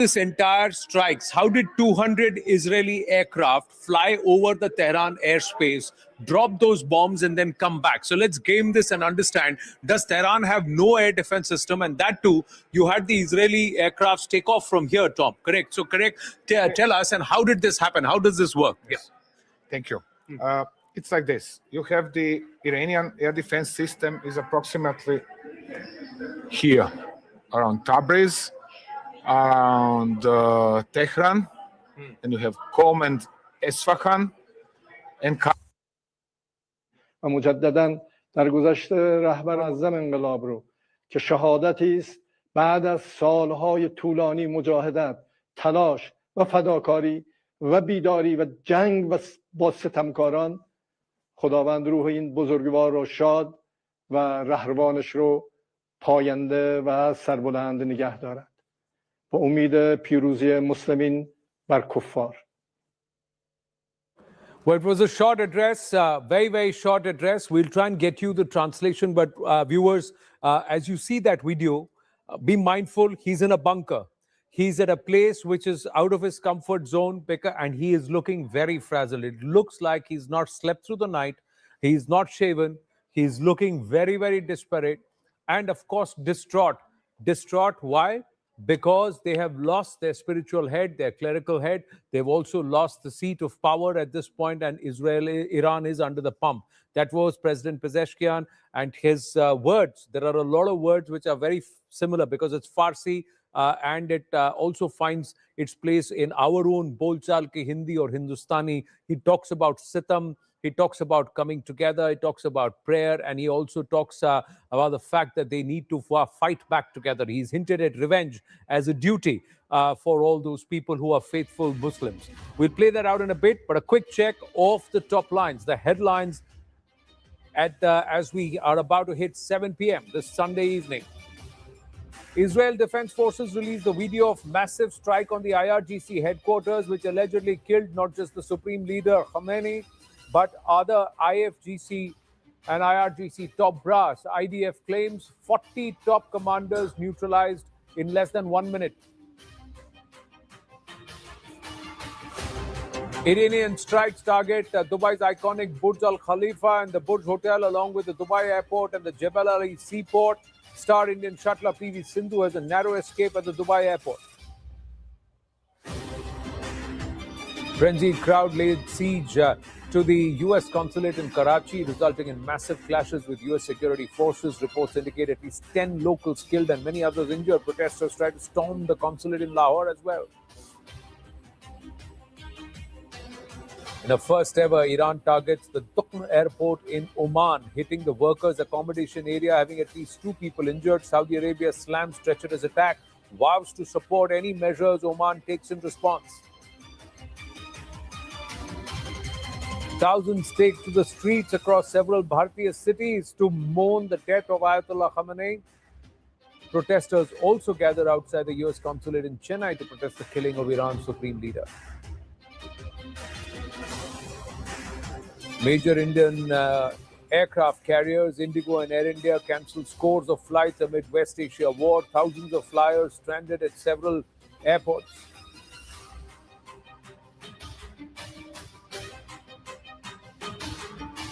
This entire strikes, how did 200 Israeli aircraft fly over the Tehran airspace, drop those bombs, and then come back? So let's game this and understand, does Tehran have no air defense system? And that too, you had the Israeli aircrafts take off from here, Tom, correct? So tell us, and how did this happen? How does this work? Yes. Thank you. It's like this. You have the Iranian air defense system is approximately here, around Tabriz, around Tehran, and you have Qom and Esfahan and و مجددا در گذشته رهبر اعظم انقلاب رو که شهادتی است بعد از سالهای طولانی مجاهدت، تلاش و فداکاری و بیداری و جنگ با ستمکاران، خداوند روح این بزرگوار رو شاد و رهروانش رو پاینده و سربلند نگه دارد. با امید پیروزی مسلمین بر کفار. Well, it was a short address, very, very short address. We'll try and get you the translation. But viewers, as you see that video, be mindful, he's in a bunker. He's at a place which is out of his comfort zone, and he is looking very frazzled. It looks like he's not slept through the night. He's not shaven. He's looking very, very desperate. And of course, distraught. Distraught, why? Because they have lost their spiritual head, their clerical head. They've also lost the seat of power at this point, and Iran is under the pump. That was President Pezeshkian and his words. There are a lot of words which are very similar because it's Farsi, and it also finds its place in our own Bolchal ki Hindi or Hindustani. He talks about sitam. He talks about coming together. He talks about prayer. And he also talks about the fact that they need to fight back together. He's hinted at revenge as a duty for all those people who are faithful Muslims. We'll play that out in a bit, but a quick check of the top lines, the headlines as we are about to hit 7 p.m. this Sunday evening. Israel Defense Forces released a video of massive strike on the IRGC headquarters, which allegedly killed not just the Supreme Leader Khamenei, but other IFGC and IRGC top brass. IDF claims 40 top commanders neutralized in less than 1 minute. Iranian strikes target Dubai's iconic Burj Al Khalifa and the Burj Hotel, along with the Dubai airport and the Jebel Ali seaport. Star Indian shuttler PV Sindhu has a narrow escape at the Dubai airport. Frenzied crowd laid siege to the U.S. consulate in Karachi, resulting in massive clashes with U.S. security forces. Reports indicate at least 10 locals killed and many others injured. Protesters tried to storm the consulate in Lahore as well. In the first ever, Iran targets the Duqm airport in Oman, hitting the workers' accommodation area, having at least 2 people injured. Saudi Arabia slams treacherous attack, vows to support any measures Oman takes in response. Thousands take to the streets across several Bharatiya cities to mourn the death of Ayatollah Khamenei. Protesters also gather outside the U.S. consulate in Chennai to protest the killing of Iran's supreme leader. Major Indian aircraft carriers, Indigo and Air India, cancelled scores of flights amid West Asia war. Thousands of flyers stranded at several airports.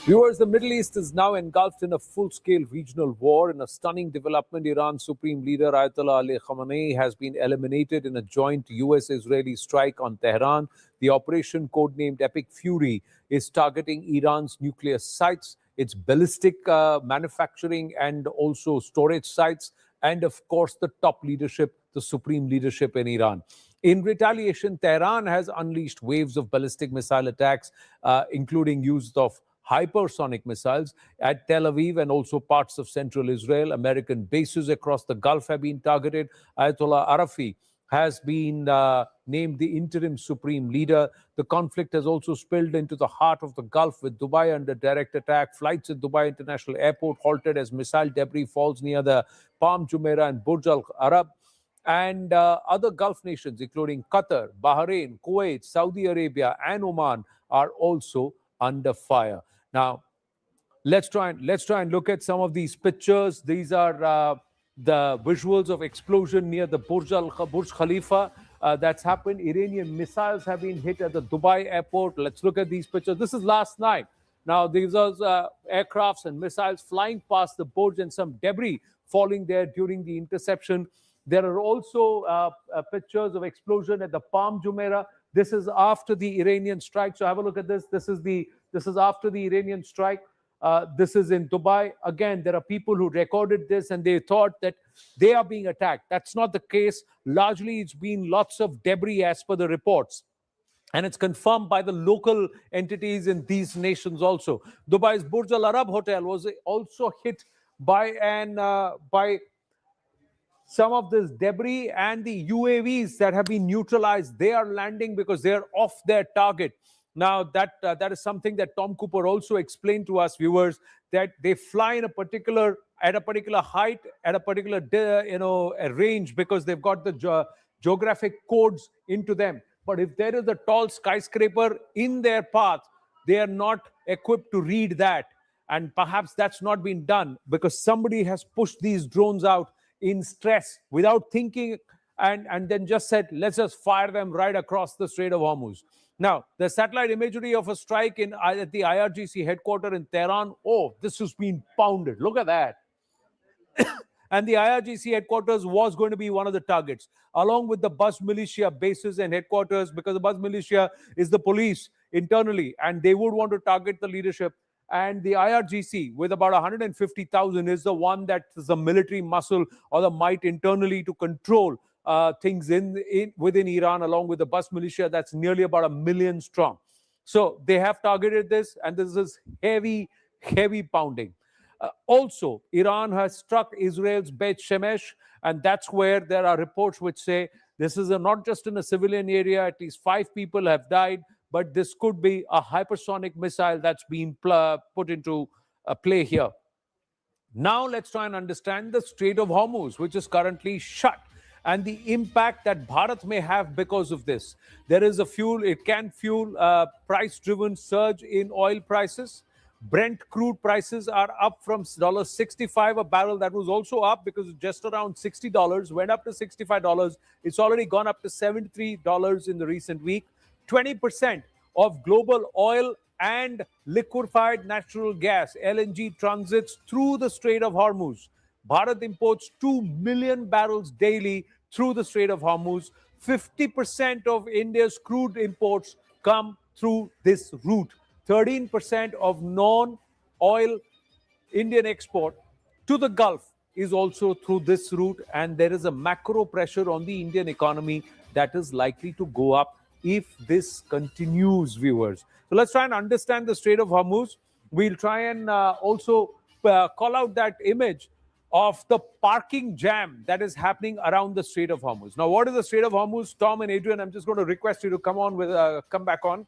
Viewers, the Middle East is now engulfed in a full-scale regional war. In a stunning development, Iran's supreme leader Ayatollah Ali Khamenei has been eliminated in a joint US-Israeli strike on Tehran. The operation, codenamed Epic Fury, is targeting Iran's nuclear sites, its ballistic manufacturing and also storage sites, and of course the top leadership, the supreme leadership in Iran. In retaliation, Tehran has unleashed waves of ballistic missile attacks, including use of hypersonic missiles at Tel Aviv and also parts of central Israel. American bases across the Gulf have been targeted. Ayatollah Arafi has been named the interim supreme leader. The conflict has also spilled into the heart of the Gulf, with Dubai under direct attack. Flights at Dubai International Airport halted as missile debris falls near the Palm Jumeirah and Burj Al Arab. And other Gulf nations, including Qatar, Bahrain, Kuwait, Saudi Arabia, and Oman, are also under fire. Now, let's try and look at some of these pictures. These are the visuals of explosion near the Burj Khalifa. that's happened. Iranian missiles have been hit at the Dubai airport. Let's look at these pictures. This is last night. Now, these are aircrafts and missiles flying past the Burj and some debris falling there during the interception. There are also pictures of explosion at the Palm Jumeirah. This is after the Iranian strike. So have a look at this. This is after the Iranian strike. This is in Dubai. Again, there are people who recorded this and they thought that they are being attacked. That's not the case. Largely, it's been lots of debris as per the reports. And it's confirmed by the local entities in these nations also. Dubai's Burj Al Arab Hotel was also hit by some of this debris, and the UAVs that have been neutralized, they are landing because they're off their target. Now, that is something that Tom Cooper also explained to us, viewers, that they fly in a particular height, at a particular a range, because they've got the geographic codes into them. But if there is a tall skyscraper in their path, they are not equipped to read that. And perhaps that's not been done because somebody has pushed these drones out in stress without thinking, and then just said, let's just fire them right across the Strait of Hormuz. Now, the satellite imagery of a strike at the IRGC headquarters in Tehran, oh, this has been pounded. Look at that. And the IRGC headquarters was going to be one of the targets, along with the Bus militia bases and headquarters, because the Bus militia is the police internally, and they would want to target the leadership. And the IRGC, with about 150,000, is the one that is the military muscle or the might internally to control things within Iran, along with the Bus militia that's nearly about 1 million strong. So they have targeted this, and this is heavy, heavy pounding. Also, Iran has struck Israel's Beit Shemesh, and that's where there are reports which say this is not just in a civilian area. At least 5 people have died, but this could be a hypersonic missile that's been put into play here. Now let's try and understand the Strait of Hormuz, which is currently shut, and the impact that Bharat may have because of this. There is it can fuel price-driven surge in oil prices. Brent crude prices are up from $65 a barrel. That was also up because just around $60, went up to $65. It's already gone up to $73 in the recent week. 20% of global oil and liquefied natural gas, LNG, transits through the Strait of Hormuz. Bharat imports 2 million barrels daily through the Strait of Hormuz. 50% of India's crude imports come through this route. 13% of non-oil Indian export to the Gulf is also through this route, and there is a macro pressure on the Indian economy that is likely to go up if this continues, viewers. So let's try and understand the Strait of Hormuz. We'll try and also call out that image of the parking jam that is happening around the Strait of Hormuz. Now, what is the Strait of Hormuz? Tom and Adrian, I'm just going to request you to come back on.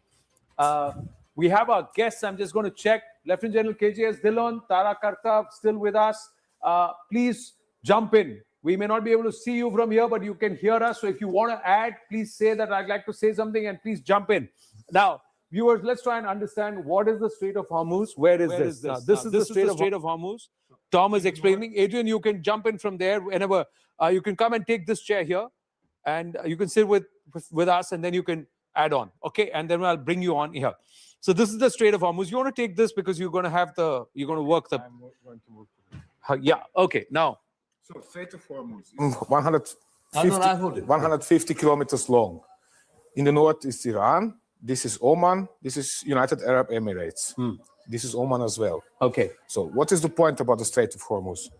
We have our guests. I'm just going to check. Lieutenant General KJS Dhillon, Tara Karta, still with us. Please jump in. We may not be able to see you from here, but you can hear us. So if you want to add, please say that I'd like to say something, and please jump in. Now, viewers, let's try and understand what is the Strait of Hormuz. Where is this? This is the Strait of Hormuz. Tom is explaining. Adrian, you can jump in from there whenever. You can come and take this chair here, and you can sit with us, and then you can add on. Okay, and then I'll bring you on here. So this is the Strait of Hormuz. You want to take this because you're going to work the. I'm going to work. Yeah. Okay. Now. So Strait of Hormuz is 150 kilometers long. In the north is Iran. This is Oman. This is United Arab Emirates. This is Oman as well. Okay. So what is the point about the Strait of Hormuz?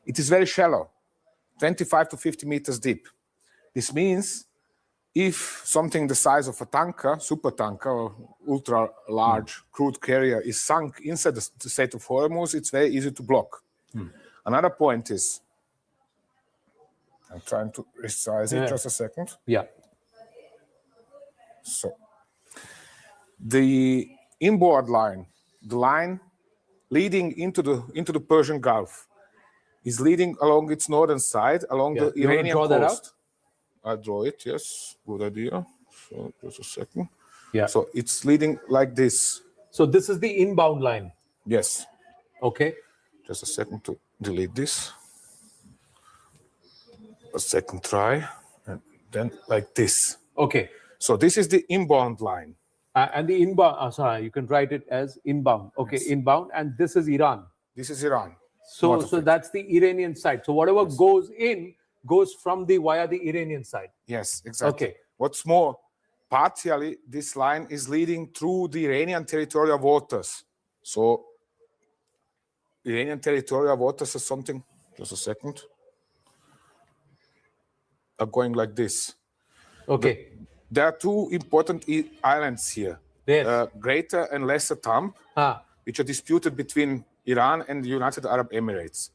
It is very shallow, 25 to 50 meters deep. This means if something the size of a tanker, super tanker, or ultra large crude carrier is sunk inside the Strait of Hormuz, it's very easy to block. Another point is, I'm trying to resize it just a second. Yeah. So the inboard line, the line leading into the Persian Gulf, is leading along its northern side, along the Iranian coast. That out? I draw it, yes. Good idea. So just a second. Yeah. So it's leading like this. So this is the inbound line. Yes. Okay. Just a second to delete this. A second try. And then like this. Okay. So this is the inbound line. And the inbound, sorry, you can write it as inbound. Okay, Yes. inbound. And this is Iran. This is Iran. So, North of so it. that's the Iranian side. So whatever goes in goes from via the Iranian side. Yes, exactly. Okay. What's more, partially this line is leading through the Iranian territorial waters. So Iranian territorial waters is something, just a second, are going like this. Okay. There are two important islands here, Yes. Greater and Lesser Thumb, which are disputed between Iran and the United Arab Emirates.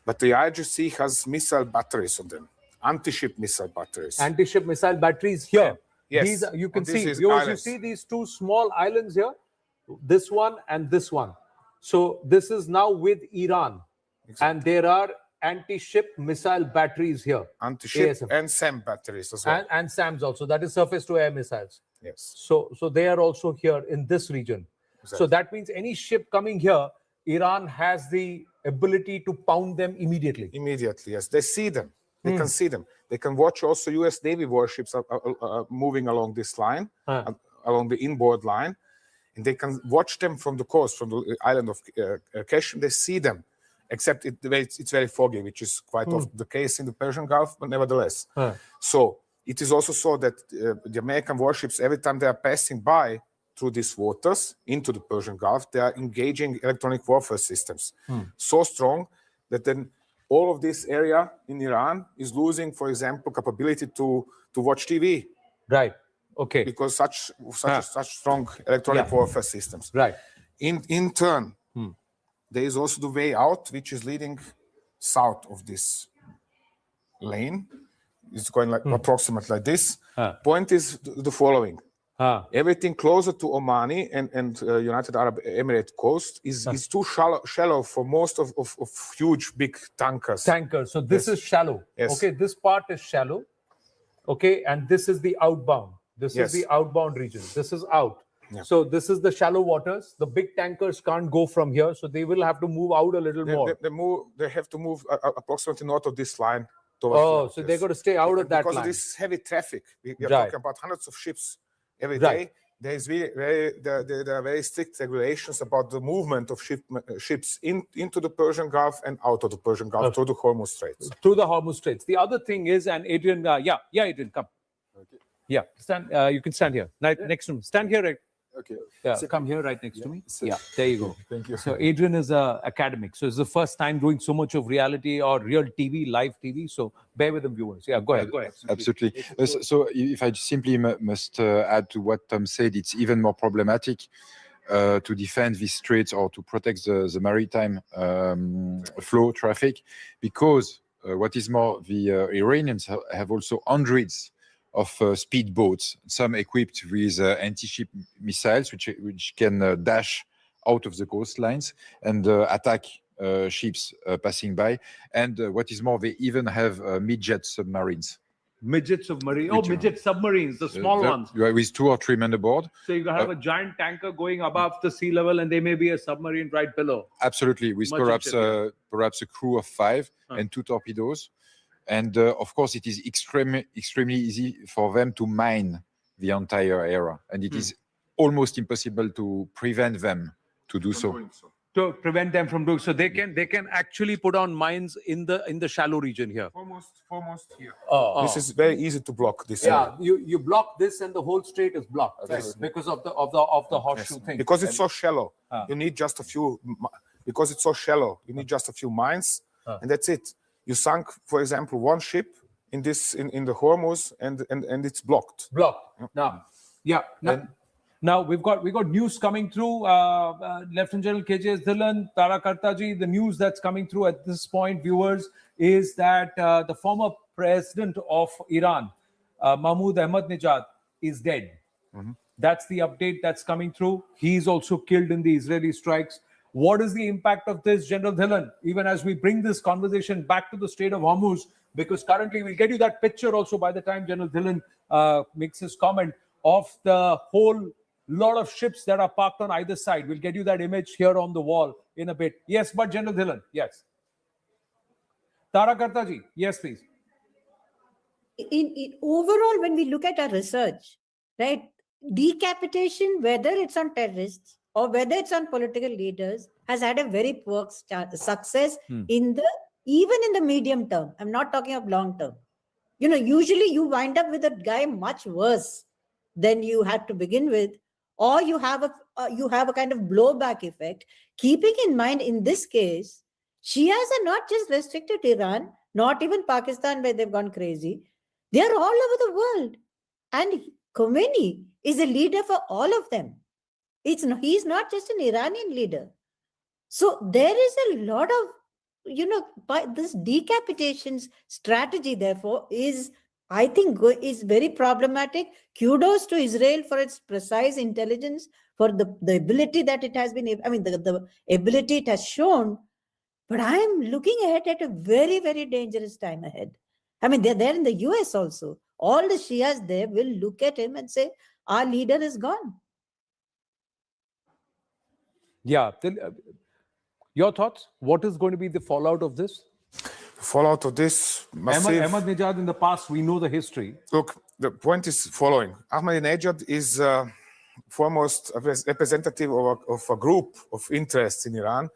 But the IGC has missile batteries on them, anti-ship missile batteries. Anti-ship missile batteries here. Yes. These are, you can This see, is viewers, you islands. see these two small islands here, this one and this one. So this is now with Iran. And there are anti-ship missile batteries here. Anti-ship ASM. and SAM batteries as well. And SAMs also, that is surface-to-air missiles. Yes. So they are also here in this region. Exactly. So that means any ship coming here, Iran has the ability to pound them immediately. Immediately, yes. They see them. They can see them. They can watch also U.S. Navy warships moving along this line, along the inboard line. And they can watch them from the coast, from the island of Keshem. They see them, except it's very foggy, which is quite often the case in the Persian Gulf, but nevertheless. So it is also so that the American warships, every time they are passing by through these waters into the Persian Gulf, they are engaging electronic warfare systems. So strong that then all of this area in Iran is losing, for example, capability to watch TV. Right. Okay. Because such strong electronic warfare systems. Right. In turn, there is also the way out, which is leading south of this lane. It's going like approximately like this. Point is the following. Everything closer to Omani and United Arab Emirates coast is too shallow for most of huge, big tankers. So this is shallow. Yes. Okay, this part is shallow. Okay, and this is the outbound. This is the outbound region. This is out. So this is the shallow waters. The big tankers can't go from here, so they will have to move out a little more. They have to move approximately north of this line. So they're going to stay out of that because line. of this heavy traffic. We are talking about hundreds of ships every day. There are very strict regulations about the movement of ships into the Persian Gulf and out of the Persian Gulf through the Hormuz Straits. Through the Hormuz Straits. The other thing is, and Adrian, Adrian, come. Okay. Yeah, stand. You can stand here, next to me. Stand here, right? Okay. Yeah, so come here right next to me. Yeah, there you go. Thank you. So Adrian is an academic. So it's the first time doing so much of reality or real TV, live TV. So bear with the viewers. Yeah, go ahead. Absolutely. So if I simply must add to what Tom said, it's even more problematic to defend these straits or to protect the maritime flow traffic, because what is more, the Iranians have also hundreds of speedboats, some equipped with anti-ship missiles, which can dash out of the coastlines and attack ships passing by. And what is more, they even have midget submarines. Midget submarines. Oh, midget submarines, the small ones. With 2 or 3 men aboard. So you have a giant tanker going above the sea level, and there may be a submarine right below. Absolutely, with perhaps a crew of 5 and 2 torpedoes. And of course, it is extremely easy for them to mine the entire area, and it is almost impossible to prevent them to do so. To prevent them from doing so, they can actually put on mines in the shallow region here. Foremost here. This is very easy to block. This area. You block this, and the whole strait is blocked because of the horseshoe thing. Because it's so shallow, you need just a few. Because it's so shallow, you need just a few mines, and that's it. You sunk, for example, one ship in the Hormuz, and it's blocked. Now we've got news coming through. Lieutenant General KJS Dhillon, Tara Kartaji. The news that's coming through at this point, viewers, is that the former president of Iran, Mahmoud Ahmadinejad, is dead. That's the update that's coming through. He's also killed in the Israeli strikes. What is the impact of this, General Dhillon, even as we bring this conversation back to the Strait of Hormuz? Because currently, we'll get you that picture also by the time General Dhillon makes his comment of the whole lot of ships that are parked on either side. We'll get you that image here on the wall in a bit. Yes, but General Dhillon, yes. Tara Kartaji, yes, please. in overall, when we look at our research, right, decapitation, whether it's on terrorists or whether it's on political leaders, has had a very poor success in the even in the medium term. I'm not talking of long term. You know, usually you wind up with a guy much worse than you had to begin with, or you have a kind of blowback effect. Keeping in mind, in this case, Shias are not just restricted to Iran, not even Pakistan, where they've gone crazy. They are all over the world. And Khomeini is a leader for all of them. He's not just an Iranian leader. So there is a lot of, you know, this decapitations strategy, therefore, is, I think, is very problematic. Kudos to Israel for its precise intelligence, for the ability that it has been, I mean, the ability it has shown. But I'm looking ahead at a very, very dangerous time ahead. I mean, they're there in the US also. All the Shias there will look at him and say, our leader is gone. Yeah. Your thoughts? What is going to be the fallout of this? Fallout of this massive... Ahmadinejad, in the past, we know the history. Look, the point is following. Ahmadinejad is foremost a representative of a group of interests in Iran,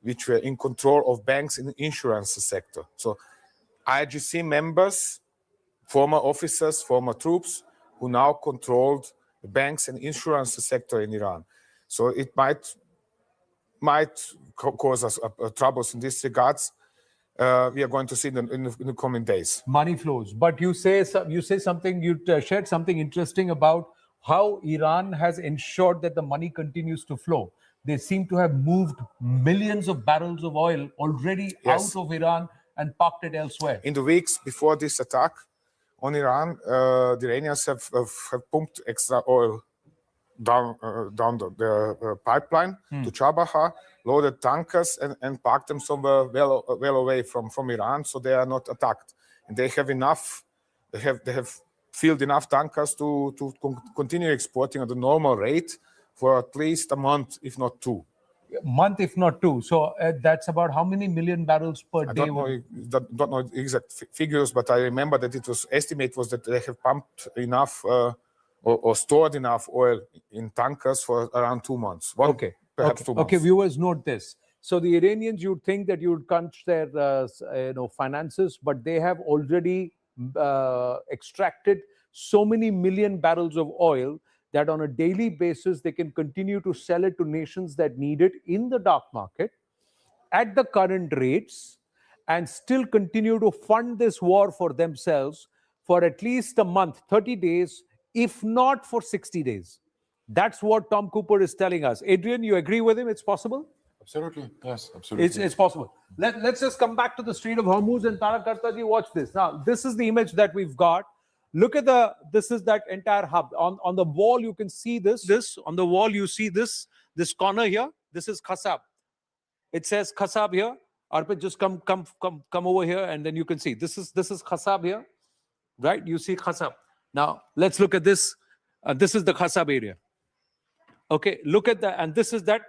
which were in control of banks and insurance sector. So IGC members, former officers, former troops, who now controlled the banks and insurance sector in Iran. So it might cause us troubles in this regards. We are going to see in the coming days. Money flows. But you say something, you shared something interesting about how Iran has ensured that the money continues to flow. They seem to have moved millions of barrels of oil already out of Iran and parked it elsewhere. In the weeks before this attack on Iran, the Iranians have pumped extra oil down the pipeline to Chabahar, loaded tankers and parked them somewhere well away from Iran, so they are not attacked. And they have enough. They have filled enough tankers to continue exporting at the normal rate for at least a month, if not two. Month, if not two. So that's about how many million barrels per day? I don't know exact figures, but I remember that it was estimated was that they have pumped enough or stored enough oil in tankers for around 2 months. Perhaps 2 months. Okay, viewers, note this. So the Iranians, you'd think that you would crunch their finances, but they have already extracted so many million barrels of oil that on a daily basis, they can continue to sell it to nations that need it in the dark market at the current rates and still continue to fund this war for themselves for at least a month, 30 days, if not for 60 days. That's what Tom Cooper is telling us. Adrian, you agree with him? It's possible? Absolutely. Yes, absolutely. It's possible. Let's just come back to the Strait of Hormuz and Tarak Kartaji, watch this. Now, this is the image that we've got. Look at this is that entire hub. On the wall, you can see this. On the wall, you see this corner here. This is Khasab. It says Khasab here. Arpit, just come over here, and then you can see. This is Khasab here, right? You see Khasab. Now, let's look at this. This is the Khasab area. Okay, look at that. And this is that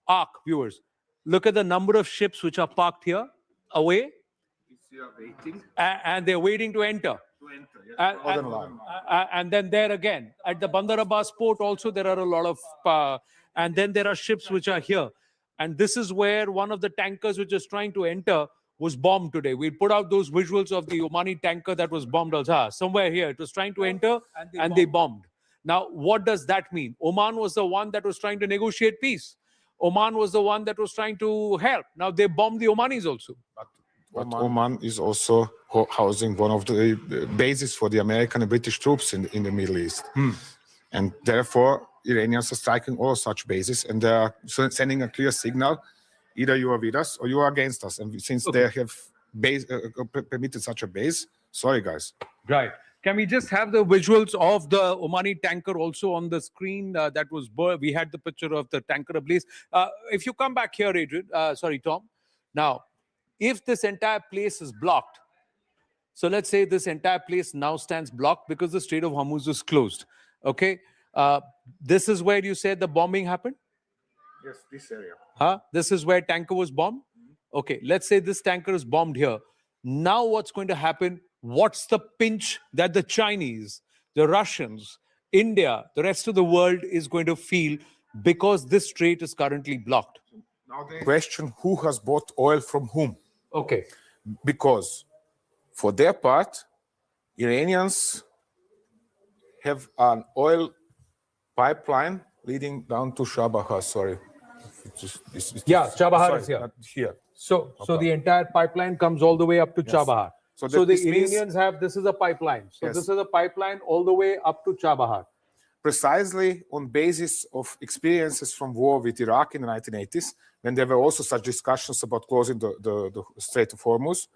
arc, viewers. Look at the number of ships which are parked here, away. And they're waiting to enter. And then there again, at the Bandar Abbas port also, there are a lot of, and then there are ships which are here. And this is where one of the tankers which is trying to enter was bombed today. We put out those visuals of the Omani tanker that was bombed somewhere here. It was trying to enter and they bombed. Now, what does that mean? Oman was the one that was trying to negotiate peace. Oman was the one that was trying to help. Now, they bombed the Omanis also. But Oman is also housing one of the bases for the American and British troops in the Middle East. And therefore, Iranians are striking all such bases, and they are sending a clear signal, either you are with us or you are against us. And since they have permitted such a base, sorry, guys. Right. Can we just have the visuals of the Omani tanker also on the screen? That was, we had the picture of the tanker ablaze. If you come back here, Adrian, sorry, Tom. Now, if this entire place is blocked, so let's say this entire place now stands blocked because the Strait of Hormuz is closed. Okay. This is where you said the bombing happened? Yes, this area. This is where tanker was bombed? Okay. Let's say this tanker is bombed here. Now what's going to happen what's the pinch that the Chinese, the Russians, India, the rest of the world is going to feel because this strait is currently blocked? Now the question, who has bought oil from whom? Okay. Because for their part, Iranians have an oil pipeline leading down to Chabahar. Sorry. Yeah, Chabahar is sorry, here. not here. So the entire pipeline comes all the way up to Chabahar. So So, that the this means- Iranians have, this is a pipeline. So Yes. this is a pipeline all the way up to Chabahar. Precisely on basis of experiences from war with Iraq in the 1980s, when there were also such discussions about closing the Strait of Hormuz,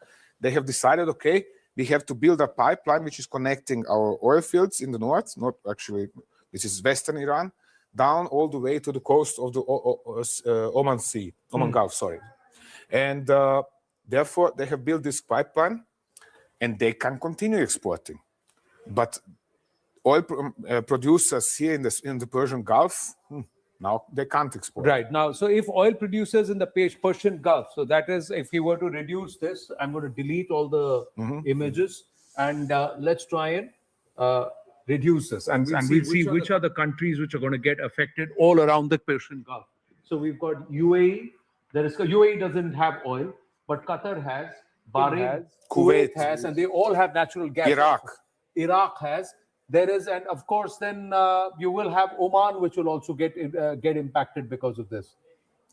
they have decided, okay, we have to build a pipeline which is connecting our oil fields in the north, not actually, this is western Iran, down all the way to the coast of the Oman Sea, Oman Gulf, sorry. And therefore, they have built this pipeline and they can continue exporting. But oil producers here in the Persian Gulf, now they can't export. Right. Now, so if oil producers in the Persian Gulf, so that is, if we were to reduce this, I'm going to delete all the images and let's try and reduce this. And we'll see which are the countries which are going to get affected all around the Persian Gulf. So we've got UAE. UAE doesn't have oil, but Qatar has, Bahrain has, Kuwait has, and they all have natural gas. Iraq has. There is, and of course, then you will have Oman, which will also get impacted because of this.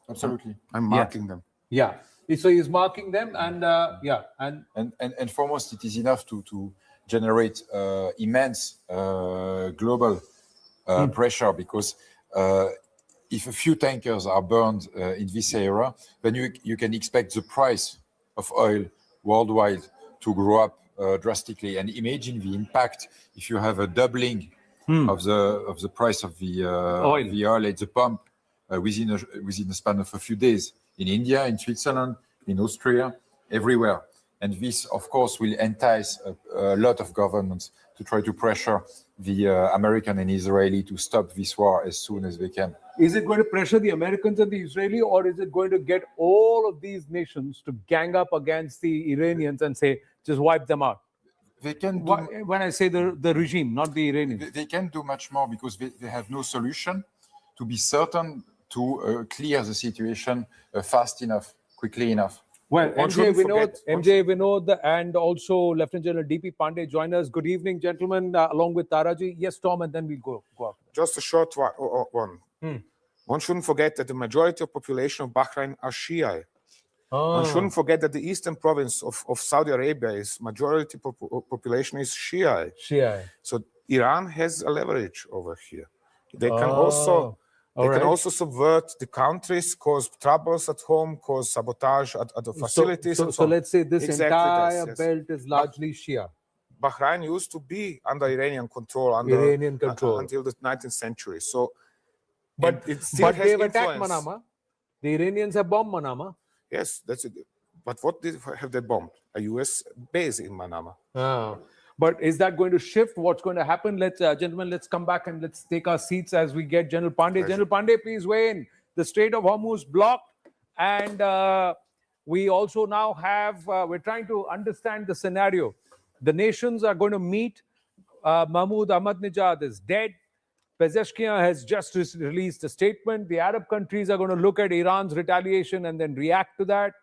Absolutely. I'm marking them. Yeah. So he's marking them, and And foremost, it is enough to generate immense global pressure, because if a few tankers are burned in this area, then you can expect the price of oil worldwide to grow up drastically. And imagine the impact if you have a doubling of the price of the oil at the pump within a span of a few days in India, in Switzerland, in Austria, everywhere. And this, of course, will entice a lot of governments to try to pressure the American and Israeli to stop this war as soon as they can. is it going to pressure the Americans and the Israeli, or is it going to get all of these nations to gang up against the Iranians and say, just wipe them out? They can do, When I say the regime, not the Iranians. they can do much more, because they have no solution to be certain to clear the situation fast enough, quickly enough. Well, One MJ shouldn't Vinod, forget- MJ Vinod, and also Lieutenant General DP Pandey join us. Good evening, gentlemen, along with Taraji. Yes, Tom, and then we'll go up. Just a short one. One shouldn't forget that the majority of population of Bahrain are Shia. One shouldn't forget that the eastern province of Saudi Arabia is majority population is Shia. Shia. So Iran has a leverage over here. They can also can also subvert the countries, cause troubles at home, cause sabotage at the facilities. So let's say this Exactly entire yes. belt is largely Shia. Bahrain used to be under Iranian control until the 19th century. So, But it still has they've attacked influence. Manama. The Iranians have bombed Manama. Yes, that's it. But what have they bombed? A U.S. base in Manama. But is that going to shift? What's going to happen? Gentlemen, let's come back and let's take our seats as we get General Pandey. General Pandey, please weigh in. The Strait of Hormuz blocked, and we also now have, we're trying to understand the scenario. The nations are going to meet. Mahmoud Ahmadinejad is dead. Pezeshkian has just released a statement. The Arab countries are going to look at Iran's retaliation and then react to that.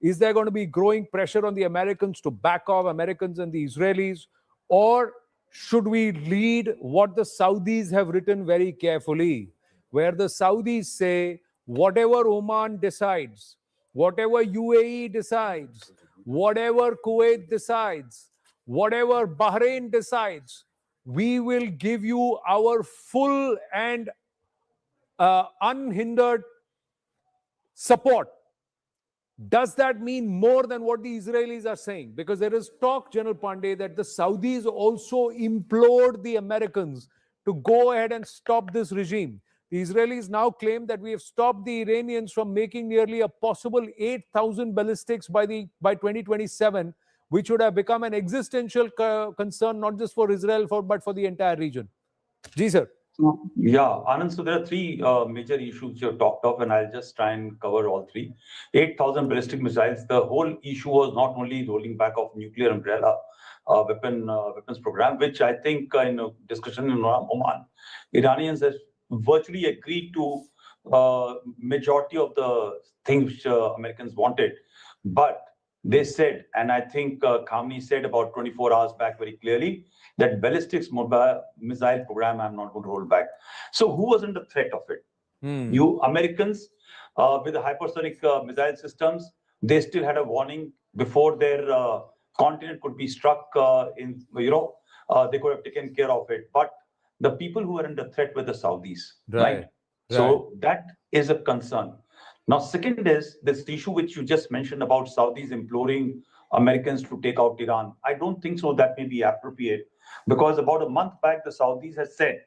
Is there going to be growing pressure on the Americans to back off, Americans and the Israelis? Or should we read what the Saudis have written very carefully, where the Saudis say, whatever Oman decides, whatever UAE decides, whatever Kuwait decides, whatever Bahrain decides, we will give you our full and unhindered support. Does that mean more than what the Israelis are saying? Because there is talk, General Pandey, that the Saudis also implored the Americans to go ahead and stop this regime. The Israelis now claim that we have stopped the Iranians from making nearly a possible 8,000 ballistics by 2027, which would have become an existential concern not just for Israel but for the entire region. Ji, sir. Yeah, Anand, so there are three major issues you have talked of, and I'll just try and cover all three. 8,000 ballistic missiles. The whole issue was not only rolling back of nuclear umbrella weapons program, which I think in a discussion in Oman, Iranians have virtually agreed to majority of the things which Americans wanted. But they said, and I think Khamenei said about 24 hours back very clearly, that ballistics missile program I'm not going to roll back. So who was under threat of it? You Americans with the hypersonic missile systems, they still had a warning before their continent could be struck they could have taken care of it. But the people who were under threat were the Saudis, right? So that is a concern. Now, second is this issue which you just mentioned about Saudis imploring Americans to take out Iran. I don't think so that may be appropriate, because about a month back, the Saudis had said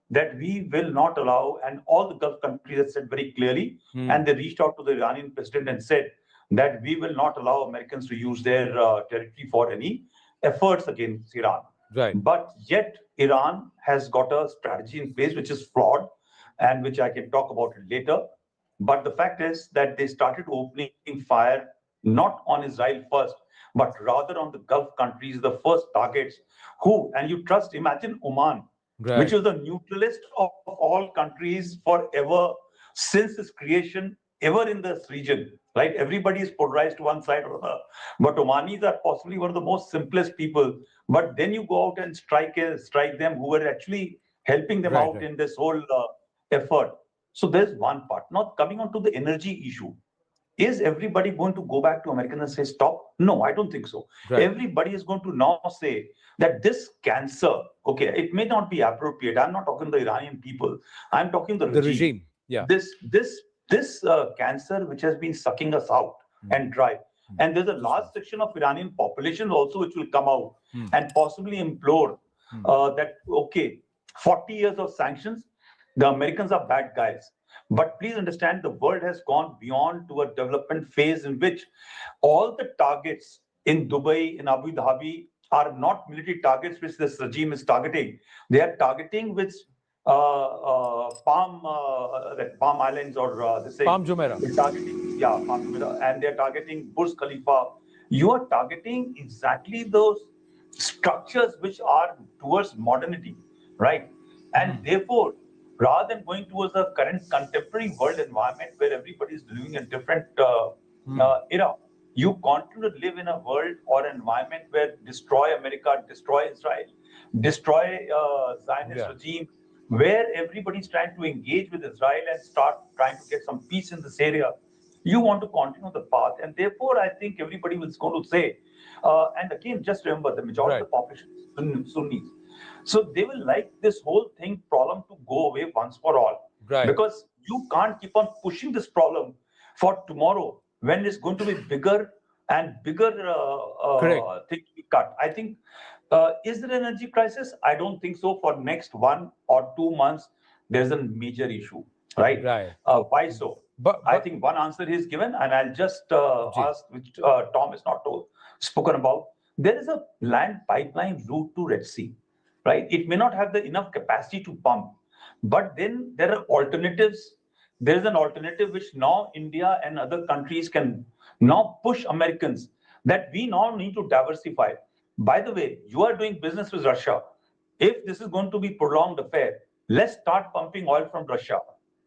that we will not allow, and all the Gulf countries had said very clearly, and they reached out to the Iranian president and said that we will not allow Americans to use their territory for any efforts against Iran. Right. But yet Iran has got a strategy in place which is flawed, and which I can talk about it later. But the fact is that they started opening fire not on Israel first, but rather on the Gulf countries, the first targets and you imagine Oman, which was the neutralist of all countries forever since its creation, ever in this region, right? Everybody is polarized to one side or another. But Omanis are possibly one of the most simplest people. But then you go out and strike them who were actually helping them out in this whole effort. So there's one part. Now coming on to the energy issue. Is everybody going to go back to Americans and say stop? No, I don't think so. Right. Everybody is going to now say that this cancer, okay, it may not be appropriate. I'm not talking the Iranian people. I'm talking the regime. Yeah. This cancer which has been sucking us out and dry. And there's a large section of Iranian population also which will come out and possibly implore that, okay, 40 years of sanctions, the Americans are bad guys. But please understand, the world has gone beyond to a development phase in which all the targets in Dubai, in Abu Dhabi, are not military targets which this regime is targeting. They are targeting which Palm Islands or Palm Jumeirah. Palm Jumeirah, and they're targeting Burj Khalifa. You are targeting exactly those structures which are towards modernity, right? And therefore, rather than going towards the current contemporary world environment where everybody is living a different era, you continue to live in a world or environment where destroy America, destroy Israel, destroy Zionist regime, where everybody's trying to engage with Israel and start trying to get some peace in this area. You want to continue the path, and therefore I think everybody was going to say, and again, just remember the majority of the population is Sunnis. So they will like this whole problem to go away once for all. Right. Because you can't keep on pushing this problem for tomorrow when it's going to be bigger and bigger thing to be cut. I think, is there an energy crisis? I don't think so. For next 1 or 2 months, there's a major issue, right? Why so? But I think one answer is given, and I'll just ask, which Tom is not spoken about. There is a land pipeline route to Red Sea. Right? It may not have the enough capacity to pump, but then there are alternatives. There is an alternative which now India and other countries can now push Americans that we now need to diversify. By the way, you are doing business with Russia. If this is going to be prolonged affair, let's start pumping oil from Russia.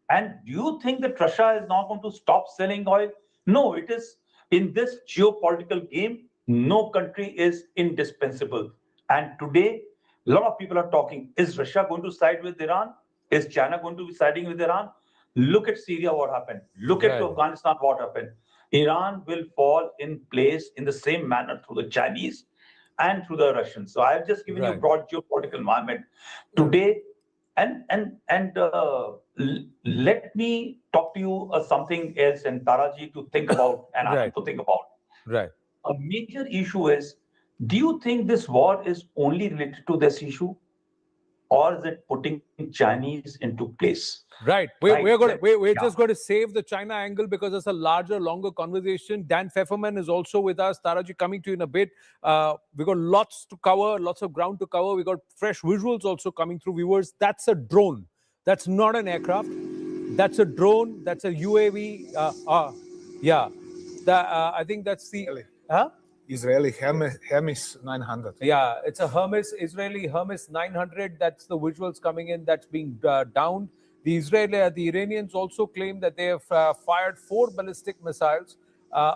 And do you think that Russia is not going to stop selling oil? No, it is in this geopolitical game, no country is indispensable. And today, a lot of people are talking, is Russia going to side with Iran? Is China going to be siding with Iran? Look at Syria, what happened. Look at Afghanistan, what happened. Iran will fall in place in the same manner through the Chinese and through the Russians. So I've just given you a broad geopolitical environment today. And let me talk to you something else, and Taraji to think about, and I have to think about. Right. A major issue is, do you think this war is only related to this issue, or is it putting Chinese into place? Right. We're just going to save the China angle because it's a larger, longer conversation. Dan Pfefferman is also with us. Taraji, coming to you in a bit. We've got lots to cover, lots of ground to cover. We've got fresh visuals also coming through, viewers. That's a drone. That's not an aircraft. That's a drone. That's a UAV. Yeah. I think that's the... Huh? Israeli Hermes 900. Yeah, it's a Israeli Hermes 900. That's the visuals coming in. That's being downed. The Iranians also claim that they have fired 4 ballistic missiles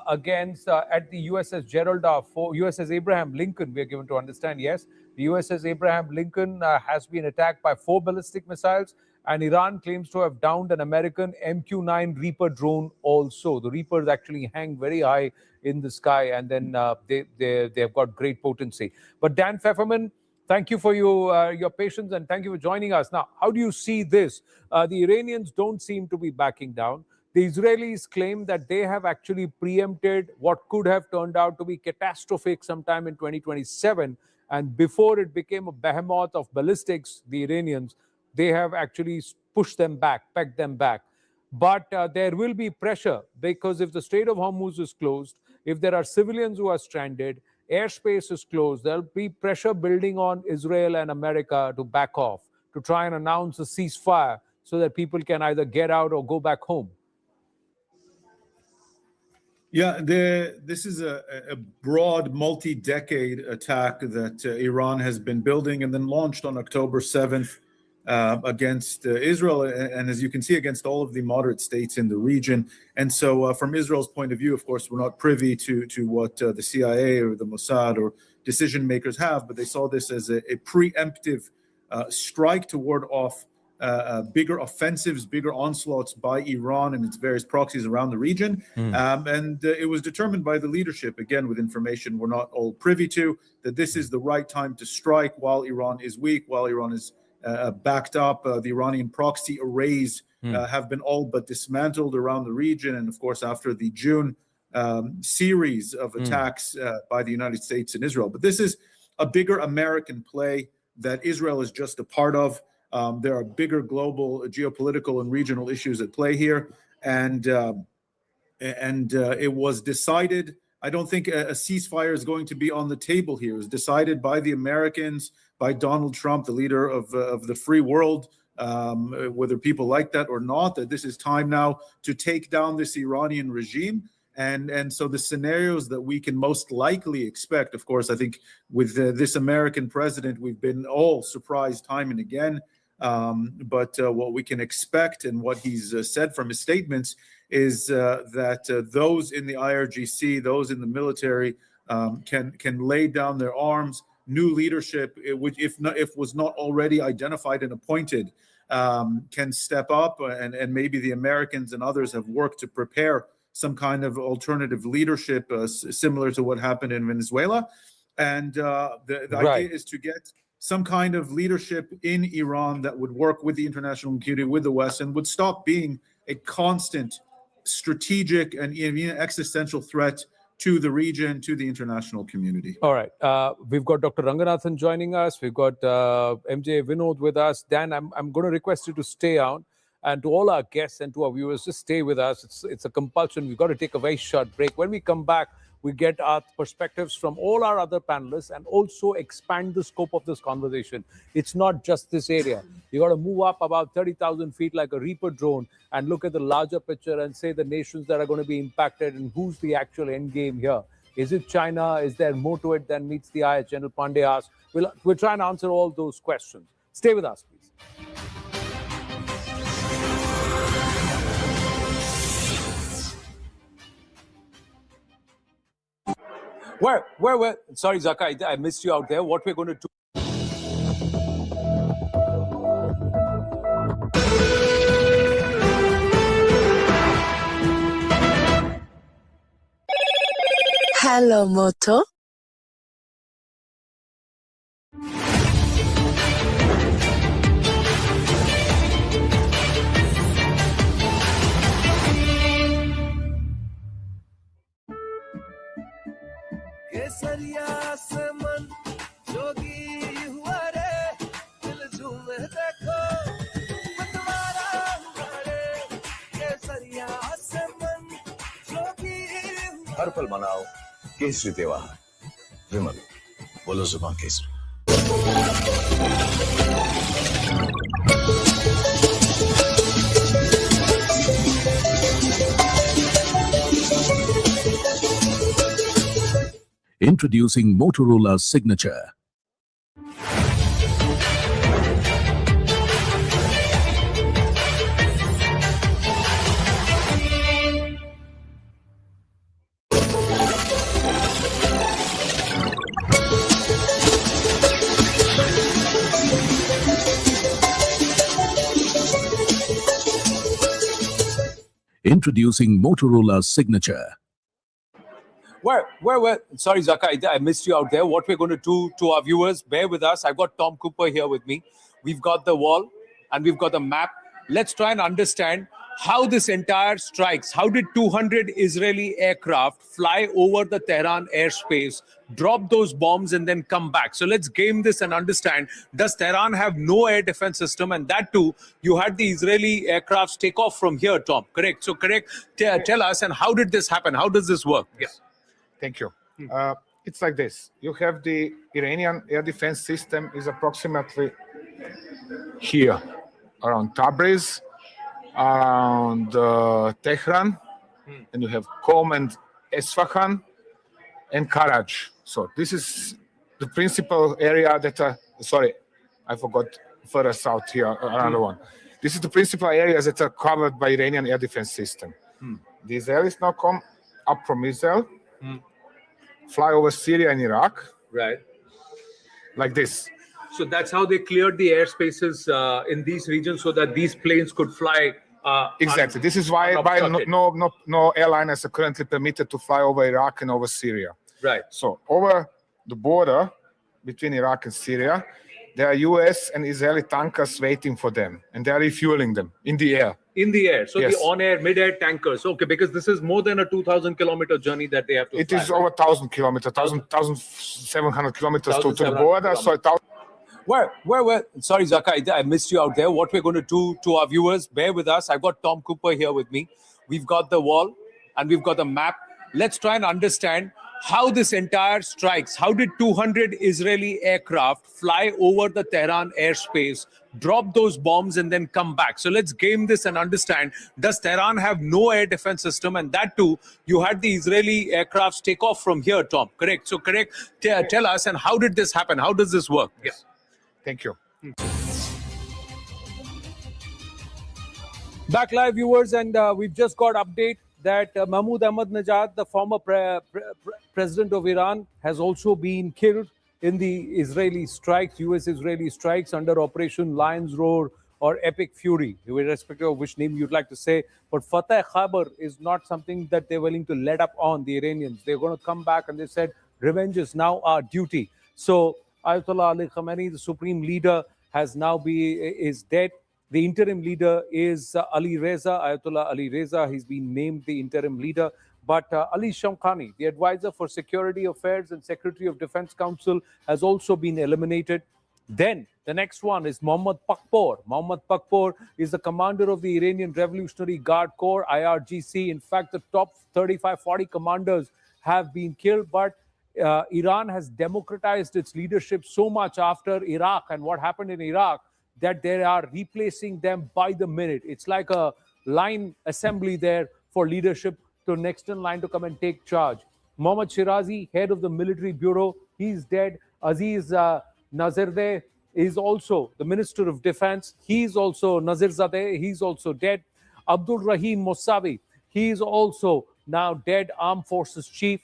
against at the USS Gerald USS Abraham Lincoln. We are given to understand. Yes, the USS Abraham Lincoln has been attacked by 4 ballistic missiles, and Iran claims to have downed an American MQ-9 Reaper drone also. The Reapers actually hang very high in the sky, and then they have got great potency. But Dan Pfefferman, thank you for your patience, and thank you for joining us. Now, how do you see this? The Iranians don't seem to be backing down. The Israelis claim that they have actually preempted what could have turned out to be catastrophic sometime in 2027. And before it became a behemoth of ballistics, the Iranians, they have actually pushed them back, pegged them back. But there will be pressure, because if the Strait of Hormuz is closed, if there are civilians who are stranded, airspace is closed, there'll be pressure building on Israel and America to back off, to try and announce a ceasefire so that people can either get out or go back home. Yeah, this is a broad, multi-decade attack that Iran has been building and then launched on October 7th against Israel, and as you can see, against all of the moderate states in the region. And so from Israel's point of view, of course, we're not privy to what the CIA or the Mossad or decision makers have, but they saw this as a preemptive strike to ward off bigger offensives, bigger onslaughts by Iran and its various proxies around the region. And it was determined by the leadership, again, with information we're not all privy to, that this is the right time to strike while Iran is weak, while Iran is backed up. The Iranian proxy arrays have been all but dismantled around the region. And of course, after the June series of attacks by the United States and Israel. But this is a bigger American play that Israel is just a part of. There are bigger global geopolitical and regional issues at play here, and it was decided. I don't think a ceasefire is going to be on the table here. It was decided by the Americans, by Donald Trump, the leader of the free world, whether people like that or not, that this is time now to take down this Iranian regime. And so the scenarios that we can most likely expect, of course, I think with this American president, we've been all surprised time and again. But what we can expect and what he's said from his statements is that those in the IRGC, those in the military, can lay down their arms. New leadership, which if was not already identified and appointed, can step up, and maybe the Americans and others have worked to prepare some kind of alternative leadership similar to what happened in Venezuela. And the idea is to get some kind of leadership in Iran that would work with the international community, with the West, and would stop being a constant strategic and even existential threat to the region, to the international community. All right. We've got Dr. Ranganathan joining us. We've got MJ Vinod with us. Dan, I'm going to request you to stay on. And to all our guests and to our viewers, just stay with us. It's a compulsion. We've got to take a very short break. When we come back, we get our perspectives from all our other panelists and also expand the scope of this conversation. It's not just this area. You got to move up about 30,000 feet like a Reaper drone and look at the larger picture and say the nations that are going to be impacted and who's the actual end game here. Is it China? Is there more to it than meets the eye, as General Pandey asked? We'll try and answer all those questions. Stay with us, please. Where? Sorry, Zaka, I missed you out there. What we're going to do. Hello, Moto. हर पल मनाओ केसरी त्योहार विमल बोलो जुबान Kesari Introducing Motorola's signature. Introducing Motorola's signature. Sorry, Zaka, I missed you out there. What we're going to do to our viewers, bear with us. I've got Tom Cooper here with me. We've got the wall and we've got the map. Let's try and understand how this entire strikes. How did 200 Israeli aircraft fly over the Tehran airspace, drop those bombs and then come back? So let's game this and understand, does Tehran have no air defense system? And that too, you had the Israeli aircrafts take off from here, Tom, correct? So tell us, and how did this happen? How does this work? Yeah. Thank you. It's like this. You have the Iranian air defense system is approximately here, around Tabriz, around Tehran, and you have Qom and Esfahan and Karaj. So this is the principal area that, sorry, I forgot further south here, another one. This is the principal areas that are covered by Iranian air defense system. The Israelis now come up from Israel, fly over Syria and Iraq. Right. Like this. So that's how they cleared the airspaces in these regions so that these planes could fly. Exactly. This is why no airliners are currently permitted to fly over Iraq and over Syria. Right. So over the border between Iraq and Syria, there are US and Israeli tankers waiting for them, and they are refueling them in the air. In the air. So Yes. the on-air, mid-air tankers. Okay, because this is more than a 2,000-kilometer journey that they have to It fly. is over 1,000 kilometers, 1,700 kilometers to the 1,700 border. So Sorry, Zaka, I missed you out there. What we're going to do to our viewers, bear with us. I've got Tom Cooper here with me. We've got the wall and we've got the map. Let's try and understand how this entire strikes. How did 200 Israeli aircraft fly over the Tehran airspace, drop those bombs and then come back? So let's game this and understand, does Tehran have no air defense system? And that too, you had the Israeli aircrafts take off from here, Tom, correct? So tell us, and how did this happen? How does this work? Yeah. Thank you. Back live, viewers, and we've just got update that Mahmoud Ahmadinejad, the former president of Iran, has also been killed in the Israeli strikes, US-Israeli strikes under Operation Lion's Roar or Epic Fury, irrespective of which name you'd like to say. But Fateh Khabar is not something that they're willing to let up on, the Iranians. They're going to come back, and they said, revenge is now our duty. So Ayatollah Ali Khamenei, the supreme leader, is dead. The interim leader is Ali Reza, Ayatollah Ali Reza. He's been named the interim leader. But Ali Shamkhani, the advisor for security affairs and secretary of defense council, has also been eliminated. Then the next one is Mohammad Pakpor. Mohammad Pakpor is the commander of the Iranian Revolutionary Guard Corps, IRGC. In fact, the top 35-40 commanders have been killed. But Iran has democratized its leadership so much after Iraq and what happened in Iraq that they are replacing them by the minute. It's like a line assembly there for leadership to next in line to come and take charge. Mohammad Shirazi, head of the military bureau, he's dead. Aziz Nazirzadeh is also the minister of defense. He's also Nazirzadeh. He's also dead. Abdul Rahim Mossavi, he's also now dead. Armed Forces Chief.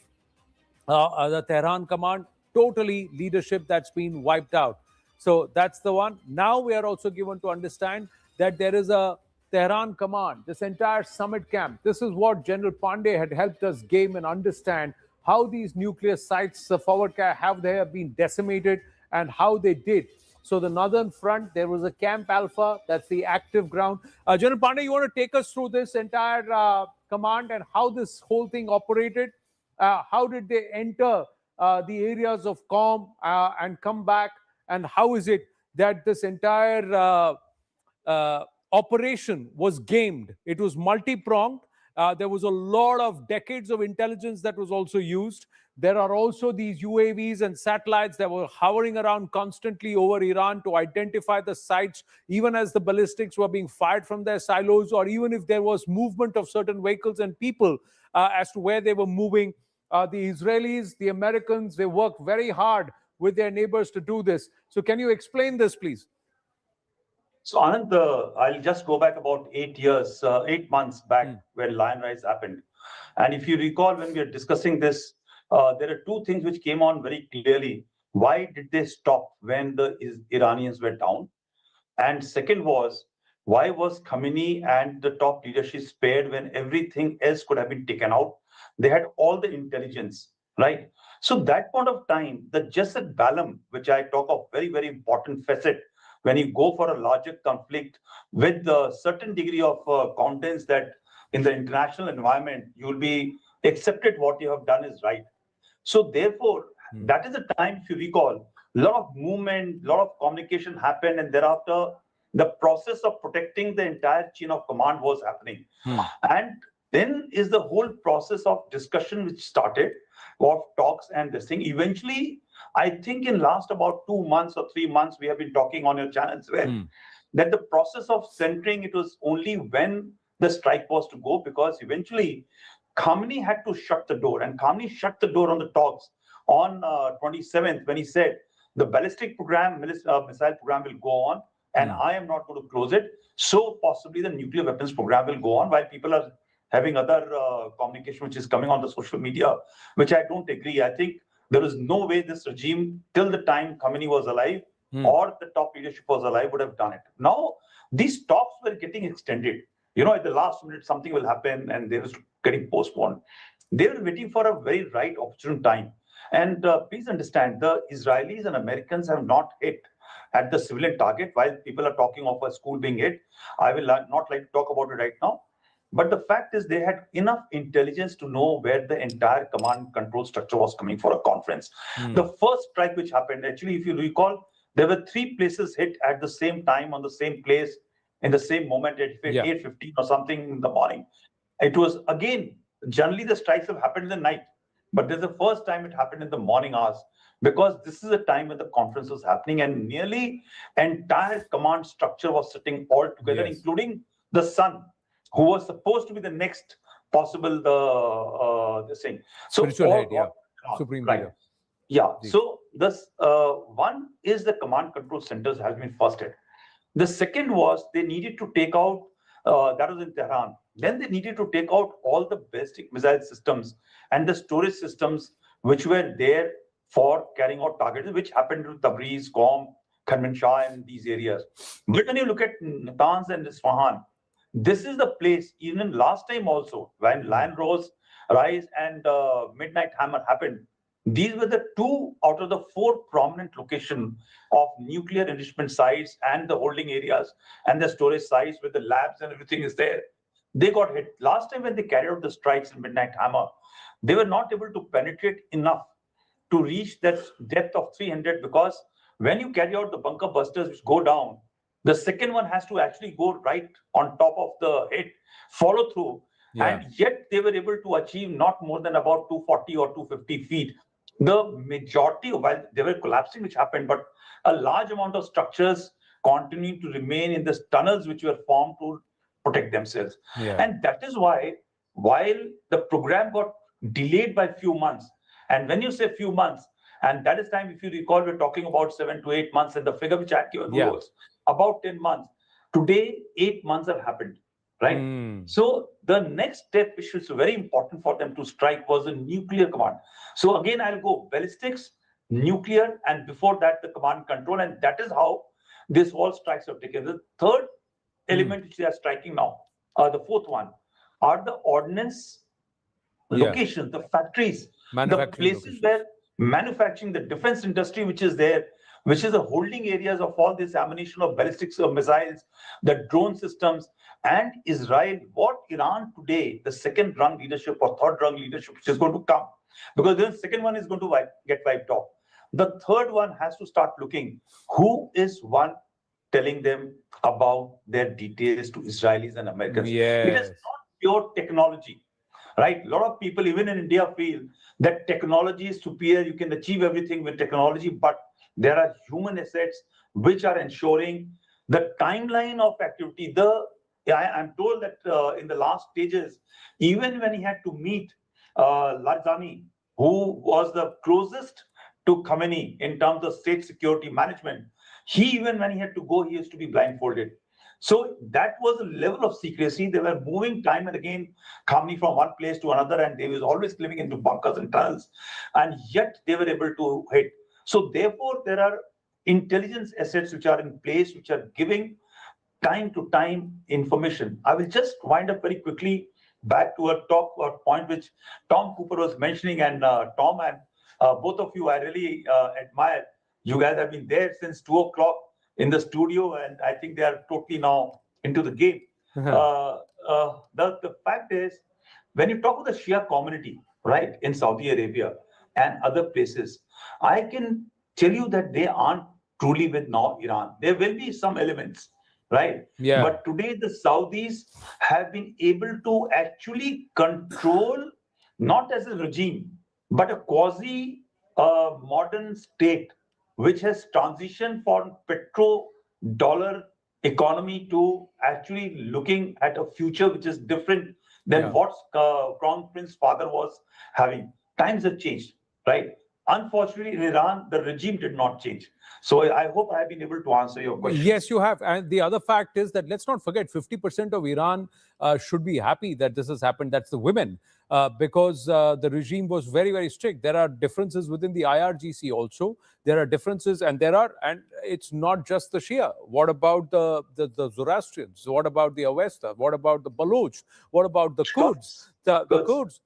The Tehran command, totally leadership that's been wiped out. So that's the one. Now we are also given to understand that there is a Tehran command, this entire summit camp. This is what General Pandey had helped us game and understand how these nuclear sites have been decimated and how they did. So the Northern Front, there was a Camp Alpha, that's the active ground. General Pandey, you want to take us through this entire command and how this whole thing operated? How did they enter the areas of Qom and come back? And how is it that this entire operation was gamed? It was multi-pronged. There was a lot of decades of intelligence that was also used. There are also these UAVs and satellites that were hovering around constantly over Iran to identify the sites, even as the ballistics were being fired from their silos, or even if there was movement of certain vehicles and people as to where they were moving. the Israelis, the Americans, they work very hard with their neighbors to do this. So can you explain this, please? So Anand, I'll just go back about 8 months back when Lion Rise happened. And if you recall, when we are discussing this, there are two things which came on very clearly. Why did they stop when the Iranians were down? And second was, why was Khamenei and the top leadership spared when everything else could have been taken out? They had all the intelligence, right? So that point of time, the Jasad Balam, which I talk of very, very important facet, when you go for a larger conflict with a certain degree of confidence that in the international environment, you will be accepted what you have done is right. So therefore, that is the time, if you recall, a lot of movement, a lot of communication happened, and thereafter, the process of protecting the entire chain of command was happening. And then is the whole process of discussion which started, of talks and this thing. Eventually, I think in last about 2 months or 3 months, we have been talking on your channel as well, that the process of centering, it was only when the strike was to go, because eventually Khamenei had to shut the door, and Khamenei shut the door on the talks on 27th when he said the ballistic program, missile program will go on, and I am not going to close it. So possibly the nuclear weapons program will go on, while people are having other communication which is coming on the social media, which I don't agree. I think there is no way this regime, till the time Khamenei was alive or the top leadership was alive, would have done it. Now, these talks were getting extended. You know, at the last minute, something will happen and they were getting postponed. They were waiting for a very right opportune time. And please understand, the Israelis and Americans have not hit at the civilian target. While people are talking of a school being hit, I will not like to talk about it right now. But the fact is they had enough intelligence to know where the entire command control structure was coming for a conference. The first strike which happened, actually, if you recall, there were 3 places hit at the same time on the same place in the same moment at 8:15 or something in the morning. It was, again, generally the strikes have happened in the night, but this is the first time it happened in the morning hours, because this is the time when the conference was happening and nearly entire command structure was sitting all together, including the son, who was supposed to be the next possible this thing. So spiritual head, supreme leader. Yeah. So this one is the command control centers has been first hit. The second was they needed to take out, that was in Tehran. Then they needed to take out all the ballistic missile systems and the storage systems which were there for carrying out targets, which happened to Tabriz, Qom, Kermanshah, and these areas. But when you look at Natanz and Isfahan, this is the place, even last time also, when Lion Rise and Midnight Hammer happened, these were the 2 out of the 4 prominent locations of nuclear enrichment sites and the holding areas and the storage sites where the labs and everything is there. They got hit. Last time when they carried out the strikes in Midnight Hammer, they were not able to penetrate enough to reach that depth of 300, because when you carry out the bunker busters which go down, the second one has to actually go right on top of the hit, follow through, and yet they were able to achieve not more than about 240 or 250 feet. The majority, while they were collapsing, which happened, but a large amount of structures continuing to remain in the tunnels which were formed to protect themselves. And that is why, while the program got delayed by a few months, and when you say few months, and that is time, if you recall, we're talking about 7 to 8 months, and the figure which I had given was about 10 months. Today, 8 months have happened, right? So the next step, which is very important for them to strike, was a nuclear command. So again, I'll go ballistics, nuclear, and before that, the command control, and that is how this all strikes are taken. The third element which they are striking now, the fourth one, are the ordnance locations, the factories, the places where manufacturing, the defense industry which is there, which is the holding areas of all this ammunition of ballistics or missiles, the drone systems, and Israel, what Iran today, the second rung leadership or third rung leadership, which is going to come, because the second one is going to get wiped off. The third one has to start looking who is one telling them about their details to Israelis and Americans. It is not pure technology, right? A lot of people, even in India, feel that technology is superior. You can achieve everything with technology, but there are human assets which are ensuring the timeline of activity. I'm told that in the last stages, even when he had to meet Larzani, who was the closest to Khamenei in terms of state security management, he, even when he had to go, he used to be blindfolded. So that was a level of secrecy. They were moving time and again, Khamenei from one place to another, and they was always living into bunkers and tunnels, and yet they were able to hit. So therefore, there are intelligence assets which are in place, which are giving time to time information. I will just wind up very quickly back to a talk or point which Tom Cooper was mentioning, and Tom and both of you, I really admire. You guys have been there since 2 o'clock in the studio, and I think they are totally now into the game. The fact is, when you talk about the Shia community, right, in Saudi Arabia and other places, I can tell you that they aren't truly with now Iran. There will be some elements, right? Yeah. But today the Saudis have been able to actually control, not as a regime, but a quasi modern state, which has transitioned from petro-dollar economy to actually looking at a future which is different than what Crown Prince's father was having. Times have changed, right? Unfortunately, in Iran, the regime did not change. So I hope I have been able to answer your question. Yes, you have. And the other fact is that let's not forget 50% of Iran should be happy that this has happened. That's the women, because the regime was very, very strict. There are differences within the IRGC also. There are differences, and it's not just the Shia. What about the Zoroastrians? What about the Avesta? What about the Baloch? What about the Kurds? The Kurds,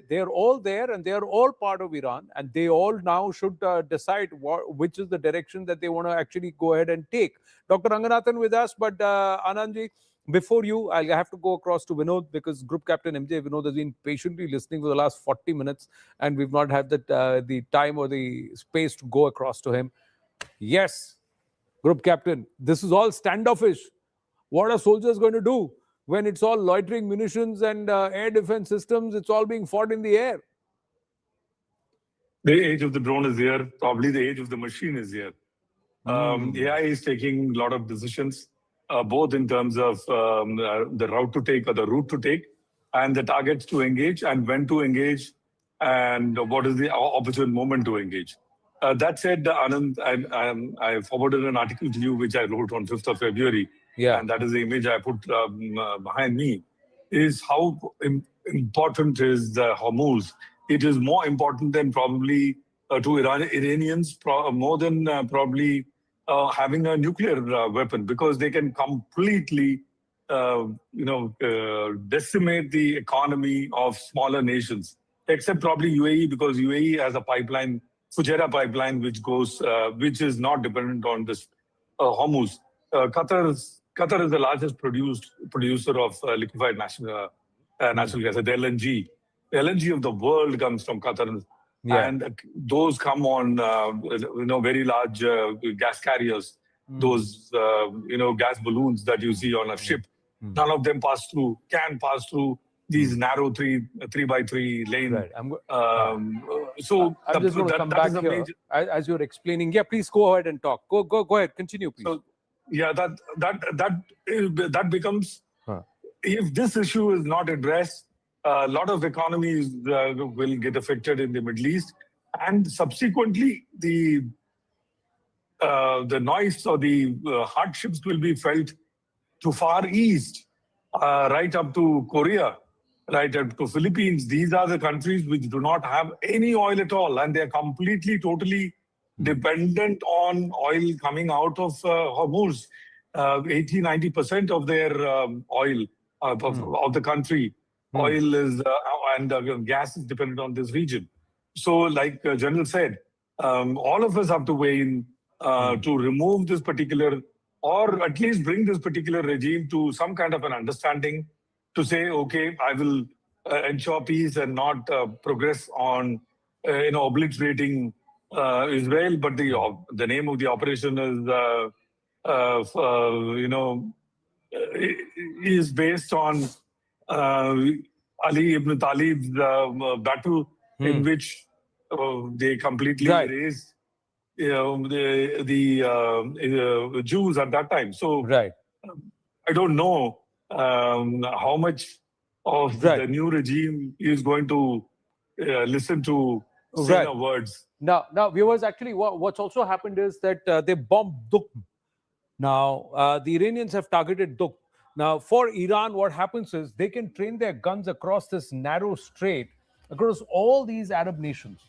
they're all there, and they're all part of Iran, and they all now should decide which is the direction that they want to actually go ahead and take. Dr. Ranganathan with us, but Anandji, before you, I'll have to go across to Vinod, because Group Captain MJ Vinod has been patiently listening for the last 40 minutes, and we've not had the time or the space to go across to him. Yes, Group Captain, this is all standoffish. What are soldiers going to do? When it's all loitering munitions and air defense systems, it's all being fought in the air. The age of the drone is here. Probably the age of the machine is here. AI is taking a lot of decisions, both in terms of the route to take or the route to take, and the targets to engage, and when to engage, and what is the opportune moment to engage. That said, Anand, I forwarded an article to you, which I wrote on 5th of February. Yeah. And that is the image I put behind me, is how important is the Hormuz. It is more important than probably to Iranians, more than probably having a nuclear weapon, because they can completely, decimate the economy of smaller nations, except probably UAE, because UAE has a pipeline, Fujairah pipeline, which is not dependent on this Hormuz. Qatar is the largest producer of liquefied natural gas, the LNG. The LNG of the world comes from Qatar. Yeah. And those come on, very large gas carriers, those, gas balloons that you see on a ship. None of them can pass through these narrow 3x3 lane. Right. So I'm just going to come back here as you're explaining. Yeah, please go ahead and talk. Go ahead. Continue, please. So, yeah, that becomes, if this issue is not addressed, a lot of economies will get affected in the Middle East, and subsequently the noise or the hardships will be felt to Far East, right up to Korea, right up to Philippines. These are the countries which do not have any oil at all, and they're completely, totally dependent on oil coming out of Hormuz. 80-90% of their oil of the country, oil is and gas is dependent on this region. So, like General said, all of us have to weigh in to remove this particular, or at least bring this particular regime to some kind of an understanding, to say, okay, I will ensure peace and not progress on obliterating Israel, but the name of the operation is based on Ali ibn Talib's battle, in which they completely erased the Jews at that time. So I don't know how much of the new regime is going to listen to saner words. Now, viewers, actually, what's also happened is that they bombed Dukh. Now, the Iranians have targeted Dukh. Now, for Iran, what happens is they can train their guns across this narrow strait, across all these Arab nations,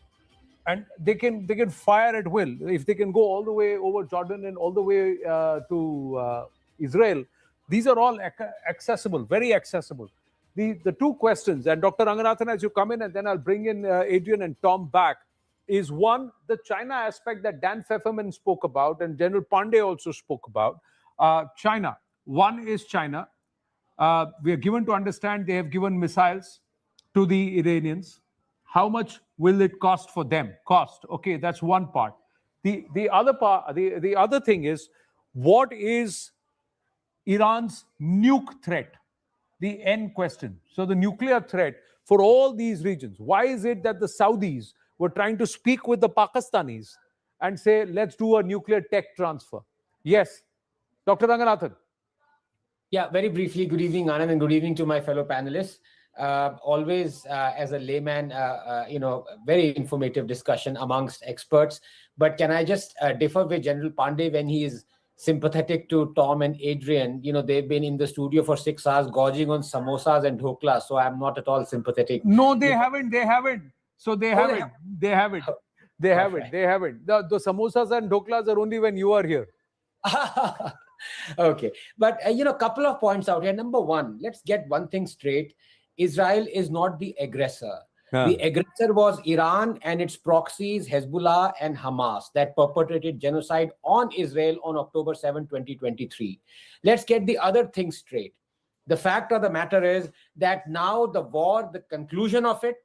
and they can fire at will. If they can go all the way over Jordan and all the way to Israel, these are all accessible, very accessible. The two questions, and Dr. Ranganathan, as you come in, and then I'll bring in Adrian and Tom back, is one, the China aspect that Dan Pfefferman spoke about and General Pandey also spoke about. China. One is China. We are given to understand they have given missiles to the Iranians. How much will it cost for them? Cost. Okay, that's one part. The other part, the other thing is, what is Iran's nuke threat? The end question. So the nuclear threat for all these regions. Why is it that the Saudis were trying to speak with the Pakistanis and say, let's do a nuclear tech transfer? Yes, Dr. Ranganathan. Yeah, very briefly, good evening, Anand, and good evening to my fellow panelists. Always, as a layman, very informative discussion amongst experts. But can I just differ with General Pandey when he is sympathetic to Tom and Adrian? They've been in the studio for 6 hours gorging on samosas and dhoklas, so I'm not at all sympathetic. No, they haven't. So they haven't. They haven't. The samosas and dhoklas are only when you are here. Okay. But, a couple of points out here. Number one, let's get one thing straight. Israel is not the aggressor. The aggressor was Iran and its proxies, Hezbollah and Hamas, that perpetrated genocide on Israel on October 7, 2023. Let's get the other thing straight. The fact of the matter is that now the war, the conclusion of it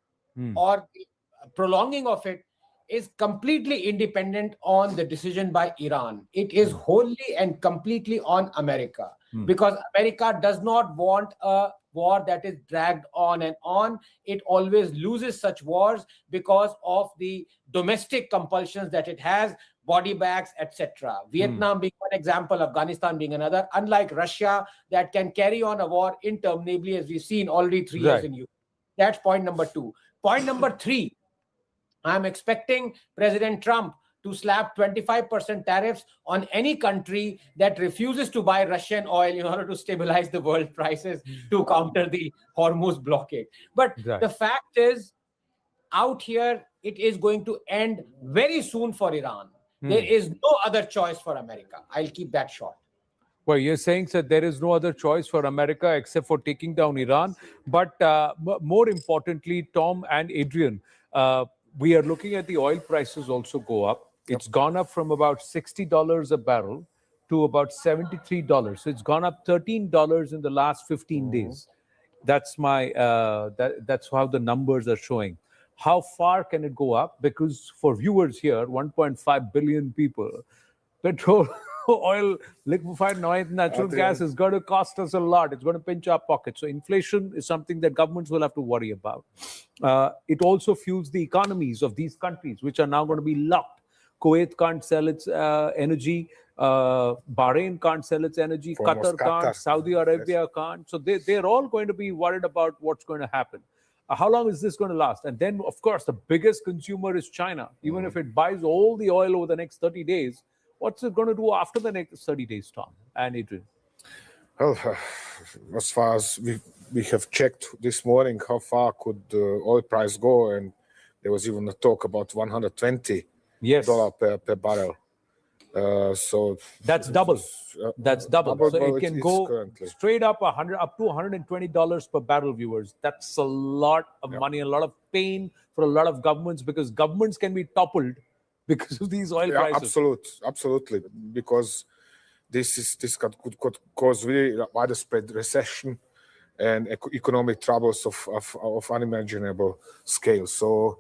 or the prolonging of it is completely independent on the decision by Iran. It is wholly and completely on America, because America does not want a war that is dragged on and on. It always loses such wars because of the domestic compulsions that it has, body bags, etc. Vietnam being one example, Afghanistan being another, unlike Russia that can carry on a war interminably, as we've seen already 3 years in Ukraine. That's point number two. Point number three, I'm expecting President Trump to slap 25% tariffs on any country that refuses to buy Russian oil in order to stabilize the world prices to counter the Hormuz blockade. But the fact is, out here, it is going to end very soon for Iran. There is no other choice for America. I'll keep that short. Well, you're saying that there is no other choice for America except for taking down Iran. But more importantly, Tom and Adrian, we are looking at the oil prices also go up. It's gone up from about $60 a barrel to about $73. So it's gone up $13 in the last 15 days. That's my that's how the numbers are showing. How far can it go up? Because for viewers here, 1.5 billion people, petrol, oil, liquefied natural gas is going to cost us a lot. It's going to pinch our pockets. So inflation is something that governments will have to worry about. It also fuels the economies of these countries, which are now going to be locked. Kuwait can't sell its energy. Bahrain can't sell its energy. Qatar can't. Saudi Arabia can't. So they're all going to be worried about what's going to happen. How long is this going to last? And then, of course, the biggest consumer is China. Even if it buys all the oil over the next 30 days, what's it going to do after the next 30 days, Tom and Adrian? Well, as far as we have checked this morning, how far could the oil price go? And there was even a talk about $120 per barrel. So that's double. That's double. So it can go straight up up to $120 per barrel, viewers. That's a lot of money, a lot of pain for a lot of governments, because governments can be toppled because of these oil prices. Absolutely. Because this could cause really widespread recession and economic troubles of unimaginable scale. So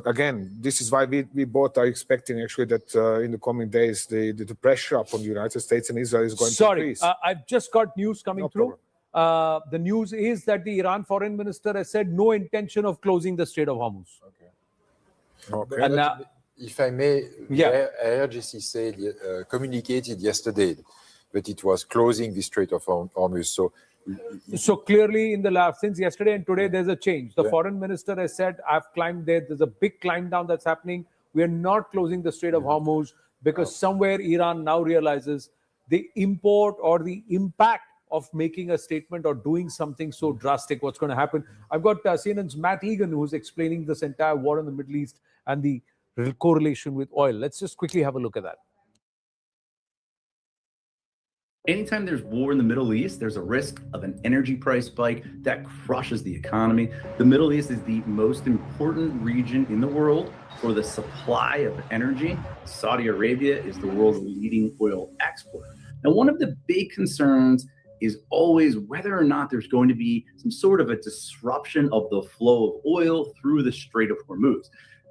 again, this is why we both are expecting actually that in the coming days the pressure upon the United States and Israel is going to increase. I've just got news coming through. The news is that the Iran foreign minister has said no intention of closing the Strait of Hormuz. Okay. And, if I may, IRGC said, communicated yesterday but it was closing the Strait of Hormuz. So clearly in the last, since yesterday and today, there's a change. The foreign minister has said, I've climbed there. There's a big climb down that's happening. We are not closing the Strait of Hormuz because somewhere Iran now realizes the import or the impact of making a statement or doing something so drastic, what's going to happen. I've got CNN's Matt Egan, who's explaining this entire war in the Middle East and the correlation with oil. Let's just quickly have a look at that. Anytime there's war in the Middle East, there's a risk of an energy price spike that crushes the economy. The Middle East is the most important region in the world for the supply of energy. Saudi Arabia is the world's leading oil exporter. Now, one of the big concerns is always whether or not there's going to be some sort of a disruption of the flow of oil through the Strait of Hormuz.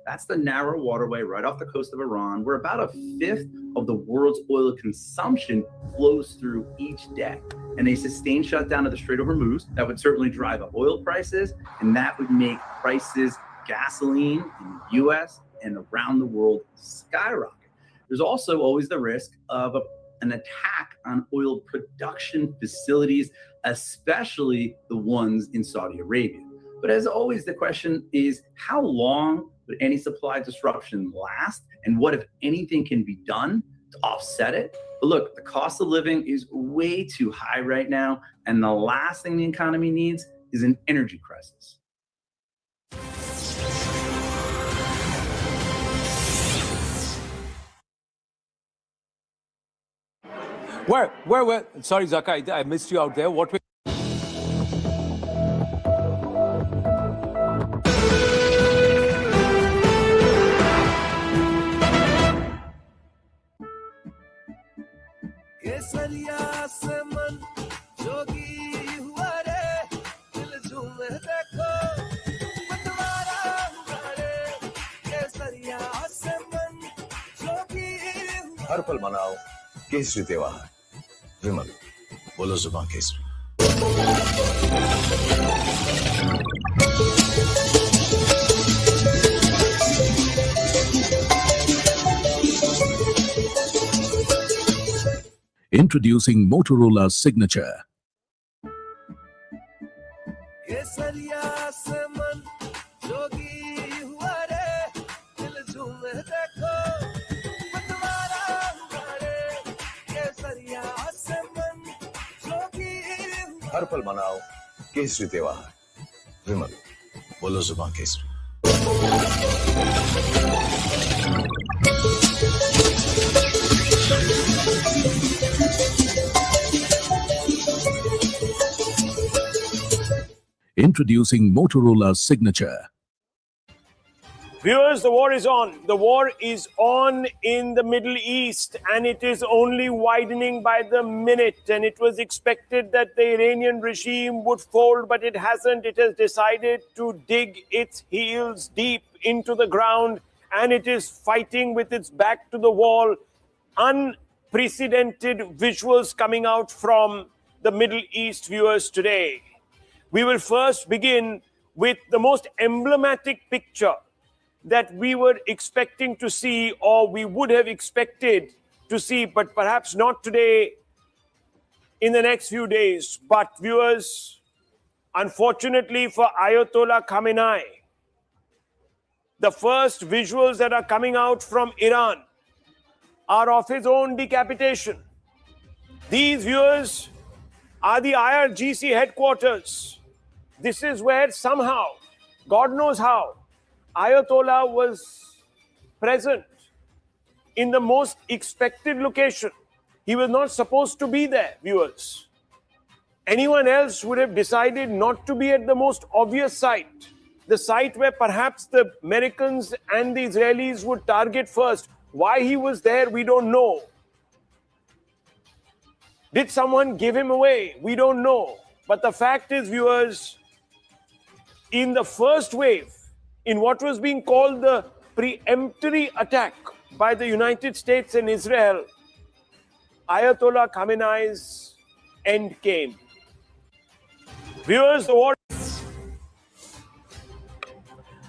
That's the narrow waterway right off the coast of Iran, where about a fifth of the world's oil consumption flows through each day. And a sustained shutdown of the Strait of Hormuz, that would certainly drive up oil prices, and that would make prices, gasoline in the US and around the world, skyrocket. There's also always the risk of an attack on oil production facilities, especially the ones in Saudi Arabia. But as always, the question is, how long would any supply disruption last? And what, if anything, can be done to offset it? But look, the cost of living is way too high right now. And the last thing the economy needs is an energy crisis. Where? Sorry, Zaka, I missed you out there. What? हर पल मनाओ केसरी त्योहार विमल बोलो जुबान Kesari Introducing Motorola Signature. हर पल मनाओ केसरी त्योहार विमल बोलो जुबान Kesari Introducing Motorola Signature. Viewers, the war is on. The war is on in the Middle East, and it is only widening by the minute. And it was expected that the Iranian regime would fold, but it hasn't. It has decided to dig its heels deep into the ground, and it is fighting with its back to the wall. Unprecedented visuals coming out from the Middle East, viewers, today. We will first begin with the most emblematic picture that we were expecting to see, or we would have expected to see, but perhaps not today, in the next few days. But viewers, unfortunately for Ayatollah Khamenei, the first visuals that are coming out from Iran are of his own decapitation. These, viewers, are the IRGC headquarters. This is where somehow, God knows how, Ayatollah was present in the most expected location. He was not supposed to be there, viewers. Anyone else would have decided not to be at the most obvious site, the site where perhaps the Americans and the Israelis would target first. Why he was there, we don't know. Did someone give him away? We don't know. But the fact is, viewers, in the first wave, in what was being called the preemptory attack by the United States and Israel, Ayatollah Khamenei's end came. Viewers, the war...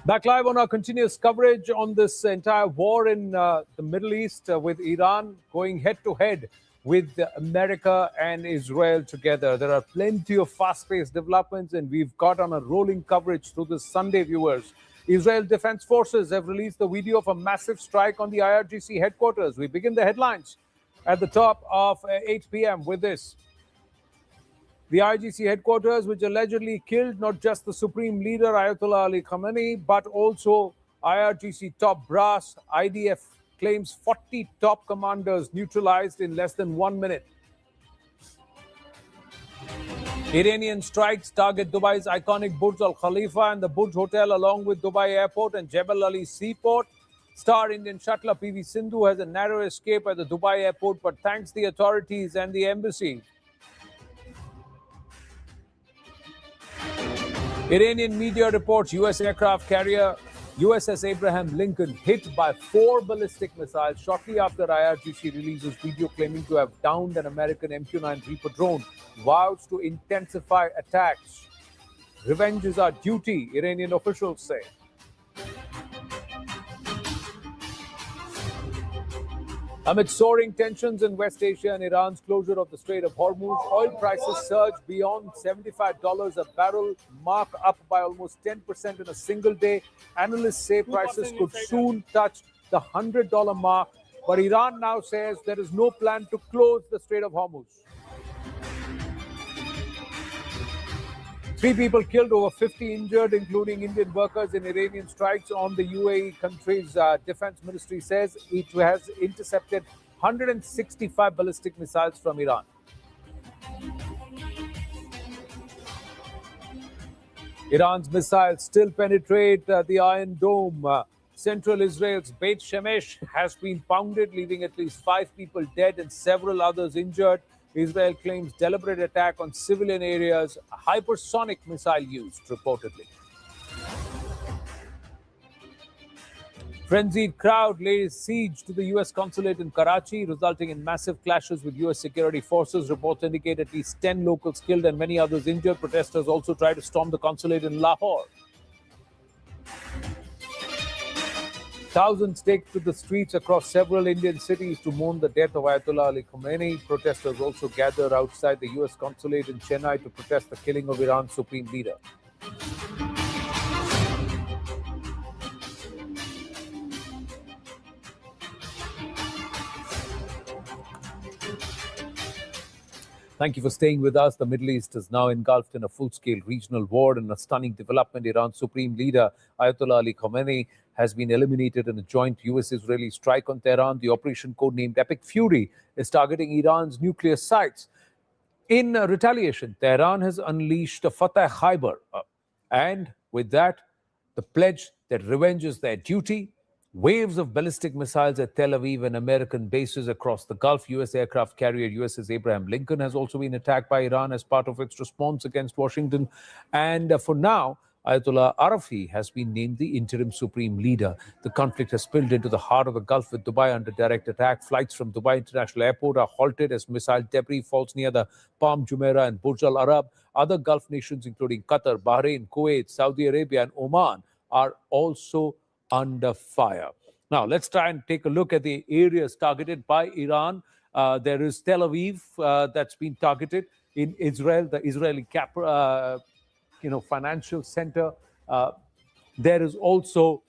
Back live on our continuous coverage on this entire war in the Middle East with Iran going head to head with America and Israel together. There are plenty of fast-paced developments, and we've got on a rolling coverage through this Sunday, viewers. Israel Defense Forces have released the video of a massive strike on the IRGC headquarters. We begin the headlines at the top of 8 p.m. with this. The IRGC headquarters, which allegedly killed not just the Supreme Leader Ayatollah Ali Khamenei, but also IRGC top brass. IDF claims 40 top commanders neutralized in less than 1 minute. Iranian strikes target Dubai's iconic Burj Al Khalifa and the Burj Hotel, along with Dubai Airport and Jebel Ali Seaport. Star Indian shuttler PV Sindhu has a narrow escape at the Dubai Airport, but thanks the authorities and the embassy. Iranian media reports U.S. aircraft carrier USS Abraham Lincoln hit by 4 ballistic missiles shortly after IRGC releases video claiming to have downed an American MQ-9 Reaper drone, vows to intensify attacks. Revenge is our duty, Iranian officials say. Amid soaring tensions in West Asia and Iran's closure of the Strait of Hormuz, oil prices surged beyond $75 a barrel, mark up by almost 10% in a single day. Analysts say prices could soon touch the $100 mark, but Iran now says there is no plan to close the Strait of Hormuz. 3 people killed, over 50 injured, including Indian workers in Iranian strikes on the UAE country's defense ministry says it has intercepted 165 ballistic missiles from Iran. Iran's missiles still penetrate the Iron Dome. Central Israel's Beit Shemesh has been pounded, leaving at least 5 people dead and several others injured. Israel claims deliberate attack on civilian areas, hypersonic missile used, reportedly. Frenzied crowd lays siege to the U.S. consulate in Karachi, resulting in massive clashes with U.S. security forces. Reports indicate at least 10 locals killed and many others injured. Protesters also tried to storm the consulate in Lahore. Thousands take to the streets across several Indian cities to mourn the death of Ayatollah Ali Khamenei. Protesters also gather outside the U.S. consulate in Chennai to protest the killing of Iran's supreme leader. Thank you for staying with us. The Middle East is now engulfed in a full-scale regional war. And a stunning development, Iran's supreme leader, Ayatollah Ali Khamenei, has been eliminated in a joint US-Israeli strike on Tehran. The operation, codenamed Epic Fury, is targeting Iran's nuclear sites. In retaliation, Tehran has unleashed a Fateh Khyber. And with that, the pledge that revenge is their duty. Waves of ballistic missiles at Tel Aviv and American bases across the Gulf. U.S. aircraft carrier USS Abraham Lincoln has also been attacked by Iran as part of its response against Washington. And for now, Ayatollah Arafi has been named the interim supreme leader. The conflict has spilled into the heart of the Gulf, with Dubai under direct attack. Flights from Dubai International Airport are halted as missile debris falls near the Palm Jumeirah and Burj Al Arab. Other Gulf nations, including Qatar, Bahrain, Kuwait, Saudi Arabia, and Oman, are also under fire. Now, let's try and take a look at the areas targeted by Iran. There is Tel Aviv that's been targeted in Israel, the Israeli financial center. There is also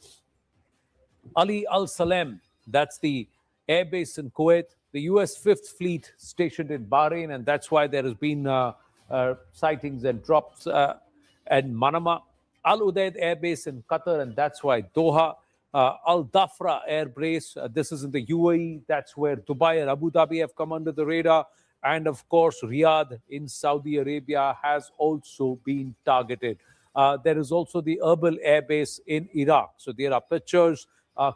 Ali Al Salem, that's the airbase in Kuwait, the US 5th Fleet stationed in Bahrain, and that's why there has been sightings and drops at Manama. Al Udeid Air Base in Qatar, and that's why Doha. Al Dhafra Air Base, this is in the UAE. That's where Dubai and Abu Dhabi have come under the radar. And of course, Riyadh in Saudi Arabia has also been targeted. There is also the Erbil Air Base in Iraq. So there are pictures.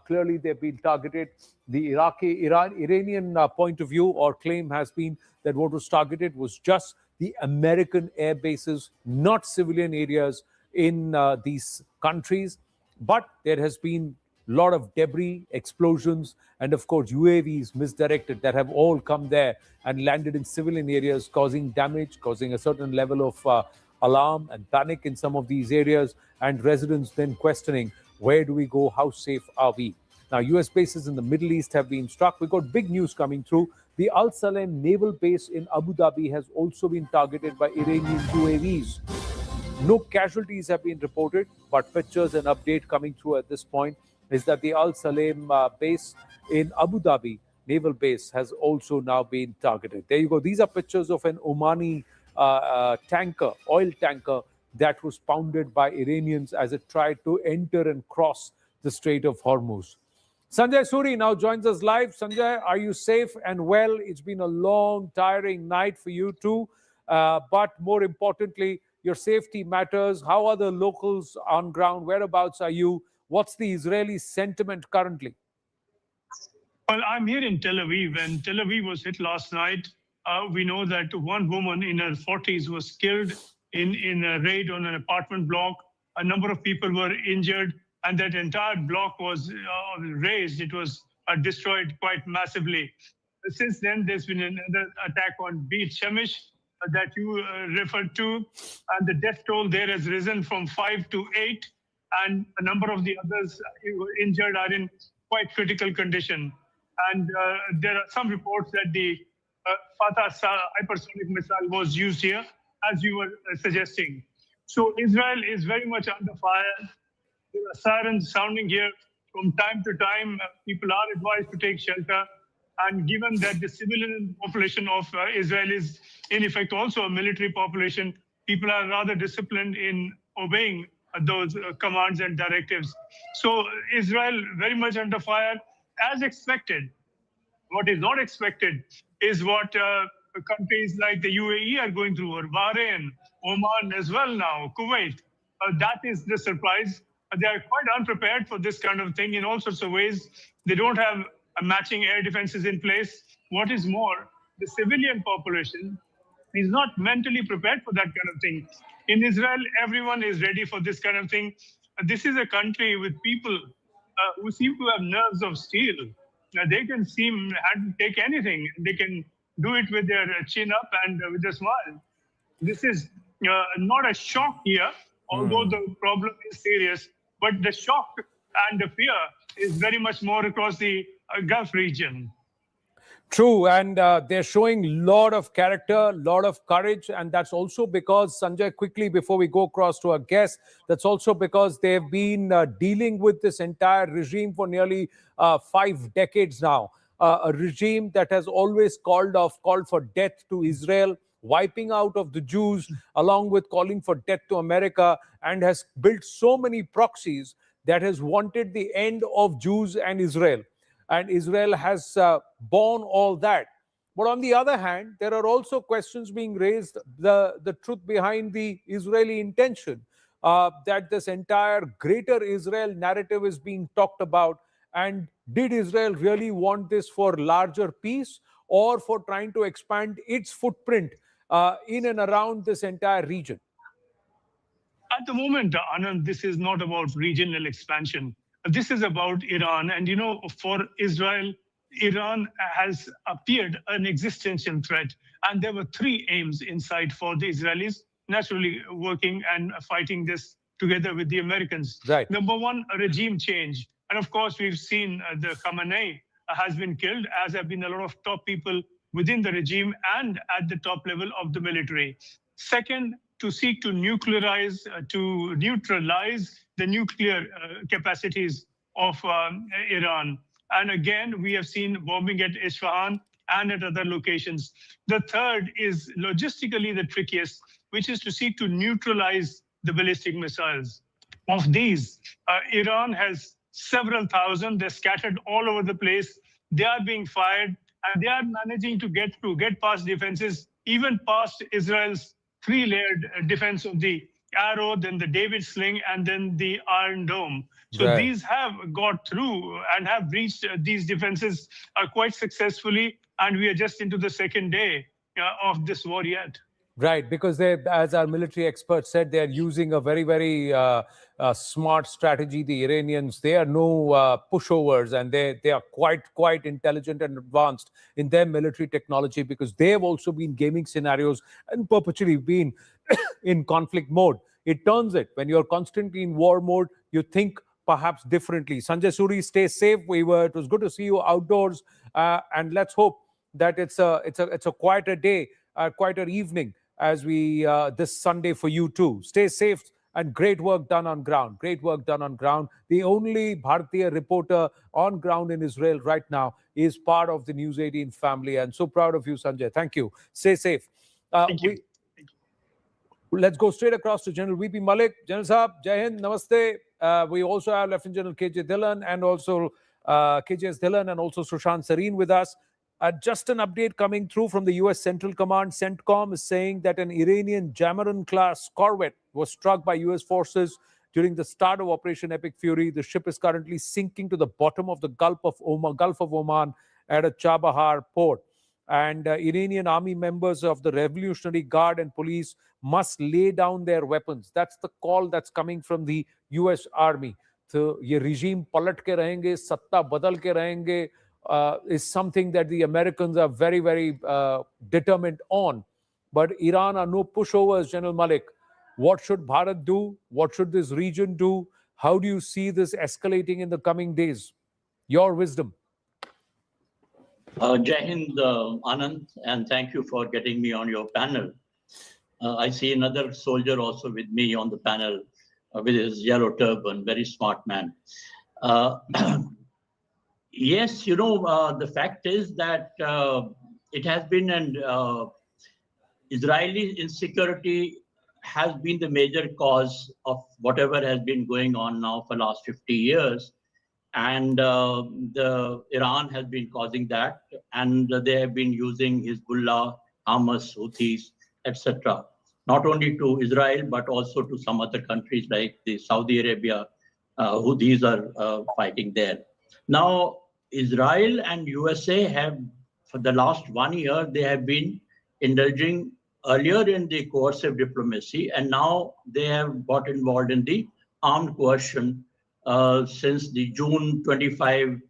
Clearly, they've been targeted. The Iranian point of view or claim has been that what was targeted was just the American air bases, not civilian areas in these countries. But there has been a lot of debris, explosions, and of course UAVs misdirected that have all come there and landed in civilian areas, causing damage, causing a certain level of alarm and panic in some of these areas, and residents then questioning, where do we go? How safe are we? Now, US bases in the Middle East have been struck. We've got big news coming through The Al Salem naval base in Abu Dhabi has also been targeted by Iranian UAVs. No casualties have been reported, but pictures and update coming through at this point is that the Al Salem base in Abu Dhabi, naval base, has also now been targeted. There you go. These are pictures of an Omani tanker, oil tanker, that was pounded by Iranians as it tried to enter and cross the Strait of Hormuz. Sanjay Suri now joins us live. Sanjay, are you safe and well? It's been a long, tiring night for you too. But more importantly, your safety matters. How are the locals on ground? Whereabouts are you? What's the Israeli sentiment currently? Well, I'm here in Tel Aviv, and Tel Aviv was hit last night. We know that one woman in her 40s was killed in a raid on an apartment block. A number of people were injured, and that entire block was razed. It was destroyed quite massively. Since then, there's been another attack on Beit Shemesh that you referred to, and the death toll there has risen from 5 to 8, and a number of the others injured are in quite critical condition. And there are some reports that the Fatah hypersonic missile was used here, as you were suggesting. So Israel is very much under fire. There are sirens sounding here from time to time. People are advised to take shelter. And given that the civilian population of Israel is in effect also a military population, people are rather disciplined in obeying those commands and directives. So Israel very much under fire as expected. What is not expected is what countries like the UAE are going through, or Bahrain, Oman as well now, Kuwait. That is the surprise. They are quite unprepared for this kind of thing in all sorts of ways. They don't have matching air defenses in place. What is more, the civilian population is not mentally prepared for that kind of thing. In Israel, everyone is ready for this kind of thing. This is a country with people who seem to have nerves of steel. They can take anything. They can do it with their chin up and with a smile. This is not a shock here, although the problem is serious. But the shock and the fear is very much more across the Gulf region. True, and they're showing a lot of character, a lot of courage, and that's also because, Sanjay, quickly before we go across to our guests, that's also because they've been dealing with this entire regime for nearly 5 decades now. A regime that has always called for death to Israel, wiping out of the Jews, along with calling for death to America, and has built so many proxies that has wanted the end of Jews and Israel. And Israel has borne all that. But on the other hand, there are also questions being raised, the truth behind the Israeli intention, that this entire greater Israel narrative is being talked about. And did Israel really want this for larger peace, or for trying to expand its footprint in and around this entire region? At the moment, Anand, this is not about regional expansion. This is about Iran. And, for Israel, Iran has appeared an existential threat. And there were 3 aims in sight for the Israelis, naturally working and fighting this together with the Americans. Right. Number 1, a regime change. And of course, we've seen the Khamenei has been killed, as have been a lot of top people within the regime and at the top level of the military. Second, to seek to neutralize the nuclear capacities of Iran. And again, we have seen bombing at Isfahan and at other locations. The third is logistically the trickiest, which is to seek to neutralize the ballistic missiles. Of these, Iran has several thousand. They're scattered all over the place. They are being fired, and they are managing to get past defenses, even past Israel's 3-layered defense of the arrow, then the David sling, and then the Iron Dome. So these have got through and have breached these defenses quite successfully, and we are just into the 2nd day of this war yet. Right, because they, as our military experts said, they are using a very, very smart strategy. The Iranians, they are no pushovers, and they are quite intelligent and advanced in their military technology, because they have also been gaming scenarios and perpetually been in conflict mode. It turns it. When you're constantly in war mode, you think perhaps differently. Sanjay Suri, stay safe. It was good to see you outdoors, and let's hope that it's a quieter day, a quieter evening as we this Sunday for you too. Stay safe and great work done on ground. Great work done on ground. The only Bharatiya reporter on ground in Israel right now is part of the News 18 family, and so proud of you, Sanjay. Thank you. Stay safe. Thank you. Let's go straight across to General VP Malik. General Saab, Jai Hind, Namaste. We also have Lieutenant General KJ Dhillon and also KJS Dhillon and also Sushant Sareen with us. Just an update coming through from the US Central Command. CENTCOM is saying that an Iranian Jamaran-class corvette was struck by US forces during the start of Operation Epic Fury. The ship is currently sinking to the bottom of the Gulf of Oman at a Chabahar port. And Iranian army members of the Revolutionary Guard and police must lay down their weapons. That's the call that's coming from the US Army. So, ye regime palat ke rahenge, satta badal ke rahenge, is something that the Americans are very, very determined on. But Iran are no pushovers, General Malik. What should Bharat do? What should this region do? How do you see this escalating in the coming days? Your wisdom. Jai Hind, Anand, and thank you for getting me on your panel. I see another soldier also with me on the panel with his yellow turban, very smart man. Yes, you know, the fact is that it has been an Israeli insecurity has been the major cause of whatever has been going on now for the last 50 years. And Iran has been causing that, and they have been using Hezbollah, Hamas, Houthis, etc. Not only to Israel, but also to some other countries like the Saudi Arabia, Houthis are fighting there. Now, Israel and USA have, for the last 1 year, they have been indulging earlier in the coercive diplomacy, and now they have got involved in the armed coercion since the June 25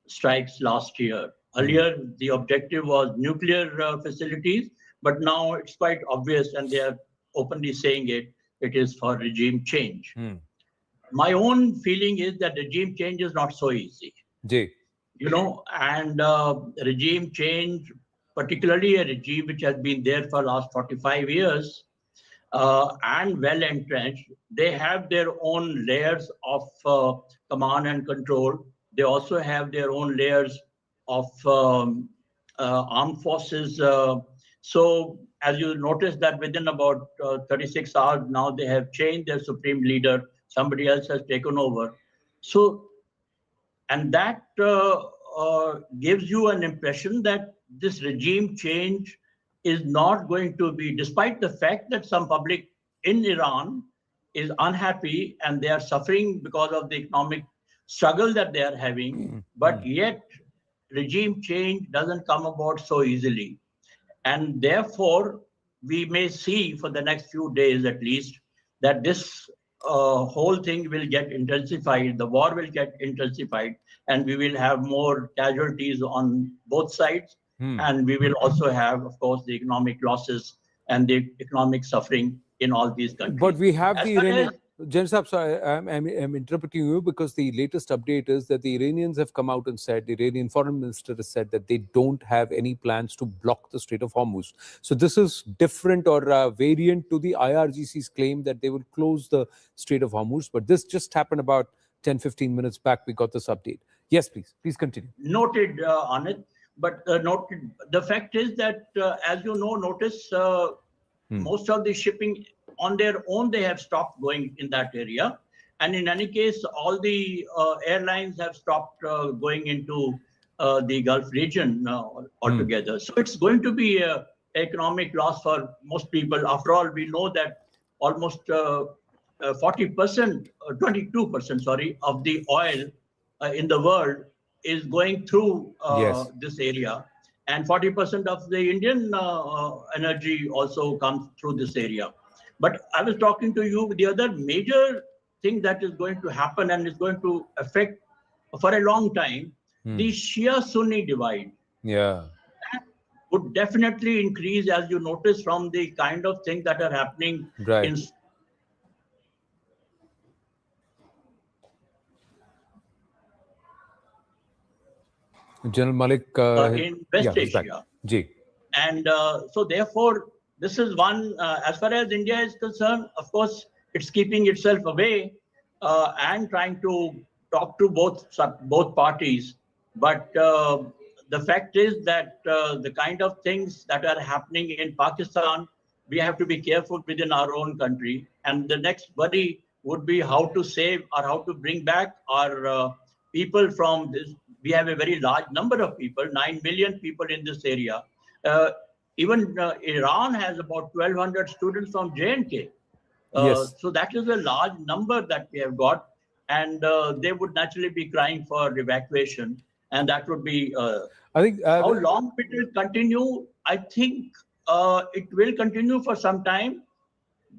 strikes last year. Earlier, the objective was nuclear facilities, but now it's quite obvious, and they are openly saying it is for regime change. My own feeling is that regime change is not so easy. You know, and regime change, particularly a regime which has been there for the last 45 years, and well entrenched, they have their own layers of command and control. They also have their own layers of armed forces. So as you notice that within about 36 hours now, they have changed their supreme leader. Somebody else has taken over. So, and that gives you an impression that this regime change is not going to be, despite the fact that some public in Iran is unhappy and they are suffering because of the economic struggle that they are having, but yet regime change doesn't come about so easily. And therefore, we may see for the next few days at least that this whole thing will get intensified, the war will get intensified, and we will have more casualties on both sides. And we will also have, of course, the economic losses and the economic suffering in all these countries. But we have the Iranian... General Saab, sorry, I'm interrupting you because the latest update is that the Iranians have come out and said, the Iranian foreign minister has said that they don't have any plans to block the Strait of Hormuz. So this is different or variant to the IRGC's claim that they will close the Strait of Hormuz. But this just happened about 10-15 minutes back. We got this update. Yes, please continue. Noted, Anit. But noted, the fact is that, as you know, notice most of the shipping on their own, they have stopped going in that area. And in any case, all the airlines have stopped going into the Gulf region altogether. So it's going to be an economic loss for most people. After all, we know that almost 40%, 22%, sorry, of the oil in the world is going through this area. And 40% of the Indian energy also comes through this area. But I was talking to you, the other major thing that is going to happen and is going to affect for a long time, the Shia-Sunni divide. Yeah. That would definitely increase, as you notice from the kind of things that are happening in General Malik in West yeah, he's back. Asia. Ji. And so therefore, this is one, as far as India is concerned, of course, it's keeping itself away and trying to talk to both parties. But the fact is that the kind of things that are happening in Pakistan, we have to be careful within our own country. And the next worry would be how to save or how to bring back our people from this. We have a very large number of people, 9 million people in this area. Even Iran has about 1,200 students from J&K. Yes. So that is a large number that we have got. And they would naturally be crying for evacuation. And that would be, I think, how long it will continue? I think it will continue for some time,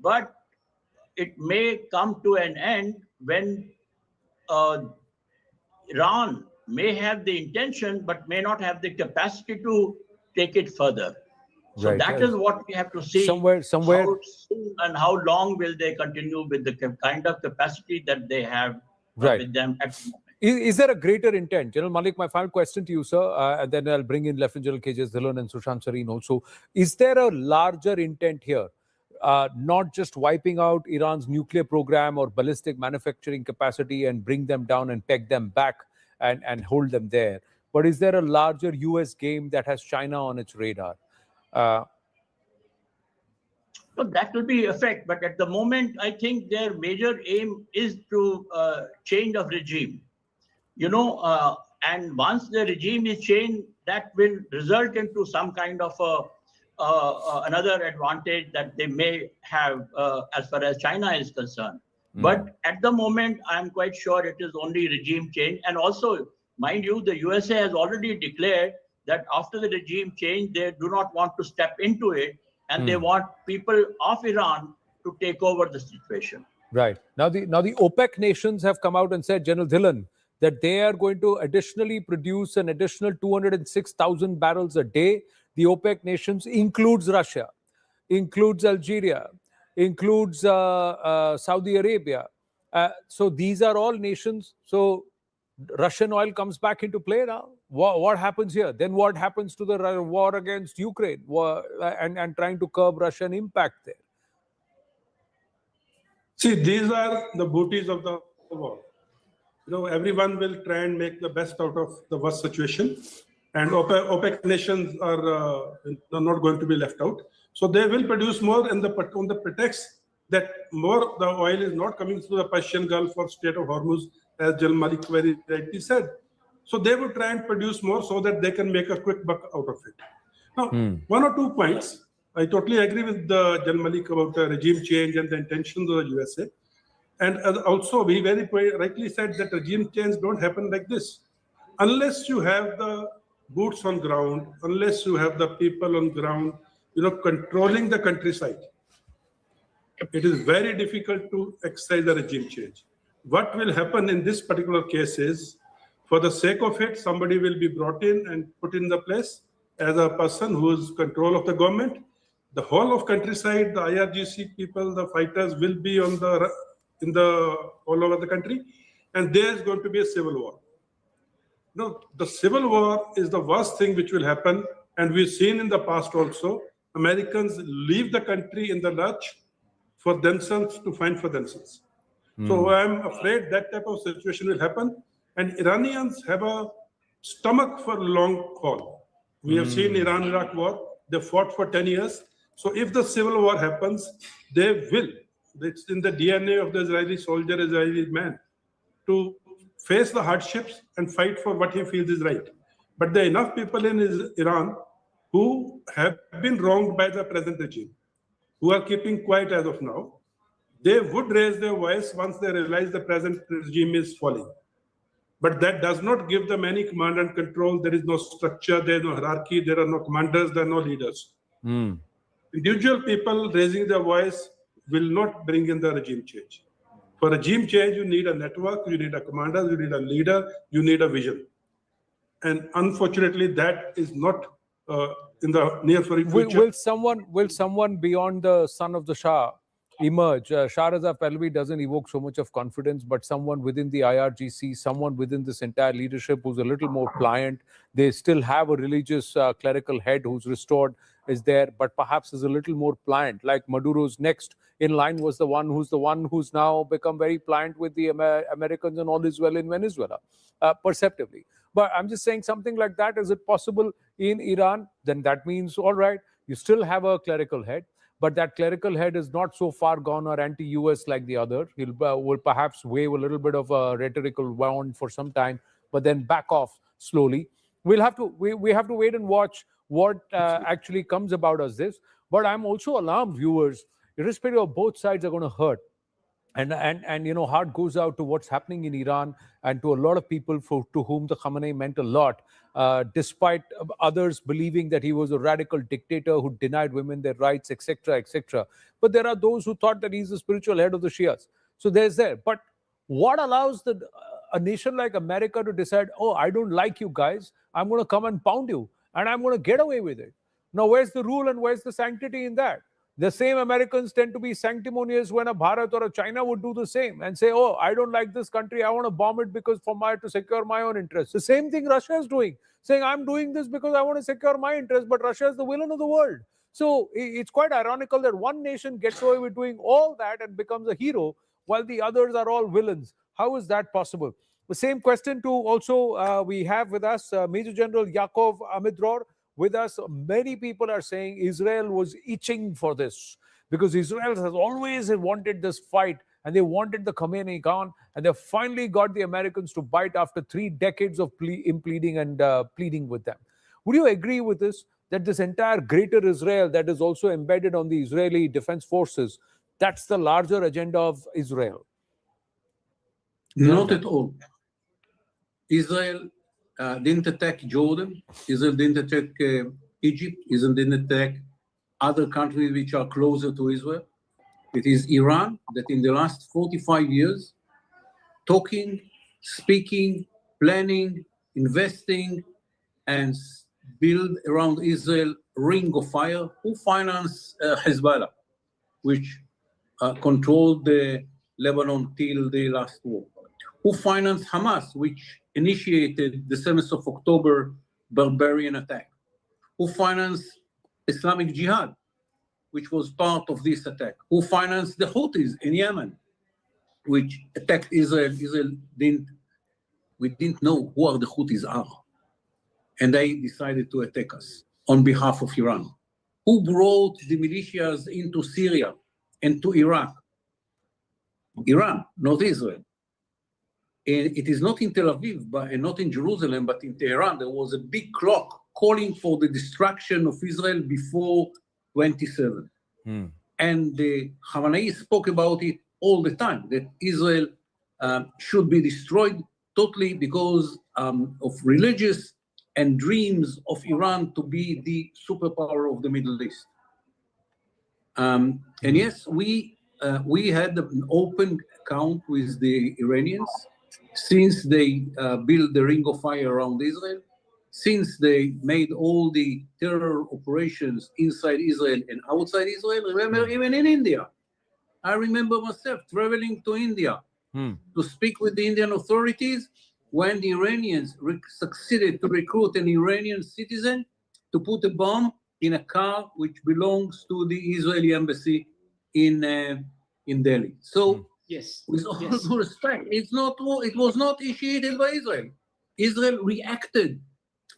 but it may come to an end when Iran may have the intention, but may not have the capacity to take it further. So Right. that is what we have to see. Somewhere. How soon and how long will they continue with the kind of capacity that they have Right. with them at the moment? Is there a greater intent? General Malik, my final question to you, sir, and then I'll bring in Lieutenant General KJ Dhillon and Sushant Sareen also. Is there a larger intent here? Not just wiping out Iran's nuclear program or ballistic manufacturing capacity and bring them down and peg them back and hold them there. But is there a larger US game that has China on its radar? So that will be effect, but at the moment, I think their major aim is to change of regime. You know, and once the regime is changed, that will result into some kind of another advantage that they may have as far as China is concerned. But at the moment, I'm quite sure it is only regime change. And also, mind you, the USA has already declared that after the regime change, they do not want to step into it. And they want people of Iran to take over the situation. Right. Now the OPEC nations have come out and said, General Dhillon, that they are going to additionally produce an additional 206,000 barrels a day. The OPEC nations includes Russia, includes Algeria, includes Saudi Arabia. So these are all nations. So Russian oil comes back into play now. What happens here? Then what happens to the war against Ukraine and trying to curb Russian impact there? See, these are the booties of the war. You know, everyone will try and make the best out of the worst situation. And OPEC nations are not going to be left out. So they will produce more on the pretext that more the oil is not coming through the Persian Gulf or Strait of Hormuz, as General Malik very rightly said. So they will try and produce more so that they can make a quick buck out of it. Now, one or two points. I totally agree with General Malik about the regime change and the intentions of the USA. And also, we very rightly said that regime change don't happen like this. Unless you have the boots on ground, unless you have the people on ground, you know, controlling the countryside, it is very difficult to exercise the regime change. What will happen in this particular case is, for the sake of it, somebody will be brought in and put in the place as a person who is control of the government. The whole of countryside, the IRGC people, the fighters will be on all over the country, and there is going to be a civil war. No, the civil war is the worst thing which will happen, and we've seen in the past also, Americans leave the country in the lurch for themselves to find for themselves. So I'm afraid that type of situation will happen, and Iranians have a stomach for long haul. We have seen Iran-Iraq war, they fought for 10 years. So if the civil war happens, they will. It's in the DNA of the Israeli soldier, Israeli man, to face the hardships and fight for what he feels is right. But there are enough people in Iran who have been wronged by the present regime, who are keeping quiet as of now. They would raise their voice once they realize the present regime is falling. But that does not give them any command and control. There is no structure, there is no hierarchy, there are no commanders, there are no leaders. Individual people raising their voice will not bring in the regime change. For regime change, you need a network, you need a commander, you need a leader, you need a vision. And unfortunately, that is not in the near future. Will someone beyond the son of the Shah emerge. Shahrazad Pahlavi doesn't evoke so much of confidence, but someone within the IRGC, someone within this entire leadership who's a little more pliant. They still have a religious clerical head who's restored, is there, but perhaps is a little more pliant. Like Maduro's next in line was the one who's now become very pliant with the Americans, and all is well in Venezuela, perceptively. But I'm just saying something like that. Is it possible in Iran? Then that means, all right, you still have a clerical head, but that clerical head is not so far gone or anti-US like the other. He'll will perhaps wave a little bit of a rhetorical wand for some time, but then back off slowly. We have to wait and watch what actually comes about as this. But I'm also alarmed, viewers, irrespective of both sides are going to hurt. And you know, heart goes out to what's happening in Iran and to a lot of people to whom the Khamenei meant a lot, despite others believing that he was a radical dictator who denied women their rights, etc., etc. But there are those who thought that he's the spiritual head of the Shias. So there's there. But what allows a nation like America to decide, oh, I don't like you guys, I'm going to come and pound you, and I'm going to get away with it? Now, where's the rule and where's the sanctity in that? The same Americans tend to be sanctimonious when a Bharat or a China would do the same and say, oh, I don't like this country, I want to bomb it because to secure my own interests. The same thing Russia is doing, saying, I'm doing this because I want to secure my interests, but Russia is the villain of the world. So it's quite ironical that one nation gets away with doing all that and becomes a hero, while the others are all villains. How is that possible? The same question to also we have with us Major General Yakov Amidror. With us, many people are saying Israel was itching for this because Israel has always wanted this fight, and they wanted the Khamenei gone, and they finally got the Americans to bite after 3 decades of pleading and pleading with them. Would you agree with this, that this entire greater Israel that is also embedded on the Israeli defense forces, that's the larger agenda of Israel? Not at all. Israel didn't attack Jordan. Israel didn't attack Egypt. Israel didn't attack other countries which are closer to Israel. It is Iran that in the last 45 years, talking, speaking, planning, investing, and build around Israel ring of fire. Who financed Hezbollah, which controlled Lebanon till the last war? Who financed Hamas, which initiated the 7th of October barbarian attack? Who financed Islamic Jihad, which was part of this attack? Who financed the Houthis in Yemen, which attacked Israel? We didn't know who are the Houthis are. And they decided to attack us on behalf of Iran. Who brought the militias into Syria and to Iraq? Iran, not Israel. It is not in Tel Aviv, and not in Jerusalem, but in Tehran. There was a big clock calling for the destruction of Israel before 27. And Khamenei spoke about it all the time, that Israel should be destroyed totally because of religious and dreams of Iran to be the superpower of the Middle East. And yes, we had an open account with the Iranians since they built the ring of fire around Israel, since they made all the terror operations inside Israel and outside Israel. Remember, even in India, I remember myself traveling to India to speak with the Indian authorities when the Iranians succeeded to recruit an Iranian citizen to put a bomb in a car which belongs to the Israeli embassy in Delhi. So, yes, with all due respect, it was not initiated by Israel. Israel reacted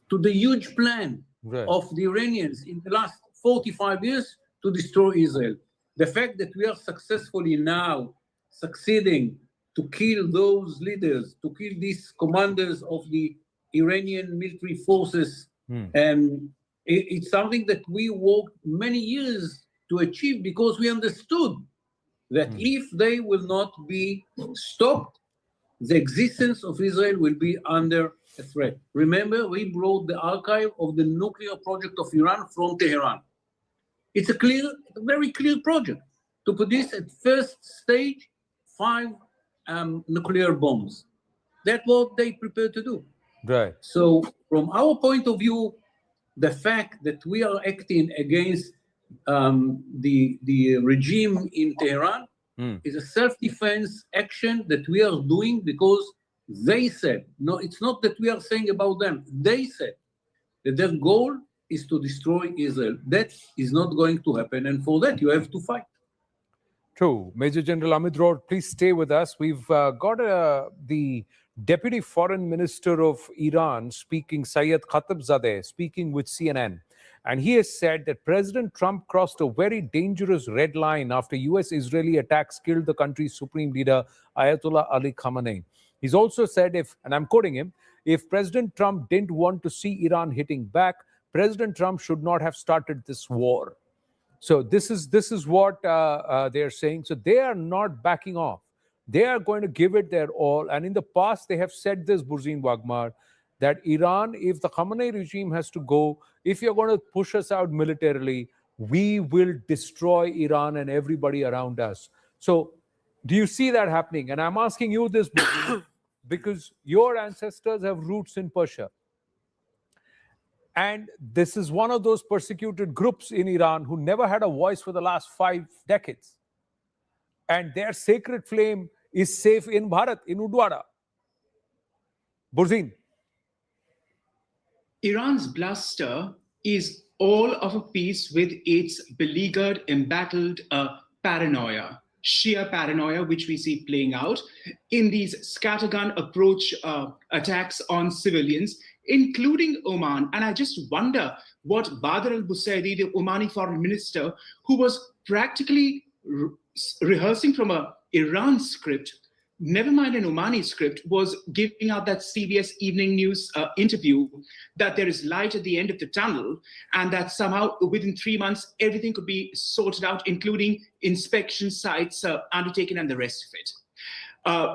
to the huge plan of the Iranians in the last 45 years to destroy Israel. The fact that we are successfully now succeeding to kill those leaders, to kill these commanders of the Iranian military forces, and it's something that we worked many years to achieve because we understood that if they will not be stopped, the existence of Israel will be under a threat. Remember, we brought the archive of the nuclear project of Iran from Tehran. It's a very clear project to produce at first stage 5 nuclear bombs. That's what they prepared to do. Right. So from our point of view, the fact that we are acting against the regime in Tehran is a self-defense action that we are doing because they said, no, it's not that we are saying about them. They said that their goal is to destroy Israel. That is not going to happen. And for that, you have to fight. True. Major General Amit Rod, please stay with us. We've got the Deputy Foreign Minister of Iran speaking, Syed Khatibzadeh, speaking with CNN. And he has said that President Trump crossed a very dangerous red line after US-Israeli attacks killed the country's supreme leader, Ayatollah Ali Khamenei. He's also said, and I'm quoting him, if President Trump didn't want to see Iran hitting back, President Trump should not have started this war. So this is what they're saying. So they are not backing off. They are going to give it their all. And in the past, they have said this, Burzin Wagmar, that Iran, if the Khamenei regime has to go, if you're going to push us out militarily, we will destroy Iran and everybody around us. So do you see that happening? And I'm asking you this, Burzin, because your ancestors have roots in Persia. And this is one of those persecuted groups in Iran who never had a voice for the last 5 decades. And their sacred flame is safe in Bharat, in Udwara. Burzin. Iran's bluster is all of a piece with its beleaguered, embattled paranoia, Shia paranoia, which we see playing out in these scattergun approach attacks on civilians, including Oman. And I just wonder what Badr al-Busaidi, the Omani foreign minister, who was practically rehearsing from a Iran script, never mind an Omani script, was giving out that CBS Evening News interview that there is light at the end of the tunnel and that somehow within 3 months, everything could be sorted out, including inspection sites undertaken and the rest of it.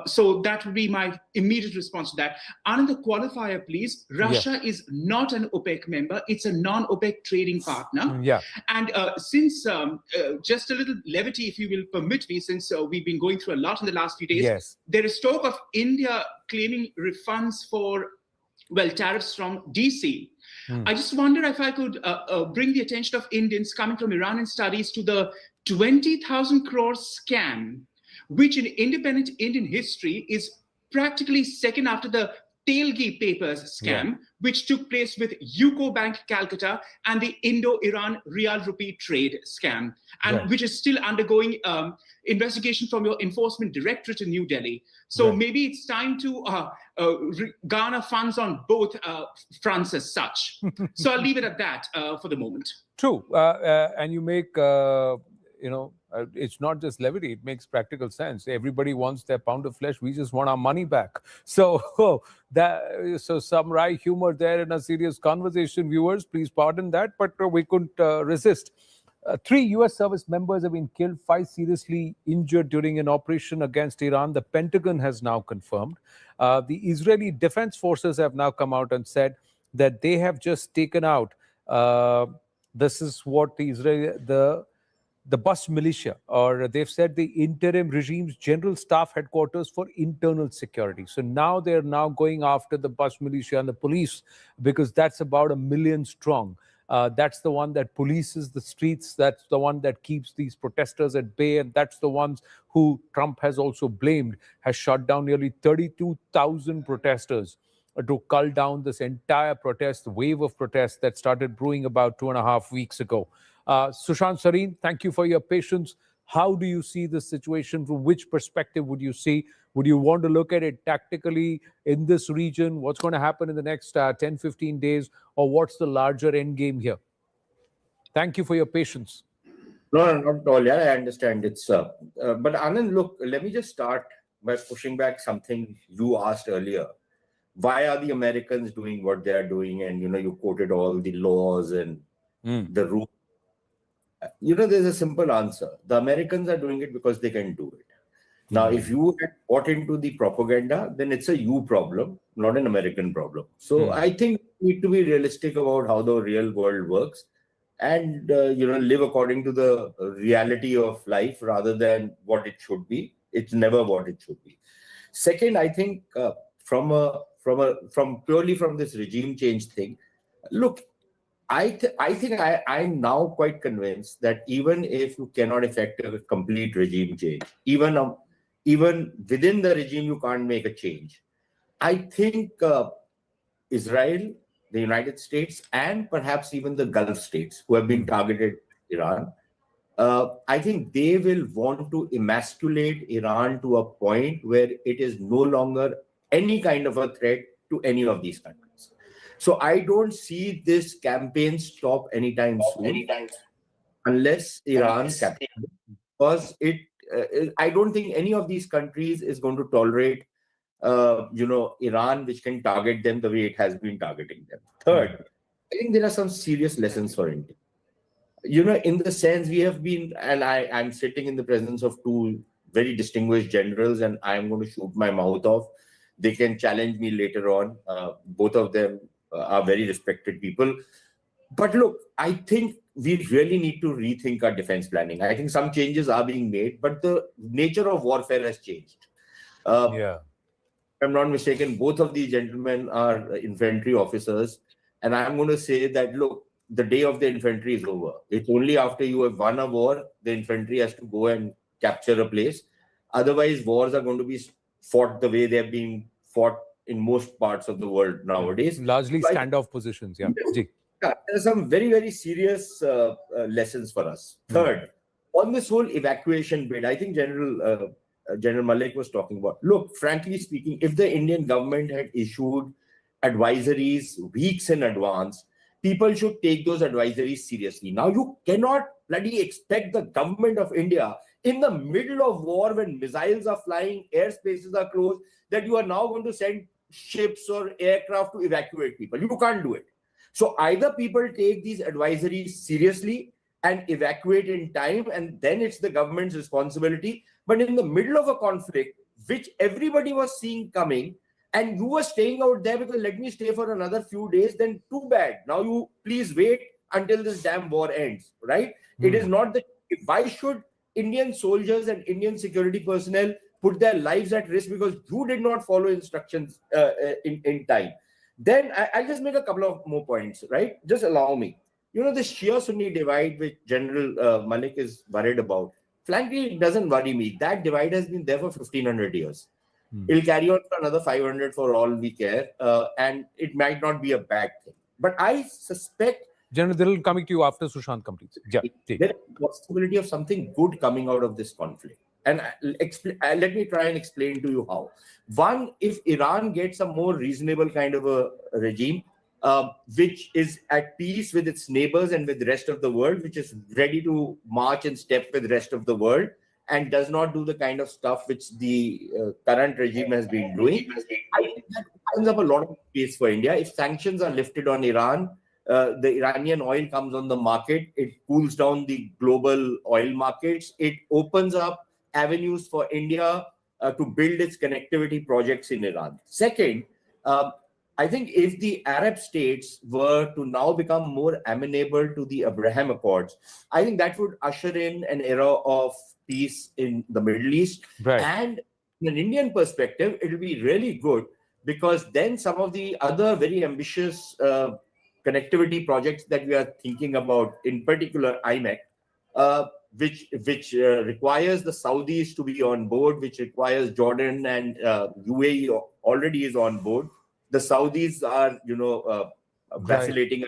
So that would be my immediate response to that. Another qualifier, please. Russia is not an OPEC member. It's a non-OPEC trading partner. And since, just a little levity, if you will permit me, since we've been going through a lot in the last few days, there is talk of India claiming refunds for, well, tariffs from DC. I just wonder if I could bring the attention of Indians coming from Iranian studies to the 20,000 crore scam, which in independent Indian history is practically second after the Telgi Papers scam, which took place with UCO Bank Calcutta and the Indo-Iran Real Rupee trade scam, and which is still undergoing investigation from your enforcement directorate in New Delhi. So maybe it's time to garner funds on both fronts as such. So I'll leave it at that for the moment. True. And you make, it's not just levity, it makes practical sense. Everybody wants their pound of flesh. We just want our money back. So some wry humor there in a serious conversation, viewers. Please pardon that, but we couldn't resist. 3 US service members have been killed, 5 seriously injured during an operation against Iran. The Pentagon has now confirmed. The Israeli Defense Forces have now come out and said that they have just taken out, this is what the bus militia, or they've said the interim regime's general staff headquarters for internal security. So now they're now going after the bus militia and the police, because that's about 1 million strong. That's the one that polices the streets. That's the one that keeps these protesters at bay. And that's the ones who Trump has also blamed, has shot down nearly 32,000 protesters to cull down this entire wave of protests that started brewing about 2.5 weeks ago. Sushant Sareen, thank you for your patience. How do you see the situation? From which perspective would you see? Would you want to look at it tactically in this region? What's going to happen in the next 10, 15 days? Or what's the larger end game here? Thank you for your patience. No, not at all. Yeah, I understand. It's but Anand, look, let me just start by pushing back something you asked earlier. Why are the Americans doing what they are doing? And, you quoted all the laws and the rules. There's a simple answer. The Americans are doing it because they can do it. Now, if you had bought into the propaganda, then it's a you problem, not an American problem. So I think we need to be realistic about how the real world works and, live according to the reality of life rather than what it should be. It's never what it should be. Second, I think from purely from this regime change thing, look, I think I'm now quite convinced that even if you cannot effect a complete regime change, even within the regime you can't make a change. I think Israel, the United States, and perhaps even the Gulf states who have been targeted, Iran, I think they will want to emasculate Iran to a point where it is no longer any kind of a threat to any of these countries. So I don't see this campaign stop anytime soon, unless Iran capitulates, because I don't think any of these countries is going to tolerate, Iran, which can target them the way it has been targeting them. Third, I think there are some serious lessons for India. In the sense we have been, and I'm sitting in the presence of two very distinguished generals, and I'm going to shoot my mouth off. They can challenge me later on. Both of them are very respected people. But look, I think we really need to rethink our defense planning. I think some changes are being made, but the nature of warfare has changed. If I'm not mistaken, both of these gentlemen are infantry officers. And I'm going to say that, look, the day of the infantry is over. It's only after you have won a war, the infantry has to go and capture a place. Otherwise, wars are going to be fought the way they're being fought in most parts of the world nowadays. Largely standoff positions, yeah. There are some very, very serious lessons for us. Third, on this whole evacuation bid, I think General Malik was talking about. Look, frankly speaking, if the Indian government had issued advisories weeks in advance, people should take those advisories seriously. Now, you cannot bloody expect the government of India in the middle of war, when missiles are flying, airspaces are closed, that you are now going to send ships or aircraft to evacuate people. You can't do it. So either people take these advisories seriously and evacuate in time, and then it's the government's responsibility. But in the middle of a conflict, which everybody was seeing coming, and you were staying out there because let me stay for another few days, then too bad. Now you please wait until this damn war ends, right? It is not that. Why should Indian soldiers and Indian security personnel put their lives at risk because you did not follow instructions in time? Then I'll just make a couple of more points, right? Just allow me. The Shia-Sunni divide, which General Malik is worried about, frankly, it doesn't worry me. That divide has been there for 1,500 years. It'll carry on for another 500 for all we care, and it might not be a bad thing. But I suspect... General, they will coming to you after Sushant completes. There is a possibility of something good coming out of this conflict. And let me try and explain to you how. One, if Iran gets a more reasonable kind of a regime, which is at peace with its neighbors and with the rest of the world, which is ready to march in step with the rest of the world, and does not do the kind of stuff which the current regime has been doing, I think that opens up a lot of space for India. If sanctions are lifted on Iran, the Iranian oil comes on the market, it cools down the global oil markets, it opens up avenues for India to build its connectivity projects in Iran. Second, I think if the Arab states were to now become more amenable to the Abraham Accords, I think that would usher in an era of peace in the Middle East. And in an Indian perspective, it will be really good, because then some of the other very ambitious connectivity projects that we are thinking about, in particular IMEC, which requires the Saudis to be on board, which requires Jordan and UAE already is on board. The Saudis are, vacillating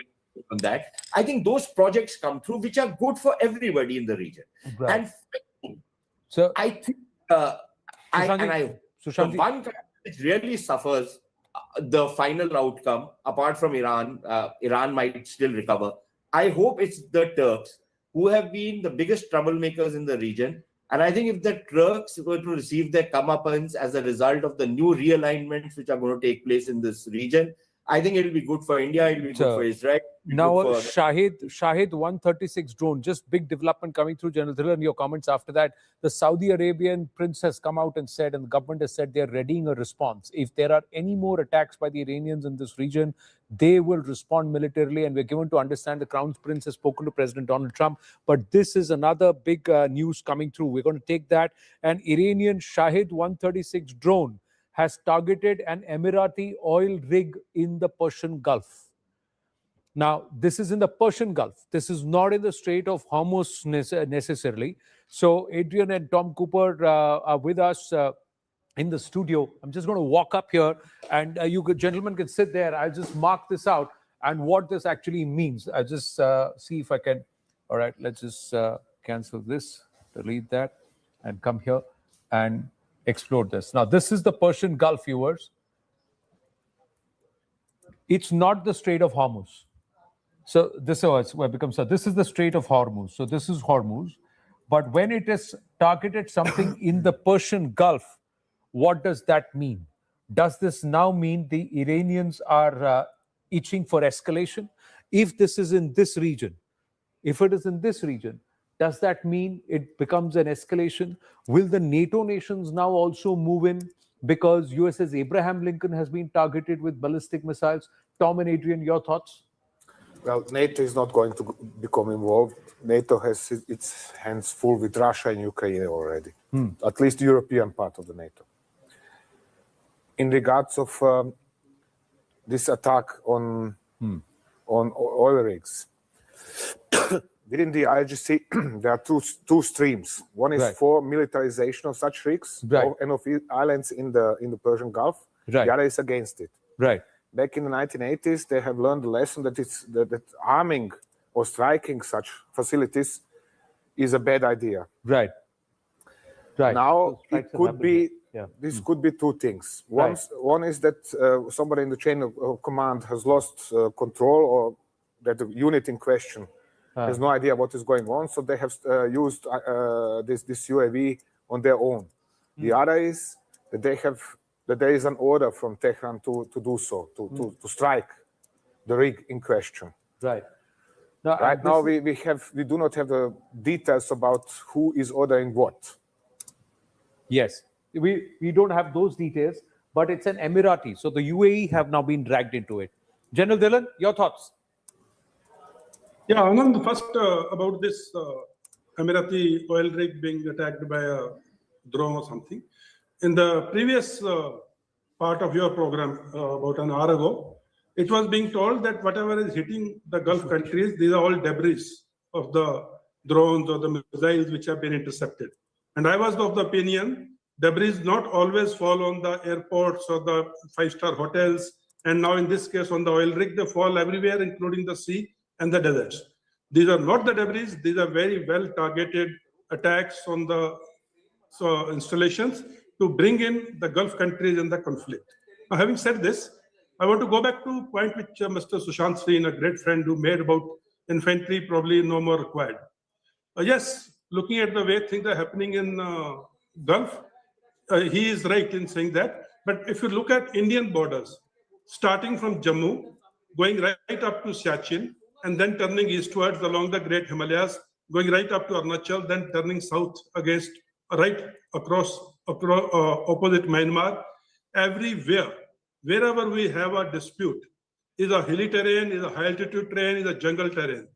on that. I think those projects come through, which are good for everybody in the region. And so I think, one country which really suffers the final outcome, apart from Iran, Iran might still recover. I hope it's the Turks, who have been the biggest troublemakers in the region. And I think if the Turks were to receive their comeuppance as a result of the new realignments which are going to take place in this region, I think it will be good for India, it will be good for Israel. Now, Shahid 136 drone, just big development coming through, General Dhillon, your comments after that. The Saudi Arabian prince has come out and said, and the government has said they're readying a response. If there are any more attacks by the Iranians in this region, they will respond militarily. And we're given to understand the Crown Prince has spoken to President Donald Trump. But this is another big news coming through. We're going to take that. An Iranian Shahid 136 drone has targeted an Emirati oil rig in the Persian Gulf. Now, this is in the Persian Gulf. This is not in the Strait of Hormuz necessarily. So Adrian and Tom Cooper are with us in the studio. I'm just going to walk up here, and you gentlemen can sit there. I'll just mark this out and what this actually means. I'll just see if I can. All right, let's just cancel this, delete that, and come here and explore this. Now, this is the Persian Gulf, viewers. It's not the Strait of Hormuz. So this is where it becomes. This is the Strait of Hormuz. So this is Hormuz. But when it is targeted something in the Persian Gulf, what does that mean? Does this now mean the Iranians are itching for escalation? If this is in this region, if it is in this region, does that mean it becomes an escalation? Will the NATO nations now also move in? Because USS Abraham Lincoln has been targeted with ballistic missiles. Tom and Adrian, your thoughts? Well, NATO is not going to become involved. NATO has its hands full with Russia and Ukraine already, at least the European part of the NATO. In regards of this attack on oil rigs, within the IGC, there are two streams. One is for militarization of such rigs and of islands in the Persian Gulf. The other is against it. Back in the 1980s, they have learned the lesson that that arming or striking such facilities is a bad idea. Now it could be. This could be two things. One is that somebody in the chain of command has lost control, or that the unit in question has no idea what is going on, so they have used this UAV on their own. The other is that there is an order from Tehran to do so, to strike the rig in question. Now we do not have the details about who is ordering what. Yes, we don't have those details, but it's an Emirati. So the UAE have now been dragged into it. General Dhillon, your thoughts? Yeah, Anand, first about this Emirati oil rig being attacked by a drone or something. In the previous part of your program, about an hour ago, it was being told that whatever is hitting the Gulf countries, these are all debris of the drones or the missiles which have been intercepted. And I was of the opinion, debris not always fall on the airports or the five-star hotels. And now in this case, on the oil rig, they fall everywhere, including the sea and the deserts. These are not the debris. These are very well targeted attacks on the installations to bring in the Gulf countries in the conflict. Now, having said this, I want to go back to a point which Mr. Sushant Sreen, a great friend, who made about infantry probably no more required. Yes, looking at the way things are happening in Gulf, he is right in saying that. But if you look at Indian borders, starting from Jammu, going right up to Siachen, and then turning eastwards along the Great Himalayas, going right up to Arunachal, then turning south against right across opposite Myanmar, everywhere, wherever we have a dispute, is a hilly terrain, is a high altitude terrain, is a jungle terrain.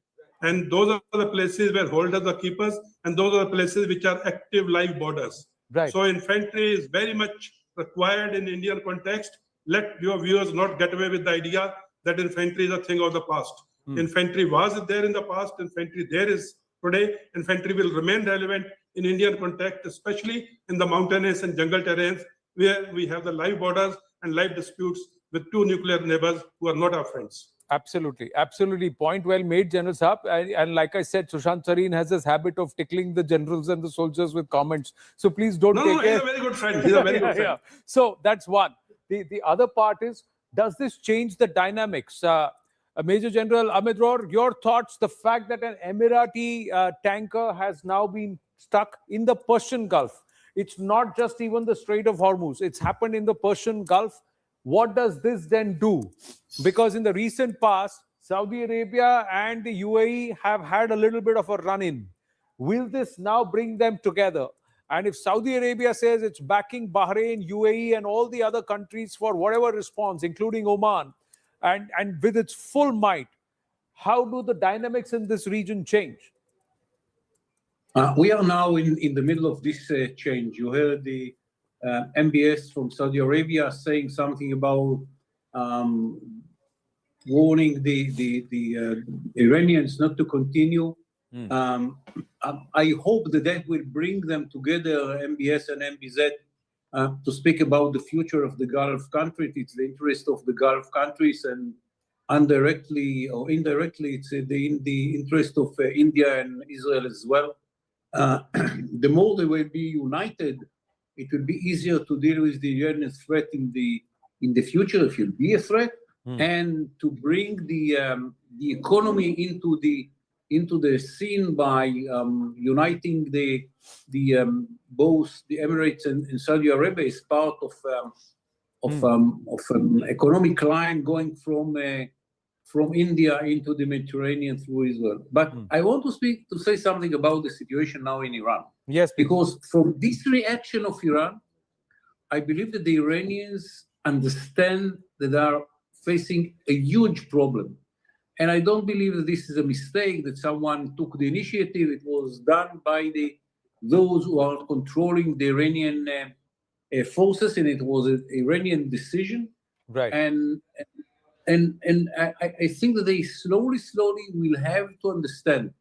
And those are the places where holders are keepers, and those are the places which are active live borders. So infantry is very much required in Indian context. Let your viewers not get away with the idea that infantry is a thing of the past. Infantry was there in the past, infantry there is today. Infantry will remain relevant in Indian context, especially in the mountainous and jungle terrains where we have the live borders and live disputes with two nuclear neighbors who are not our friends. Absolutely, absolutely. Point well made, General Saab. And like I said, Sushant Sareen has this habit of tickling the generals and the soldiers with comments. So please don't take No, he's a very good friend. He's a very good friend. So that's one. The other part is, does this change the dynamics? Major General Amit Roar, your thoughts, the fact that an Emirati tanker has now been stuck in the Persian Gulf. It's not just even the Strait of Hormuz. It's happened in the Persian Gulf. What does this then do? Because in the recent past, Saudi Arabia and the UAE have had a little bit of a run-in. Will this now bring them together? And if Saudi Arabia says it's backing Bahrain, UAE, and all the other countries for whatever response, including Oman, and with its full might, how do the dynamics in this region change? We are now in the middle of this change. You heard the MBS from Saudi Arabia saying something about warning the Iranians not to continue. I hope that will bring them together, MBS and MBZ, to speak about the future of the Gulf countries. It's the interest of the Gulf countries, and indirectly or indirectly, it's in the interest of India and Israel as well. The more they will be united, it will be easier to deal with the Iranian threat in the future, if it will be a threat, and to bring the economy into the scene by uniting both the Emirates and Saudi Arabia is part of an economic line going from India into the Mediterranean through Israel. But I want to say something about the situation now in Iran. Yes, because from this reaction of Iran, I believe that the Iranians understand that they are facing a huge problem. And I don't believe that this is a mistake, that someone took the initiative. It was done by those who are controlling the Iranian forces, and it was an Iranian decision. Right. And I think that they slowly will have to understand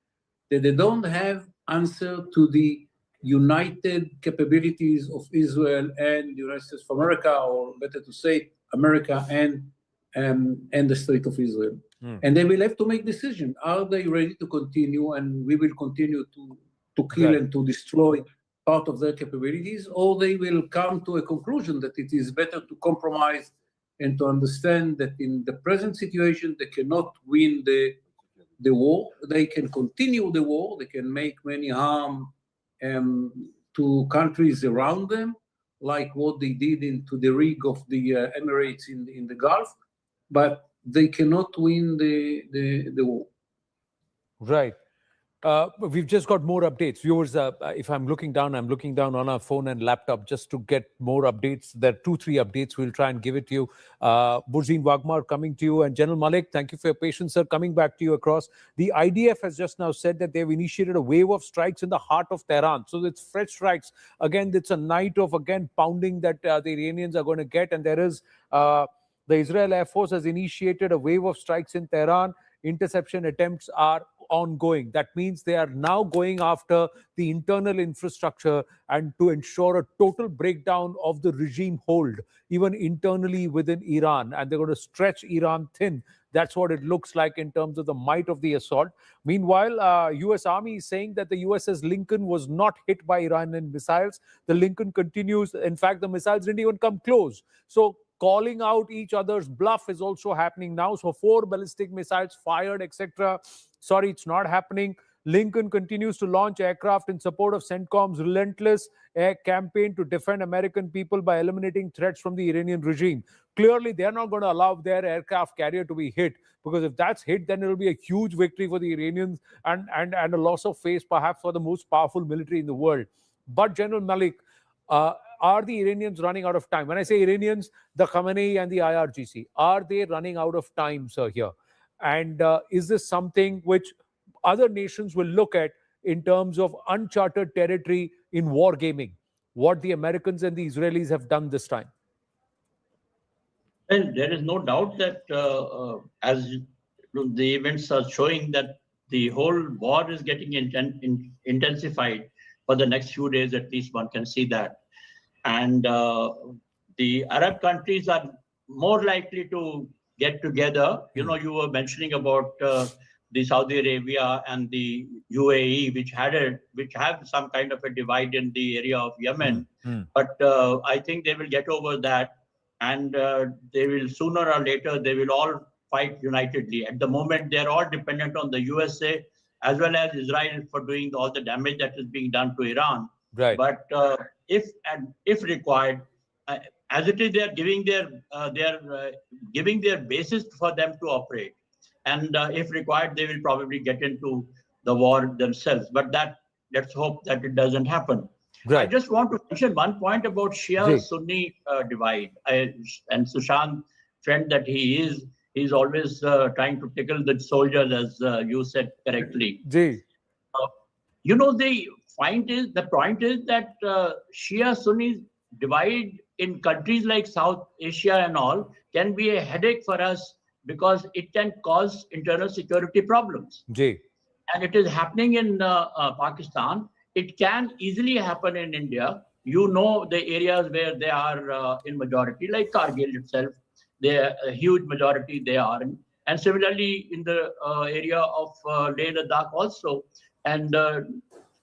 that they don't have answer to the united capabilities of Israel and the United States of America, or better to say, America and the State of Israel. And they will have to make decision. Are they ready to continue, and we will continue to kill and to destroy part of their capabilities, or they will come to a conclusion that it is better to compromise and to understand that in the present situation, they cannot win the war. They can continue the war. They can make many harm to countries around them, like what they did into the rig of the Emirates in the Gulf, but they cannot win the war. Right. We've just got more updates. Viewers, if I'm looking down on our phone and laptop just to get more updates. There are 2-3 updates. We'll try and give it to you. Burzin Wagmar coming to you, and General Malik, thank you for your patience, sir. Coming back to you across. The IDF has just now said that they've initiated a wave of strikes in the heart of Tehran. So it's fresh strikes. Again, it's a night of, pounding that the Iranians are going to get. And there is, the Israel Air Force has initiated a wave of strikes in Tehran. Interception attempts are ongoing. That means they are now going after the internal infrastructure and to ensure a total breakdown of the regime hold, even internally within Iran. And they're going to stretch Iran thin. That's what it looks like in terms of the might of the assault. Meanwhile, U.S. Army is saying that the USS Lincoln was not hit by Iranian missiles. The Lincoln continues. In fact, the missiles didn't even come close. So calling out each other's bluff is also happening now. So 4 ballistic missiles fired, etc. Sorry, it's not happening. Lincoln continues to launch aircraft in support of CENTCOM's relentless air campaign to defend American people by eliminating threats from the Iranian regime. Clearly, they're not going to allow their aircraft carrier to be hit, because if that's hit, then it will be a huge victory for the Iranians and a loss of face perhaps for the most powerful military in the world. But General Malik, are the Iranians running out of time? When I say Iranians, the Khamenei and the IRGC, are they running out of time, sir, here? And is this something which other nations will look at in terms of uncharted territory in war gaming, what the Americans and the Israelis have done this time? Well, there is no doubt that as the events are showing, that the whole war is getting intensified for the next few days, at least one can see that. And the Arab countries are more likely to get together. You know, you were mentioning about the Saudi Arabia and the UAE, which have some kind of a divide in the area of Yemen. But I think they will get over that, and they will sooner or later, they will all fight unitedly. At the moment, they're all dependent on the USA as well as Israel for doing all the damage that is being done to Iran. Right. But if required, as it is, they are giving their basis for them to operate, and if required, they will probably get into the war themselves. But let's hope that it doesn't happen. Right. I just want to mention one point about Shia-Sunni divide. And Sushant, friend that he's always trying to tickle the soldiers, as you said correctly. You know, the point is that Shia-Sunni divide in countries like South Asia and all can be a headache for us because it can cause internal security problems. Jay. And it is happening in Pakistan. It can easily happen in India. You know the areas where they are in majority, like Kargil itself, they are a huge majority they are in. And similarly in the area of Leh Ladakh also. And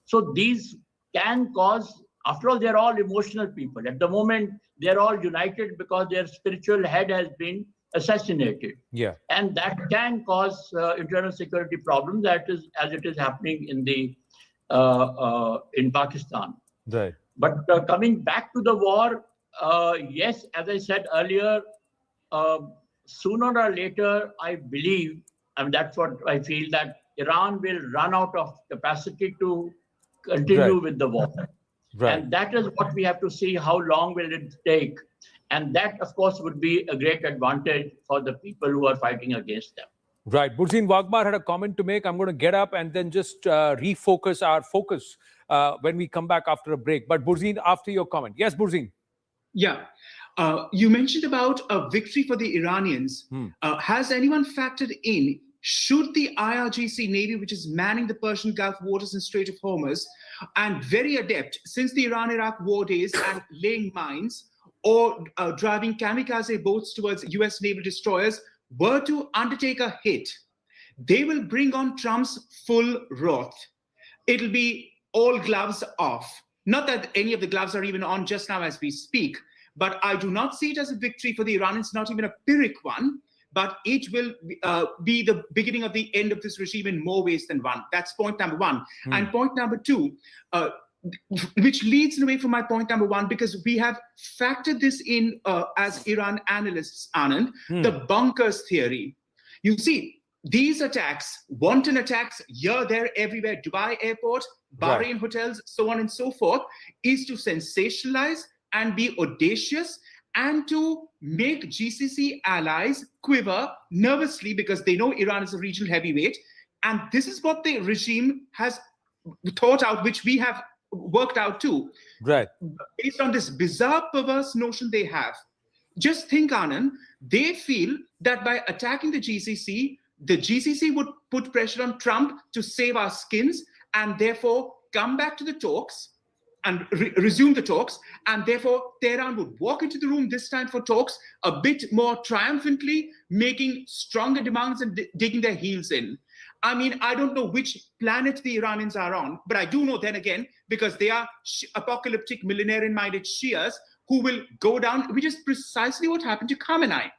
so these can cause, after all, they're all emotional people. At the moment, they're all united because their spiritual head has been assassinated. Yeah. And that can cause internal security problems, that is, as it is happening in the in Pakistan. Right. But coming back to the war, yes, as I said earlier, sooner or later, I believe, and that's what I feel, that Iran will run out of capacity to continue with the war. Right. And that is what we have to see, how long will it take. And that, of course, would be a great advantage for the people who are fighting against them. Right. Burzin Wagmar had a comment to make. I'm going to get up and then just refocus our focus when we come back after a break. But Burzin, after your comment. Yes, Burzin. Yeah. You mentioned about a victory for the Iranians. Has anyone factored in, should the IRGC Navy, which is manning the Persian Gulf waters and Strait of Hormuz, and very adept since the Iran-Iraq war days at laying mines or driving kamikaze boats towards US naval destroyers, were to undertake a hit, they will bring on Trump's full wrath. It'll be all gloves off. Not that any of the gloves are even on just now as we speak, but I do not see it as a victory for the Iranians, not even a Pyrrhic one, but it will be the beginning of the end of this regime in more ways than one. That's point number one. And point number two, which leads away from my point number one, because we have factored this in as Iran analysts, Anand, the bunkers theory. You see, these attacks, wanton attacks here, there, everywhere, Dubai airport, Bahrain hotels, so on and so forth, is to sensationalize and be audacious and to make GCC allies quiver nervously because they know Iran is a regional heavyweight. And this is what the regime has thought out, which we have worked out too. Right. Based on this bizarre, perverse notion they have. Just think, Anand, they feel that by attacking the GCC would put pressure on Trump to save our skins and therefore come back to the talks and resume the talks. And therefore, Tehran would walk into the room this time for talks a bit more triumphantly, making stronger demands and digging their heels in. I mean, I don't know which planet the Iranians are on, but I do know then again, because they are apocalyptic, millenarian-minded Shias who will go down, which is precisely what happened to Khamenei.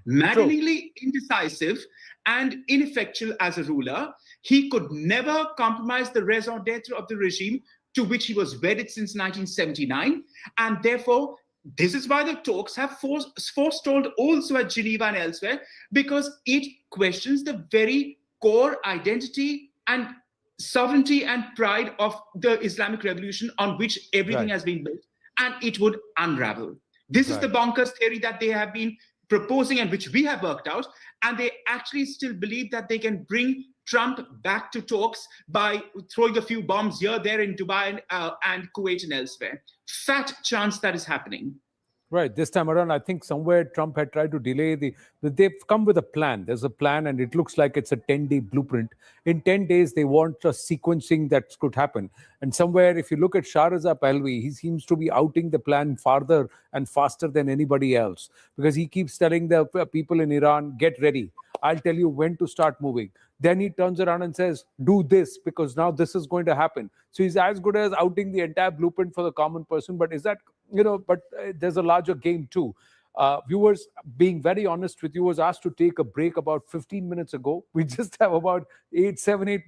Maddeningly indecisive and ineffectual as a ruler, he could never compromise the raison d'etre of the regime to which he was wedded since 1979. And therefore, this is why the talks have forestalled also at Geneva and elsewhere, because it questions the very core identity and sovereignty and pride of the Islamic Revolution on which everything has been built, and it would unravel. This is the bonkers theory that they have been proposing and which we have worked out, and they actually still believe that they can bring Trump back to talks by throwing a few bombs here, there in Dubai and Kuwait and elsewhere. Fat chance that is happening. Right. This time around, I think somewhere Trump had tried to delay they've come with a plan. There's a plan and it looks like it's a 10-day blueprint. In 10 days, they want a sequencing that could happen. And somewhere, if you look at Shah Reza Pahlavi, he seems to be outing the plan farther and faster than anybody else, because he keeps telling the people in Iran, get ready. I'll tell you when to start moving. Then he turns around and says, do this, because now this is going to happen. So he's as good as outing the entire blueprint for the common person. But is that, but there's a larger game too. Viewers, being very honest with you, was asked to take a break about 15 minutes ago. We just have about 8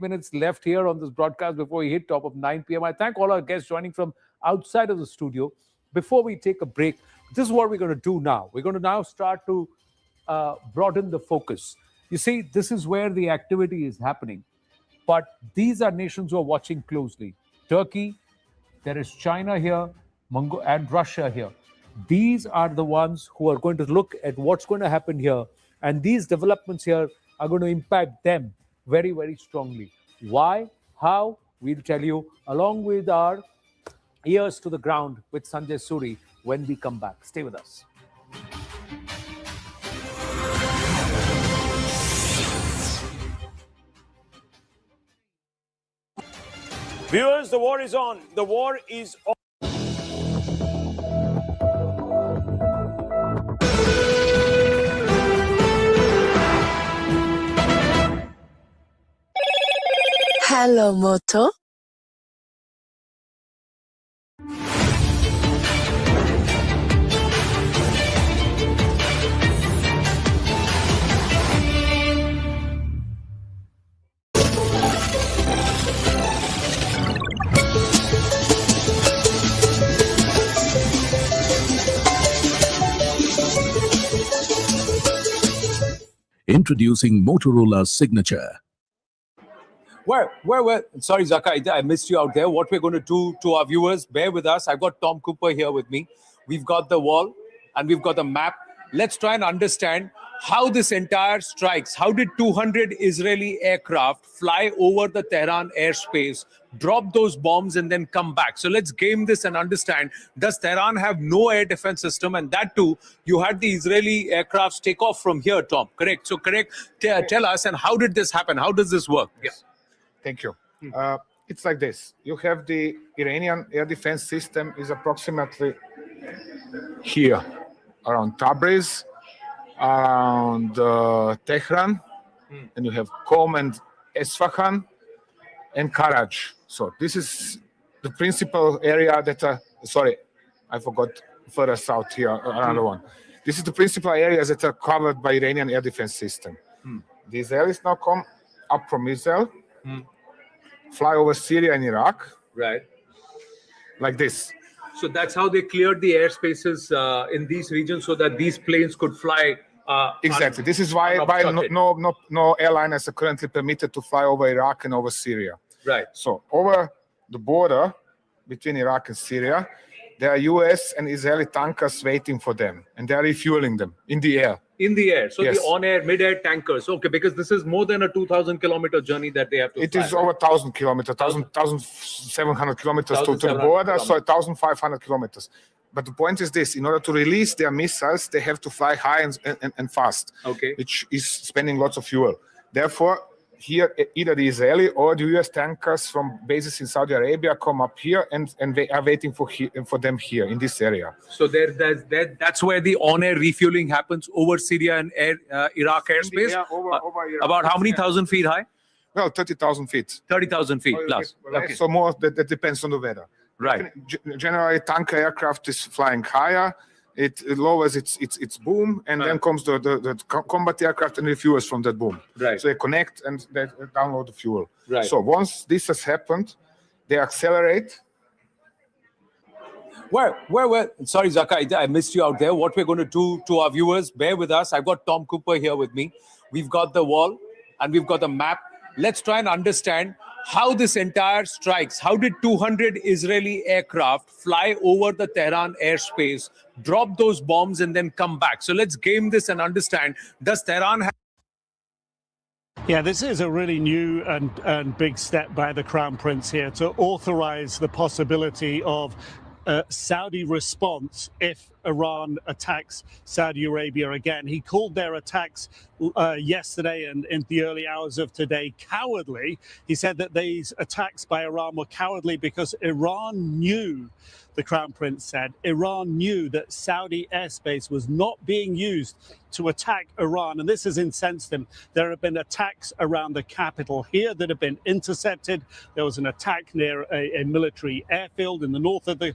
minutes left here on this broadcast before we hit top of 9 p.m. I thank all our guests joining from outside of the studio. Before we take a break, this is what we're going to do now. We're going to now start to broaden the focus. You see, this is where the activity is happening. But these are nations who are watching closely. Turkey, there is China here, and Russia here. These are the ones who are going to look at what's going to happen here. And these developments here are going to impact them very, very strongly. Why? How? We'll tell you along with our ears to the ground with Sanjay Suri when we come back. Stay with us. Viewers, the war is on. The war is on. Hello, Moto. Introducing Motorola's signature. Well, sorry, Zaka, I missed you out there. What we're going to do to our viewers, bear with us. I've got Tom Cooper here with me. We've got the wall and we've got the map. Let's try and understand how this entire strikes. How did 200 Israeli aircraft fly over the Tehran airspace, drop those bombs, and then come back? So let's game this and understand. Does Tehran have no air defense system? And that too, you had the Israeli aircrafts take off from here, Tom. Correct? So tell us, and how did this happen? How does this work? Yeah. Thank you. It's like this. You have the Iranian air defense system is approximately here, around Tabriz, around Tehran, and you have Qom and Esfahan and Karaj. So this is the principal area that, sorry, I forgot further south here, another one. This is the principal areas that are covered by Iranian air defense system. The Israelis now come up from Israel, fly over Syria and Iraq. Right. Like this. So that's how they cleared the airspaces in these regions so that these planes could fly. Exactly. This is why no airliners are currently permitted to fly over Iraq and over Syria. Right. So over the border between Iraq and Syria, there are US and Israeli tankers waiting for them, and they are refueling them in the air. In the air. So Yes. the on-air, mid-air tankers. Okay, because this is more than a 2,000-kilometer journey that they have to It fly. is over 1,000 kilometers, 1,700 kilometers to the border, so 1,500 kilometers. But the point is this: in order to release their missiles, they have to fly high and fast, okay, which is spending lots of fuel. Therefore, here either the Israeli or the US tankers from bases in Saudi Arabia come up here, and they are waiting for them here in this area. So that's where the on-air refueling happens over Syria and Iraq airspace. Yeah, over Iraq. About how many thousand feet high? Well, 30,000 feet. 30,000 feet plus. Okay. So more, that depends on the weather. Right. Generally, tanker aircraft is flying higher. It lowers its boom, and then comes the combat aircraft and refuels from that boom. Right. So they connect and they download the fuel. Right. So once this has happened, they accelerate. Well, sorry, Zaka, I missed you out there. What we're going to do to our viewers, bear with us. I've got Tom Cooper here with me. We've got the wall and we've got the map. Let's try and understand how this entire strikes. How did 200 Israeli aircraft fly over the Tehran airspace, drop those bombs, and then come back? So let's game this and understand. Does Tehran have... Yeah, this is a really new and big step by the Crown Prince here to authorize the possibility of Saudi response if Iran attacks Saudi Arabia again. He called their attacks yesterday and in the early hours of today cowardly. He said that these attacks by Iran were cowardly because Iran knew, the Crown Prince said, Iran knew that Saudi airspace was not being used to attack Iran, and this has incensed him. There have been attacks around the capital here that have been intercepted. There was an attack near a military airfield in the north of the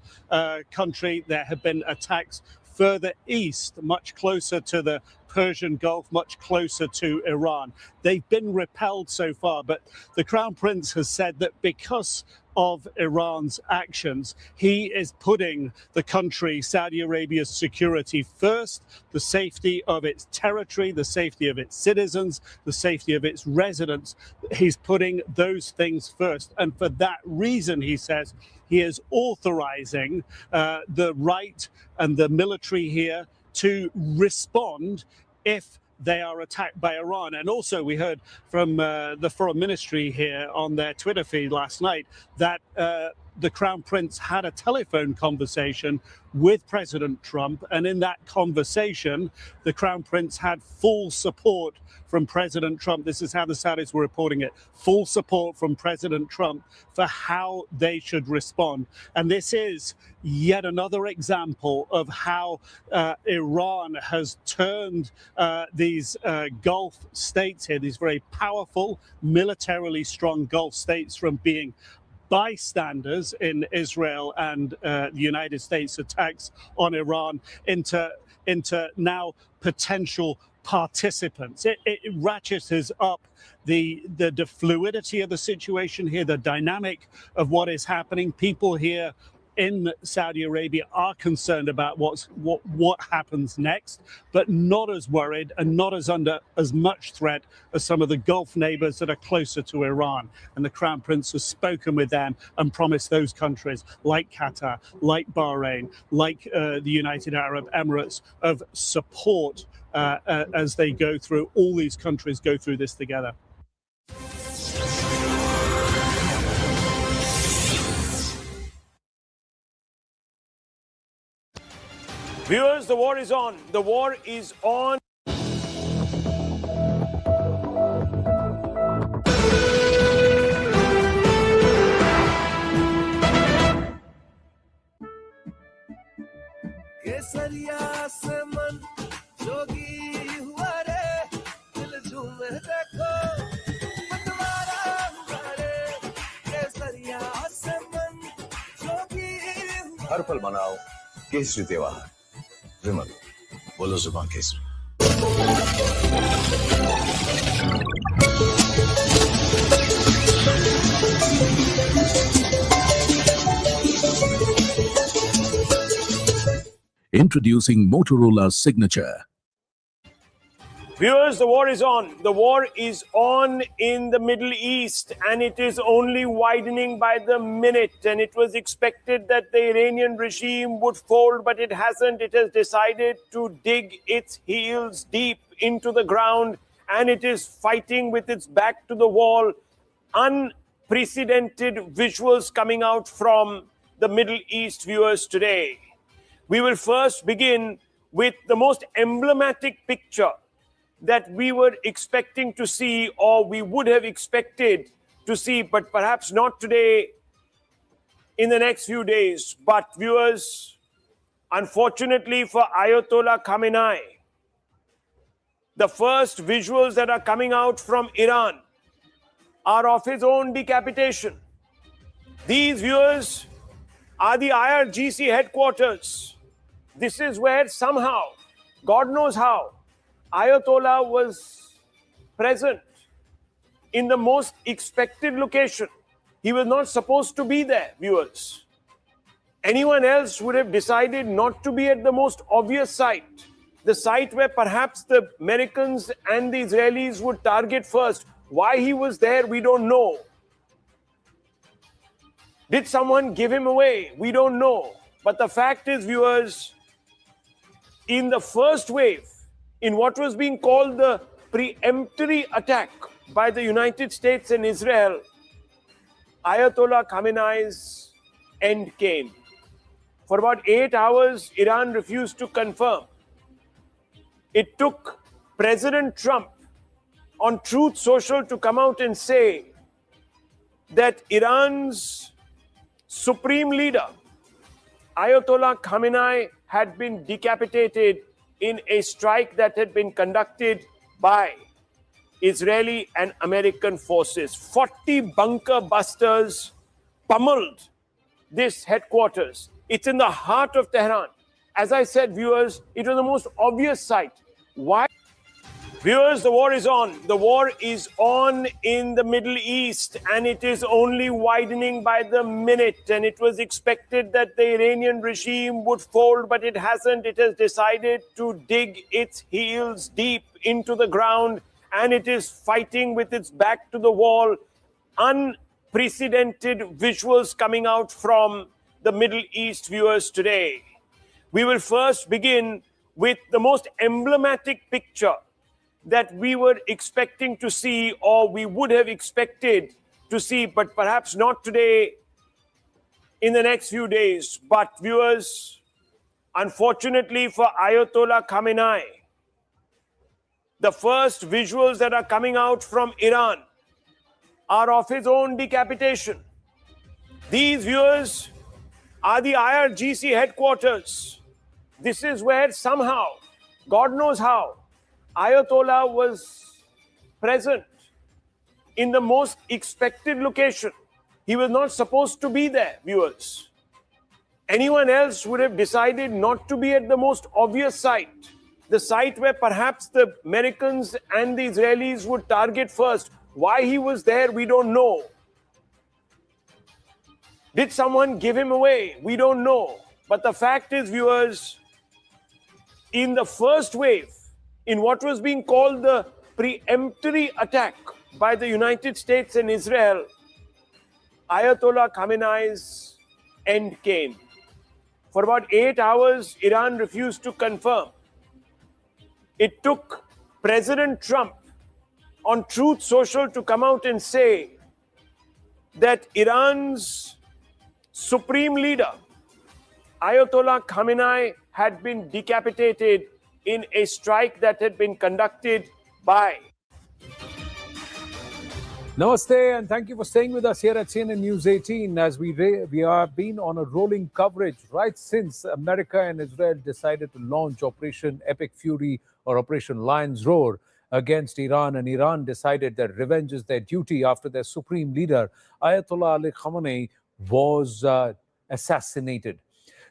country. There have been attacks further east, much closer to the Persian Gulf, much closer to Iran. They've been repelled so far, but the Crown Prince has said that because of Iran's actions, he is putting the country, Saudi Arabia's security first, the safety of its territory, the safety of its citizens, the safety of its residents. He's putting those things first. And for that reason, he says, he is authorizing the right and the military here to respond if they are attacked by Iran. And also we heard from the foreign ministry here on their Twitter feed last night that the Crown Prince had a telephone conversation with President Trump, and in that conversation, the Crown Prince had full support from President Trump. This is how the Saudis were reporting it. Full support from President Trump for how they should respond. And this is yet another example of how Iran has turned these Gulf states here, these very powerful, militarily strong Gulf states, from being bystanders in Israel and the United States attacks on Iran into now potential participants. It ratchets up the fluidity of the situation here, the dynamic of what is happening. People here in Saudi Arabia are concerned about what happens next, but not as worried and not as under as much threat as some of the Gulf neighbors that are closer to Iran. And the Crown Prince has spoken with them and promised those countries like Qatar, like Bahrain, like the United Arab Emirates of support as they go through, all these countries go through this together. Viewers, the war is on. The war is on. हर पल मनाओ केसरी त्योहार विमल बोलो जुबान Kesari Introducing Motorola's signature. Viewers, the war is on. The war is on in the Middle East, and it is only widening by the minute. And it was expected that the Iranian regime would fold, but it hasn't. It has decided to dig its heels deep into the ground, and it is fighting with its back to the wall. Unprecedented visuals coming out from the Middle East, viewers, today. We will first begin with the most emblematic picture that we were expecting to see, or we would have expected to see, but perhaps not today, in the next few days. But viewers, unfortunately for Ayatollah Khamenei, the first visuals that are coming out from Iran are of his own decapitation. These, viewers, are the IRGC headquarters. This is where somehow, God knows how, Ayatollah was present in the most expected location. He was not supposed to be there, viewers. Anyone else would have decided not to be at the most obvious site, the site where perhaps the Americans and the Israelis would target first. Why he was there, we don't know. Did someone give him away? We don't know. But the fact is, viewers, in the first wave, in what was being called the preemptory attack by the United States and Israel, Ayatollah Khamenei's end came. For about 8 hours, Iran refused to confirm. It took President Trump on Truth Social to come out and say that Iran's supreme leader, Ayatollah Khamenei, had been decapitated in a strike that had been conducted by Israeli and American forces. 40 bunker busters pummeled this headquarters. It's in the heart of Tehran. As I said, viewers, it was the most obvious site. Why? Viewers, the war is on. The war is on in the Middle East, and it is only widening by the minute. And it was expected that the Iranian regime would fold, but it hasn't. It has decided to dig its heels deep into the ground, and it is fighting with its back to the wall. Unprecedented visuals coming out from the Middle East, viewers, today. We will first begin with the most emblematic picture that we were expecting to see, or we would have expected to see, but perhaps not today, in the next few days. But viewers, unfortunately for Ayatollah Khamenei, the first visuals that are coming out from Iran are of his own decapitation. These viewers are the IRGC headquarters. This is where somehow, God knows how, Ayatollah was present in the most expected location. He was not supposed to be there, viewers. Anyone else would have decided not to be at the most obvious site, the site where perhaps the Americans and the Israelis would target first. Why he was there, we don't know. Did someone give him away? We don't know. But the fact is, viewers, in the first wave, in what was being called the preemptory attack by the United States and Israel, Ayatollah Khamenei's end came. For about 8 hours, Iran refused to confirm. It took President Trump on Truth Social to come out and say that Iran's supreme leader, Ayatollah Khamenei, had been decapitated in a strike that had been conducted by. Namaste, and thank you for staying with us here at CNN News 18 as we have been on a rolling coverage right since America and Israel decided to launch Operation Epic Fury or Operation Lion's Roar against Iran, and Iran decided that revenge is their duty after their supreme leader, Ayatollah Ali Khamenei, was assassinated.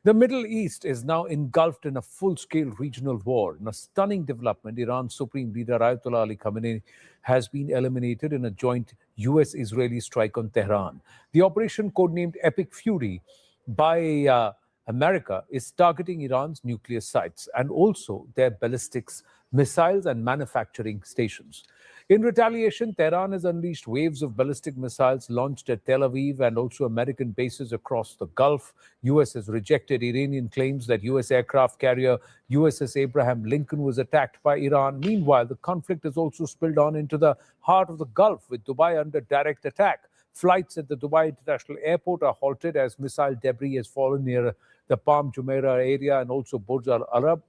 The Middle East is now engulfed in a full-scale regional war. In a stunning development, Iran's supreme leader, Ayatollah Ali Khamenei, has been eliminated in a joint US-Israeli strike on Tehran. The operation, codenamed Epic Fury by America, is targeting Iran's nuclear sites and also their ballistics, missiles and manufacturing stations. In retaliation, Tehran has unleashed waves of ballistic missiles launched at Tel Aviv and also American bases across the Gulf. US has rejected Iranian claims that US aircraft carrier USS Abraham Lincoln was attacked by Iran. Meanwhile, the conflict has also spilled on into the heart of the Gulf, with Dubai under direct attack. Flights at the Dubai International Airport are halted as missile debris has fallen near the Palm Jumeirah area and also Burj Al Arab.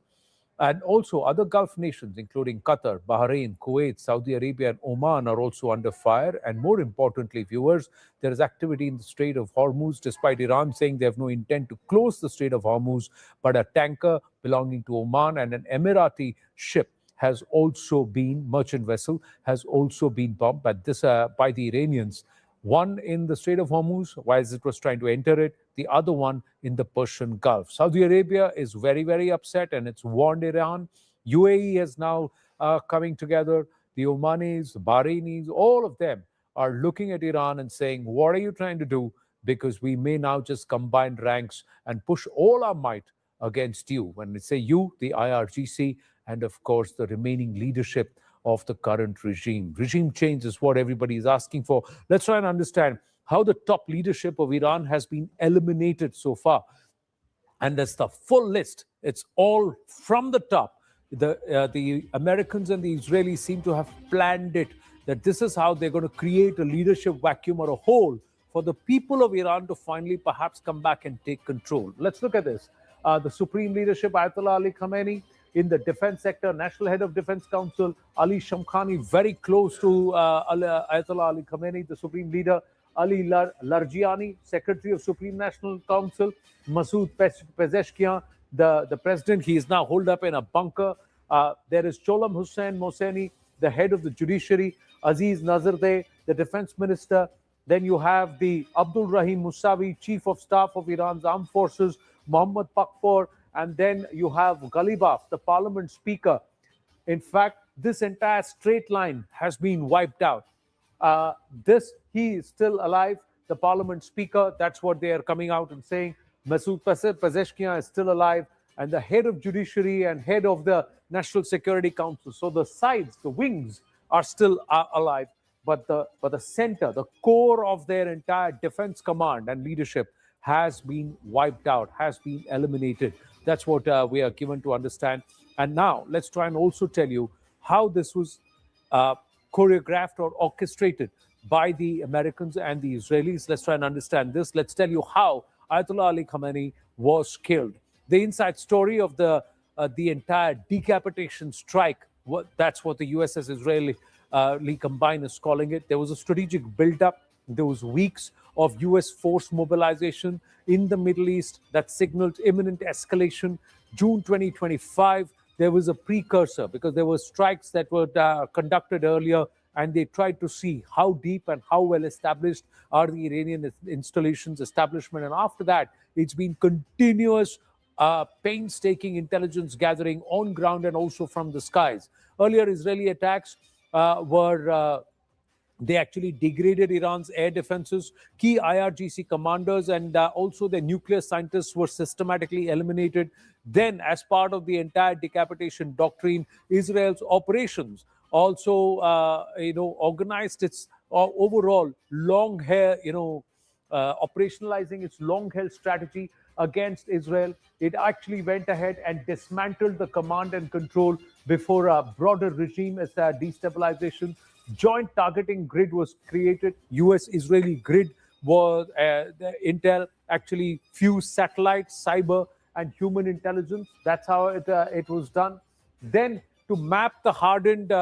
And also other Gulf nations, including Qatar, Bahrain, Kuwait, Saudi Arabia, and Oman, are also under fire. And more importantly, viewers, there is activity in the Strait of Hormuz, despite Iran saying they have no intent to close the Strait of Hormuz. But a tanker belonging to Oman and an Emirati ship has also been, merchant vessel, has also been bombed by the Iranians. One in the Strait of Hormuz, while it was trying to enter it, the other one in the Persian Gulf. Saudi Arabia is very, very upset and it's warned Iran. UAE is now coming together. The Omanis, the Bahrainis, all of them are looking at Iran and saying, what are you trying to do? Because we may now just combine ranks and push all our might against you. When we say you, the IRGC, and of course, the remaining leadership of the current regime. Regime change is what everybody is asking for. Let's try and understand how the top leadership of Iran has been eliminated so far. And that's the full list. It's all from the top. The Americans and the Israelis seem to have planned it, that this is how they're going to create a leadership vacuum or a hole for the people of Iran to finally perhaps come back and take control. Let's look at this. The supreme leadership, Ayatollah Ali Khamenei. In the defense sector, National Head of Defense Council, Ali Shamkhani, very close to Ayatollah Ali Khamenei, the supreme leader. Ali Larjiani, Secretary of Supreme National Council. Masoud Pezeshkian, the president, he is now holed up in a bunker. There is Cholam Hussein Mohseni, the head of the judiciary. Aziz Nazardeh, the defense minister. Then you have the Abdul Rahim Musavi, Chief of Staff of Iran's Armed Forces. Mohammad Pakpor. And then you have Ghalibaf, the parliament speaker. In fact, this entire straight line has been wiped out. He is still alive, the parliament speaker. That's what they are coming out and saying. Masoud Pezeshkian is still alive, and the head of judiciary and head of the National Security Council. So the sides, the wings are still alive, but the center, the core of their entire defense command and leadership has been wiped out, has been eliminated. That's what we are given to understand. And now let's try and also tell you how this was choreographed or orchestrated by the Americans and the Israelis. Let's try and understand this. Let's tell you how Ayatollah Ali Khamenei was killed. The inside story of the entire decapitation strike, that's what the USS Israeli combine is calling it. There was a strategic buildup. There was weeks of US force mobilization in the Middle East that signaled imminent escalation. June 2025, there was a precursor because there were strikes that were conducted earlier, and they tried to see how deep and how well established are the Iranian installations, establishment. And after that, it's been continuous, painstaking intelligence gathering on ground and also from the skies. Earlier Israeli attacks they actually degraded Iran's air defenses. Key IRGC commanders and also their nuclear scientists were systematically eliminated. Then, as part of the entire decapitation doctrine, Israel's operations also, organized its overall long-hair, operationalizing its long-held strategy against Israel. It actually went ahead and dismantled the command and control before a broader regime destabilization. Joint targeting grid was created. US-Israeli grid was the Intel actually fused satellites, cyber, and human intelligence. That's how it was done. Then to map the hardened,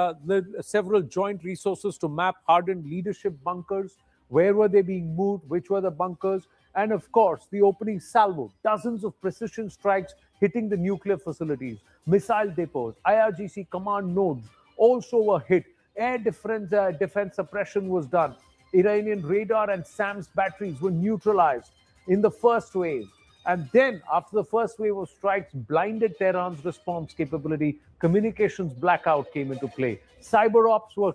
several joint resources to map hardened leadership bunkers. Where were they being moved? Which were the bunkers? And of course, the opening salvo, dozens of precision strikes hitting the nuclear facilities, missile depots, IRGC command nodes also were hit. Air defense suppression was done. Iranian radar and SAMS batteries were neutralized in the first wave. And then, after the first wave of strikes blinded Tehran's response capability, communications blackout came into play. Cyber ops were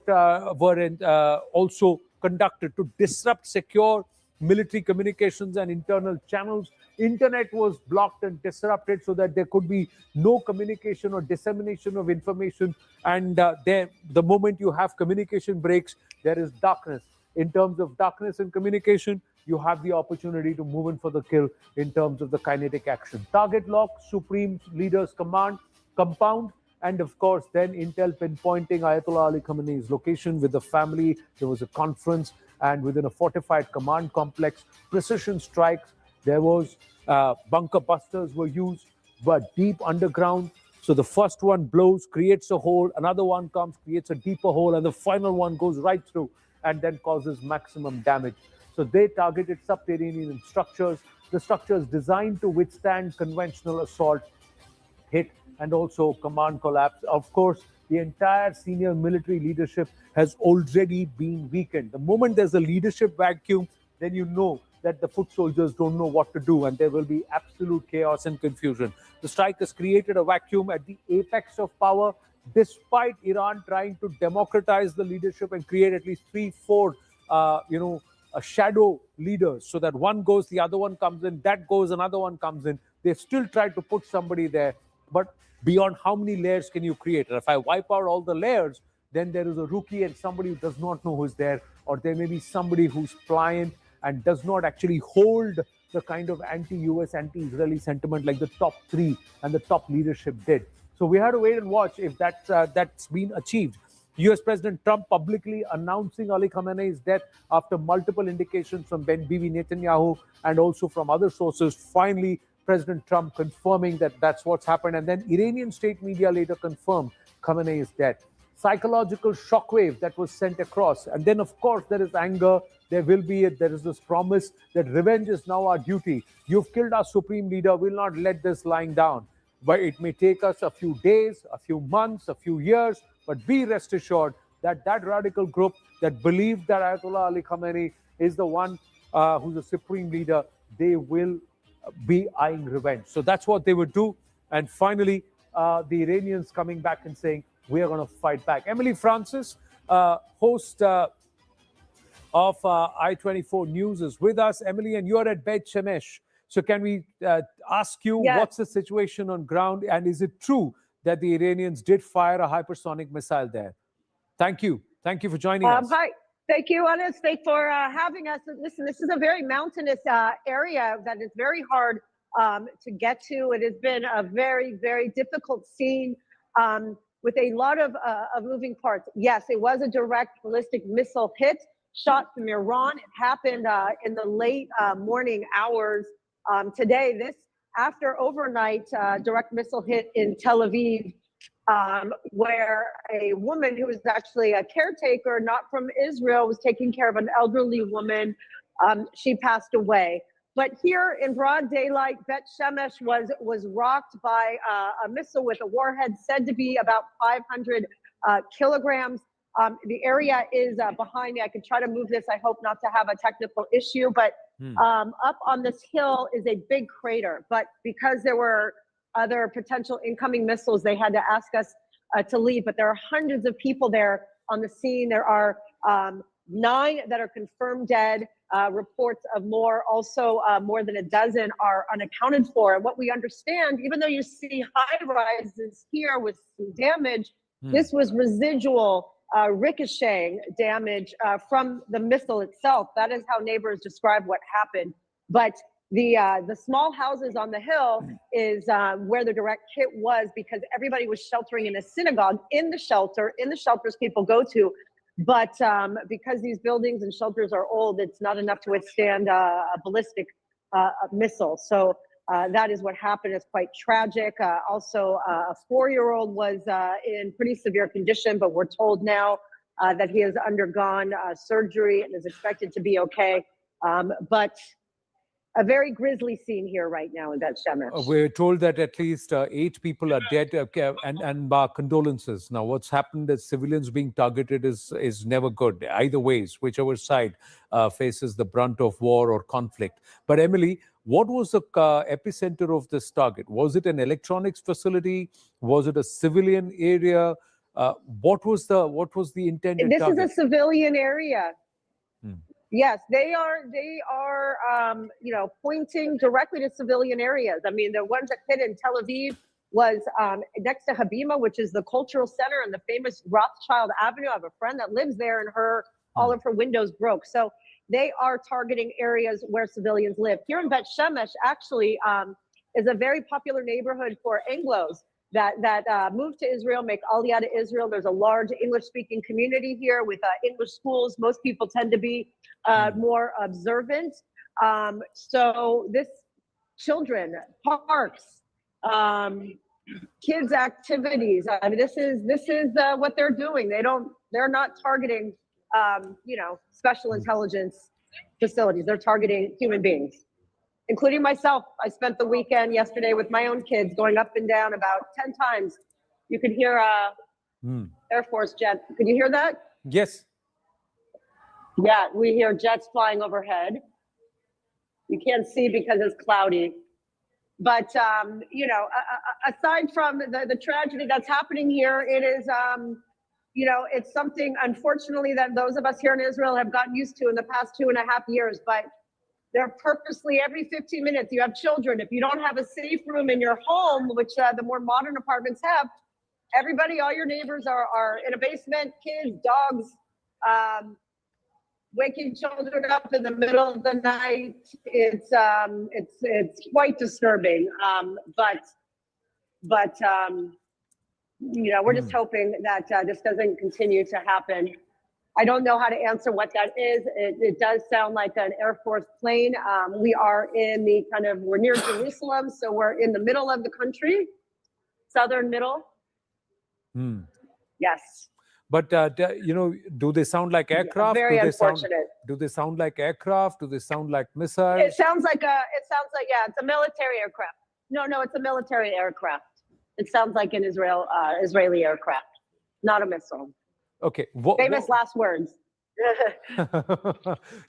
also conducted to disrupt secure military communications and internal channels. Internet was blocked and disrupted so that there could be no communication or dissemination of information. And the moment you have communication breaks, there is darkness. In terms of darkness and communication, you have the opportunity to move in for the kill in terms of the kinetic action. Target lock, Supreme Leader's compound, and of course, then Intel pinpointing Ayatollah Ali Khamenei's location with the family. There was a conference, and within a fortified command complex, precision strikes. There was bunker busters were used, but deep underground. So the first one blows, creates a hole, another one comes, creates a deeper hole, and the final one goes right through and then causes maximum damage. So they targeted subterranean structures, the structures designed to withstand conventional assault, hit, and also command collapse. Of course, the entire senior military leadership has already been weakened. The moment there's a leadership vacuum, then you know that the foot soldiers don't know what to do, and there will be absolute chaos and confusion. The strike has created a vacuum at the apex of power, despite Iran trying to democratize the leadership and create at least 3-4, shadow leaders, so that one goes, the other one comes in, that goes, another one comes in. They've still tried to put somebody there, but beyond how many layers can you create? And if I wipe out all the layers, then there is a rookie and somebody who does not know who's there, or there may be somebody who's pliant and does not actually hold the kind of anti-US, anti-Israeli sentiment like the top three and the top leadership did. So we have to wait and watch if that's been achieved. US President Trump publicly announcing Ali Khamenei's death after multiple indications from Bibi Netanyahu and also from other sources. Finally, President Trump confirming that that's what's happened. And then Iranian state media later confirmed Khamenei's death. Psychological shockwave that was sent across. And then, of course, there is anger. There is this promise that revenge is now our duty. You've killed our supreme leader. We'll not let this lying down. But it may take us a few days, a few months, a few years. But be rest assured that that radical group that believed that Ayatollah Ali Khamenei is the one who's the supreme leader, they will be eyeing revenge. So that's what they would do. And finally, the Iranians coming back and saying, we are going to fight back. Emily Francis, host of I-24 News, is with us. Emily, and you're at Beit Shemesh. So can we ask you, what's the situation on ground? And is it true that the Iranians did fire a hypersonic missile there? Thank you. Thank you for joining us. Hi. Thank you, Anuj, for having us. Listen, this is a very mountainous area that is very hard to get to. It has been a very, very difficult scene with a lot of moving parts. Yes, it was a direct ballistic missile hit shot from Iran. It happened in the late morning hours today. This after overnight direct missile hit in Tel Aviv, where a woman who was actually a caretaker, not from Israel, was taking care of an elderly woman. She passed away. But here in broad daylight, Bet Shemesh was rocked by a missile with a warhead said to be about 500 kilograms. The area is behind me. I can try to move this. I hope not to have a technical issue, but up on this hill is a big crater. But because there were other potential incoming missiles, they had to ask us to leave. But there are hundreds of people there on the scene. There are 9 that are confirmed dead. Reports of more, also more than a dozen are unaccounted for. And what we understand, even though you see high rises here with some damage, this was residual ricocheting damage from the missile itself. That is how neighbors describe what happened. But the small houses on the hill is where the direct hit was, because everybody was sheltering in a synagogue in the shelters people go to. But because these buildings and shelters are old, it's not enough to withstand a ballistic missile. So that is what happened. It's quite tragic. Also, a 4-year-old was in pretty severe condition, but we're told now that he has undergone surgery and is expected to be okay. But a very grisly scene here right now in Bet Shemesh. We're told that at least 8 people are dead, and condolences. Now, what's happened is civilians being targeted is never good, either ways, whichever side faces the brunt of war or conflict. But Emily, what was the epicenter of this target? Was it an electronics facility? Was it a civilian area? What was the intended target? This is a civilian area. Yes, they are, pointing directly to civilian areas. I mean, the ones that hit in Tel Aviv was next to Habima, which is the cultural center and the famous Rothschild Avenue. I have a friend that lives there, and all of her windows broke. So they are targeting areas where civilians live. Here in Bet Shemesh, actually, is a very popular neighborhood for Anglos that move to Israel, make aliyah to Israel. There's a large English-speaking community here with English schools. Most people tend to be more observant. So this children, parks, kids' activities. I mean, this is what they're doing. They're not targeting, special intelligence facilities. They're targeting human beings, including myself. I spent the weekend yesterday with my own kids going up and down about 10 times. You could hear Air Force jet. Could you hear that? Yes. Yeah, we hear jets flying overhead. You can't see because it's cloudy. But, aside from the tragedy that's happening here, it is, it's something, unfortunately, that those of us here in Israel have gotten used to in the past 2.5 years. But they're purposely, every 15 minutes, you have children. If you don't have a safe room in your home, which the more modern apartments have, all your neighbors are in a basement, kids, dogs, waking children up in the middle of the night. It's quite disturbing. But we're just hoping that this doesn't continue to happen. I don't know how to answer what that is. It does sound like an Air Force plane. We are in we're near Jerusalem, so we're in the middle of the country, southern middle. Yes. But do they sound like aircraft? Very unfortunate. Do they sound like aircraft? Do they sound like missiles? It sounds like it's a military aircraft. No, it's a military aircraft. It sounds like an Israeli aircraft, not a missile. Okay. Famous last words.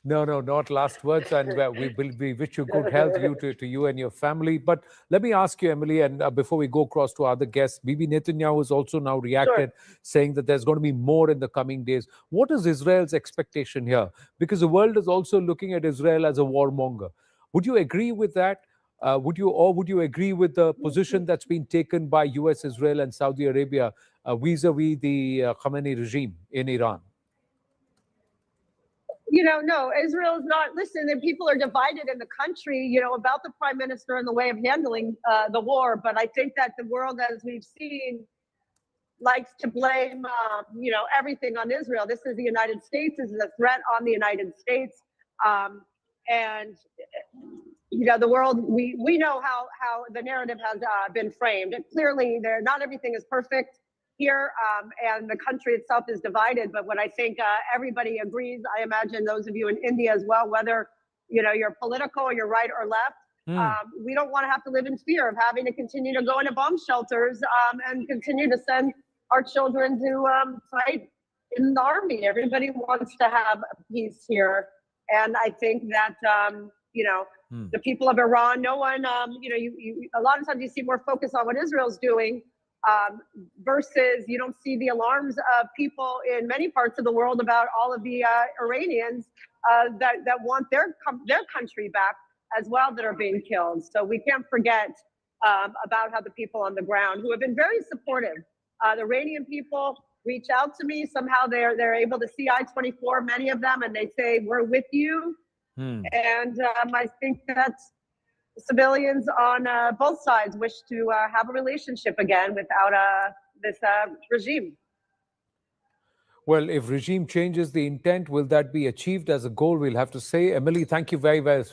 No, not last words. And we wish you good health, to you and your family. But let me ask you, Emily, and before we go across to other guests, Bibi Netanyahu has also now reacted, saying that there's going to be more in the coming days. What is Israel's expectation here? Because the world is also looking at Israel as a warmonger. Would you agree with that? Would you agree with the position that's been taken by US, Israel, and Saudi Arabia vis-a-vis the Khamenei regime in Iran? No, Israel is not. Listen, the people are divided in the country, about the prime minister and the way of handling the war. But I think that the world, as we've seen, likes to blame, everything on Israel. This is the United States. This is a threat on the United States. And the world, we know how the narrative has been framed. Clearly, not everything is perfect here, and the country itself is divided. But what I think everybody agrees, I imagine those of you in India as well, whether you're political, you're right or left, we don't want to have to live in fear of having to continue to go into bomb shelters and continue to send our children to fight in the army. Everybody wants to have peace here, and I think that the people of Iran, no one, a lot of times you see more focus on what Israel's doing versus you don't see the alarms of people in many parts of the world about all of the Iranians that want their country back as well, that are being killed. So we can't forget about how the people on the ground, who have been very supportive, the Iranian people reach out to me. Somehow they're able to see I-24, many of them, and they say, we're with you. And I think that civilians on both sides wish to have a relationship again without this regime. Well, if regime changes the intent, will that be achieved as a goal? We'll have to say. Emily, thank you very, very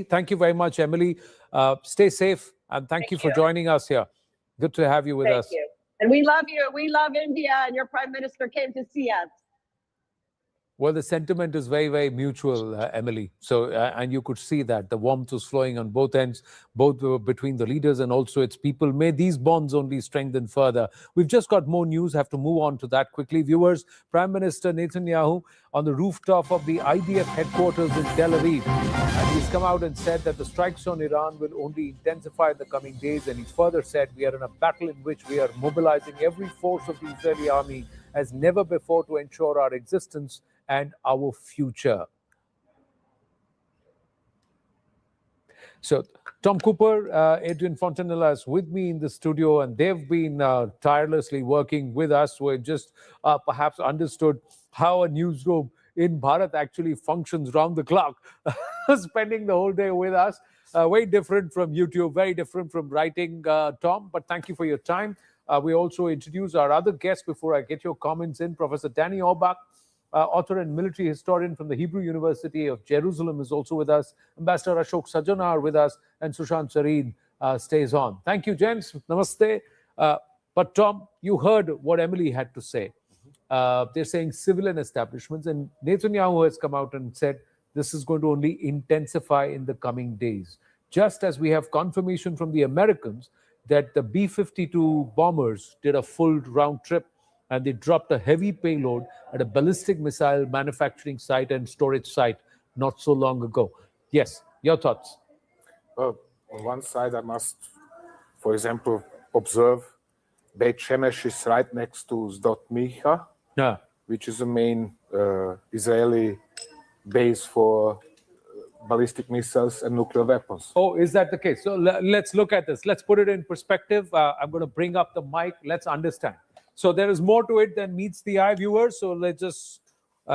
thank you very much, Emily. Stay safe, and thank you for joining us here. Good to have you with us. Thank you. And we love you. We love India, and your prime minister came to see us. Well, the sentiment is very, very mutual, Emily. So, and you could see that the warmth was flowing on both ends, both between the leaders and also its people. May these bonds only strengthen further. We've just got more news. Have to move on to that quickly. Viewers, Prime Minister Netanyahu on the rooftop of the IDF headquarters in Tel Aviv. And he's come out and said that the strikes on Iran will only intensify in the coming days. And he further said, we are in a battle in which we are mobilizing every force of the Israeli army as never before to ensure our existence and our future. So Tom Cooper, Adrian Fontanella is with me in the studio, and they've been tirelessly working with us. We've just perhaps understood how a newsroom in Bharat actually functions round the clock, spending the whole day with us. Very different from YouTube, very different from writing, Tom, but thank you for your time. We also introduce our other guests before I get your comments in. Professor Danny Orbach, author and military historian from the Hebrew University of Jerusalem, is also with us. Ambassador Ashok Sajana with us, and Sushant Sareen stays on. Thank you, gents. Namaste. But Tom, you heard what Emily had to say. They're saying civilian establishments, and Netanyahu has come out and said this is going to only intensify in the coming days. Just as we have confirmation from the Americans that the B-52 bombers did a full round trip, and they dropped a heavy payload at a ballistic missile manufacturing site and storage site not so long ago. Yes, your thoughts? Well, on one side, I must, for example, observe Beit Shemesh is right next to Sdot Micha, which is the main Israeli base for ballistic missiles and nuclear weapons. Oh, is that the case? So let's look at this. Let's put it in perspective. I'm going to bring up the mic. Let's understand. So there is more to it than meets the eye, viewers. So let's just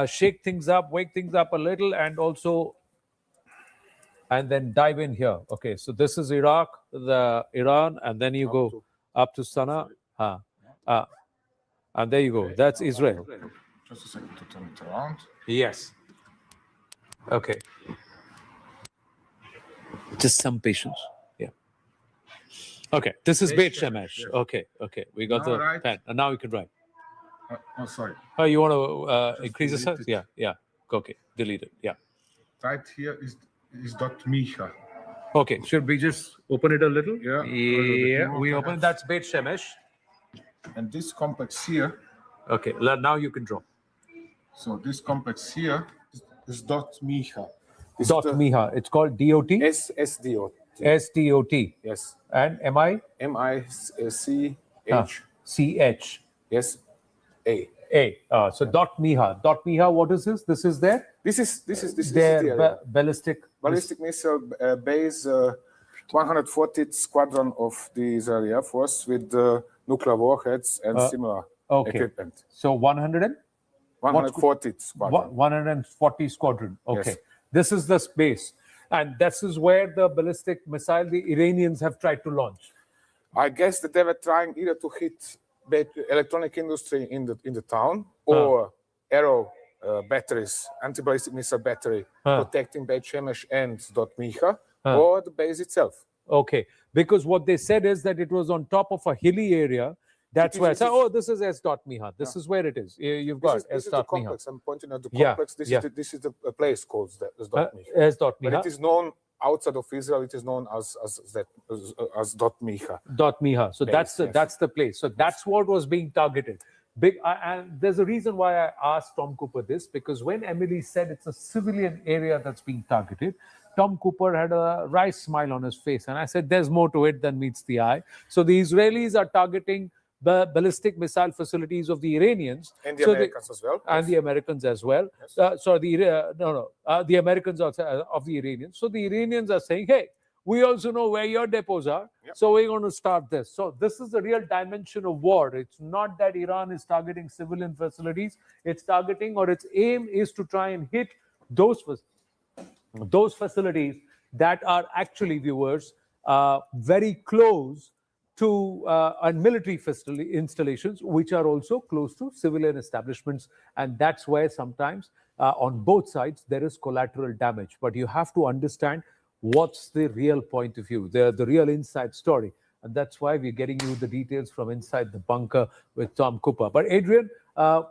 shake things up, wake things up a little, and then dive in here. Okay, so this is Iraq, Iran, and then you go up to Sana. And there you go. That's Israel. Just a second to turn it around. Yes. Okay. Just some patience. Yeah. Okay. This is Beit Shemesh. Yes. Okay. We got now the pen. And now we can write. Oh, sorry. Oh, you want to increase the size? Yeah. Okay. Delete it. Yeah. Right here is Dr. Micha. Okay. Should we just open it a little? Yeah. Yeah. We open. That's Beit Shemesh. And this complex here. Okay. Now you can draw. So this complex here is Dot Micha. Micha. It's called DOT? SDOT. SDOT. Yes. And MI? MICH. CH. Yes. A. So Dot Micha. Dot Micha, what is this? This is there? This is their ballistic missile base, 140th Squadron of the Israeli Air Force with nuclear warheads and similar equipment. So 140th Squadron. 140 Squadron. Okay. Yes. This is the space. And this is where the ballistic missile the Iranians have tried to launch. I guess that they were trying either to hit electronic industry in the town or arrow batteries, anti-ballistic missile battery protecting Beit Shemesh and Sdot Micha, or the base itself. Okay, because what they said is that it was on top of a hilly area. That's why. So, this is S.Miha. This is where it is. You've got this is the S.Miha. complex. I'm pointing at the complex. This is the place called S.Miha. S.Miha. But it is known outside of Israel. It is known as .miha. .miha. So that's the place. So that's what was being targeted. And there's a reason why I asked Tom Cooper this, because when Emily said it's a civilian area that's being targeted, Tom Cooper had a wry smile on his face. And I said, there's more to it than meets the eye. So the Israelis are targeting the ballistic missile facilities of the Iranians. And the Americans as well. And the Americans as well. Yes. The Americans of the Iranians. So the Iranians are saying, hey, we also know where your depots are. Yep. So we're going to start this. So this is the real dimension of war. It's not that Iran is targeting civilian facilities. It's targeting, or its aim is to try and hit those facilities that are actually, viewers, very close to military installations, which are also close to civilian establishments. And that's where sometimes on both sides there is collateral damage. But you have to understand what's the real point of view, the real inside story. And that's why we're getting you the details from inside the bunker with Tom Cooper. But Adrian,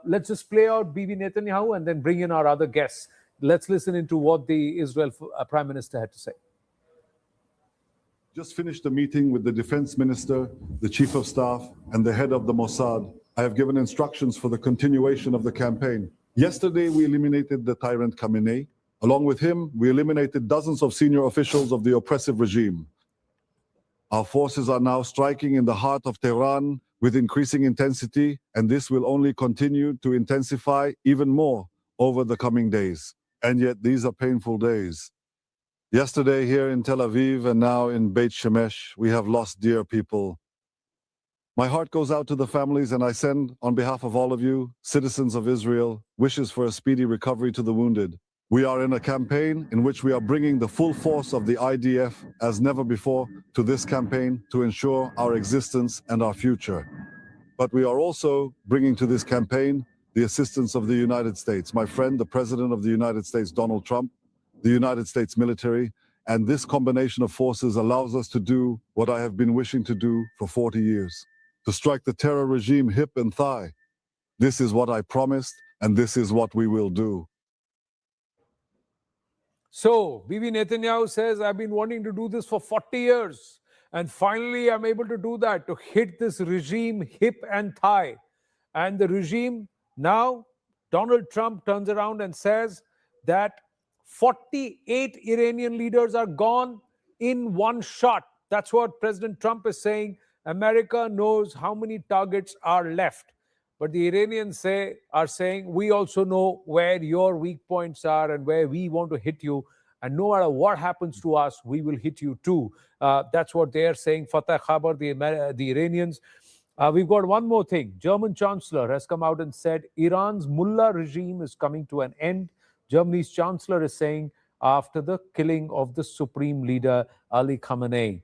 let's just play out Bibi Netanyahu and then bring in our other guests. Let's listen into what the Israel Prime Minister had to say. Just finished a meeting with the defense minister, the chief of staff, and the head of the Mossad. I have given instructions for the continuation of the campaign. Yesterday, we eliminated the tyrant Khamenei. Along with him, we eliminated dozens of senior officials of the oppressive regime. Our forces are now striking in the heart of Tehran with increasing intensity, and this will only continue to intensify even more over the coming days. And yet, these are painful days. Yesterday here in Tel Aviv and now in Beit Shemesh, we have lost dear people. My heart goes out to the families, and I send, on behalf of all of you, citizens of Israel, wishes for a speedy recovery to the wounded. We are in a campaign in which we are bringing the full force of the IDF as never before to this campaign to ensure our existence and our future. But we are also bringing to this campaign the assistance of the United States. My friend, the President of the United States, Donald Trump, the United States military, and this combination of forces allows us to do what I have been wishing to do for 40 years, to strike the terror regime hip and thigh. This is what I promised, and this is what we will do. So, Bibi Netanyahu says, I've been wanting to do this for 40 years, and finally I'm able to do that, to hit this regime hip and thigh. And the regime, now, Donald Trump turns around and says that 48 Iranian leaders are gone in one shot. That's what President Trump is saying. America knows how many targets are left. But the Iranians are saying, we also know where your weak points are and where we want to hit you. And no matter what happens to us, we will hit you too. That's what they are saying. Fatah Khabar, the Iranians. We've got one more thing. German Chancellor has come out and said Iran's mullah regime is coming to an end. Germany's Chancellor is saying after the killing of the Supreme Leader Ali Khamenei.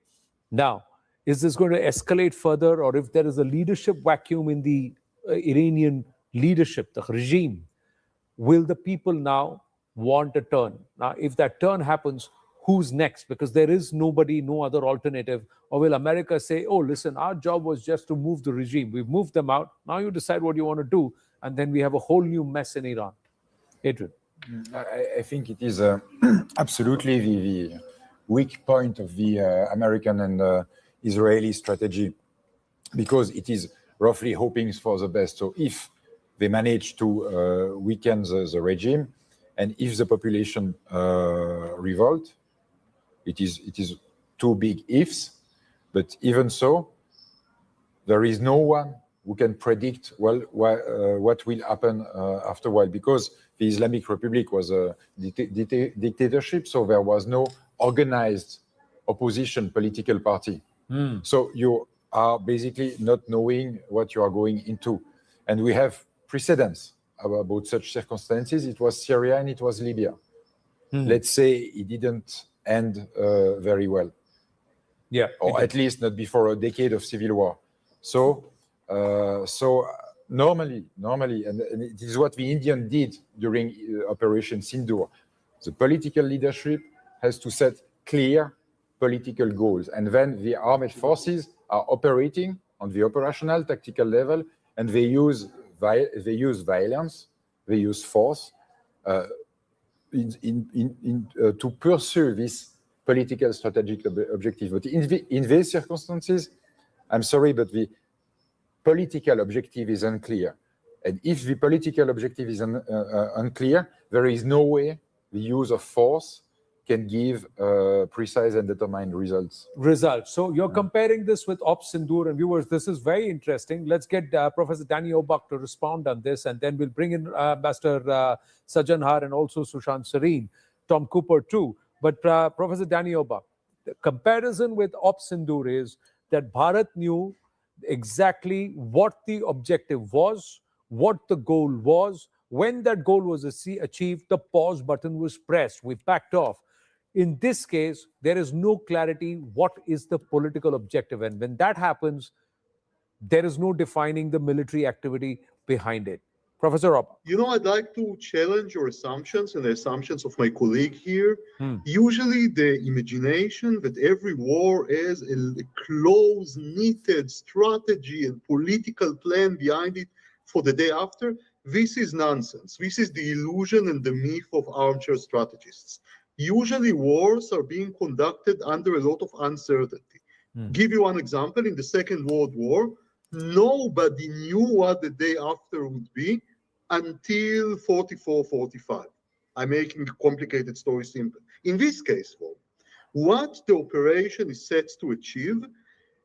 Now, is this going to escalate further, or if there is a leadership vacuum in the Iranian leadership, the regime, will the people now want a turn? Now, if that turn happens, who's next? Because there is nobody, no other alternative. Or will America say, oh, listen, our job was just to move the regime. We've moved them out. Now you decide what you want to do. And then we have a whole new mess in Iran. Adrian. I think it is absolutely the weak point of the American and Israeli strategy, because it is roughly hoping for the best. So if they manage to weaken the regime, and if the population revolt, it is two big ifs. But even so, there is no one who can predict what will happen after a while, because the Islamic Republic was a dictatorship, so there was no organized opposition political party. So you are basically not knowing what you are going into. And we have precedents about such circumstances. It was Syria and it was Libya. Let's say it didn't end very well. Yeah. Or at least not before a decade of civil war. So normally, and it is what the Indian did during Operation Sindoor. The political leadership has to set clear political goals. And then the armed forces are operating on the operational, tactical level, and they use violence, they use force to pursue this political strategic objective. But in these circumstances, I'm sorry, but the political objective is unclear. And if the political objective is unclear, there is no way the use of force can give precise and determined results. So you're comparing this with Op Sindoor, and viewers, this is very interesting. Let's get Professor Danny Obak to respond on this, and then we'll bring in Ambassador Sajanhar and also Sushant Sareen, Tom Cooper too. But Professor Danny Obak, the comparison with Op Sindoor is that Bharat knew exactly what the objective was, what the goal was. When that goal was achieved, the pause button was pressed. We backed off. In this case, there is no clarity what is the political objective. And when that happens, there is no defining the military activity behind it. Professor Obak. You know, I'd like to challenge your assumptions and the assumptions of my colleague here. Usually the imagination that every war has a close knitted strategy and political plan behind it for the day after, this is nonsense. This is the illusion and the myth of armchair strategists. Usually wars are being conducted under a lot of uncertainty. Give you one example. In the Second World War, nobody knew what the day after would be until 44, 45. I'm making the complicated story simple. In this case, though, what the operation is set to achieve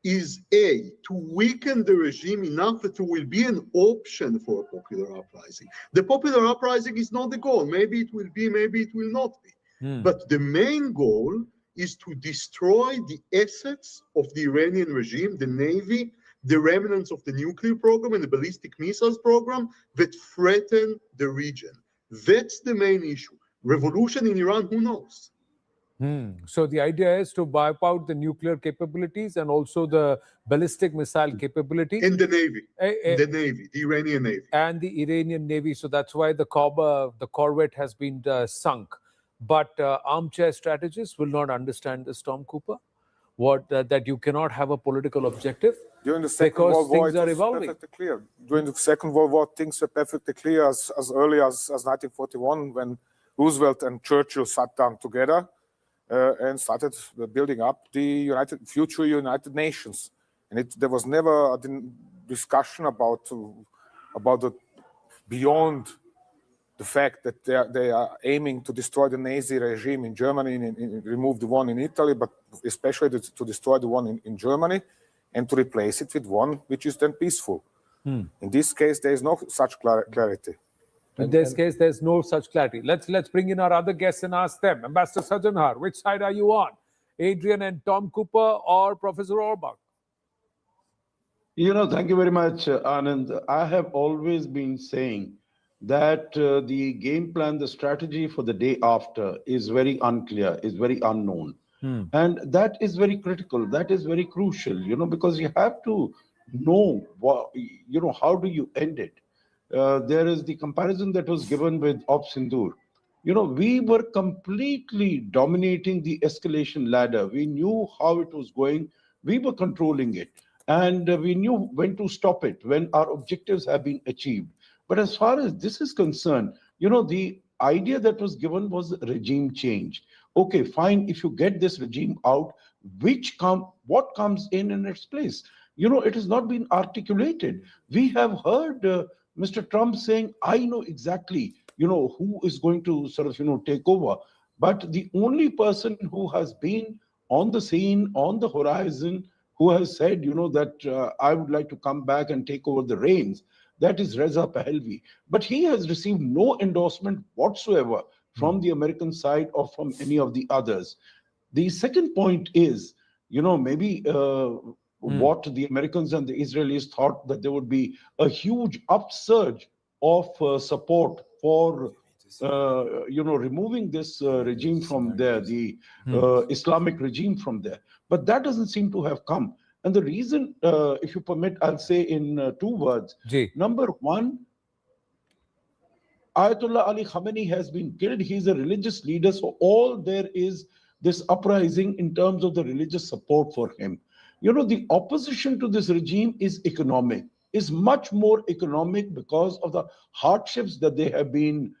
is A, to weaken the regime enough that there will be an option for a popular uprising. The popular uprising is not the goal. Maybe it will be, maybe it will not be. But the main goal is to destroy the assets of the Iranian regime, the Navy, the remnants of the nuclear program and the ballistic missiles program that threaten the region. That's the main issue. Revolution in Iran, who knows? So the idea is to wipe out the nuclear capabilities and also the ballistic missile capability. In the Navy, the Iranian Navy. And the Iranian Navy. So that's why the corvette has been sunk. But armchair strategists will not understand this, Tom Cooper, that you cannot have a political objective during the Second World War, things are evolving. Perfectly clear. During the Second World War, things were perfectly clear as early as 1941, when Roosevelt and Churchill sat down together and started building up the future United Nations. And there was never a discussion about the beyond the fact that they are aiming to destroy the Nazi regime in Germany and remove the one in Italy, but especially to destroy the one in Germany and to replace it with one which is then peaceful. In this case, there is no such clarity. In this case, there's no such clarity. Let's bring in our other guests and ask them. Ambassador Sajanhar, which side are you on? Adrian and Tom Cooper or Professor Obak? Thank you very much, Anand. I have always been saying that the game plan, the strategy for the day after is very unclear, is very unknown. And that is very critical. That is very crucial, because you have to know how do you end it. There is the comparison that was given with Op Sindoor. We were completely dominating the escalation ladder. We knew how it was going. We were controlling it. And we knew when to stop it, when our objectives have been achieved. But as far as this is concerned, the idea that was given was regime change. Okay, fine, if you get this regime out, what comes in its place? It has not been articulated. We have heard Mr. Trump saying, I know exactly, who is going to sort of, take over. But the only person who has been on the scene, on the horizon, who has said, that I would like to come back and take over the reins, that is Reza Pahlavi. But he has received no endorsement whatsoever from the American side or from any of the others. The second point is, maybe what the Americans and the Israelis thought that there would be a huge upsurge of support for, removing this regime from there, the Islamic regime from there. But that doesn't seem to have come. And the reason, if you permit, I'll say in 2 words. Number one, Ayatollah Ali Khamenei has been killed. He's a religious leader. So all there is this uprising in terms of the religious support for him. The opposition to this regime is economic, is much more economic because of the hardships that they have been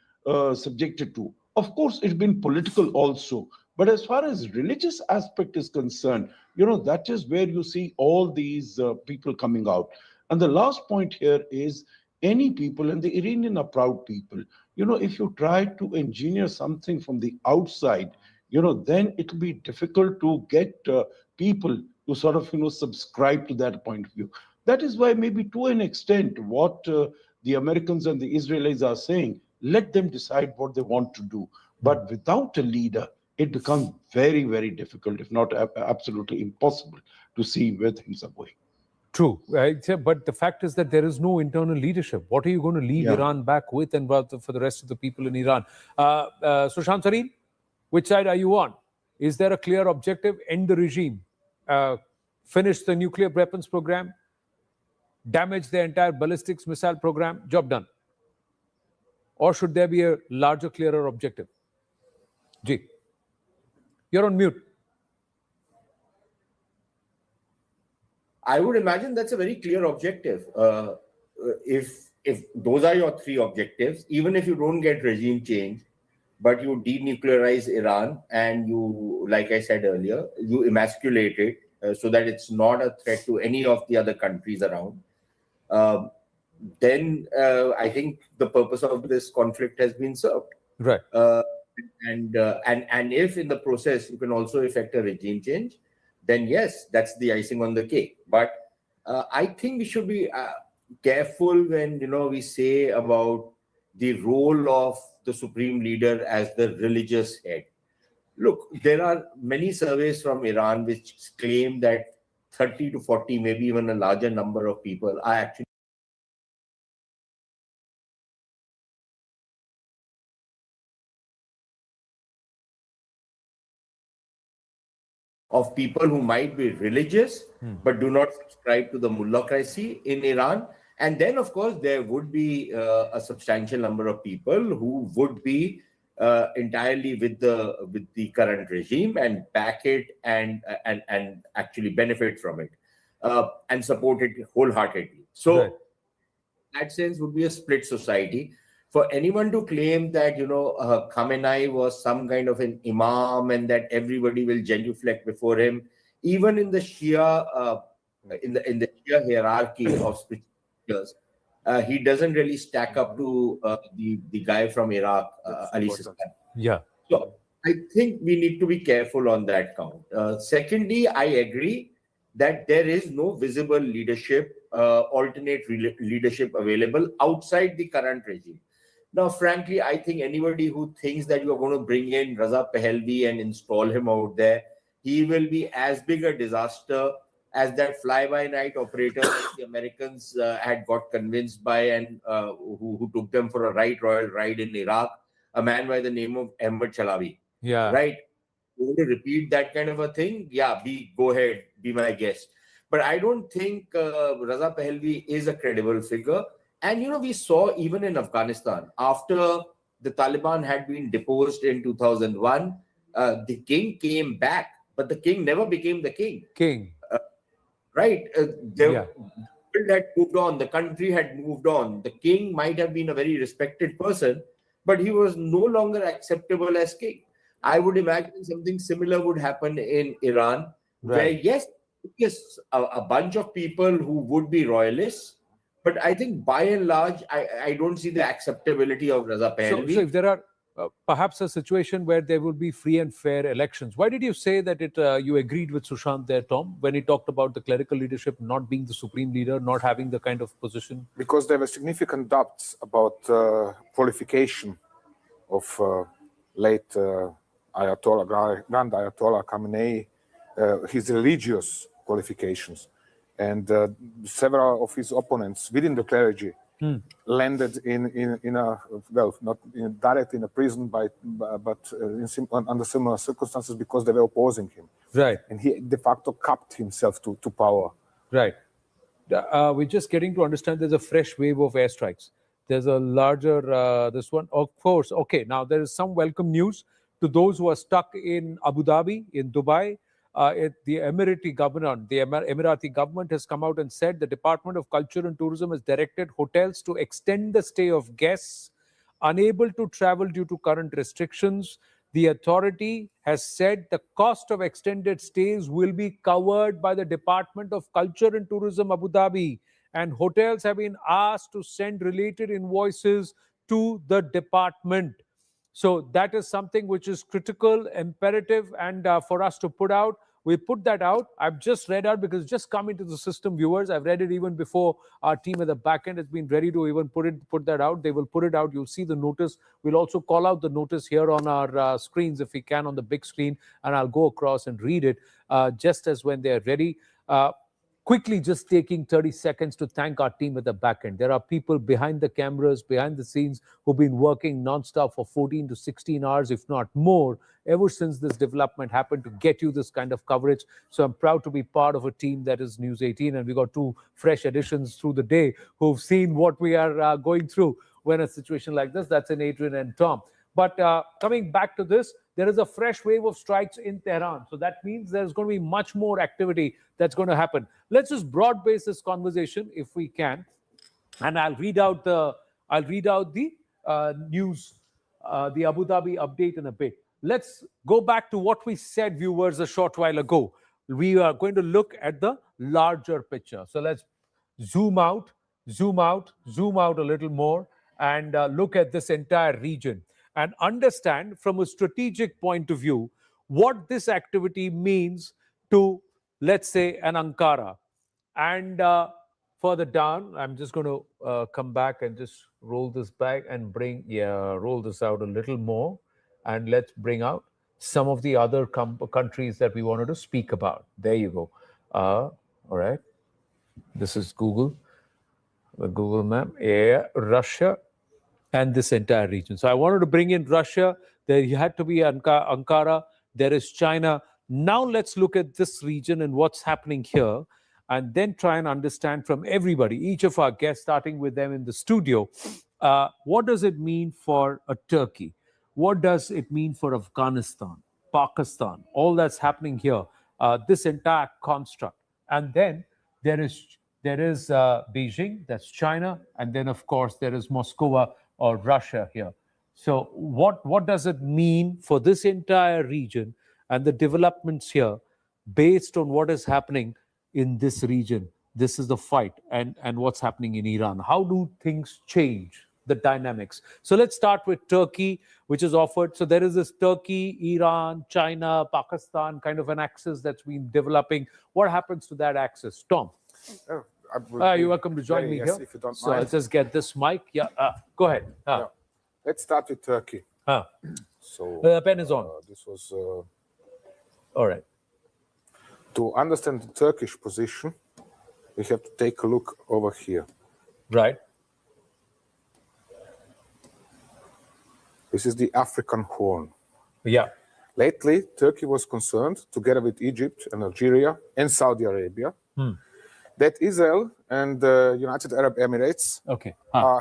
subjected to. Of course, it's been political also. But as far as religious aspect is concerned, that is where you see all these people coming out. And the last point here is any people, and the Iranian are proud people, if you try to engineer something from the outside, then it will be difficult to get people to sort of, subscribe to that point of view. That is why maybe to an extent what the Americans and the Israelis are saying, let them decide what they want to do. But without a leader, it becomes very, very difficult, if not absolutely impossible, to see where things are going. True, but the fact is that there is no internal leadership. What are you going to leave Iran back with and for the rest of the people in Iran? Sushant Sareen, which side are you on? Is there a clear objective? End the regime, finish the nuclear weapons program, damage the entire ballistics missile program, job done? Or should there be a larger, clearer objective? Ji, you're on mute. I would imagine that's a very clear objective. If those are your three objectives, even if you don't get regime change, but you denuclearize Iran and you, like I said earlier, you emasculate it so that it's not a threat to any of the other countries around, then I think the purpose of this conflict has been served. Right. And if in the process you can also effect a regime change, then yes, that's the icing on the cake. But I think we should be careful when we say about the role of the supreme leader as the religious head. Look, there are many surveys from Iran which claim that 30 to 40, maybe even a larger number of people are actually of people who might be religious but do not subscribe to the mullahocracy in Iran. And then, of course, there would be a substantial number of people who would be entirely with the current regime and back it and actually benefit from it and support it wholeheartedly. So, in that sense, would be a split society. For anyone to claim that Khamenei was some kind of an imam and that everybody will genuflect before him, even in the Shia in the Shia hierarchy of spirituals, he doesn't really stack up to the guy from Iraq, Ali Sistani. Yeah. So I think we need to be careful on that count. Secondly, I agree that there is no visible leadership, alternate leadership available outside the current regime. Now, frankly, I think anybody who thinks that you are going to bring in Raza Pahlavi and install him out there, he will be as big a disaster as that fly-by-night operator that the Americans had got convinced by and who took them for a royal ride in Iraq, a man by the name of Ahmed Chalabi. Yeah. Right? You want to repeat that kind of a thing? Yeah, go ahead, be my guest. But I don't think Raza Pahlavi is a credible figure. And, we saw even in Afghanistan, after the Taliban had been deposed in 2001, the king came back, but the king never became the king. Right? The world had moved on. The country had moved on. The king might have been a very respected person, but he was no longer acceptable as king. I would imagine something similar would happen in Iran, where, yes, a bunch of people who would be royalists, but I think by and large, I don't see the acceptability of Raza Pahlavi. So if there are perhaps a situation where there will be free and fair elections, why did you say that you agreed with Sushant there, Tom, when he talked about the clerical leadership not being the supreme leader, not having the kind of position? Because there were significant doubts about qualification of late Ayatollah, Grand Ayatollah Khamenei, his religious qualifications. And several of his opponents within the clergy landed in a, well, not directly in a prison, but under similar circumstances because they were opposing him. Right. And he de facto capped himself to power. Right. We're just getting to understand there's a fresh wave of airstrikes. There's a larger, this one, of course. Okay, now there is some welcome news to those who are stuck in Abu Dhabi, in Dubai. The Emirati government has come out and said the Department of Culture and Tourism has directed hotels to extend the stay of guests unable to travel due to current restrictions. The authority has said the cost of extended stays will be covered by the Department of Culture and Tourism Abu Dhabi, and hotels have been asked to send related invoices to the department. So that is something which is critical, imperative, and for us to put out. We put that out. I've just read out because it's just come into the system, viewers. I've read it even before our team at the back end has been ready to even put that out. They will put it out. You'll see the notice. We'll also call out the notice here on our screens if we can, on the big screen, and I'll go across and read it just as when they're ready. Quickly, just taking 30 seconds to thank our team at the back end. There are people behind the cameras, behind the scenes, who've been working nonstop for 14 to 16 hours, if not more, ever since this development happened to get you this kind of coverage. So I'm proud to be part of a team that is News 18, and we got two fresh additions through the day who've seen what we are going through when a situation like this. That's in Adrian and Tom. But coming back to this, there is a fresh wave of strikes in Tehran. So that means there's going to be much more activity that's going to happen. Let's just broad base this conversation if we can. And I'll read out the news, the Abu Dhabi update in a bit. Let's go back to what we said, viewers, a short while ago. We are going to look at the larger picture. So let's zoom out a little more and look at this entire region and understand from a strategic point of view what this activity means to, let's say, an Ankara. And further down, I'm just going to come back and just roll this back and roll this out a little more. And let's bring out some of the other countries that we wanted to speak about. There you go. All right. This is Google, the Google map. Yeah, Russia. And this entire region. So I wanted to bring in Russia. There had to be Ankara. There is China. Now let's look at this region and what's happening here, and then try and understand from everybody, each of our guests, starting with them in the studio, what does it mean for a Turkey? What does it mean for Afghanistan, Pakistan, all that's happening here, this entire construct? And then there is Beijing, that's China, and then of course there is Moscow or Russia here. So what does it mean for this entire region and the developments here based on what is happening in this region? This is the fight and what's happening in Iran. How do things change, the dynamics? So let's start with Turkey, which is offered. So there is this Turkey, Iran, China, Pakistan kind of an axis that's been developing. What happens to that axis? Tom? You're welcome to join me here. If you don't so mind. I'll just get this mic. Yeah, go ahead. Yeah. Let's start with Turkey. So the pen is on. This was all right. To understand the Turkish position, we have to take a look over here. Right. This is the African Horn. Yeah. Lately, Turkey was concerned, together with Egypt and Algeria and Saudi Arabia, that Israel and the United Arab Emirates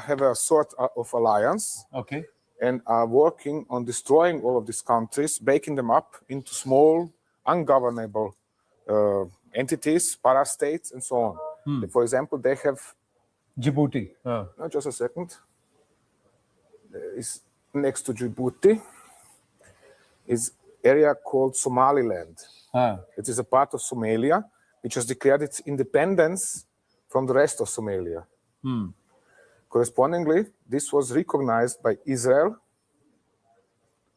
have a sort of alliance and are working on destroying all of these countries, breaking them up into small, ungovernable entities, parastates, and so on. For example, they have... Djibouti. Just a second. Is next to Djibouti is area called Somaliland. It is a part of Somalia, which has declared its independence from the rest of Somalia. Correspondingly, this was recognized by Israel,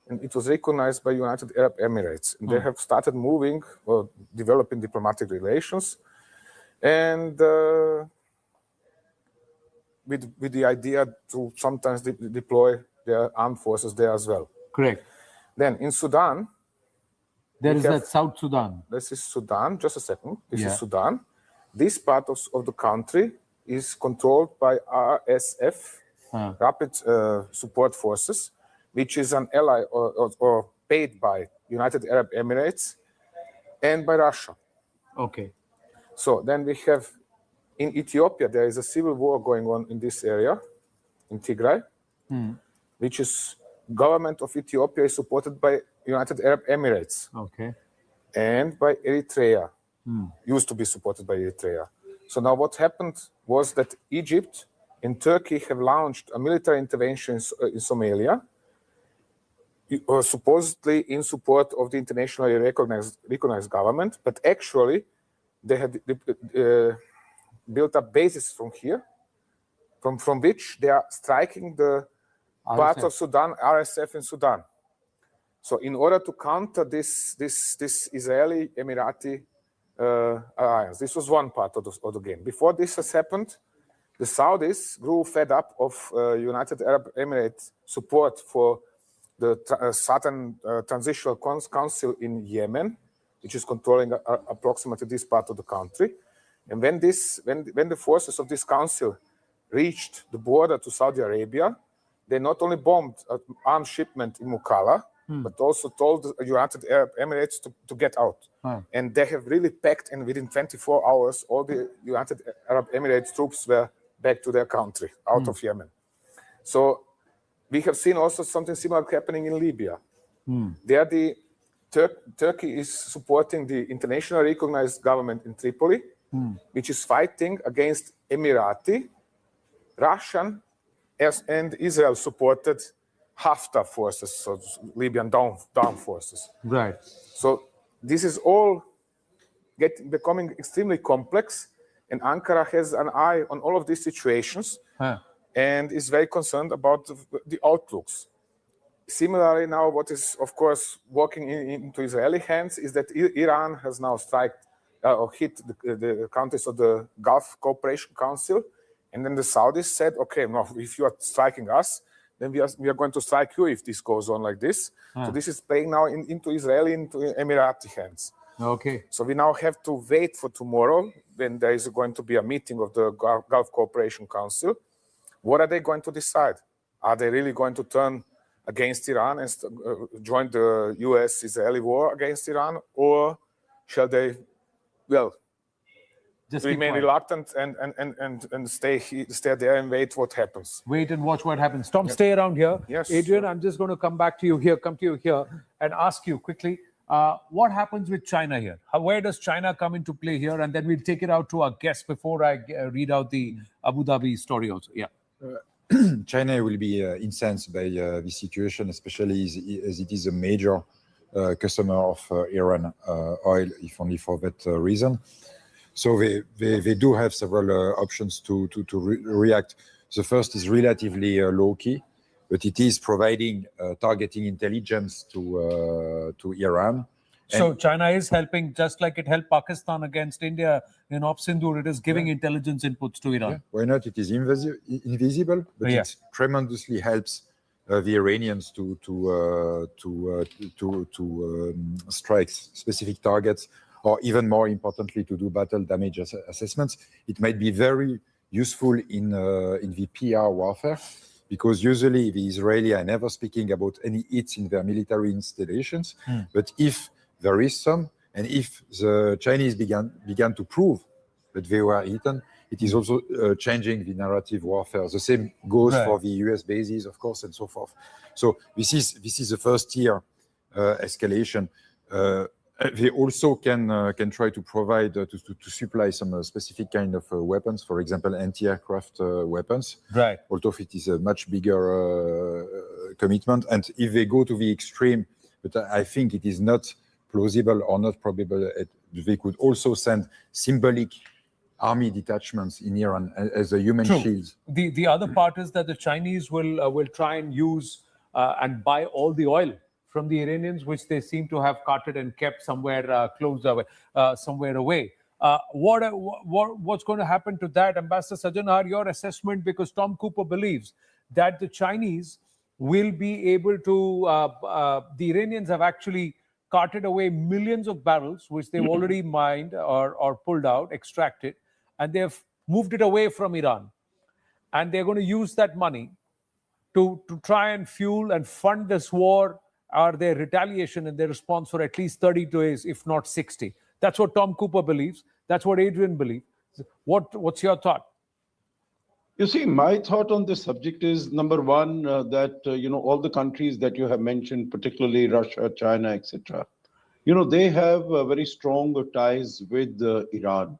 and it was recognized by United Arab Emirates. And they have started moving or developing diplomatic relations, and with the idea to sometimes deploy their armed forces there as well. Correct. Then in Sudan, there is that South Sudan. This is Sudan. Just a second. This is Sudan. This part of the country is controlled by RSF, Rapid Support Forces, which is an ally or paid by United Arab Emirates and by Russia. Okay. So then we have in Ethiopia, there is a civil war going on in this area, in Tigray, which is government of Ethiopia is supported by United Arab Emirates. Okay. And by Eritrea. Used to be supported by Eritrea. So now what happened was that Egypt and Turkey have launched a military intervention in Somalia, supposedly in support of the internationally recognized government, but actually they had built up bases from here, from which they are striking the part of Sudan, RSF in Sudan. So in order to counter this Israeli Emirati alliance, this was one part of the game. Before this has happened, the Saudis grew fed up of United Arab Emirates support for the Southern Transitional Council in Yemen, which is controlling approximately this part of the country. And when the forces of this council reached the border to Saudi Arabia, they not only bombed an arms shipment in Mukalla, but also told the United Arab Emirates to get out. And they have really packed, and within 24 hours, all the United Arab Emirates troops were back to their country, out of Yemen. So we have seen also something similar happening in Libya. There, Turkey is supporting the internationally recognized government in Tripoli, which is fighting against Emirati, Russian, and Israel-supported Haftar forces, so Libyan down forces. Right. So this is all becoming extremely complex, and Ankara has an eye on all of these situations and is very concerned about the outlooks. Similarly, now what is, of course, walking into Israeli hands is that Iran has now hit the countries of the Gulf Cooperation Council, and then the Saudis said, okay, no, if you are striking us, then we are going to strike you if this goes on like this. So this is playing now into Israeli, into Emirati hands. Okay. So we now have to wait for tomorrow when there is going to be a meeting of the Gulf Cooperation Council. What are they going to decide? Are they really going to turn against Iran and join the US-Israeli war against Iran? Or shall they, just remain reluctant and stay there and wait what happens? Wait and watch what happens. Tom, stay around here. Yes. Adrian, I'm just going to come to you here and ask you quickly, what happens with China here? Where does China come into play here? And then we'll take it out to our guests before I read out the Abu Dhabi story also. Yeah. China will be incensed by this situation, especially as it is a major customer of Iran oil, if only for that reason. So they do have several options to react. The first is relatively low-key, but it is providing targeting intelligence to Iran. So China is helping, just like it helped Pakistan against India in Op Sindoor. It is giving intelligence inputs to Iran. Yeah. Why not? It is invisible, but it tremendously helps the Iranians to strike specific targets, or even more importantly, to do battle damage assessments. It might be very useful in the PR warfare, because usually the Israelis are never speaking about any hits in their military installations. But if there is some, and if the Chinese began to prove that they were hidden, it is also changing the narrative warfare. The same goes for the US bases, of course, and so forth. So this is the first tier escalation. They also can try to provide to supply some specific kind of weapons, for example, anti-aircraft weapons. Right. Although it is a much bigger commitment, and if they go to the extreme, but I think it is not plausible or not probable, they could also send symbolic army detachments in Iran as a human shield. The other part is that the Chinese will try and use and buy all the oil from the Iranians, which they seem to have carted and kept somewhere somewhere away. What's going to happen to that, Ambassador Sajanhar? Your assessment, because Tom Cooper believes that the Chinese will be able to. The Iranians have actually carted away millions of barrels, which they've already mined or pulled out, extracted, and they've moved it away from Iran. And they're going to use that money to try and fuel and fund this war, or their retaliation and their response for at least 30 days, if not 60. That's what Tom Cooper believes. That's what Adrian believes. What's your thought? You see, my thought on this subject is number one, that, all the countries that you have mentioned, particularly Russia, China, etc., they have very strong ties with Iran.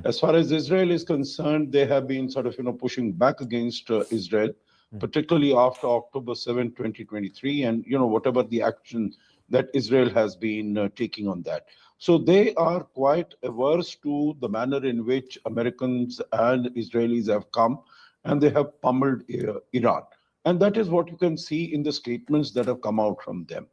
As far as Israel is concerned, they have been sort of, pushing back against Israel, particularly after October 7, 2023, and, whatever the action that Israel has been taking on that. So they are quite averse to the manner in which Americans and Israelis have come and they have pummeled Iran. And that is what you can see in the statements that have come out from them.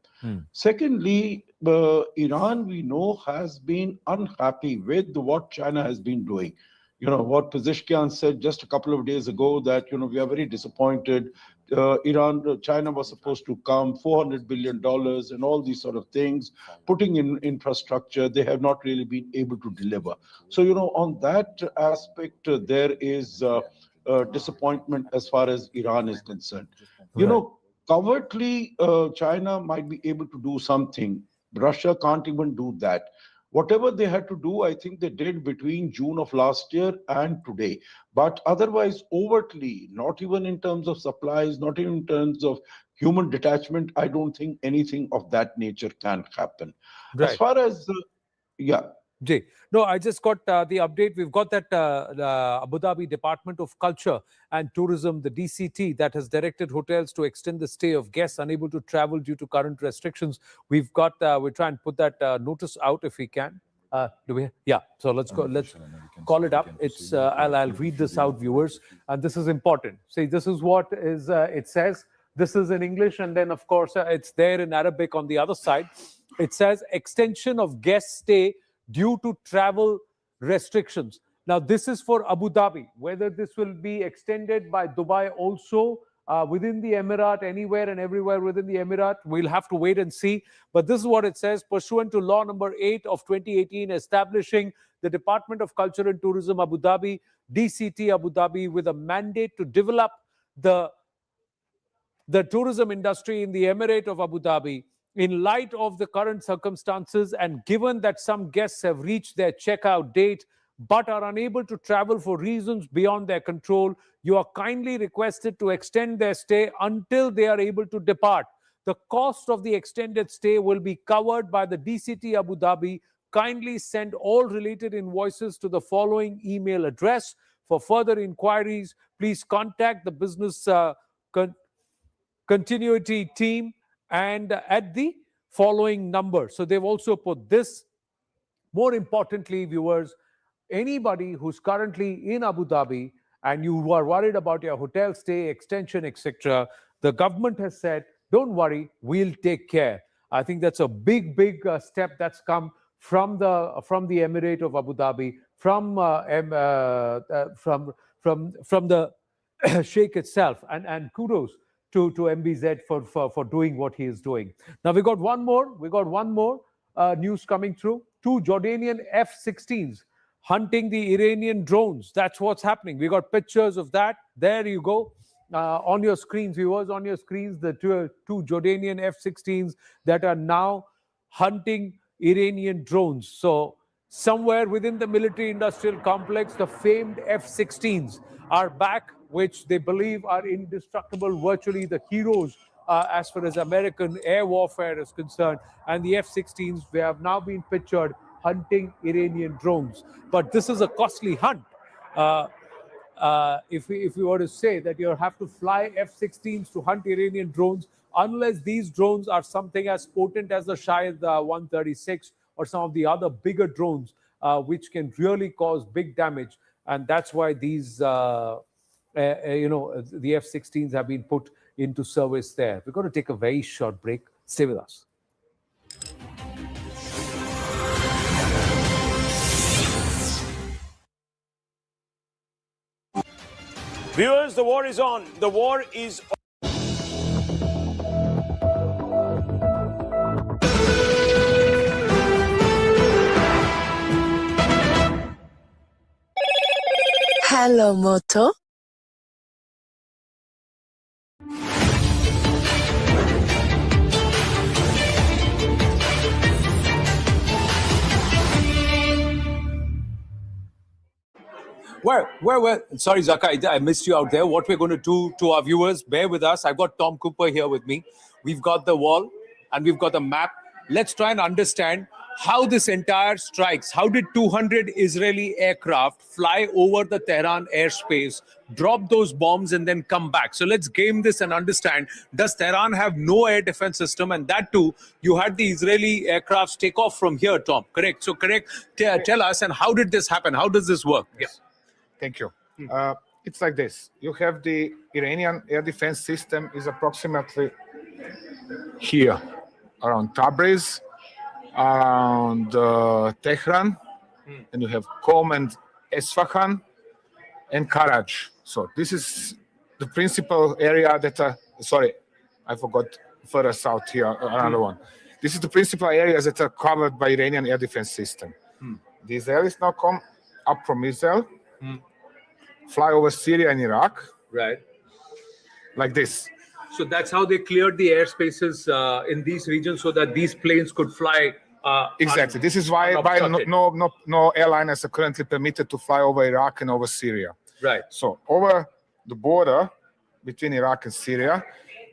Secondly, Iran, we know, has been unhappy with what China has been doing. What Pezeshkian said just a couple of days ago, that, we are very disappointed. China was supposed to come $400 billion and all these sort of things, putting in infrastructure. They have not really been able to deliver. So, on that aspect, there is disappointment as far as Iran is concerned. Covertly, China might be able to do something. Russia can't even do that. Whatever they had to do, I think they did between June of last year and today. But otherwise, overtly, not even in terms of supplies, not even in terms of human detachment, I don't think anything of that nature can happen. Right. As far as, Jay, no, I just got the update. We've got that the Abu Dhabi Department of Culture and Tourism, the DCT, that has directed hotels to extend the stay of guests unable to travel due to current restrictions. We've got, we'll try and put that notice out if we can. Do we? Yeah. So let's go. Let's call it up. It's. I'll read this out, viewers, and this is important. See, this is what is. It says. This is in English, and then of course it's there in Arabic on the other side. It says extension of guest stay due to travel restrictions. Now, this is for Abu Dhabi. Whether this will be extended by Dubai also, within the Emirate, anywhere and everywhere within the Emirate, we'll have to wait and see. But this is what it says: pursuant to Law Number 8 of 2018, establishing the Department of Culture and Tourism Abu Dhabi, DCT Abu Dhabi, with a mandate to develop the tourism industry in the Emirate of Abu Dhabi. In light of the current circumstances, and given that some guests have reached their checkout date but are unable to travel for reasons beyond their control, you are kindly requested to extend their stay until they are able to depart. The cost of the extended stay will be covered by the DCT Abu Dhabi. Kindly send all related invoices to the following email address. For further inquiries, please contact the business continuity team and at the following number. So they've also put this. More importantly, viewers, anybody who's currently in Abu Dhabi and you are worried about your hotel stay, extension, etc., the government has said, don't worry, we'll take care. I think that's a big step that's come from the Emirate of Abu Dhabi, from the Sheikh itself, and kudos to MBZ for doing what he is doing. Now we got one more news coming through. 2 Jordanian F-16s hunting the Iranian drones. That's what's happening. We got pictures of that. There you go. On your screens, viewers, on your screens, the two Jordanian F-16s that are now hunting Iranian drones. So somewhere within the military industrial complex, the famed F-16s are back, which they believe are indestructible, virtually the heroes as far as American air warfare is concerned. And the F-16s, they have now been pictured hunting Iranian drones. But this is a costly hunt. If we were to say that you have to fly F-16s to hunt Iranian drones, unless these drones are something as potent as the Shahid 136 or some of the other bigger drones, which can really cause big damage. And that's why these, the F-16s have been put into service there. We're going to take a very short break. Stay with us. Viewers, the war is on. The war is on. Hello, Moto. Sorry, Zaka, I missed you out there. What we're going to do to our viewers, bear with us. I've got Tom Cooper here with me. We've got the wall and we've got the map. Let's try and understand how this entire strikes. How did 200 Israeli aircraft fly over the Tehran airspace, drop those bombs, and then come back? So let's game this and understand. Does Tehran have no air defense system? And that too, you had the Israeli aircrafts take off from here, Tom. Correct? So tell us, and how did this happen? How does this work? Yeah. Thank you. It's like this. You have the Iranian air defense system is approximately here, around Tabriz, around Tehran, and you have Qom and Esfahan and Karaj. So this is the principal area that, sorry, I forgot further south here, another one. This is the principal areas that are covered by Iranian air defense system. The Israelis now come up from Israel, fly over Syria and Iraq. Right. Like this. So that's how they cleared the airspaces in these regions so that these planes could fly. Exactly. This is why no airliners are currently permitted to fly over Iraq and over Syria. Right. So over the border between Iraq and Syria,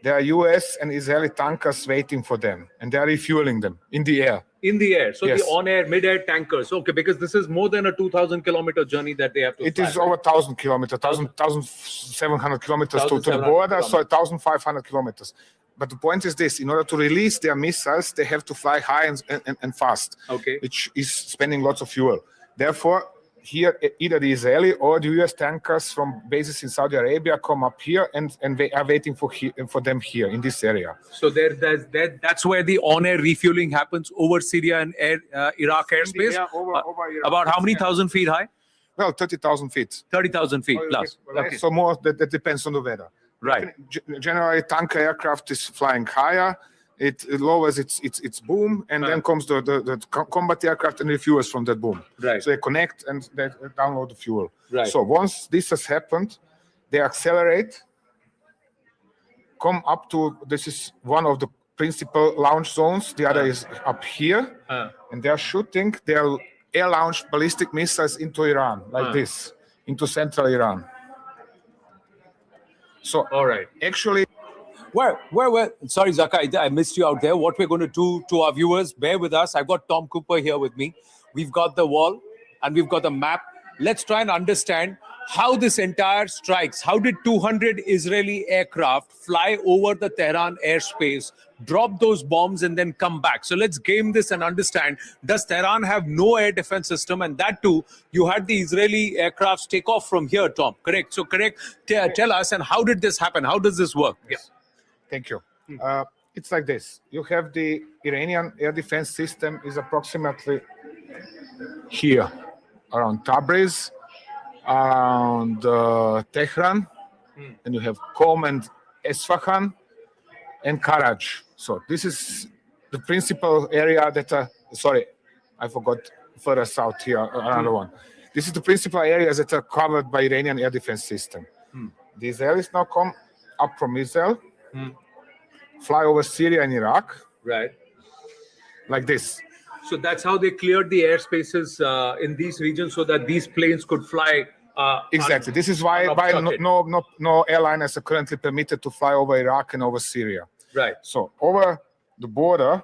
there are US and Israeli tankers waiting for them, and they are refueling them in the air. In the air. So Yes. the on-air, mid-air tankers. Okay, because this is more than a 2,000-kilometer journey that they have to It fly. is over 1,000 kilometers, 1,700 kilometers to the border, so 1,500 kilometers. But the point is this: in order to release their missiles, they have to fly high and fast, Okay. which is spending lots of fuel. Therefore, here either the Israeli or the US tankers from bases in Saudi Arabia come up here, and they are waiting for them here in this area. So that's where the on-air refueling happens over Syria and Iraq airspace. Yeah, over Iraq. About how many thousand feet high? Well, 30,000 feet. 30,000 feet plus. Okay. So more that depends on the weather. Right. Generally, tanker aircraft is flying higher. It lowers its boom, and then comes the combat aircraft and refuels from that boom. Right. So they connect and they download the fuel. Right. So once this has happened, they accelerate, come up to, this is one of the principal launch zones. The other is up here, and they are shooting their air-launched ballistic missiles into Iran, like this, into central Iran. So, all right. Actually, sorry, Zaka, I missed you out there. What we're going to do to our viewers, bear with us. I've got Tom Cooper here with me. We've got the wall and we've got the map. Let's try and understand how this entire strikes. How did 200 Israeli aircraft fly over the Tehran airspace, drop those bombs, and then come back? So let's game this and understand. Does Tehran have no air defense system? And that too, you had the Israeli aircrafts take off from here, Tom. Correct? So tell us, and how did this happen? How does this work? Yeah. Thank you. It's like this. You have the Iranian air defense system is approximately here, around Tabriz, around Tehran, and you have Qom and Esfahan and Karaj. So this is the principal area that, sorry, I forgot further south here, another one. This is the principal areas that are covered by Iranian air defense system. The Israelis now come up from Israel, fly over Syria and Iraq. Right. Like this. So that's how they cleared the airspaces in these regions so that these planes could fly. Exactly. This is why no airliners are currently permitted to fly over Iraq and over Syria. Right. So over the border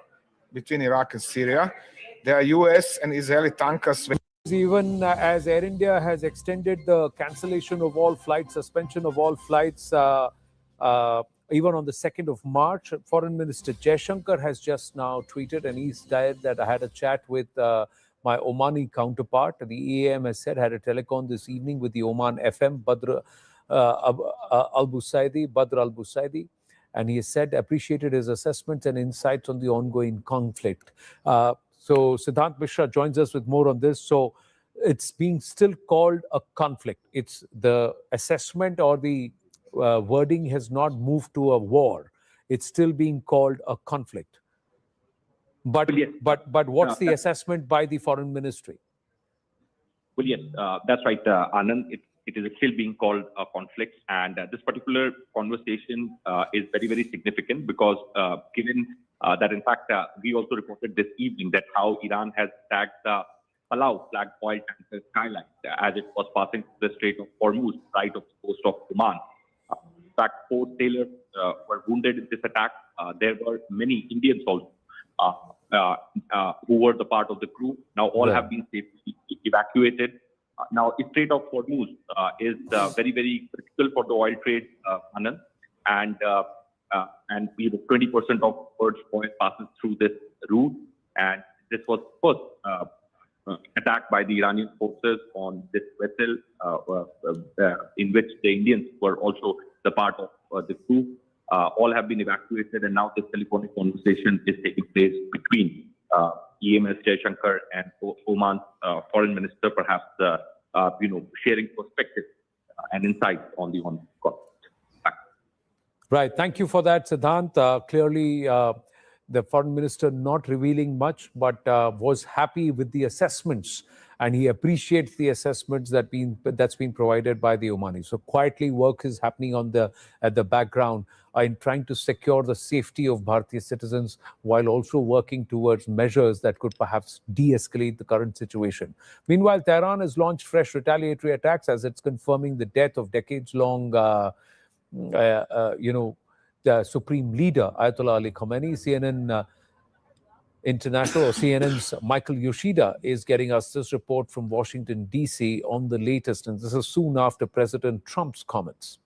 between Iraq and Syria, there are US and Israeli tankers. Even as Air India has extended the cancellation of all flights, suspension of all flights, even on the 2nd of March, Foreign Minister Jaishankar has just now tweeted, and he's said that I had a chat with my Omani counterpart. The EAM has said, had a telecon this evening with the Oman FM, Badr al-Busaidi, and he has said, appreciated his assessments and insights on the ongoing conflict. So Siddhant Mishra joins us with more on this. So it's being still called a conflict. It's the assessment or the wording has not moved to a war. It's still being called a conflict. But what's the assessment by the foreign ministry? Well, yes, that's right, Anand. It is still being called a conflict, and this particular conversation is very, very significant because given that, in fact, we also reported this evening that how Iran has attacked the Palau flagged oil tanker skyline as it was passing through the Strait of Hormuz, right off the coast of Oman. In fact, 4 sailors were wounded in this attack. There were many Indians also who were the part of the crew. Now all have been safely evacuated. Now, the Strait of Hormuz is very, very critical for the oil trade, Anand, and 20% of world's oil passes through this route. And this was first attack by the Iranian forces on this vessel, in which the Indians were also the part of the crew. All have been evacuated, and now this telephonic conversation is taking place between EMS Jaishankar and Oman's foreign minister, perhaps sharing perspective and insights on the conflict. Right. Thank you for that, Siddhant. Clearly, the foreign minister not revealing much, but was happy with the assessments, and he appreciates the assessments that's been provided by the Omanis. So quietly, work is happening at the background in trying to secure the safety of Bharatiya citizens, while also working towards measures that could perhaps de-escalate the current situation. Meanwhile, Tehran has launched fresh retaliatory attacks as it's confirming the death of decades-long the supreme leader, Ayatollah Ali Khamenei. CNN International, or CNN's Michael Yoshida, is getting us this report from Washington, D.C. on the latest. And this is soon after President Trump's comments.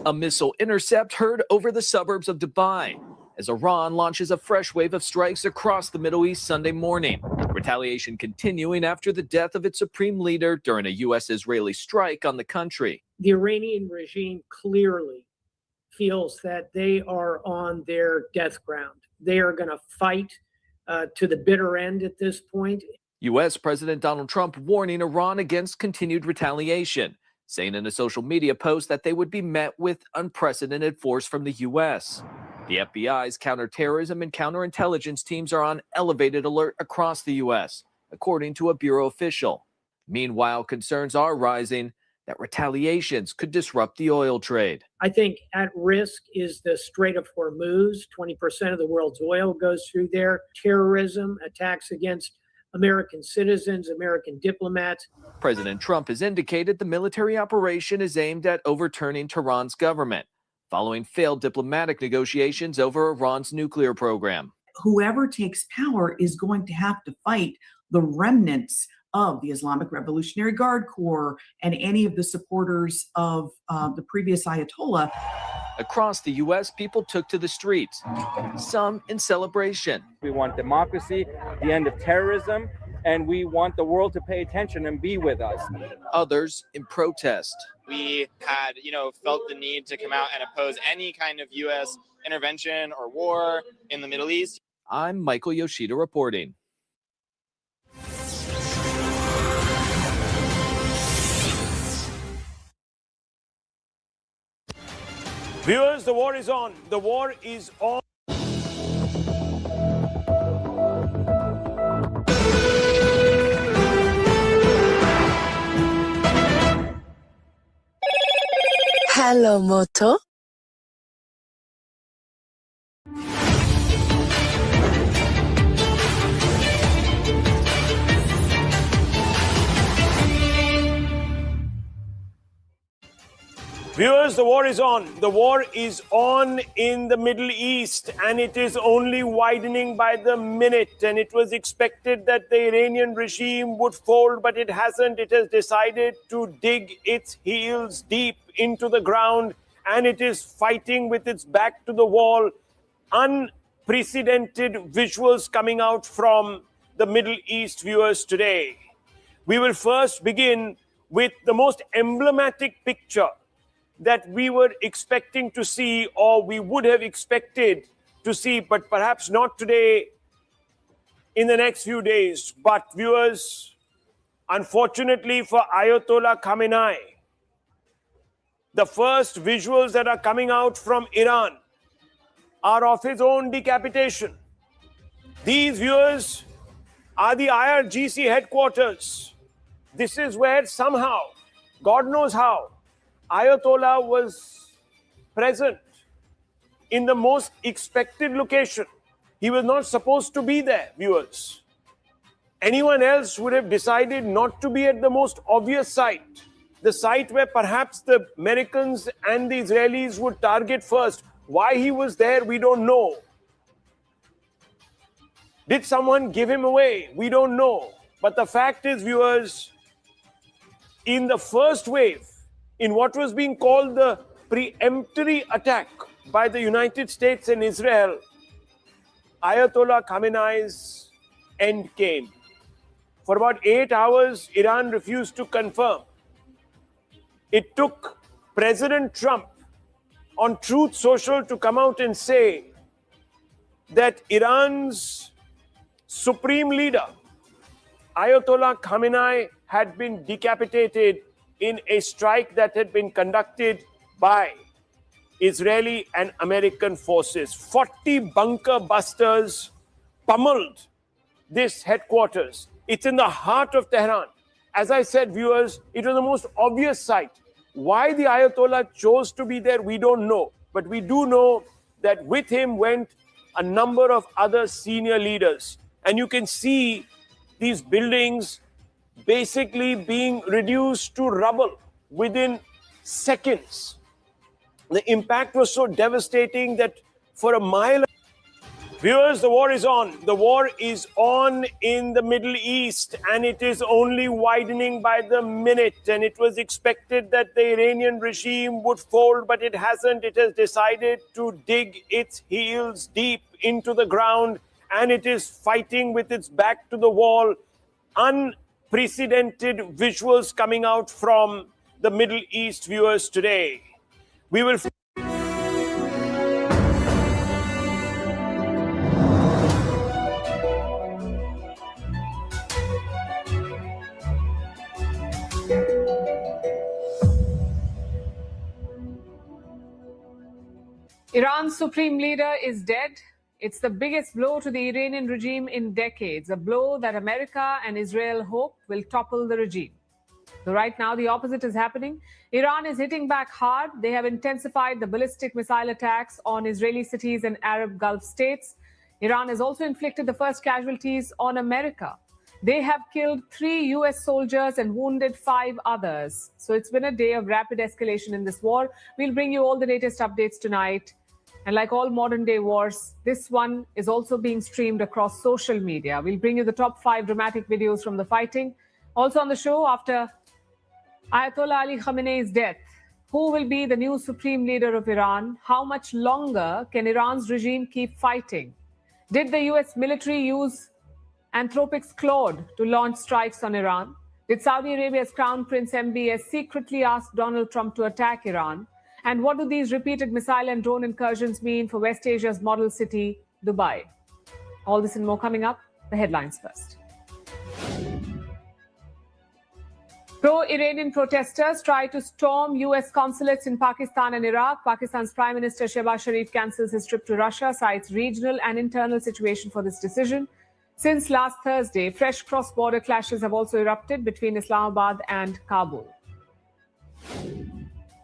A missile intercept heard over the suburbs of Dubai as Iran launches a fresh wave of strikes across the Middle East Sunday morning. Retaliation continuing after the death of its supreme leader during a U.S.-Israeli strike on the country. The Iranian regime clearly feels that they are on their death ground. They are going to fight to the bitter end at this point. U.S. President Donald Trump warning Iran against continued retaliation, saying in a social media post that they would be met with unprecedented force from the U.S. The FBI's counterterrorism and counterintelligence teams are on elevated alert across the U.S., according to a bureau official. Meanwhile, concerns are rising that retaliations could disrupt the oil trade. I think at risk is the Strait of Hormuz. 20% of the world's oil goes through there. Terrorism, attacks against American citizens, American diplomats. President Trump has indicated the military operation is aimed at overturning Tehran's government, following failed diplomatic negotiations over Iran's nuclear program. Whoever takes power is going to have to fight the remnants of the Islamic Revolutionary Guard Corps and any of the supporters of the previous Ayatollah. Across the U.S., people took to the streets, some in celebration. We want democracy, the end of terrorism, and we want the world to pay attention and be with us. Others in protest. We had, felt the need to come out and oppose any kind of U.S. intervention or war in the Middle East. I'm Michael Yoshida reporting. Viewers, the war is on. The war is on. Hello, Moto. Viewers, the war is on. The war is on in the Middle East, and it is only widening by the minute. And it was expected that the Iranian regime would fold, but it hasn't. It has decided to dig its heels deep into the ground, and it is fighting with its back to the wall. Unprecedented visuals coming out from the Middle East, viewers, today. We will first begin with the most emblematic picture that we were expecting to see, or we would have expected to see, but perhaps not today, in the next few days. But viewers, unfortunately for Ayatollah Khamenei, the first visuals that are coming out from Iran are of his own decapitation. These, viewers, are the IRGC headquarters. This is where somehow, God knows how, Ayatollah was present in the most expected location. He was not supposed to be there, viewers. Anyone else would have decided not to be at the most obvious site, the site where perhaps the Americans and the Israelis would target first. Why he was there, we don't know. Did someone give him away? We don't know. But the fact is, viewers, in the first wave, in what was being called the preemptory attack by the United States and Israel, Ayatollah Khamenei's end came. For about 8 hours, Iran refused to confirm. It took President Trump on Truth Social to come out and say that Iran's supreme leader, Ayatollah Khamenei, had been decapitated in a strike that had been conducted by Israeli and American forces. 40 bunker busters pummeled this headquarters. It's in the heart of Tehran. As I said, viewers, it was the most obvious site. Why the Ayatollah chose to be there, we don't know. But we do know that with him went a number of other senior leaders. And you can see these buildings basically being reduced to rubble within seconds. The impact was so devastating that for a mile... Viewers, the war is on. The war is on in the Middle East, and it is only widening by the minute. And it was expected that the Iranian regime would fold, but it hasn't. It has decided to dig its heels deep into the ground, and it is fighting with its back to the wall. Unprecedented visuals coming out from the Middle East, viewers, today. We will... Iran's supreme leader is dead. It's the biggest blow to the Iranian regime in decades, a blow that America and Israel hope will topple the regime. So right now, the opposite is happening. Iran is hitting back hard. They have intensified the ballistic missile attacks on Israeli cities and Arab Gulf states. Iran has also inflicted the first casualties on America. They have killed 3 US soldiers and wounded 5 others. So it's been a day of rapid escalation in this war. We'll bring you all the latest updates tonight. And like all modern day wars, this one is also being streamed across social media. We'll bring you the top 5 dramatic videos from the fighting. Also on the show, after Ayatollah Ali Khamenei's death, who will be the new supreme leader of Iran? How much longer can Iran's regime keep fighting? Did the US military use Anthropic's Claude to launch strikes on Iran? Did Saudi Arabia's Crown Prince MBS secretly ask Donald Trump to attack Iran? And what do these repeated missile and drone incursions mean for West Asia's model city, Dubai? All this and more coming up. The headlines first. Pro-Iranian protesters try to storm US consulates in Pakistan and Iraq. Pakistan's Prime Minister Shehbaz Sharif cancels his trip to Russia, cites regional and internal situation for this decision. Since last Thursday, fresh cross-border clashes have also erupted between Islamabad and Kabul.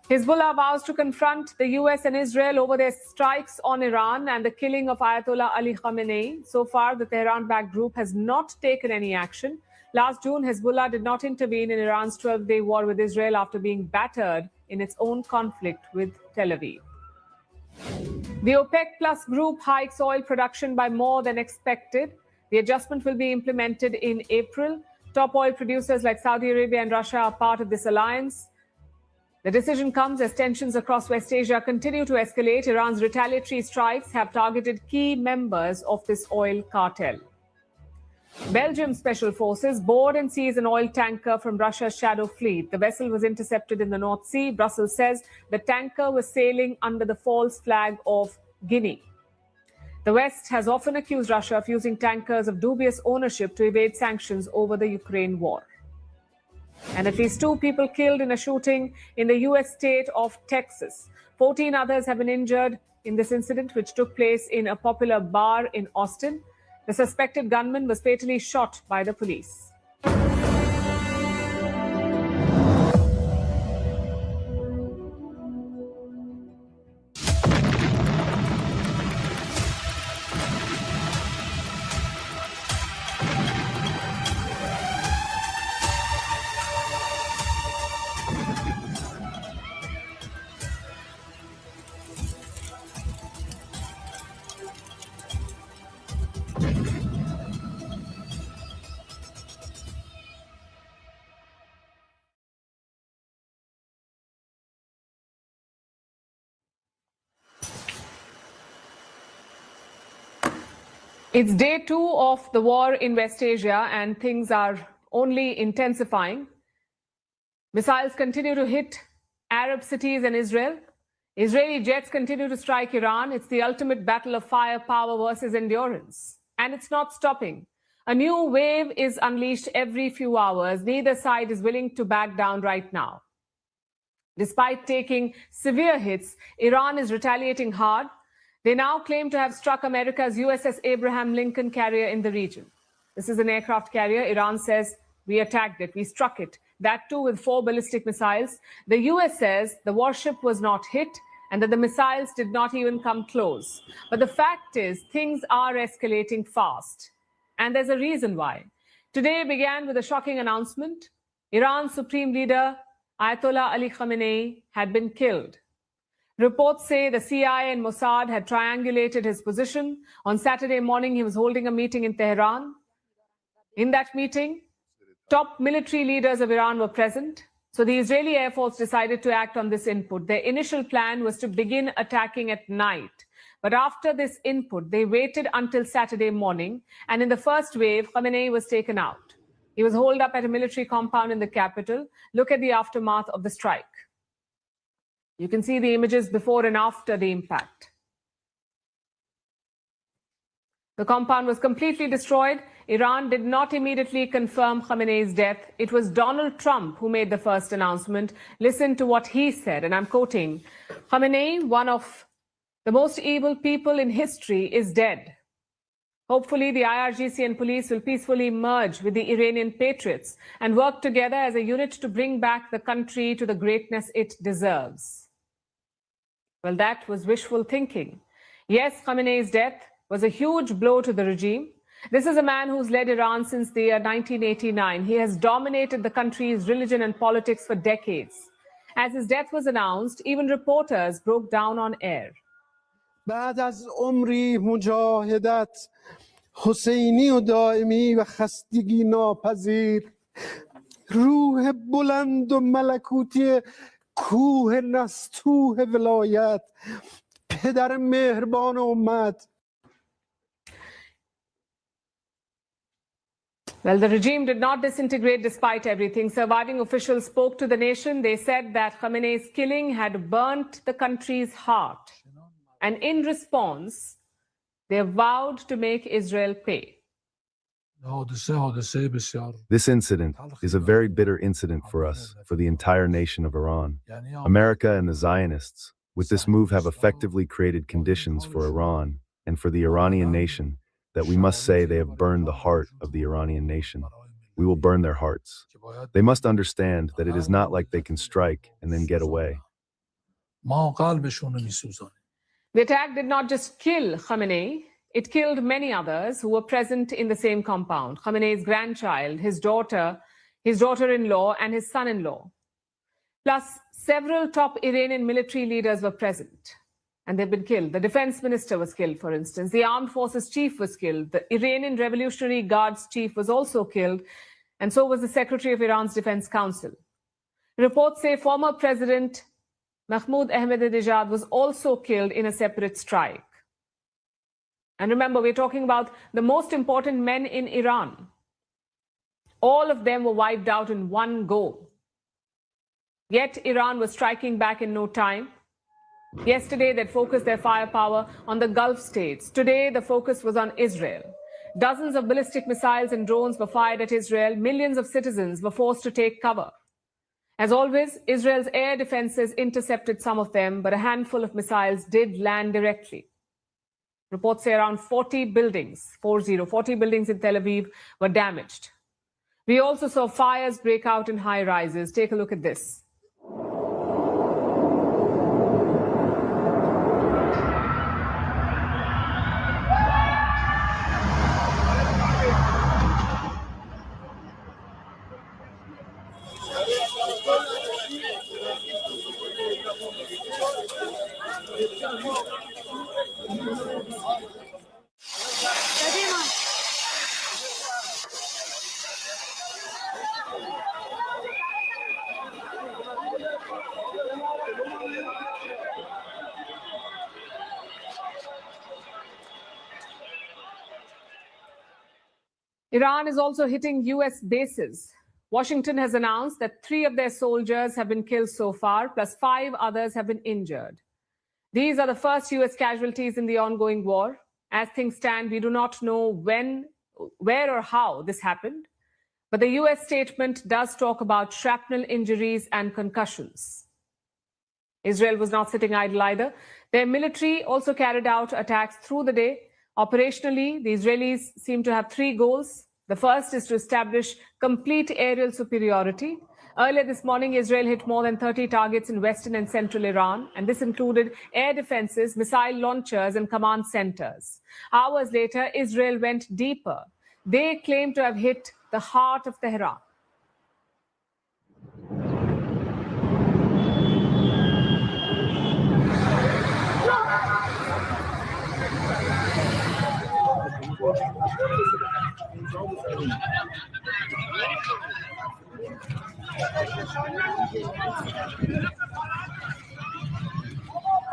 Hezbollah vows to confront the US and Israel over their strikes on Iran and the killing of Ayatollah Ali Khamenei. So far, the Tehran-backed group has not taken any action. Last June, Hezbollah did not intervene in Iran's 12-day war with Israel after being battered in its own conflict with Tel Aviv. The OPEC Plus group hikes oil production by more than expected. The adjustment will be implemented in April. Top oil producers like Saudi Arabia and Russia are part of this alliance. The decision comes as tensions across West Asia continue to escalate. Iran's retaliatory strikes have targeted key members of this oil cartel. Belgium special forces board and seize an oil tanker from Russia's shadow fleet. The vessel was intercepted in the North Sea. Brussels says the tanker was sailing under the false flag of Guinea. The West has often accused Russia of using tankers of dubious ownership to evade sanctions over the Ukraine war. And at least 2 people killed in a shooting in the US state of Texas. 14 others have been injured in this incident, which took place in a popular bar in Austin. The suspected gunman was fatally shot by the police. It's day 2 of the war in West Asia and things are only intensifying. Missiles continue to hit Arab cities and Israel. Israeli jets continue to strike Iran. It's the ultimate battle of firepower versus endurance. And it's not stopping. A new wave is unleashed every few hours. Neither side is willing to back down right now. Despite taking severe hits, Iran is retaliating hard. They now claim to have struck America's USS Abraham Lincoln carrier in the region. This is an aircraft carrier. Iran says, we attacked it, we struck it. That too with 4 ballistic missiles. The US says the warship was not hit and that the missiles did not even come close. But the fact is, things are escalating fast. And there's a reason why. Today began with a shocking announcement. Iran's supreme leader, Ayatollah Ali Khamenei, had been killed. Reports say the CIA and Mossad had triangulated his position. On Saturday morning, he was holding a meeting in Tehran. In that meeting, top military leaders of Iran were present. So the Israeli Air Force decided to act on this input. Their initial plan was to begin attacking at night. But after this input, they waited until Saturday morning. And in the first wave, Khamenei was taken out. He was holed up at a military compound in the capital. Look at the aftermath of the strike. You can see the images before and after the impact. The compound was completely destroyed. Iran did not immediately confirm Khamenei's death. It was Donald Trump who made the first announcement. Listen to what he said, and I'm quoting, Khamenei, one of the most evil people in history, is dead. Hopefully, the IRGC and police will peacefully merge with the Iranian patriots and work together as a unit to bring back the country to the greatness it deserves. Well, that was wishful thinking. Yes, Khamenei's death was a huge blow to the regime. This is a man who's led Iran since the year 1989. He has dominated the country's religion and politics for decades. As his death was announced, even reporters broke down on air. بعد از عمری مجاهدت حسینی و دائمی و خستگی ناپذیر روح بلند و ملکوتی کوه نستوه ولایت پدر مهربان امت. Well, the regime did not disintegrate despite everything. Surviving officials spoke to the nation. They said that Khamenei's killing had burnt the country's heart. And in response, they vowed to make Israel pay. This incident is a very bitter incident for us, for the entire nation of Iran. America and the Zionists, with this move, have effectively created conditions for Iran and for the Iranian nation that we must say they have burned the heart of the Iranian nation. We will burn their hearts. They must understand that it is not like they can strike and then get away. The attack did not just kill Khamenei, it killed many others who were present in the same compound. Khamenei's grandchild, his daughter-in-law, and his son-in-law. Plus, several top Iranian military leaders were present. And they've been killed. The defense minister was killed, for instance. The armed forces chief was killed. The Iranian Revolutionary Guards chief was also killed. And so was the secretary of Iran's Defense Council. Reports say former President Mahmoud Ahmadinejad was also killed in a separate strike. And remember, we're talking about the most important men in Iran. All of them were wiped out in one go. Yet Iran was striking back in no time. Yesterday, they'd focused their firepower on the Gulf states. Today, the focus was on Israel. Dozens of ballistic missiles and drones were fired at Israel. Millions of citizens were forced to take cover. As always, Israel's air defenses intercepted some of them, but a handful of missiles did land directly. Reports say around 40 buildings, 40 buildings in Tel Aviv were damaged. We also saw fires break out in high rises. Take a look at this. Iran is also hitting US bases. Washington has announced that 3 of their soldiers have been killed so far, plus 5 others have been injured. These are the first US casualties in the ongoing war. As things stand, we do not know when, where or how this happened. But the US statement does talk about shrapnel injuries and concussions. Israel was not sitting idle either. Their military also carried out attacks through the day. Operationally, the Israelis seem to have 3 goals. The first is to establish complete aerial superiority. Earlier this morning, Israel hit more than 30 targets in western and central Iran, and this included air defenses, missile launchers, and command centers. Hours later, Israel went deeper. They claim to have hit the heart of Tehran.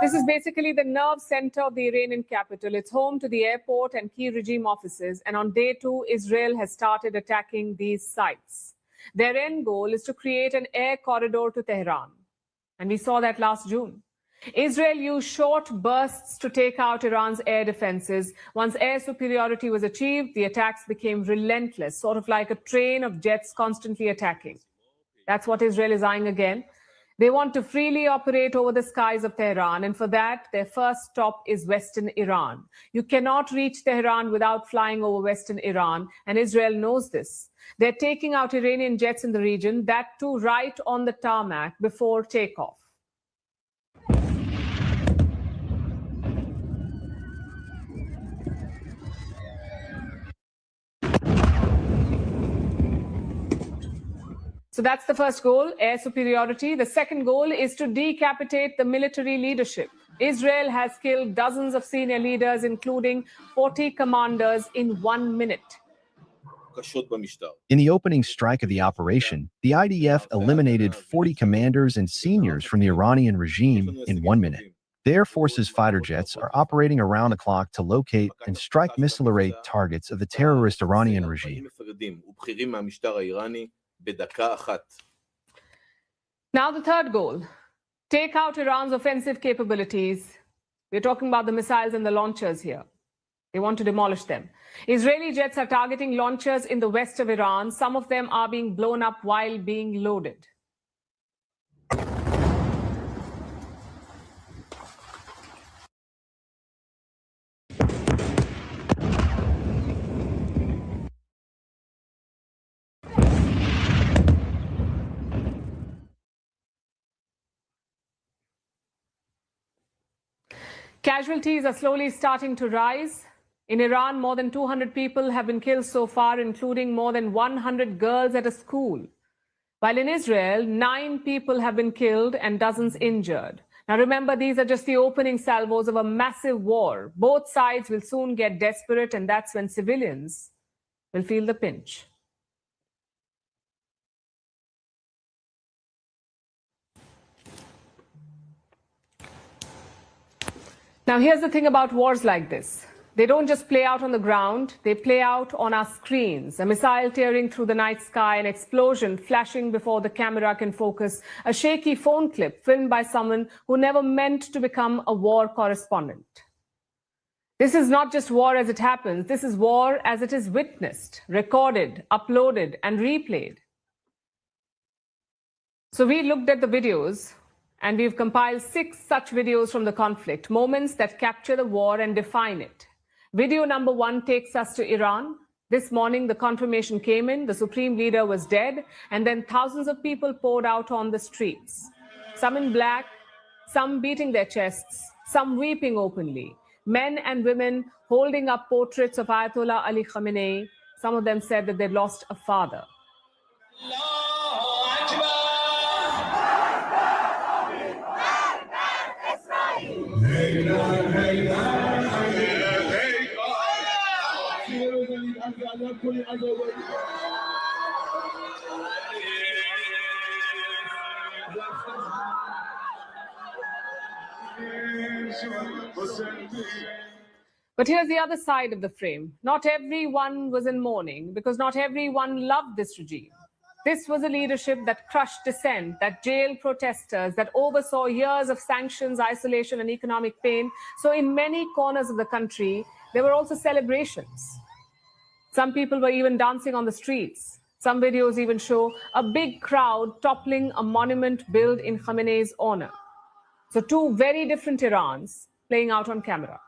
This is basically the nerve center of the Iranian capital. It's home to the airport and key regime offices. And on day 2, Israel has started attacking these sites. Their end goal is to create an air corridor to Tehran. And we saw that last June. Israel used short bursts to take out Iran's air defenses. Once air superiority was achieved, the attacks became relentless, sort of like a train of jets constantly attacking. That's what Israel is eyeing again. They want to freely operate over the skies of Tehran, and for that, their first stop is Western Iran. You cannot reach Tehran without flying over Western Iran, and Israel knows this. They're taking out Iranian jets in the region, that too right on the tarmac before takeoff. So that's the first goal, air superiority. The second goal is to decapitate the military leadership. Israel has killed dozens of senior leaders, including 40 commanders, in 1 minute. In the opening strike of the operation, the IDF eliminated 40 commanders and seniors from the Iranian regime in 1 minute. The Air Force's fighter jets are operating around the clock to locate and strike missile-array targets of the terrorist Iranian regime. Now the third goal, take out Iran's offensive capabilities. We're talking about the missiles and the launchers here. They want to demolish them. Israeli jets are targeting launchers in the west of Iran. Some of them are being blown up while being loaded. Casualties are slowly starting to rise. In Iran, more than 200 people have been killed so far, including more than 100 girls at a school. While in Israel, 9 people have been killed and dozens injured. Now remember, these are just the opening salvos of a massive war. Both sides will soon get desperate, and that's when civilians will feel the pinch. Now, here's the thing about wars like this. They don't just play out on the ground, they play out on our screens. A missile tearing through the night sky, an explosion flashing before the camera can focus, a shaky phone clip filmed by someone who never meant to become a war correspondent. This is not just war as it happens, this is war as it is witnessed, recorded, uploaded, and replayed. So we looked at the videos, and we've compiled 6 such videos from the conflict, moments that capture the war and define it. Video number 1 takes us to Iran. This morning, the confirmation came in, the supreme leader was dead, and then thousands of people poured out on the streets. Some in black, some beating their chests, some weeping openly. Men and women holding up portraits of Ayatollah Ali Khamenei. Some of them said that they'd lost a father. But here's the other side of the frame. Not everyone was in mourning because not everyone loved this regime. This was a leadership that crushed dissent, that jailed protesters, that oversaw years of sanctions, isolation, and economic pain. So in many corners of the country, there were also celebrations. Some people were even dancing on the streets. Some videos even show a big crowd toppling a monument built in Khamenei's honor. So two very different Irans playing out on camera.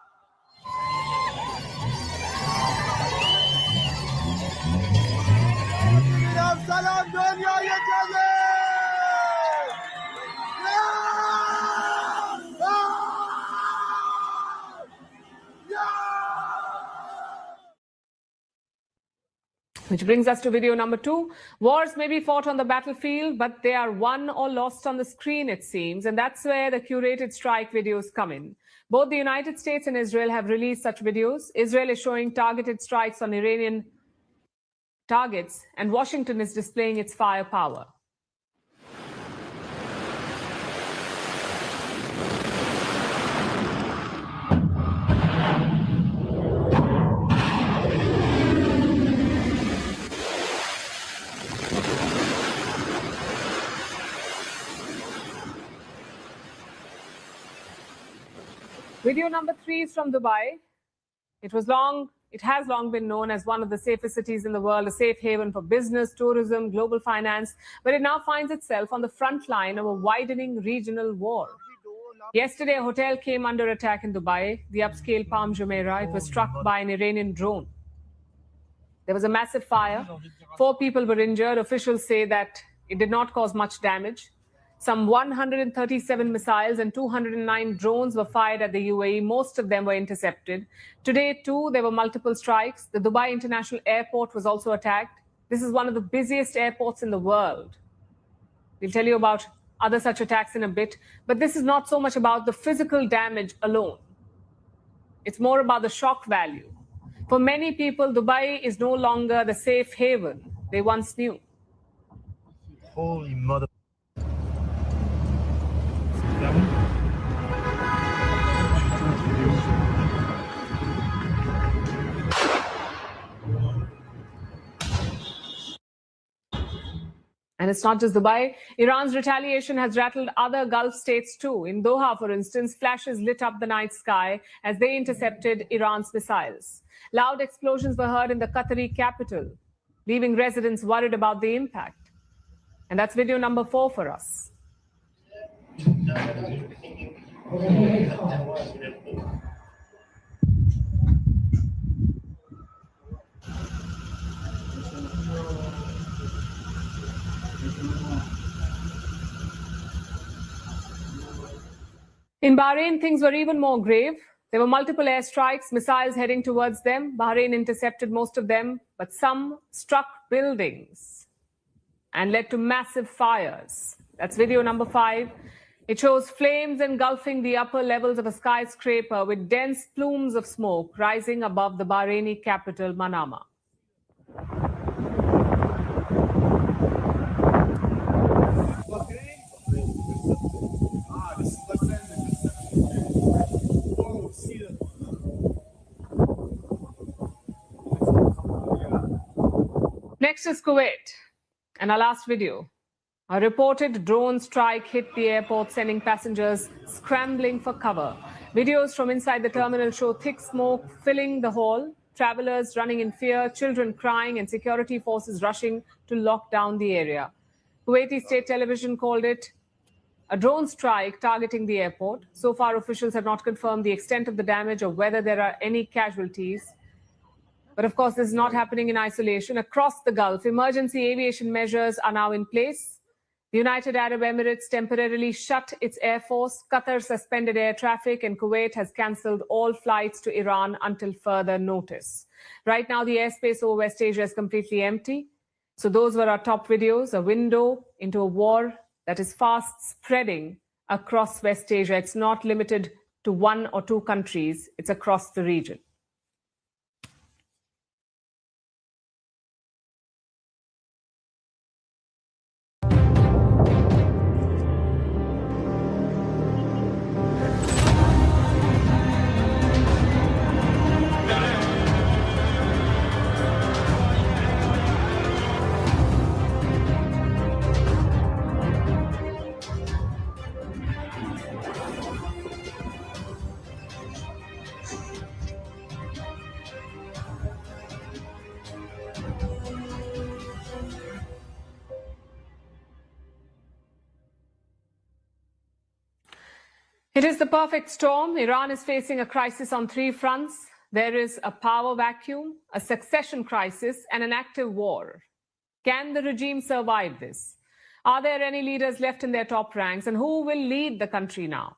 Which brings us to video number 2. Wars may be fought on the battlefield, but they are won or lost on the screen, it seems. And that's where the curated strike videos come in. Both the United States and Israel have released such videos. Israel is showing targeted strikes on Iranian targets, and Washington is displaying its firepower. Video number 3 is from Dubai. It has long been known as one of the safest cities in the world, a safe haven for business, tourism, global finance, but it now finds itself on the front line of a widening regional war. Yesterday, a hotel came under attack in Dubai, the upscale Palm Jumeirah. It was struck by an Iranian drone. There was a massive fire. 4 people were injured. Officials say that it did not cause much damage. Some 137 missiles and 209 drones were fired at the UAE. Most of them were intercepted. Today, too, there were multiple strikes. The Dubai International Airport was also attacked. This is one of the busiest airports in the world. We'll tell you about other such attacks in a bit. But this is not so much about the physical damage alone. It's more about the shock value. For many people, Dubai is no longer the safe haven they once knew. Holy mother. And it's not just Dubai. Iran's retaliation has rattled other Gulf states too. In Doha, for instance, flashes lit up the night sky as they intercepted Iran's missiles. Loud explosions were heard in the Qatari capital, leaving residents worried about the impact. And that's video number 4 for us. In Bahrain, things were even more grave. There were multiple airstrikes, missiles heading towards them. Bahrain intercepted most of them, but some struck buildings and led to massive fires. That's video number 5. It shows flames engulfing the upper levels of a skyscraper with dense plumes of smoke rising above the Bahraini capital, Manama. Next is Kuwait, and our last video. A reported drone strike hit the airport, sending passengers scrambling for cover. Videos from inside the terminal show thick smoke filling the hall, travelers running in fear, children crying, and security forces rushing to lock down the area. Kuwaiti state television called it a drone strike targeting the airport. So far, officials have not confirmed the extent of the damage or whether there are any casualties. But of course, this is not happening in isolation. Across the Gulf, emergency aviation measures are now in place. The United Arab Emirates temporarily shut its air force. Qatar suspended air traffic, and Kuwait has cancelled all flights to Iran until further notice. Right now, the airspace over West Asia is completely empty. So those were our top videos, a window into a war that is fast spreading across West Asia. It's not limited to 1 or 2 countries. It's across the region. It is the perfect storm. Iran is facing a crisis on three fronts. There is a power vacuum, a succession crisis, and an active war. Can the regime survive this? Are there any leaders left in their top ranks? And who will lead the country now?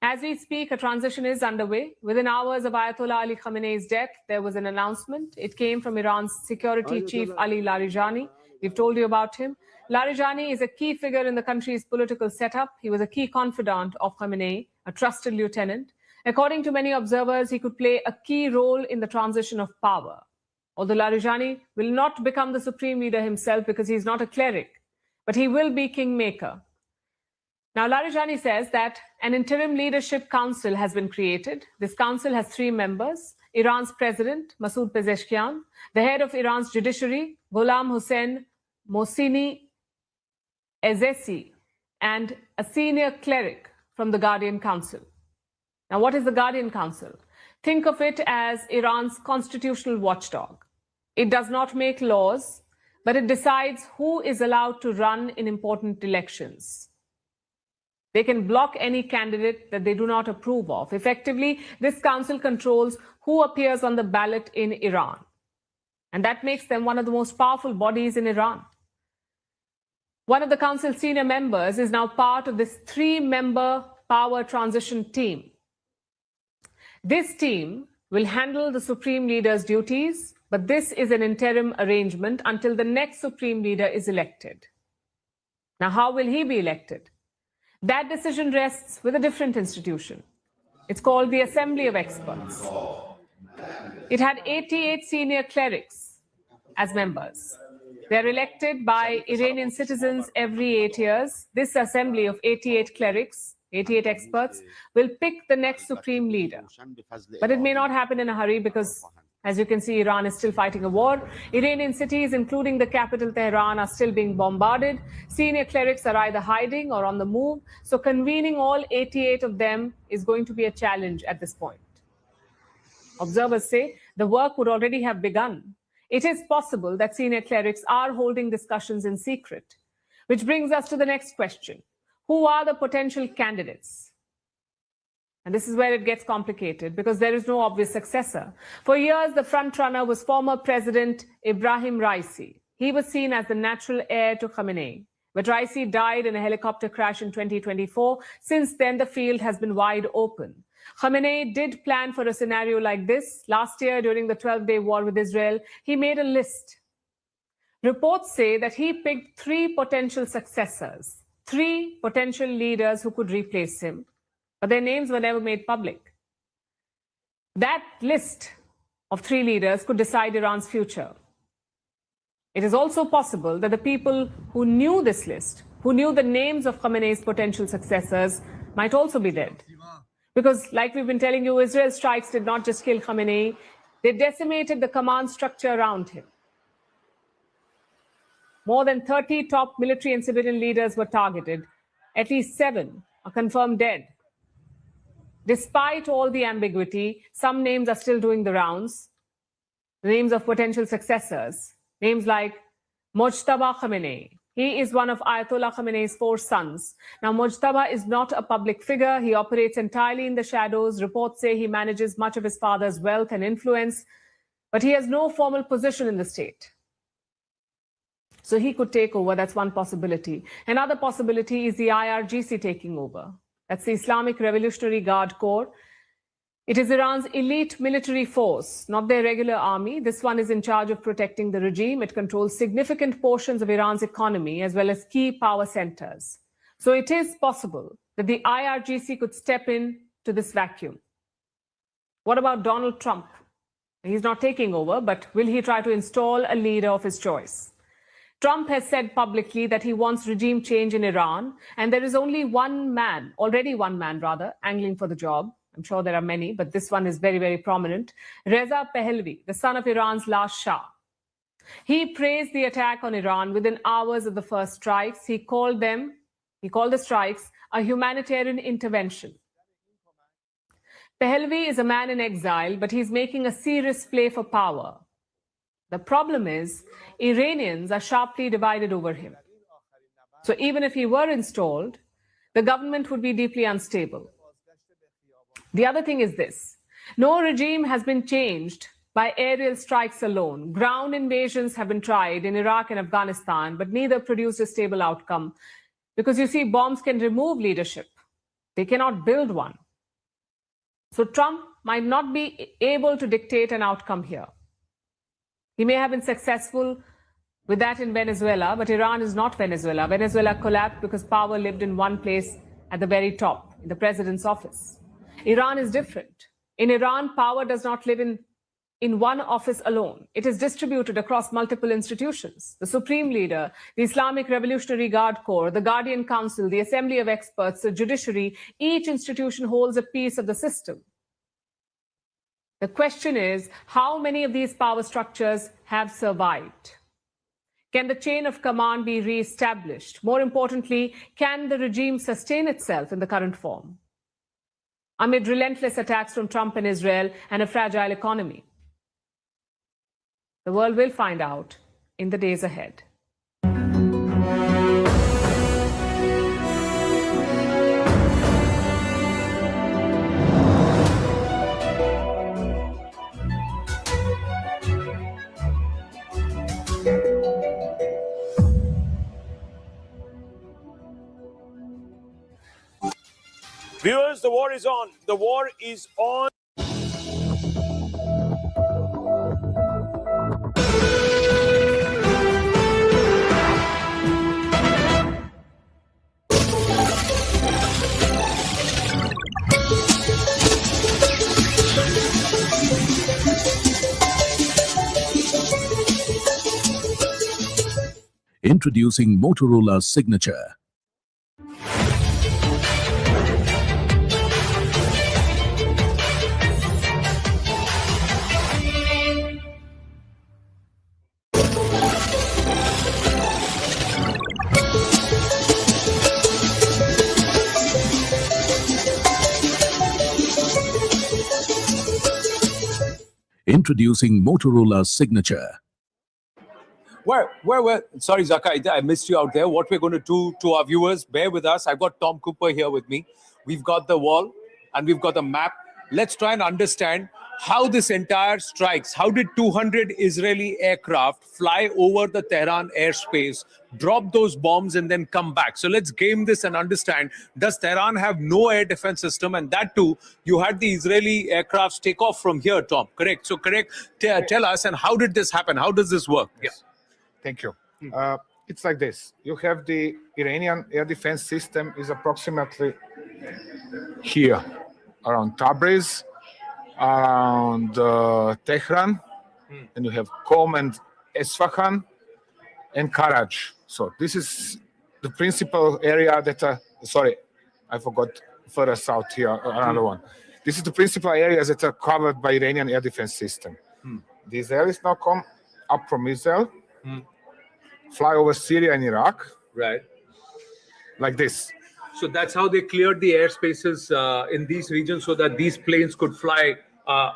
As we speak, a transition is underway. Within hours of Ayatollah Ali Khamenei's death, there was an announcement. It came from Iran's security chief, Ali Larijani. We've told you about him. Larijani is a key figure in the country's political setup. He was a key confidant of Khamenei, a trusted lieutenant. According to many observers, he could play a key role in the transition of power. Although Larijani will not become the supreme leader himself because he's not a cleric, but he will be kingmaker. Now, Larijani says that an interim leadership council has been created. This council has 3 members: Iran's president, Masoud Pezeshkian, the head of Iran's judiciary, Ghulam Hussein Mohseni Ezesi, and a senior cleric from the Guardian Council. Now, what is the Guardian Council? Think of it as Iran's constitutional watchdog. It does not make laws, but it decides who is allowed to run in important elections. They can block any candidate that they do not approve of. Effectively, this council controls who appears on the ballot in Iran. And that makes them one of the most powerful bodies in Iran. One of the council's senior members is now part of this 3-member power transition team. This team will handle the supreme leader's duties, but this is an interim arrangement until the next supreme leader is elected. Now, how will he be elected? That decision rests with a different institution. It's called the Assembly of Experts. It had 88 senior clerics as members. They're elected by Iranian citizens every 8 years. This assembly of 88 clerics, 88 experts, will pick the next supreme leader. But it may not happen in a hurry because, as you can see, Iran is still fighting a war. Iranian cities, including the capital Tehran, are still being bombarded. Senior clerics are either hiding or on the move. So convening all 88 of them is going to be a challenge at this point. Observers say the work would already have begun. It is possible that senior clerics are holding discussions in secret, which brings us to the next question. Who are the potential candidates? And this is where it gets complicated because there is no obvious successor. For years, the frontrunner was former President Ibrahim Raisi. He was seen as the natural heir to Khamenei. But Raisi died in a helicopter crash in 2024. Since then, the field has been wide open. Khamenei did plan for a scenario like this. Last year, during the 12-day war with Israel, he made a list. Reports say that he picked 3 potential successors, 3 potential leaders who could replace him, but their names were never made public. That list of 3 leaders could decide Iran's future. It is also possible that the people who knew this list, who knew the names of Khamenei's potential successors, might also be dead. Because, like we've been telling you, Israel's strikes did not just kill Khamenei, they decimated the command structure around him. More than 30 top military and civilian leaders were targeted. At least 7 are confirmed dead. Despite all the ambiguity, some names are still doing the rounds. The names of potential successors, names like Mojtaba Khamenei. He is one of Ayatollah Khamenei's 4 sons. Now, Mojtaba is not a public figure. He operates entirely in the shadows. Reports say he manages much of his father's wealth and influence, but he has no formal position in the state. So he could take over. That's one possibility. Another possibility is the IRGC taking over. That's the Islamic Revolutionary Guard Corps. It is Iran's elite military force, not their regular army. This one is in charge of protecting the regime. It controls significant portions of Iran's economy as well as key power centers. So it is possible that the IRGC could step in to this vacuum. What about Donald Trump? He's not taking over, but will he try to install a leader of his choice? Trump has said publicly that he wants regime change in Iran, and there is only already one man, angling for the job. I'm sure there are many, but this one is very, very prominent. Reza Pahlavi, the son of Iran's last Shah. He praised the attack on Iran within hours of the first strikes. He called the strikes a humanitarian intervention. Pahlavi is a man in exile, but he's making a serious play for power. The problem is, Iranians are sharply divided over him. So even if he were installed, the government would be deeply unstable. The other thing is this. No regime has been changed by aerial strikes alone. Ground invasions have been tried in Iraq and Afghanistan, but neither produced a stable outcome. Because you see, bombs can remove leadership. They cannot build one. So Trump might not be able to dictate an outcome here. He may have been successful with that in Venezuela, but Iran is not Venezuela. Venezuela collapsed because power lived in one place at the very top, in the president's office. Iran is different. In Iran, power does not live in one office alone. It is distributed across multiple institutions. The Supreme Leader, the Islamic Revolutionary Guard Corps, the Guardian Council, the Assembly of Experts, the judiciary, each institution holds a piece of the system. The question is, how many of these power structures have survived? Can the chain of command be re-established? More importantly, can the regime sustain itself in the current form? Amid relentless attacks from Trump and Israel and a fragile economy. The world will find out in the days ahead. Viewers, the war is on. The war is on. Introducing Motorola's signature. Introducing Motorola's signature. Sorry, Zaka, I missed you out there. What we're going to do to our viewers, bear with us. I've got Tom Cooper here with me. We've got the wall and we've got the map. Let's try and understand how this entire strikes. How did 200 Israeli aircraft fly over the Tehran airspace, drop those bombs and then come back? So let's game this and understand, does Tehran have no air defense system? And that too, you had the Israeli aircrafts take off from here, Tom, correct? So tell us, and how did this happen? How does this work? Yes. Thank you. It's like this. You have the Iranian air defense system is approximately here, around Tabriz, around Tehran, and you have Qom and Esfahan and Karaj. So this is the principal area that, sorry, I forgot further south here, another one. This is the principal areas that are covered by Iranian air defense system. The Israelis now come up from Israel, fly over Syria and Iraq. Right. Like this. So that's how they cleared the airspaces in these regions so that these planes could fly.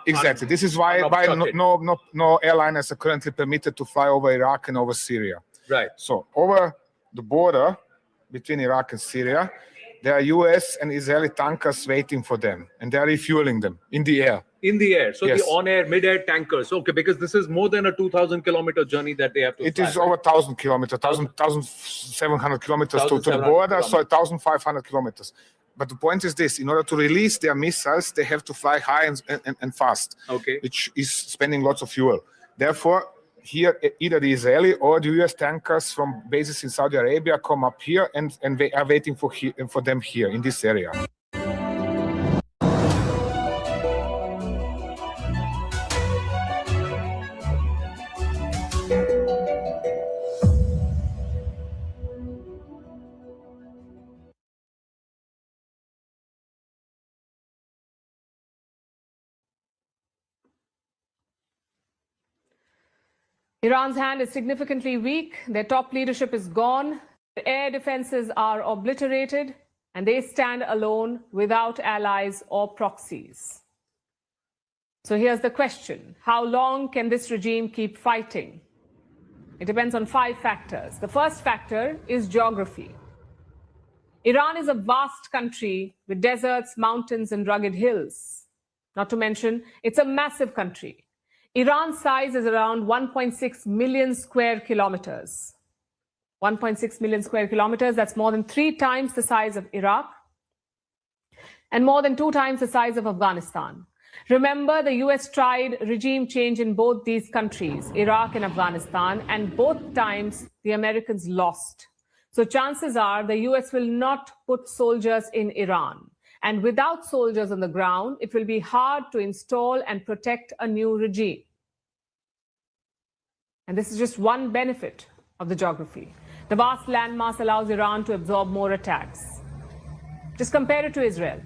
Exactly. This is why no airliners are currently permitted to fly over Iraq and over Syria. Right. So over the border between Iraq and Syria, there are US and Israeli tankers waiting for them, and they are refueling them in the air. In the air. So Yes. the on-air, mid-air tankers. Okay, because this is more than a 2,000-kilometer journey that they have to It fly. is over 1,000 kilometers, 1,700 kilometers to the 1,700 border, so 1,500 kilometers. But the point is this, in order to release their missiles, they have to fly high and fast, Okay. which is spending lots of fuel. Therefore, here, either the Israeli or the US tankers from bases in Saudi Arabia come up here and they are waiting for them here in this area. Iran's hand is significantly weak. Their top leadership is gone. Their air defenses are obliterated, and they stand alone without allies or proxies. So here's the question. How long can this regime keep fighting? It depends on 5 factors. The first factor is geography. Iran is a vast country with deserts, mountains, and rugged hills. Not to mention, it's a massive country. Iran's size is around 1.6 million square kilometers. 1.6 million square kilometers, that's more than 3 times the size of Iraq and more than 2 times the size of Afghanistan. Remember, the US tried regime change in both these countries, Iraq and Afghanistan, and both times the Americans lost. So chances are the US will not put soldiers in Iran. And without soldiers on the ground, it will be hard to install and protect a new regime. And this is just one benefit of the geography. The vast landmass allows Iran to absorb more attacks. Just compare it to Israel.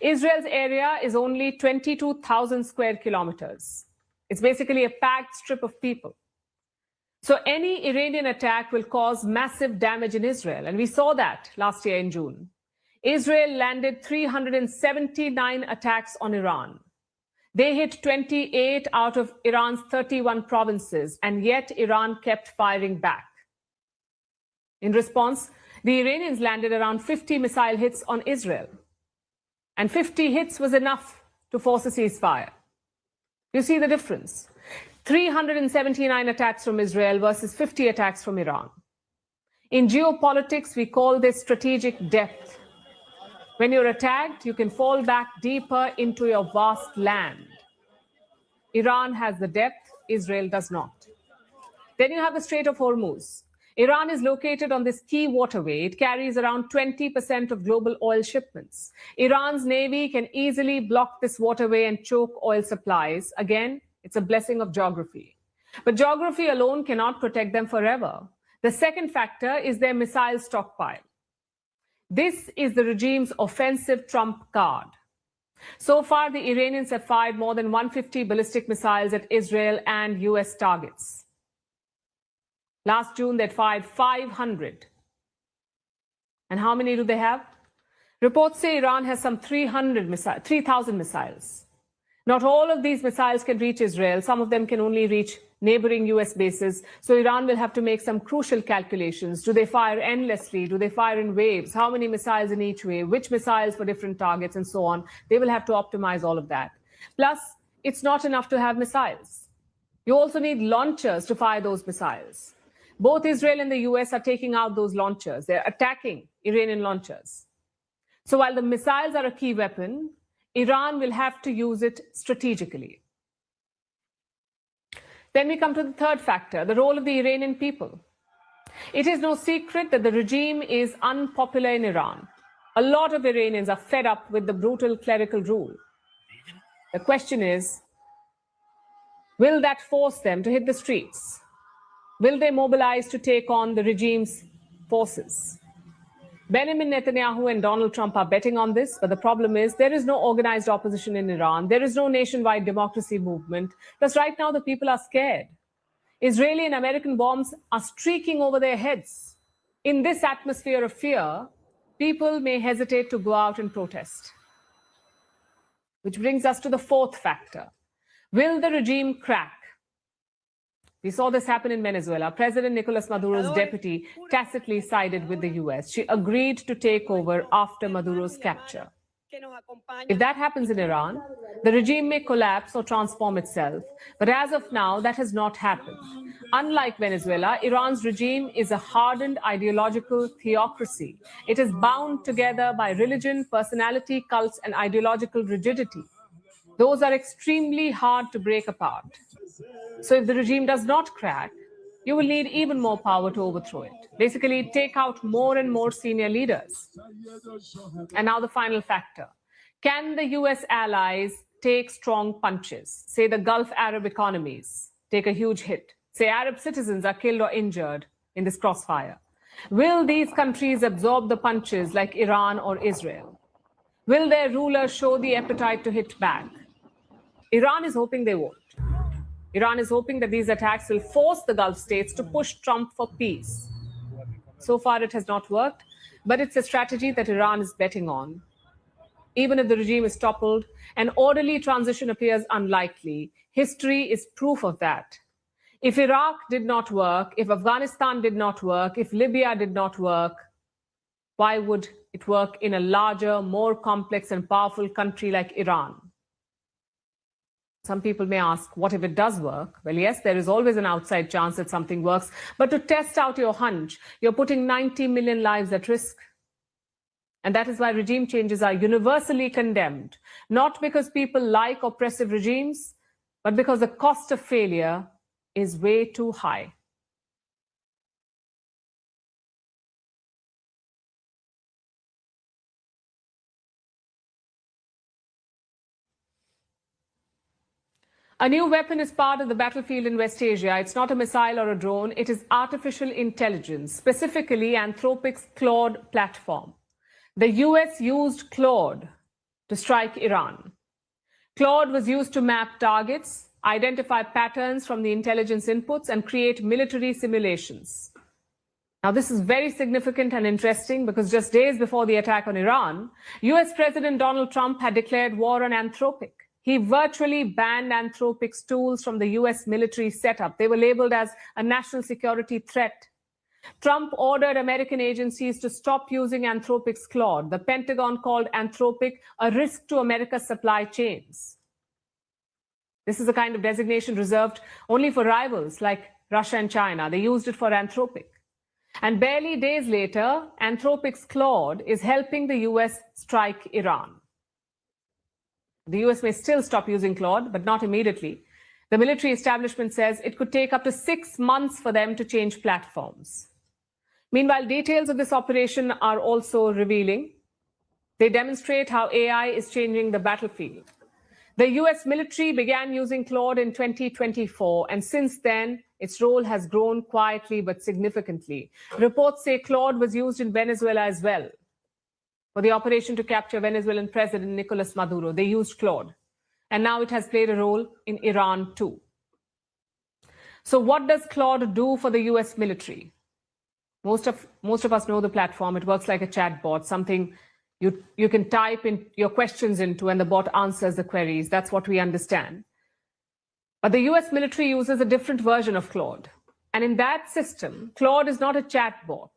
Israel's area is only 22,000 square kilometers. It's basically a packed strip of people. So any Iranian attack will cause massive damage in Israel. And we saw that last year in June. Israel landed 379 attacks on Iran. They hit 28 out of Iran's 31 provinces, and yet Iran kept firing back. In response, the Iranians landed around 50 missile hits on Israel. And 50 hits was enough to force a ceasefire. You see the difference? 379 attacks from Israel versus 50 attacks from Iran. In geopolitics, we call this strategic depth. When you're attacked, you can fall back deeper into your vast land. Iran has the depth, Israel does not. Then you have the Strait of Hormuz. Iran is located on this key waterway. It carries around 20% of global oil shipments. Iran's navy can easily block this waterway and choke oil supplies. Again, it's a blessing of geography. But geography alone cannot protect them forever. The second factor is their missile stockpile. This is the regime's offensive trump card. So far, the Iranians have fired more than 150 ballistic missiles at Israel and US targets. Last June, they fired 500. And how many do they have? Reports say Iran has some 3,000 missiles. Not all of these missiles can reach Israel. Some of them can only reach neighboring US bases. So Iran will have to make some crucial calculations. Do they fire endlessly? Do they fire in waves? How many missiles in each wave? Which missiles for different targets and so on? They will have to optimize all of that. Plus, it's not enough to have missiles. You also need launchers to fire those missiles. Both Israel and the US are taking out those launchers. They're attacking Iranian launchers. So while the missiles are a key weapon, Iran will have to use it strategically. Then we come to the third factor, the role of the Iranian people. It is no secret that the regime is unpopular in Iran. A lot of Iranians are fed up with the brutal clerical rule. The question is, will that force them to hit the streets? Will they mobilize to take on the regime's forces? Benjamin Netanyahu and Donald Trump are betting on this, but the problem is there is no organized opposition in Iran. There is no nationwide democracy movement. Plus, right now, the people are scared. Israeli and American bombs are streaking over their heads. In this atmosphere of fear, people may hesitate to go out and protest. Which brings us to the fourth factor. Will the regime crack? We saw this happen in Venezuela. President Nicolas Maduro's deputy tacitly sided with the US. She agreed to take over after Maduro's capture. If that happens in Iran, the regime may collapse or transform itself. But as of now, that has not happened. Unlike Venezuela, Iran's regime is a hardened ideological theocracy. It is bound together by religion, personality, cults, and ideological rigidity. Those are extremely hard to break apart. So if the regime does not crack, you will need even more power to overthrow it. Basically, take out more and more senior leaders. And now the final factor. Can the US allies take strong punches? Say the Gulf Arab economies take a huge hit. Say Arab citizens are killed or injured in this crossfire. Will these countries absorb the punches like Iran or Israel? Will their rulers show the appetite to hit back? Iran is hoping they won't. Iran is hoping that these attacks will force the Gulf states to push Trump for peace. So far, it has not worked, but it's a strategy that Iran is betting on. Even if the regime is toppled, an orderly transition appears unlikely. History is proof of that. If Iraq did not work, if Afghanistan did not work, if Libya did not work, why would it work in a larger, more complex and powerful country like Iran? Some people may ask, what if it does work? Well, yes, there is always an outside chance that something works. But to test out your hunch, you're putting 90 million lives at risk. And that is why regime changes are universally condemned, not because people like oppressive regimes, but because the cost of failure is way too high. A new weapon is part of the battlefield in West Asia. It's not a missile or a drone. It is artificial intelligence, specifically Anthropic's Claude platform. The US used Claude to strike Iran. Claude was used to map targets, identify patterns from the intelligence inputs, and create military simulations. Now, this is very significant and interesting because just days before the attack on Iran, US President Donald Trump had declared war on Anthropic. He virtually banned Anthropic's tools from the US military setup. They were labeled as a national security threat. Trump ordered American agencies to stop using Anthropic's Claude. The Pentagon called Anthropic a risk to America's supply chains. This is a kind of designation reserved only for rivals like Russia and China. They used it for Anthropic. And barely days later, Anthropic's Claude is helping the US strike Iran. The US may still stop using Claude, but not immediately. The military establishment says it could take up to 6 months for them to change platforms. Meanwhile, details of this operation are also revealing. They demonstrate how AI is changing the battlefield. The US military began using Claude in 2024, and since then, its role has grown quietly but significantly. Reports say Claude was used in Venezuela as well. For the operation to capture Venezuelan President Nicolas Maduro, they used Claude. And now it has played a role in Iran too. So what does Claude do for the US military? Most of us know the platform. It works like a chat bot, something you can type in your questions into and the bot answers the queries. That's what we understand. But the US military uses a different version of Claude. And in that system, Claude is not a chat bot.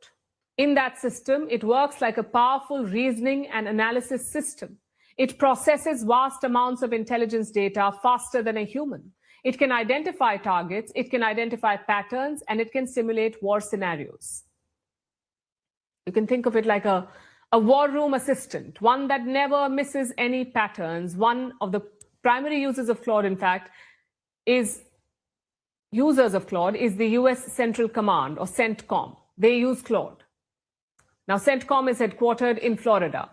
In that system, it works like a powerful reasoning and analysis system. It processes vast amounts of intelligence data faster than a human. It can identify targets, it can identify patterns, and it can simulate war scenarios. You can think of it like a war room assistant, one that never misses any patterns. One of the primary users of Claude, in fact, is the US Central Command, or CENTCOM. They use Claude. Now, CENTCOM is headquartered in Florida.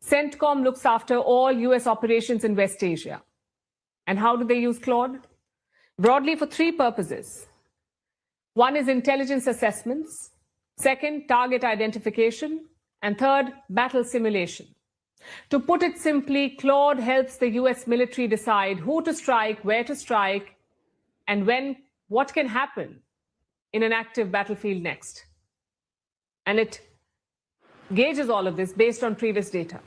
CENTCOM looks after all US operations in West Asia. And how do they use Claude? Broadly for 3 purposes. One is intelligence assessments. Second, target identification. And third, battle simulation. To put it simply, Claude helps the US military decide who to strike, where to strike, and what can happen in an active battlefield next. And it gauges all of this based on previous data.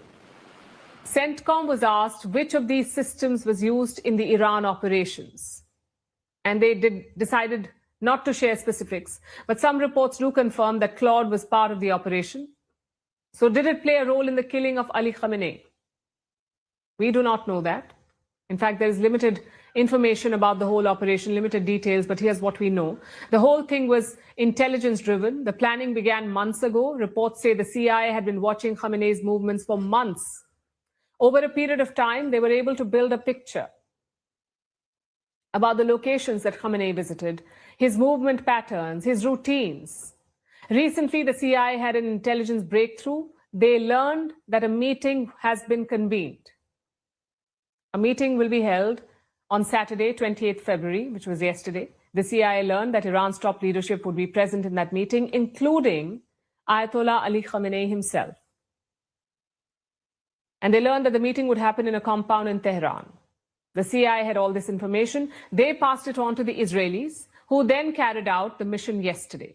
CENTCOM was asked which of these systems was used in the Iran operations. And they decided not to share specifics. But some reports do confirm that Claude was part of the operation. So did it play a role in the killing of Ali Khamenei? We do not know that. In fact, there is limited information about the whole operation, limited details, but here's what we know. The whole thing was intelligence-driven. The planning began months ago. Reports say the CIA had been watching Khamenei's movements for months. Over a period of time, they were able to build a picture about the locations that Khamenei visited, his movement patterns, his routines. Recently, the CIA had an intelligence breakthrough. They learned that a meeting has been convened. A meeting will be held on Saturday, 28th February, which was yesterday. The CIA learned that Iran's top leadership would be present in that meeting, including Ayatollah Ali Khamenei himself. And they learned that the meeting would happen in a compound in Tehran. The CIA had all this information. They passed it on to the Israelis, who then carried out the mission yesterday.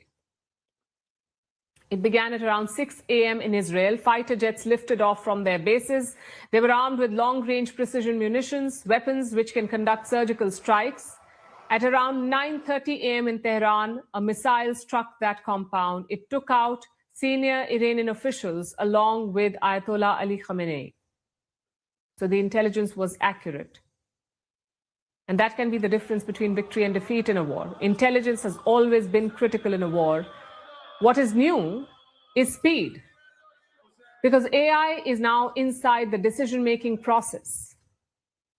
It began at around 6 a.m. in Israel. Fighter jets lifted off from their bases. They were armed with long-range precision munitions, weapons which can conduct surgical strikes. At around 9:30 a.m. in Tehran, a missile struck that compound. It took out senior Iranian officials along with Ayatollah Ali Khamenei. So the intelligence was accurate. And that can be the difference between victory and defeat in a war. Intelligence has always been critical in a war. What is new is speed. Because AI is now inside the decision-making process.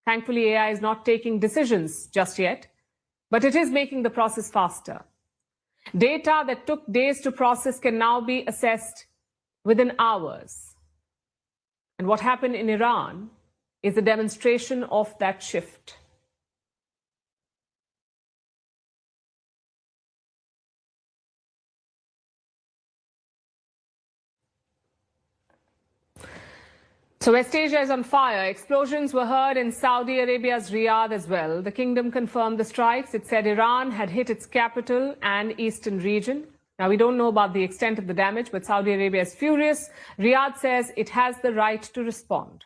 Thankfully, AI is not taking decisions just yet, but it is making the process faster. Data that took days to process can now be assessed within hours. And what happened in Iran is a demonstration of that shift. So West Asia is on fire. Explosions were heard in Saudi Arabia's Riyadh as well. The kingdom confirmed the strikes. It said Iran had hit its capital and eastern region. Now, we don't know about the extent of the damage, but Saudi Arabia is furious. Riyadh says it has the right to respond.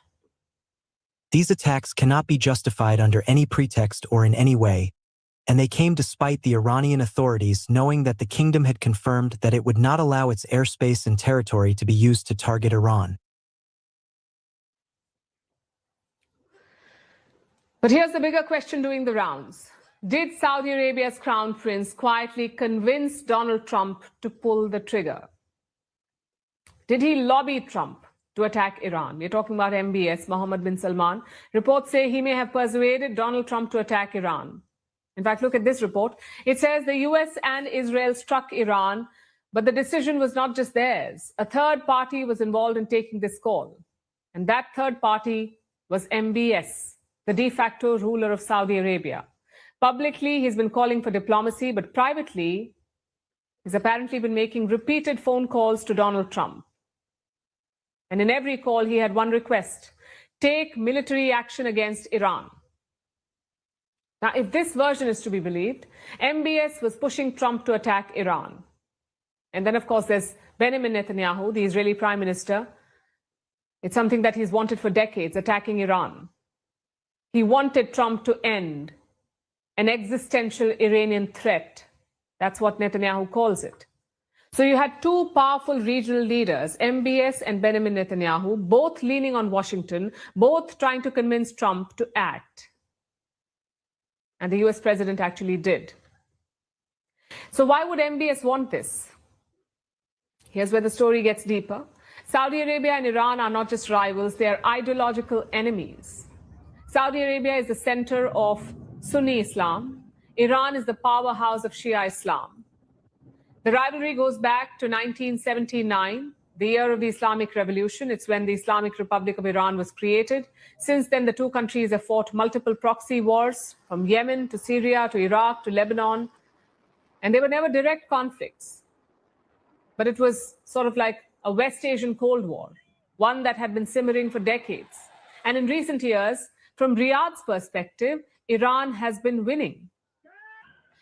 These attacks cannot be justified under any pretext or in any way, and they came despite the Iranian authorities knowing that the kingdom had confirmed that it would not allow its airspace and territory to be used to target Iran. But here's the bigger question doing the rounds. Did Saudi Arabia's crown prince quietly convince Donald Trump to pull the trigger? Did he lobby Trump to attack Iran? We're talking about MBS, Mohammed bin Salman. Reports say he may have persuaded Donald Trump to attack Iran. In fact, look at this report. It says the US and Israel struck Iran, but the decision was not just theirs. A third party was involved in taking this call. And that third party was MBS, the de facto ruler of Saudi Arabia. Publicly, he's been calling for diplomacy, but privately, he's apparently been making repeated phone calls to Donald Trump. And in every call, he had one request: take military action against Iran. Now, if this version is to be believed, MBS was pushing Trump to attack Iran. And then, of course, there's Benjamin Netanyahu, the Israeli prime minister. It's something that he's wanted for decades, attacking Iran. He wanted Trump to end an existential Iranian threat. That's what Netanyahu calls it. So you had two powerful regional leaders, MBS and Benjamin Netanyahu, both leaning on Washington, both trying to convince Trump to act. And the US president actually did. So why would MBS want this? Here's where the story gets deeper. Saudi Arabia and Iran are not just rivals, they are ideological enemies. Saudi Arabia is the center of Sunni Islam. Iran is the powerhouse of Shia Islam. The rivalry goes back to 1979, the year of the Islamic Revolution. It's when the Islamic Republic of Iran was created. Since then, the two countries have fought multiple proxy wars, from Yemen to Syria to Iraq to Lebanon. And they were never direct conflicts. But it was sort of like a West Asian Cold War, one that had been simmering for decades. And in recent years, from Riyadh's perspective, Iran has been winning.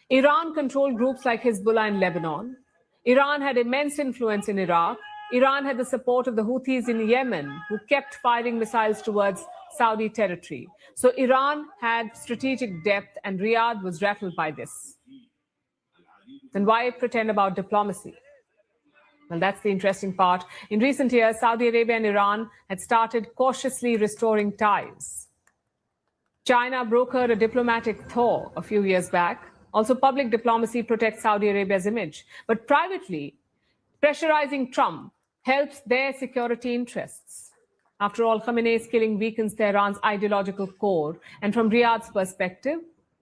Iran controlled groups like Hezbollah in Lebanon. Iran had immense influence in Iraq. Iran had the support of the Houthis in Yemen, who kept firing missiles towards Saudi territory. So Iran had strategic depth, and Riyadh was rattled by this. Then why pretend about diplomacy? Well, that's the interesting part. In recent years, Saudi Arabia and Iran had started cautiously restoring ties. China brokered a diplomatic thaw a few years back. Also, public diplomacy protects Saudi Arabia's image. But privately, pressurizing Trump helps their security interests. After all, Khamenei's killing weakens Tehran's ideological core. And from Riyadh's perspective,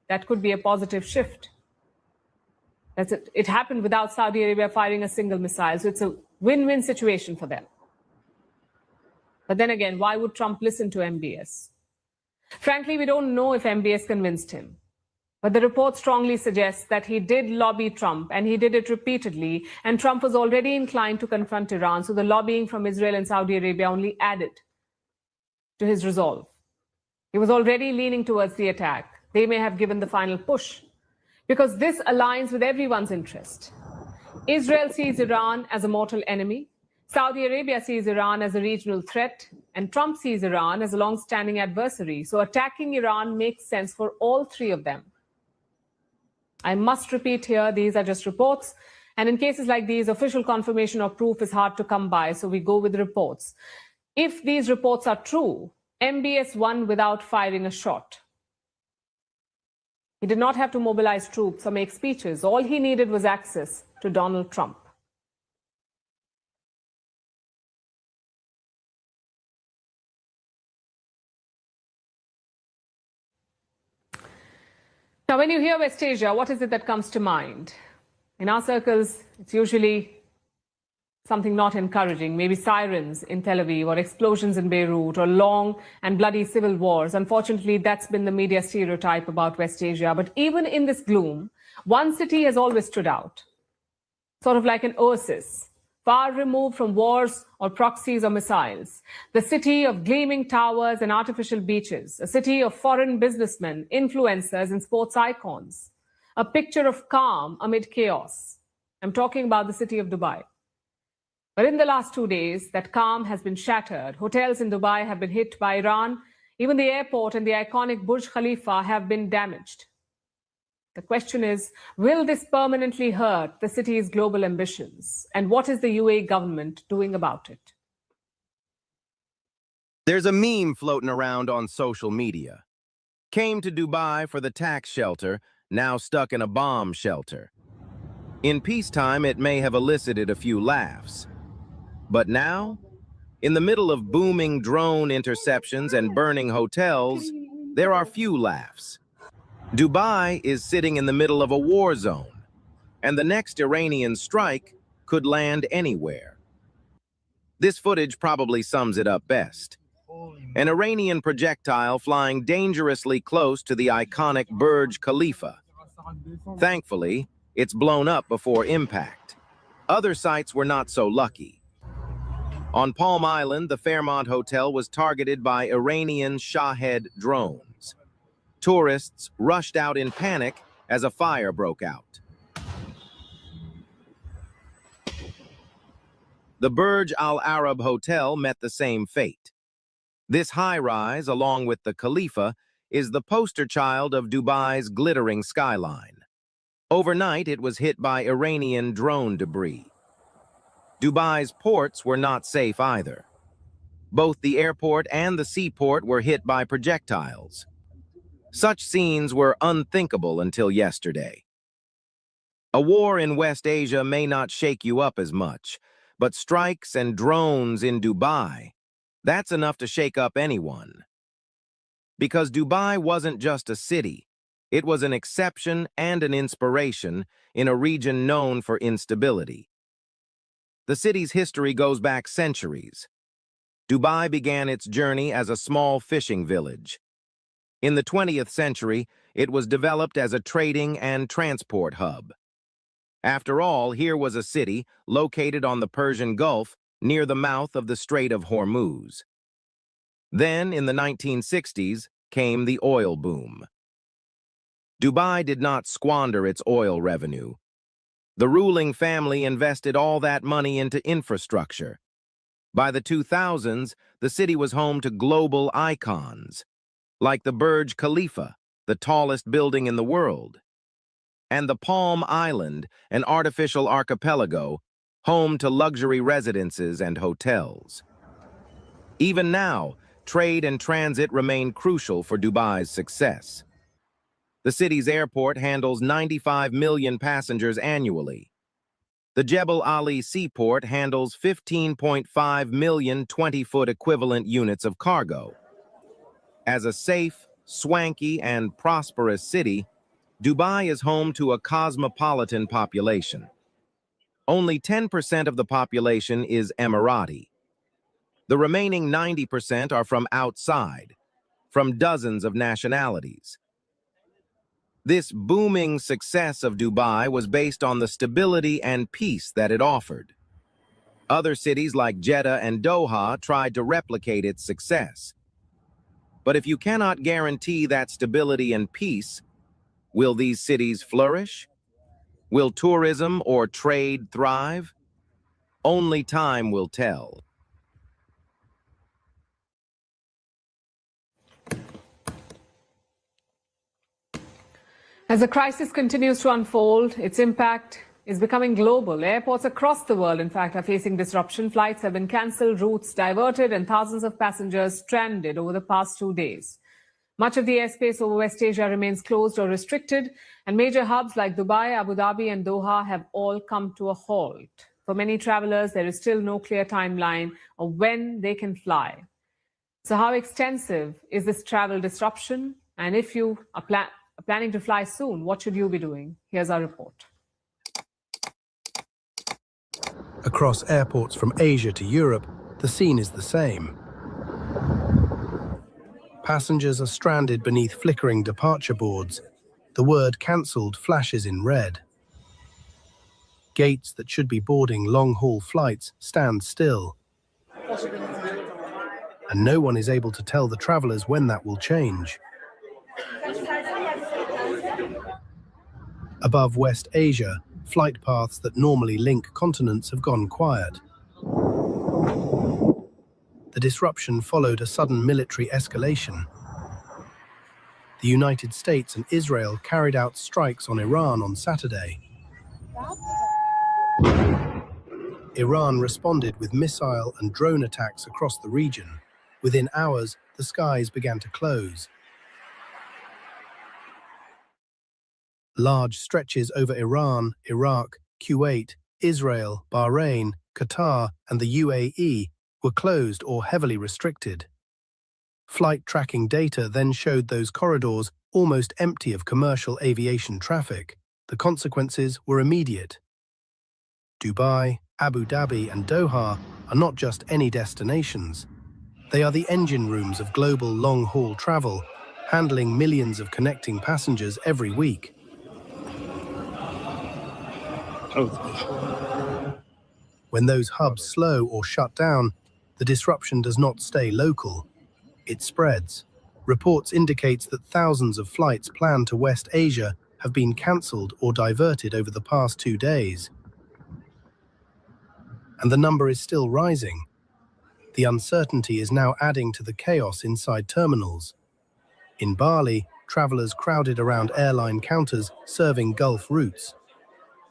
that could be a positive shift. That's it. It happened without Saudi Arabia firing a single missile. So it's a win-win situation for them. But then again, why would Trump listen to MBS? Frankly, we don't know if MBS convinced him. But the report strongly suggests that he did lobby Trump, and he did it repeatedly. And Trump was already inclined to confront Iran. So the lobbying from Israel and Saudi Arabia only added to his resolve. He was already leaning towards the attack. They may have given the final push, because this aligns with everyone's interest. Israel sees Iran as a mortal enemy. Saudi Arabia sees Iran as a regional threat, and Trump sees Iran as a long-standing adversary. So attacking Iran makes sense for all three of them. I must repeat here, these are just reports. And in cases like these, official confirmation or proof is hard to come by, so we go with reports. If these reports are true, MBS won without firing a shot. He did not have to mobilize troops or make speeches. All he needed was access to Donald Trump. Now, when you hear West Asia, what is it that comes to mind? In our circles, it's usually something not encouraging, maybe sirens in Tel Aviv or explosions in Beirut or long and bloody civil wars. Unfortunately, that's been the media stereotype about West Asia. But even in this gloom, one city has always stood out, sort of like an oasis, far removed from wars or proxies or missiles. The city of gleaming towers and artificial beaches, a city of foreign businessmen, influencers and sports icons, a picture of calm amid chaos. I'm talking about the city of Dubai. But in the last 2 days, that calm has been shattered. Hotels in Dubai have been hit by Iran. Even the airport and the iconic Burj Khalifa have been damaged. The question is, will this permanently hurt the city's global ambitions? And what is the UAE government doing about it? There's a meme floating around on social media. Came to Dubai for the tax shelter, now stuck in a bomb shelter. In peacetime, it may have elicited a few laughs. But now, in the middle of booming drone interceptions and burning hotels, there are few laughs. Dubai is sitting in the middle of a war zone, and the next Iranian strike could land anywhere. This footage probably sums it up best. An Iranian projectile flying dangerously close to the iconic Burj Khalifa. Thankfully, it's blown up before impact. Other sites were not so lucky. On Palm Island, the Fairmont Hotel was targeted by Iranian Shahed drones. Tourists rushed out in panic as a fire broke out. The Burj Al Arab Hotel met the same fate. This high-rise, along with the Khalifa, is the poster child of Dubai's glittering skyline. Overnight, it was hit by Iranian drone debris. Dubai's ports were not safe either. Both the airport and the seaport were hit by projectiles. Such scenes were unthinkable until yesterday. A war in West Asia may not shake you up as much, but strikes and drones in Dubai, that's enough to shake up anyone. Because Dubai wasn't just a city, it was an exception and an inspiration in a region known for instability. The city's history goes back centuries. Dubai began its journey as a small fishing village. In the 20th century, it was developed as a trading and transport hub. After all, here was a city located on the Persian Gulf near the mouth of the Strait of Hormuz. Then, in the 1960s, came the oil boom. Dubai did not squander its oil revenue. The ruling family invested all that money into infrastructure. By the 2000s, the city was home to global icons, like the Burj Khalifa, the tallest building in the world, and the Palm Island, an artificial archipelago, home to luxury residences and hotels. Even now, trade and transit remain crucial for Dubai's success. The city's airport handles 95 million passengers annually. The Jebel Ali seaport handles 15.5 million 20-foot equivalent units of cargo. As a safe, swanky, and prosperous city, Dubai is home to a cosmopolitan population. Only 10% of the population is Emirati. The remaining 90% are from outside, from dozens of nationalities. This booming success of Dubai was based on the stability and peace that it offered. Other cities like Jeddah and Doha tried to replicate its success. But if you cannot guarantee that stability and peace, will these cities flourish? Will tourism or trade thrive? Only time will tell. As the crisis continues to unfold, its impact is becoming global. Airports across the world, in fact, are facing disruption. Flights have been cancelled, routes diverted, and thousands of passengers stranded over the past 2 days. Much of the airspace over West Asia remains closed or restricted, and major hubs like Dubai, Abu Dhabi, and Doha have all come to a halt. For many travelers, there is still no clear timeline of when they can fly. So how extensive is this travel disruption? And if you are planning to fly soon, what should you be doing? Here's our report. Across airports from Asia to Europe, the scene is the same. Passengers are stranded beneath flickering departure boards. The word cancelled flashes in red. Gates that should be boarding long-haul flights stand still. And no one is able to tell the travelers when that will change. Above West Asia, flight paths that normally link continents have gone quiet. The disruption followed a sudden military escalation. The United States and Israel carried out strikes on Iran on Saturday. Iran responded with missile and drone attacks across the region. Within hours, the skies began to close. Large stretches over Iran, Iraq, Kuwait, Israel, Bahrain, Qatar, and the UAE were closed or heavily restricted. Flight tracking data then showed those corridors almost empty of commercial aviation traffic. The consequences were immediate. Dubai, Abu Dhabi, and Doha are not just any destinations. They are the engine rooms of global long-haul travel, handling millions of connecting passengers every week. When those hubs slow or shut down, the disruption does not stay local. It spreads. Reports indicate that thousands of flights planned to West Asia have been cancelled or diverted over the past 2 days. And the number is still rising. The uncertainty is now adding to the chaos inside terminals. In Bali, travelers crowded around airline counters serving Gulf routes.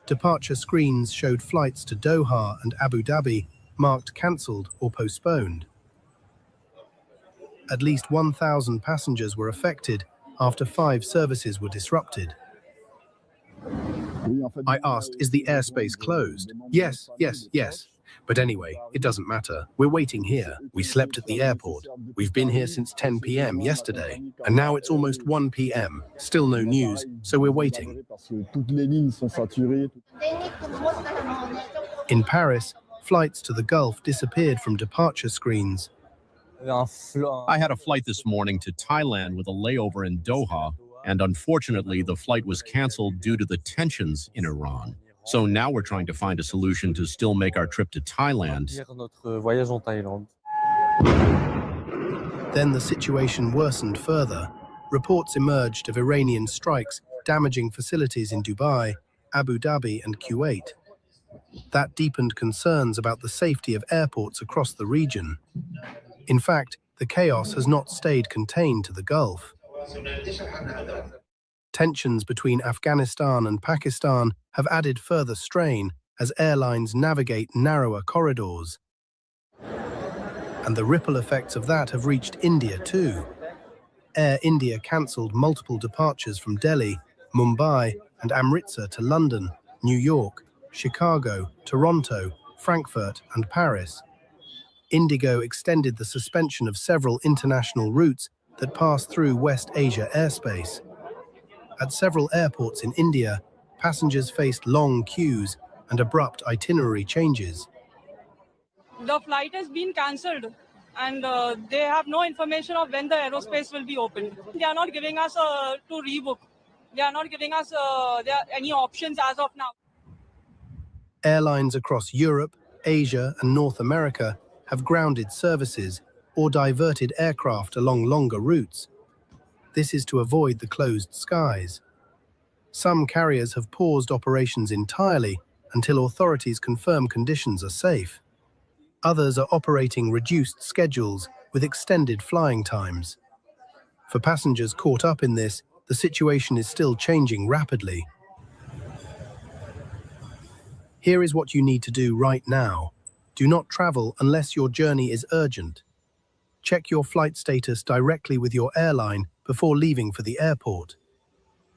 Departure screens showed flights to Doha and Abu Dhabi marked cancelled or postponed. At least 1,000 passengers were affected after 5 services were disrupted. I asked, is the airspace closed? Yes. But anyway, it doesn't matter. We're waiting here. We slept at the airport. We've been here since 10 p.m. yesterday, and now it's almost 1 p.m. Still no news, so we're waiting. In Paris, flights to the Gulf disappeared from departure screens. I had a flight this morning to Thailand with a layover in Doha, and unfortunately the flight was canceled due to the tensions in Iran. So now we're trying to find a solution to still make our trip to Thailand. Then the situation worsened further. Reports emerged of Iranian strikes damaging facilities in Dubai, Abu Dhabi, and Kuwait. That deepened concerns about the safety of airports across the region. In fact, the chaos has not stayed contained to the Gulf. Tensions between Afghanistan and Pakistan have added further strain as airlines navigate narrower corridors. And the ripple effects of that have reached India too. Air India cancelled multiple departures from Delhi, Mumbai, and Amritsar to London, New York, Chicago, Toronto, Frankfurt, and Paris. Indigo extended the suspension of several international routes that pass through West Asia airspace. At several airports in India, passengers faced long queues and abrupt itinerary changes. The flight has been cancelled and they have no information of when the aerospace will be opened. They are not giving us to rebook. They are not giving us any options as of now. Airlines across Europe, Asia, and North America have grounded services or diverted aircraft along longer routes. This is to avoid the closed skies. Some carriers have paused operations entirely until authorities confirm conditions are safe. Others are operating reduced schedules with extended flying times. For passengers caught up in this, the situation is still changing rapidly. Here is what you need to do right now. Do not travel unless your journey is urgent. Check your flight status directly with your airline before leaving for the airport.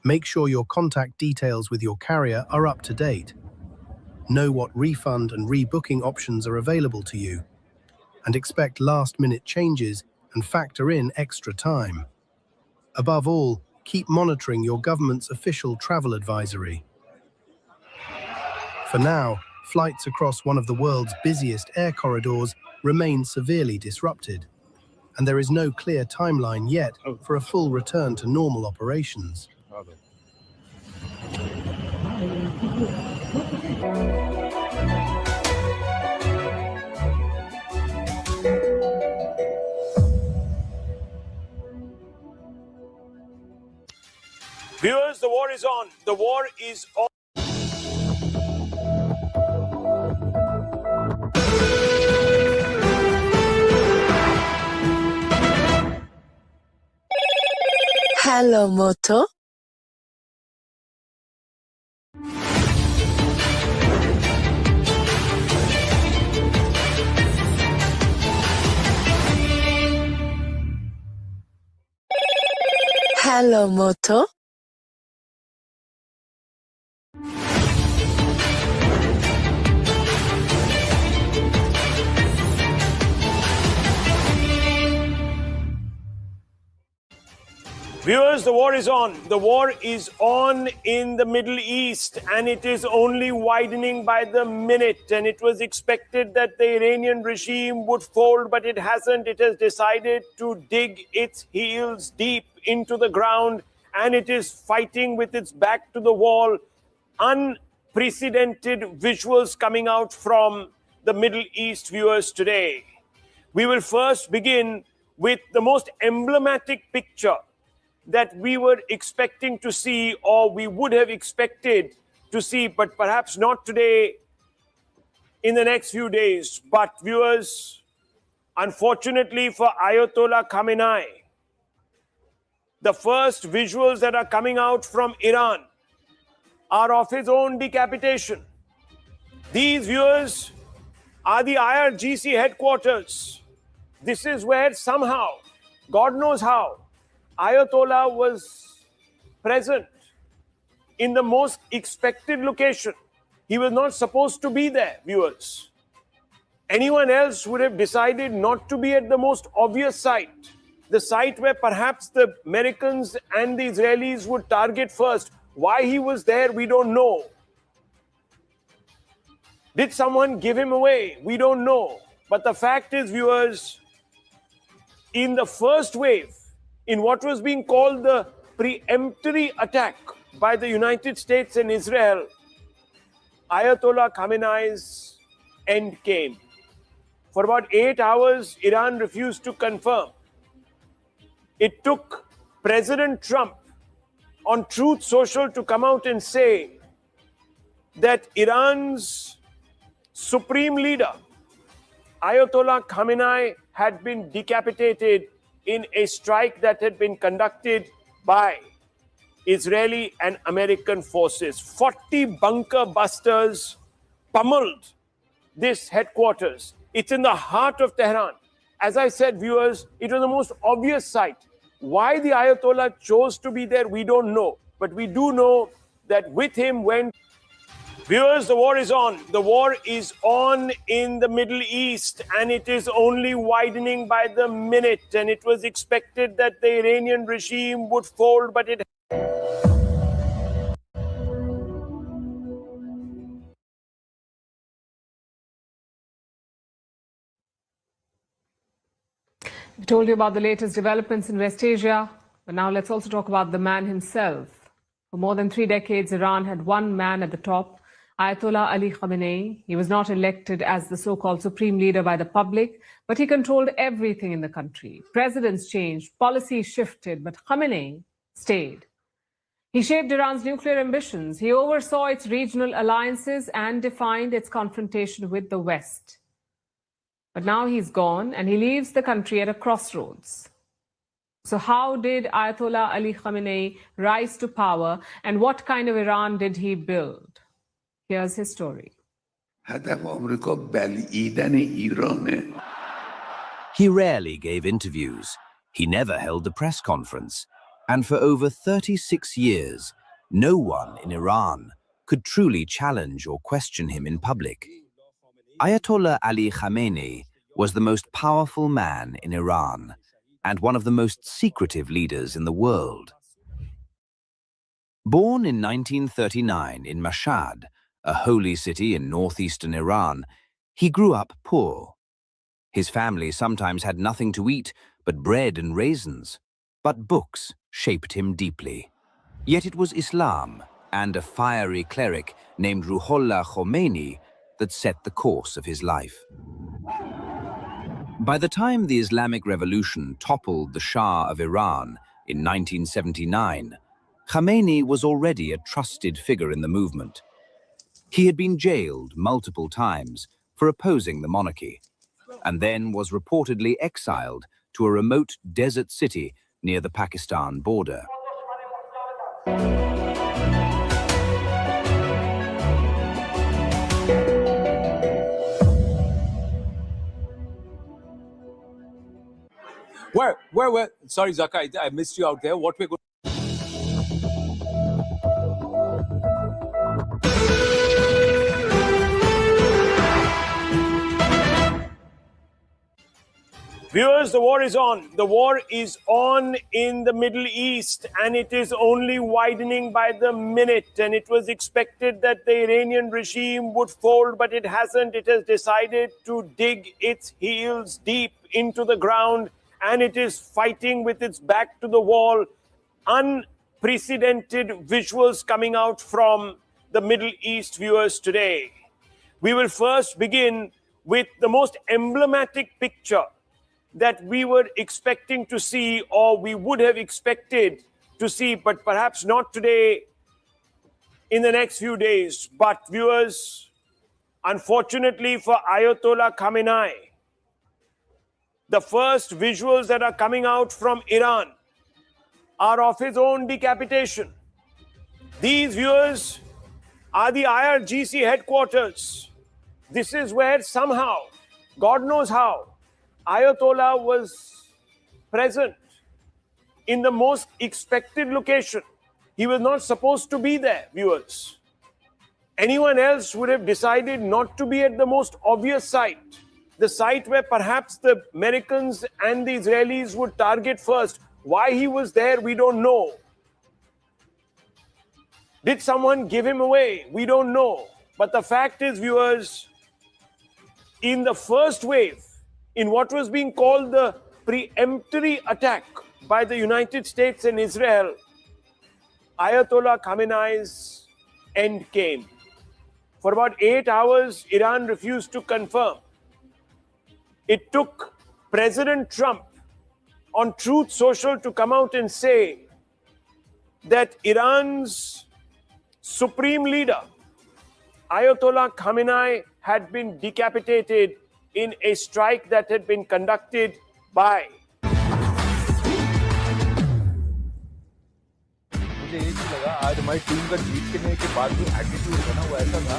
Make sure your contact details with your carrier are up to date. Know what refund and rebooking options are available to you, and expect last-minute changes and factor in extra time. Above all, keep monitoring your government's official travel advisory. For now, flights across one of the world's busiest air corridors remain severely disrupted, and there is no clear timeline yet for a full return to normal operations. Viewers, the war is on. The war is on. Hello, Moto. Hello, Moto. Viewers, the war is on. The war is on in the Middle East, and it is only widening by the minute. And it was expected that the Iranian regime would fold, but it hasn't. It has decided to dig its heels deep into the ground, and it is fighting with its back to the wall. Unprecedented visuals coming out from the Middle East, viewers, today. We will first begin with the most emblematic picture that we were expecting to see, or we would have expected to see, but perhaps not today, in the next few days. But viewers, unfortunately for Ayatollah Khamenei, the first visuals that are coming out from Iran are of his own decapitation. These, viewers, are the IRGC headquarters. This is where somehow, God knows how, Ayatollah was present in the most expected location. He was not supposed to be there, viewers. Anyone else would have decided not to be at the most obvious site, the site where perhaps the Americans and the Israelis would target first. Why he was there, we don't know. Did someone give him away? We don't know. But the fact is, viewers, in the first wave, in what was being called the preemptory attack by the United States and Israel, Ayatollah Khamenei's end came. For about 8 hours, Iran refused to confirm. It took President Trump on Truth Social to come out and say that Iran's supreme leader, Ayatollah Khamenei, had been decapitated in a strike that had been conducted by Israeli and American forces. 40 bunker busters pummeled this headquarters. It's in the heart of Tehran. As I said, viewers, it was the most obvious site. Why the Ayatollah chose to be there, we don't know. But we do know that with him went... Viewers, the war is on. The war is on in the Middle East, and it is only widening by the minute. And it was expected that the Iranian regime would fold, but it... We told you about the latest developments in West Asia, but now let's also talk about the man himself. For more than 3 decades, Iran had one man at the top, Ayatollah Ali Khamenei. He was not elected as the so-called supreme leader by the public, but he controlled everything in the country. Presidents changed, policies shifted, but Khamenei stayed. He shaped Iran's nuclear ambitions. He oversaw its regional alliances and defined its confrontation with the West. But now he's gone, and he leaves the country at a crossroads. So how did Ayatollah Ali Khamenei rise to power, and what kind of Iran did he build? Here's his story. He rarely gave interviews. He never held a press conference. And for over 36 years, no one in Iran could truly challenge or question him in public. Ayatollah Ali Khamenei was the most powerful man in Iran and one of the most secretive leaders in the world. Born in 1939 in Mashhad, a holy city in northeastern Iran, he grew up poor. His family sometimes had nothing to eat but bread and raisins, but books shaped him deeply. Yet it was Islam and a fiery cleric named Ruhollah Khomeini that set the course of his life. By the time the Islamic Revolution toppled the Shah of Iran in 1979, Khamenei was already a trusted figure in the movement. He had been jailed multiple times for opposing the monarchy, and then was reportedly exiled to a remote desert city near the Pakistan border. Where? Sorry, Zaka, I missed you out there. What we're going. Viewers, the war is on. The war is on in the Middle East, and it is only widening by the minute. And it was expected that the Iranian regime would fold, but it hasn't. It has decided to dig its heels deep into the ground, and it is fighting with its back to the wall. Unprecedented visuals coming out from the Middle East, viewers, today. We will first begin with the most emblematic picture that we were expecting to see, or we would have expected to see, but perhaps not today, in the next few days. But viewers, unfortunately for Ayatollah Khamenei, the first visuals that are coming out from Iran are of his own decapitation. These, viewers, are the IRGC headquarters. This is where somehow, God knows how, Ayatollah was present in the most expected location. He was not supposed to be there, viewers. Anyone else would have decided not to be at the most obvious site, the site where perhaps the Americans and the Israelis would target first. Why he was there, we don't know. Did someone give him away? We don't know. But the fact is, viewers, in the first wave, in what was being called the preemptory attack by the United States and Israel, Ayatollah Khamenei's end came. For about 8 hours, Iran refused to confirm. It took President Trump on Truth Social to come out and say that Iran's supreme leader, Ayatollah Khamenei, had been decapitated in a strike that had been conducted by. मुझे एक ही लगा आज हमारी team का जीतने के बाद जो एटीट्यूड है ना वो ऐसा था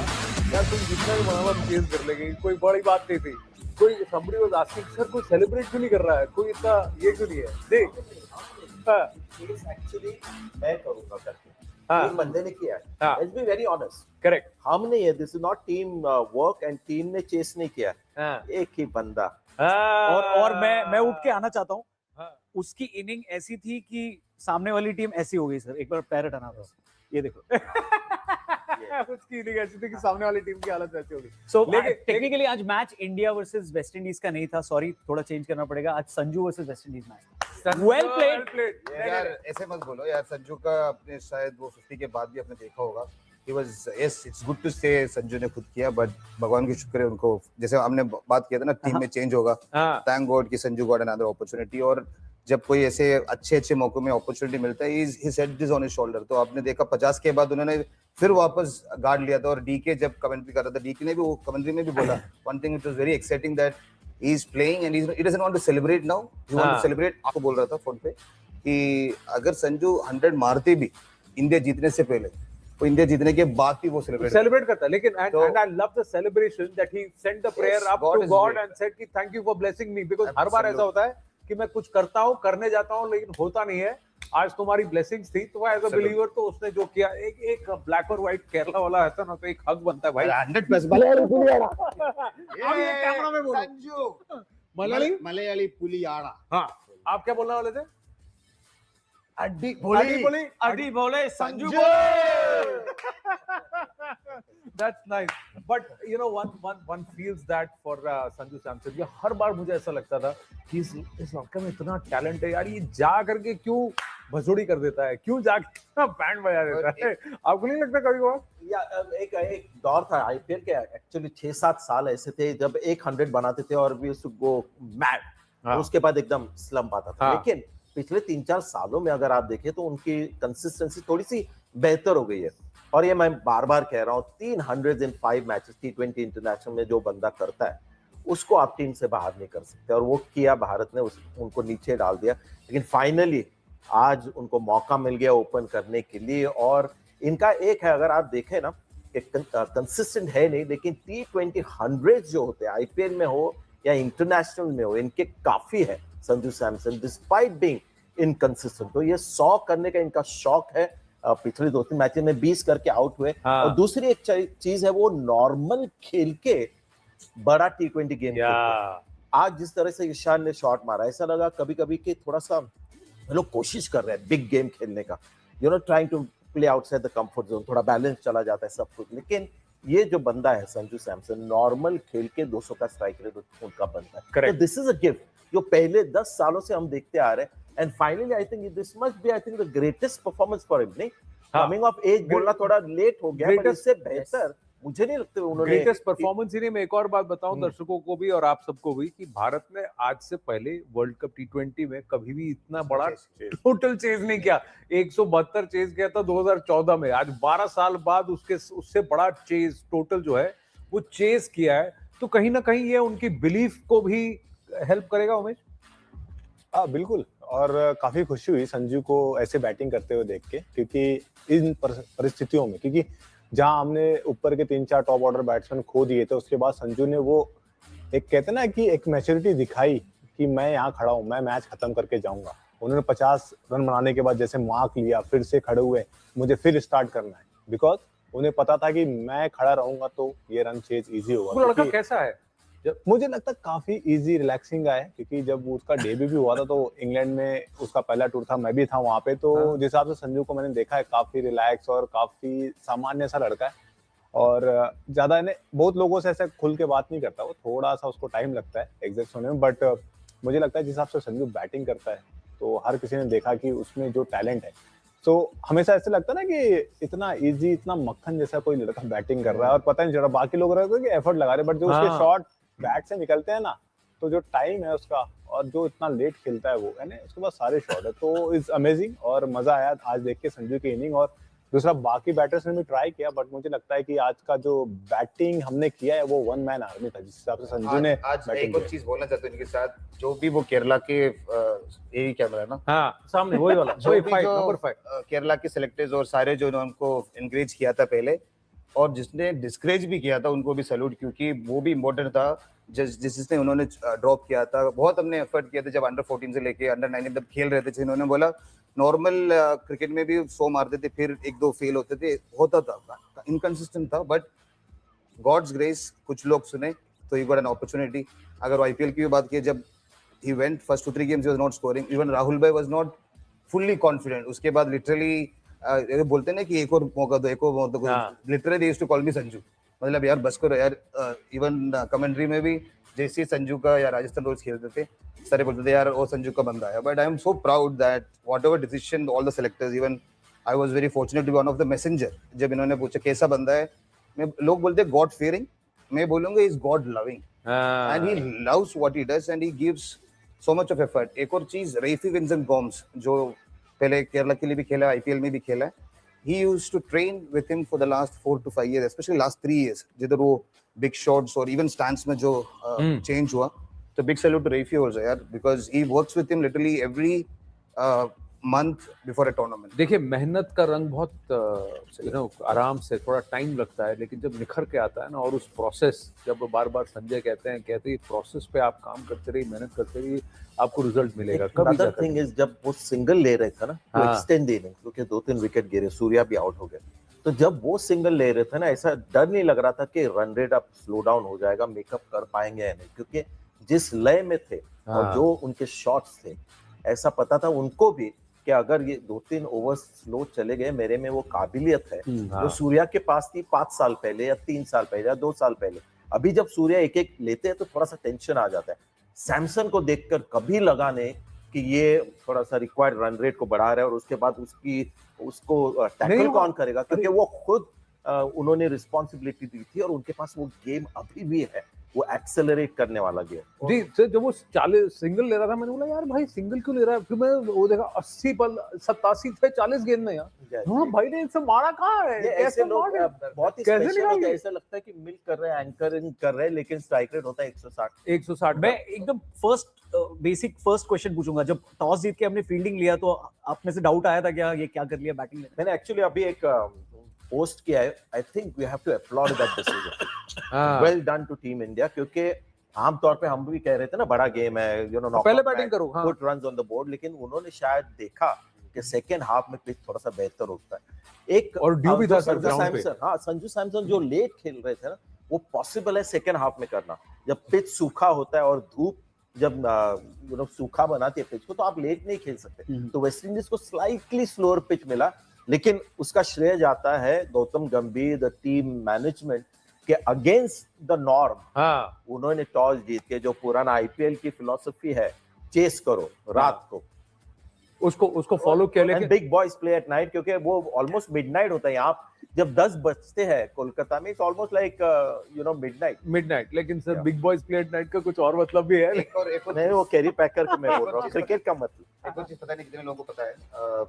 यार तुम जितना भी बड़ा चेज कर लेंगे कोई बड़ी बात नहीं थी कोई somebody was asking sir कोई सेलिब्रेट क्यों नहीं कर रहा है कोई इतना ये क्यों नहीं है देख एक्चुअली मैं करूंगा करके एक बंदे ने किया let's be very honest correct हमने ये this is not team work and team ने चेस नहीं किया एक ही बंदा और मैं उठ के आना चाहता हूँ उसकी इनिंग ऐसी थी कि सामने वाली टीम ऐसी हो गई सर एक बार पैर हटाना था ये देखो उसकी इनिंग ऐसी थी कि सामने वाली टीम की हालत ऐसी हो गई सो टेक्निकली आज match India versus West Indies का नहीं था सॉरी थोड़ा चेंज करना पड़ेगा आज Sanju versus West Indies match well played यार ऐसे मत बोलो यार संजू का अपने शायद वो 50 के बाद भी आपने देखा होगा he was yes it's good to say Sanju ने खुद किया बट भगवान की शुक्र है उनको जैसे हमने बात किया था ना टीम में चेंज होगा थैंक गॉड कि संजू गॉट अनदर अपॉर्चुनिटी और जब कोई ऐसे अच्छे मौकों में अपॉर्चुनिटी मिलता है he set this on his shoulder तो आपने देखा 50 के बाद उन्होंने फिर वापस गार्ड लिया था और डीके जब कमेंट्री कर रहा था डीके ने भी वो कमेंट्री में भी बोला one thing it was very exciting that he is playing and he doesn't want to celebrate now he want to celebrate आपको बोल रहा था फोन पे कि अगर संजू 100 मारते भी इंडिया जीतने से पहले वो इंडिया जीतने के बाद भी वो सेलिब्रेट करता है, लेकिन and I love the celebration that he sent the prayer up to God and said कि thank you for blessing me, because हर बार ऐसा होता है कि मैं कुछ करता हूँ, करने जाता हूँ, लेकिन होता नहीं है। आज तुम्हारी ब्लेसिंग्स थी, तो एज अ बिलीवर तो उसने जो किया, एक ब्लैक और व्हाइट केरला वाला है ना, तो एक हक बनता है भाई। 100% ये कैमरा में बोलो संजू, मलयाली पुलियाड़ा। हाँ, आप क्या बोलने वाले थे? अड्डी बोले संजू बोले। That's nice, but you know one feels that for Sanju Samson. ये हर बार मुझे ऐसा लगता था कि इस लड़के में इतना टैलेंट है यार, ये जा करके क्यों भसोड़ी कर देता है, क्यों जाके बैंड बजा देता है? आपको नहीं लगता कभी कभार? या एक दौर था आईपीएल के, एक्चुअली 6-7 साल ऐसे थे जब 100 बनाते थे और वी उसको गो मैड, उसके बाद एकदम स्लम्प आता था। लेकिन पिछले 3-4 सालों में अगर आप देखें तो उनकी कंसिस्टेंसी थोड़ी सी बेहतर हो गई है। और ये मैं बार बार कह रहा हूँ, 305 मैचेस T20 इंटरनेशनल में जो बंदा करता है उसको आप टीम से बाहर नहीं कर सकते, और वो किया। भारत ने उनको नीचे डाल दिया, लेकिन फाइनली आज उनको मौका मिल गया ओपन करने के लिए। और इनका एक है, अगर आप देखें ना, कंसिस्टेंट है नहीं, लेकिन T20 100 जो होते हैं आईपीएल में हो या इंटरनेशनल में हो, इनके काफी है Sanju Samson, despite being inconsistent. तो ये 100 करने का इनका शौक है। पिछले 2-3 मैचेस में 20 करके आउट हुए। और दूसरी एक चीज है, वो नॉर्मल खेल के बड़ा T20 गेम खेलते। आज जिस तरह से ईशान ने शॉट मारा, ऐसा लगा कभी कभी कि थोड़ा सा लोग कोशिश कर रहे हैं बिग गेम खेलने का, you know, trying to play outside the comfort zone, थोड़ा बैलेंस चला जाता है सब कुछ। लेकिन ये जो बंदा है संजू सैमसन, नॉर्मल खेल के 200 का स्ट्राइक रेट उनका बनता है। तो दिस इज अ गिफ्ट जो पहले 10 सालों से हम देखते आ रहे हैं। And finally I think this must be, I think, the greatest performance for him. नहीं, कमिंग ऑफ एज बोलना थोड़ा लेट हो गया, पर इससे बेहतर मुझे नहीं लगता उन्होंने ग्रेटेस्ट परफॉर्मेंस ही नहीं। मैं एक और बात बताऊं दर्शकों को भी और आप सबको भी, कि भारत ने आज से पहले वर्ल्ड कप T20 में कभी भी इतना बड़ा टोटल चेज नहीं किया। 172 चेज किया था 2014 में। आज 12 साल बाद उससे बड़ा चेज टोटल जो है वो चेज किया है। तो कहीं ना कहीं ये उनकी बिलीफ को भी हेल्प करेगा उमेश। बिल्कुल, और काफी खुशी हुई संजू को ऐसे बैटिंग करते हुए देख के, क्योंकि इन परिस्थितियों में, क्योंकि जहां हमने ऊपर के 3-4 टॉप ऑर्डर बैट्समैन खो दिए थे, उसके बाद संजू ने वो एक, कहते ना कि एक मैच्योरिटी दिखाई कि मैं यहाँ खड़ा हूँ, मैं मैच खत्म करके जाऊंगा। उन्होंने 50 रन बनाने के बाद जैसे मार्क लिया, फिर से खड़े हुए, मुझे फिर स्टार्ट करना है, बिकॉज उन्हें पता था कि मैं खड़ा रहूंगा तो ये रन चेज इजी होगा। वो लड़का कैसा है? मुझे लगता है काफी इजी रिलैक्सिंग है, क्योंकि जब उसका डेब्यू भी हुआ था तो इंग्लैंड में उसका पहला टूर था, मैं भी था वहां पे। तो जिस हिसाब से संजू को मैंने देखा है, काफी रिलैक्स और काफी सामान्य सा लड़का है। और ज्यादा ने बहुत लोगों से ऐसे खुल के बात नहीं करता, वो थोड़ा सा उसको टाइम लगता है एग्जैक्ट होने में। बट मुझे लगता है जिस हिसाब से संजू बैटिंग करता है, तो हर किसी ने देखा कि उसमें जो टैलेंट है। तो हमेशा ऐसे लगता है ना कि इतना इजी, इतना मक्खन जैसा कोई लड़का बैटिंग कर रहा है और पता नहीं चल रहा, बाकी लोग रहे कि एफर्ट लगा रहे, बट जो उसके शॉट बैट से निकलते हैं ना, तो जो टाइम है उसका और जो इतना लेट खेलता है वो, है ना, उसके बाद सारे शॉट है। तो इज अमेजिंग, और मजा आया आज देख के संजू की इनिंग। और दूसरा, बाकी बैटर्स ने भी ट्राई किया, बट मुझे लगता है कि आज का जो बैटिंग हमने किया है वो वन मैन आर्मी था, जिस हिसाब से संजू ने आज एक और चीज बोलना चाहते हैं इनके साथ, जो भी वो केरला के यही कैमरा है ना, सामने वही वाला, नंबर 5 केरला के सेलेक्टर्स और सारे जो उनको एनकरेज किया था पहले, और जिसने डिस्करेज भी किया था उनको भी सैल्यूट, क्योंकि वो भी इम्पोर्टेंट था। जिसने उन्होंने ड्रॉप किया था, बहुत हमने एफर्ट किया था जब अंडर 14 से लेके अंडर 19 तक खेल रहे थे। जिन्होंने बोला नॉर्मल क्रिकेट में भी 100 मारते थे, फिर 1-2 फेल होते थे, होता था, इनकंसिस्टेंट था, बट गॉड्स ग्रेस कुछ लोग सुने तो ही गॉट एन अपॉर्चुनिटी। अगर आईपीएल की भी बात की, जब he went first 2-3 games he was not scoring, even Rahul भाई वाज नॉट फुल्ली कॉन्फिडेंट। उसके बाद लिटरली बोलते ना कि एक और मौका दो, एक और मौका दो, literally they used to call me Sanju, मतलब यार बस करो यार। इवन कमेंट्री में भी जैसे संजू का या राजस्थान रॉयल्स खेलते थे, सारे बोलते थे यार वो संजू का बंदा है। But I am so proud that whatever decision all the selectors, even I was very fortunate to be one of the messenger. जब इन्होंने पूछा कैसा बंदा है, मैं, लोग बोलते हैं गॉड फियरिंग, मैं बोलूंगा is God loving, and he loves what he does and he gives so much of effort. एक और चीज, रेफी विंसेंट गोम्स जो पहले केरला के लिए भी खेला, आईपीएल में भी खेला है, he used to train with him for the last 4 to 5 years, especially last 3 years, जिधर वो big shots और even stance में जो change हुआ, तो big salute to Rafi also यार, because he works with him literally every month before a tournament. देखिए मेहनत का रंग बहुत आराम से थोड़ा टाइम लगता है, लेकिन जब निखर के आता है ना, और उस प्रोसेस, जब बार बार संजय कहते हैं प्रोसेस पे आप काम करते रहिए, मेहनत करते रहिए, आपको रिजल्ट मिलेगा। कभी अदर थिंग इज, जब वो सिंगल ले रहे थे ना तो एक्सटेंड इनिंग, क्योंकि 2-3 विकेट गिरे, सूर्या भी आउट हो गए, तो जब वो सिंगल ले रहे थे ना, ऐसा डर नहीं लग रहा था कि रन रेट अब स्लो डाउन हो जाएगा, मेकअप कर पाएंगे या नहीं, क्योंकि जिस लय में थे और जो उनके शॉट्स थे, ऐसा पता था उनको भी कि अगर ये 2-3 ओवर स्लो चले गए, मेरे में वो काबिलियत है जो सूर्या के पास थी 5 साल पहले या 3 साल पहले या 2 साल पहले। अभी जब सूर्या एक एक लेते हैं तो थोड़ा सा टेंशन आ जाता है। सैमसन को देखकर कभी लगा नहीं कि ये थोड़ा सा रिक्वायर्ड रन रेट को बढ़ा रहा है, और उसके बाद उसको टैकल कौन करेगा, क्योंकि वो खुद उन्होंने रिस्पॉन्सिबिलिटी दी थी और उनके पास वो गेम अभी भी है, वो एक्सेलरेट करने वाला गेम। जी सर, जब वो 40 सिंगल ले रहा था, मैंने बोला यार भाई सिंगल क्यों ले रहा है, फिर मैं वो देखा 80 बॉल 87 थे 40 गेंद में यार। हाँ भाई ने इनसे मारा कहाँ है, ऐसे लोग बहुत ही स्पेशल होते हैं, ऐसा लगता है कि मिल कर रहे हैं, एंकरिंग कर रहे हैं, लेकिन स्ट्राइक रेट होता है 160। मैं एकदम बेसिक फर्स्ट क्वेश्चन पूछूंगा, जब टॉस जीत के हमने फील्डिंग लिया तो आप में से डाउट आया था क्या ये क्या कर लिया बैटिंग में? मैंने एक्चुअली अभी एक पोस्ट किया है, I think we have to upload that decision, well done to team India, क्योंकि आमतौर पे हम भी कह रहे थे ना बड़ा गेम है, यू नो पहले बैटिंग करो, put runs on the board, लेकिन उन्होंने शायद देखा कि सेकंड हाफ में पिच थोड़ा सा बेहतर होता है। एक और ड्यू भी था संजू सैमसन जो लेट खेल रहे थे ना, वो पॉसिबल है सेकंड हाफ में करना, जब पिच सूखा होता है और धूप जब सूखा बनाती है पिच को, तो आप लेट नहीं खेल सकते। तो वेस्ट इंडीज को स्लाइटली स्लोअर पिच मिला, लेकिन उसका श्रेय जाता है गौतम गंभीर, द टीम मैनेजमेंट के अगेंस्ट द नॉर्म। उन्होंने टॉस जीत के, जो पुराना आईपीएल की फिलॉसफी है, चेस करो रात को, उसको फॉलो किया, लेकिन big boys play at night, क्योंकि वो ऑलमोस्ट मिडनाइट होता है यहाँ जब 10 बजते हैं कोलकाता में, इट्स ऑलमोस्ट लाइक मिडनाइट। लेकिन sir big boys play at night का कुछ और मतलब भी है। एक और नहीं, वो कैरी पैकर को मैं बोल रहा हूँ, क्रिकेट का मतलब। एक और चीज पता नहीं कितने लोगों को पता है,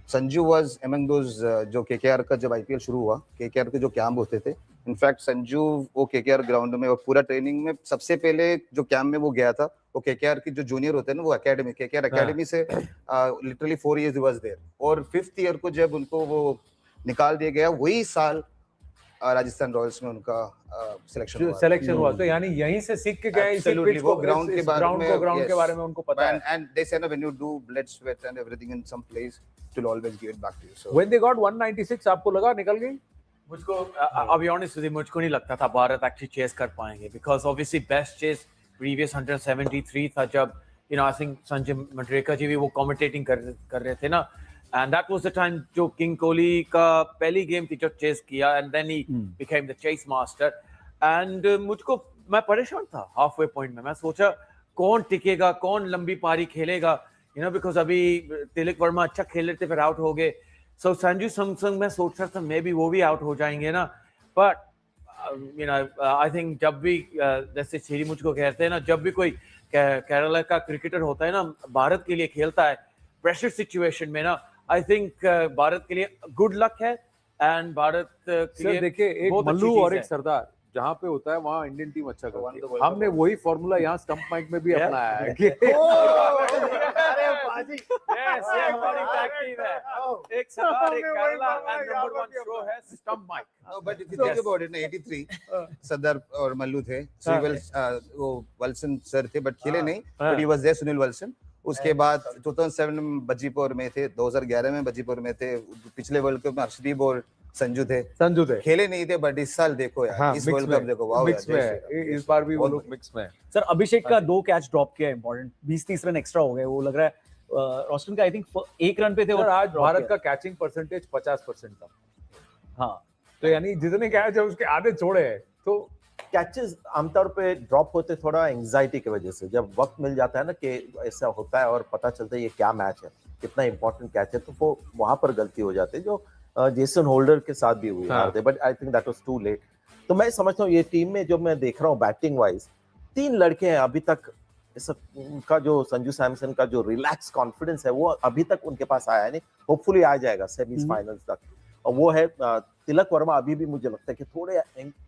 संजू वाज अमंग दोज जो केकेआर का जब आईपीएल शुरू हुआ, केकेआर के जो कैंप होते थे, इनफैक्ट संजू वो केकेआर ग्राउंड में और पूरा ट्रेनिंग में सबसे पहले जो कैंप में वो गया था, वो केकेआर की जो जूनियर होते हैं ना, वो एकेडमी, केकेआर एकेडमी से लिटरली 4 years वाज देयर, और 5th ईयर को जब उनको वो निकाल दिया गया, वही साल राजस्थान रॉयल्स में उनका सिलेक्शन हुआ। तो यानी यहीं से सीख के गए, इसी पिच को, ग्राउंड के बारे में उनको पता है। एंड दे से ना, when you do blood sweat and everything in some place, it will always give it back to you. So when they got 196, आपको लगा निकल गई? मुझको अभी ऑनेस्ट मुझको नहीं लगता था भारत एक्चुअली चेस कर पाएंगे, because obviously best chase previous 173 था, जब आई थिंक संजय मंडरेकर जी भी वो कमेंटेटिंग कर रहे थे ना, and that was the time जो किंग कोहली का पहली गेम थी जो चेस किया, and then he became the chase master, and मैं परेशान था हाफवे पॉइंट में। मैं सोचा कौन टिकेगा, कौन लंबी पारी खेलेगा, बिकॉज अभी तिलक वर्मा अच्छा खेल रहे थे, फिर आउट हो गए। सो संजू सैमसन मैं सोच रहा था मे बी वो भी आउट हो जाएंगे ना, बट आई थिंक जब भी जैसे श्री मुझको कहते हैं ना, जब भी कोई केरला का क्रिकेटर होता है ना, भारत के लिए खेलता है प्रेशर सिचुएशन में ना, आई थिंक भारत के लिए गुड लक है, एंड भारत के लिए देखिए एक मल्लू और एक सरदार जहाँ पे होता है वहाँ इंडियन टीम अच्छा करती है। हमने वही फॉर्मूला यहाँ स्टंप माइक में भी अपनाया है। अरे बाजी, यस ये हमारी टैक्टिक है, एक सरदार एक केरला, एंड नंबर 1 शो है stump mic. But if you think about it ना, 83 सरदार और मल्लू थे, वो वल्सन सर थे, बट खेले नहीं, but he was there, Sunil Valson. उसके बाद 2007 में बजीपुर में थे, 2011 में बजीपुर में थे, पिछले वर्ल्ड कप में हर्षदीप और संजू थे, खेले नहीं थे, बट इस साल देखो यार, इस वर्ल्ड कप देखो, वाओ मिक्स में, इस बार भी वो लोग मिक्स में। सर अभिषेक का 2 कैच ड्रॉप किया, इंपॉर्टेंट 20-30 रन एक्स्ट्रा हो गए, वो लग रहा है रोस्टन का आई थिंक 1 रन पे थे। और आज भारत का कैचिंग परसेंटेज 50% था। हाँ, तो यानी जितने कैच है उसके आधे छोड़े हैं। तो कैचेस आमतौर पे ड्रॉप होते थोड़ा एंजाइटी की वजह से, जब वक्त मिल जाता है ना कि ऐसा होता है और पता चलता है ये क्या मैच है, कितना इंपॉर्टेंट कैच है, तो वो वहां पर गलती हो जाती है, जो जेसन होल्डर के साथ भी हुई हारते, but I think that was too late. तो मैं समझता हूँ ये टीम में जो मैं देख रहा हूँ बैटिंग वाइज 3 लड़के हैं अभी तक, उनका जो संजू सैमसन का जो रिलैक्स कॉन्फिडेंस है वो अभी तक उनके पास आया नहीं, होपफुली आ जाएगा सेमीफाइनल्स तक। और वो है तिलक वर्मा, अभी भी मुझे लगता है कि थोड़े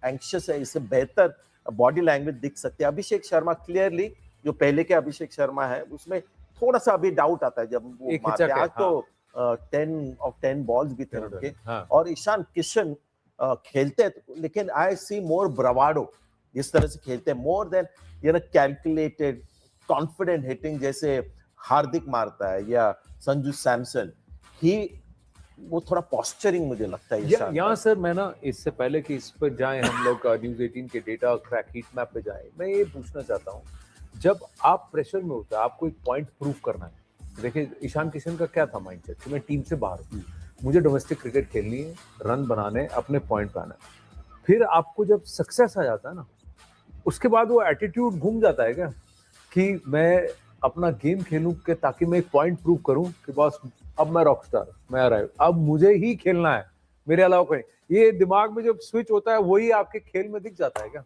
एंग्शियस है, इससे बेहतर बॉडी लैंग्वेज दिख सकती है। अभिषेक शर्मा क्लियरली जो पहले के अभिषेक शर्मा है उसमें थोड़ा सा अभी डाउट आता है जब वो एक मारते हिचक हैं। है, आज तो 10 of 10 बॉल्स भी थे उनके, हाँ। और ईशान किशन खेलते लेकिन आई सी मोर ब्रावाडो, जिस तरह से खेलते हैं, more than calculated confident hitting जैसे हार्दिक मारता है या संजू सैमसन। ही वो थोड़ा पॉस्चरिंग मुझे लगता है ईशान। यहाँ सर मैं ना इससे पहले कि इस पर जाएं हम लोग न्यूज़ 18 के डेटा क्रैक हीट मैप पे जाएं, मैं ये पूछना चाहता हूँ, जब आप प्रेशर में होता है, आपको एक पॉइंट प्रूव करना है। देखिए ईशान किशन का क्या था माइंडसेट कि मैं टीम से बाहर हूँ, मुझे डोमेस्टिक क्रिकेट खेलनी है, रन बनाने, अपने पॉइंट पे आना है। फिर आपको जब सक्सेस आ जाता है ना, उसके बाद वो एटीट्यूड घूम जाता है क्या कि मैं अपना गेम खेलूं के ताकि मैं एक पॉइंट प्रूव करूं कि बस अब मैं रॉकस्टार, मैं अराइव, अब मुझे ही खेलना है, मेरे अलावा कोई। ये दिमाग में जब स्विच होता है वही आपके खेल में दिख जाता है क्या?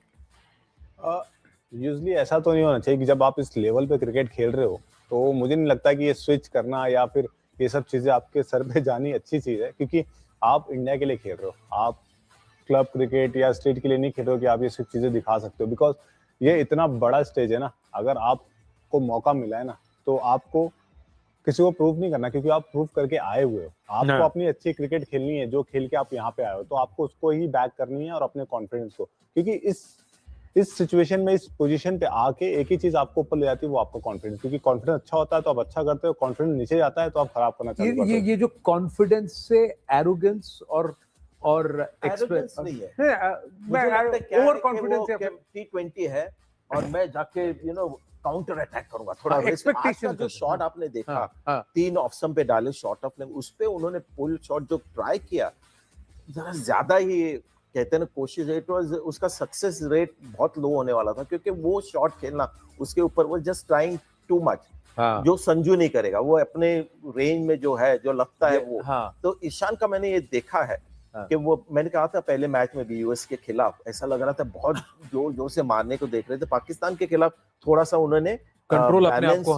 यूजुअली ऐसा तो नहीं होना चाहिए कि जब आप इस लेवल पे क्रिकेट खेल रहे हो तो मुझे नहीं लगता कि ये स्विच करना या फिर ये सब चीजें आपके सर पे जानी अच्छी चीज है, क्योंकि आप इंडिया के लिए खेल रहे हो, आप क्लब क्रिकेट या स्टेट के लिए नहीं खेल रहे हो कि आप ये सब चीजें दिखा सकते हो। बिकॉज ये इतना बड़ा स्टेज है ना, अगर आपको मौका मिला है ना तो आपको किसी को प्रूव नहीं करना, क्योंकि आप प्रूव करके आए हुए हो। आपको अपनी अच्छी क्रिकेट खेलनी है, जो खेल के आप यहाँ पे आए हो, तो आपको उसको ही बैक करनी है और अपने कॉन्फिडेंस को, क्योंकि इस सिचुएशन में, इस पोजीशन पे आके एक ही चीज आपको ऊपर ले जाती है, वो आपका कॉन्फिडेंस। क्योंकि कॉन्फिडेंस अच्छा होता है तो आप अच्छा करते हो, कॉन्फिडेंस नीचे जाता है तो आप खराब करना चालू करते हो। ये जो कॉन्फिडेंस से एरोगेंस और एरोगेंस नहीं है, ओवर कॉन्फिडेंस T20 है और मैं जाके काउंटर अटैक करूंगा, थोड़ा एक्सपेक्टेशन। जो शॉट आपने देखा 3 ऑफ स्टंप पे डाले शॉट ऑफ लेंथ, उस पे उन्होंने पुल शॉट जो ट्राई किया, जरा ज्यादा ही कहते हैं ना कोशिश, इट वाज उसका सक्सेस रेट बहुत लो होने वाला था, क्योंकि वो शॉट खेलना उसके ऊपर वो जस्ट ट्राइंग टू मच, जो संजू नहीं करेगा, वो अपने रेंज में जो है, जो लगता है वो। तो ईशान का मैंने ये देखा है कि वो, मैंने कहा था पहले मैच में भी यूएस के खिलाफ ऐसा लग रहा था बहुत जोर से मारने को देख रहे थे। पाकिस्तान के खिलाफ थोड़ा सा उन्होंने कंट्रोल अपने आप को,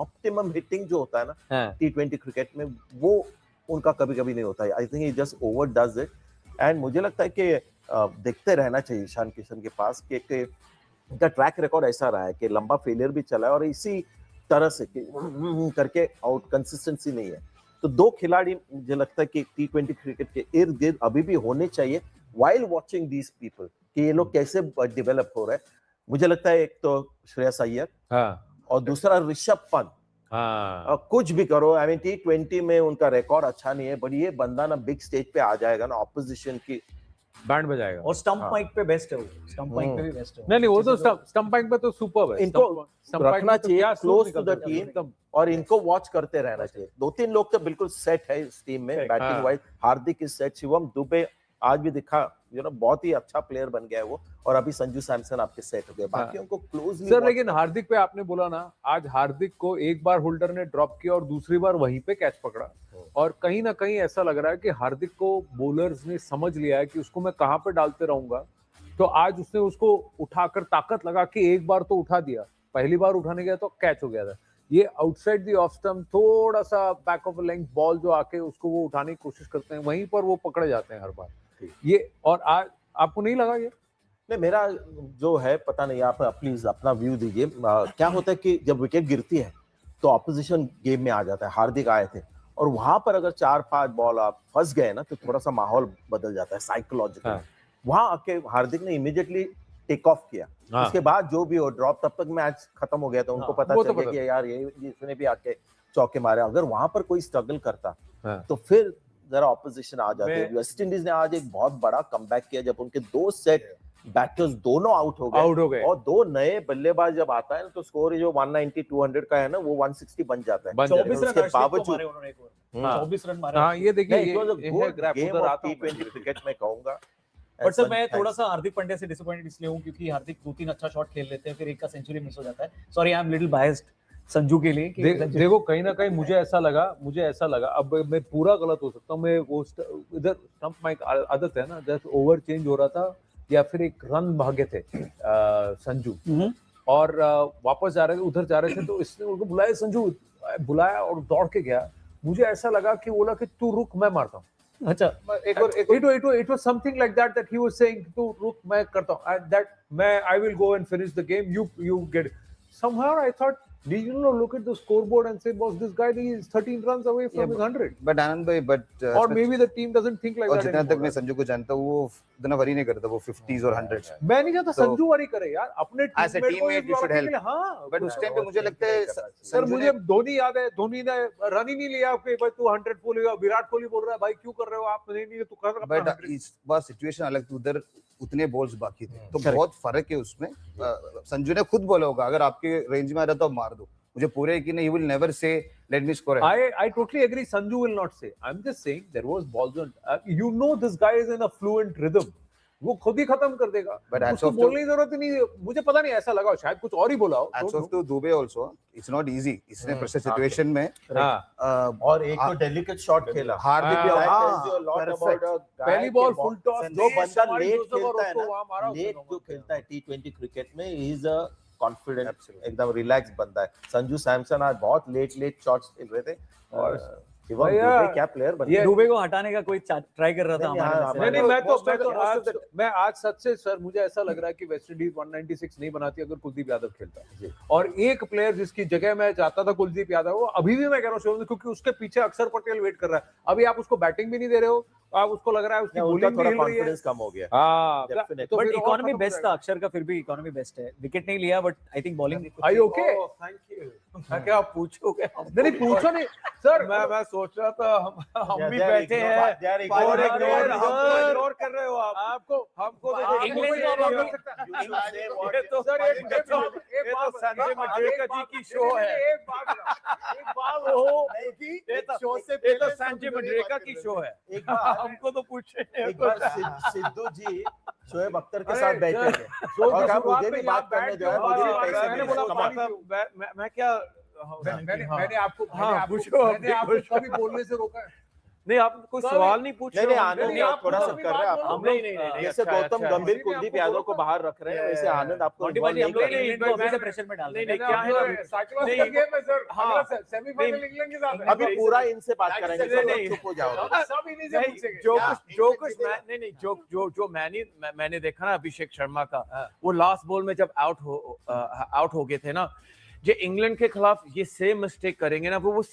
ऑप्टिमम हिटिंग जो होता है ना T20 क्रिकेट में, वो उनका कभी कभी नहीं होता है। I think he just over does it, and मुझे लगता है कि देखते रहना चाहिए ईशान किशन के पास कि इनका ट्रैक रिकॉर्ड ऐसा रहा है कि लंबा फेलियर भी चला है और इसी तरह से करके आउट, कंसिस्टेंसी नहीं है। तो 2 खिलाड़ी मुझे लगता है कि T20 क्रिकेट के इर्द गिर्द अभी भी होने चाहिए, while watching these people, कि ये लोग कैसे डेवलप हो रहे हैं। मुझे लगता है एक तो श्रेयस अय्यर और दूसरा ऋषभ पंत। कुछ भी करो, आई मीन T20 में उनका रिकॉर्ड अच्छा नहीं है, बट ये बंदा ना बिग स्टेज पे आ जाएगा ना, ऑपोजिशन की बैंड बजाएगा। और स्टंप माइक पे बेस्ट है वो, स्टंप माइक पे भी बेस्ट है। नहीं वो तो स्टंप माइक पे तो सुपर है। इनको रखना चाहिए क्लोज टू द टीम और इनको वॉच करते रहना चाहिए। 2-3 लोग तो बिल्कुल सेट है इस टीम में batting wise. Hardik is set, Shivam Dubey आज भी दिखा, बहुत ही अच्छा प्लेयर बन गया है वो, और अभी संजू सैमसन आपके सेट हो गए, बाकी उनको क्लोजली सर। लेकिन हार्दिक पे आपने बोला ना, आज हार्दिक को एक बार होल्डर ने ड्रॉप किया और दूसरी बार वहीं पे कैच पकड़ा, और कहीं ना कहीं ऐसा लग रहा है कि हार्दिक को बॉलर्स ने समझ लिया है कि उसको मैं कहां पे डालते रहूंगा, तो आज उसने उसको उठाकर ताकत लगा के एक बार तो उठा दिया, पहली बार उठाने गया तो कैच हो गया था। ये आउटसाइड द ऑफ स्टंप थोड़ा सा बैक ऑफ लेंथ बॉल जो आके उसको वो उठाने की कोशिश करते हैं, वहीं पर वो पकड़े जाते हैं हर बार ये। और आज आपको नहीं लगा ये? नहीं, मेरा जो है पता नहीं, आप प्लीज अपना व्यू दीजिए। क्या होता है कि जब विकेट गिरती है तो ऑपोजिशन गेम में आ जाता है। हार्दिक आए थे और वहां पर अगर 4-5 बॉल आप फंस गए ना, तो थोड़ा सा माहौल बदल जाता है साइकोलॉजिकल। वहां आके हार्दिक ने इमीडिएटली टेक ऑफ किया, उसके बाद जो भी हो ड्रॉप, तब तक मैच खत्म हो गया था। उनको पता चल गया कि यार ये इसने भी आके चौके मारे। अगर वहां पर कोई स्ट्रगल करता तो फिर जरा ऑपोजिशन आ जाते। वेस्ट इंडीज ने आज एक बहुत बड़ा कमबैक किया जब उनके 2 सेट बैटर्स दोनों आउट हो गए और 2 नए बल्लेबाज जब आता है ना, तो स्कोर जो 190-200 का है ना, वो 160 बन जाता है। 24 रन उसके बावजूद 24 रन मारे। ये देखिए T20 क्रिकेट में कहूंगा। बट सर मैं थोड़ा सा हार्दिक पांड्या से डिसअपॉइंटेड इसलिए हूं क्योंकि हार्दिक 2-3 अच्छा शॉट खेल लेते हैं, फिर एक का सेंचुरी मिस हो जाता है। Sorry, I am little biased Sanju के लिए। देखो कहीं ना कहीं मुझे ऐसा लगा, अब मैं पूरा गलत हो सकता हूँ, मैं वो इधर स्टंप माइक आदत है ना, जस्ट ओवर चेंज हो रहा था या फिर एक रन भागे थे संजू, और वापस जा रहे थे, उधर जा रहे थे, तो इसने उनको बुलाया, संजू बुलाया और दौड़ के गया। मुझे ऐसा लगा कि बोला कि तू रुक, मैं मारता हूँ। अच्छा, it was something like that he was saying, तू रुक, मैं करता हूँ, that मैं I will go and finish the game, you get it. Somehow I thought Did you not look at the scoreboard and say, boss, this guy is 13 runs away from his 100? But Anand bhai, or maybe the team doesn't think like और that जितना तक anymore. मैं संजू को जानता हूँ वो इतना worry नहीं करता, वो 50s और 100s. मैं नहीं चाहता संजू वरी करे यार, अपने as a teammate you should help. हाँ, but उस टाइम पे मुझे लगता है सर मुझे धोनी याद है, धोनी ने रन ही नहीं लिया आपके भाई, तू 100 बोल रहा, विराट कोहली बोल रहा है भाई क्यों कर रहे हो आप, नहीं तू कर रहा. बट इस बार सिचुएशन अलग थी, उधर उतने बॉल्स बाकी थे तो बहुत फर्क है उसमें. संजू ने खुद बोला होगा अगर आपके रेंज में आ रहा तो मार दो. मुझे पूरे यकीन है he will never say let me score. I totally agree. Sanju will not say. I'm just saying there was balls on. You know this guy is in a fluent rhythm. वो खुद ही खत्म कर देगा. उसको बोलने की जरूरत ही नहीं. मुझे पता नहीं ऐसा लगा, शायद कुछ और ही बोला हो. Hats off to Dubey also. It's not easy. इसने प्रेशर सिचुएशन में और एक तो डेलिकेट शॉट खेला. हार्दिक भी पहली बॉल फुल टॉस. जो बंदा लेट खेलता है ना, लेट जो खेलता है T20 क्रिकेट में, ही इज अ कॉन्फिडेंट, एकदम रिलैक्स बंदा है. संजू सैमसन आज बहुत लेट शॉट्स खेल रहे थे और शिवम दुबे क्या प्लेयर बन गया. दुबे को हटाने का कोई ट्राई कर रहा था हमारे. नहीं, मैं आज सच से सर मुझे ऐसा लग रहा है कि वेस्ट इंडीज 196 नहीं बनाती अगर कुलदीप यादव खेलता है. और एक प्लेयर जिसकी जगह मैं चाहता था कुलदीप यादव, वो अभी भी मैं कह रहा हूँ क्योंकि उसके पीछे अक्षर पटेल वेट कर रहा है. अभी आप उसको बैटिंग भी नहीं दे रहे हो, आप उसको लग रहा है उसकी बॉलिंग थोड़ा कॉन्फिडेंस कम हो गया. हां, बट इकोनॉमी बेस्ट था अक्षर का, फिर भी इकोनॉमी बेस्ट है. विकेट नहीं लिया but I think bowling. I okay, thank you. मैं क्या पूछोगे? नहीं पूछो नहीं सर. मैं सोच रहा था हम भी बैठे हैं और इग्नोर कर रहे हो आप. आपको हमको तो इंग्लिश ये तो सर एक बात संजय मजेका जी की शो है. एक बात हो ये तो संजय मजेका की शो है. एक बार हमको तो पूछे. एक बार सिद्धू जी शोएब अख्तर के साथ बैठे थे और हम मुझे भी बात करने जो है मुझे पैसे मिले. मैं क्या मैंने आपको कभी बोलने से रोका है? नहीं, आप कोई सवाल नहीं पूछ रहे. नहीं आनंद थोड़ा सा कर रहे हैं आप. हम नहीं जैसे गौतम गंभीर कुलदीप यादव को बाहर रख रहे हैं, वैसे आनंद आपको प्रेशर में डाल. नहीं क्या है साइकोलॉजी गेम है सर. हां, सेमीफाइनल इंग्लैंड के साथ है. अभी पूरा इनसे बात करेंगे, सब चुप हो जाओ. सब इन्हीं से पूछेंगे. जो मैंने देखा ना अभिषेक शर्मा का, वो लास्ट बॉल में जब आउट हो गए थे ना, जो इंग्लैंड के खिलाफ ये सेम मिस्टेक करेंगे ना, वो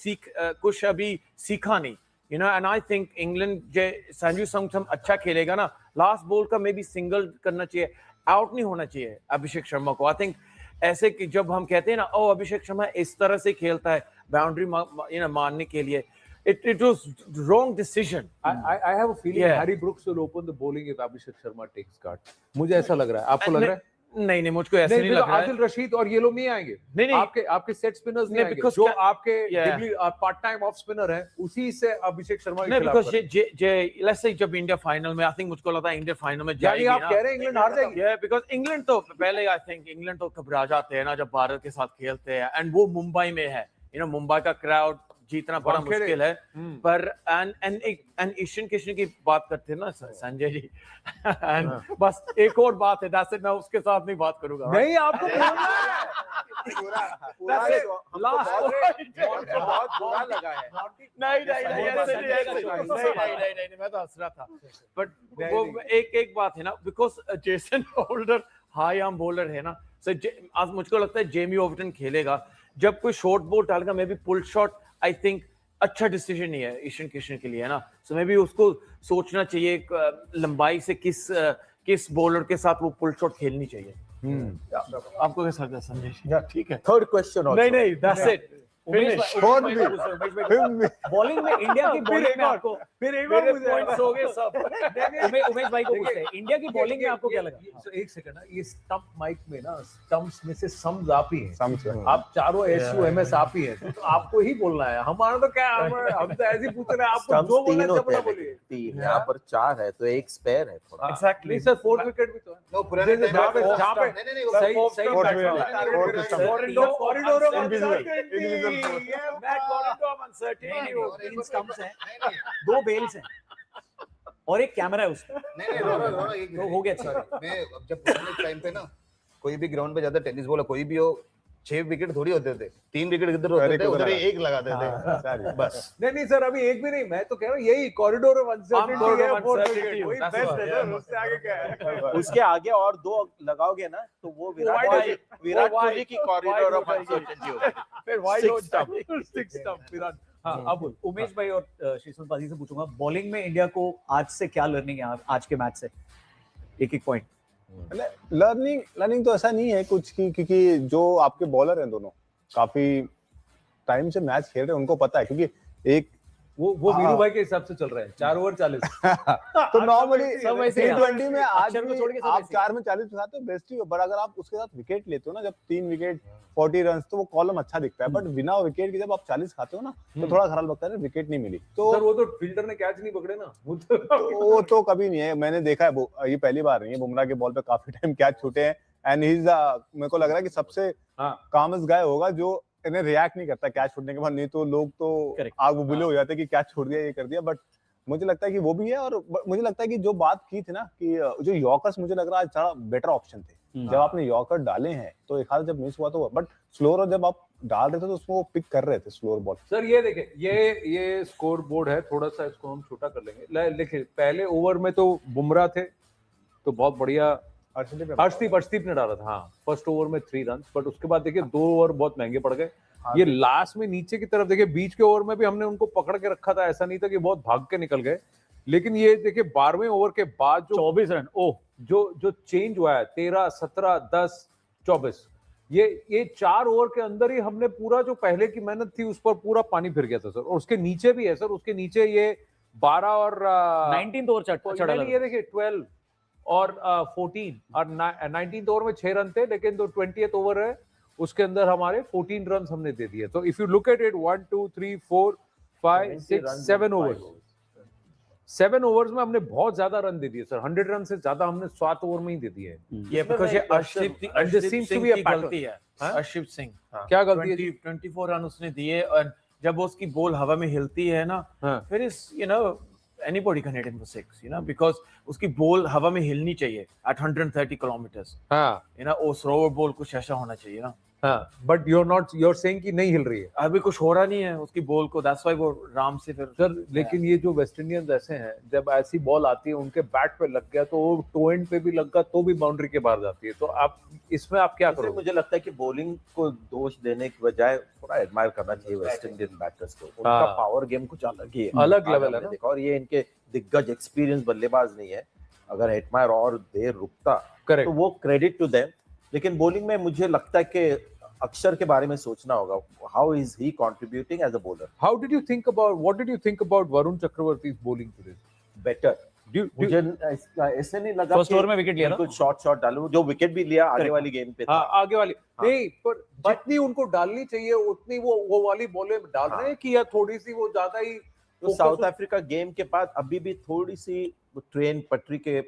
कुछ अभी सीखा नहीं. You know, and I think England जे संजू सैमसन अच्छा खेलेगा ना, लास्ट बॉल का मे बी सिंगल करना चाहिए, आउट नहीं होना चाहिए अभिषेक शर्मा को. आई थिंक ऐसे कि जब हम कहते हैं ना ओ अभिषेक शर्मा इस तरह से खेलता है बाउंड्री मारने के लिए, it was wrong decision. I have a feeling Harry Brooks will open the bowling if Abhishek Sharma takes card. मुझे ऐसा लग रहा है. आपको लग रहा है? नहीं मुझको ऐसे नहीं लग रहा है. आदिल रशीद और ये लोग नहीं आएंगे. नहीं आपके सेट स्पिनर्स नहीं आएंगे. जो आपके पार्ट टाइम ऑफ स्पिनर है उसी से अभिषेक शर्मा के खिलाफ. लेट्स से जब इंडिया फाइनल में, आई थिंक मुझको लगता है इंडिया फाइनल में जाएगी. आप कह रहे हैं इंग्लैंड हार जाएगी? बिकॉज़ इंग्लैंड तो पहले आई थिंक इंग्लैंड तो घबरा जाते हैं ना जब भारत के साथ खेलते हैं, एंड वो मुंबई में है. मुंबई का क्राउड जीतना बड़ा मुश्किल है. पर एंड ईशान किशन की बात करते हैं ना संजय जी, बस एक और बात है, दैट्स इट. मैं उसके साथ नहीं बात करूंगा. नहीं आपको बोलना है. बहुत बुरा लगा है. नहीं मैं तो हंस रहा था. बट वो एक बात है ना, because Jason holder high arm bowler है ना, आज मुझको लगता है जेमी ओवर्टन खेलेगा. जब कोई शॉर्ट बॉल डालेगा, maybe pull shot I think अच्छा डिसीजन नहीं है ईशान किशन के लिए, है ना. सो मे बी उसको सोचना चाहिए लंबाई से किस बॉलर के साथ वो पुल शॉट खेलनी चाहिए. आपको कैसा लगता है संजय? ठीक है. Third question. नहीं दैट्स इट. बॉलिंग में इंडिया की बॉलिंग में आपको फिर एक बार पॉइंट्स हो गए सब. उमेश भाई को पूछते हैं इंडिया की बॉलिंग में आपको क्या लगा? एक सेकंड ना, ये स्टंप माइक में ना, स्टंप्स में से सम्स आप ही हैं. आप चारों SUMS आप ही हैं, तो आपको ही बोलना है. हमारा तो क्या, हम तो ऐसे ही पूछ रहे हैं. आपको जो बोलना है सब बोलिए. तीन यहाँ पर 4 है तो एक स्पेयर है थोड़ा. Exactly sir. 4th विकेट भी तो है. नो पुराने जहां पे सही कॉरिडोर तीन स्टंप्स हैं, 2 बेल्स हैं और एक कैमरा है उसमें. नहीं हो गया. अच्छा, मैं जब पुराने टाइम पे ना कोई भी ग्राउंड पे जाता, टेनिस बॉल कोई भी हो, 6 विकेट थोड़ी होते थे, 3 विकेट इधर होते थे, उधर एक लगाते थे बस। नहीं सर, अभी एक भी नहीं, मैं तो कह रहा हूँ यही कॉरिडोर ऑफ अनसर्टेनिटी है, 4 विकेट वही बेस्ट है सर, उससे आगे क्या है। उसके आगे और 2 लगाओगे ना तो वो विराट कोहली की कॉरिडोर ऑफ अनसर्टेनिटी होगी। फिर वाइड हो स्टंप, 6 स्टंप विराट। हाँ, अब उमेश भाई और शीशुल पाजी से पूछूंगा, बॉलिंग में इंडिया को आज से क्या लर्निंग है, आज के मैच से एक पॉइंट? लर्निंग तो ऐसा नहीं है कुछ की, क्योंकि जो आपके बॉलर हैं दोनों काफी टाइम से मैच खेल रहे हैं, उनको पता है, क्योंकि एक वो वीरू भाई के हिसाब से चल रहे हैं 4 ओवर 40 तो नॉर्मली T20 में आज अक्षर को छोड़ के सब आप ऐसे 4 में 40 दिखाते हो बेस्ट ही, पर अगर आप उसके साथ विकेट लेते हो ना, जब 3 विकेट 40 रन, तो वो कॉलम अच्छा दिखता है, बट बिना विकेट के जब आप 40 खाते हो ना तो थोड़ा खराब लगता है, विकेट नहीं मिली तो सर वो तो फील्डर ने कैच नहीं पकड़े ना, वो तो कभी नहीं है, मैंने देखा है, ये पहली बार नहीं है, बुमराह के बॉल पे काफी टाइम कैच छूटे हैं, एंड ही इज मेरे को लग रहा है कि सबसे कामेस्ट गाय होगा जो इन्हें रिएक्ट नहीं करता कैच छोड़ने के बाद, नहीं तो लोग तो आग बुले हो जाते कि कैच छोड़ दिया, ये कर दिया, बट मुझे लगता है कि वो भी है, और मुझे लगता है कि जो बात की थी ना कि जो यॉर्कर्स मुझे लग रहा है थोड़ा बेटर ऑप्शन थे, जब आपने यॉर्कर डाले हैं तो एक हाथ जब मिस हुआ तो, बट स्लोअर और जब आप डाल रहे थे तो उसको पिक कर रहे थे स्लोअर बॉल। सर ये देखें, ये स्कोर बोर्ड है, थोड़ा सा इसको हम छोटा कर लेंगे। देखिए पहले ओवर में तो बुमराह थे तो बहुत बढ़िया, अर्शदीप ने डाला था, हाँ फर्स्ट ओवर में 3 रन, बट उसके बाद देखिए 2 ओवर बहुत महंगे पड़ गए। ये लास्ट में नीचे की तरफ देखिए, बीच के ओवर में भी हमने उनको पकड़ के रखा था, ऐसा नहीं था कि बहुत भाग के निकल गए, लेकिन ये देखिए 12वें ओवर के बाद जो 24 रन जो चेंज हुआ है 13, 17, 10, 24, ये 4 ओवर के अंदर ही हमने पूरा जो पहले की मेहनत थी उस पर पूरा पानी फिर गया था सर। और उसके नीचे भी है सर, उसके नीचे ये 12 और 19th ओवर चढ़ा, ये देखिए 12 और 14 और 19th ओवर में 6 रन थे, लेकिन जो 20th ओवर है उसके अंदर हमारे 14 रन हमने दे दिए। तो if you look at it 1 2 3 4 5 6 7 overs, 7 overs में हमने बहुत ज्यादा रन दे दिए सर, 100 रन से ज्यादा हमने 7 ओवर में ही दे दिए। ये बिकॉज़ ये अर्शदीप सिंह की गलती है। अर्शदीप सिंह क्या गलती है? 24 रन उसने दिए, और जब उसकी बॉल हवा में हिलती है ना, फिर इस anybody can hit him for 6, because उसकी बॉल हवा में हिलनी चाहिए at 130 kilometers। वो थ्रोअर बॉल कुछ ऐसा होना चाहिए ना। बट you're saying कि नहीं हिल रही है, अभी कुछ हो रहा नहीं है उसकी बॉल को, that's why वो आराम से फिर सर। लेकिन ये जो वेस्ट इंडियंस ऐसे हैं, जब ऐसी बॉल आती है उनके बैट पे लग गया तो वो टो एंड पे भी लग गया तो भी बाउंड्री के बाहर जाती है, तो आप इसमें आप क्या करोगे? मुझे लगता है कि बॉलिंग को दोष देने की बजाय थोड़ा एडमायर करना चाहिए वेस्ट इंडियन बैटर्स को, उनका पावर गेम कुछ अलग ही है, अलग लेवल है ना। देखा, और ये इनके दिग्गज एक्सपीरियंस बल्लेबाज नहीं है, अगर एडमायर और देर रुकता तो वो क्रेडिट टू देम। लेकिन बॉलिंग में मुझे लगता है कि अक्षर के बारे में सोचना होगा, how is he contributing as a bowler. What did you think about Varun चक्रवर्ती's bowling today? बेटर, मुझे ऐसे नहीं लगा फर्स्ट ओवर में विकेट लिया ना, कुछ शॉट डालू, जो विकेट भी लिया आगे वाली गेंद पे था। आगे वाली नहीं, पर जितनी उनको डालनी चाहिए उतनी वो वाली बॉलें डाल रहे हैं कि या थोड़ी सी वो ज्यादा ही। तो साउथ अफ्रीका गेम के बाद अभी भी थोड़ी सी ट्रेन पटरी के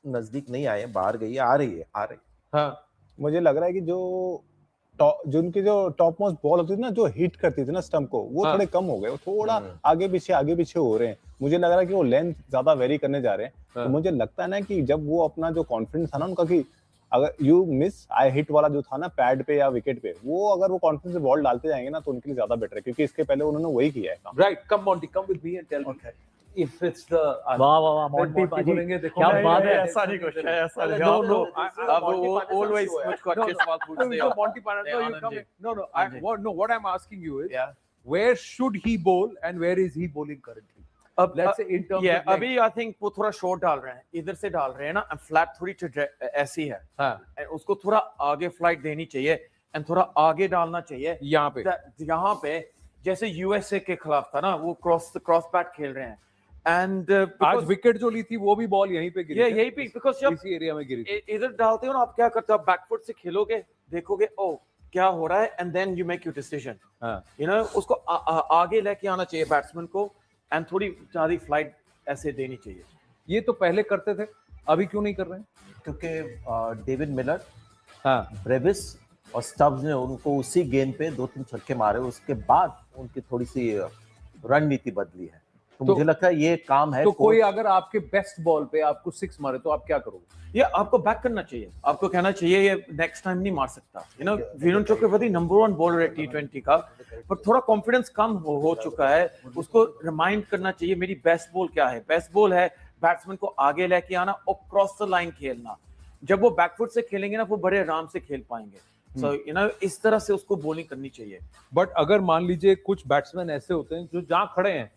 नजदीक नहीं आए, बाहर गई है, आ रही है। मुझे लग रहा है कि जो उनकी जो टॉप मोस्ट बॉल होती थी ना, जो हिट करती थी ना स्टंप को, वो थोड़े कम हो गए, वो थोड़ा आगे पीछे हो रहे हैं। मुझे लग रहा है कि वो लेंथ ज्यादा वेरी करने जा रहे हैं, तो मुझे लगता है ना कि जब वो अपना जो कॉन्फिडेंस था ना उनका, कि अगर यू मिस आई हिट वाला जो था ना पैड पे या विकेट पे, वो अगर वो कॉन्फिडेंस से बॉल डालते जाएंगे ना तो उनके लिए ज्यादा बेटर है, क्योंकि इसके पहले उन्होंने वही किया है। Right, come Monty, come with me and tell me if it's the वाह मॉन्टी बोलेंगे, देखो क्या बात है, ऐसा नहीं कुछ है, ऐसा नहीं। नो अब always मुझको अच्छे सवाल पूछते हो Monty pilot. no what I'm asking you is where should he bowl and where is he bowling currently? अब let's say in terms of अभी I think वो थोड़ा शॉर्ट डाल रहे हैं, इधर से डाल रहे हैं ना, फ्लैट थोड़ी ऐसी है, उसको थोड़ा आगे फ्लाइट देनी चाहिए एंड थोड़ा आगे डालना चाहिए। यहाँ पे जैसे यूएसए के खिलाफ था ना, वो क्रॉस बैट खेल रहे हैं, एंड आज विकेट जो ली थी वो भी बॉल यहीं पे गिरी, यहीं पे, बिकॉज़ जब इसी एरिया में गिरी, इधर डालते हो ना, आप क्या करते हो, आप बैकफुट से खेलोगे, देखोगे ओ क्या हो रहा है, and then you make your decision. उसको आगे लेके आना चाहिए बैट्समैन को, एंड थोड़ी ज्यादा फ्लाइट ऐसे देनी चाहिए। ये तो पहले करते थे, अभी क्यों नहीं कर रहे हैं? क्योंकि डेविड मिलर, ब्रेविस और स्टब्स ने उनको उसी गेंद पे 2-3 छक्के मारे, उसके बाद उनकी थोड़ी सी रणनीति बदली है। तो मुझे लगता है ये काम है। तो कोई अगर आपके बेस्ट बॉल पे आपको 6 मारे तो आप क्या करोगे? ये आपको बैक करना चाहिए, आपको कहना चाहिए ये नेक्स्ट टाइम नहीं मार सकता। You know Virendra Chakravarthy number 1 bowler है T20 का, पर थोड़ा कॉन्फिडेंस कम हो चुका है। उसको रिमाइंड करना चाहिए मेरी बेस्ट बॉल क्या है। बेस्ट बॉल है बैट्समैन को आगे लेके आना और क्रॉस द लाइन खेलना। जब वो बैकफुट से खेलेंगे ना वो बड़े आराम से खेल पाएंगे। सो यू नो इस तरह से उसको बॉलिंग करनी चाहिए। बट अगर मान लीजिए कुछ बैट्समैन ऐसे होते हैं जो जहां खड़े हैं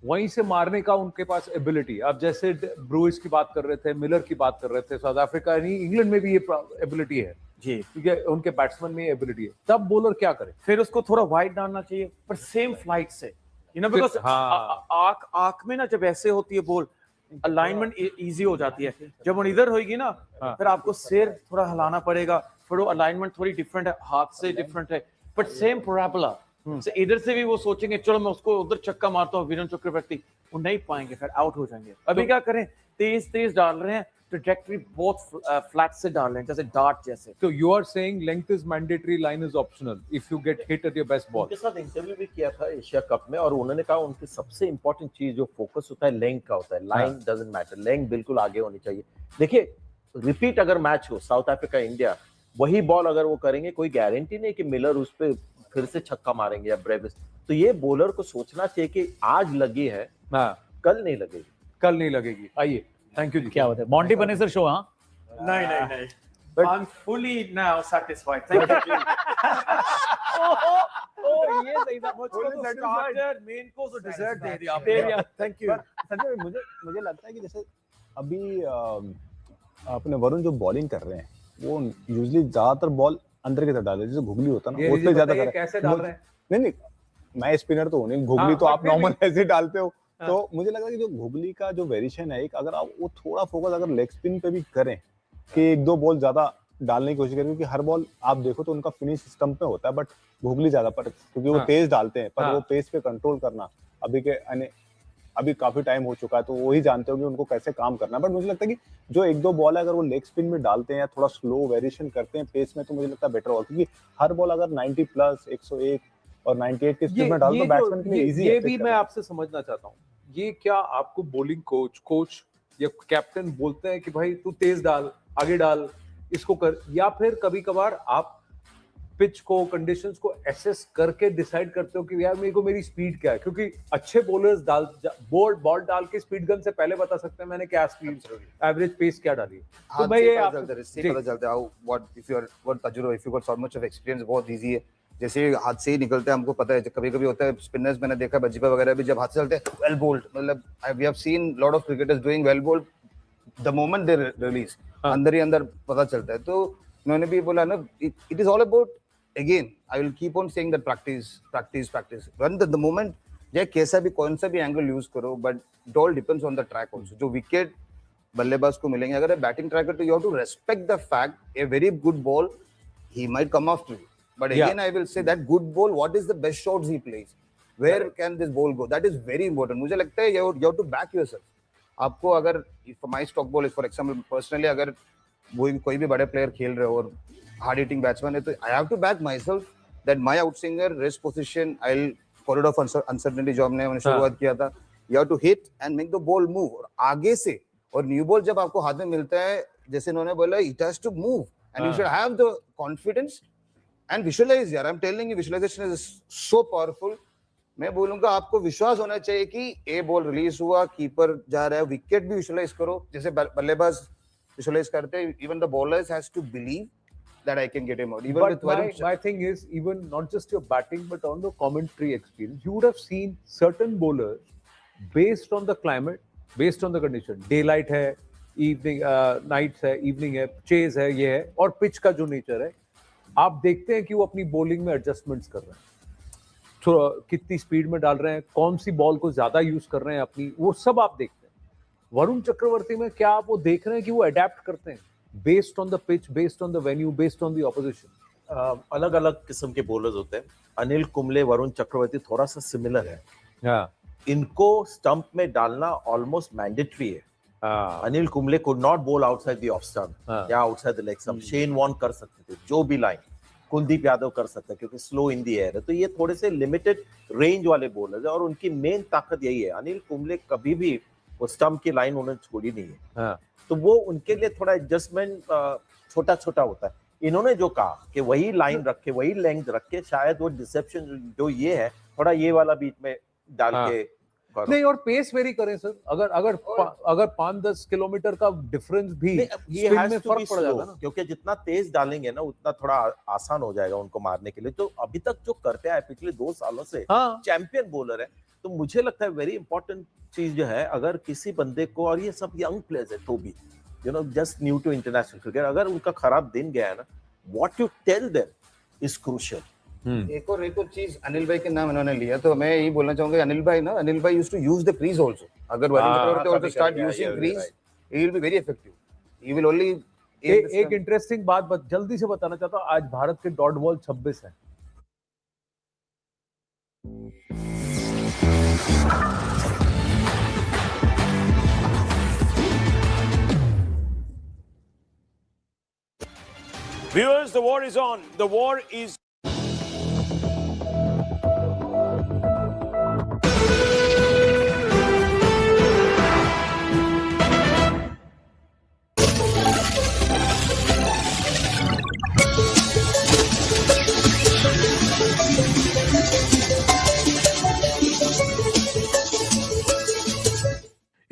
वहीं से मारने का उनके पास एबिलिटी, अब जैसे ब्रूइस की बात कर रहे थे, मिलर की बात कर रहे थे, साउथ अफ्रीका नहीं इंग्लैंड में भी ये एबिलिटी है जी, ठीक है, उनके बैट्समैन में एबिलिटी है, तब बॉलर क्या करे? फिर उसको थोड़ा वाइड डालना चाहिए पर सेम फ्लाइट से, यू नो बिकॉज़ आंख में ना जब ऐसे होती है बॉल अलाइनमेंट इजी हो जाती है। जब वो इधर होगी ना फिर आपको सिर थोड़ा हिलाना पड़ेगा, फिर वो अलाइनमेंट थोड़ी डिफरेंट है, हाथ से डिफरेंट है, बट सेम पैराबोला से इधर से भी वो सोचेंगे चलो मैं उसको उधर चक्का मारता हूँ वीरेंद्र चक्रवर्ती, वो नहीं पाएंगे, फिर आउट हो जाएंगे। अभी क्या करें, तेज तेज डाल रहे हैं, ट्रैजेक्टरी बहुत फ्लैट से डाल रहे हैं जैसे डार्ट जैसे। तो you are saying length is mandatory, line is optional if you get hit at your best ball. उनके साथ इंटरव्यू भी किया था एशिया कप में और उन्होंने कहा उनकी सबसे इंपॉर्टेंट चीज जो फोकस होता है लेंथ का होता है, लाइन डजंट मैटर, लेंथ बिल्कुल आगे होनी चाहिए। देखिए रिपीट अगर मैच हो साउथ अफ्रीका इंडिया, वही बॉल अगर वो करेंगे कोई गारंटी नहीं कि मिलर उस पर फिर से छक्का मारेंगे या ब्रेविस। तो ये बॉलर को सोचना चाहिए कि आज लगी है कल नहीं लगेगी, कल नहीं लगेगी। आइए, थैंक यू जी। क्या होता है मॉन्टी बने सर शो? हाँ नहीं but I'm fully now satisfied, thank you। ये सही था, मुझको तो स्टार्टर मेन कोर्स और डेजर्ट दे दिया आपने, थैंक यू। संजय मुझे लगता है कि जैसे अभी अपने वरुण जो बॉलिंग कर रहे हैं वो यूजुअली ज्यादातर बॉल अंदर की तरफ डाल रहे हैं, जैसे घुगली होता है ना उस पे ज्यादा कैसे डाल रहे हैं? नहीं मैं स्पिनर तो हूँ नहीं, घुगली तो आप नॉर्मल ऐसे डालते हो। तो मुझे लगा कि जो घुगली का जो वेरिएशन है एक, अगर आप वो थोड़ा फोकस अगर लेग स्पिन पे भी करें कि एक दो बॉल ज्यादा डालने की कोशिश करें, क्योंकि हर बॉल आप देखो तो उनका फिनिश स्टंप पे होता है, बट घुगली ज्यादा पर क्योंकि वो तेज डालते हैं, पर वो पेस पे कंट्रोल करना अभी काफी टाइम हो चुका है, तो वो ही जानते हो कि उनको कैसे काम करना है। बट मुझे लगता है कि जो एक दो बॉल है अगर वो लेग स्पिन में डालते हैं या थोड़ा स्लो वेरिएशन करते हैं पेस में, तो मुझे लगता है बेटर होगा, क्योंकि हर बॉल अगर 90 प्लस 101 और 98 की स्पीड में डालो तो बैट्समैन के लिए इजी है। ये भी मैं आपसे समझना चाहता हूँ, ये क्या आपको बॉलिंग कोच या कैप्टन बोलते हैं कि भाई तू तेज डाल, आगे डाल, इसको कर, या फिर कभी कभार आप पिच को, कंडीशंस को एसेस करके डिसाइड करते हो कि यार मेरे को मेरी स्पीड क्या है? क्योंकि अच्छे बॉलर्स बॉल डाल के स्पीड गन से पहले बता सकते हैं मैंने क्या स्पीड, एवरेज पेस क्या डाली है। तो मैं ये पता चलता है what if you are what तजुर्बा, if you got so much of experience, बहुत इजी है। जैसे हाथ से ही निकलते हैं, हमको पता है कभी-कभी होता है स्पिनर्स, मैंने देखा बजीपा वगैरह भी जब हाथ से चलते हैं वेल बोल्ड, मतलब we have seen lot of cricketers doing well bowled the moment they release, अंदर ही अंदर पता चलता है। तो उन्होंने भी बोला ना, it is all about, again I will keep on saying that practice when the moment ये कैसा भी कौन सा भी एंगल यूज करो, but it all depends on the track also। जो विकेट बल्लेबाज को मिलेंगे, अगर बैटिंग ट्राई करते, you have to respect the fact a very good ball he might come after you, but again I will say that good ball, what is the best shots he plays, where can this ball go, that is very important। मुझे लगता है you have to back yourself। आपको अगर if my stock ball is for example personally, अगर कोई भी बड़े player खेल रहे हो और हार्ड हिटिंग बैट्समैन है, तो I have to back myself that my outswinger rest position, I will corridor of uncertainty जो हमने शुरुआत किया था, you have to hit and make the ball move, और आगे से, और न्यू बॉल जब आपको हाथ में मिलता है, जैसे इन्होंने बोला, it has to move and you should have the confidence and visualize. यार I am telling you, visualization is so powerful. मैं बोलूंगा आपको विश्वास होना चाहिए कि ए बॉल रिलीज हुआ, कीपर जा रहा है, विकेट भी विजुअलाइज करो, जैसे बल्लेबाज विजुअलाइज करते हैं, even the bowlers has to believe that I can get him out. Even but my thing is, even not just your batting, but on the commentary experience, you would have seen certain bowlers based on the climate, based on the condition. Daylight है, evening, night है, evening है, chase है, ये है, और pitch का जो nature है, आप देखते हैं कि वो अपनी bowling में adjustments कर रहे हैं, तो कितनी speed में डाल रहे हैं, कौन सी ball को ज्यादा use कर रहे हैं अपनी, वो सब आप देखते हैं। वरुण चक्रवर्ती में क्या आप वो देख रहे हैं कि वो adapt करते हैं based on the pitch, based on the venue, based on the opposition? अलग अलग किस्म के बॉलर्स होते हैं। अनिल कुंबले, वरुण चक्रवर्ती थोड़ा सा सिमिलर है। इनको स्टंप में डालना ऑलमोस्ट मैंडेटरी है। Anil Kumble could not bowl outside the off stump या outside the leg stump। Shane Warne कर सकते थे जो भी लाइन, कुलदीप यादव कर सकता है क्योंकि स्लो इन दी एयर है। तो ये थोड़े से लिमिटेड रेंज वाले बॉलर्स है और उनकी मेन ताकत यही है। अनिल कुंबले कभी भी वो स्टंप की लाइन उन्होंने छोड़ी नहीं है। हाँ। तो वो उनके लिए थोड़ा एडजस्टमेंट छोटा छोटा होता है। इन्होंने जो कहा कि वही लाइन रखे, वही लेंथ रखे, शायद वो डिसेप्शन जो ये है थोड़ा ये वाला बीच में डाल हाँ। के करो। नहीं, और पेस वेरी करें सर। अगर 5-10 किलोमीटर का डिफरेंस भी स्पिन में फर्क पड़ जाएगा ना, क्योंकि जितना तेज डालेंगे ना उतना थोड़ा आसान हो जाएगा उनको मारने के लिए। तो अभी तक जो करते आए पिछले 2 सालों से चैंपियन बॉलर है। तो मुझे लगता है वेरी इंपॉर्टेंट चीज जो है, अगर किसी बंदे को, और ये सब यंग प्लेयर्स है तो भी just new to international cricket, अगर उनका खराब दिन गया है ना, what you tell them is crucial. एक और चीज, अनिल भाई के नाम इन्होंने लिया तो मैं यही बोलना चाहूंगा, अनिल भाई used to use the crease also. अगर Virender also start using crease, he will be very effective. He will only एक इंटरेस्टिंग बात जल्दी से बताना चाहता हूं, आज भारत के डॉट बॉल 26 है। Viewers, the war is on. The war is...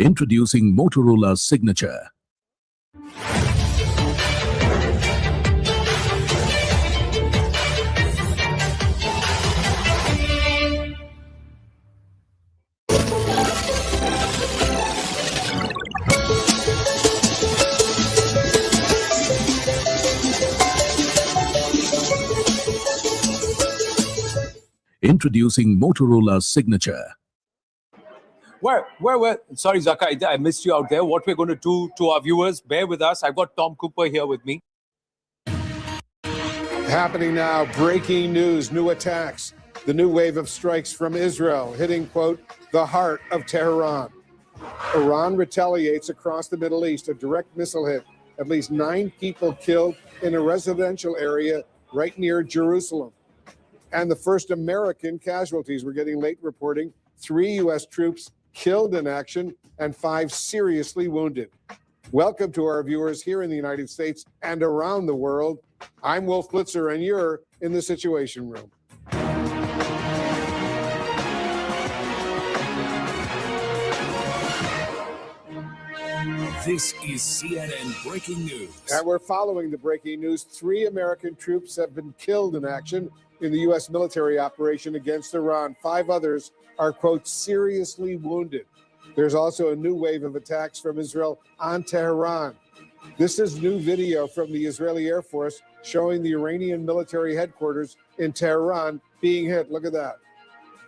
Introducing Motorola's signature. Introducing Motorola's signature. Sorry, Zaka, I missed you out there. What we're going to do to our viewers, bear with us. I've got Tom Cooper here with me. Happening now, breaking news, new attacks. The new wave of strikes from Israel hitting, quote, the heart of Tehran. Iran retaliates across the Middle East, a direct missile hit. At least 9 people killed in a residential area right near Jerusalem. And the first American casualties. We're getting late reporting. 3 U.S. troops killed in action and 5 seriously wounded. Welcome to our viewers here in the United States and around the world. I'm Wolf Blitzer, and you're in the Situation Room. This is CNN Breaking News. And we're following the breaking news. 3 American troops have been killed in action in the U.S. military operation against Iran. 5 others are, quote, seriously wounded. There's also a new wave of attacks from Israel on Tehran. This is new video from the Israeli Air Force showing the Iranian military headquarters in Tehran being hit. Look at that.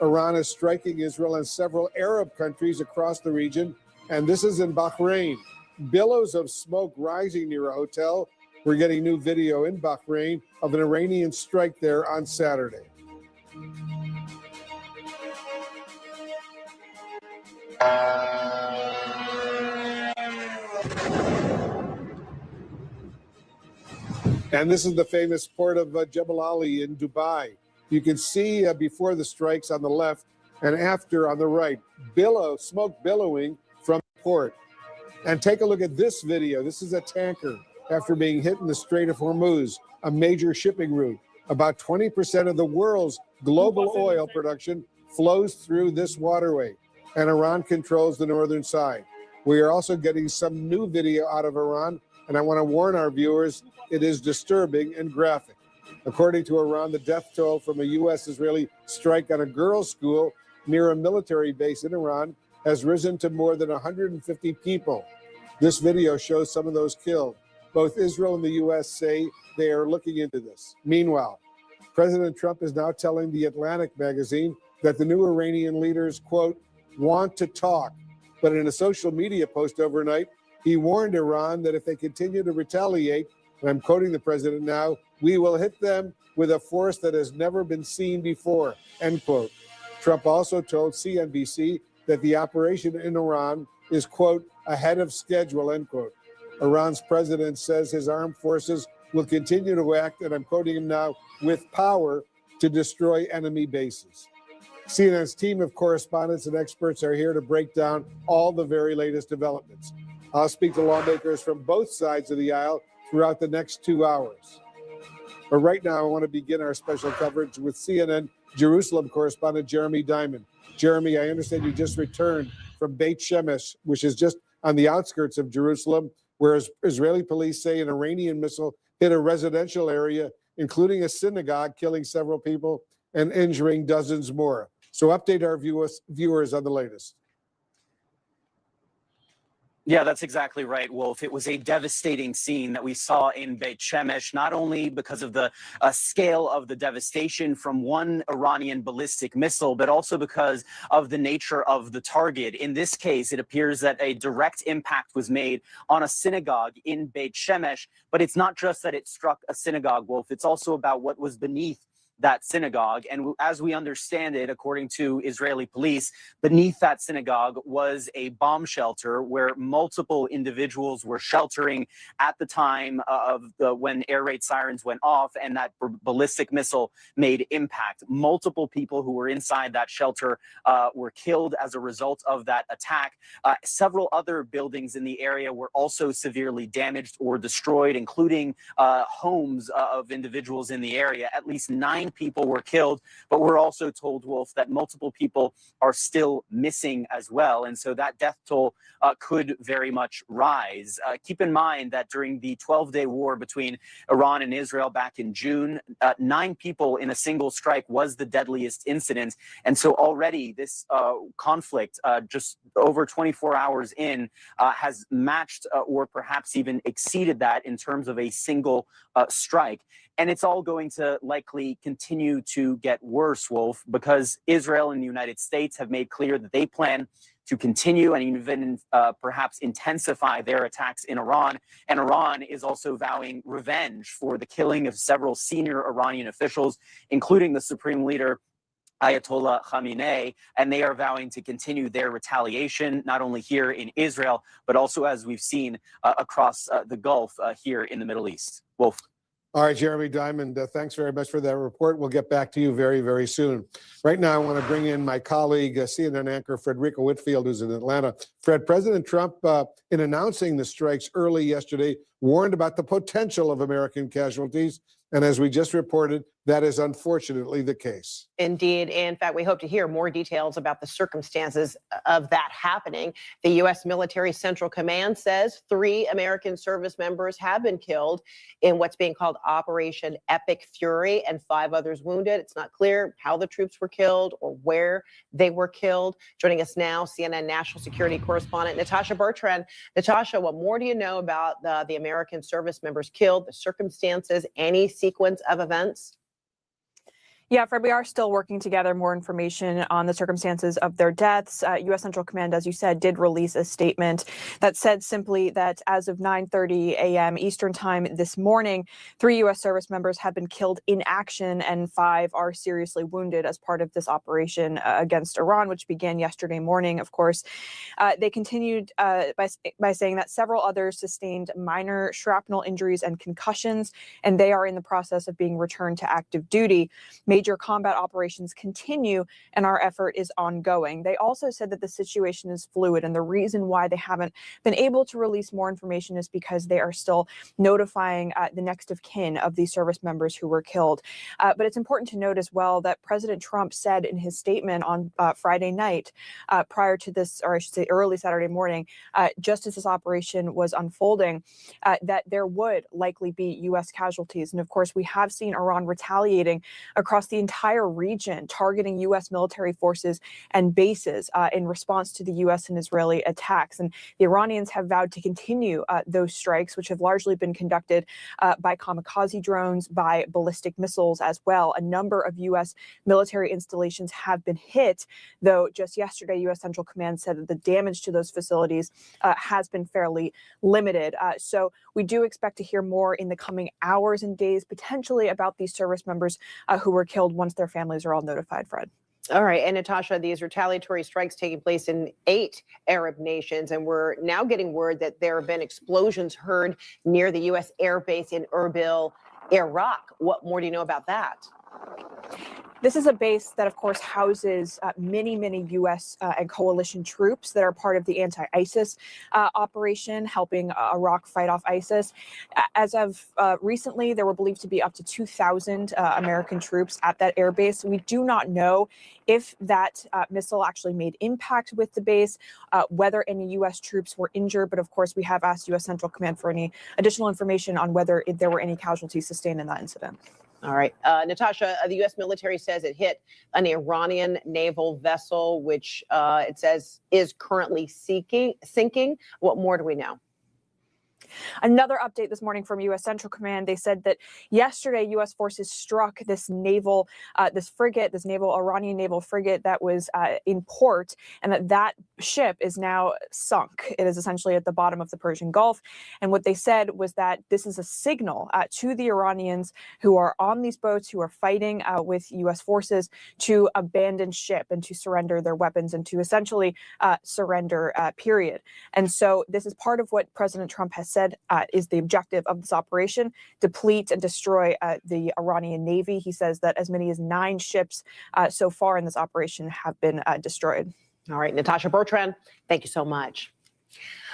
Iran is striking Israel and several Arab countries across the region. And this is in Bahrain. Billows of smoke rising near a hotel. We're getting new video in Bahrain of an Iranian strike there on Saturday. And this is the famous port of Jebel Ali in Dubai. You can see before the strikes on the left and after on the right, smoke billowing from the port. And take a look at this video. This is a tanker after being hit in the Strait of Hormuz, a major shipping route. About 20% of the world's global oil production flows through this waterway, and Iran controls the northern side. We are also getting some new video out of Iran, and I want to warn our viewers, it is disturbing and graphic. According to Iran, the death toll from a U.S.-Israeli strike on a girls' school near a military base in Iran has risen to more than 150 people. This video shows some of those killed. Both Israel and the U.S. say they are looking into this. Meanwhile, President Trump is now telling The Atlantic magazine that the new Iranian leaders, quote, want to talk. But in a social media post overnight, he warned Iran that if they continue to retaliate, and I'm quoting the president now, we will hit them with a force that has never been seen before, end quote. Trump also told CNBC that the operation in Iran is, quote, ahead of schedule, end quote. Iran's president says his armed forces will continue to act, and I'm quoting him now, with power to destroy enemy bases. CNN's team of correspondents and experts are here to break down all the very latest developments. I'll speak to lawmakers from both sides of the aisle throughout the next 2 hours. But right now, I want to begin our special coverage with CNN Jerusalem correspondent Jeremy Diamond. Jeremy, I understand you just returned from Beit Shemesh, which is just on the outskirts of Jerusalem, where Israeli police say an Iranian missile hit a residential area, including a synagogue, killing several people and injuring dozens more. So update our viewers on the latest. Yeah, that's exactly right, Wolf. It was a devastating scene that we saw in Beit Shemesh, not only because of the scale of the devastation from one Iranian ballistic missile, but also because of the nature of the target. In this case, it appears that a direct impact was made on a synagogue in Beit Shemesh, but it's not just that it struck a synagogue, Wolf. It's also about what was beneath that synagogue. And as we understand it, according to Israeli police, beneath that synagogue was a bomb shelter where multiple individuals were sheltering at the time of when air raid sirens went off and that ballistic missile made impact. Multiple people who were inside that shelter were killed as a result of that attack. Several other buildings in the area were also severely damaged or destroyed, including homes of individuals in the area. At least 9 people were killed, but we're also told, Wolf, that multiple people are still missing as well. And so that death toll could very much rise. Keep in mind that during the 12-day war between Iran and Israel back in June, 9 people in a single strike was the deadliest incident. And so already this conflict, just over 24 hours in, has matched or perhaps even exceeded that in terms of a single strike. And it's all going to likely continue to get worse, Wolf, because Israel and the United States have made clear that they plan to continue and even perhaps intensify their attacks in Iran. And Iran is also vowing revenge for the killing of several senior Iranian officials, including the supreme leader, Ayatollah Khamenei, and they are vowing to continue their retaliation, not only here in Israel, but also, as we've seen, across the Gulf here in the Middle East. Wolf. All right, Jeremy Diamond, thanks very much for that report. We'll get back to you very, very soon. Right now, I want to bring in my colleague, CNN anchor Frederica Whitfield, who's in Atlanta. Fred, President Trump, in announcing the strikes early yesterday, warned about the potential of American casualties. And as we just reported, that is unfortunately the case. Indeed. In fact, we hope to hear more details about the circumstances of that happening. The U.S. Military Central Command says 3 American service members have been killed in what's being called Operation Epic Fury and 5 others wounded. It's not clear how the troops were killed or where they were killed. Joining us now, CNN national security correspondent Natasha Bertrand. Natasha, what more do you know about the American service members killed, the circumstances, any sequence of events? Yeah, Fred, we are still working together more information on the circumstances of their deaths. U.S. Central Command, as you said, did release a statement that said simply that as of 9:30 a.m. Eastern time this morning, 3 U.S. service members have been killed in action and 5 are seriously wounded as part of this operation against Iran, which began yesterday morning. Of course, they continued by saying that several others sustained minor shrapnel injuries and concussions, and they are in the process of being returned to active duty. Major combat operations continue and our effort is ongoing. They also said that the situation is fluid, and the reason why they haven't been able to release more information is because they are still notifying the next of kin of these service members who were killed. But it's important to note as well that President Trump said in his statement on Friday night, prior to this, or I should say early Saturday morning, just as this operation was unfolding, that there would likely be U.S. casualties. And of course, we have seen Iran retaliating across the entire region, targeting U.S. military forces and bases in response to the U.S. and Israeli attacks. And the Iranians have vowed to continue those strikes, which have largely been conducted by kamikaze drones, by ballistic missiles as well. A number of U.S. military installations have been hit, though just yesterday, U.S. Central Command said that the damage to those facilities has been fairly limited. So we do expect to hear more in the coming hours and days, potentially about these service members who were killed once their families are all notified, Fred. All right. And Natasha, these retaliatory strikes taking place in 8 Arab nations. And we're now getting word that there have been explosions heard near the U.S. air base in Erbil, Iraq. What more do you know about that? This is a base that, of course, houses many U.S. And coalition troops that are part of the anti-ISIS operation, helping Iraq fight off ISIS. As of recently, there were believed to be up to 2,000 American troops at that air base. We do not know if that missile actually made impact with the base, whether any U.S. troops were injured. But of course, we have asked U.S. Central Command for any additional information on whether there were any casualties sustained in that incident. All right. Natasha, the U.S. military says it hit an Iranian naval vessel, which it says is currently sinking. What more do we know? Another update this morning from U.S. Central Command. They said that yesterday U.S. forces struck this naval, this Iranian naval frigate that was in port, and that ship is now sunk. It is essentially at the bottom of the Persian Gulf. And what they said was that this is a signal to the Iranians who are on these boats, who are fighting with U.S. forces, to abandon ship and to surrender their weapons and to essentially surrender, period. And so this is part of what President Trump has said is the objective of this operation: deplete and destroy the Iranian Navy. He says that as many as 9 ships so far in this operation have been destroyed. All right, Natasha Bertrand, thank you so much.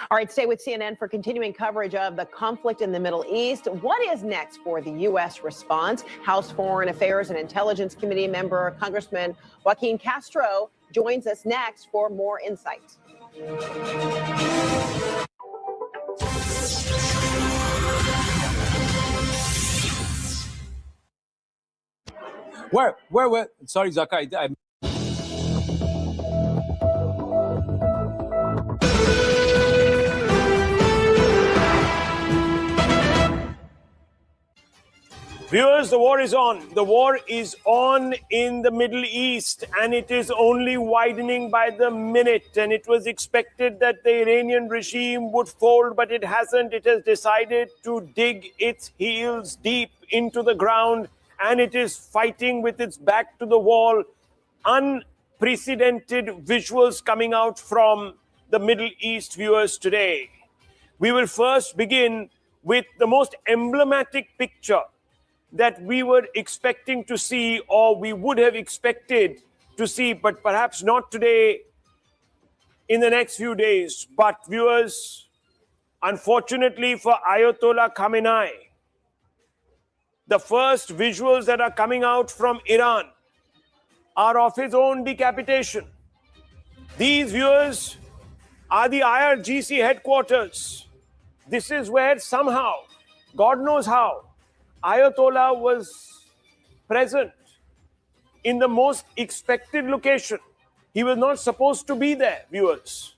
All right, stay with CNN for continuing coverage of the conflict in the Middle East. What is next for the U.S. response? House Foreign Affairs and Intelligence Committee member Congressman Joaquin Castro joins us next for more insight. Where? Sorry, Zaka. Viewers, the war is on. The war is on in the Middle East, and it is only widening by the minute. And it was expected that the Iranian regime would fold, but it hasn't. It has decided to dig its heels deep into the ground, and it is fighting with its back to the wall. Unprecedented visuals coming out from the Middle East, viewers, today. We will first begin with the most emblematic picture that we were expecting to see, or we would have expected to see, but perhaps not today, in the next few days. But viewers, unfortunately for Ayatollah Khamenei, the first visuals that are coming out from Iran are of his own decapitation. These, viewers, are the IRGC headquarters. This is where somehow, God knows how, Ayatollah was present in the most expected location. He was not supposed to be there, viewers.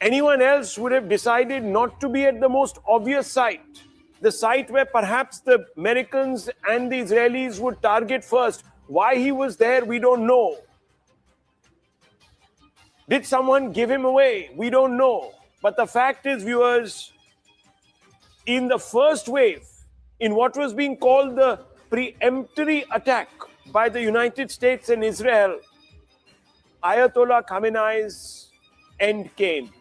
Anyone else would have decided not to be at the most obvious site, the site where perhaps the Americans and the Israelis would target first. Why he was there, we don't know. Did someone give him away? We don't know. But the fact is, viewers, in the first wave, in what was being called the preemptory attack by the United States and Israel, Ayatollah Khamenei's end came.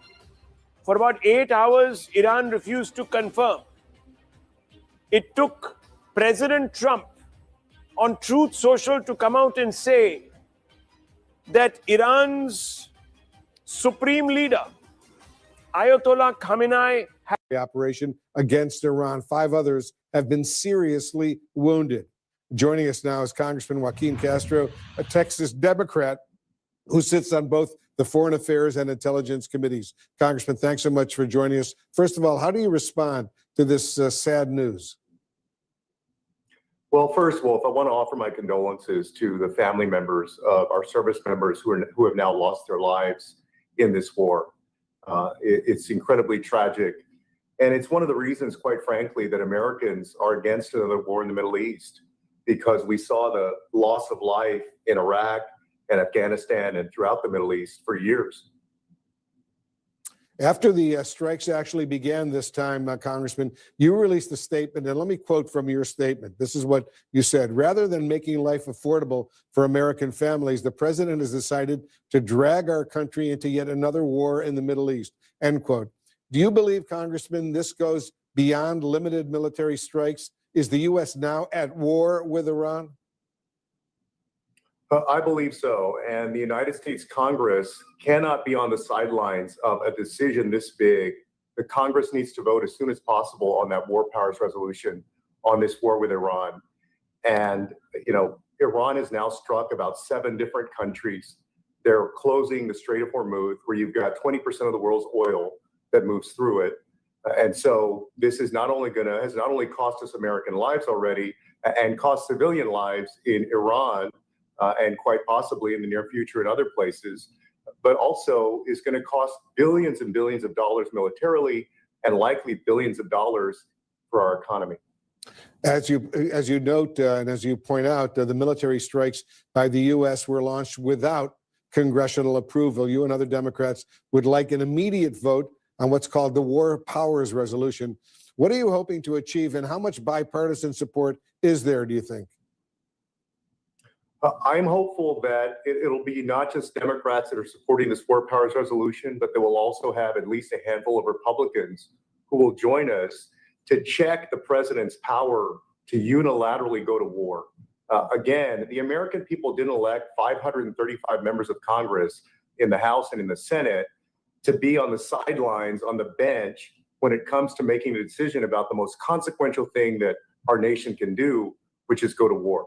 For about 8 hours, Iran refused to confirm. It took President Trump on Truth Social to come out and say that Iran's supreme leader, Ayatollah Khamenei, had the operation against Iran. 5 others have been seriously wounded. Joining us now is Congressman Joaquin Castro, a Texas Democrat who sits on both the Foreign Affairs and Intelligence Committees. Congressman, thanks so much for joining us. First of all, how do you respond to this sad news? Well, first, Wolf, I want to offer my condolences to the family members of our service members who have now lost their lives in this war. It's incredibly tragic. And it's one of the reasons, quite frankly, that Americans are against another war in the Middle East, because we saw the loss of life in Iraq and Afghanistan and throughout the Middle East for years. After the strikes actually began this time, Congressman, you released a statement, and let me quote from your statement. This is what you said. Rather than making life affordable for American families, the president has decided to drag our country into yet another war in the Middle East, end quote. Do you believe, Congressman, this goes beyond limited military strikes? Is the U.S. now at war with Iran? I believe so. And the United States Congress cannot be on the sidelines of a decision this big. The Congress needs to vote as soon as possible on that war powers resolution on this war with Iran. And, Iran has now struck about 7 different countries. They're closing the Strait of Hormuz, where you've got 20% of the world's oil that moves through it. And so this is has not only cost us American lives already and cost civilian lives in Iran, and quite possibly in the near future in other places, but also is going to cost billions and billions of dollars militarily and likely billions of dollars for our economy. As you note and as you point out, the military strikes by the U.S. were launched without congressional approval. You and other Democrats would like an immediate vote on what's called the War Powers Resolution. What are you hoping to achieve, and how much bipartisan support is there, do you think? I'm hopeful that it'll be not just Democrats that are supporting this War Powers Resolution, but that we'll also have at least a handful of Republicans who will join us to check the president's power to unilaterally go to war. Again, the American people didn't elect 535 members of Congress in the House and in the Senate to be on the sidelines, on the bench, when it comes to making a decision about the most consequential thing that our nation can do, which is go to war.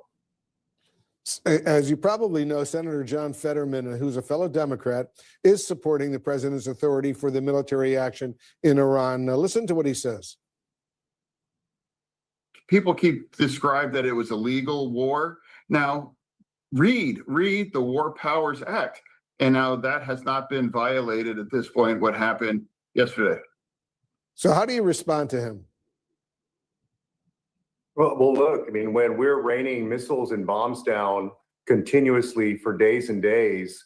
As you probably know, Senator John Fetterman, who's a fellow Democrat, is supporting the president's authority for the military action in Iran. Now, listen to what he says. People keep described that it was a legal war. Now, read the War Powers Act. And now that has not been violated at this point, what happened yesterday. So how do you respond to him? Well, look, I mean, when we're raining missiles and bombs down continuously for days and days,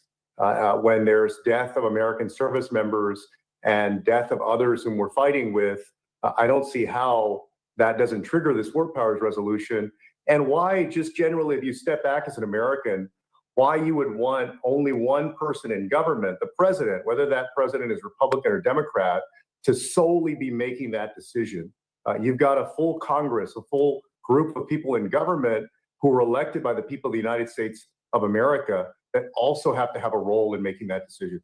when there's death of American service members and death of others whom we're fighting with, I don't see how that doesn't trigger this War Powers Resolution. And why, just generally, if you step back as an American, why you would want only one person in government, the president, whether that president is Republican or Democrat, to solely be making that decision. You've got a full Congress, a full group of people in government who are elected by the people of the United States of America that also have to have a role in making that decision.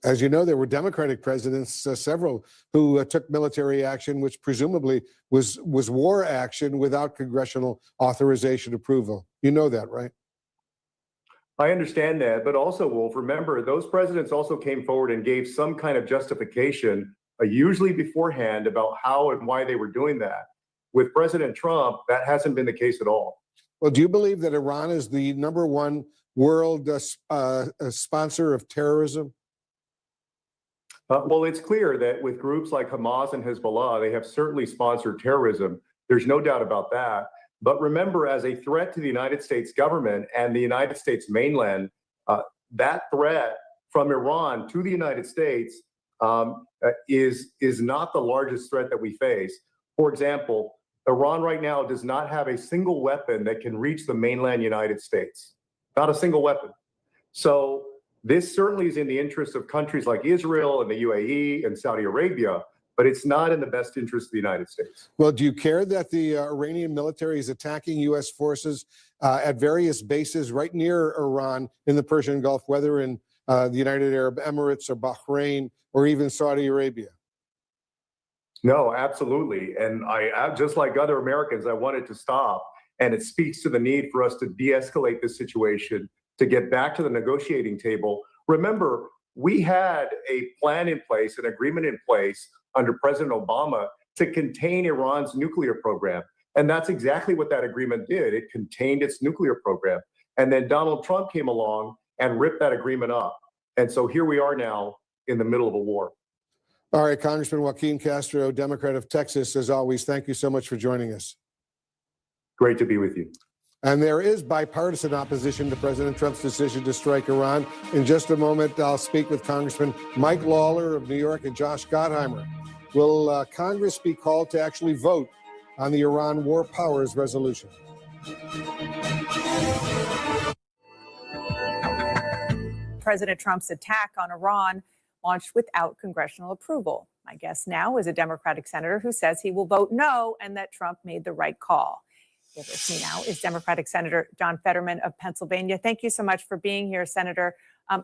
As you know, there were Democratic presidents, several, who took military action, which presumably was war action without congressional authorization approval. You know that, right? I understand that, but also, Wolf, remember, those presidents also came forward and gave some kind of justification, usually beforehand, about how and why they were doing that. With President Trump, that hasn't been the case at all. Well, do you believe that Iran is the #1 world sponsor of terrorism? Well, it's clear that with groups like Hamas and Hezbollah, they have certainly sponsored terrorism. There's no doubt about that. But remember, as a threat to the United States government and the United States mainland, that threat from Iran to the United States is not the largest threat that we face. For example, Iran right now does not have a single weapon that can reach the mainland United States. Not a single weapon. So this certainly is in the interest of countries like Israel and the UAE and Saudi Arabia, but it's not in the best interest of the United States. Well, do you care that the Iranian military is attacking U.S. forces at various bases right near Iran in the Persian Gulf, whether in the United Arab Emirates or Bahrain or even Saudi Arabia? No, absolutely. And I just like other Americans, I want it to stop. And it speaks to the need for us to de-escalate this situation, to get back to the negotiating table. Remember, we had a plan in place, an agreement in place under President Obama to contain Iran's nuclear program. And that's exactly what that agreement did. It contained its nuclear program. And then Donald Trump came along and ripped that agreement up. And so here we are now in the middle of a war. All right, Congressman Joaquin Castro, Democrat of Texas, as always, thank you so much for joining us. Great to be with you. And there is bipartisan opposition to President Trump's decision to strike Iran. In just a moment, I'll speak with Congressman Mike Lawler of New York and Josh Gottheimer. Will Congress be called to actually vote on the Iran War Powers Resolution? President Trump's attack on Iran launched without congressional approval. My guest now is a Democratic senator who says he will vote no and that Trump made the right call. With me now is Democratic Senator John Fetterman of Pennsylvania. Thank you so much for being here, Senator.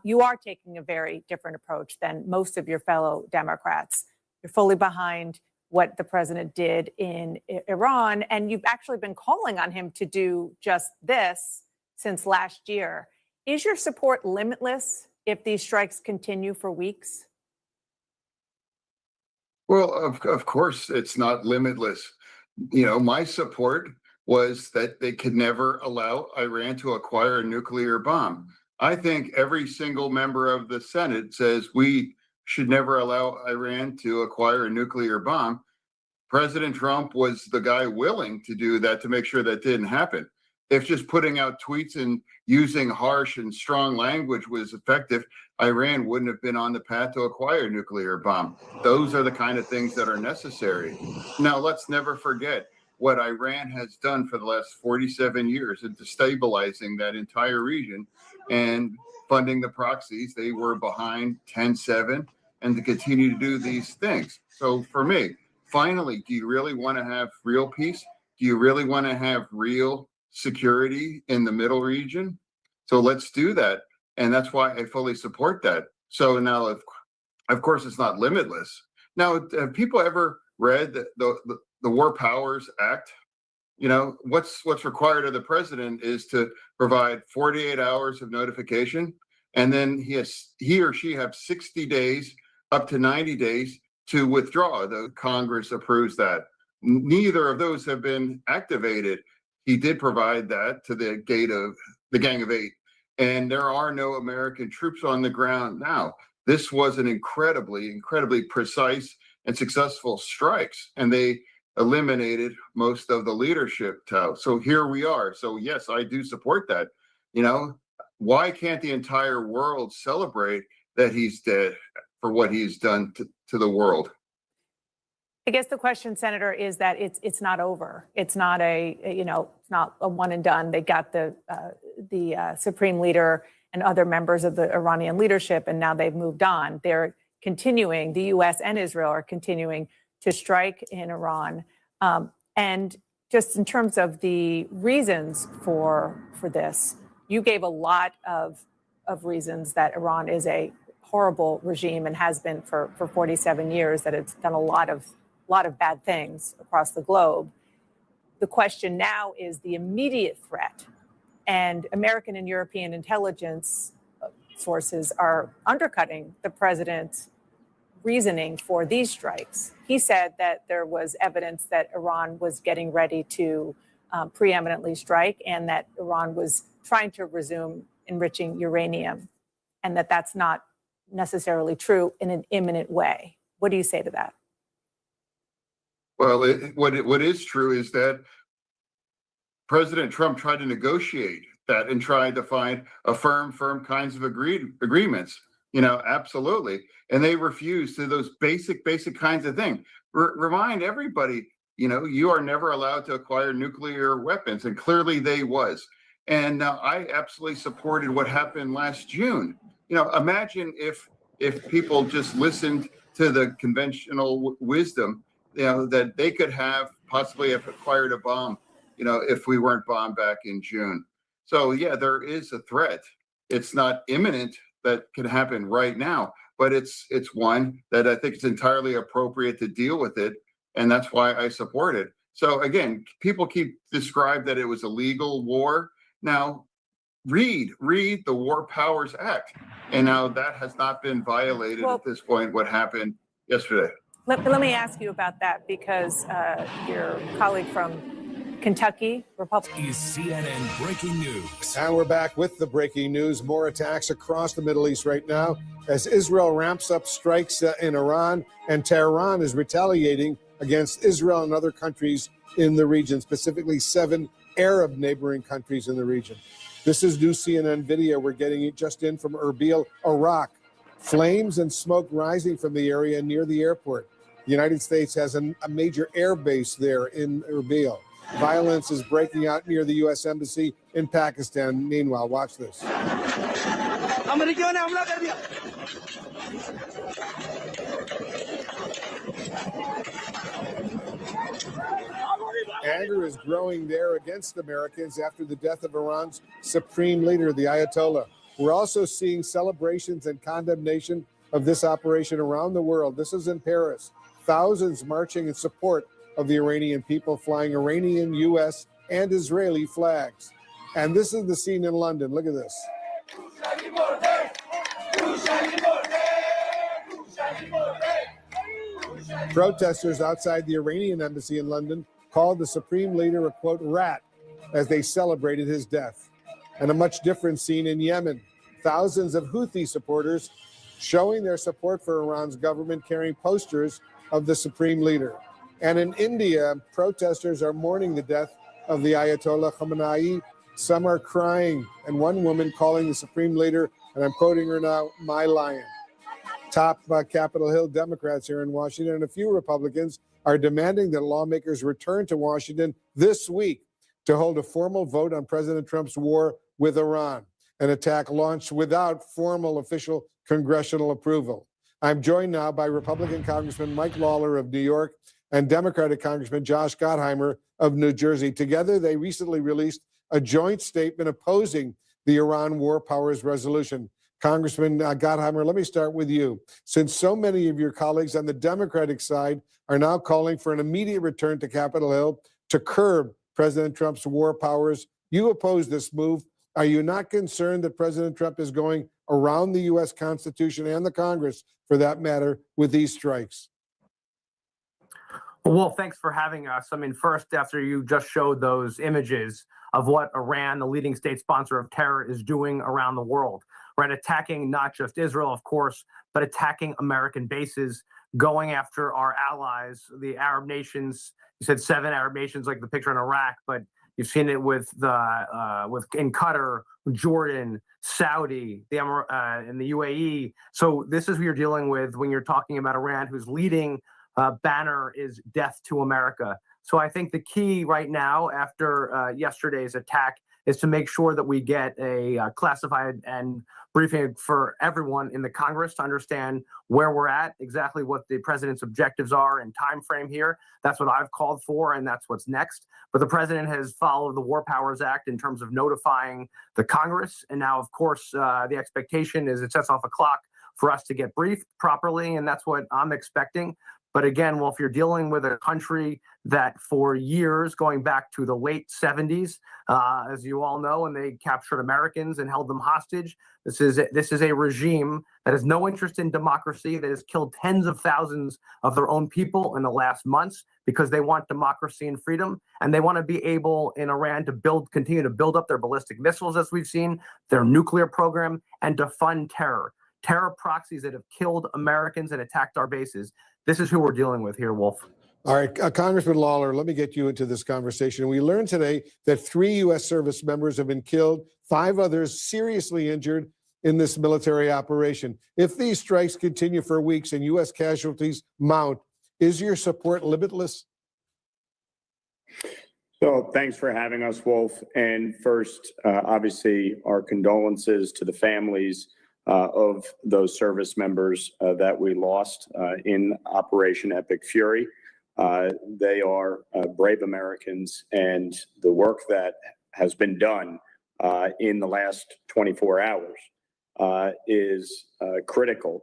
You are taking a very different approach than most of your fellow Democrats. You're fully behind what the president did in Iran, and you've actually been calling on him to do just this since last year. Is your support limitless if these strikes continue for weeks? Well, of course, it's not limitless. You know, my support was that they could never allow Iran to acquire a nuclear bomb. I think every single member of the Senate says we should never allow Iran to acquire a nuclear bomb. President Trump was the guy willing to do that to make sure that didn't happen. If just putting out tweets and using harsh and strong language was effective, Iran wouldn't have been on the path to acquire a nuclear bomb. Those are the kind of things that are necessary. Now, let's never forget what Iran has done for the last 47 years in destabilizing that entire region and funding the proxies. They were behind 10-7 and to continue to do these things. So for me, finally, do you really want to have real peace? Do you really want to have real security in the middle region? So let's do that. And that's why I fully support that. So now, of course, it's not limitless. Now, have people ever read the War Powers Act? You know, what's required of the president is to provide 48 hours of notification, and then he or she have 60 days, up to 90 days to withdraw. The Congress approves that. Neither of those have been activated. He did provide that to the Gang of Eight, and there are no American troops on the ground now. This was an incredibly precise and successful strikes, and they eliminated most of the leadership. So here we are. So yes, I do support that. You know, why can't the entire world celebrate that he's dead for what he's done to the world? I guess the question, Senator, is that it's not over. It's not it's not a one and done. They got the supreme leader and other members of the Iranian leadership, and now they've moved on. They're continuing. The U.S. and Israel are continuing to strike in Iran. And just in terms of the reasons for this, you gave a lot of reasons that Iran is a horrible regime and has been for 47 years, that it's done a lot of bad things across the globe. The question now is the immediate threat, and American and European intelligence sources are undercutting the president's reasoning for these strikes. He said that there was evidence that Iran was getting ready to preeminently strike, and that Iran was trying to resume enriching uranium, and that that's not necessarily true in an imminent way. What do you say to that? Well, what is true is that President Trump tried to negotiate that and tried to find a firm kinds of agreements. You know, absolutely. And they refused to those basic kinds of things. Remind everybody, you know, you are never allowed to acquire nuclear weapons. And clearly they was. And I absolutely supported what happened last June. You know, imagine if people just listened to the conventional wisdom, you know, that they could have possibly have acquired a bomb, you know, if we weren't bombed back in June. So, yeah, there is a threat. It's not imminent that can happen right now, but it's one that I think it's entirely appropriate to deal with it. And that's why I support it. So, again, people keep described that it was a legal war. Now, read the War Powers Act. And now that has not been violated at this point, what happened yesterday. Let me ask you about that, because your colleague from Kentucky, Republican. Is CNN breaking news. And we're back with the breaking news. More attacks across the Middle East right now as Israel ramps up strikes in Iran, and Tehran is retaliating against Israel and other countries in the region, specifically 7 Arab neighboring countries in the region. This is new CNN video. We're getting it just in from Erbil, Iraq. Flames and smoke rising from the area near the airport. The United States has a major air base there in Erbil. Violence is breaking out near the U.S. Embassy in Pakistan. Meanwhile, watch this. Anger is growing there against Americans after the death of Iran's supreme leader, the Ayatollah. We're also seeing celebrations and condemnation of this operation around the world. This is in Paris. Thousands marching in support of the Iranian people, flying Iranian, U.S., and Israeli flags. And this is the scene in London. Look at this. Protesters outside the Iranian embassy in London called the supreme leader a, quote, rat as they celebrated his death. And a much different scene in Yemen. Thousands of Houthi supporters showing their support for Iran's government, carrying posters of the supreme leader. And in India, protesters are mourning the death of the Ayatollah Khamenei. Some are crying, and one woman calling the supreme leader, and I'm quoting her now, my lion. Top Capitol Hill Democrats here in Washington and a few Republicans are demanding that lawmakers return to Washington this week to hold a formal vote on President Trump's war with Iran, an attack launched without formal official congressional approval. I'm joined now by Republican Congressman Mike Lawler of New York and Democratic Congressman Josh Gottheimer of New Jersey. Together, they recently released a joint statement opposing the Iran War Powers Resolution. Congressman Gottheimer, let me start with you. Since so many of your colleagues on the Democratic side are now calling for an immediate return to Capitol Hill to curb President Trump's war powers, you oppose this move. Are you not concerned that President Trump is going around the U.S. Constitution and the Congress, for that matter, with these strikes? Well, thanks for having us. I mean, first, after you just showed those images of what Iran, the leading state sponsor of terror, is doing around the world, right? Attacking not just Israel, of course, but attacking American bases, going after our allies, the Arab nations. You said 7 Arab nations, like the picture in Iraq, but you've seen it with in Qatar, Jordan, Saudi, and the UAE. So this is what you're dealing with when you're talking about Iran, whose leading banner is death to America. So I think the key right now, after yesterday's attack, is to make sure that we get a classified and briefing for everyone in the Congress to understand where we're at, exactly what the president's objectives are and time frame here. That's what I've called for, and that's what's next. But the president has followed the War Powers Act in terms of notifying the Congress. And now, of course, the expectation is it sets off a clock for us to get briefed properly, and that's what I'm expecting. But again, well, if you're dealing with a country that for years, going back to the late 70s, as you all know, and they captured Americans and held them hostage, this is a regime that has no interest in democracy, that has killed tens of thousands of their own people in the last months because they want democracy and freedom, and they want to be able in Iran to continue to build up their ballistic missiles, as we've seen, their nuclear program, and to fund terror proxies that have killed Americans and attacked our bases. This is who we're dealing with here, Wolf. All right, Congressman Lawler, let me get you into this conversation. We learned today that 3 U.S. service members have been killed, 5 others seriously injured in this military operation. If these strikes continue for weeks and U.S. casualties mount, is your support limitless? So thanks for having us, Wolf. And first, obviously, our condolences to the families of those service members that we lost in Operation Epic Fury. They are brave Americans, and the work that has been done in the last 24 hours is critical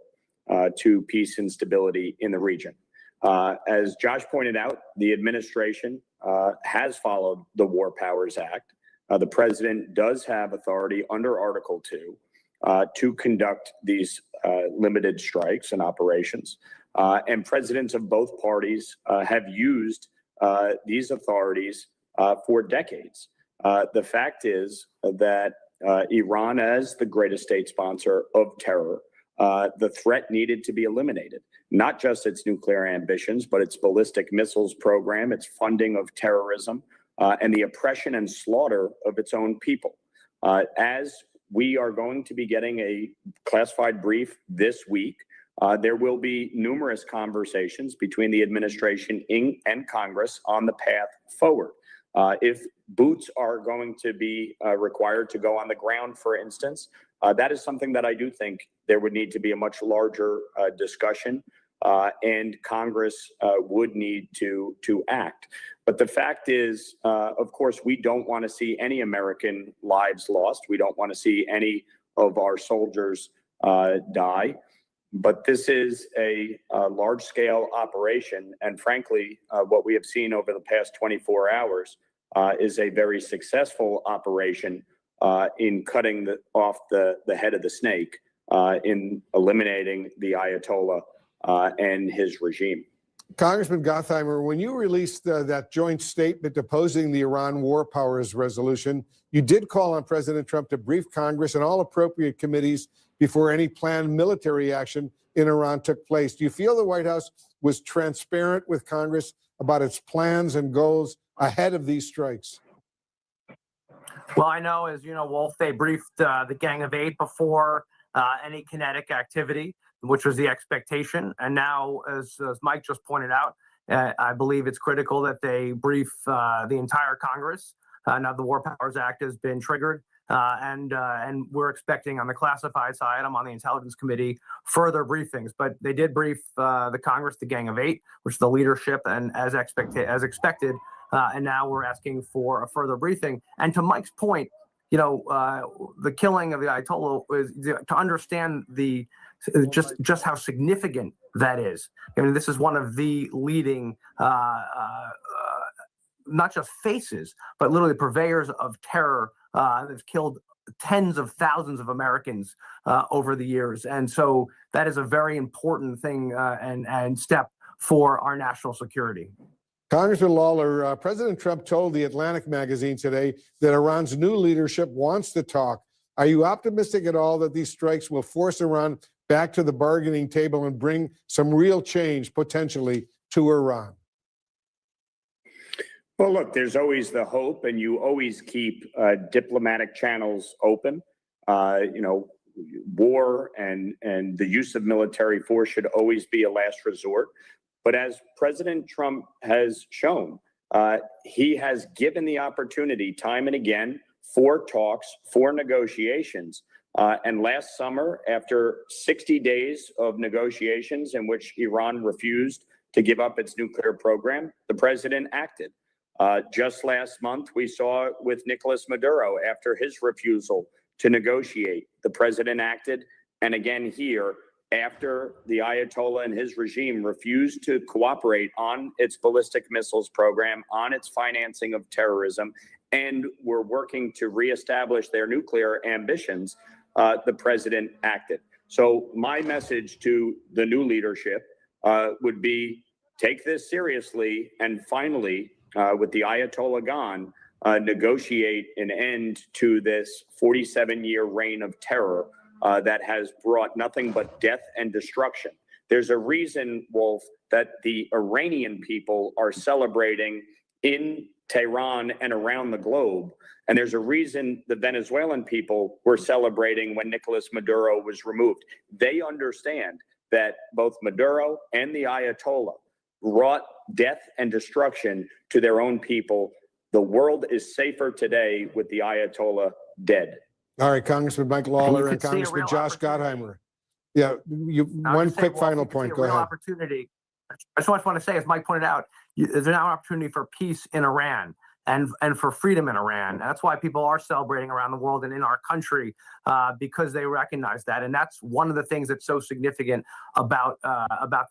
to peace and stability in the region. As Josh pointed out, the administration has followed the War Powers Act. The president does have authority under Article 2 to conduct these limited strikes and operations. And presidents of both parties have used these authorities for decades. The fact is that Iran, as the greatest state sponsor of terror, the threat needed to be eliminated. Not just its nuclear ambitions, but its ballistic missiles program, its funding of terrorism, and the oppression and slaughter of its own people. As we are going to be getting a classified brief this week, there will be numerous conversations between the administration and Congress on the path forward. If boots are going to be required to go on the ground, for instance, that is something that I do think there would need to be a much larger discussion, and Congress would need to act. But the fact is, of course, we don't want to see any American lives lost. We don't want to see any of our soldiers die. But this is a large-scale operation, and frankly, what we have seen over the past 24 hours is a very successful operation in cutting off the head of the snake, in eliminating the Ayatollah and his regime. Congressman Gottheimer, when you released that joint statement opposing the Iran War Powers Resolution, you did call on President Trump to brief Congress and all appropriate committees before any planned military action in Iran took place. Do you feel the White House was transparent with Congress about its plans and goals ahead of these strikes? Well, I know, as you know, Wolf, they briefed the Gang of Eight before any kinetic activity, which was the expectation. And now, as Mike just pointed out, I believe it's critical that they brief the entire Congress. Now the War Powers Act has been triggered, and we're expecting on the classified side, I'm on the Intelligence Committee, further briefings. But they did brief the Congress, the Gang of Eight, which is the leadership, and as expected, and now we're asking for a further briefing. And to Mike's point, you know, the killing of the Ayatollah is to understand just how significant that is. I mean, this is one of the leading, not just faces, but literally purveyors of terror that's killed tens of thousands of Americans over the years. And so that is a very important thing and step for our national security. Congressman Lawler, President Trump told the Atlantic magazine today that Iran's new leadership wants to talk. Are you optimistic at all that these strikes will force Iran back to the bargaining table and bring some real change potentially to Iran? Well, look, there's always the hope, and you always keep diplomatic channels open. You know, war and the use of military force should always be a last resort. But as President Trump has shown, he has given the opportunity time and again for talks, for negotiations. And last summer, after 60 days of negotiations in which Iran refused to give up its nuclear program, the president acted. Just last month, we saw with Nicolas Maduro, after his refusal to negotiate, the president acted. And again here, after the Ayatollah and his regime refused to cooperate on its ballistic missiles program, on its financing of terrorism, and were working to reestablish their nuclear ambitions, the president acted. So my message to the new leadership would be, take this seriously, and finally, with the Ayatollah gone, negotiate an end to this 47-year reign of terror that has brought nothing but death and destruction. There's a reason, Wolf, that the Iranian people are celebrating in Tehran and around the globe. And there's a reason the Venezuelan people were celebrating when Nicolas Maduro was removed. They understand that both Maduro and the Ayatollah brought death and destruction to their own people. The world is safer today with the Ayatollah dead. All right, Congressman Mike Lawler and Congressman Josh Gottheimer. Yeah, one quick final point. Go ahead. Opportunity. I just want to say, as Mike pointed out, there's now an opportunity for peace in Iran and for freedom in Iran. That's why people are celebrating around the world and in our country, because they recognize that. And that's one of the things that's so significant about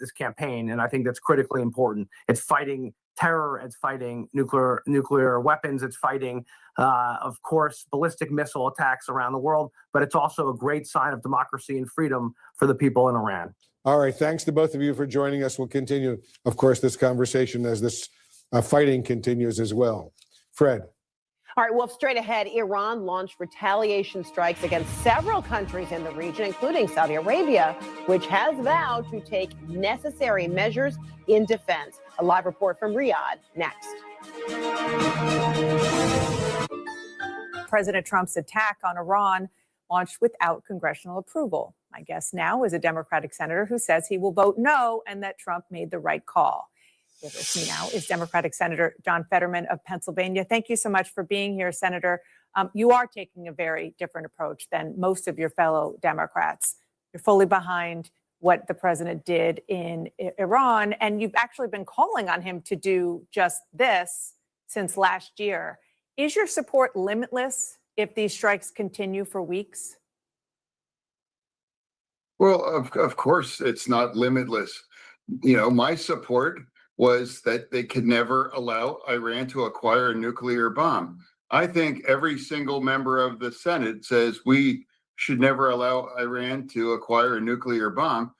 this campaign. And I think that's critically important. It's fighting terror, it's fighting nuclear weapons, it's fighting, of course, ballistic missile attacks around the world, but it's also a great sign of democracy and freedom for the people in Iran. All right, thanks to both of you for joining us. We'll continue, of course, this conversation as this fighting continues as well. Fred. All right, well, straight ahead, Iran launched retaliation strikes against several countries in the region, including Saudi Arabia, which has vowed to take necessary measures in defense. A live report from Riyadh next. President Trump's attack on Iran launched without congressional approval. My guest now is a Democratic senator who says he will vote no and that Trump made the right call. With us now is Democratic Senator John Fetterman of Pennsylvania. Thank you so much for being here, Senator. You are taking a very different approach than most of your fellow Democrats. You're fully behind what the president did in Iran, and you've actually been calling on him to do just this since last year. Is your support limitless if these strikes continue for weeks? Well, of course, it's not limitless. You know, my support was that they could never allow Iran to acquire a nuclear bomb. I think every single member of the Senate says we should never allow Iran to acquire a nuclear bomb.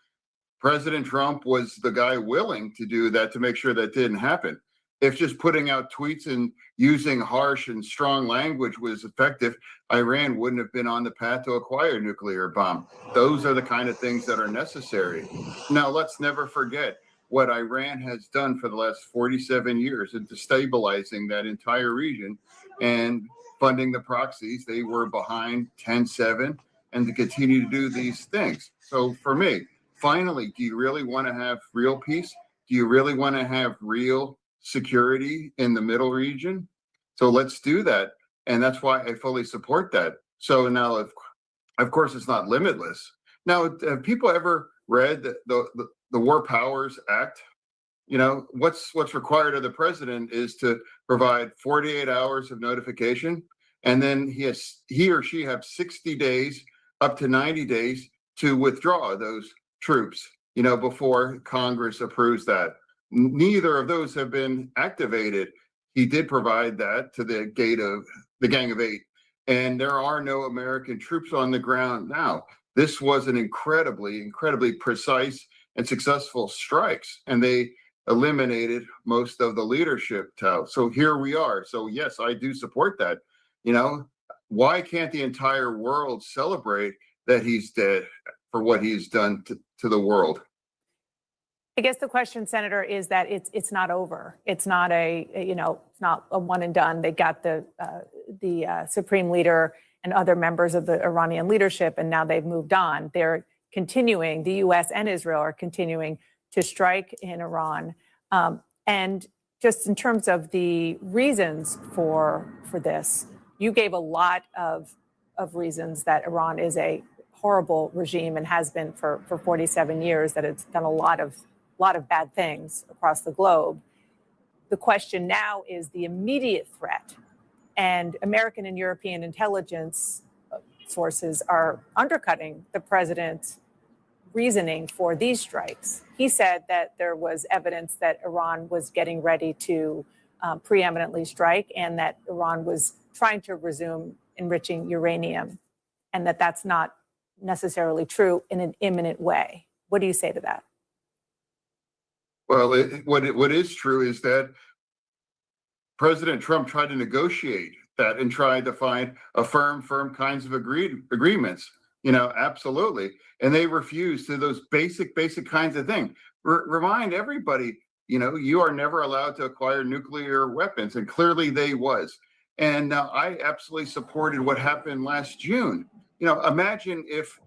President Trump was the guy willing to do that to make sure that didn't happen. If just putting out tweets and using harsh and strong language was effective, Iran wouldn't have been on the path to acquire a nuclear bomb. Those are the kind of things that are necessary. Now, let's never forget what Iran has done for the last 47 years in destabilizing that entire region and funding the proxies. They were behind 10-7 and to continue to do these things. So for me, finally, do you really want to have real peace? Do you really want to have real security in the middle region? So let's do that. And that's why I fully support that. So now, of course, it's not limitless. Now, have people ever read the War Powers Act? You know, what's required of the president is to provide 48 hours of notification, and then he or she have 60 days, up to 90 days to withdraw those troops, you know, before Congress approves that. Neither of those have been activated. He did provide that to the Gang of Eight, and there are no American troops on the ground now. This was an incredibly precise and successful strikes, and they eliminated most of the leadership. So here we are. So yes, I do support that. You know, why can't the entire world celebrate that he's dead for what he's done to the world? I guess the question, Senator, is that it's not over. It's not it's not a one and done. They got the supreme leader and other members of the Iranian leadership, and now they've moved on. They're continuing. The U.S. and Israel are continuing to strike in Iran. And just in terms of the reasons for this, you gave a lot of reasons that Iran is a horrible regime and has been for 47 years, that it's done a lot of bad things across the globe. The question now is the immediate threat, and American and European intelligence sources are undercutting the president's reasoning for these strikes. He said that there was evidence that Iran was getting ready to preeminently strike, and that Iran was trying to resume enriching uranium, and that that's not necessarily true in an imminent way. What do you say to that? Well, what is true is that President Trump tried to negotiate that and tried to find a firm kinds of agreements. You know, absolutely. And they refused to those basic kinds of things. Remind everybody, you know, you are never allowed to acquire nuclear weapons, and clearly they was. And I absolutely supported what happened last June. You know, imagine if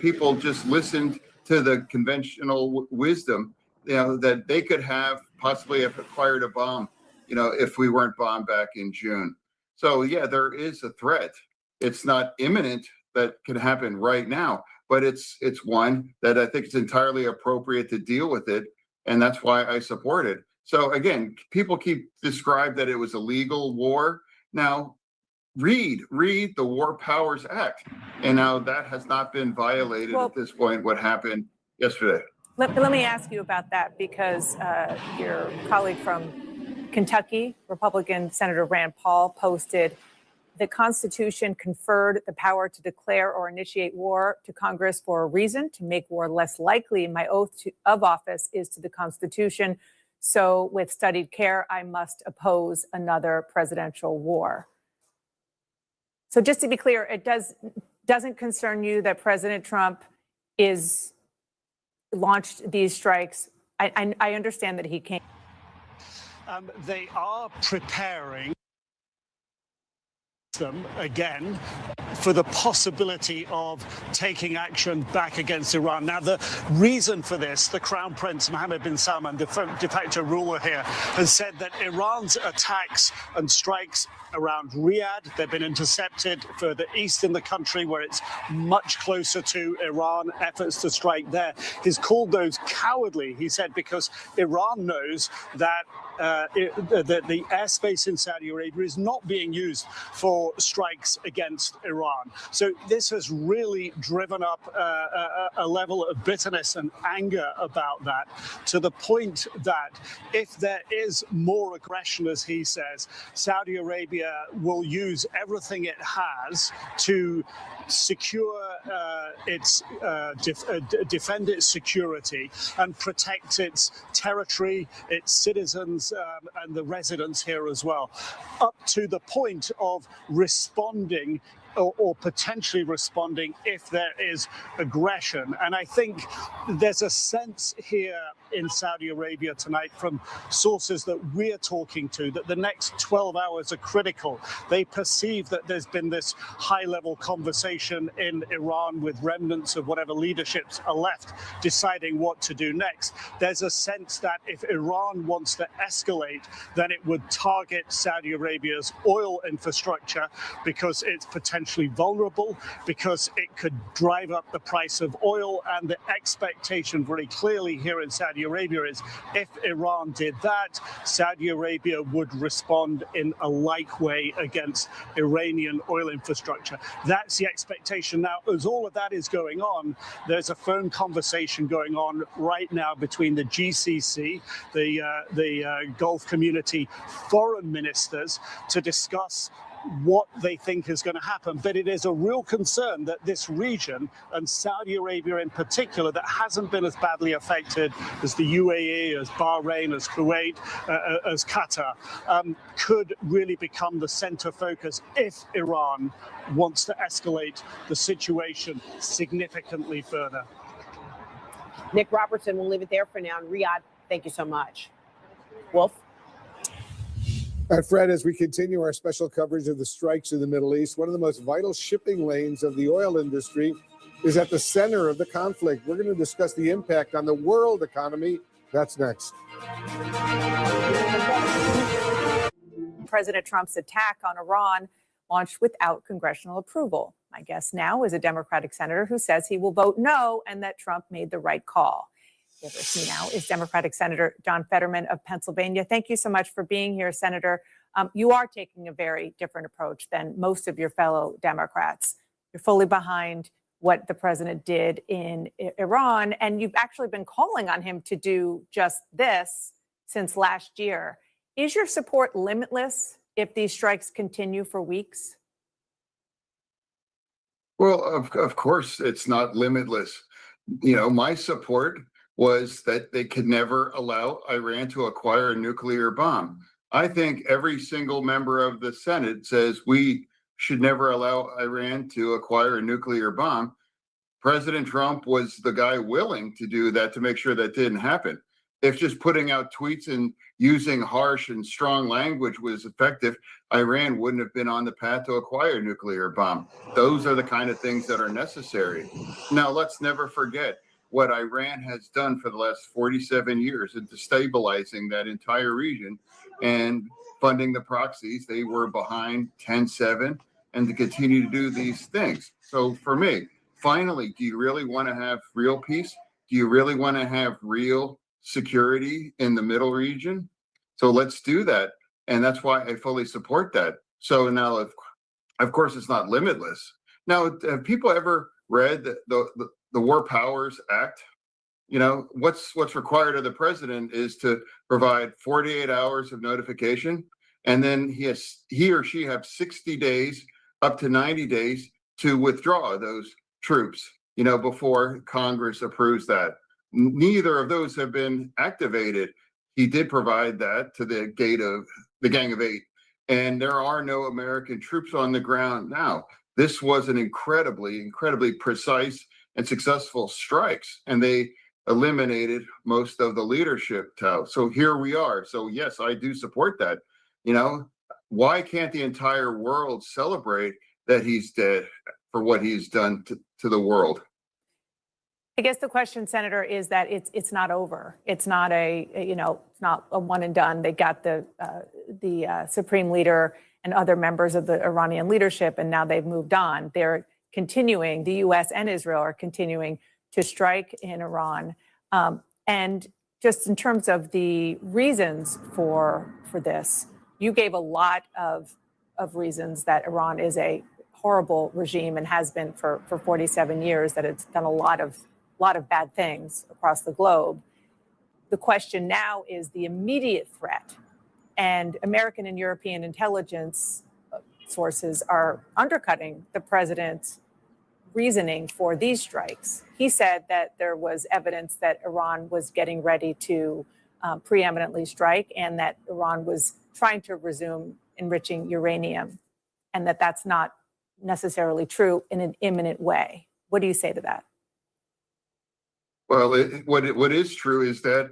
people just listened to the conventional wisdom, you know, that they could have possibly have acquired a bomb, you know, if we weren't bombed back in June. So yeah, there is a threat. It's not imminent that can happen right now, but it's one that I think it's entirely appropriate to deal with it, and that's why I support it. So again, people keep described that it was a legal war. Now, read the War Powers Act, and now that has not been violated at this point. What happened yesterday? Let me ask you about that, because your colleague from Kentucky, Republican Senator Rand Paul, posted the Constitution conferred the power to declare or initiate war to Congress for a reason, to make war less likely. My oath of office is to the Constitution. So with studied care, I must oppose another presidential war. So just to be clear, it doesn't concern you that President Trump launched these strikes. I understand that he came. They are preparing them again for the possibility of taking action back against Iran. Now, the reason for this, the Crown Prince Mohammed bin Salman, de facto ruler here, has said that Iran's attacks and strikes around Riyadh, they've been intercepted further east in the country where it's much closer to Iran, efforts to strike there. He's called those cowardly, he said, because Iran knows that the airspace in Saudi Arabia is not being used for strikes against Iran. So this has really driven up a level of bitterness and anger about that, to the point that if there is more aggression, as he says, Saudi Arabia will use everything it has to secure defend its security and protect its territory, its citizens, and the residents here as well, up to the point of responding or potentially responding if there is aggression. And I think there's a sense here in Saudi Arabia tonight from sources that we're talking to that the next 12 hours are critical. They perceive that there's been this high-level conversation in Iran with remnants of whatever leaderships are left deciding what to do next. There's a sense that if Iran wants to escalate, then it would target Saudi Arabia's oil infrastructure because it's potentially vulnerable, because it could drive up the price of oil. And the expectation very clearly here in Saudi Arabia is if Iran did that, Saudi Arabia would respond in a like way against Iranian oil infrastructure. That's the expectation. Now, as all of that is going on, there's a phone conversation going on right now between the GCC, the Gulf Community foreign ministers, to discuss what they think is going to happen. But it is a real concern that this region, and Saudi Arabia in particular, that hasn't been as badly affected as the UAE, as Bahrain, as Kuwait, as Qatar, could really become the center focus if Iran wants to escalate the situation significantly further. Nick Robertson, we'll leave it there for now. And Riyadh, thank you so much. Wolf? Fred, as we continue our special coverage of the strikes in the Middle East, one of the most vital shipping lanes of the oil industry is at the center of the conflict. We're going to discuss the impact on the world economy. That's next. President Trump's attack on Iran launched without congressional approval. My guest now is a Democratic senator who says he will vote no and that Trump made the right call. With us now is Democratic Senator John Fetterman of Pennsylvania. Thank you so much for being here, Senator. You are taking a very different approach than most of your fellow Democrats. You're fully behind what the president did in Iran, and you've actually been calling on him to do just this since last year. Is your support limitless if these strikes continue for weeks? Well, of course, it's not limitless. You know, my support was that they could never allow Iran to acquire a nuclear bomb. I think every single member of the Senate says we should never allow Iran to acquire a nuclear bomb. President Trump was the guy willing to do that to make sure that didn't happen. If just putting out tweets and using harsh and strong language was effective, Iran wouldn't have been on the path to acquire a nuclear bomb. Those are the kind of things that are necessary. Now, let's never forget what Iran has done for the last 47 years in destabilizing that entire region and funding the proxies. They were behind 10-7 and to continue to do these things. So for me, finally, do you really want to have real peace? Do you really want to have real security in the middle region? So let's do that. And that's why I fully support that. So now, of course, it's not limitless. Now, have people ever read the War Powers Act? You know, what's required of the president is to provide 48 hours of notification, and then he or she have 60 days, up to 90 days to withdraw those troops, you know, before Congress approves that. Neither of those have been activated. He did provide that to the Gang of Eight, and there are no American troops on the ground now. This was an incredibly precise and successful strikes, and they eliminated most of the leadership. So here we are. So yes, I do support that. You know, why can't the entire world celebrate that he's dead for what he's done to the world? I guess the question, Senator, is that it's not over. It's not it's not a one and done. They got the supreme leader and other members of the Iranian leadership, and now they've moved on. They're continuing. The U.S. and Israel are continuing to strike in Iran. And just in terms of the reasons for this, you gave a lot of reasons that Iran is a horrible regime and has been for 47 years, that it's done a lot of bad things across the globe. The question now is the immediate threat. And American and European intelligence sources are undercutting the president's reasoning for these strikes. He said that there was evidence that Iran was getting ready to preeminently strike, and that Iran was trying to resume enriching uranium, and that that's not necessarily true in an imminent way. What do you say to that? Well, what is true is that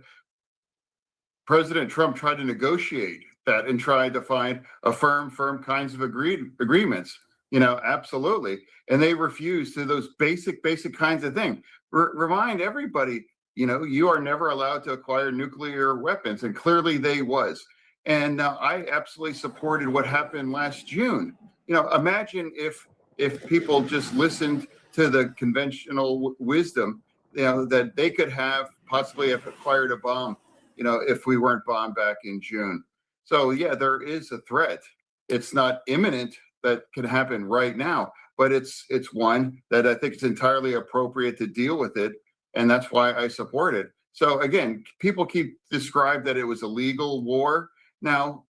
President Trump tried to negotiate that and tried to find a firm kinds of agreements. You know, absolutely. And they refused to those basic kinds of things. Remind everybody, you know, you are never allowed to acquire nuclear weapons. And clearly they was. And I absolutely supported what happened last June. You know, imagine if people just listened to the conventional wisdom, you know, that they could have possibly have acquired a bomb, you know, if we weren't bombed back in June. So, yeah, there is a threat. It's not imminent that can happen right now, but it's one that I think it's entirely appropriate to deal with it. And that's why I support it. So, again, people keep described that it was a legal war. Now,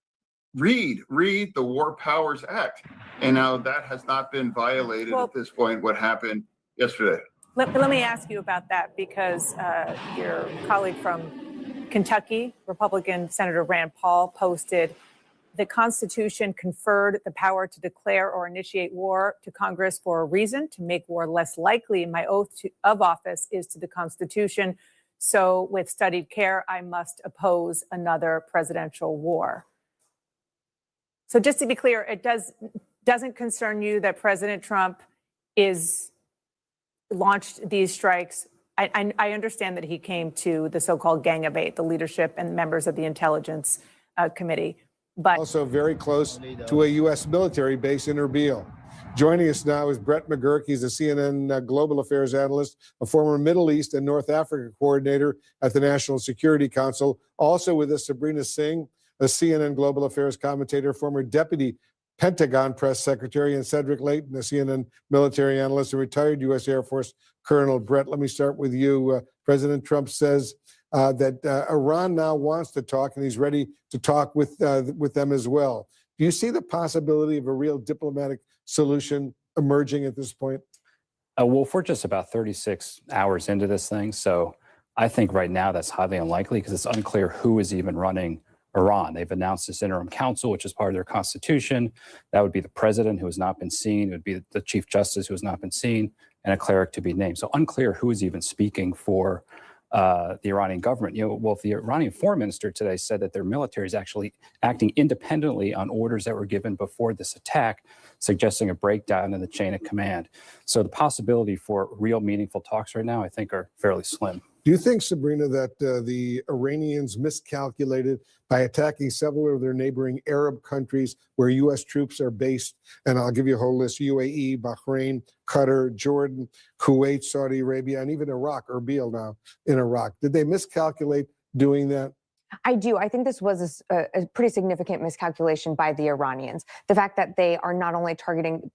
read the War Powers Act. And now that has not been violated at this point, what happened yesterday. Let me ask you about that, because your colleague from Kentucky, Republican Senator Rand Paul, posted, the Constitution conferred the power to declare or initiate war to Congress for a reason, to make war less likely. My oath of office is to the Constitution. So with studied care, I must oppose another presidential war. So just to be clear, it doesn't concern you that President Trump launched these strikes. I understand that he came to the so-called Gang of Eight, the leadership and members of the Intelligence Committee, but also very close to a U.S. military base in Erbil. Joining us now is Brett McGurk. He's a CNN Global Affairs analyst, a former Middle East and North Africa coordinator at the National Security Council. Also with us, Sabrina Singh, a CNN Global Affairs commentator, former deputy Pentagon press secretary, and Cedric Leighton, a CNN military analyst and retired U.S. Air Force colonel. Brett, let me start with you. President Trump says that Iran now wants to talk, and he's ready to talk with them as well. Do you see the possibility of a real diplomatic solution emerging at this point? Well, we're just about 36 hours into this thing, so I think right now that's highly unlikely, because it's unclear who is even running Iran. They've announced this interim council, which is part of their constitution. That would be the president who has not been seen. It would be the chief justice who has not been seen, and a cleric to be named. So unclear who is even speaking for the Iranian government. You know, well, the Iranian foreign minister today said that their military is actually acting independently on orders that were given before this attack, suggesting a breakdown in the chain of command. So the possibility for real meaningful talks right now, I think, are fairly slim. Do you think, Sabrina, that the Iranians miscalculated by attacking several of their neighboring Arab countries where U.S. troops are based? And I'll give you a whole list: UAE, Bahrain, Qatar, Jordan, Kuwait, Saudi Arabia, and even Iraq, Erbil now in Iraq. Did they miscalculate doing that? I do. I think this was a pretty significant miscalculation by the Iranians. The fact that they are not only targeting,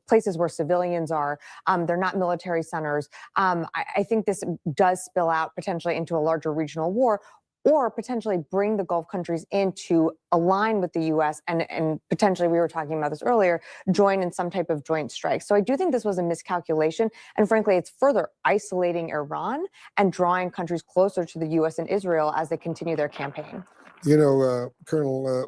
places where civilians are, they're not military centers. I think this does spill out potentially into a larger regional war, or potentially bring the Gulf countries in to align with the U.S. and potentially, we were talking about this earlier, join in some type of joint strike. So I do think this was a miscalculation. And frankly, it's further isolating Iran and drawing countries closer to the U.S. and Israel as they continue their campaign. Colonel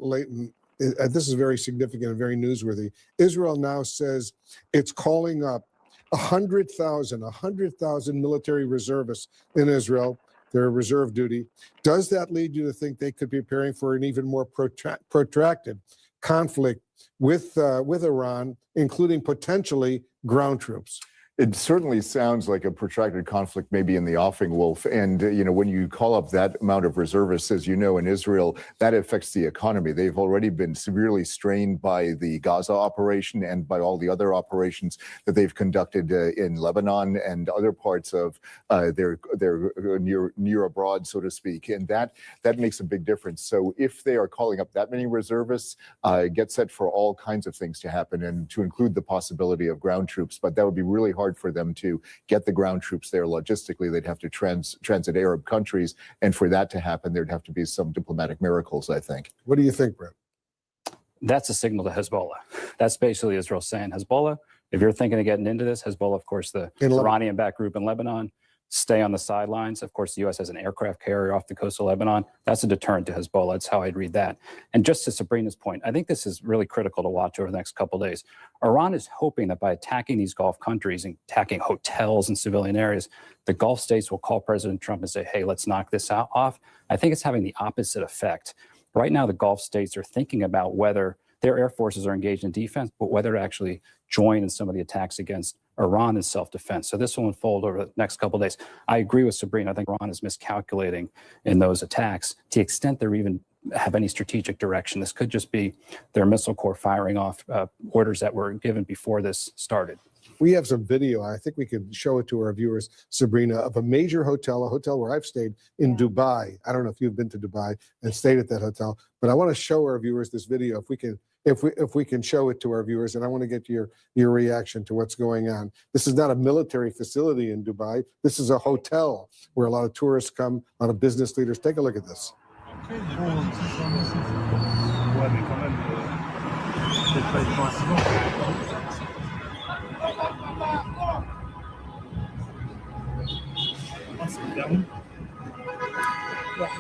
Leighton, this is very significant and very newsworthy. Israel now says it's calling up 100,000 military reservists in Israel their reserve duty. Does that lead you to think they could be preparing for an even more protracted conflict with Iran, including potentially ground troops? It certainly sounds like a protracted conflict maybe in the offing, Wolf. And, when you call up that amount of reservists, as you know, in Israel, that affects the economy. They've already been severely strained by the Gaza operation and by all the other operations that they've conducted in Lebanon and other parts of their near abroad, so to speak. And that makes a big difference. So if they are calling up that many reservists, get set for all kinds of things to happen, and to include the possibility of ground troops. But that would be really hard for them to get the ground troops there logistically. They'd have to transit Arab countries. And for that to happen, there'd have to be some diplomatic miracles, I think. What do you think, Brett? That's a signal to Hezbollah. That's basically Israel saying, Hezbollah, if you're thinking of getting into this, Hezbollah, of course, the Iranian-backed group in Lebanon, stay on the sidelines. Of course, the U.S. has an aircraft carrier off the coast of Lebanon. That's a deterrent to Hezbollah. That's how I'd read that. And just to Sabrina's point, I think this is really critical to watch over the next couple of days. Iran is hoping that by attacking these Gulf countries and attacking hotels and civilian areas, the Gulf states will call President Trump and say, hey, let's knock this off. I think it's having the opposite effect. Right now, the Gulf states are thinking about whether their air forces are engaged in defense, but whether to actually join in some of the attacks against Iran in self-defense. So this will unfold over the next couple of days. I agree with Sabrina. I think Iran is miscalculating in those attacks to the extent they even have any strategic direction. This could just be their missile corps firing off orders that were given before this started. We have some video. I think we could show it to our viewers, Sabrina, of a major hotel, a hotel where I've stayed in Dubai. I don't know if you've been to Dubai and stayed at that hotel, but I want to show our viewers this video if we can show it to our viewers, and I want to get your reaction to what's going on. This is not a military facility in Dubai. This is a hotel where a lot of tourists come, a lot of business leaders. Take a look at this.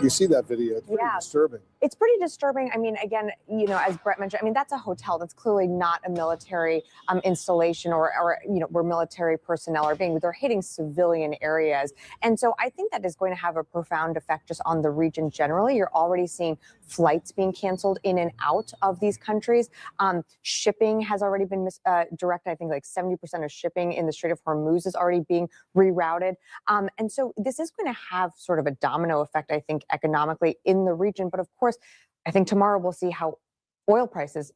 You see that video? It's pretty disturbing. It's pretty disturbing. I mean, again, as Brett mentioned, I mean, that's a hotel. That's clearly not a military installation or where military personnel are being. They're hitting civilian areas. And so I think that is going to have a profound effect just on the region generally. You're already seeing flights being canceled in and out of these countries. Shipping has already been directed. I think like 70% of shipping in the Strait of Hormuz is already being rerouted. And so this is going to have sort of a domino effect, I think, economically in the region. But of course, I think tomorrow we'll see how oil prices,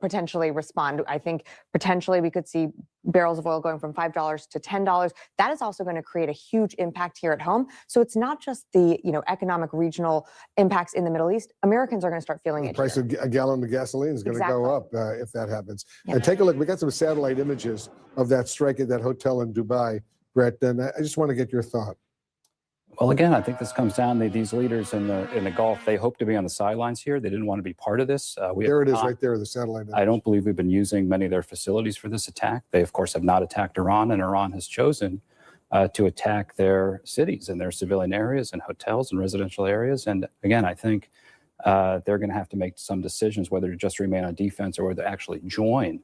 potentially respond. I think potentially we could see barrels of oil going from $5 to $10. That is also going to create a huge impact here at home. So it's not just the, economic regional impacts in the Middle East. Americans are going to start feeling it. The price of a gallon of gasoline is going to go up if that happens. And take a look. We got some satellite images of that strike at that hotel in Dubai, Brett. And I just want to get your thought. Well, again, I think this comes down to these leaders in the Gulf. They hope to be on the sidelines here. They didn't want to be part of this. There it is right there, the satellite. I don't believe we've been using many of their facilities for this attack. They, of course, have not attacked Iran, and Iran has chosen to attack their cities and their civilian areas and hotels and residential areas. And again, I think they're going to have to make some decisions whether to just remain on defense or whether to actually join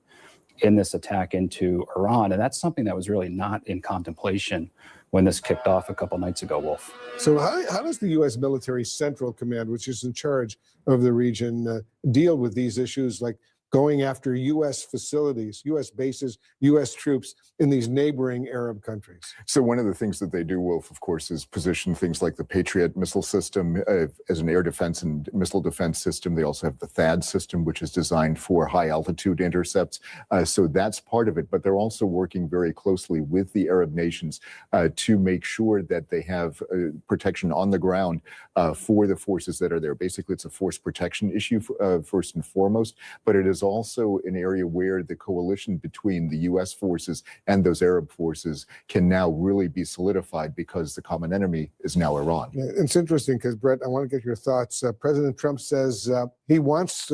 in this attack into Iran. And that's something that was really not in contemplation when this kicked off a couple nights ago, Wolf. So how does the U.S. Military Central Command, which is in charge of the region, deal with these issues like going after U.S. facilities, U.S. bases, U.S. troops in these neighboring Arab countries? So one of the things that they do, Wolf, of course, is position things like the Patriot missile system as an air defense and missile defense system. They also have the THAAD system, which is designed for high altitude intercepts. So that's part of it. But they're also working very closely with the Arab nations to make sure that they have protection on the ground for the forces that are there. Basically, it's a force protection issue first and foremost, but it is also an area where the coalition between the U.S. forces and those Arab forces can now really be solidified because the common enemy is now Iran. Yeah, it's interesting because, Brett, I want to get your thoughts. President Trump says he wants,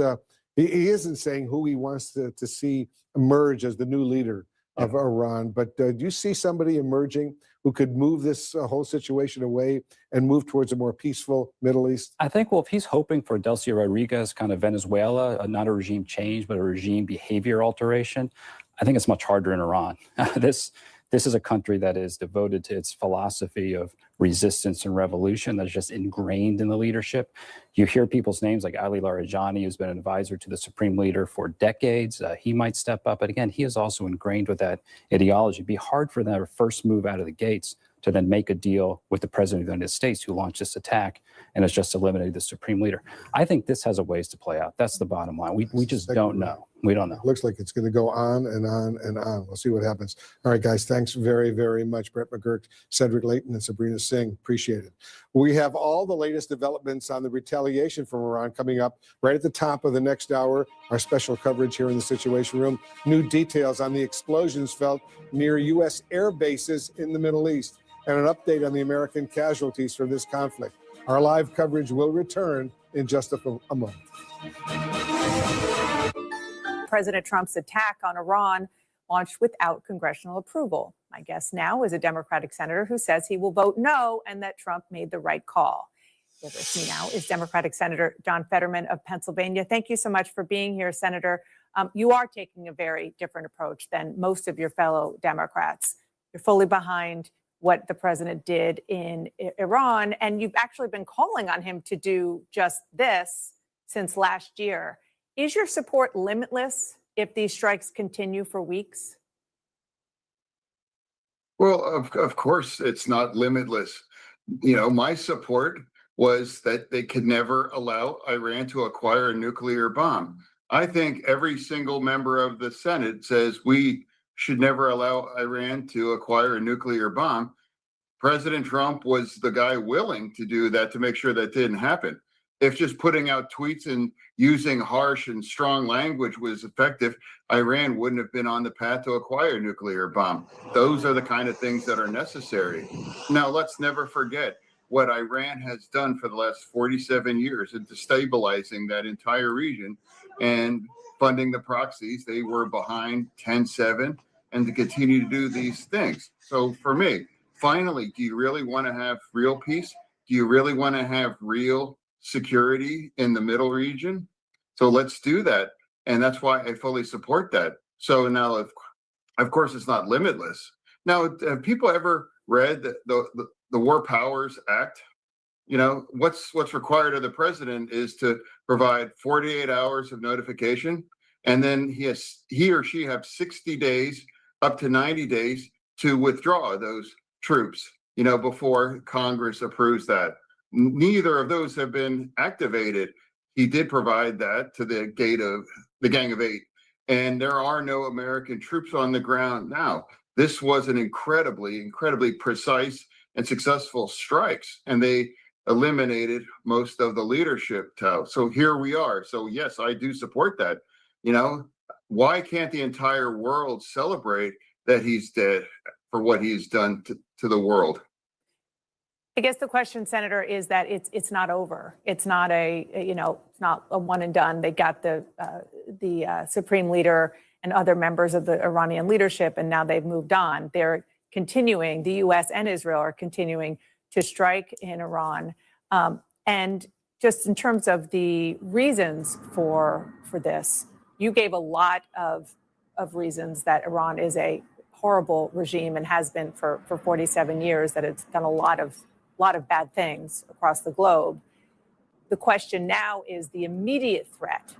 he isn't saying who he wants to see emerge as the new leader of Iran, but do you see somebody emerging who could move this whole situation away and move towards a more peaceful Middle East? I think, well, if he's hoping for Delcy Rodriguez kind of Venezuela, not a regime change, but a regime behavior alteration, I think it's much harder in Iran. This This is a country that is devoted to its philosophy of resistance and revolution that is just ingrained in the leadership. You hear people's names like Ali Larijani, who's been an advisor to the Supreme Leader for decades. He might step up, but again, he is also ingrained with that ideology. It'd be hard for them to first move out of the gates to then make a deal with the President of the United States, who launched this attack and has just eliminated the Supreme Leader. I think this has a ways to play out. That's the bottom line. We just don't know. We don't know. Looks like it's going to go on and on and on. We'll see what happens. All right, guys, thanks very, very much. Brett McGurk, Cedric Layton, and Sabrina Singh. Appreciate it. We have all the latest developments on the retaliation from Iran coming up right at the top of the next hour. Our special coverage here in the Situation Room. New details on the explosions felt near U.S. air bases in the Middle East, and an update on the American casualties from this conflict. Our live coverage will return in just a moment. President Trump's attack on Iran launched without congressional approval. My guest now is a Democratic senator who says he will vote no and that Trump made the right call. With us now is Democratic Senator John Fetterman of Pennsylvania. Thank you so much for being here, Senator. You are taking a very different approach than most of your fellow Democrats. You're fully behind what the president did in Iran, and you've actually been calling on him to do just this since last year. Is your support limitless if these strikes continue for weeks? Well, of course, it's not limitless. You know, my support was that they could never allow Iran to acquire a nuclear bomb. I think every single member of the Senate says we should never allow Iran to acquire a nuclear bomb. President Trump was the guy willing to do that to make sure that didn't happen. If just putting out tweets and using harsh and strong language was effective, Iran wouldn't have been on the path to acquire a nuclear bomb. Those are the kind of things that are necessary. Now, let's never forget what Iran has done for the last 47 years in destabilizing that entire region and funding the proxies. They were behind 10-7 and to continue to do these things. So for me, finally, do you really want to have real peace? Do you really want to have real security in the middle region? So let's do that. And that's why I fully support that. So now, of course, it's not limitless. Now, have people ever read the War Powers Act? You know, what's required of the president is to provide 48 hours of notification, and then he or she have 60 days, up to 90 days to withdraw those troops, you know, before Congress approves that. Neither of those have been activated. He did provide that to the Gang of Eight, and there are no American troops on the ground now. This was an incredibly precise and successful strikes, and they eliminated most of the leadership. So here we are. So yes, I do support that. You know, why can't the entire world celebrate that he's dead for what he's done to the world? I guess the question, Senator, is that it's not over. It's not it's not a one and done. They got the Supreme Leader and other members of the Iranian leadership, and now they've moved on. They're continuing. The U.S. and Israel are continuing to strike in Iran. And just in terms of the reasons for this, you gave a lot of reasons that Iran is a horrible regime and has been for 47 years, that it's done a lot of bad things across the globe. The question now is the immediate threat,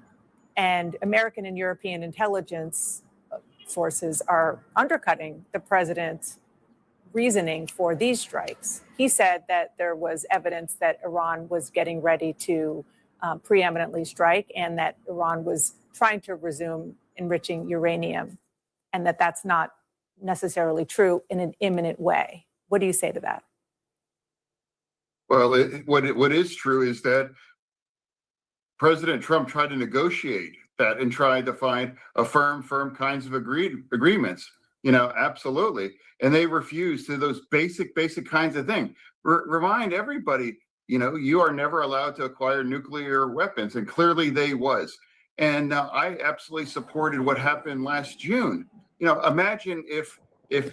and American and European intelligence sources are undercutting the president's reasoning for these strikes. He said that there was evidence that Iran was getting ready to preeminently strike, and that Iran was trying to resume enriching uranium, and that that's not necessarily true in an imminent way. What do you say to that? Well, what is true is that President Trump tried to negotiate that and tried to find a firm kinds of agreements. You know, absolutely. And they refused to those basic kinds of things. Remind everybody, you know, you are never allowed to acquire nuclear weapons, and clearly they was. And I absolutely supported what happened last June. You know, imagine if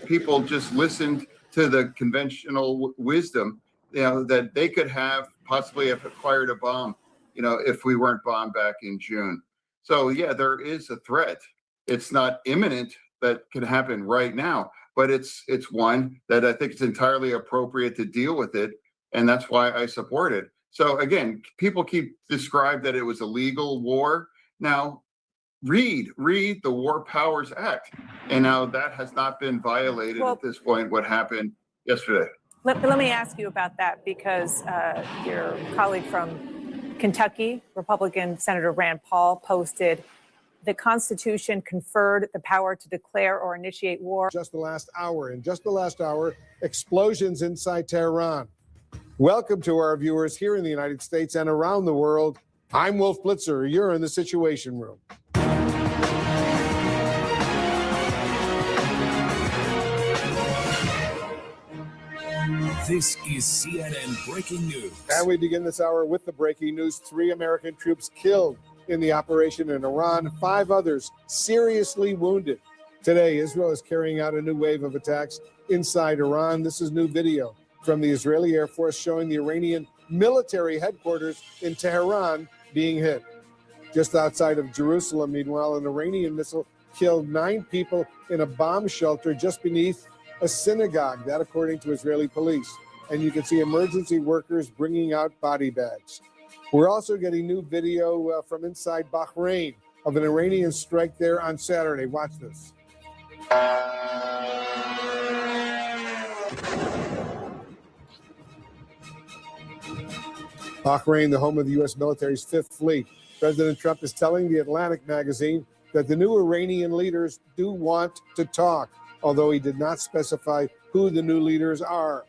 people just listened to the conventional wisdom, you know, that they could have possibly have acquired a bomb, you know, if we weren't bombed back in June. So yeah, there is a threat. It's not imminent. That can happen right now. but it's one that I think it's entirely appropriate to deal with it, and that's why I support it. So again, people keep described that it was a legal war. Now, read the War Powers Act, and now that has not been violated at this point. What happened yesterday? Let me ask you about that, because your colleague from Kentucky, Republican Senator Rand Paul, posted the Constitution conferred the power to declare or initiate war. Just the last hour. In just the last hour, explosions inside Tehran. Welcome to our viewers here in the United States and around the world. I'm Wolf Blitzer. You're in the Situation Room. This is CNN Breaking News. And we begin this hour with the breaking news. 3 American troops killed in the operation in Iran, 5 others seriously wounded. Today, Israel is carrying out a new wave of attacks inside Iran. This is new video from the Israeli Air Force showing the Iranian military headquarters in Tehran being hit. Just outside of Jerusalem, meanwhile, an Iranian missile killed 9 people in a bomb shelter just beneath a synagogue, that according to Israeli police. And you can see emergency workers bringing out body bags. We're also getting new video from inside Bahrain of an Iranian strike there on Saturday. Watch this. Bahrain, the home of the U.S. military's 5th Fleet. President Trump is telling the Atlantic magazine that the new Iranian leaders do want to talk, although he did not specify who the new leaders are.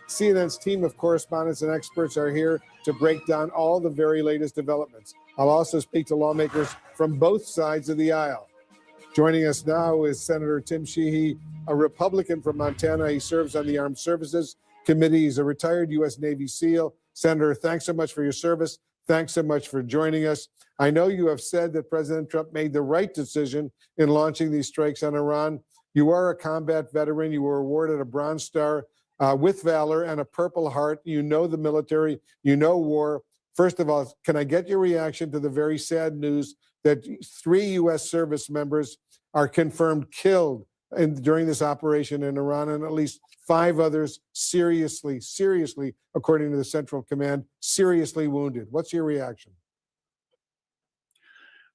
CNN's team of correspondents and experts are here to break down all the very latest developments. I'll also speak to lawmakers from both sides of the aisle. Joining us now is Senator Tim Sheehy, a Republican from Montana. He serves on the Armed Services Committee. He's a retired U.S. Navy SEAL. Senator, thanks so much for your service. Thanks so much for joining us. I know you have said that President Trump made the right decision in launching these strikes on Iran. You are a combat veteran. You were awarded a Bronze Star with Valor and a Purple Heart. You know the military. You know war. First of all, can I get your reaction to the very sad news that 3 U.S. service members are confirmed killed during this operation in Iran, and at least 5 others seriously, according to the Central Command, seriously wounded? What's your reaction?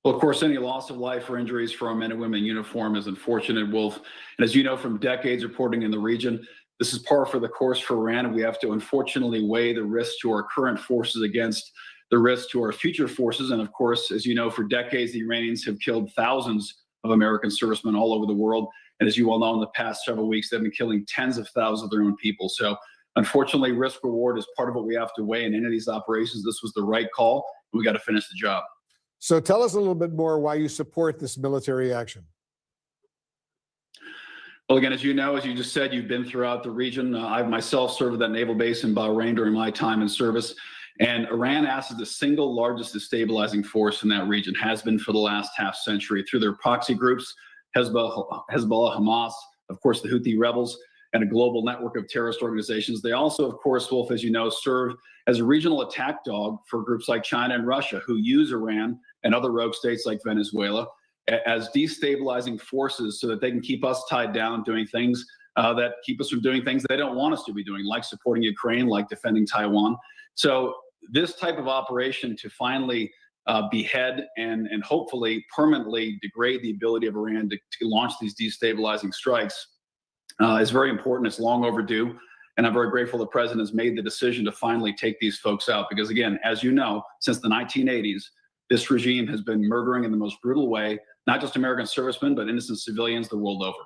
Well, of course, any loss of life or injuries for our men and women in uniform is unfortunate, Wolf. And as you know from decades reporting in the region, this is par for the course for Iran, and we have to unfortunately weigh the risk to our current forces against the risk to our future forces. And of course, as you know, for decades, the Iranians have killed thousands of American servicemen all over the world. And as you all know, in the past several weeks, they've been killing tens of thousands of their own people. So unfortunately, risk reward is part of what we have to weigh in any of these operations. This was the right call, and we got to finish the job. So tell us a little bit more why you support this military action. Well, again, as you know, as you just said, you've been throughout the region. I myself served at that naval base in Bahrain during my time in service. And Iran acts as the single largest destabilizing force in that region, has been for the last half century through their proxy groups, Hezbollah, Hamas, of course, the Houthi rebels, and a global network of terrorist organizations. They also, of course, Wolf, as you know, serve as a regional attack dog for groups like China and Russia, who use Iran and other rogue states like Venezuela as destabilizing forces so that they can keep us tied down doing things that keep us from doing things they don't want us to be doing, like supporting Ukraine, like defending Taiwan. So this type of operation to finally behead and hopefully permanently degrade the ability of Iran to launch these destabilizing strikes is very important. It's long overdue. And I'm very grateful the president has made the decision to finally take these folks out. Because again, as you know, since the 1980s, this regime has been murdering in the most brutal way, not just American servicemen, but innocent civilians the world over.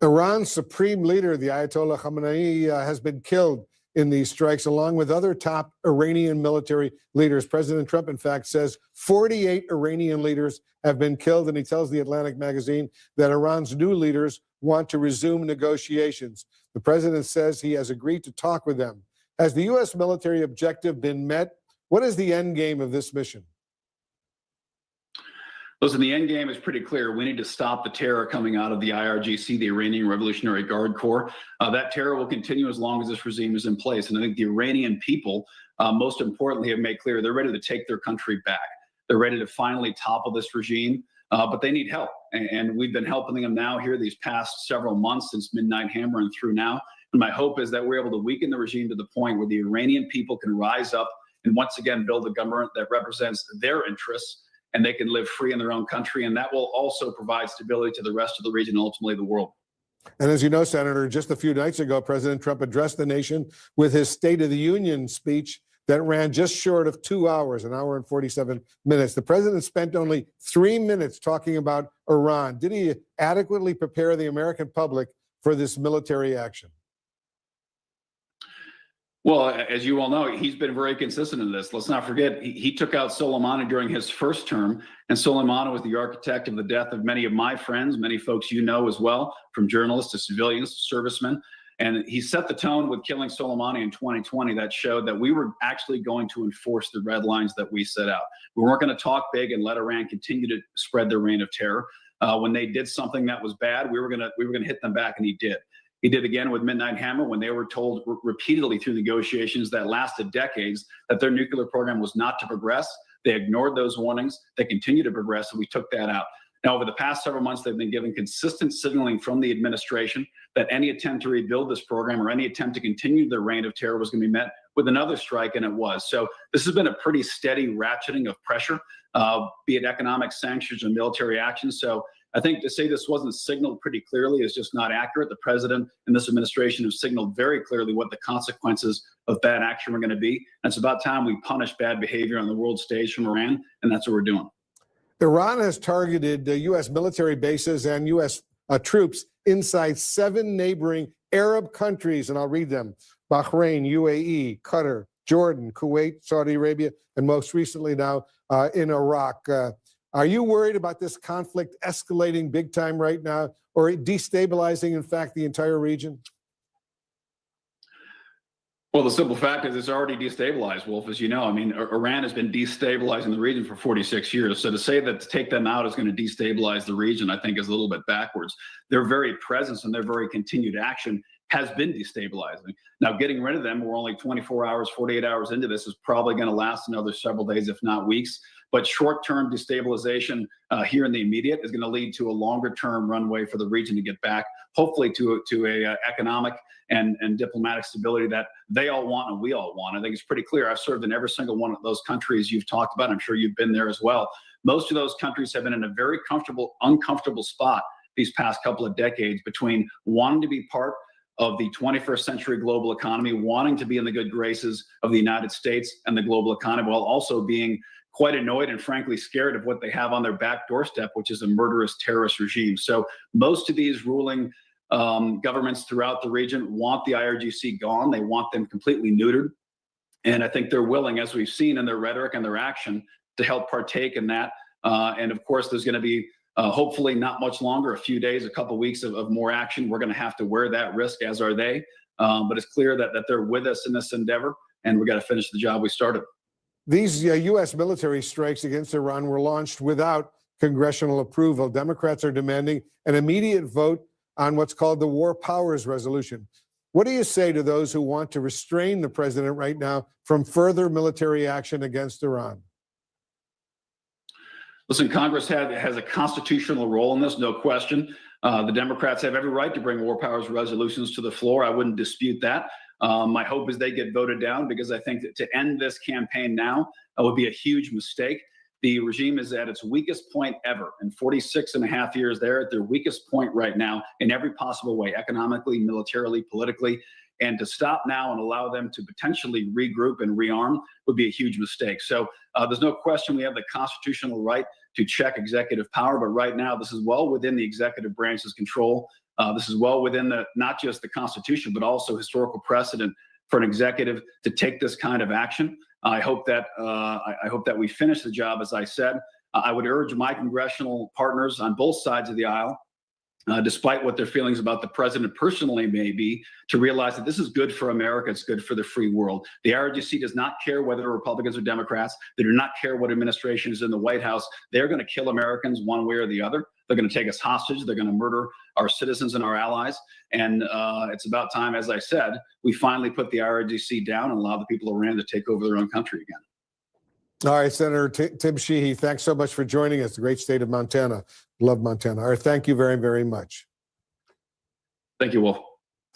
Iran's supreme leader, the Ayatollah Khamenei, has been killed in these strikes, along with other top Iranian military leaders. President Trump, in fact, says 48 Iranian leaders have been killed, and he tells the Atlantic magazine that Iran's new leaders want to resume negotiations. The president says he has agreed to talk with them. Has the U.S. military objective been met? What is the end game of this mission? Listen, the end game is pretty clear. We need to stop the terror coming out of the IRGC, the Iranian Revolutionary Guard Corps. That terror will continue as long as this regime is in place. And I think the Iranian people, most importantly, have made clear they're ready to take their country back. They're ready to finally topple this regime. but they need help. And we've been helping them now here these past several months since Midnight Hammer and through now. And my hope is that we're able to weaken the regime to the point where the Iranian people can rise up and once again build a government that represents their interests, and they can live free in their own country. And that will also provide stability to the rest of the region and ultimately the world. And as you know, Senator, just a few nights ago, President Trump addressed the nation with his State of the Union speech that ran just short of 2 hours, an hour and 47 minutes. The president spent only 3 minutes talking about Iran. Did he adequately prepare the American public for this military action? Well, as you all know, he's been very consistent in this. Let's not forget, he took out Soleimani during his first term, and Soleimani was the architect of the death of many of my friends, many folks you know as well, from journalists to civilians to servicemen. And he set the tone with killing Soleimani in 2020 that showed that we were actually going to enforce the red lines that we set out. We weren't going to talk big and let Iran continue to spread their reign of terror. When they did something that was bad, we were going to hit them back, and he did. He did again with Midnight Hammer when they were told repeatedly through negotiations that lasted decades that their nuclear program was not to progress. They ignored those warnings. They continued to progress, and we took that out. Now, over the past several months, they've been given consistent signaling from the administration that any attempt to rebuild this program or any attempt to continue their reign of terror was going to be met with another strike, and it was. So this has been a pretty steady ratcheting of pressure, be it economic sanctions or military action. So I think to say this wasn't signaled pretty clearly is just not accurate. The president and this administration have signaled very clearly what the consequences of bad action are going to be. And it's about time we punish bad behavior on the world stage from Iran, and that's what we're doing. Iran has targeted U.S. military bases and U.S. Troops inside 7 neighboring Arab countries, and I'll read them: Bahrain, UAE, Qatar, Jordan, Kuwait, Saudi Arabia, and most recently now in Iraq. Are you worried about this conflict escalating big time right now, or destabilizing, in fact, the entire region? Well, the simple fact is it's already destabilized, Wolf, as you know. I mean, Iran has been destabilizing the region for 46 years. So to say that to take them out is going to destabilize the region, I think is a little bit backwards. Their very presence and their very continued action has been destabilizing. Now, getting rid of them, we're only 24 hours, 48 hours into this, is probably going to last another several days, if not weeks. But short-term destabilization here in the immediate is going to lead to a longer-term runway for the region to get back, hopefully to a economic and diplomatic stability that they all want and we all want. I think it's pretty clear. I've served in every single one of those countries you've talked about. I'm sure you've been there as well. Most of those countries have been in a very uncomfortable spot these past couple of decades between wanting to be part of the 21st century global economy, wanting to be in the good graces of the United States and the global economy, while also being quite annoyed and frankly scared of what they have on their back doorstep, which is a murderous terrorist regime. So most of these ruling governments throughout the region want the IRGC gone. They want them completely neutered. And I think they're willing, as we've seen in their rhetoric and their action, to help partake in that. And of course, there's going to be hopefully not much longer, a few days, a couple of weeks of more action. We're going to have to wear that risk, as are they. But it's clear that they're with us in this endeavor, and we got to finish the job we started. These U.S. military strikes against Iran were launched without congressional approval. Democrats are demanding an immediate vote on what's called the War Powers Resolution. What do you say to those who want to restrain the president right now from further military action against Iran? Listen, Congress has a constitutional role in this, no question. The Democrats have every right to bring war powers resolutions to the floor. I wouldn't dispute that. My hope is they get voted down, because I think that to end this campaign now would be a huge mistake. The regime is at its weakest point ever. In 46 and a half years, they're at their weakest point right now in every possible way, economically, militarily, politically. And to stop now and allow them to potentially regroup and rearm would be a huge mistake. So there's no question we have the constitutional right to check executive power. But right now, this is well within the executive branch's control. This is well within not just the Constitution, but also historical precedent for an executive to take this kind of action. I hope that we finish the job, as I said. I would urge my congressional partners on both sides of the aisle, despite what their feelings about the president personally may be, to realize that this is good for America. It's good for the free world. The IRGC does not care whether Republicans or Democrats. They do not care what administration is in the White House. They're going to kill Americans one way or the other. They're going to take us hostage. They're going to murder our citizens and our allies. And it's about time, as I said, we finally put the IRGC down and allow the people of Iran to take over their own country again. All right, Senator Tim Sheehy, thanks so much for joining us. The great state of Montana. Love Montana. All right, thank you very, very much. Thank you, Wolf.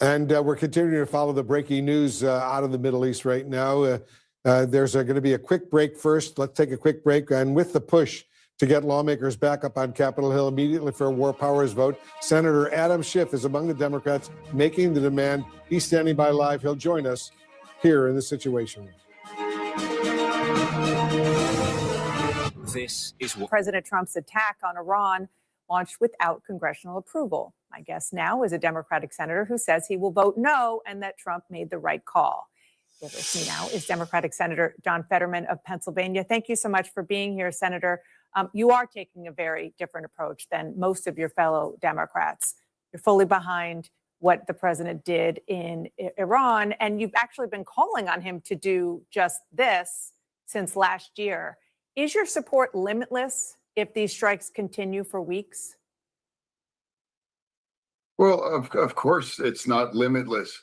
And we're continuing to follow the breaking news out of the Middle East right now. There's going to be a quick break first. Let's take a quick break. And with the push to get lawmakers back up on Capitol Hill immediately for a war powers vote, Senator Adam Schiff is among the Democrats making the demand. He's standing by live. He'll join us here in the Situation Room. This is what President Trump's attack on Iran launched without congressional approval. My guest now is a Democratic senator who says he will vote no and that Trump made the right call. With us now is Democratic Senator John Fetterman of Pennsylvania. Thank you so much for being here, Senator. You are taking a very different approach than most of your fellow Democrats. You're fully behind what the president did in Iran, and you've actually been calling on him to do just this since last year. Is your support limitless if these strikes continue for weeks? Well, of course, it's not limitless.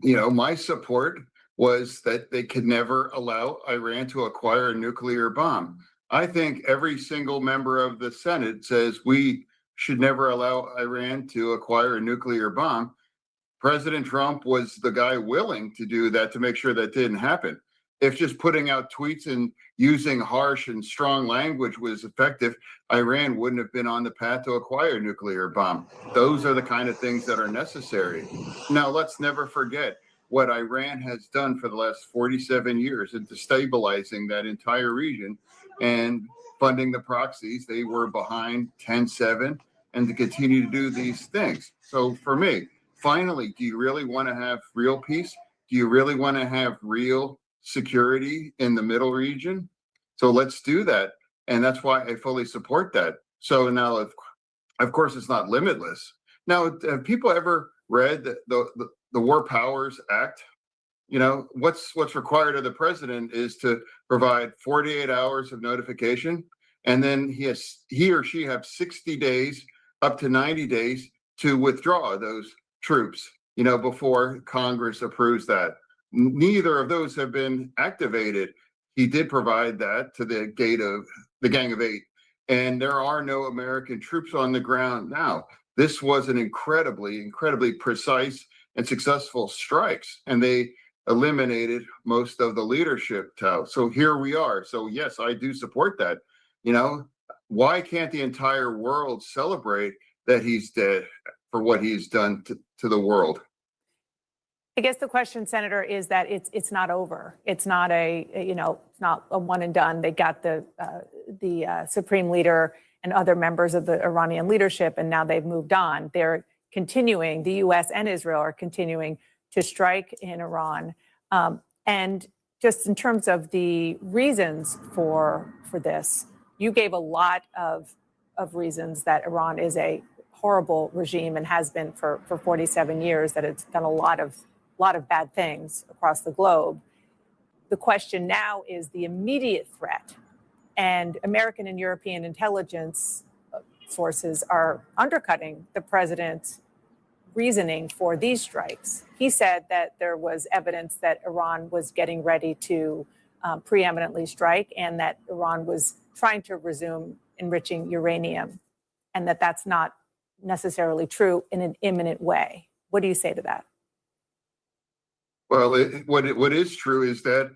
You know, my support was that they could never allow Iran to acquire a nuclear bomb. I think every single member of the Senate says we should never allow Iran to acquire a nuclear bomb. President Trump was the guy willing to do that to make sure that didn't happen. If just putting out tweets and using harsh and strong language was effective, Iran wouldn't have been on the path to acquire a nuclear bomb. Those are the kind of things that are necessary. Now, let's never forget what Iran has done for the last 47 years in destabilizing that entire region and funding the proxies. They were behind 10-7 and to continue to do these things. So for me, finally, do you really want to have real peace? Do you really want to have real security in the middle region? So let's do that. And that's why I fully support that. So now, of course, it's not limitless. Now, have people ever read the War Powers Act? You know, what's required of the president is to provide 48 hours of notification, and then he or she have 60 days, up to 90 days to withdraw those troops, you know, before Congress approves that. Neither of those have been activated. He did provide that to the Gang of Eight, and there are no American troops on the ground now. This was an incredibly precise and successful strikes, and they eliminated most of the leadership. So here we are. So yes, I do support that. You know, why can't the entire world celebrate that he's dead for what he's done to the world? I guess the question, Senator, is that it's not over. It's not it's not a one and done. They got the supreme leader and other members of the Iranian leadership, and now they've moved on. They're continuing. The U.S. and Israel are continuing to strike in Iran. And just in terms of the reasons for this, you gave a lot of reasons that Iran is a horrible regime and has been for 47 years, that it's done a lot of bad things across the globe. The question now is the immediate threat, and American and European intelligence sources are undercutting the president's reasoning for these strikes. He said that there was evidence that Iran was getting ready to preeminently strike, and that Iran was trying to resume enriching uranium, and that that's not necessarily true in an imminent way. What do you say to that? Well, what is true is that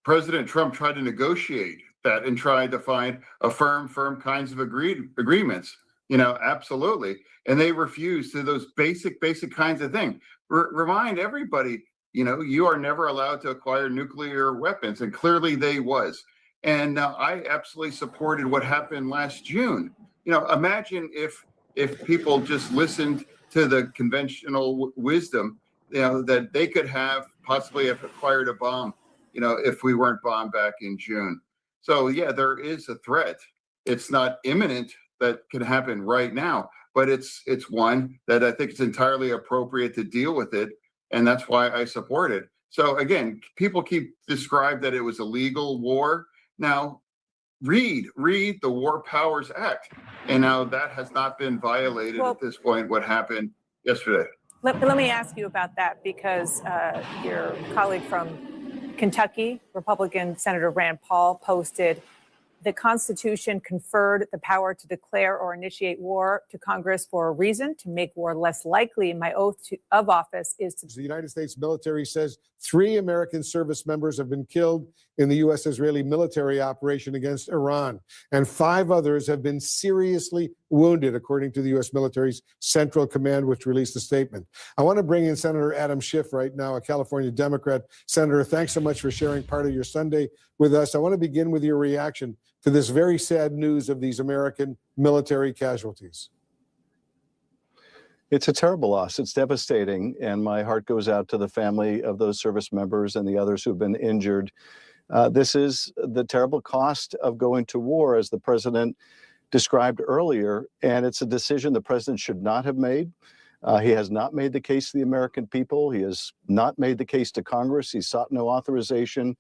President Trump tried to negotiate that and tried to find a firm kinds of agreements. You know, absolutely. And they refused to those basic kinds of things. Remind everybody, you know, you are never allowed to acquire nuclear weapons. And clearly they was. And I absolutely supported what happened last June. You know, imagine if people just listened to the conventional wisdom, you know, that they could have possibly have acquired a bomb, you know, if we weren't bombed back in June. So, yeah, there is a threat. It's not imminent that can happen right now, but it's one that I think it's entirely appropriate to deal with it. And that's why I support it. So, again, people keep described that it was a legal war. Now, read the War Powers Act. And now that has not been violated at this point, what happened yesterday. Let me ask you about that, because your colleague from Kentucky, Republican Senator Rand Paul posted, "The Constitution conferred the power to declare or initiate war to Congress for a reason, to make war less likely. My oath of office is to..." The United States military says 3 American service members have been killed in the U.S.-Israeli military operation against Iran, and 5 others have been seriously wounded, according to the U.S. military's Central Command, which released a statement. I want to bring in Senator Adam Schiff right now, a California Democrat. Senator, thanks so much for sharing part of your Sunday with us. I want to begin with your reaction to this very sad news of these American military casualties. It's a terrible loss. It's devastating. And my heart goes out to the family of those service members and the others who've been injured. This is the terrible cost of going to war, as the president described earlier. And it's a decision the president should not have made. He has not made the case to the American people. He has not made the case to Congress. He sought no authorization.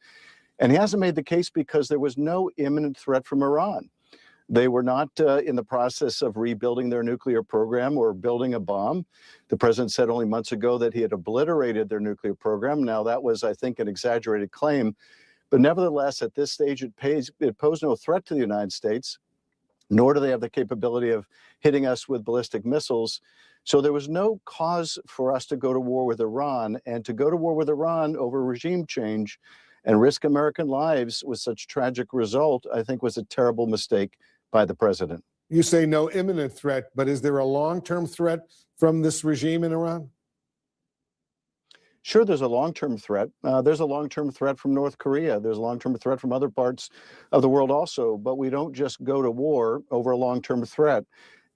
And he hasn't made the case because there was no imminent threat from Iran. They were not in the process of rebuilding their nuclear program or building a bomb. The president said only months ago that he had obliterated their nuclear program. Now, that was, I think, an exaggerated claim. But nevertheless, at this stage, it posed no threat to the United States, nor do they have the capability of hitting us with ballistic missiles. So there was no cause for us to go to war with Iran. And to go to war with Iran over regime change and risk American lives with such tragic result, I think, was a terrible mistake by the president. You say no imminent threat, but is there a long-term threat from this regime in Iran? Sure, there's a long-term threat. There's a long-term threat from North Korea. There's a long-term threat from other parts of the world also, but we don't just go to war over a long-term threat.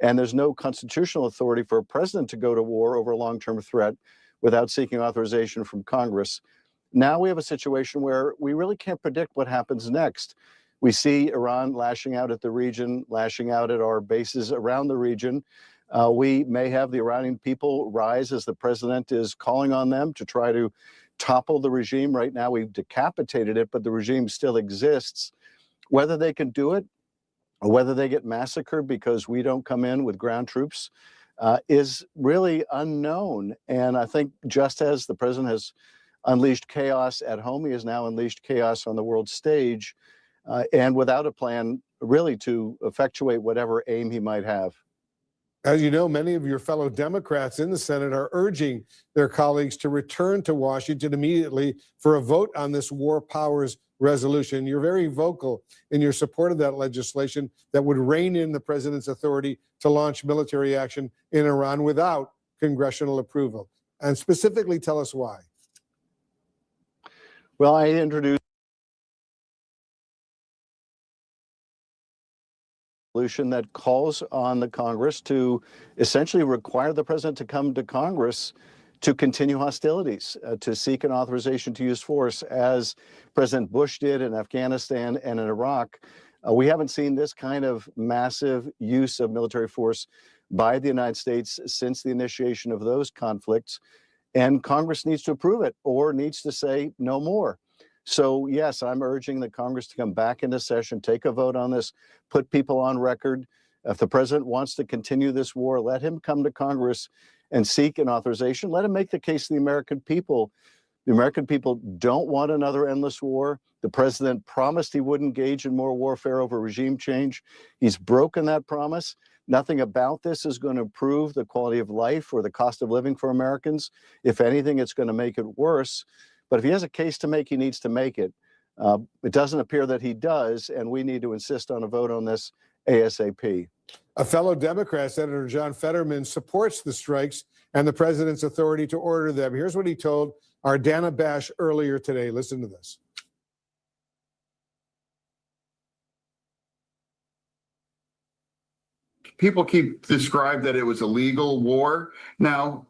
And there's no constitutional authority for a president to go to war over a long-term threat without seeking authorization from Congress. Now we have a situation where we really can't predict what happens next. We see Iran lashing out at the region, lashing out at our bases around the region. We may have the Iranian people rise as the president is calling on them to try to topple the regime. Right now we've decapitated it, but the regime still exists. Whether they can do it or whether they get massacred because we don't come in with ground troops is really unknown. And I think just as the president has unleashed chaos at home, he has now unleashed chaos on the world stage, and without a plan really to effectuate whatever aim he might have. As you know, many of your fellow Democrats in the Senate are urging their colleagues to return to Washington immediately for a vote on this war powers resolution. You're very vocal in your support of that legislation that would rein in the president's authority to launch military action in Iran without congressional approval. And specifically, tell us why. Well, I introduced a resolution that calls on the Congress to essentially require the president to come to Congress to continue hostilities, to seek an authorization to use force, as President Bush did in Afghanistan and in Iraq. We haven't seen this kind of massive use of military force by the United States since the initiation of those conflicts. And Congress needs to approve it or needs to say no more. So, yes, I'm urging the Congress to come back into session, take a vote on this, put people on record. If the president wants to continue this war, let him come to Congress and seek an authorization. Let him make the case to the American people. The American people don't want another endless war. The president promised he wouldn't engage in more warfare over regime change. He's broken that promise. Nothing about this is going to improve the quality of life or the cost of living for Americans. If anything, it's going to make it worse. But if he has a case to make, he needs to make it. It doesn't appear that he does, and we need to insist on a vote on this ASAP. A fellow Democrat, Senator John Fetterman, supports the strikes and the president's authority to order them. Here's what he told our Dana Bash earlier today. Listen to this. People keep described that it was a legal war. Now,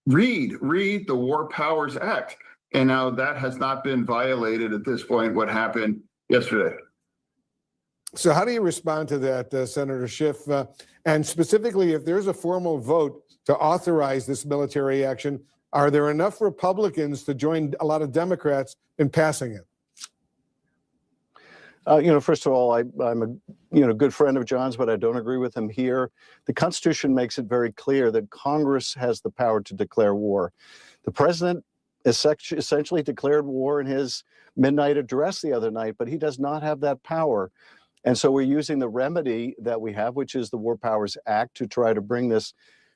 read the War Powers Act. And now that has not been violated at this point, what happened yesterday. So how do you respond to that, Senator Schiff? And specifically, if there's a formal vote to authorize this military action, are there enough Republicans to join a lot of Democrats in passing it? First of all, I'm a good friend of John's, but I don't agree with him here. The Constitution makes it very clear that Congress has the power to declare war. The president essentially declared war in his midnight address the other night, but he does not have that power. And so we're using the remedy that we have, which is the War Powers Act, to try to bring this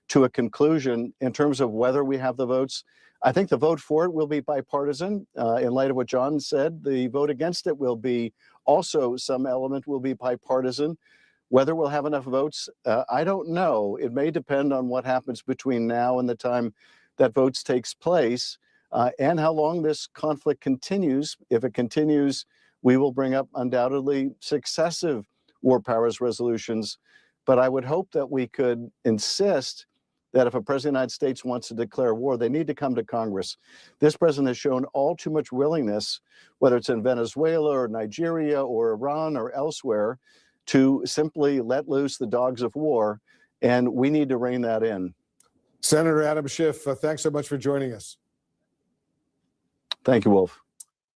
to a conclusion. In terms of whether we have the votes, I think the vote for it will be bipartisan. In light of what John said, the vote against it will be also, some element will be bipartisan. Whether we'll have enough votes, I don't know. It may depend on what happens between now and the time that votes takes place, and how long this conflict continues. If it continues, we will bring up undoubtedly successive war powers resolutions. But I would hope that we could insist that if a president of the United States wants to declare war, they need to come to Congress. This president has shown all too much willingness, whether it's in Venezuela or Nigeria or Iran or elsewhere, to simply let loose the dogs of war, and we need to rein that in. Senator Adam Schiff, thanks so much for joining us. Thank you, Wolf.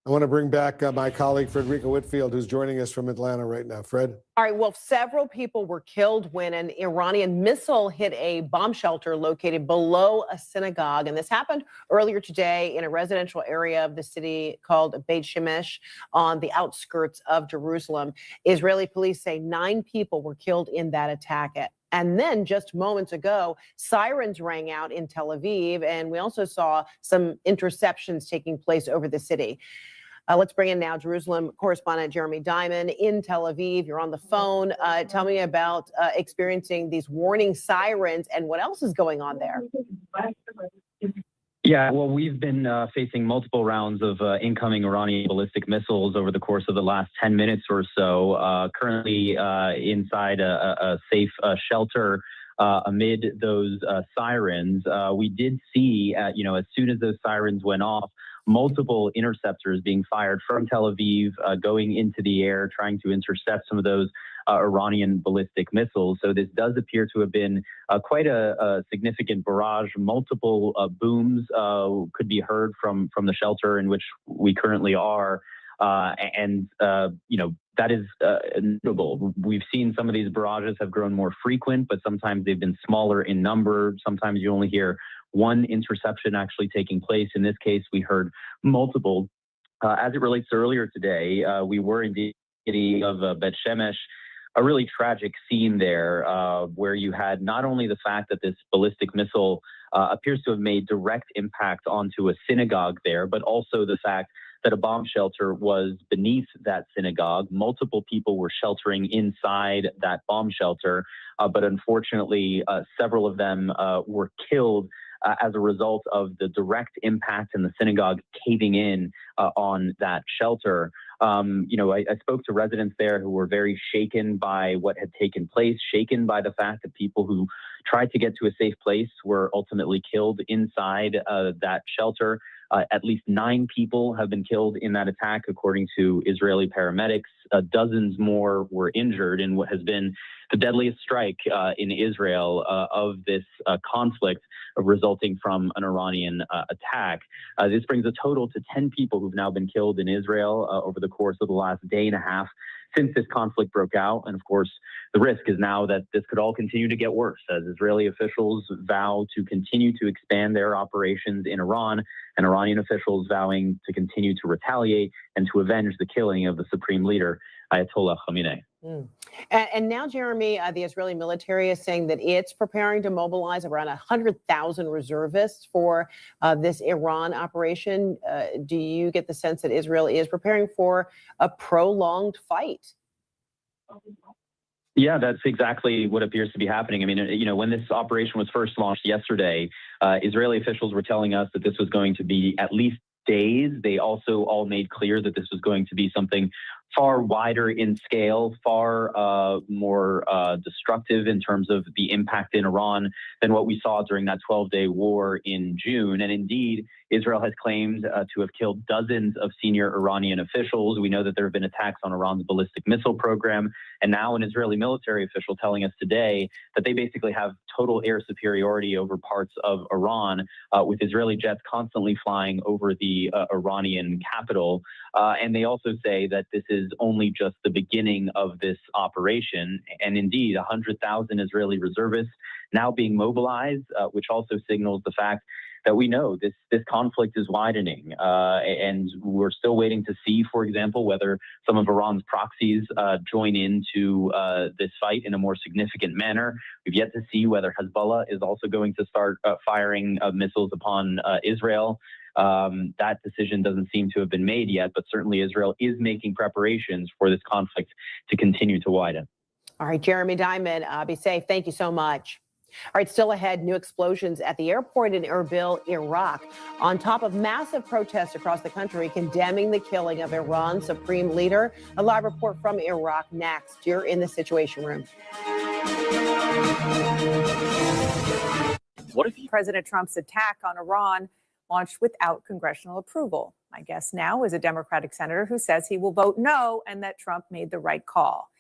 I want to bring back my colleague, Frederica Whitfield, who's joining us from Atlanta right now. Fred? All right, well, several people were killed when an Iranian missile hit a bomb shelter located below a synagogue. And this happened earlier today in a residential area of the city called Beit Shemesh on the outskirts of Jerusalem. Israeli police say 9 people were killed in that attack. And then just moments ago, sirens rang out in Tel Aviv, and we also saw some interceptions taking place over the city. Let's bring in now Jerusalem correspondent Jeremy Diamond in Tel Aviv. You're on the phone. Tell me about experiencing these warning sirens and what else is going on there. Yeah, well, we've been facing multiple rounds of incoming Iranian ballistic missiles over the course of the last 10 minutes or so. Currently inside a safe shelter amid those sirens. We did see, as soon as those sirens went off, multiple interceptors being fired from Tel Aviv, going into the air, trying to intercept some of those Iranian ballistic missiles. So this does appear to have been quite a significant barrage. Multiple booms could be heard from the shelter in which we currently are. That is notable. We've seen some of these barrages have grown more frequent, but sometimes they've been smaller in number. Sometimes you only hear one interception actually taking place. In this case, we heard multiple. As it relates to earlier today, we were in the city of Beit Shemesh, a really tragic scene there where you had not only the fact that this ballistic missile appears to have made direct impact onto a synagogue there, but also the fact that a bomb shelter was beneath that synagogue. Multiple people were sheltering inside that bomb shelter, but unfortunately, several of them were killed as a result of the direct impact in the synagogue caving in on that shelter. I spoke to residents there who were very shaken by what had taken place, shaken by the fact that people who tried to get to a safe place were ultimately killed inside that shelter. At least 9 people have been killed in that attack, according to Israeli paramedics. Dozens more were injured in what has been the deadliest strike in Israel of this conflict resulting from an Iranian attack. This brings a total to 10 people who've now been killed in Israel over the course of the last day and a half since this conflict broke out. And of course, the risk is now that this could all continue to get worse as Israeli officials vow to continue to expand their operations in Iran, and Iranian officials vowing to continue to retaliate and to avenge the killing of the supreme leader, Ayatollah Khamenei. And now, Jeremy, the Israeli military is saying that it's preparing to mobilize around 100,000 reservists for this Iran operation. Do you get the sense that Israel is preparing for a prolonged fight? Yeah, that's exactly what appears to be happening. I mean, when this operation was first launched yesterday, Israeli officials were telling us that this was going to be at least days. They also all made clear that this was going to be something far wider in scale, far more destructive in terms of the impact in Iran than what we saw during that 12-day war in June. And indeed, Israel has claimed to have killed dozens of senior Iranian officials. We know that there have been attacks on Iran's ballistic missile program. And now an Israeli military official telling us today that they basically have total air superiority over parts of Iran, with Israeli jets constantly flying over the Iranian capital. And they also say that this is only just the beginning of this operation. And indeed, 100,000 Israeli reservists now being mobilized, which also signals the fact that we know this conflict is widening. And we're still waiting to see, for example, whether some of Iran's proxies join into this fight in a more significant manner. We've yet to see whether Hezbollah is also going to start firing missiles upon Israel. That decision doesn't seem to have been made yet, but certainly Israel is making preparations for this conflict to continue to widen. All right, Jeremy Diamond, be safe. Thank you so much. All right, still ahead, new explosions at the airport in Erbil, Iraq, on top of massive protests across the country condemning the killing of Iran's supreme leader. A live report from Iraq next. You're in the Situation Room. What if President Trump's attack on Iran launched without congressional approval? My guest now is a Democratic senator who says he will vote no and that Trump made the right call.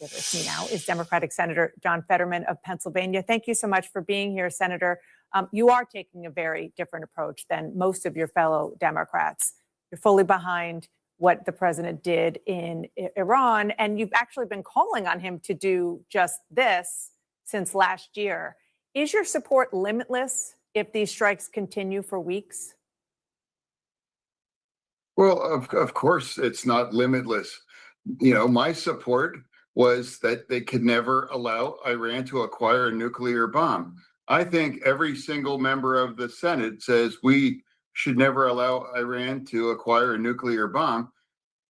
With us now is Democratic Senator John Fetterman of Pennsylvania. Thank you so much for being here, Senator. You are taking a very different approach than most of your fellow Democrats. You're fully behind what the president did in Iran, and you've actually been calling on him to do just this since last year. Is your support limitless if these strikes continue for weeks? Well, of course, it's not limitless. My support was that they could never allow Iran to acquire a nuclear bomb. I think every single member of the Senate says we should never allow Iran to acquire a nuclear bomb.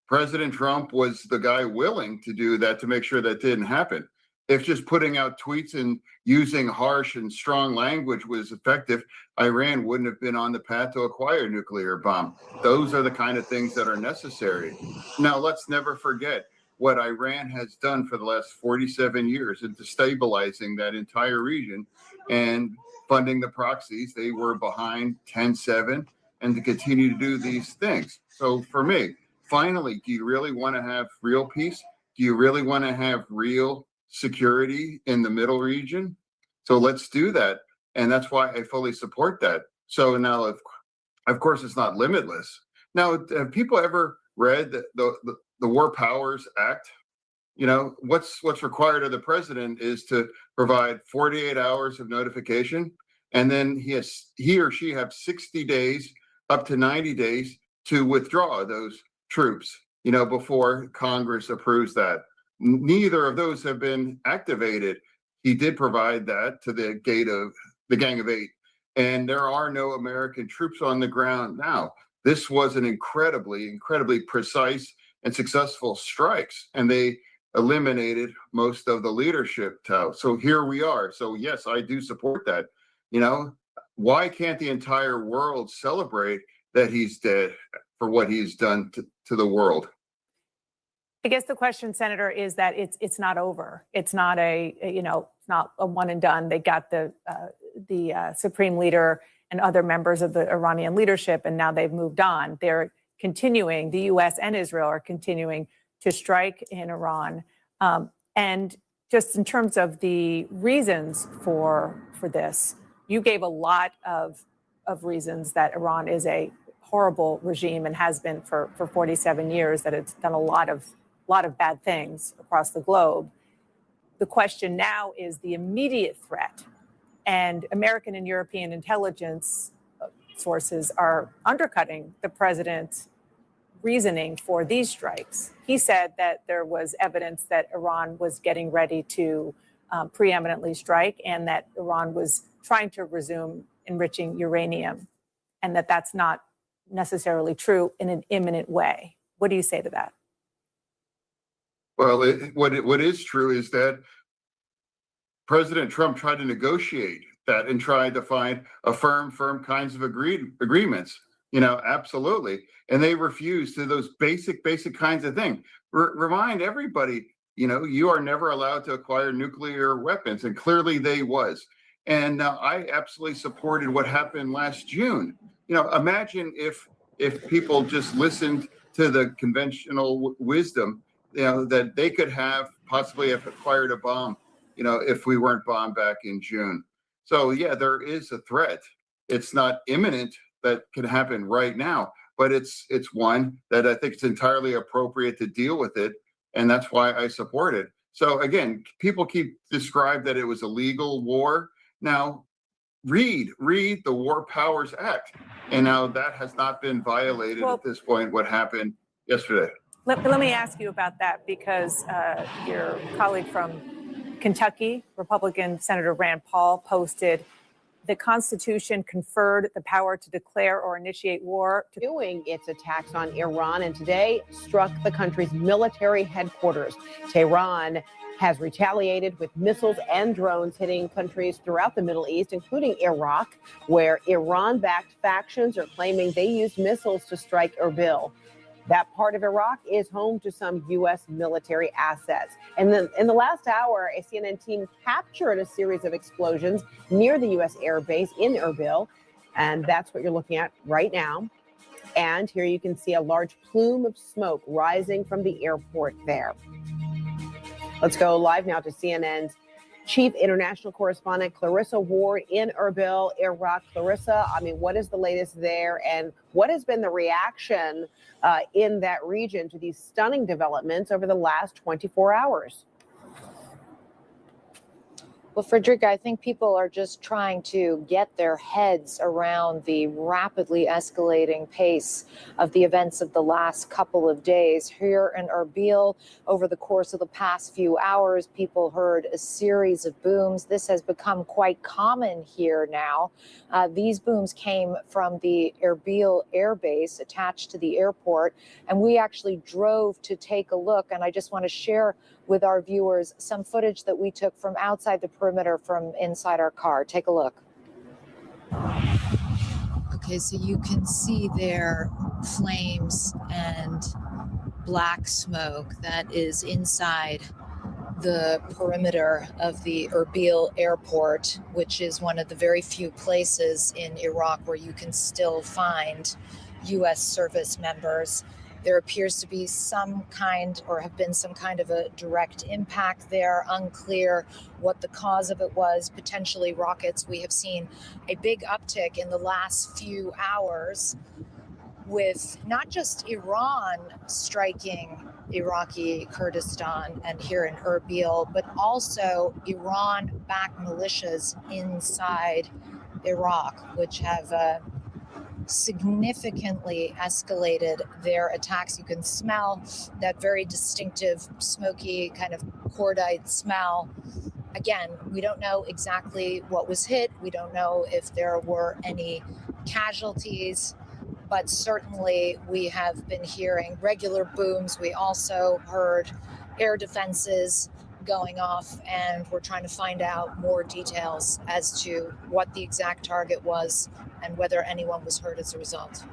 President Trump was the guy willing to do that to make sure that didn't happen. If just putting out tweets and using harsh and strong language was effective, Iran wouldn't have been on the path to acquire a nuclear bomb. Those are the kind of things that are necessary. Now, let's never forget what Iran has done for the last 47 years in destabilizing that entire region and funding the proxies. They were behind 10-7 and to continue to do these things. So for me, finally, do you really want to have real peace? Do you really want to have real security in the middle region? So let's do that. And that's why I fully support that. So now, of course, it's not limitless. Now, have people ever read the War Powers Act? What's required of the president is to provide 48 hours of notification, and then he or she have 60 days, up to 90 days to withdraw those troops, before Congress approves that. Neither of those have been activated. He did provide that to the Gang of Eight, and there are no American troops on the ground now. This was an incredibly precise and successful strikes, and they eliminated most of the leadership. So here we are. So yes, I do support that. Why can't the entire world celebrate that he's dead for what he's done to the world? I guess the question, Senator, is that it's not over. It's not it's not a one and done. They got the supreme leader and other members of the Iranian leadership, and now they've moved on. They're continuing. The U.S. and Israel are continuing to strike in Iran. And just in terms of the reasons for this, you gave a lot of reasons that Iran is a horrible regime and has been for 47 years, that it's done a lot of bad things across the globe. The question now is the immediate threat, and American and European intelligence sources are undercutting the president's reasoning for these strikes. He said that there was evidence that Iran was getting ready to preeminently strike, and that Iran was trying to resume enriching uranium, and that that's not necessarily true in an imminent way. What do you say to that? Well, what is true is that President Trump tried to negotiate that and tried to find a firm kinds of agreements. Absolutely. And they refused to those basic kinds of things. Remind everybody, you are never allowed to acquire nuclear weapons, and clearly they was. And I absolutely supported what happened last June. Imagine if people just listened to the conventional wisdom, that they could possibly have acquired a bomb, if we weren't bombed back in June. So yeah, there is a threat. It's not imminent that can happen right now, but it's one that I think it's entirely appropriate to deal with it, and that's why I support it. So again, people keep described that it was a legal war. Now, read the War Powers Act. And now that has not been violated at this point, what happened yesterday. Let me ask you about that, because your colleague from Kentucky, Republican Senator Rand Paul, posted the Constitution conferred the power to declare or initiate war. Doing its attacks on Iran, and today struck the country's military headquarters. Tehran has retaliated with missiles and drones hitting countries throughout the Middle East, including Iraq, where Iran-backed factions are claiming they used missiles to strike Erbil. That part of Iraq is home to some U.S. military assets. And then in the last hour, a CNN team captured a series of explosions near the U.S. air base in Erbil. And that's what you're looking at right now. And here you can see a large plume of smoke rising from the airport there. Let's go live now to CNN's Chief International Correspondent Clarissa Ward in Erbil, Iraq. Clarissa, I mean, what is the latest there, and what has been the reaction in that region to these stunning developments over the last 24 hours? Well, Frederica, I think people are just trying to get their heads around the rapidly escalating pace of the events of the last couple of days. Here in Erbil, over the course of the past few hours, people heard a series of booms. This has become quite common here now. These booms came from the Erbil air base attached to the airport, and we actually drove to take a look. And I just want to share with our viewers some footage that we took from outside the perimeter from inside our car. Take a look. Okay, so you can see there flames and black smoke that is inside the perimeter of the Erbil airport, which is one of the very few places in Iraq where you can still find U.S. service members. There appears to be some kind, or have been some kind of a direct impact there. Unclear what the cause of it was, potentially rockets. We have seen a big uptick in the last few hours with not just Iran striking Iraqi Kurdistan and here in Erbil, but also Iran-backed militias inside Iraq, which have significantly escalated their attacks. You can smell that very distinctive smoky kind of cordite smell. Again, we don't know exactly what was hit. We don't know if there were any casualties, but certainly we have been hearing regular booms. We also heard air defenses going off, and we're trying to find out more details as to what the exact target was and whether anyone was hurt as a result.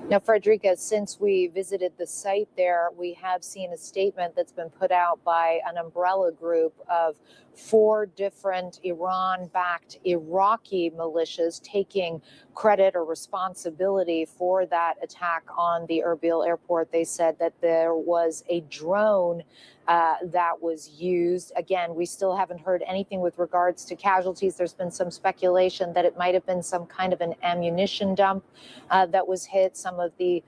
Now, Frederica, since we visited the site there, we have seen a statement that's been put out by an umbrella group of 4 different Iran-backed Iraqi militias taking credit or responsibility for that attack on the Erbil airport. They said that there was a drone that was used. Again, we still haven't heard anything with regards to casualties. There's been some speculation that it might have been some kind of an ammunition dump that was hit. Some of the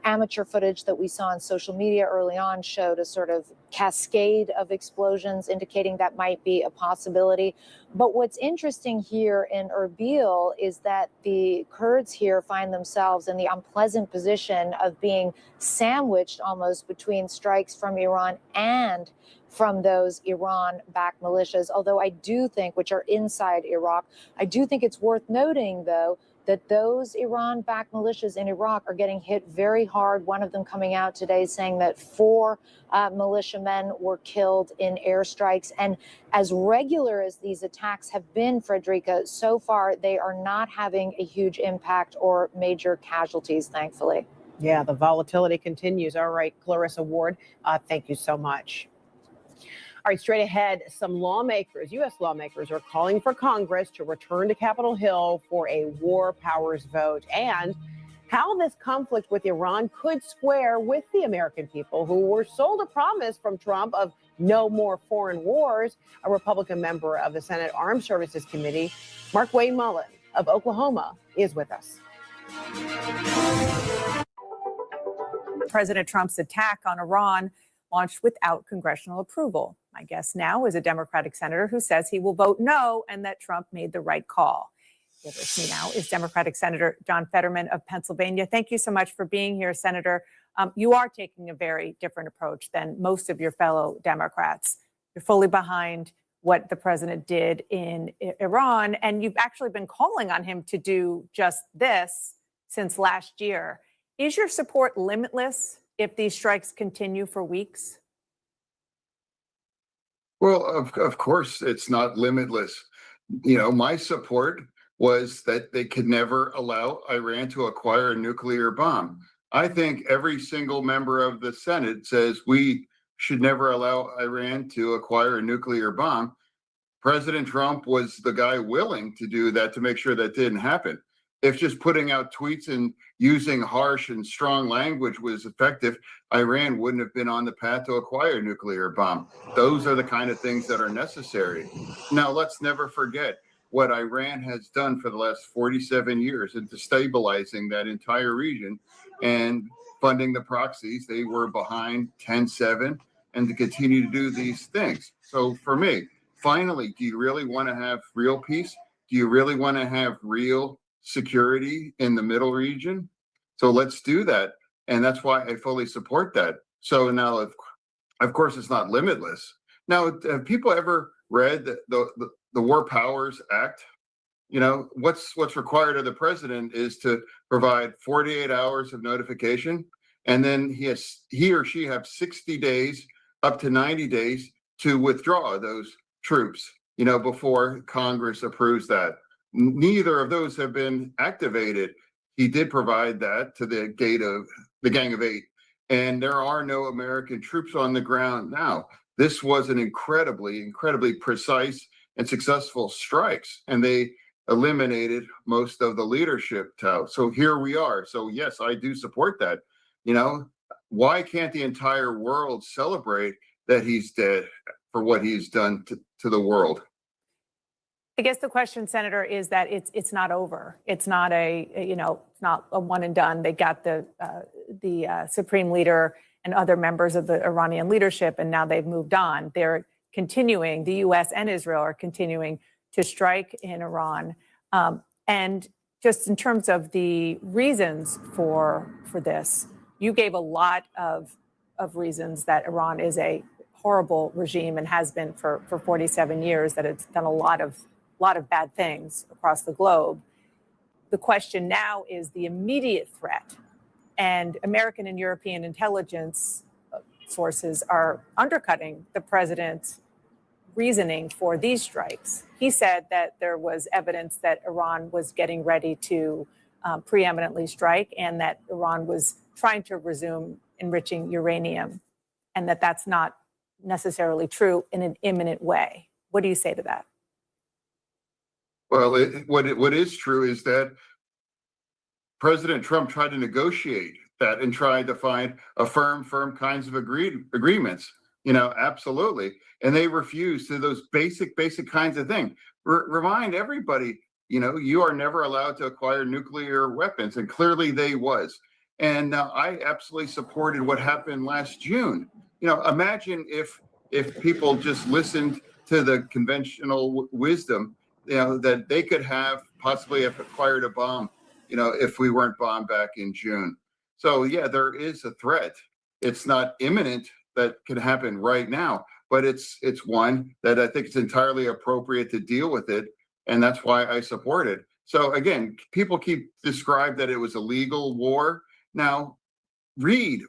amateur footage that we saw on social media early on showed a sort of cascade of explosions, indicating that might be a possibility. But what's interesting here in Erbil is that the Kurds here find themselves in the unpleasant position of being sandwiched almost between strikes from Iran and from those Iran-backed militias. Although I do think, which are inside Iraq, I do think it's worth noting, though, that those Iran-backed militias in Iraq are getting hit very hard. One of them coming out today saying that 4 militiamen were killed in airstrikes. And as regular as these attacks have been, Frederica, so far they are not having a huge impact or major casualties, thankfully. Yeah, the volatility continues. All right, Clarissa Ward, thank you so much. All right, straight ahead, some lawmakers, U.S. lawmakers, are calling for Congress to return to Capitol Hill for a war powers vote, and how this conflict with Iran could square with the American people who were sold a promise from Trump of no more foreign wars. A Republican member of the Senate Armed Services Committee, Mark Wayne Mullen of Oklahoma, is with us. President Trump's attack on Iran launched without congressional approval. My guest now is a Democratic senator who says he will vote no and that Trump made the right call. With us now is Democratic Senator John Fetterman of Pennsylvania. Thank you so much for being here, Senator. You are taking a very different approach than most of your fellow Democrats. You're fully behind what the president did in Iran, and you've actually been calling on him to do just this since last year. Is your support limitless if these strikes continue for weeks? Well, of course, it's not limitless. You know, my support was that they could never allow Iran to acquire a nuclear bomb. I think every single member of the Senate says we should never allow Iran to acquire a nuclear bomb. President Trump was the guy willing to do that to make sure that didn't happen. If just putting out tweets and using harsh and strong language was effective, Iran wouldn't have been on the path to acquire a nuclear bomb. Those are the kind of things that are necessary. Now, let's never forget what Iran has done for the last 47 years in destabilizing that entire region and funding the proxies. They were behind 10-7 and to continue to do these things. So for me, finally, do you really want to have real peace? Do you really want to have real security in the middle region? So let's do that. And that's why I fully support that. So now, of course, it's not limitless. Now, have people ever read the War Powers Act? You know, what's required of the president is to provide 48 hours of notification, and then he or she have 60 days, up to 90 days to withdraw those troops, you know, before Congress approves that. Neither of those have been activated. He did provide that to the Gang of Eight, and there are no American troops on the ground now. This was an incredibly precise and successful strikes, and they eliminated most of the leadership. So here we are. So yes, I do support that. You know, why can't the entire world celebrate that he's dead for what he's done to the world? I guess the question, Senator, is that it's not over. It's not it's not a one and done. They got the supreme leader and other members of the Iranian leadership, and now they've moved on. They're continuing. The U.S. and Israel are continuing to strike in Iran. And just in terms of the reasons for this, you gave a lot of reasons that Iran is a horrible regime and has been for 47 years, that it's done a lot of bad things across the globe. The question now is the immediate threat, and American and European intelligence sources are undercutting the president's reasoning for these strikes. He said that there was evidence that Iran was getting ready to preeminently strike, and that Iran was trying to resume enriching uranium, and that that's not necessarily true in an imminent way. What do you say to that? Well, what is true is that President Trump tried to negotiate that and tried to find a firm kinds of agreements. You know, absolutely. And they refused to those basic kinds of things. Remind everybody, you know, you are never allowed to acquire nuclear weapons. And clearly they was. And I absolutely supported what happened last June. You know, imagine if people just listened to the conventional wisdom, you know, that they could have possibly have acquired a bomb, you know, if we weren't bombed back in June. So yeah, there is a threat. It's not imminent that can happen right now, but it's one that I think it's entirely appropriate to deal with it. And that's why I support it. So again, people keep described that it was a legal war. Now, read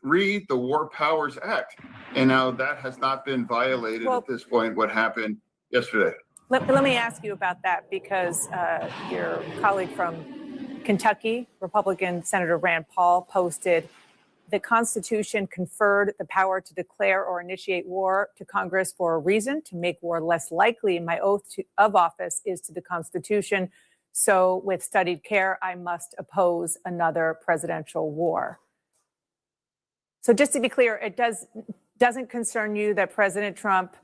the War Powers Act. And now that has not been violated at this point, what happened yesterday. Let me ask you about that, because your colleague from Kentucky, Republican Senator Rand Paul, posted the Constitution conferred the power to declare or initiate war to Congress for a reason, to make war less likely. My oath of office is to the Constitution. So with studied care, I must oppose another presidential war. So just to be clear, it doesn't concern you that President Trump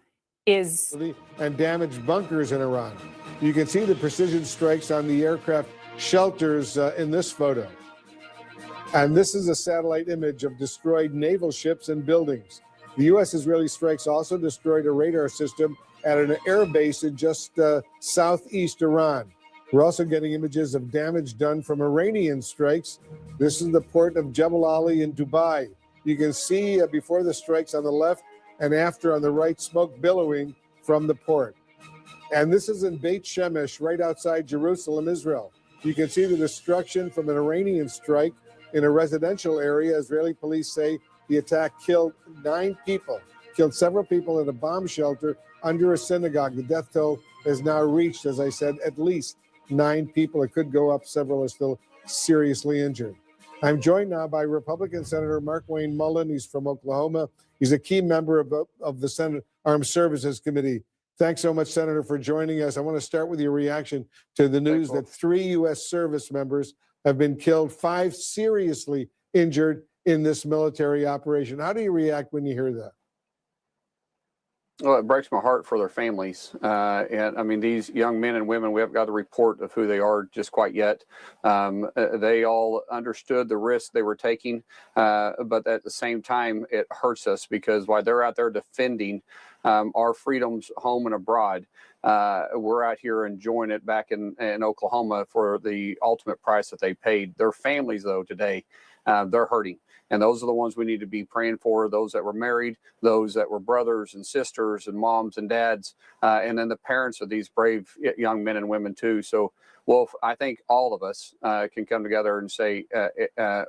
is... and damaged bunkers in Iran. You can see the precision strikes on the aircraft shelters in this photo. And this is a satellite image of destroyed naval ships and buildings. The U.S.-Israeli strikes also destroyed a radar system at an air base in just southeast Iran. We're also getting images of damage done from Iranian strikes. This is the port of Jebel Ali in Dubai. You can see before the strikes on the left and after on the right, smoke billowing from the port. And this is in Beit Shemesh, right outside Jerusalem, Israel. You can see the destruction from an Iranian strike in a residential area. Israeli police say the attack killed 9 people, killed several people at a bomb shelter under a synagogue. The death toll has now reached, as I said, at least 9 people. It could go up. Several are still seriously injured. I'm joined now by Republican Senator Mark Wayne Mullen. He's from Oklahoma. He's a key member of the Senate Armed Services Committee. Thanks so much, Senator, for joining us. I want to start with your reaction to the news that 3 U.S. service members have been killed, 5 seriously injured in this military operation. How do you react when you hear that? Well, it breaks my heart for their families. And I mean, these young men and women, we haven't got a report of who they are just quite yet. They all understood the risk they were taking. But at the same time, it hurts us because while they're out there defending our freedoms home and abroad, we're out here enjoying it back in Oklahoma for the ultimate price that they paid. Their families, though, today, they're hurting. And those are the ones we need to be praying for, those that were married, those that were brothers and sisters and moms and dads, and then the parents of these brave young men and women too. So, Wolf, I think all of us can come together and say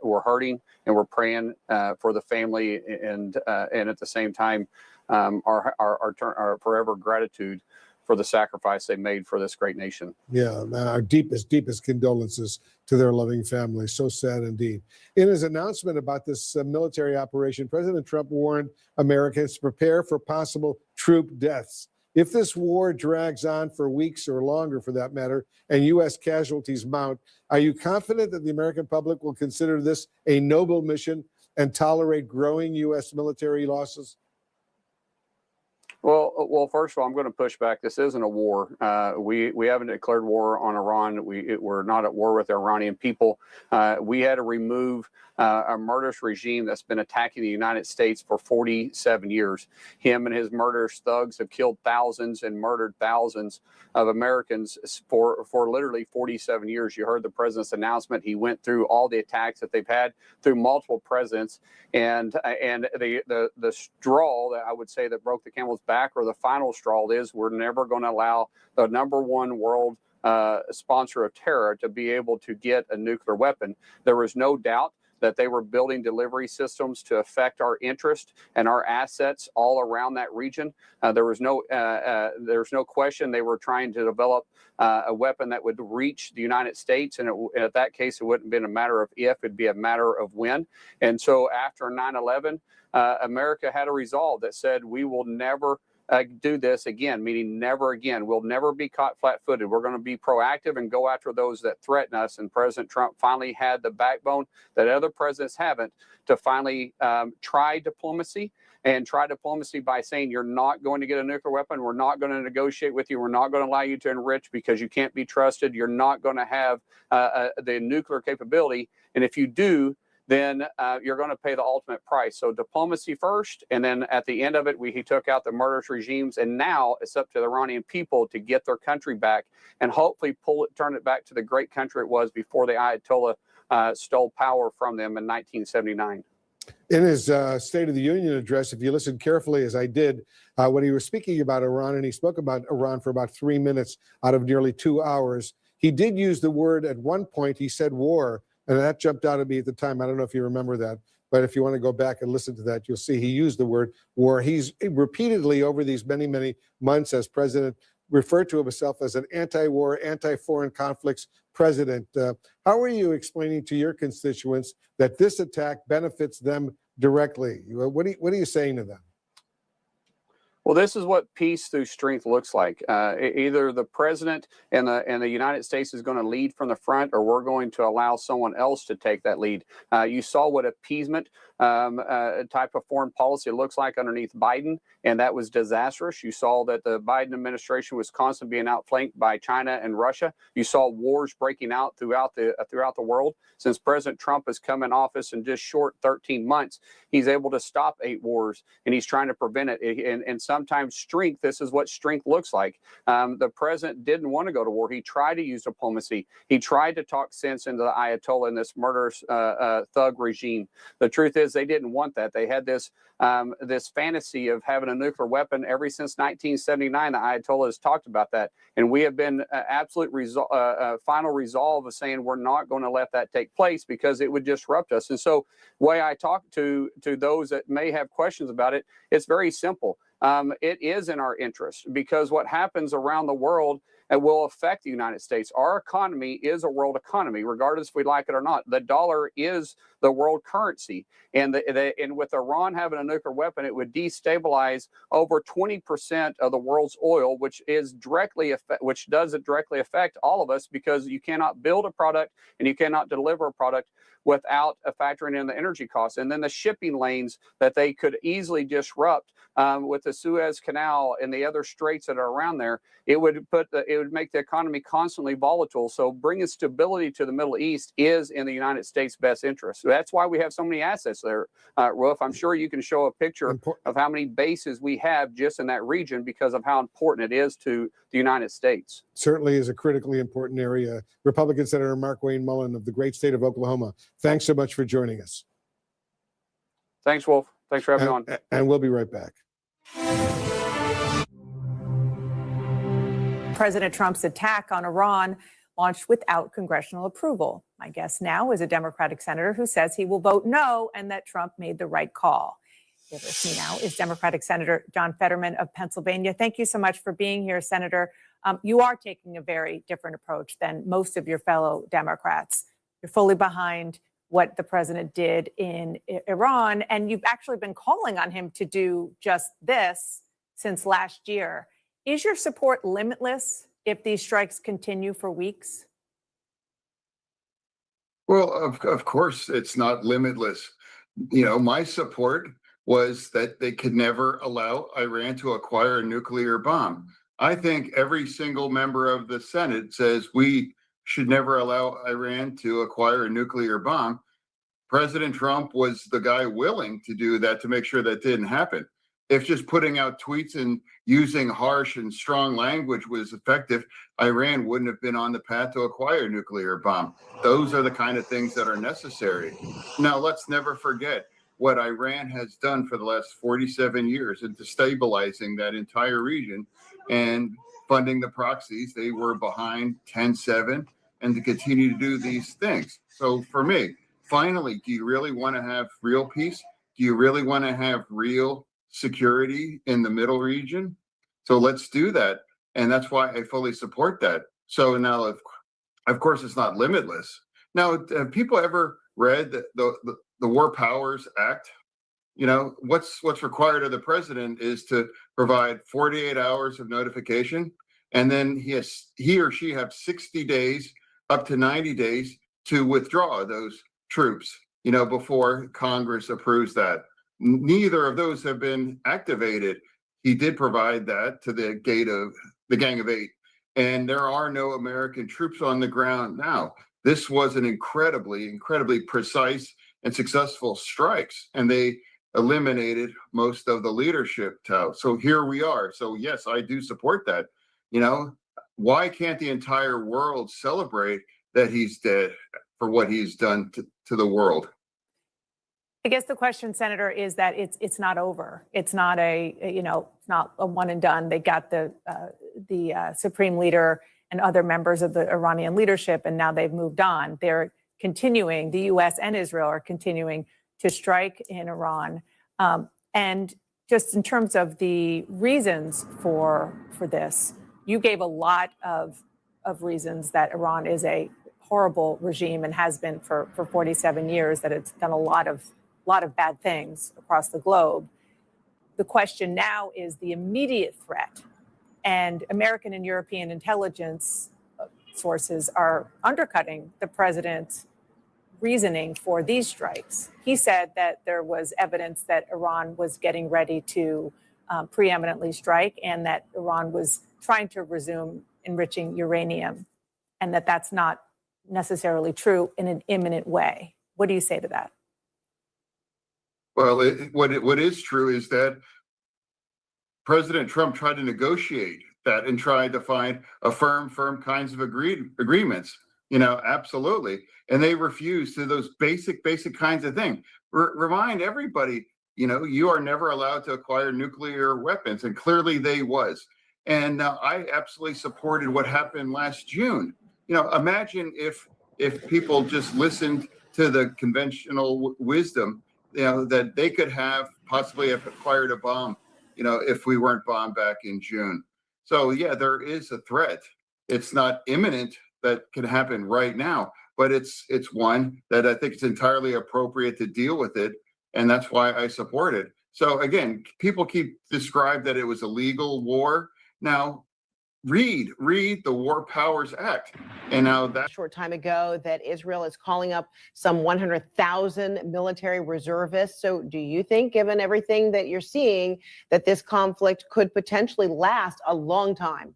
we're hurting and we're praying for the family and at the same time our forever gratitude for the sacrifice they made for this great nation. Yeah, our deepest condolences to their loving families. So sad indeed. In his announcement about this military operation, President Trump warned Americans to prepare for possible troop deaths. If this war drags on for weeks or longer, for that matter, and U.S. casualties mount, are you confident that the American public will consider this a noble mission and tolerate growing U.S. military losses? Well, first of all, I'm going to push back. This isn't a war. We haven't declared war on Iran. We're not at war with the Iranian people. We had to remove a murderous regime that's been attacking the United States for 47 years. Him and his murderous thugs have killed thousands and murdered thousands of Americans for literally 47 years. You heard the president's announcement. He went through all the attacks that they've had through multiple presidents, and the straw that I would say that broke the camel's back, or the final straw, is we're never going to allow the #1 world sponsor of terror to be able to get a nuclear weapon. There was no doubt that they were building delivery systems to affect our interest and our assets all around that region. There was no question they were trying to develop a weapon that would reach the United States. And at that case, it wouldn't have been a matter of if, it'd be a matter of when. And so after 9/11, America had a resolve that said, we will never do this again, meaning never again. We'll never be caught flat-footed. We're going to be proactive and go after those that threaten us. And President Trump finally had the backbone that other presidents haven't to finally try diplomacy, and try diplomacy by saying, you're not going to get a nuclear weapon. We're not going to negotiate with you. We're not going to allow you to enrich because you can't be trusted. You're not going to have the nuclear capability. And if you do, then you're going to pay the ultimate price. So diplomacy first, and then at the end of it, he took out the murderous regimes, and now it's up to the Iranian people to get their country back and hopefully turn it back to the great country it was before the Ayatollah stole power from them in 1979. In his State of the Union address, if you listen carefully, as I did, when he was speaking about Iran, and he spoke about Iran for about 3 minutes out of nearly 2 hours, he did use the word at one point, he said war. And that jumped out at me at the time. I don't know if you remember that, but if you want to go back and listen to that, you'll see he used the word war. He's repeatedly over these many months as president referred to himself as an anti-war, anti-foreign conflicts president. How are you explaining to your constituents that this attack benefits them directly? What are you saying to them? Well, this is what peace through strength looks like. Either the president and the United States is going to lead from the front, or we're going to allow someone else to take that lead. You saw what appeasement type of foreign policy looks like underneath Biden, and that was disastrous. You saw that the Biden administration was constantly being outflanked by China and Russia. You saw wars breaking out throughout the world. Since President Trump has come in office in just short 13 months, he's able to stop 8 wars, and he's trying to prevent it. And sometimes strength, this is what strength looks like. The president didn't want to go to war. He tried to use diplomacy. He tried to talk sense into the Ayatollah and this murderous thug regime. The truth is, they didn't want that. They had this fantasy of having a nuclear weapon ever since 1979. The Ayatollah has talked about that, and we have been absolute final resolve of saying we're not going to let that take place because it would disrupt us. And so, the way I talk to those that may have questions about it, it's very simple. It is in our interest, because what happens around the world will affect the United States. Our economy is a world economy, regardless if we like it or not. The dollar is the world currency. And with Iran having a nuclear weapon, it would destabilize over 20% of the world's oil, which does directly affect all of us, because you cannot build a product and you cannot deliver a product without factoring in the energy costs. And then the shipping lanes that they could easily disrupt with the Suez Canal and the other straits that are around there, it would make the economy constantly volatile. So bringing stability to the Middle East is in the United States' best interest. So that's why we have so many assets there. Rolf, I'm sure you can show a picture of how many bases we have just in that region because of how important it is to the United States. Certainly is a critically important area. Republican Senator Mark Wayne Mullen of the great state of Oklahoma, thanks so much for joining us. Thanks, Wolf. Thanks for having me on. And we'll be right back. President Trump's attack on Iran launched without congressional approval. My guest now is a Democratic senator who says he will vote no and that Trump made the right call. Here with me now is Democratic Senator John Fetterman of Pennsylvania. Thank you so much for being here, Senator. You are taking a very different approach than most of your fellow Democrats. You're fully behind what the president did in Iran, and you've actually been calling on him to do just this since last year. Is your support limitless if these strikes continue for weeks? Well, of course, it's not limitless. You know, my support was that they could never allow Iran to acquire a nuclear bomb. I think every single member of the Senate says we should never allow Iran to acquire a nuclear bomb. President Trump was the guy willing to do that to make sure that didn't happen. If just putting out tweets and using harsh and strong language was effective, Iran wouldn't have been on the path to acquire a nuclear bomb. Those are the kind of things that are necessary. Now, let's never forget what Iran has done for the last 47 years in destabilizing that entire region and funding the proxies. They were behind 10-7 and to continue to do these things. So for me, finally, do you really want to have real peace? Do you really want to have real security in the middle region? So let's do that. And that's why I fully support that. So now, of course, it's not limitless. Now, have people ever read the War Powers Act? You know, what's required of the president is to provide 48 hours of notification, and then he or she have 60 days, up to 90 days to withdraw those troops, you know, before Congress approves that. Neither of those have been activated. He did provide that to the Gang of Eight, and there are no American troops on the ground now. This was an incredibly precise and successful strikes, and they eliminated most of the leadership. So here we are. So yes, I do support that. You know, why can't the entire world celebrate that he's dead for what he's done to the world? I guess the question, Senator, is that it's not over. It's not it's not a one and done. They got the supreme leader and other members of the Iranian leadership, and now they've moved on. They're continuing. The U.S. and Israel are continuing to strike in Iran. And just in terms of the reasons for this, you gave a lot of reasons that Iran is a horrible regime and has been for 47 years, that it's done a lot of bad things across the globe. the question now is the immediate threat. And American and European intelligence sources are undercutting the president's reasoning for these strikes. He said that there was evidence that Iran was getting ready to preeminently strike, and that Iran was trying to resume enriching uranium, and that that's not necessarily true in an imminent way. What do you say to that? Well, what is true is that President Trump tried to negotiate that and tried to find a firm kinds of agreements. Absolutely. And they refused to those basic kinds of things. Remind everybody, you are never allowed to acquire nuclear weapons, and clearly they was. And I absolutely supported what happened last June. Imagine if people just listened to the conventional wisdom, that they could have possibly have acquired a bomb, if we weren't bombed back in June. So yeah, there is a threat. It's not imminent that can happen right now, but it's one that I think it's entirely appropriate to deal with it, and that's why I support it. So again, people keep described that it was a legal war. Now, read the War Powers Act. And now that a short time ago that Israel is calling up some 100,000 military reservists. So do you think, given everything that you're seeing, that this conflict could potentially last a long time?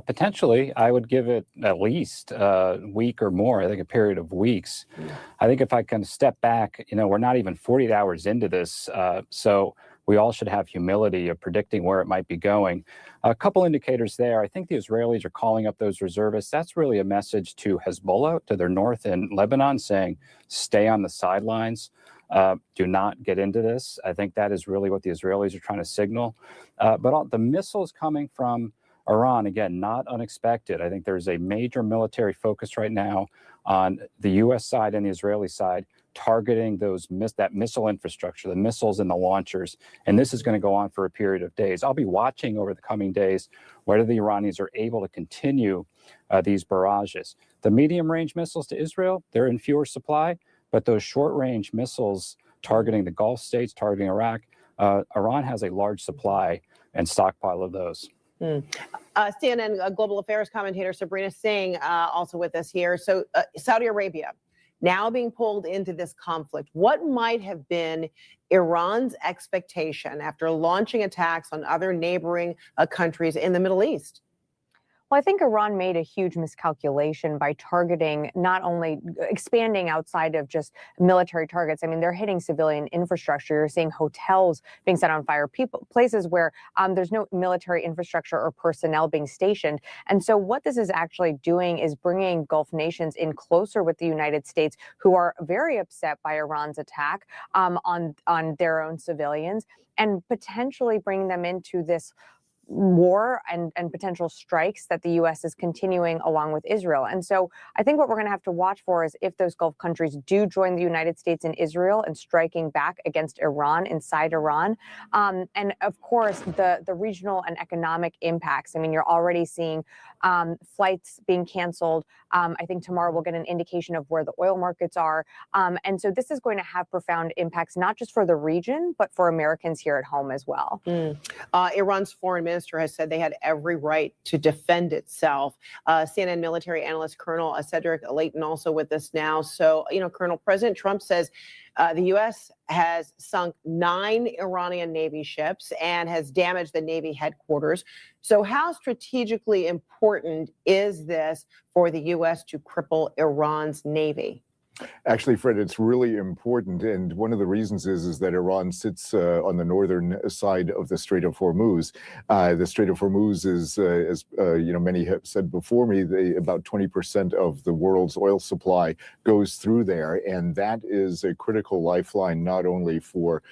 Potentially, I would give it at least a week or more. I think a period of weeks. I think if I can step back, we're not even 48 hours into this. So we all should have humility of predicting where it might be going. A couple indicators there. I think the Israelis are calling up those reservists. That's really a message to Hezbollah, to their north in Lebanon, saying, stay on the sidelines. Do not get into this. I think that is really what the Israelis are trying to signal. But the missiles coming from Iran, again, not unexpected. I think there's a major military focus right now on the U.S. side and the Israeli side, targeting that missile infrastructure, the missiles and the launchers. And this is going to go on for a period of days. I'll be watching over the coming days whether the Iranians are able to continue these barrages. The medium-range missiles to Israel, they're in fewer supply, but those short-range missiles targeting the Gulf states, targeting Iraq, Iran has a large supply and stockpile of those. CNN Global Affairs commentator Sabrina Singh also with us here. So Saudi Arabia now being pulled into this conflict. What might have been Iran's expectation after launching attacks on other neighboring countries in the Middle East? Well, I think Iran made a huge miscalculation by targeting, not only expanding outside of just military targets. I mean, they're hitting civilian infrastructure. You're seeing hotels being set on fire, places where there's no military infrastructure or personnel being stationed. And so what this is actually doing is bringing Gulf nations in closer with the United States, who are very upset by Iran's attack on their own civilians, and potentially bring them into this war and potential strikes that the U.S. is continuing along with Israel. And so I think what we're going to have to watch for is if those Gulf countries do join the United States and Israel in striking back against Iran inside Iran. And of course, the regional and economic impacts. I mean, you're already seeing flights being canceled. I think tomorrow we'll get an indication of where the oil markets are. And so this is going to have profound impacts, not just for the region, but for Americans here at home as well. Iran's foreign minister has said they had every right to defend itself. CNN military analyst Colonel Cedric Layton also with us now. So, Colonel, President Trump says the U.S. has sunk 9 Iranian Navy ships and has damaged the Navy headquarters. So how strategically important is this for the U.S. to cripple Iran's Navy? Actually, Fred, it's really important, and one of the reasons is that Iran sits on the northern side of the Strait of Hormuz. The Strait of Hormuz is, as many have said before me, about 20% of the world's oil supply goes through there, and that is a critical lifeline not only for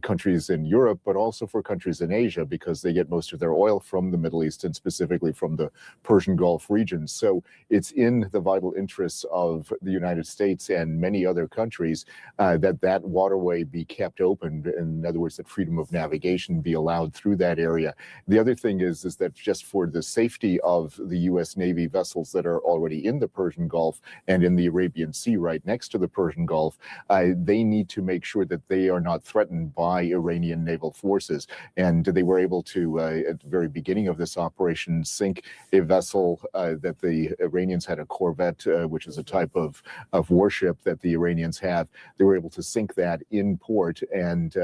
countries in Europe, but also for countries in Asia, because they get most of their oil from the Middle East and specifically from the Persian Gulf region. So it's in the vital interests of the United States States and many other countries, that waterway be kept open. In other words, that freedom of navigation be allowed through that area. The other thing is that just for the safety of the U.S. Navy vessels that are already in the Persian Gulf and in the Arabian Sea right next to the Persian Gulf, they need to make sure that they are not threatened by Iranian naval forces. And they were able to, at the very beginning of this operation, sink a vessel that the Iranians had, a corvette, which is a type of warship that the Iranians have. They were able to sink that in port, and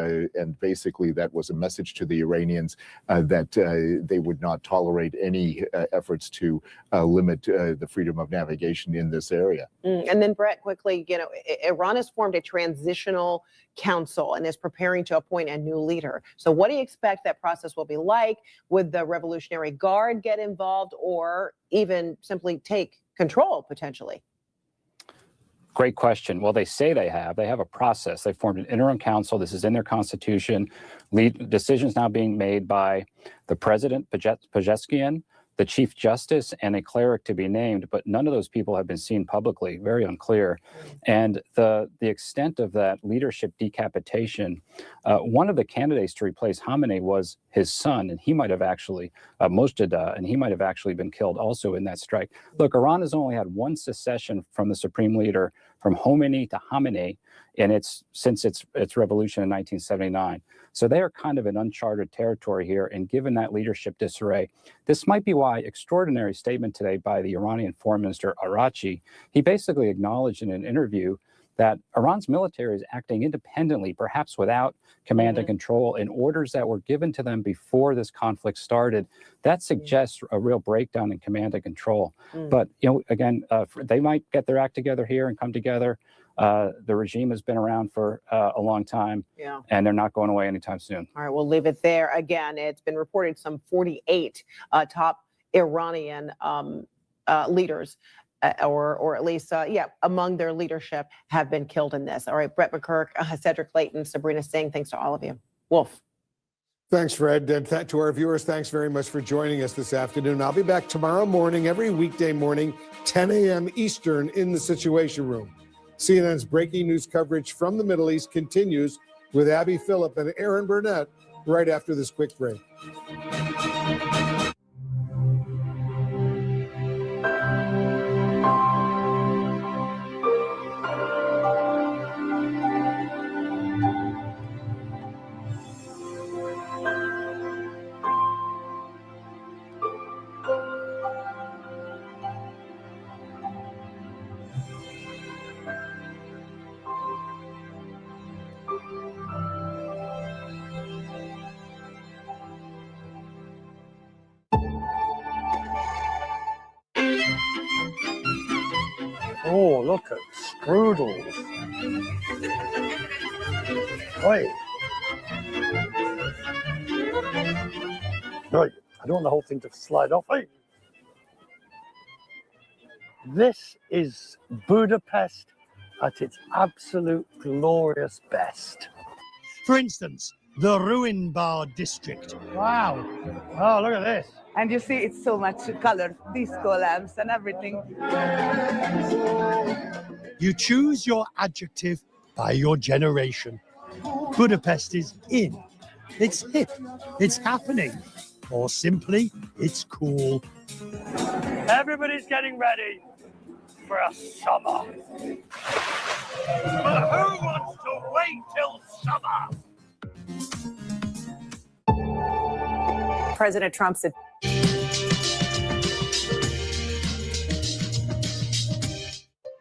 basically that was a message to the Iranians that they would not tolerate any efforts to limit the freedom of navigation in this area. And then, Brett, quickly, Iran has formed a transitional council and is preparing to appoint a new leader. So what do you expect that process will be like? Would the Revolutionary Guard get involved, or even simply take control potentially? Great question. Well, they say they have a process. They formed an interim council. This is in their constitution. Decisions now being made by the president, Pezeshkian, the chief justice, and a cleric to be named, but none of those people have been seen publicly. Very unclear. And the extent of that leadership decapitation, one of the candidates to replace Khamenei was his son, and he might have actually, Mostada, and he might have actually been killed also in that strike. Look, Iran has only had one secession from the supreme leader, from Khomeini to Khamenei, and since its revolution in 1979. So they are kind of in uncharted territory here, and given that leadership disarray, this might be why extraordinary statement today by the Iranian Foreign Minister Araghchi. He basically acknowledged in an interview that Iran's military is acting independently, perhaps without command and control, in orders that were given to them before this conflict started. That suggests a real breakdown in command and control. But again, they might get their act together here and come together. The regime has been around for a long time, and they're not going away anytime soon. All right, we'll leave it there. Again, it's been reported some 48 top Iranian leaders, or at least, among their leadership, have been killed in this. All right, Brett McCurk, Cedric Clayton, Sabrina Singh, thanks to all of you. Wolf. Thanks, Fred. And to our viewers, thanks very much for joining us this afternoon. I'll be back tomorrow morning, every weekday morning, 10 a.m. Eastern, in the Situation Room. CNN's breaking news coverage from the Middle East continues with Abby Phillip and Aaron Burnett right after this quick break. Oh, look at strudels. Right. Right. I don't want the whole thing to slide off. Right. This is Budapest at its absolute glorious best. For instance, the Ruin Bar district. Wow. Oh, look at this. And you see, it's so much color, disco lamps and everything. You choose your adjective by your generation. Budapest is in. It's hip. It's happening. Or simply, it's cool. Everybody's getting ready for a summer. But who wants to wait till summer? President Trump said.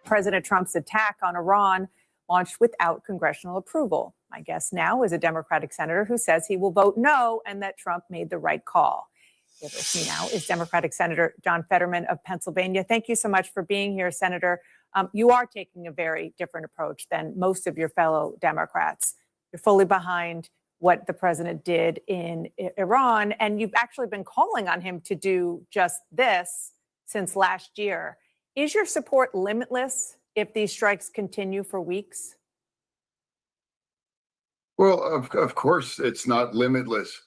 President Trump's attack on Iran launched without congressional approval. My guest now is a Democratic senator who says he will vote no and that Trump made the right call. With us me now is Democratic Senator John Fetterman of Pennsylvania. Thank you so much for being here, Senator. You are taking a very different approach than most of your fellow Democrats. You're fully behind what the president did in Iran, and you've actually been calling on him to do just this since last year. Is your support limitless if these strikes continue for weeks? Well, of course, it's not limitless.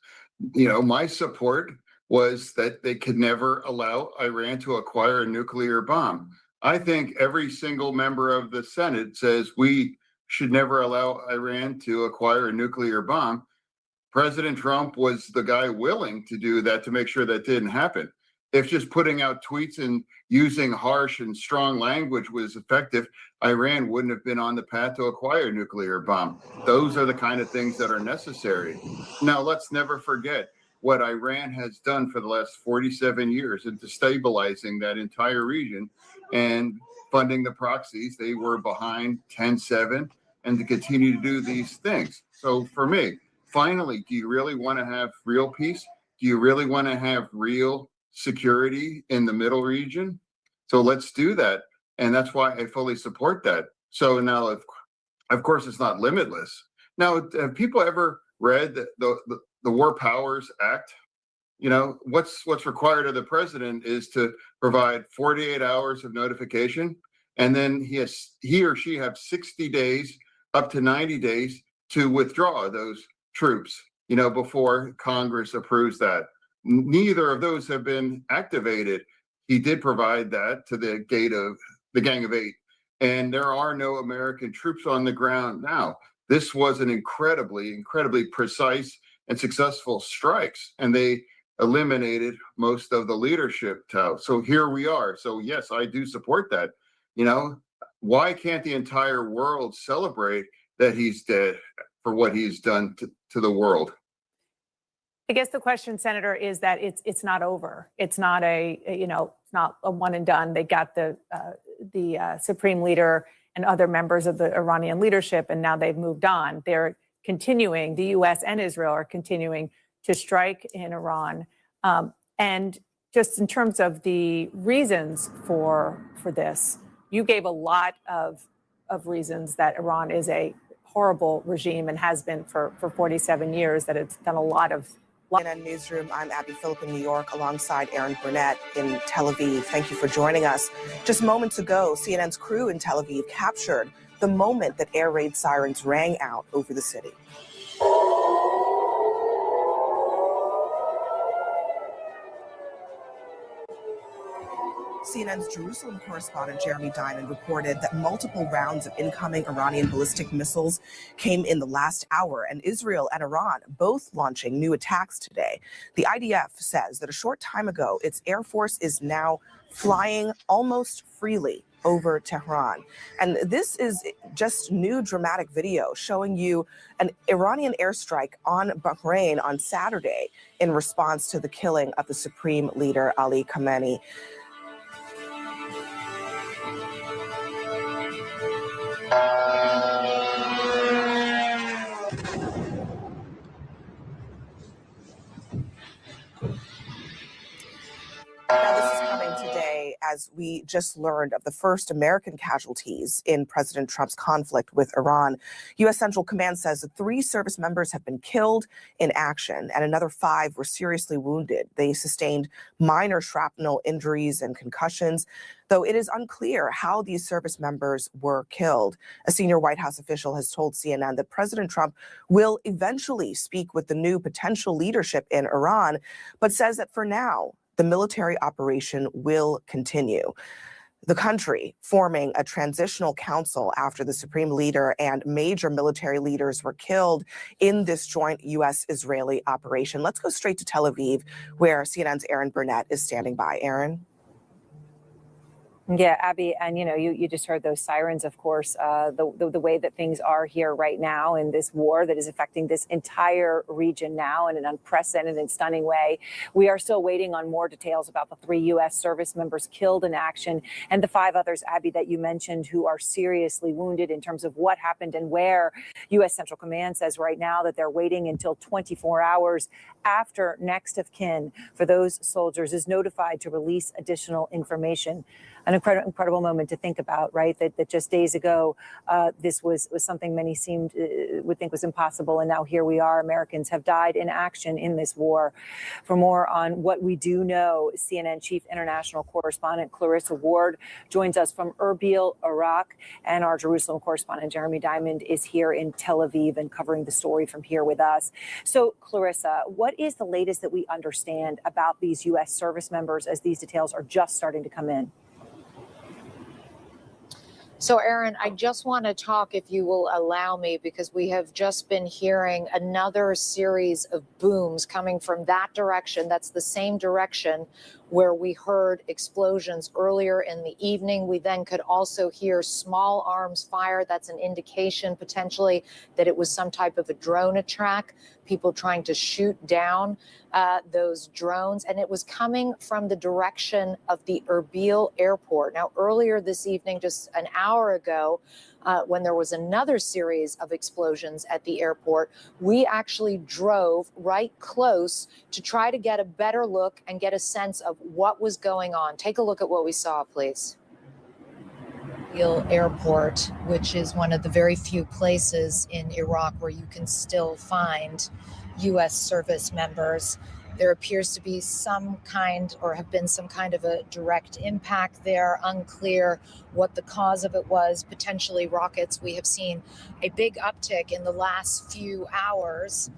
My support was that they could never allow Iran to acquire a nuclear bomb. I think every single member of the Senate says we should never allow Iran to acquire a nuclear bomb. President Trump was the guy willing to do that to make sure that didn't happen. If just putting out tweets and using harsh and strong language was effective, Iran wouldn't have been on the path to acquire a nuclear bomb. Those are the kind of things that are necessary. Now, let's never forget what Iran has done for the last 47 years in destabilizing that entire region and funding the proxies. They were behind 10-7 and to continue to do these things. So for me, finally, do you really want to have real peace? Do you really want to have real security in the middle region? So let's do that. And that's why I fully support that. So now, of course, it's not limitless. Now, have people ever read the War Powers Act? You know, what's required of the president is to provide 48 hours of notification. And then he or she have 60 days, up to 90 days to withdraw those troops, you know, before Congress approves that. Neither of those have been activated. He did provide that to the Gang of Eight, and there are no American troops on the ground now. This was an incredibly precise and successful strikes, and they eliminated most of the leadership. So here we are. So yes, I do support that. You know, why can't the entire world celebrate that he's dead for what he's done to the world? I guess the question, Senator, is that it's not over. It's not it's not a one and done. They got the supreme leader and other members of the Iranian leadership, and now they've moved on. They're continuing. The U.S. and Israel are continuing to strike in Iran. And just in terms of the reasons for this, you gave a lot of reasons that Iran is a horrible regime and has been for 47 years, that it's done a lot of. CNN Newsroom, I'm Abby Phillip in New York alongside Aaron Burnett in Tel Aviv. Thank you for joining us. Just moments ago, CNN's crew in Tel Aviv captured the moment that air raid sirens rang out over the city. CNN's Jerusalem correspondent Jeremy Diamond reported that multiple rounds of incoming Iranian ballistic missiles came in the last hour, and Israel and Iran both launching new attacks today. The IDF says that a short time ago, its air force is now flying almost freely over Tehran. And this is just new dramatic video showing you an Iranian airstrike on Bahrain on Saturday in response to the killing of the supreme leader Ali Khamenei. Now, this is coming today as we just learned of the first American casualties in President Trump's conflict with Iran. U.S. Central Command says that 3 service members have been killed in action and another 5 were seriously wounded. They sustained minor shrapnel injuries and concussions, though it is unclear how these service members were killed. A senior White House official has told CNN that President Trump will eventually speak with the new potential leadership in Iran, but says that for now, the military operation will continue. The country forming a transitional council after the supreme leader and major military leaders were killed in this joint U.S.-Israeli operation. Let's go straight to Tel Aviv, where CNN's Aaron Burnett is standing by. Aaron? Yeah, Abby, and you just heard those sirens, of course, the way that things are here right now in this war that is affecting this entire region now in an unprecedented and stunning way. We are still waiting on more details about the 3 U.S. service members killed in action and the 5 others, Abby, that you mentioned who are seriously wounded in terms of what happened and where. U.S. Central Command says right now that they're waiting until 24 hours after next of kin for those soldiers is notified to release additional information. An incredible moment to think about, right? That just days ago, this was something many would think was impossible. And now here we are. Americans have died in action in this war. For more on what we do know, CNN Chief International Correspondent Clarissa Ward joins us from Erbil, Iraq. And our Jerusalem correspondent Jeremy Diamond is here in Tel Aviv and covering the story from here with us. So, Clarissa, what is the latest that we understand about these U.S. service members as these details are just starting to come in? So, Aaron, I just want to talk, if you will allow me, because we have just been hearing another series of booms coming from that direction. That's the same direction where we heard explosions earlier in the evening. We then could also hear small arms fire. That's an indication potentially that it was some type of a drone attack, people trying to shoot down those drones. And it was coming from the direction of the Erbil airport. Now, earlier this evening, just an hour ago, when there was another series of explosions at the airport, we actually drove right close to try to get a better look and get a sense of what was going on. Take a look at what we saw, please. Erbil Airport, which is one of the very few places in Iraq where you can still find U.S. service members. There appears to be some kind, or have been some kind of a direct impact there. Unclear what the cause of it was, potentially rockets. We have seen a big uptick in the last few hours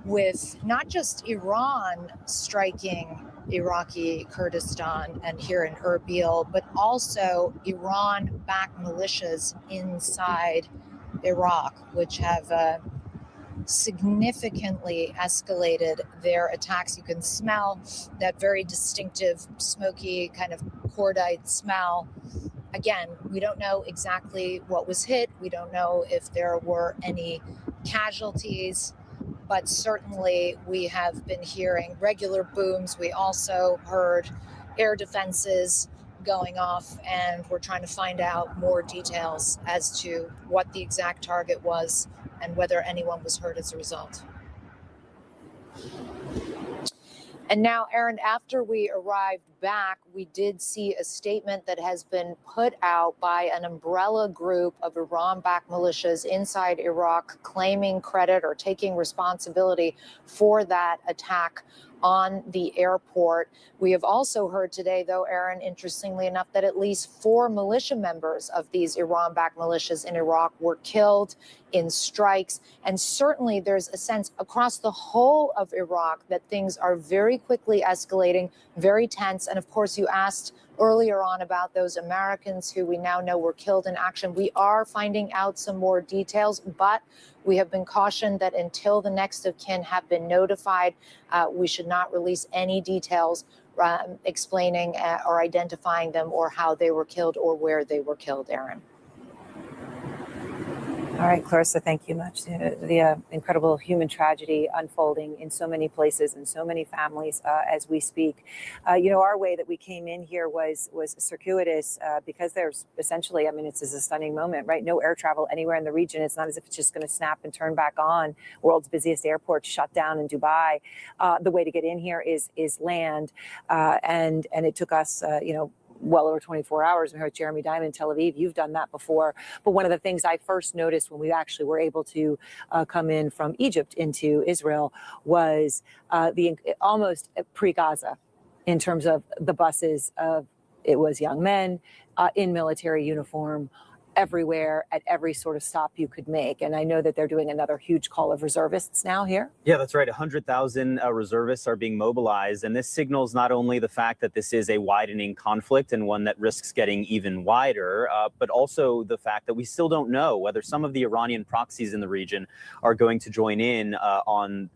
with not just Iran striking Iraqi Kurdistan and here in Erbil, but also Iran-backed militias inside Iraq, which have significantly escalated their attacks. You can smell that very distinctive, smoky kind of cordite smell. Again, we don't know exactly what was hit. We don't know if there were any casualties, but certainly we have been hearing regular booms. We also heard air defenses going off, and we're trying to find out more details as to what the exact target was and whether anyone was hurt as a result. And now, Aaron, after we arrived back, we did see a statement that has been put out by an umbrella group of Iran-backed militias inside Iraq claiming credit or taking responsibility for that attack on the airport. We have also heard today, though, Aaron, interestingly enough, that at least 4 militia members of these Iran-backed militias in Iraq were killed in strikes. And certainly there's a sense across the whole of Iraq that things are very quickly escalating, very tense. And of course, you asked earlier on about those Americans who we now know were killed in action. We are finding out some more details, but we have been cautioned that until the next of kin have been notified, we should not release any details explaining or identifying them or how they were killed or where they were killed, Aaron. All right, Clarissa, thank you much. The incredible human tragedy unfolding in so many places and so many families as we speak. Our way that we came in here was circuitous because there's essentially, this is a stunning moment, right? No air travel anywhere in the region. It's not as if it's just going to snap and turn back on. World's busiest airport shut down in Dubai. The way to get in here is land, and it took us, well over 24 hours. We heard Jeremy Diamond in Tel Aviv. You've done that before. But one of the things I first noticed when we actually were able to come in from Egypt into Israel was the almost pre-Gaza in terms of the buses of, it was young men in military uniform everywhere at every sort of stop you could make. And I know that they're doing another huge call of reservists now here. Yeah, that's right. 100,000 reservists are being mobilized. And this signals not only the fact that this is a widening conflict and one that risks getting even wider, but also the fact that we still don't know whether some of the Iranian proxies in the region are going to join in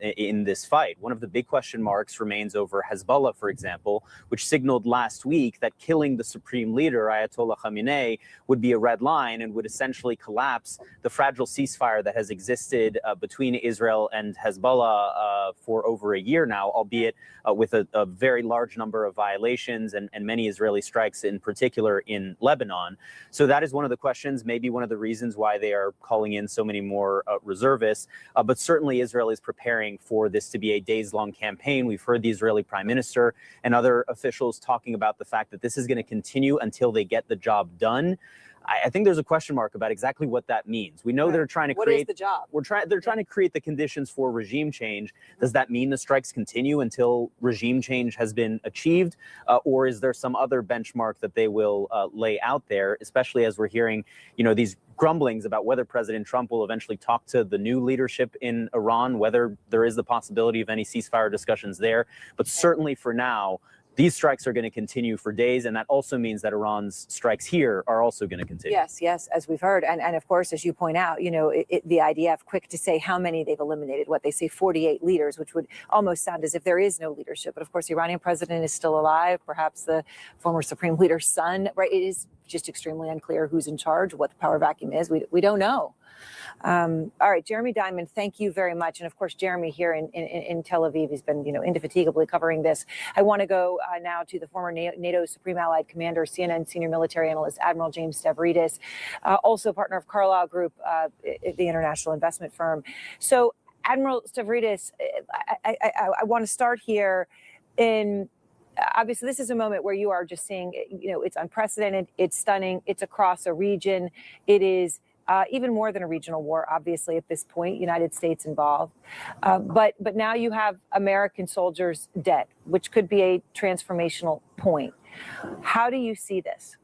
in this fight. One of the big question marks remains over Hezbollah, for example, which signaled last week that killing the supreme leader, Ayatollah Khamenei, would be a red line and would essentially collapse the fragile ceasefire that has existed between Israel and Hezbollah for over a year now, albeit with a very large number of violations and many Israeli strikes, in particular in Lebanon. So that is one of the questions, maybe one of the reasons why they are calling in so many more reservists. But certainly Israel is preparing for this to be a days-long campaign. We've heard the Israeli prime minister and other officials talking about the fact that this is going to continue until they get the job done. I think there's a question mark about exactly what that means. We know they're trying to create. What is the job? They're trying to create the conditions for regime change. Does that mean the strikes continue until regime change has been achieved, or is there some other benchmark that they will lay out there? Especially as we're hearing, these grumblings about whether President Trump will eventually talk to the new leadership in Iran, whether there is the possibility of any ceasefire discussions there. But certainly for now, these strikes are going to continue for days, and that also means that Iran's strikes here are also going to continue. Yes, as we've heard. And of course, as you point out, the IDF, quick to say how many they've eliminated, what they say 48 leaders, which would almost sound as if there is no leadership. But of course, the Iranian president is still alive, perhaps the former supreme leader's son, right? It is just extremely unclear who's in charge, what the power vacuum is. We don't know. All right, Jeremy Diamond, thank you very much. And of course, Jeremy here in Tel Aviv, he's been, indefatigably covering this. I want to go now to the former NATO Supreme Allied Commander, CNN senior military analyst, Admiral James Stavridis, also partner of Carlyle Group, the international investment firm. So, Admiral Stavridis, I want to start here in. Obviously, this is a moment where you are just seeing, it's unprecedented, it's stunning, it's across a region, it is even more than a regional war, obviously, at this point, United States involved. But now you have American soldiers dead, which could be a transformational point. How do you see this?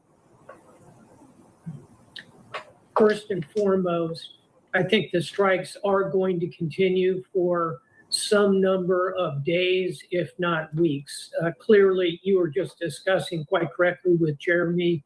First and foremost, I think the strikes are going to continue for some number of days, if not weeks. Clearly, you were just discussing quite correctly with Jeremy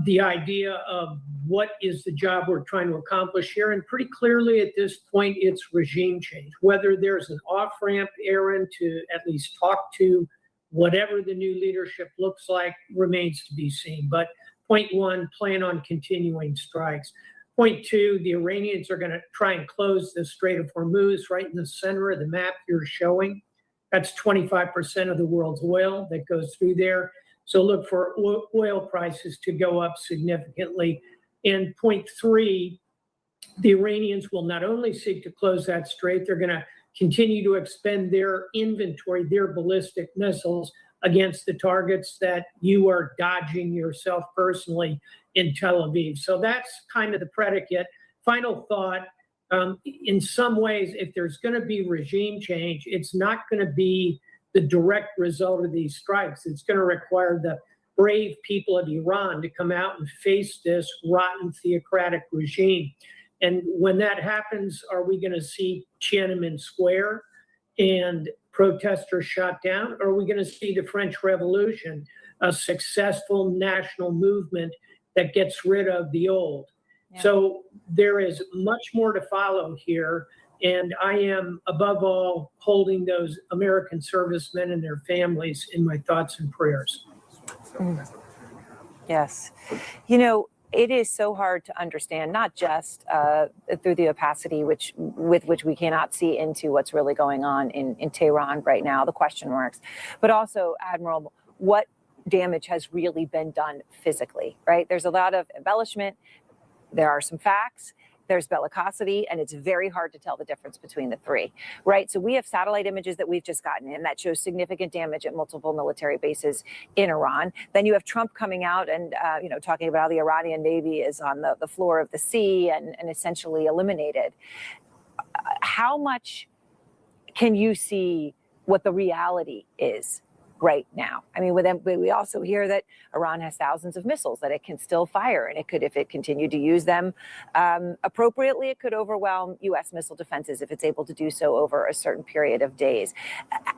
the idea of what is the job we're trying to accomplish here. And pretty clearly at this point, it's regime change. Whether there's an off-ramp, Aaron, to at least talk to whatever the new leadership looks like remains to be seen. But point one, plan on continuing strikes. Point two, the Iranians are going to try and close the Strait of Hormuz right in the center of the map you're showing. That's 25% of the world's oil that goes through there. So look for oil prices to go up significantly. And point three, the Iranians will not only seek to close that strait, they're going to continue to expend their inventory, their ballistic missiles against the targets that you are dodging yourself personally in Tel Aviv. So that's kind of the predicate. Final thought, in some ways, if there's going to be regime change, it's not going to be the direct result of these strikes. It's going to require the brave people of Iran to come out and face this rotten theocratic regime. And when that happens, are we going to see Tiananmen Square and protesters shot down? Or are we going to see the French Revolution, a successful national movement that gets rid of the old? Yeah. So there is much more to follow here. And I am, above all, holding those American servicemen and their families in my thoughts and prayers. Yes. It is so hard to understand, not just through the opacity with which we cannot see into what's really going on in Tehran right now, the question marks, but also, Admiral, what damage has really been done physically, right? There's a lot of embellishment. There are some facts. There's bellicosity, and it's very hard to tell the difference between the three, right? So we have satellite images that we've just gotten in that shows significant damage at multiple military bases in Iran. Then you have Trump coming out and, talking about how the Iranian Navy is on the floor of the sea and essentially eliminated. How much can you see what the reality is right now? I mean, we also hear that Iran has thousands of missiles that it can still fire, and it could, if it continued to use them appropriately, it could overwhelm U.S. missile defenses if it's able to do so over a certain period of days.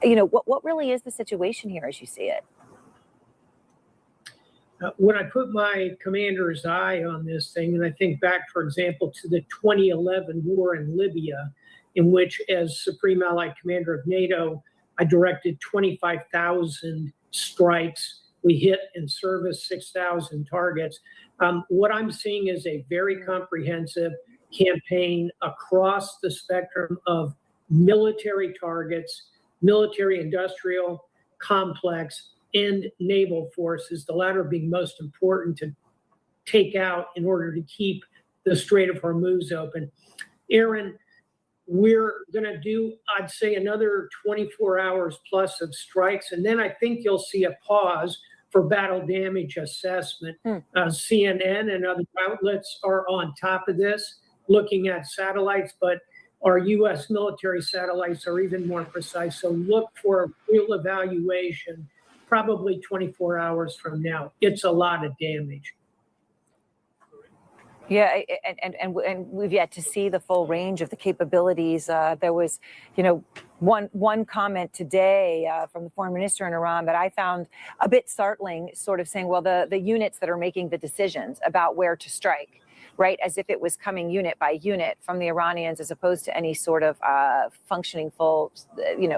What really is the situation here as you see it? When I put my commander's eye on this thing, and I think back, for example, to the 2011 war in Libya, in which, as Supreme Allied Commander of NATO, I directed 25,000 strikes. We hit and serviced 6,000 targets. What I'm seeing is a very comprehensive campaign across the spectrum of military targets, military industrial complex, and naval forces, the latter being most important to take out in order to keep the Strait of Hormuz open. Aaron, we're going to do, I'd say, another 24 hours plus of strikes. And then I think you'll see a pause for battle damage assessment. CNN and other outlets are on top of this, looking at satellites, but our U.S. military satellites are even more precise. So look for a real evaluation, probably 24 hours from now. It's a lot of damage. Yeah, and we've yet to see the full range of the capabilities. There was, one comment today from the foreign minister in Iran that I found a bit startling, sort of saying, well, the units that are making the decisions about where to strike, right, as if it was coming unit by unit from the Iranians as opposed to any sort of functioning full,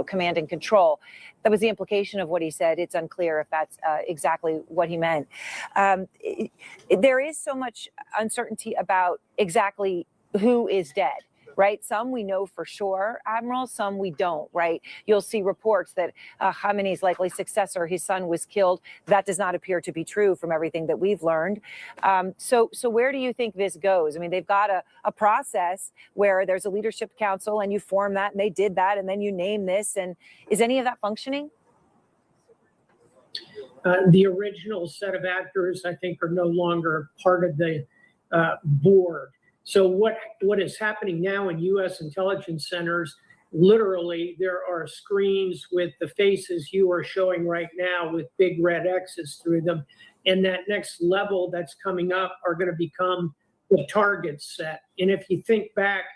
command and control. That was the implication of what he said. It's unclear if that's exactly what he meant. There is so much uncertainty about exactly who is dead, right? Some we know for sure, Admiral, some we don't, right? You'll see reports that Khamenei's likely successor, his son, was killed. That does not appear to be true from everything that we've learned. So where do you think this goes? I mean, they've got a process where there's a leadership council and you form that and they did that and then you name this. And is any of that functioning? The original set of actors, I think, are no longer part of the board. So what is happening now in U.S. intelligence centers, literally, there are screens with the faces you are showing right now with big red X's through them. And that next level that's coming up are going to become the target set. And if you think back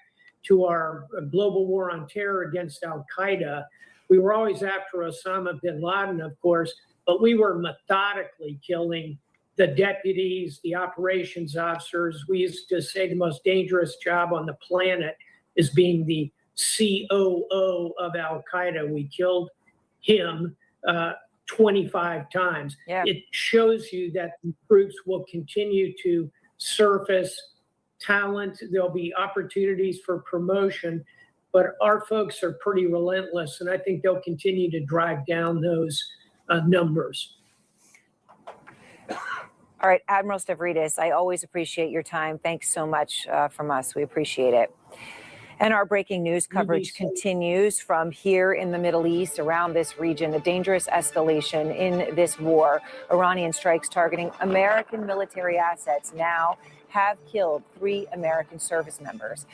to our global war on terror against al-Qaeda, we were always after Osama bin Laden, of course, but we were methodically killing the deputies, the operations officers. We used to say the most dangerous job on the planet is being the COO of al-Qaeda. We killed him 25 times. Yeah. It shows you that the groups will continue to surface talent. There'll be opportunities for promotion, but our folks are pretty relentless, and I think they'll continue to drive down those numbers. All right, Admiral Stavridis, I always appreciate your time. Thanks so much from us. We appreciate it. And our breaking news coverage continues from here in the Middle East, around this region, a dangerous escalation in this war. Iranian strikes targeting American military assets now have killed 3 American service members.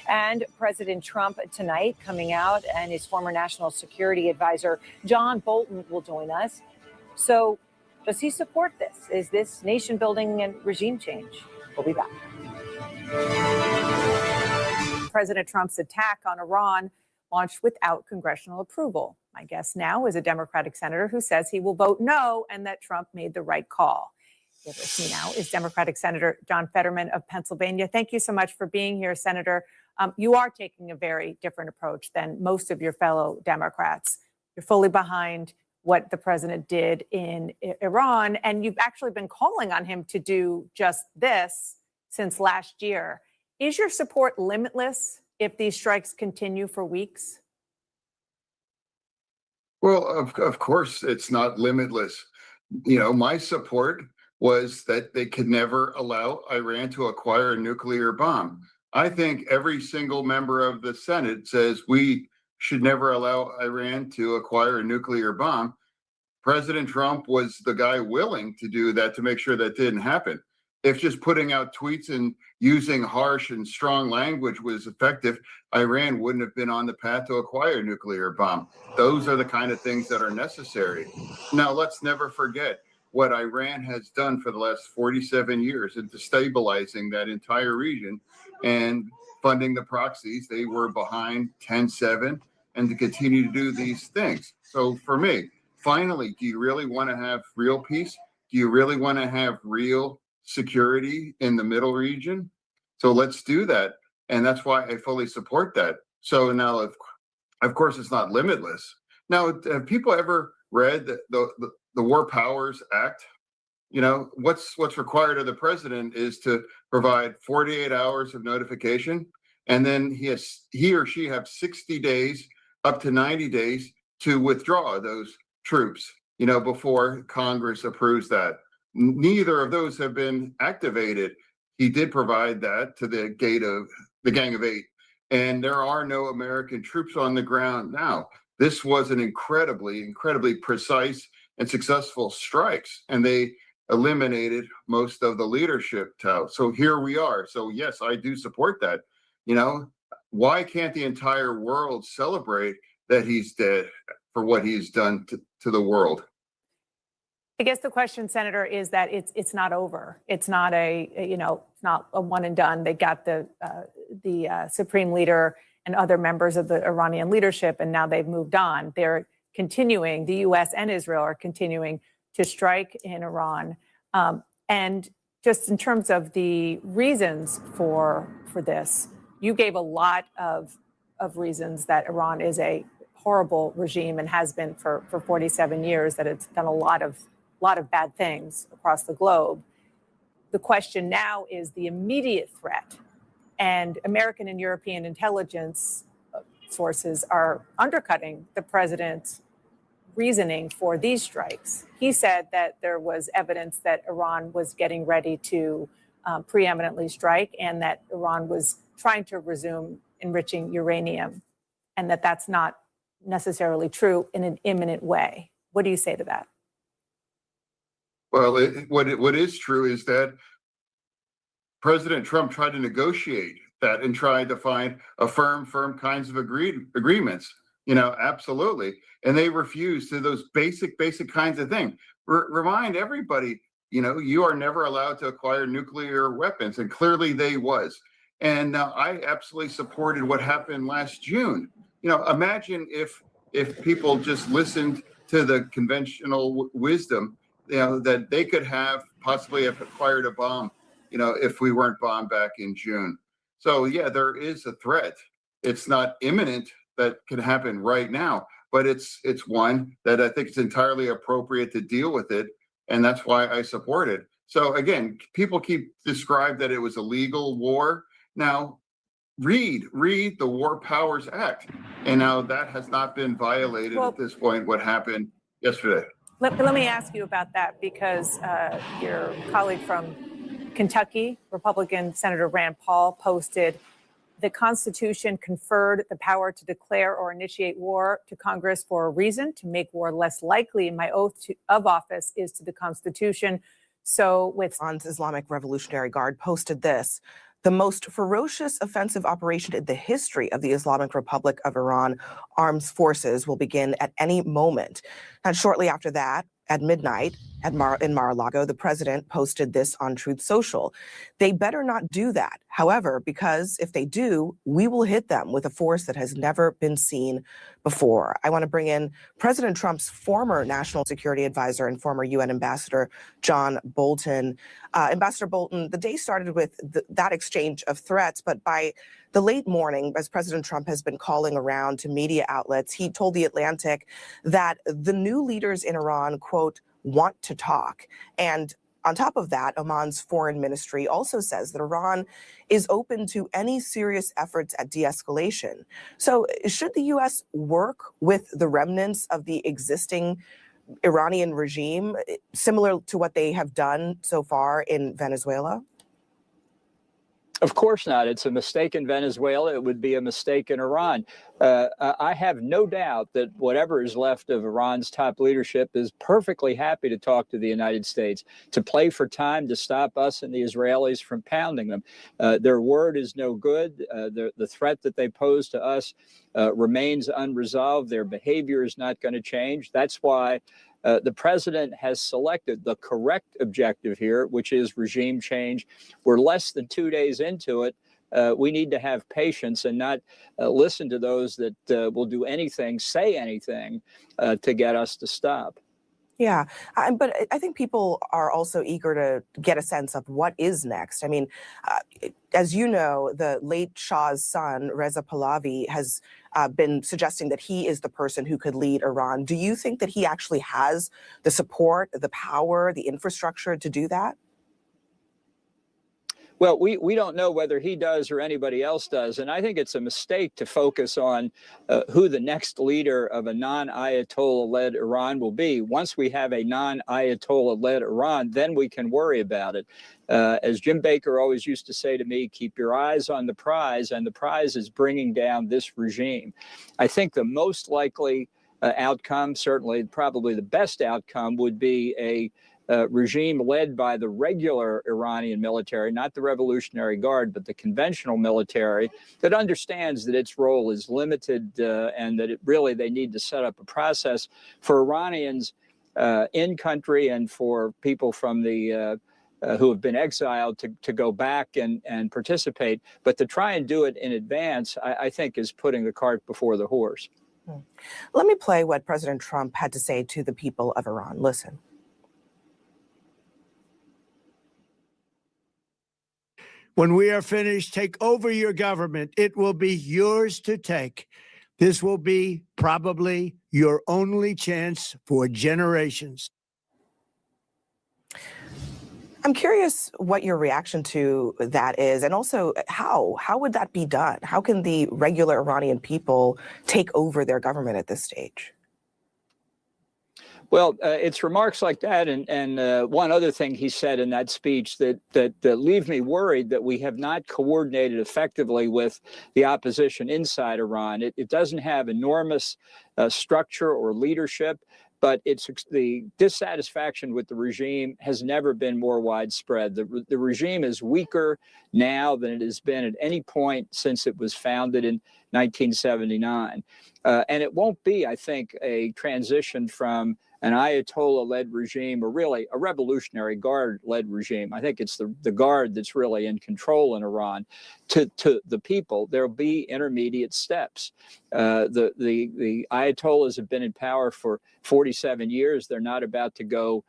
And President Trump tonight coming out, and his former national security advisor, John Bolton, will join us. So does he support this? Is this nation building and regime change? We'll be back. President Trump's attack on Iran launched without congressional approval. My guest now is a Democratic senator who says he will vote no and that Trump made the right call. Here with me now is Democratic Senator John Fetterman of Pennsylvania. Thank you so much for being here, Senator. You are taking a very different approach than most of your fellow Democrats. You're fully behind what the president did in Iran, and you've actually been calling on him to do just this since last year. Is your support limitless if these strikes continue for weeks? Well, of course, it's not limitless. My support was that they could never allow Iran to acquire a nuclear bomb. I think every single member of the Senate says we should never allow Iran to acquire a nuclear bomb. President Trump was the guy willing to do that to make sure that didn't happen. If just putting out tweets and using harsh and strong language was effective, Iran wouldn't have been on the path to acquire a nuclear bomb. Those are the kind of things that are necessary. Now, let's never forget what Iran has done for the last 47 years in destabilizing that entire region and funding the proxies. They were behind 10-7 and to continue to do these things. So for me, finally, do you really want to have real peace? Do you really want to have real security in the middle region? So let's do that. And that's why I fully support that. So now, of course, it's not limitless. Now, have people ever read the War Powers Act? What's required of the president is to provide 48 hours of notification, and then he or she have 60 days, up to 90 days to withdraw those troops, before Congress approves that. Neither of those have been activated. He did provide that to the Gang of Eight, and there are no American troops on the ground now. This was an incredibly precise and successful strikes, and they eliminated most of the leadership. So here we are. So yes, I do support that. Why can't the entire world celebrate that he's dead for what he's done to the world? I guess the question, Senator, is that it's not over. It's not it's not a one and done. They got the supreme leader and other members of the Iranian leadership, and now they've moved on. They're continuing. The U.S. and Israel are continuing to strike in Iran. And just in terms of the reasons for this, you gave a lot of reasons that Iran is a horrible regime and has been for 47 years, that it's done a lot of bad things across the globe. The question now is the immediate threat, and American and European intelligence sources are undercutting the president's reasoning for these strikes. He said that there was evidence that Iran was getting ready to preeminently strike, and that Iran was trying to resume enriching uranium, and that that's not necessarily true in an imminent way. What do you say to that? Well, what is true is that President Trump tried to negotiate that and tried to find a firm kinds of agreements. Absolutely. And they refused to those basic kinds of things. Remind everybody, you are never allowed to acquire nuclear weapons, and clearly they was. And I absolutely supported what happened last June. Imagine if people just listened to the conventional wisdom, that they could possibly have acquired a bomb, if we weren't bombed back in June. So yeah, there is a threat. It's not imminent that can happen right now, but it's one that I think it's entirely appropriate to deal with it, and that's why I support it. So again, people keep described that it was a legal war. Now, read the War Powers Act, and now that has not been violated at this point. What happened yesterday? Let me ask you about that, because your colleague from Kentucky, Republican Senator Rand Paul, posted the Constitution conferred the power to declare or initiate war to Congress for a reason, to make war less likely. My oath of office is to the Constitution. So with Iran's Islamic Revolutionary Guard posted this: the most ferocious offensive operation in the history of the Islamic Republic of Iran armed forces will begin at any moment. And shortly after that, at midnight in Mar-a-Lago, the president posted this on Truth Social. They better not do that. However, because if they do, we will hit them with a force that has never been seen before. I want to bring in President Trump's former national security advisor and former UN ambassador, John Bolton. Ambassador Bolton, the day started with that exchange of threats, but by the late morning, as President Trump has been calling around to media outlets, he told The Atlantic that the new leaders in Iran, quote, want to talk. And on top of that, Oman's foreign ministry also says that Iran is open to any serious efforts at de-escalation. So should the U.S. work with the remnants of the existing Iranian regime, similar to what they have done so far in Venezuela? Of course not. It's a mistake in Venezuela. It would be a mistake in Iran. I have no doubt that whatever is left of Iran's top leadership is perfectly happy to talk to the United States, to play for time, to stop us and the Israelis from pounding them. Their word is no good. The threat that they pose to us remains unresolved. Their behavior is not going to change. That's why the president has selected the correct objective here, which is regime change. We're less than 2 days into it. We need to have patience and not listen to those that will do anything, say anything to get us to stop. Yeah, but I think people are also eager to get a sense of what is next. I mean, as you know, the late Shah's son, Reza Pahlavi, has been suggesting that he is the person who could lead Iran. Do you think that he actually has the support, the power, the infrastructure to do that? Well, we don't know whether he does or anybody else does. And I think it's a mistake to focus on who the next leader of a non-Ayatollah-led Iran will be. Once we have a non-Ayatollah-led Iran, then we can worry about it. As Jim Baker always used to say to me, keep your eyes on the prize, and the prize is bringing down this regime. I think the most likely outcome, certainly probably the best outcome, would be a regime led by the regular Iranian military, not the Revolutionary Guard, but the conventional military, that understands that its role is limited and that they need to set up a process for Iranians in country and for people from the who have been exiled to go back and participate. But to try and do it in advance, I think is putting the cart before the horse. Let me play what President Trump had to say to the people of Iran. Listen. When we are finished, take over your government. It will be yours to take. This will be probably your only chance for generations. I'm curious what your reaction to that is, and also how would that be done? How can the regular Iranian people take over their government at this stage? Well, it's remarks like that, and one other thing he said in that speech that leave me worried that we have not coordinated effectively with the opposition inside Iran. It doesn't have enormous structure or leadership, but it's the dissatisfaction with the regime has never been more widespread. The regime is weaker now than it has been at any point since it was founded in 1979. And it won't be, I think, a transition from an Ayatollah-led regime, or really a Revolutionary Guard-led regime. I think it's the Guard that's really in control in Iran. To the people, there'll be intermediate steps. The Ayatollahs have been in power for 47 years. They're not about to go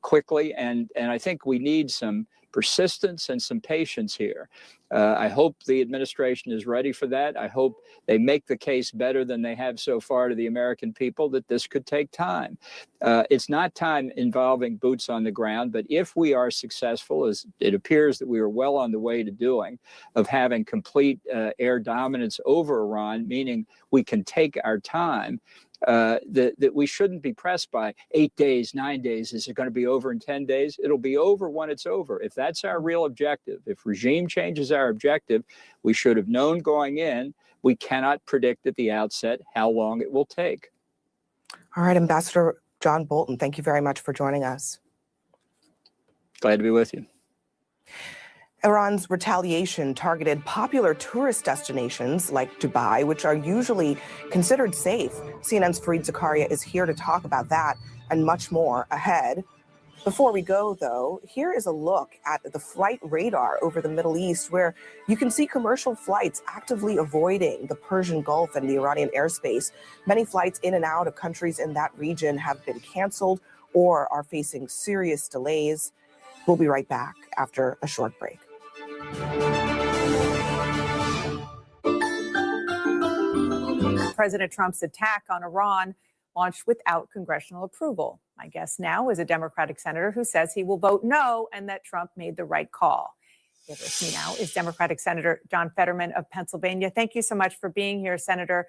quickly, and I think we need some persistence and some patience here. I hope the administration is ready for that. I hope they make the case better than they have so far to the American people that this could take time. It's not time involving boots on the ground, but if we are successful, as it appears that we are well on the way to doing, of having complete air dominance over Iran, meaning we can take our time, that we shouldn't be pressed by 8 days, 9 days. Is it going to be over in 10 days? It'll be over when it's over. If that's our real objective, if regime change is our objective, we should have known going in. We cannot predict at the outset how long it will take. All right, Ambassador John Bolton, thank you very much for joining us. Glad to be with you. Iran's retaliation targeted popular tourist destinations like Dubai, which are usually considered safe. CNN's Fareed Zakaria is here to talk about that and much more ahead. Before we go, though, here is a look at the flight radar over the Middle East, where you can see commercial flights actively avoiding the Persian Gulf and the Iranian airspace. Many flights in and out of countries in that region have been canceled or are facing serious delays. We'll be right back after a short break. President Trump's attack on Iran launched without congressional approval. My guest now is a Democratic senator who says he will vote no and that Trump made the right call. Here with me now is Democratic Senator John Fetterman of Pennsylvania. Thank you so much for being here, Senator.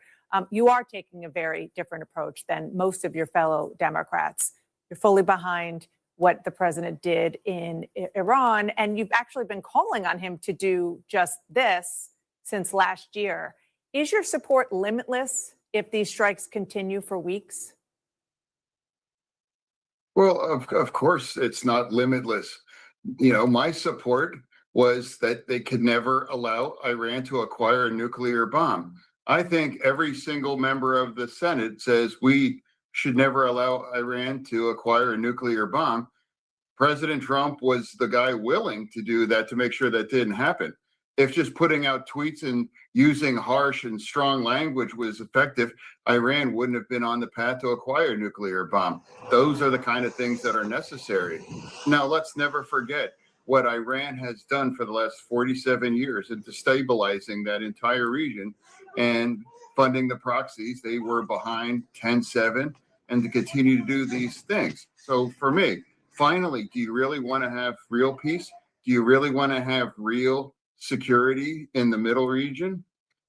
You are taking a very different approach than most of your fellow Democrats. You're fully behind what the president did in Iran, and you've actually been calling on him to do just this since last year. Is your support limitless if these strikes continue for weeks? Well, of course, it's not limitless. You know, my support was that they could never allow Iran to acquire a nuclear bomb. I think every single member of the Senate says we should never allow Iran to acquire a nuclear bomb. President Trump was the guy willing to do that to make sure that didn't happen. If just putting out tweets and using harsh and strong language was effective, Iran wouldn't have been on the path to acquire a nuclear bomb. Those are the kind of things that are necessary. Now, let's never forget what Iran has done for the last 47 years in destabilizing that entire region and funding the proxies. They were behind 10-7 and to continue to do these things. So for me, finally, do you really want to have real peace? Do you really want to have real security in the middle region?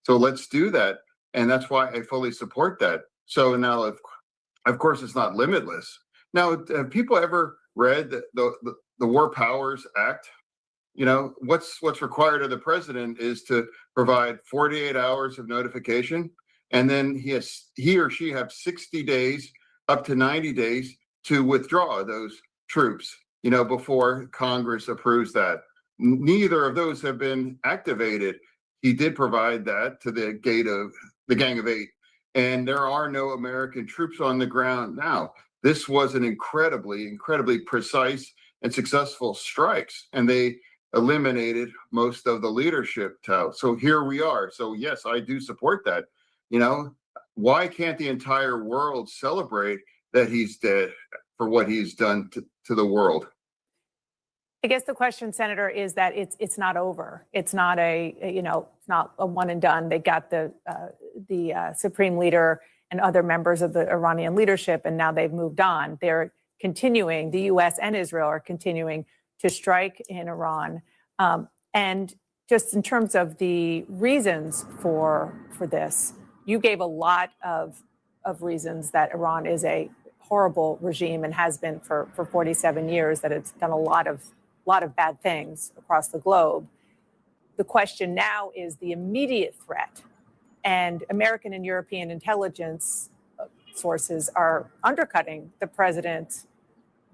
So let's do that. And that's why I fully support that. So now, of course, it's not limitless. Now, have people ever read the War Powers Act? You know, what's required of the president is to provide 48 hours of notification, and then he or she have 60 days, up to 90 days to withdraw those troops, you know, before Congress approves that. Neither of those have been activated. He did provide that to the Gang of Eight, and there are no American troops on the ground now. this was an incredibly precise and successful strikes, and they eliminated most of the leadership. So here we are. So yes, I do support that. You know, why can't the entire world celebrate that he's dead for what he's done to the world? I guess the question, Senator, is that it's not over. It's not it's not a one and done. They got the supreme leader and other members of the Iranian leadership, and now they've moved on. They're continuing. The U.S. and Israel are continuing to strike in Iran, and just in terms of the reasons for this, you gave a lot of reasons that Iran is a horrible regime and has been for 47 years. That it's done a lot of bad things across the globe. The question now is the immediate threat, and American and European intelligence sources are undercutting the president's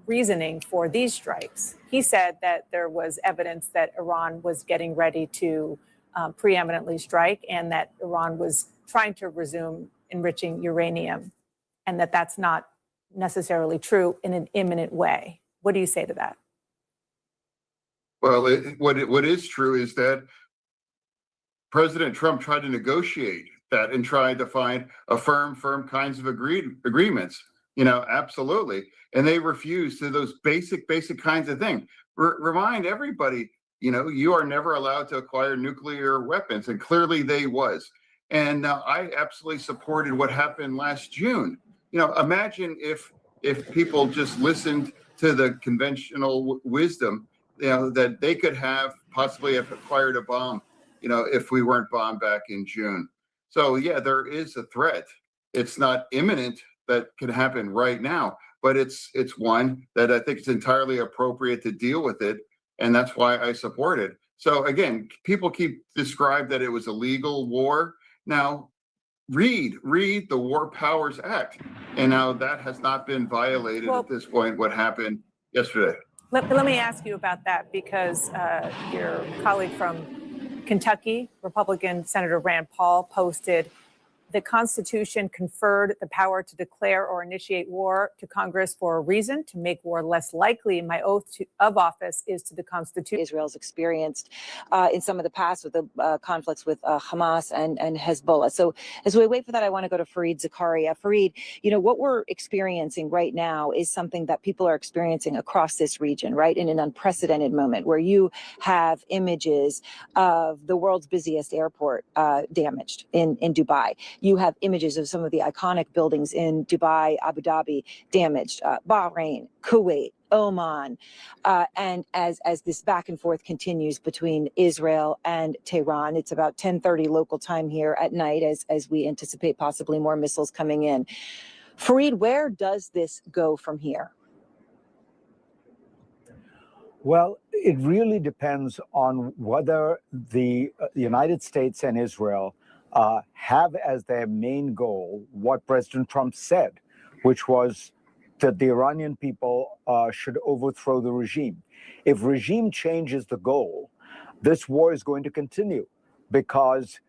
reasoning for these strikes. He said that there was evidence that Iran was getting ready to preeminently strike, and that Iran was trying to resume enriching uranium, and that that's not necessarily true in an imminent way. What do you say to that? Well, what is true is that President Trump tried to negotiate that and tried to find a firm kinds of agreements. You know, absolutely, and they refused to those basic kinds of things. Remind everybody, you know, you are never allowed to acquire nuclear weapons, and clearly they was. And I absolutely supported what happened last June. You know, imagine if people just listened to the conventional wisdom, you know, that they could have possibly have acquired a bomb, you know, if we weren't bombed back in June. So yeah, there is a threat. It's not imminent that can happen right now, but it's one that I think it's entirely appropriate to deal with it, and that's why I support it. So again, people keep described that it was a legal war. Now, read the War Powers Act, and now that has not been violated at this point. What happened yesterday? Let me ask you about that, because your colleague from Kentucky, Republican Senator Rand Paul, posted, "The Constitution conferred the power to declare or initiate war to Congress for a reason, to make war less likely. My oath of office is to the Constitution." Israel's experienced in some of the past with the conflicts with Hamas and Hezbollah. So as we wait for that, I want to go to Fareed Zakaria. Fareed, you know, what we're experiencing right now is something that people are experiencing across this region, right? In an unprecedented moment where you have images of the world's busiest airport damaged in Dubai. You have images of some of the iconic buildings in Dubai, Abu Dhabi damaged, Bahrain, Kuwait, Oman, and as this back and forth continues between Israel and Tehran, it's about 10:30 local time here at night as we anticipate possibly more missiles coming in. Fareed, where does this go from here? Well, it really depends on whether the United States and Israel have as their main goal what President Trump said, which was that the Iranian people should overthrow the regime. If regime change is the goal, this war is going to continue, because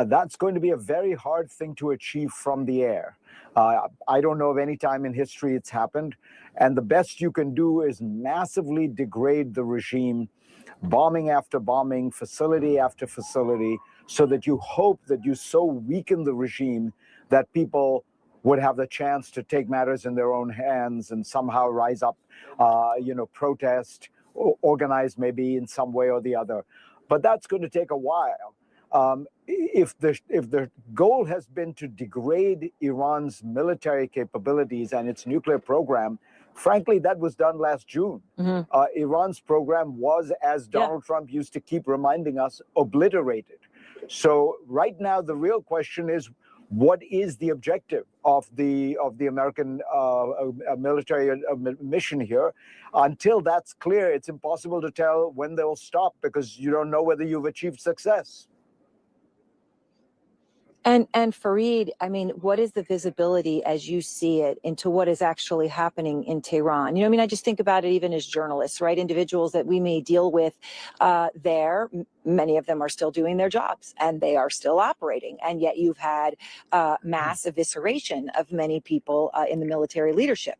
that's going to be a very hard thing to achieve from the air. I don't know of any time in history it's happened. And the best you can do is massively degrade the regime, bombing after bombing, facility after facility, so that you hope that you so weaken the regime that people would have the chance to take matters in their own hands and somehow rise up, protest, organize maybe in some way or the other. But that's going to take a while. If the goal has been to degrade Iran's military capabilities and its nuclear program, frankly, that was done last June. Iran's program was, as Donald Trump used to keep reminding us, obliterated. So right now, the real question is, what is the objective of the American military mission here? Until that's clear, it's impossible to tell when they'll stop, because you don't know whether you've achieved success. And Fareed, I mean, what is the visibility as you see it into what is actually happening in Tehran? You know, I mean, I just think about it even as journalists, right? Individuals that we may deal with there, many of them are still doing their jobs and they are still operating. And yet you've had mass evisceration of many people in the military leadership.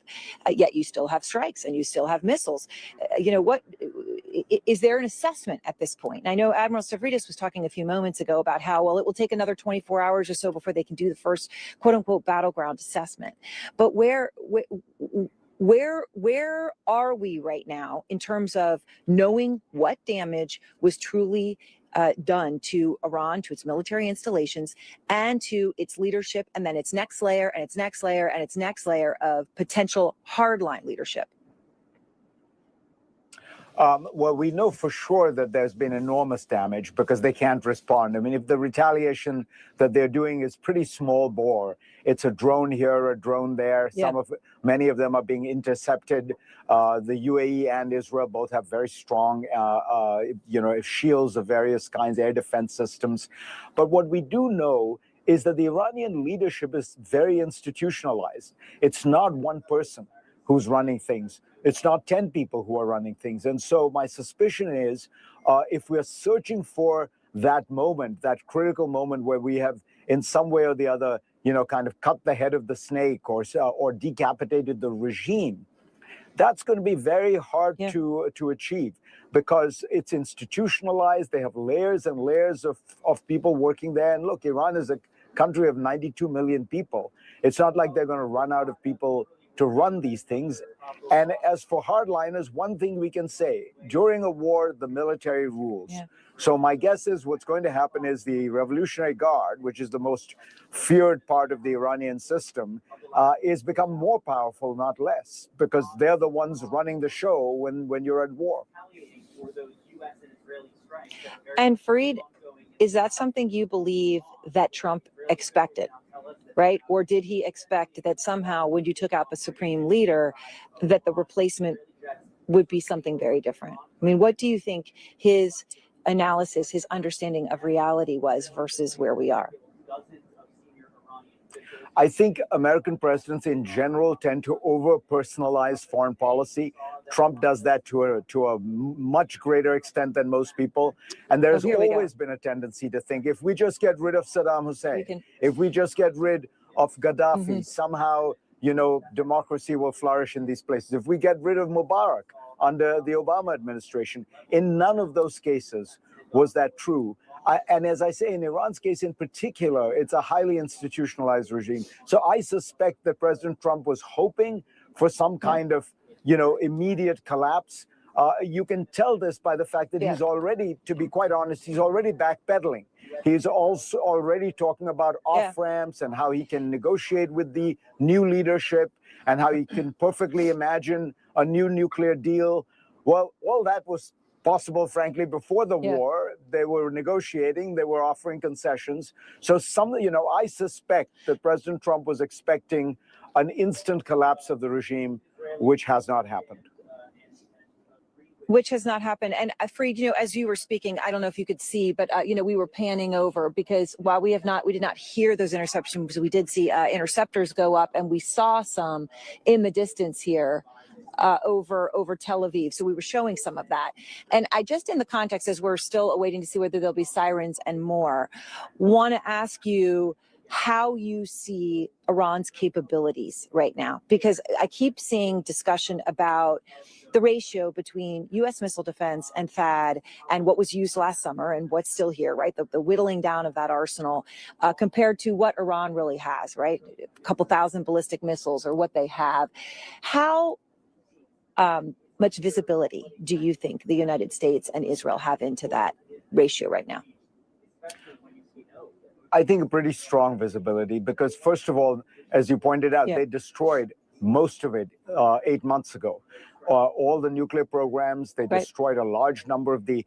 Yet you still have strikes and you still have missiles. You know, what is there an assessment at this point? And I know Admiral Stavridis was talking a few moments ago about how, well, it will take another 24 hours or so before they can do the first quote unquote battleground assessment. But where are we right now in terms of knowing what damage was truly done to Iran, to its military installations, and to its leadership, and then its next layer, and its next layer, and its next layer of potential hardline leadership? Well, we know for sure that there's been enormous damage because they can't respond. I mean, if the retaliation that they're doing is pretty small bore, it's a drone here, a drone there. Yeah. Many of them are being intercepted. The UAE and Israel both have very strong, shields of various kinds, air defense systems. But what we do know is that the Iranian leadership is very institutionalized. It's not one person who's running things. It's not 10 people who are running things. And so my suspicion is if we're searching for that moment, that critical moment where we have in some way or the other, kind of cut the head of the snake or decapitated the regime, that's going to be very hard to achieve because it's institutionalized. They have layers and layers of people working there. And look, Iran is a country of 92 million people. It's not like they're going to run out of people to run these things. And as for hardliners, one thing we can say, during a war, the military rules. Yeah. So my guess is what's going to happen is the Revolutionary Guard, which is the most feared part of the Iranian system, is become more powerful, not less, because they're the ones running the show when you're at war. And Fareed, is that something you believe that Trump expected? Right? Or did he expect that somehow when you took out the supreme leader, that the replacement would be something very different? I mean, what do you think his analysis, his understanding of reality was versus where we are? I think American presidents in general tend to over-personalize foreign policy. Trump does that to a much greater extent than most people. And there's always been a tendency to think if we just get rid of Saddam Hussein, if we just get rid of Gaddafi, somehow, democracy will flourish in these places. If we get rid of Mubarak under the Obama administration, in none of those cases was that true. And as I say, in Iran's case in particular, it's a highly institutionalized regime. So I suspect that President Trump was hoping for some kind of, immediate collapse. You can tell this by the fact that he's already, to be quite honest, he's already backpedaling. He's also already talking about off-ramps and how he can negotiate with the new leadership and how he can perfectly imagine a new nuclear deal. Well, all that was possible, frankly, before the war. They were negotiating, they were offering concessions. So I suspect that President Trump was expecting an instant collapse of the regime, which has not happened. Which has not happened. And Fareed, as you were speaking, I don't know if you could see, but we were panning over because while we did not hear those interceptions, we did see interceptors go up, and we saw some in the distance here over Tel Aviv. So we were showing some of that. And I just, in the context, as we're still awaiting to see whether there'll be sirens and more, want to ask you how you see Iran's capabilities right now, because I keep seeing discussion about the ratio between U.S. missile defense and THAAD and what was used last summer and what's still here, right? The whittling down of that arsenal compared to what Iran really has, right? A couple thousand ballistic missiles or what they have. How much visibility do you think the United States and Israel have into that ratio right now? I think a pretty strong visibility because, first of all, as you pointed out, they destroyed most of it 8 months ago. All the nuclear programs, they destroyed a large number of the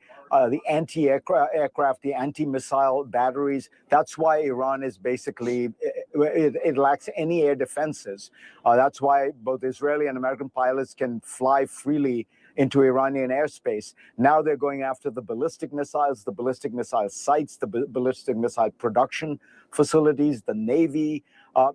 anti-aircraft, the anti-missile batteries. That's why Iran is basically, it lacks any air defenses. That's why both Israeli and American pilots can fly freely into Iranian airspace. Now they're going after the ballistic missiles sites, the ballistic missile production facilities, the Navy.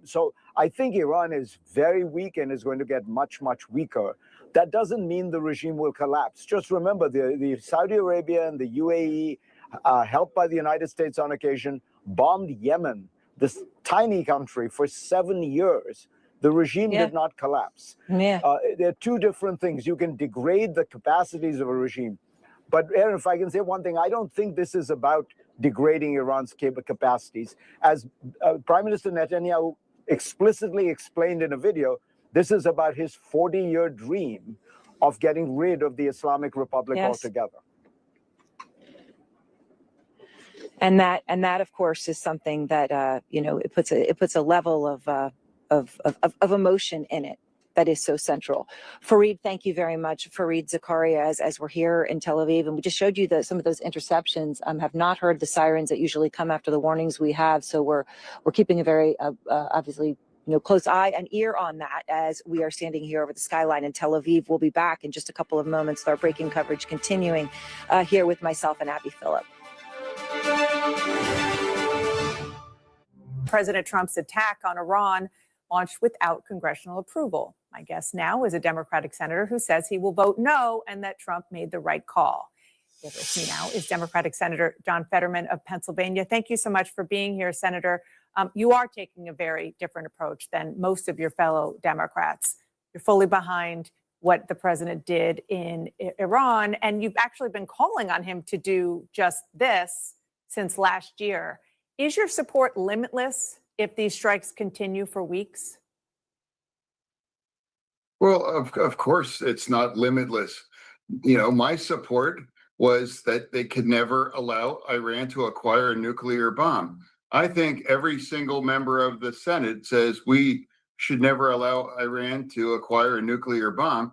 So I think Iran is very weak and is going to get much, much weaker. That doesn't mean the regime will collapse. Just remember, the Saudi Arabia and the UAE, helped by the United States on occasion, bombed Yemen, this tiny country, for 7 years. The regime did not collapse. There are two different things. You can degrade the capacities of a regime. But Aaron, if I can say one thing, I don't think this is about degrading Iran's capacities. As Prime Minister Netanyahu explicitly explained in a video, this is about his 40-year dream of getting rid of the Islamic Republic altogether. And that, of course, is something that it puts a level of emotion in it that is so central. Fareed, thank you very much. Fareed Zakaria, as we're here in Tel Aviv, and we just showed you some of those interceptions. Have not heard the sirens that usually come after the warnings we have. So we're keeping a very obviously close eye and ear on that as we are standing here over the skyline in Tel Aviv. We'll be back in just a couple of moments with our breaking coverage continuing here with myself and Abby Phillip. President Trump's attack on Iran launched without congressional approval. My guest now is a Democratic senator who says he will vote no and that Trump made the right call. With us me now is Democratic Senator John Fetterman of Pennsylvania. Thank you so much for being here, Senator. You are taking a very different approach than most of your fellow Democrats. You're fully behind what the president did in Iran, and you've actually been calling on him to do just this since last year. Is your support limitless if these strikes continue for weeks? Well, of course, it's not limitless. My support was that they could never allow Iran to acquire a nuclear bomb. I think every single member of the Senate says we should never allow Iran to acquire a nuclear bomb.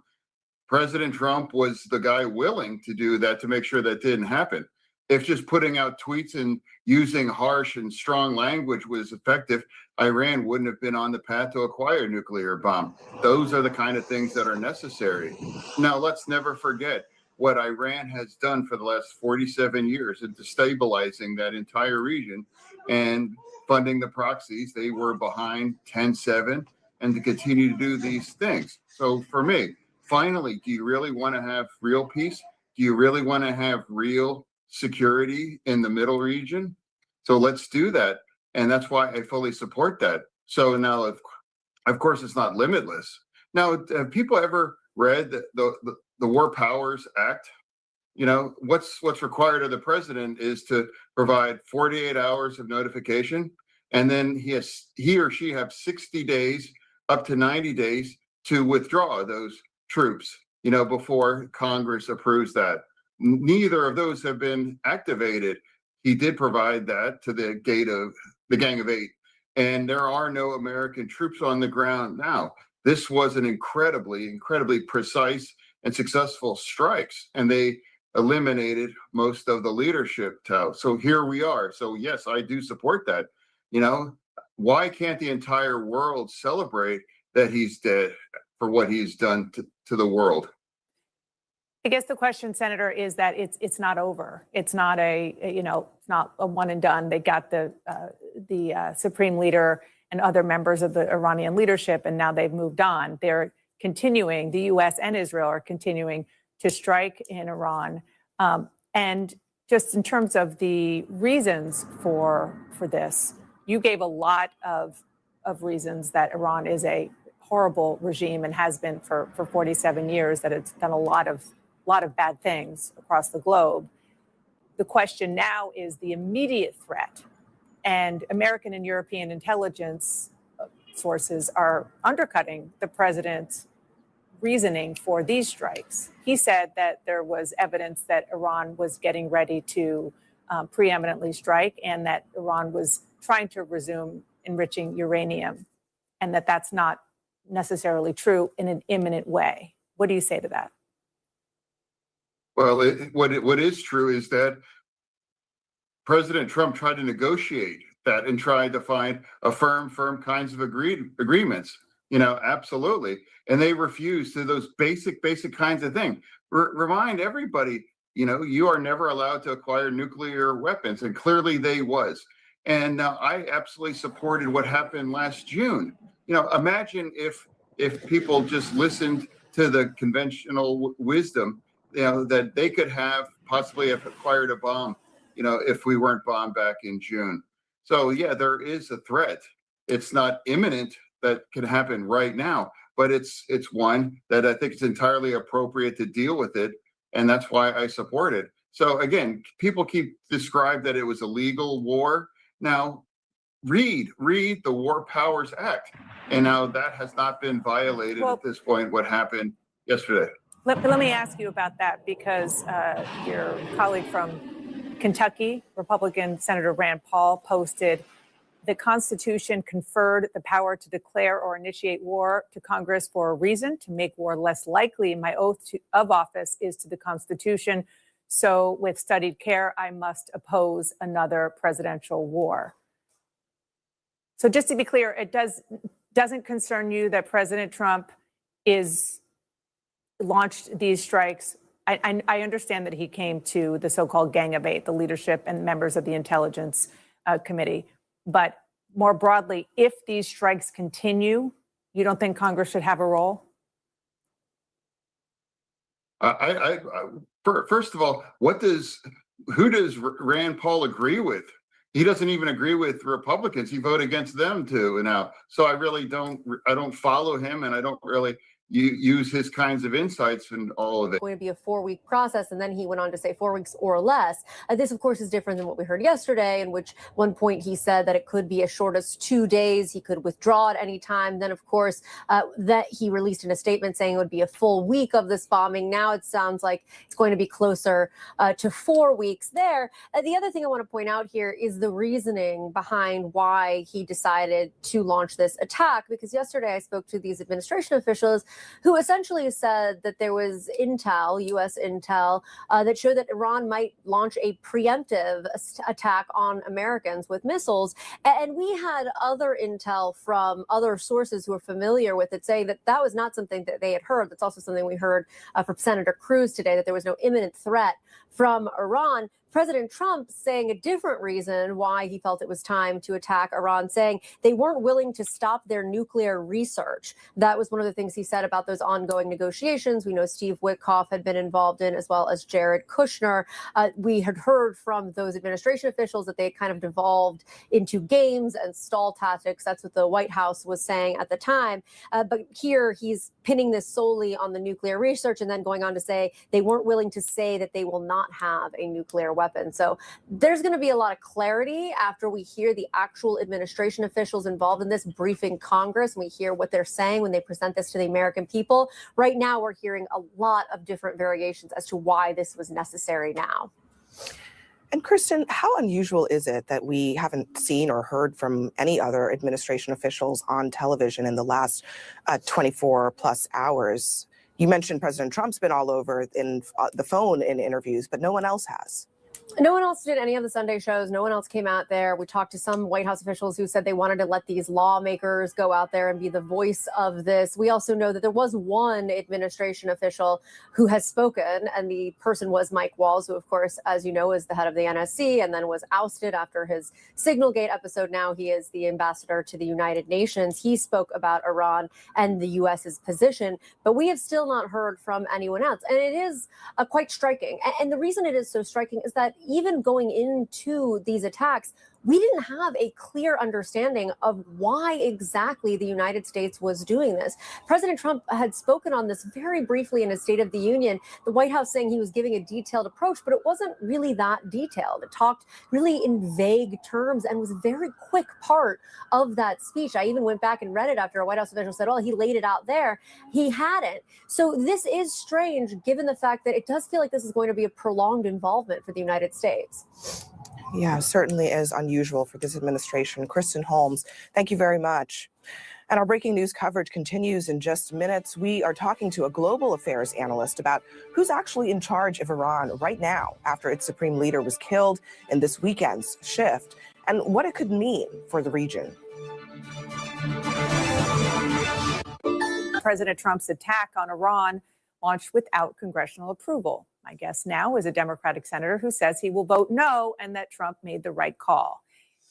President Trump was the guy willing to do that to make sure that didn't happen. If just putting out tweets and using harsh and strong language was effective, Iran wouldn't have been on the path to acquire a nuclear bomb. Those are the kind of things that are necessary. Now, let's never forget what Iran has done for the last 47 years in destabilizing that entire region and funding the proxies. They were behind 10-7 and to continue to do these things. So for me, finally, do you really want to have real peace? Do you really want to have real security in the middle region? So let's do that. And that's why I fully support that. So now, of course, it's not limitless. Now, have people ever read the War Powers Act? What's required of the president is to provide 48 hours of notification, and then he or she have 60 days, up to 90 days to withdraw those troops, before Congress approves that. Neither of those have been activated. He did provide that to the Gang of Eight, and there are no American troops on the ground now. This was an incredibly precise and successful strikes, and they eliminated most of the leadership. So here we are. So yes, I do support that. Why can't the entire world celebrate that he's dead for what he's done to the world? I guess the question, Senator, is that it's not over. It's not it's not a one and done. They got the supreme leader and other members of the Iranian leadership, and now they've moved on. They're continuing. The U.S. and Israel are continuing to strike in Iran. And just in terms of the reasons for this, you gave a lot of reasons that Iran is a horrible regime and has been for 47 years, that it's done a lot of bad things across the globe. The question now is the immediate threat, and American and European intelligence sources are undercutting the president's reasoning for these strikes. He said that there was evidence that Iran was getting ready to preeminently strike, and that Iran was trying to resume enriching uranium, and that that's not necessarily true in an imminent way. What do you say to that? Well, what is true is that President Trump tried to negotiate that and tried to find a firm kinds of agreements. Absolutely. And they refuse to those basic kinds of things. Remind everybody, you are never allowed to acquire nuclear weapons, and clearly they was. And I absolutely supported what happened last June. Imagine if people just listened to the conventional wisdom, that they could possibly have acquired a bomb, if we weren't bombed back in June. So yeah, there is a threat. It's not imminent that can happen right now, but it's one that I think it's entirely appropriate to deal with it, and that's why I support it. So again, people keep described that it was a legal war. Now, read the War Powers Act, and now that has not been violated at this point. What happened yesterday? Let me ask you about that, because your colleague from Kentucky, Republican Senator Rand Paul, posted, the Constitution conferred the power to declare or initiate war to Congress for a reason, to make war less likely. My oath of office is to the Constitution. So with studied care, I must oppose another presidential war. So just to be clear, it doesn't concern you that President Trump is launched these strikes. I understand that he came to the so-called Gang of Eight, the leadership and members of the Intelligence Committee. But more broadly, if these strikes continue, you don't think Congress should have a role? First of all, who does Rand Paul agree with? He doesn't even agree with Republicans. He voted against them too now. So I don't follow him, and I don't really use his kinds of insights and all of it. Going to be a 4-week process, and then he went on to say 4 weeks or less. This, of course, is different than what we heard yesterday, in which one point he said that it could be as short as 2 days. He could withdraw at any time. Then, of course, that he released in a statement saying it would be a full week of this bombing. Now it sounds like it's going to be closer to 4 weeks there. The other thing I want to point out here is the reasoning behind why he decided to launch this attack, because yesterday I spoke to these administration officials who essentially said that there was intel, U.S. intel, that showed that Iran might launch a preemptive attack on Americans with missiles. And we had other intel from other sources who are familiar with it saying that that was not something that they had heard. That's also something we heard from Senator Cruz today, that there was no imminent threat from Iran. President Trump saying a different reason why he felt it was time to attack Iran, saying they weren't willing to stop their nuclear research. That was one of the things he said about those ongoing negotiations. We know Steve Witkoff had been involved in, as well as Jared Kushner. We had heard from those administration officials that they kind of devolved into games and stall tactics. That's what the White House was saying at the time. But here he's pinning this solely on the nuclear research, and then going on to say they weren't willing to say that they will not have a nuclear weapon. So there's going to be a lot of clarity after we hear the actual administration officials involved in this briefing Congress, and we hear what they're saying when they present this to the American people. Right now, we're hearing a lot of different variations as to why this was necessary now. And Kristen, how unusual is it that we haven't seen or heard from any other administration officials on television in the last 24 plus hours? You mentioned President Trump's been all over in the phone in interviews, but no one else has. No one else did any of the Sunday shows. No one else came out there. We talked to some White House officials who said they wanted to let these lawmakers go out there and be the voice of this. We also know that there was one administration official who has spoken, and the person was Mike Walls, who, of course, as you know, is the head of the NSC and then was ousted after his Signalgate episode. Now he is the ambassador to the United Nations. He spoke about Iran and the U.S.'s position, but we have still not heard from anyone else. And it is quite striking. And the reason it is so striking is that even going into these attacks, we didn't have a clear understanding of why exactly the United States was doing this. President Trump had spoken on this very briefly in his State of the Union, the White House saying he was giving a detailed approach, but it wasn't really that detailed. It talked really in vague terms and was a very quick part of that speech. I even went back and read it after a White House official said, oh, he laid it out there. He hadn't. So this is strange, given the fact that it does feel like this is going to be a prolonged involvement for the United States. Yeah, certainly is unusual for this administration. Kristen Holmes, thank you very much. And our breaking news coverage continues in just minutes. We are talking to a global affairs analyst about who's actually in charge of Iran right now after its supreme leader was killed in this weekend's shift, and what it could mean for the region. President Trump's attack on Iran launched without congressional approval. My guest now is a Democratic senator who says he will vote no and that Trump made the right call.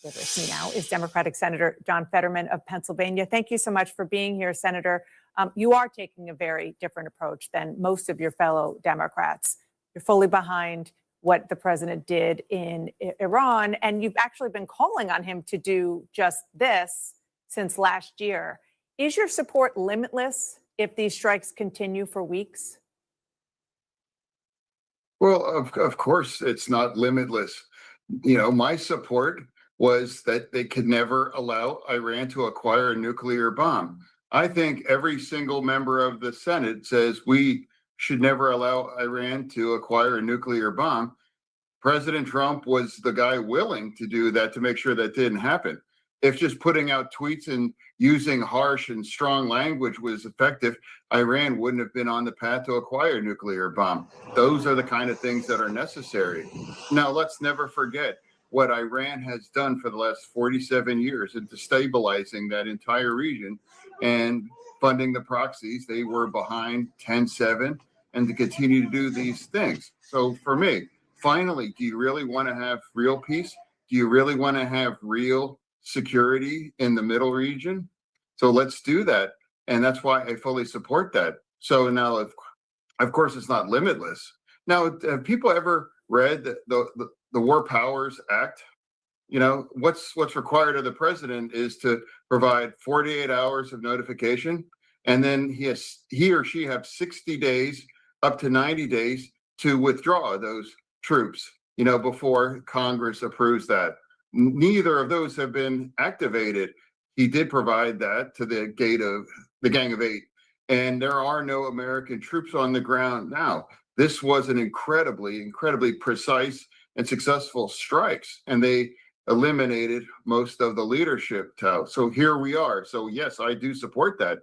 With us now is Democratic Senator John Fetterman of Pennsylvania. Thank you so much for being here, Senator. You are taking a very different approach than most of your fellow Democrats. You're fully behind what the president did in Iran, and you've actually been calling on him to do just this since last year. Is your support limitless if these strikes continue for weeks? Well, of course, it's not limitless. My support was that they could never allow Iran to acquire a nuclear bomb. I think every single member of the Senate says we should never allow Iran to acquire a nuclear bomb. President Trump was the guy willing to do that to make sure that didn't happen. If just putting out tweets and using harsh and strong language was effective, Iran wouldn't have been on the path to acquire a nuclear bomb. Those are the kind of things that are necessary. Now, let's never forget what Iran has done for the last 47 years in destabilizing that entire region and funding the proxies. They were behind 10-7 and to continue to do these things. So for me, finally, do you really want to have real peace? Do you really want to have real security in the middle region? So let's do that. And that's why I fully support that. So now, of course, it's not limitless. Now, have people ever read the War Powers Act? What's required of the president is to provide 48 hours of notification, and then he or she have 60 days, up to 90 days to withdraw those troops, before Congress approves that. Neither of those have been activated. He did provide that to the Gang of Eight, and there are no American troops on the ground now. This was an incredibly precise and successful strikes, and they eliminated most of the leadership. So here we are. So yes, I do support that.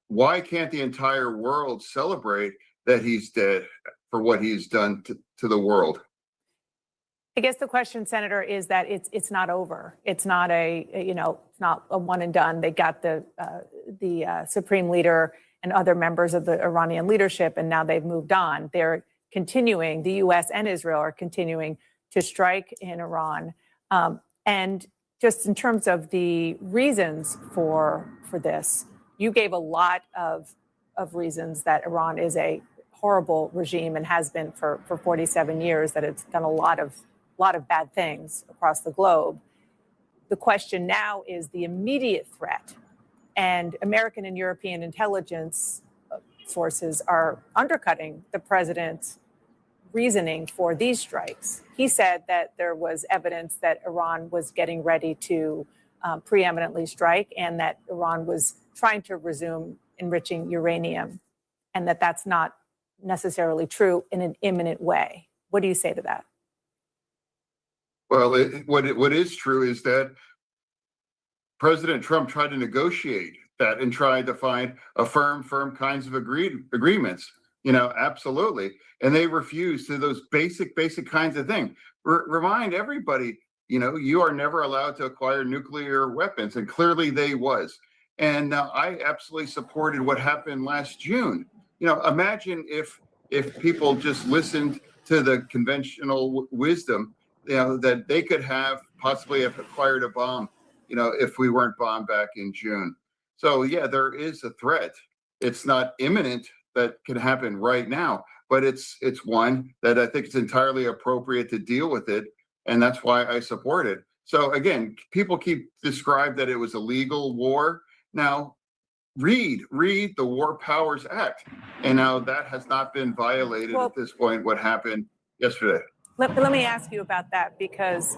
Why can't the entire world celebrate that he's dead for what he's done to the world? I guess the question, Senator, is that it's not over. It's not it's not a one and done. They got the supreme leader and other members of the Iranian leadership, and now they've moved on. They're continuing. The U.S. and Israel are continuing to strike in Iran. And just in terms of the reasons for this, you gave a lot of reasons that Iran is a horrible regime and has been for 47 years, that it's done a lot of bad things across the globe. The question now is the immediate threat, and American and European intelligence sources are undercutting the president's reasoning for these strikes. He said that there was evidence that Iran was getting ready to preeminently strike, and that Iran was trying to resume enriching uranium, and that that's not necessarily true in an imminent way. What do you say to that? Well, what is true is that President Trump tried to negotiate that and tried to find a firm kinds of agreements. Absolutely, and they refused to those basic kinds of things. Remind everybody, you are never allowed to acquire nuclear weapons, and clearly they was. And I absolutely supported what happened last June. Imagine if people just listened to the conventional wisdom, that they could possibly have acquired a bomb, if we weren't bombed back in June. So yeah, there is a threat. It's not imminent that can happen right now, but it's one that I think it's entirely appropriate to deal with it, and that's why I support it. So again, people keep described that it was a legal war. Now, read the War Powers Act, and now that has not been violated at this point. What happened yesterday? Let me ask you about that, because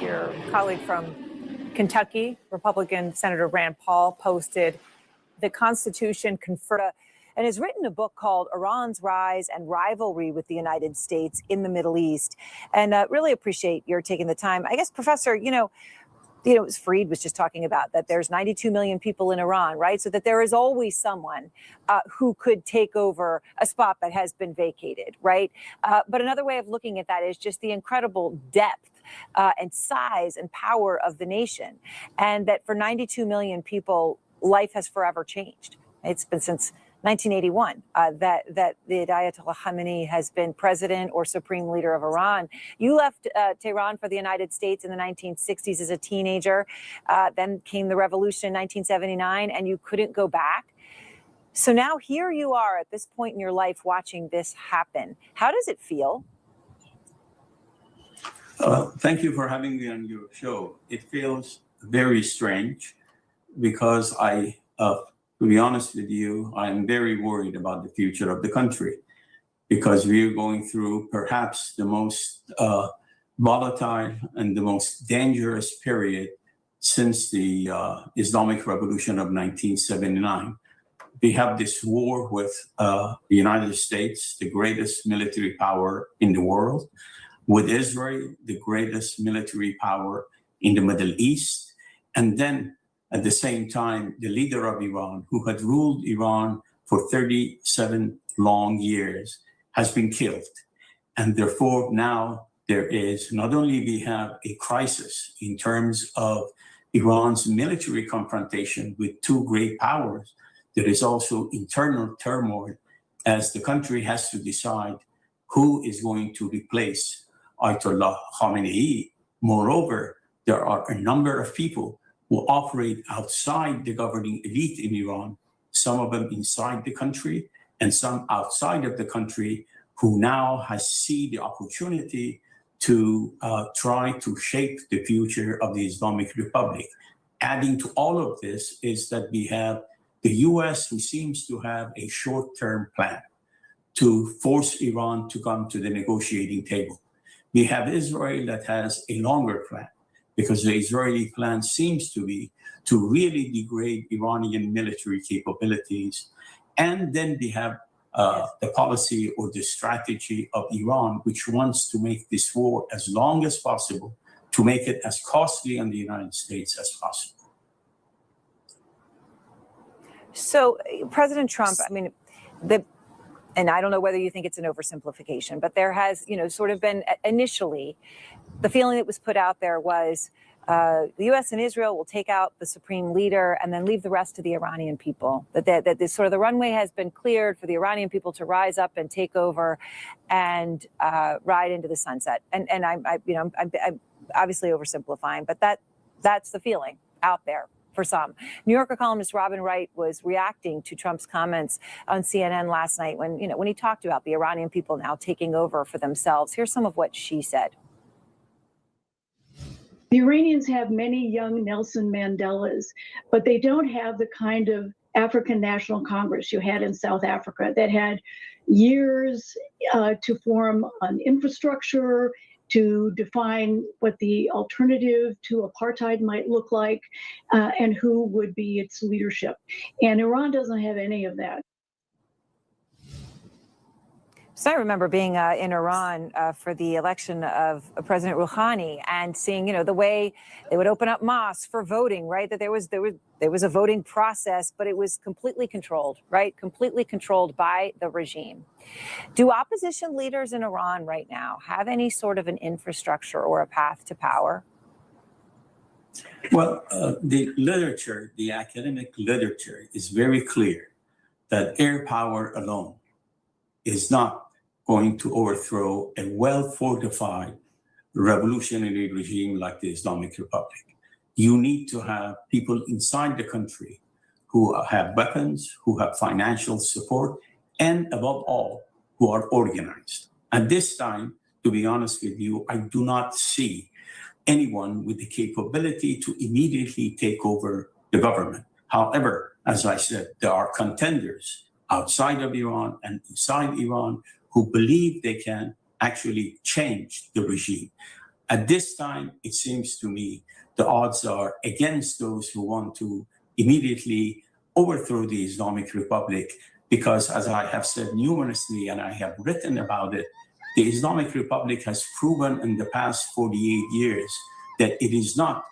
your colleague from Kentucky, Republican Senator Rand Paul, posted the Constitution conferred and has written a book called Iran's Rise and Rivalry with the United States in the Middle East. And really appreciate your taking the time. I guess, Professor, Freed was just talking about that there's 92 million people in Iran, right? So that there is always someone who could take over a spot that has been vacated, right? But another way of looking at that is just the incredible depth and size and power of the nation. And that for 92 million people, life has forever changed. It's been since 1981 that the Ayatollah Khamenei has been president or supreme leader of Iran. You left Tehran for the United States in the 1960s as a teenager. Then came the revolution in 1979, and you couldn't go back. So now here you are at this point in your life watching this happen. How does it feel? Thank you for having me on your show. It feels very strange because to be honest with you, I am very worried about the future of the country because we are going through perhaps the most volatile and the most dangerous period since the Islamic Revolution of 1979. We have this war with the United States, the greatest military power in the world, with Israel, the greatest military power in the Middle East, and then at the same time, the leader of Iran, who had ruled Iran for 37 long years, has been killed. And therefore, now there is not only we have a crisis in terms of Iran's military confrontation with two great powers, there is also internal turmoil as the country has to decide who is going to replace Ayatollah Khamenei. Moreover, there are a number of people who operate outside the governing elite in Iran, some of them inside the country and some outside of the country, who now see the opportunity to try to shape the future of the Islamic Republic. Adding to all of this is that we have the US, who seems to have a short-term plan to force Iran to come to the negotiating table. We have Israel that has a longer plan, because the Israeli plan seems to be to really degrade Iranian military capabilities. And then we have the policy or the strategy of Iran, which wants to make this war as long as possible, to make it as costly on the United States as possible. So President Trump, I mean, and I don't know whether you think it's an oversimplification, but there has, sort of been initially, the feeling that was put out there was the U.S. and Israel will take out the supreme leader and then leave the rest to the Iranian people. That this sort of the runway has been cleared for the Iranian people to rise up and take over and ride into the sunset. And I'm obviously oversimplifying, but that's the feeling out there for some. New Yorker columnist Robin Wright was reacting to Trump's comments on CNN last night when he talked about the Iranian people now taking over for themselves. Here's some of what she said. The Iranians have many young Nelson Mandelas, but they don't have the kind of African National Congress you had in South Africa that had years to form an infrastructure, to define what the alternative to apartheid might look like, and who would be its leadership. And Iran doesn't have any of that. So I remember being in Iran for the election of President Rouhani and seeing, the way they would open up mosques for voting, right? That there was a voting process, but it was completely controlled, right? Completely controlled by the regime. Do opposition leaders in Iran right now have any sort of an infrastructure or a path to power? Well, the academic literature is very clear that air power alone is not going to overthrow a well-fortified revolutionary regime like the Islamic Republic. You need to have people inside the country who have weapons, who have financial support, and above all, who are organized. At this time, to be honest with you, I do not see anyone with the capability to immediately take over the government. However, as I said, there are contenders outside of Iran and inside Iran who believe they can actually change the regime. At this time, it seems to me the odds are against those who want to immediately overthrow the Islamic Republic, because as I have said numerously and I have written about it, the Islamic Republic has proven in the past 48 years that it is not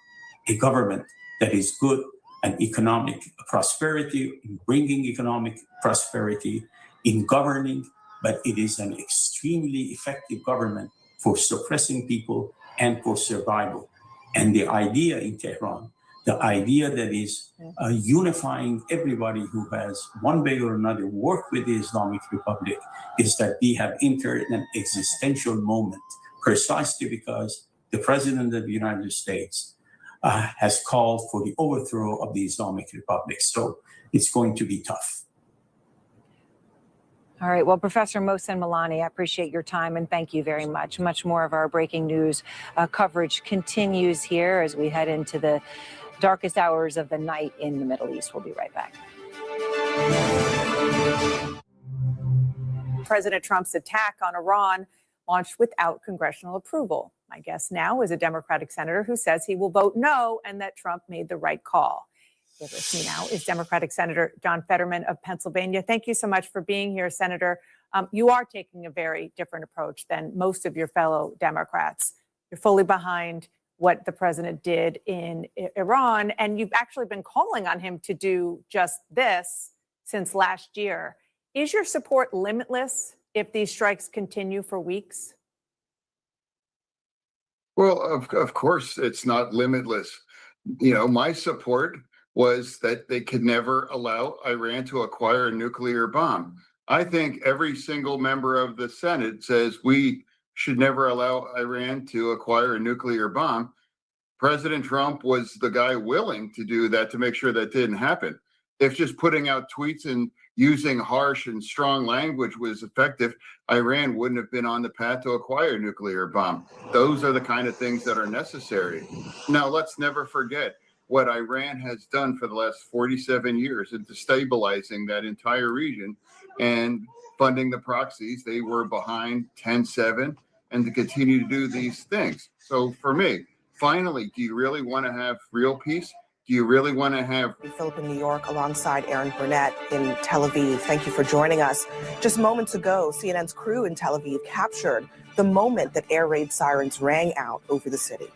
a government that is good at economic prosperity, in bringing economic prosperity, in governing, but it is an extremely effective government for suppressing people and for survival. And the idea in Tehran The idea that is unifying everybody who has one way or another worked with the Islamic Republic is that we have entered an existential moment, precisely because the President of the United States has called for the overthrow of the Islamic Republic. So it's going to be tough. All right. Well, Professor Mohsen Milani, I appreciate your time and thank you very much. Much more of our breaking news coverage continues here as we head into the darkest hours of the night in the Middle East. We'll be right back. President Trump's attack on Iran launched without congressional approval. My guest now is a Democratic senator who says he will vote no and that Trump made the right call. With us now is Democratic Senator John Fetterman of Pennsylvania. Thank you so much for being here, Senator. You are taking a very different approach than most of your fellow Democrats. You're fully behind what the president did in Iran, and you've actually been calling on him to do just this since last year. Is your support limitless if these strikes continue for weeks? Well, of course, it's not limitless. You know, my support was that they could never allow Iran to acquire a nuclear bomb. I think every single member of the Senate says we should never allow Iran to acquire a nuclear bomb. President Trump was the guy willing to do that to make sure that didn't happen. If just putting out tweets and using harsh and strong language was effective, Iran wouldn't have been on the path to acquire a nuclear bomb. Those are the kind of things that are necessary. Now, let's never forget what Iran has done for the last 47 years in destabilizing that entire region and funding the proxies. They were behind 10-7 and to continue to do these things. So for me, finally, do you really want to have real peace? Do you really want to have... Philip in New York alongside Aaron Burnett in Tel Aviv. Thank you for joining us. Just moments ago, CNN's crew in Tel Aviv captured the moment that air raid sirens rang out over the city.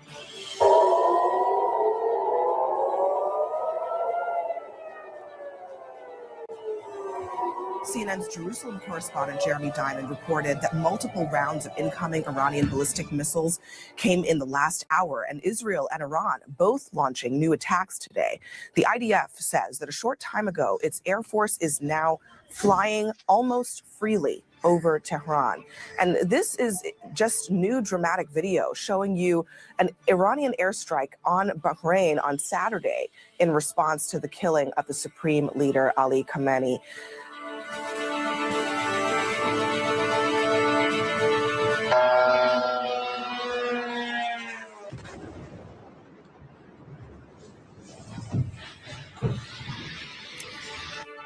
CNN's Jerusalem correspondent Jeremy Diamond reported that multiple rounds of incoming Iranian ballistic missiles came in the last hour, and Israel and Iran both launching new attacks today. The IDF says that a short time ago, its air force is now flying almost freely over Tehran. And this is just new dramatic video showing you an Iranian airstrike on Bahrain on Saturday in response to the killing of the supreme leader Ali Khamenei.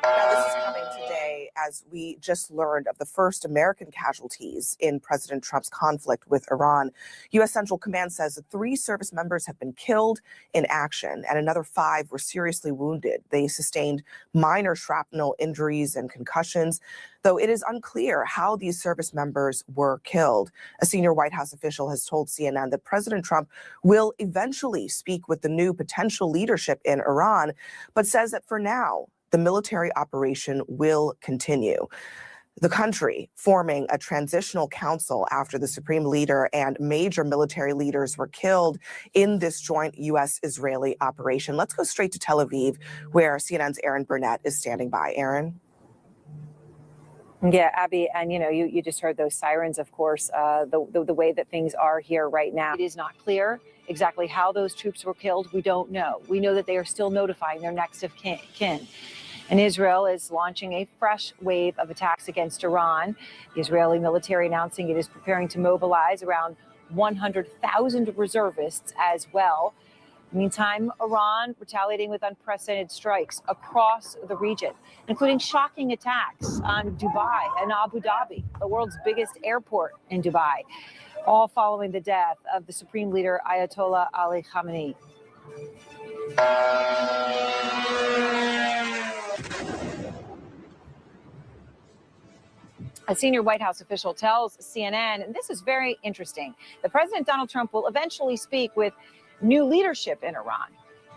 Now, this is coming today as we just learned of the first American casualties in President Trump's conflict with Iran. U.S. Central Command says that 3 service members have been killed in action and another 5 were seriously wounded. They sustained minor shrapnel injuries and concussions, though it is unclear how these service members were killed. A senior White House official has told CNN that President Trump will eventually speak with the new potential leadership in Iran, but says that for now, the military operation will continue. The country forming a transitional council after the supreme leader and major military leaders were killed in this joint U.S.-Israeli operation. Let's go straight to Tel Aviv, where CNN's Aaron Burnett is standing by. Aaron? Yeah, Abby, and you just heard those sirens, of course, the way that things are here right now. It is not clear exactly how those troops were killed. We don't know. We know that they are still notifying their next of kin. And Israel is launching a fresh wave of attacks against Iran. The Israeli military announcing it is preparing to mobilize around 100,000 reservists as well. Meantime, Iran retaliating with unprecedented strikes across the region, including shocking attacks on Dubai and Abu Dhabi, the world's biggest airport in Dubai, all following the death of the supreme leader Ayatollah Ali Khamenei. A senior White House official tells CNN, and this is very interesting, that President Donald Trump will eventually speak with new leadership in Iran.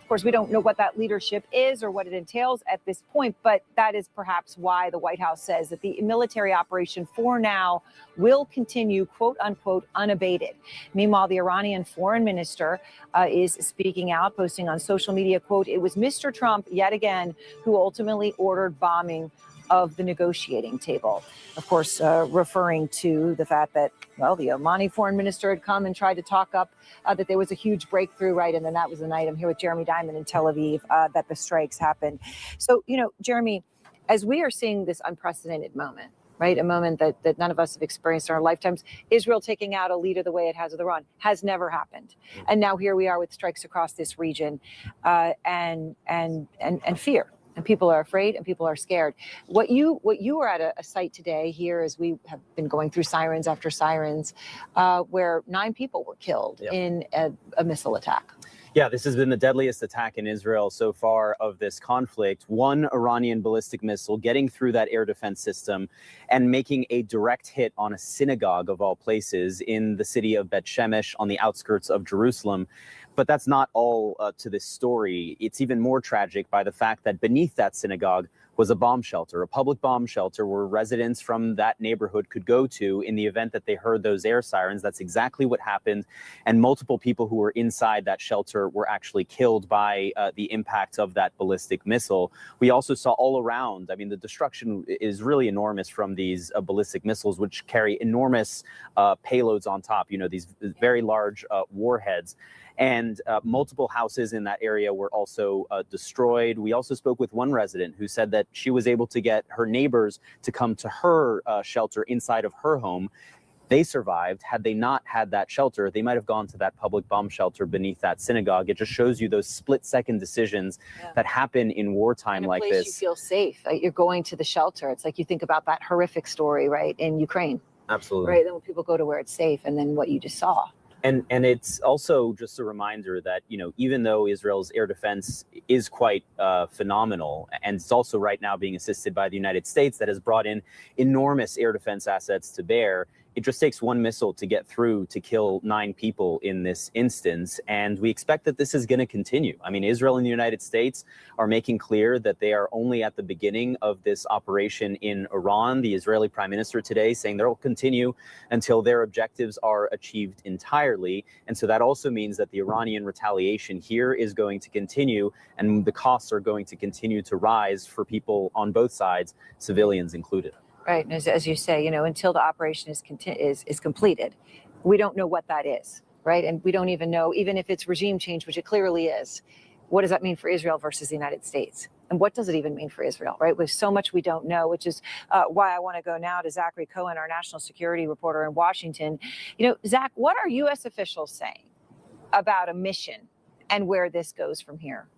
course, we don't know what that leadership is or what it entails at this point, but that is perhaps why the White House says that the military operation for now will continue, quote unquote, unabated. Meanwhile, the Iranian foreign minister is speaking out, posting on social media, quote, "It was Mr. Trump yet again who ultimately ordered bombing of the negotiating table." Of course, referring to the fact that, well, the Omani foreign minister had come and tried to talk up that there was a huge breakthrough, right? And then that was the night, I'm here with Jeremy Diamond in Tel Aviv, that the strikes happened. So, Jeremy, as we are seeing this unprecedented moment, right? A moment that none of us have experienced in our lifetimes. Israel taking out a leader the way it has with Iran has never happened. And now here we are with strikes across this region and fear. And people are afraid and people are scared. What you were at a site today here, as we have been going through sirens after sirens, where 9 people were killed in a missile attack. Yeah, this has been the deadliest attack in Israel so far of this conflict. One Iranian ballistic missile getting through that air defense system and making a direct hit on a synagogue of all places in the city of Bet Shemesh on the outskirts of Jerusalem. But that's not all to this story. It's even more tragic by the fact that beneath that synagogue was a bomb shelter, a public bomb shelter where residents from that neighborhood could go to in the event that they heard those air sirens. That's exactly what happened. And multiple people who were inside that shelter were actually killed by the impact of that ballistic missile. We also saw all around, I mean, the destruction is really enormous from these ballistic missiles, which carry enormous payloads on top, these very large warheads. And multiple houses in that area were also destroyed. We also spoke with one resident who said that she was able to get her neighbors to come to her shelter inside of her home. They survived. Had they not had that shelter, they might have gone to that public bomb shelter beneath that synagogue. It just shows you those split-second decisions that happen in wartime like this. You feel safe. You're going to the shelter. It's like you think about that horrific story, right, in Ukraine. Absolutely. Right, then when people go to where it's safe, and then what you just saw. And it's also just a reminder that, even though Israel's air defense is quite phenomenal, and it's also right now being assisted by the United States that has brought in enormous air defense assets to bear, it just takes one missile to get through to kill 9 people in this instance. And we expect that this is going to continue. I mean, Israel and the United States are making clear that they are only at the beginning of this operation in Iran. The Israeli prime minister today saying they'll continue until their objectives are achieved entirely. And so that also means that the Iranian retaliation here is going to continue, and the costs are going to continue to rise for people on both sides, civilians included. Right, and as you say, until the operation is completed, we don't know what that is, right? And we don't even know, even if it's regime change, which it clearly is, what does that mean for Israel versus the United States? And what does it even mean for Israel, right? There's so much we don't know, which is why I want to go now to Zachary Cohen, our national security reporter in Washington. Zach, what are U.S. officials saying about a mission and where this goes from here?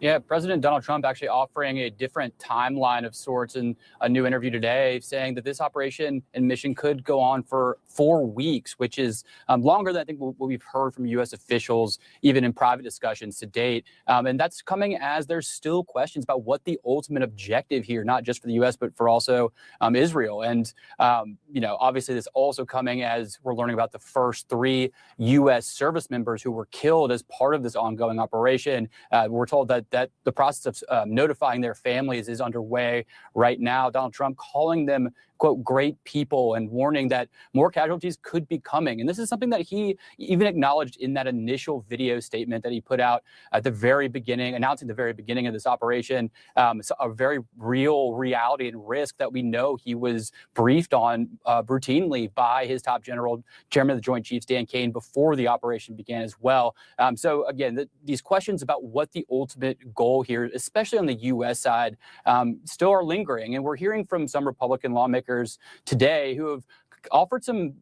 Yeah, President Donald Trump actually offering a different timeline of sorts in a new interview today, saying that this operation and mission could go on for 4 weeks, which is longer than I think what we've heard from U.S. officials, even in private discussions to date. And that's coming as there's still questions about what the ultimate objective here, not just for the U.S., but for also Israel. And, obviously this also coming as we're learning about the first 3 U.S. service members who were killed as part of this ongoing operation. We're told that the process of notifying their families is underway right now. Donald Trump calling them, quote, great people, and warning that more casualties could be coming. And this is something that he even acknowledged in that initial video statement that he put out at the very beginning, announcing the very beginning of this operation. So a very real reality and risk that we know he was briefed on routinely by his top general, Chairman of the Joint Chiefs, Dan Kane, before the operation began as well. So again, these questions about what the ultimate goal here, especially on the U.S. side, still are lingering. And we're hearing from some Republican lawmakers today who have offered some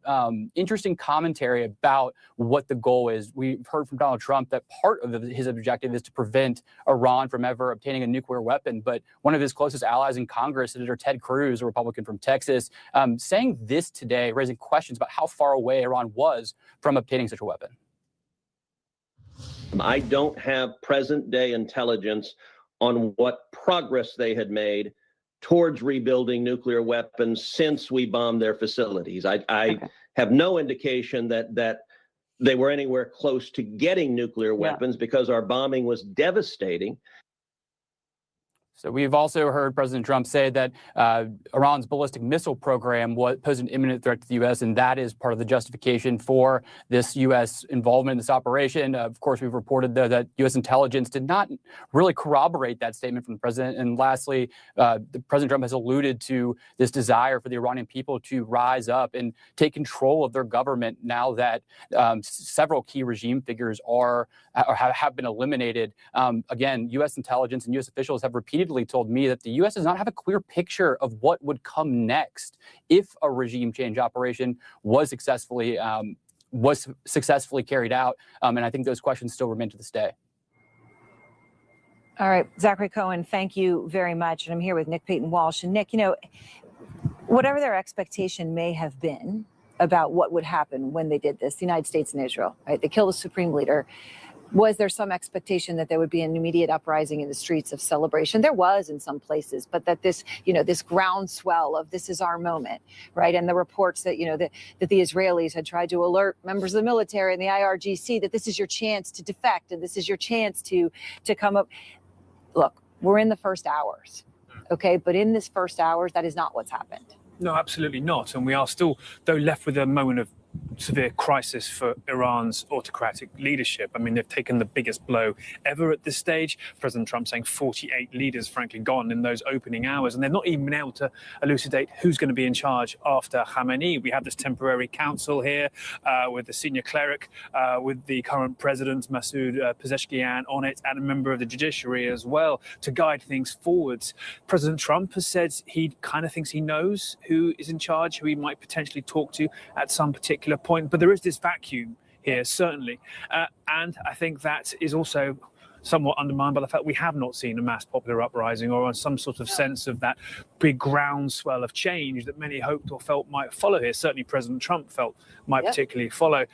interesting commentary about what the goal is. We've heard from Donald Trump that part of his objective is to prevent Iran from ever obtaining a nuclear weapon. But one of his closest allies in Congress, Senator Ted Cruz, a Republican from Texas, saying this today, raising questions about how far away Iran was from obtaining such a weapon. I don't have present day intelligence on what progress they had made towards rebuilding nuclear weapons since we bombed their facilities. I have no indication that they were anywhere close to getting nuclear weapons because our bombing was devastating. So we've also heard President Trump say that Iran's ballistic missile program posed an imminent threat to the U.S., and that is part of the justification for this U.S. involvement in this operation. Of course, we've reported that U.S. intelligence did not really corroborate that statement from the president. And lastly, President Trump has alluded to this desire for the Iranian people to rise up and take control of their government now that several key regime figures have been eliminated. Again, U.S. intelligence and U.S. officials have repeatedly told me that the U.S. does not have a clear picture of what would come next if a regime change operation was successfully carried out. And I think those questions still remain to this day. All right, Zachary Cohen, thank you very much. And I'm here with Nick Payton-Walsh. And Nick, you know, whatever their expectation may have been about what would happen when they did this, the United States and Israel, right? They killed the supreme leader. Was there some expectation that there would be an immediate uprising in the streets of celebration? There was in some places, but that this, you know, this groundswell of this is our moment, right? And the reports that, you know, that the Israelis had tried to alert members of the military and the IRGC that this is your chance to defect and this is your chance to come up. Look, we're in the first hours, okay? But in this first hours, that is not what's happened. No, absolutely not. And we are still, though, left with a moment of severe crisis for Iran's autocratic leadership. I mean, they've taken the biggest blow ever at this stage. President Trump saying 48 leaders, frankly, gone in those opening hours. And they've not even been able to elucidate who's going to be in charge after Khamenei. We have this temporary council here with the senior cleric, with the current president, Masoud Pezeshkian, on it, and a member of the judiciary as well to guide things forwards. President Trump has said he kind of thinks he knows who is in charge, who he might potentially talk to at some particular point, but there is this vacuum here, certainly. And I think that is also somewhat undermined by the fact we have not seen a mass popular uprising or some sort of sense of that big groundswell of change that many hoped or felt might follow here. Certainly President Trump felt might particularly follow.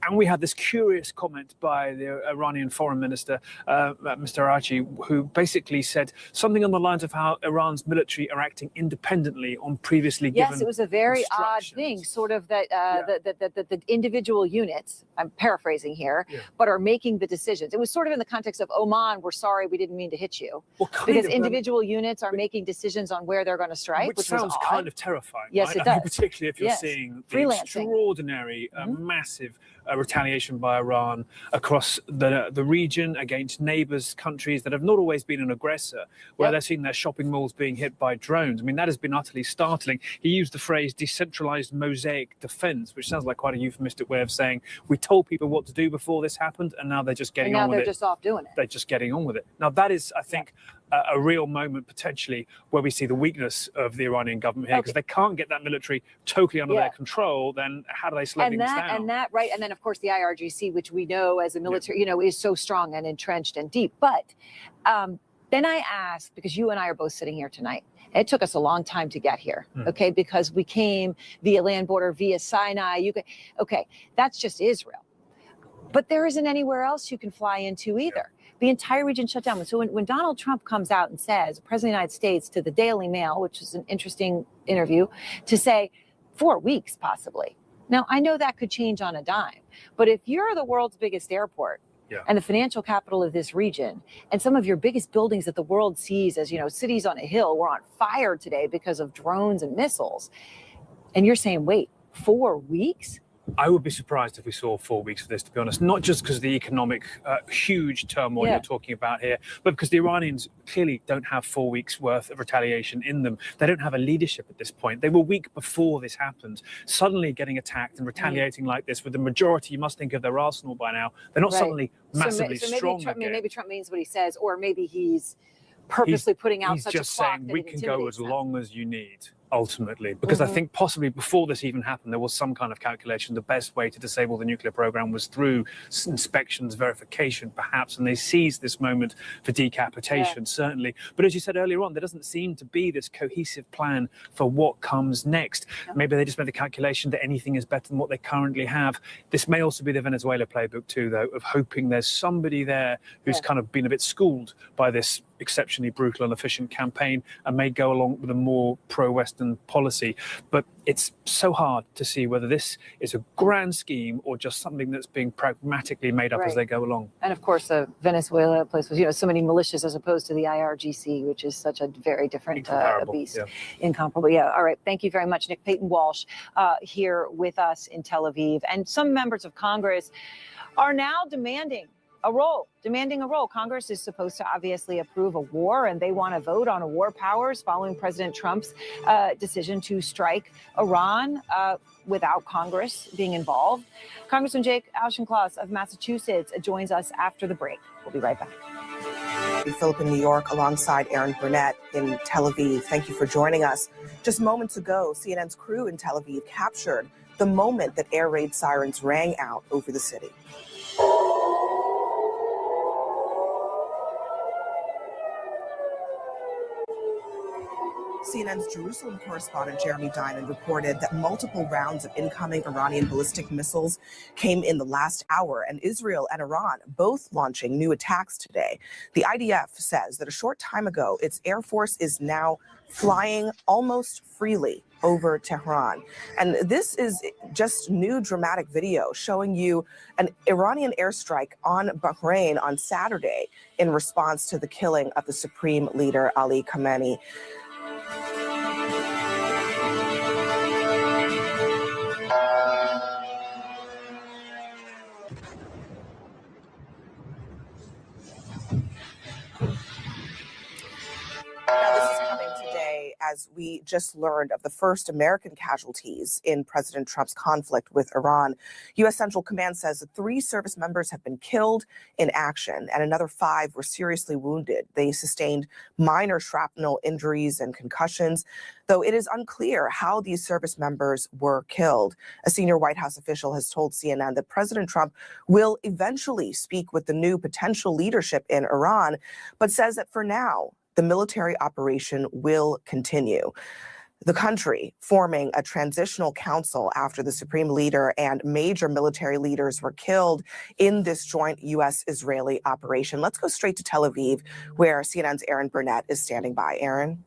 And we had this curious comment by the Iranian foreign minister, Mr. Araghchi, who basically said something on the lines of how Iran's military are acting independently on previously given Yes, it was a very odd thing, sort of that the individual units, I'm paraphrasing here, but are making the decisions. It was sort of in the context of Oman, we're sorry, we didn't mean to hit you. Well, because individual units are making decisions on where they're going to strike, which sounds kind of terrifying. Yes, right? it does. Particularly if you're seeing the extraordinary, massive retaliation by Iran across the region against neighbors, countries that have not always been an aggressor, where they're seeing their shopping malls being hit by drones. I mean, that has been utterly startling. He used the phrase decentralized mosaic defense, which sounds like quite a euphemistic way of saying we told people what to do before this happened, and now they're just getting on with it. Now they're just off doing it. They're just getting on with it. Now, that is, I think, a real moment potentially where we see the weakness of the Iranian government here, because they can't get that military totally under their control. Then how do they slow things down? And that, right. And then, of course, the IRGC, which we know as a military, you know, is so strong and entrenched and deep. But then I asked, because you and I are both sitting here tonight, it took us a long time to get here, okay, because we came via land border, via Sinai. Okay, that's just Israel. But there isn't anywhere else you can fly into either. The entire region shut down. So when Donald Trump comes out and says, President of the United States, to the Daily Mail, which is an interesting interview, to say 4 weeks possibly. Now, I know that could change on a dime, but if you're the world's biggest airport and the financial capital of this region, and some of your biggest buildings that the world sees as, you know, cities on a hill were on fire today because of drones and missiles, and you're saying, wait, 4 weeks? I would be surprised if we saw 4 weeks of this, to be honest, not just because of the economic huge turmoil you're talking about here, but because the Iranians clearly don't have 4 weeks worth of retaliation in them. They don't have a leadership at this point. They were weak before this happened. Suddenly getting attacked and retaliating like this with the majority, you must think of their arsenal by now. They're not suddenly massively strong again. Maybe Trump means what he says, or maybe he's purposely putting out such a clock. He's just saying we can go as long as you need. Ultimately, because I think possibly before this even happened, there was some kind of calculation. The best way to disable the nuclear program was through inspections, verification, perhaps, and they seized this moment for decapitation, certainly. But as you said earlier on, there doesn't seem to be this cohesive plan for what comes next. Maybe they just made the calculation that anything is better than what they currently have. This may also be the Venezuela playbook too, though, of hoping there's somebody there who's kind of been a bit schooled by this exceptionally brutal and efficient campaign and may go along with a more pro-Western Western policy. But it's so hard to see whether this is a grand scheme or just something that's being pragmatically made up as they go along. And of course, Venezuela, a place with so many militias as opposed to the IRGC, which is such a very different beast. Incomparable. Yeah. All right. Thank you very much, Nick. Peyton Walsh here with us in Tel Aviv. And some members of Congress are now demanding a role. Congress is supposed to obviously approve a war, and they want to vote on a war powers following President Trump's decision to strike Iran without Congress being involved. Congressman Jake Auchincloss of Massachusetts joins us after the break. We'll be right back. Philip in New York alongside Aaron Burnett in Tel Aviv. Thank you for joining us. Just moments ago, CNN's crew in Tel Aviv captured the moment that air raid sirens rang out over the city. CNN's Jerusalem correspondent Jeremy Diamond reported that multiple rounds of incoming Iranian ballistic missiles came in the last hour, and Israel and Iran both launching new attacks today. The IDF says that a short time ago, its air force is now flying almost freely over Tehran. And this is just new dramatic video showing you an Iranian airstrike on Bahrain on Saturday in response to the killing of the supreme leader Ali Khamenei. Now, this is coming today as we just learned of the first American casualties in President Trump's conflict with Iran. U.S. Central Command says that 3 service members have been killed in action and another 5 were seriously wounded. They sustained minor shrapnel injuries and concussions, though it is unclear how these service members were killed. A senior White House official has told CNN that President Trump will eventually speak with the new potential leadership in Iran, but says that for now, the military operation will continue. The country forming a transitional council after the supreme leader and major military leaders were killed in this joint U.S.-Israeli operation. Let's go straight to Tel Aviv, where CNN's Aaron Burnett is standing by. Aaron?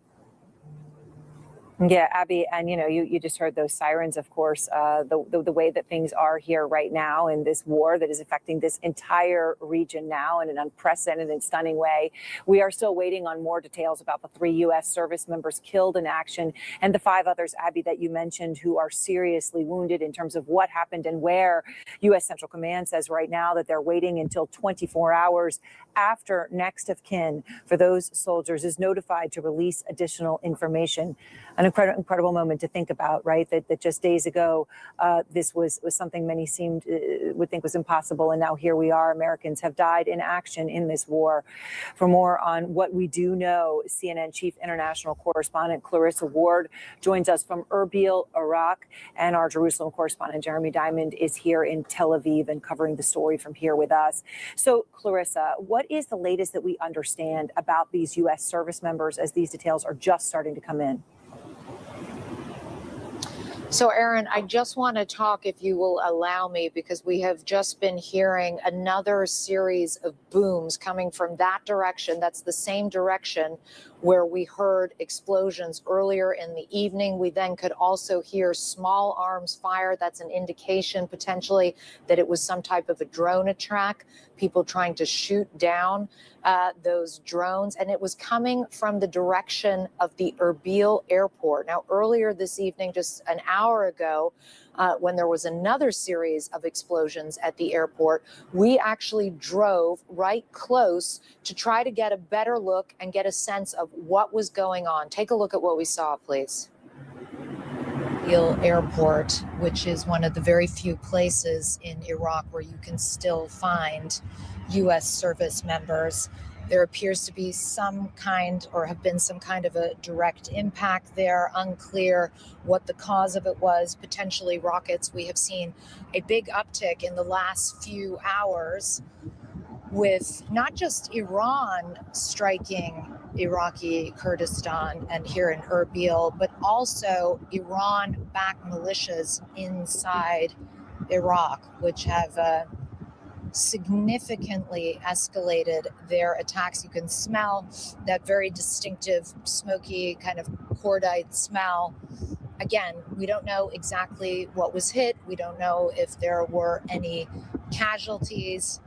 Yeah, Abby, and you just heard those sirens, of course, the way that things are here right now in this war that is affecting this entire region now in an unprecedented and stunning way. We are still waiting on more details about the 3 U.S. service members killed in action and the 5 others, Abby, that you mentioned who are seriously wounded in terms of what happened and where. U.S. Central Command says right now that they're waiting until 24 hours after next of kin for those soldiers is notified to release additional information. An incredible moment to think about, right? That just days ago, this was something many would think was impossible. And now here we are. Americans have died in action in this war. For more on what we do know, CNN Chief International Correspondent Clarissa Ward joins us from Erbil, Iraq. And our Jerusalem correspondent Jeremy Diamond is here in Tel Aviv and covering the story from here with us. So, Clarissa, what is the latest that we understand about these U.S. service members as these details are just starting to come in? So, Aaron, I just want to talk, if you will allow me, because we have just been hearing another series of booms coming from that direction. That's the same direction where we heard explosions earlier in the evening. We then could also hear small arms fire. That's an indication potentially that it was some type of a drone attack, people trying to shoot down those drones. And it was coming from the direction of the Erbil airport. Now, earlier this evening, just an hour ago, when there was another series of explosions at the airport, we actually drove right close to try to get a better look and get a sense of what was going on. Take a look at what we saw, please. Erbil Airport, which is one of the very few places in Iraq where you can still find U.S. service members. There appears to be some kind or have been some kind of a direct impact there. Unclear what the cause of it was, potentially rockets. We have seen a big uptick in the last few hours with not just Iran striking Iraqi Kurdistan and here in Erbil, but also Iran-backed militias inside Iraq, which have significantly escalated their attacks. You can smell that very distinctive, smoky, kind of cordite smell. Again, we don't know exactly what was hit. We don't know if there were any casualties,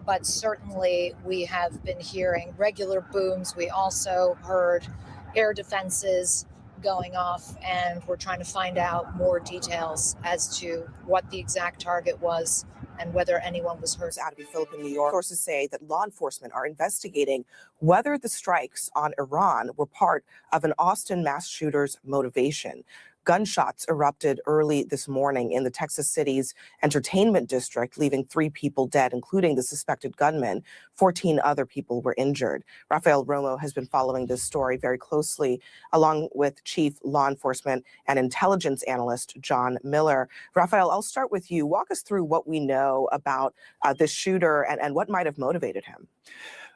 but certainly we have been hearing regular booms. We also heard air defenses going off, and we're trying to find out more details as to what the exact target was and whether anyone was hurt. Out of Philip in New York, sources say that law enforcement are investigating whether the strikes on Iran were part of an Austin mass shooter's motivation. Gunshots erupted early this morning in the Texas city's entertainment district, leaving 3 people dead, including the suspected gunman. 14 other people were injured. Rafael Romo has been following this story very closely, along with Chief Law Enforcement and Intelligence Analyst John Miller. Rafael, I'll start with you. Walk us through what we know about this shooter and what might have motivated him.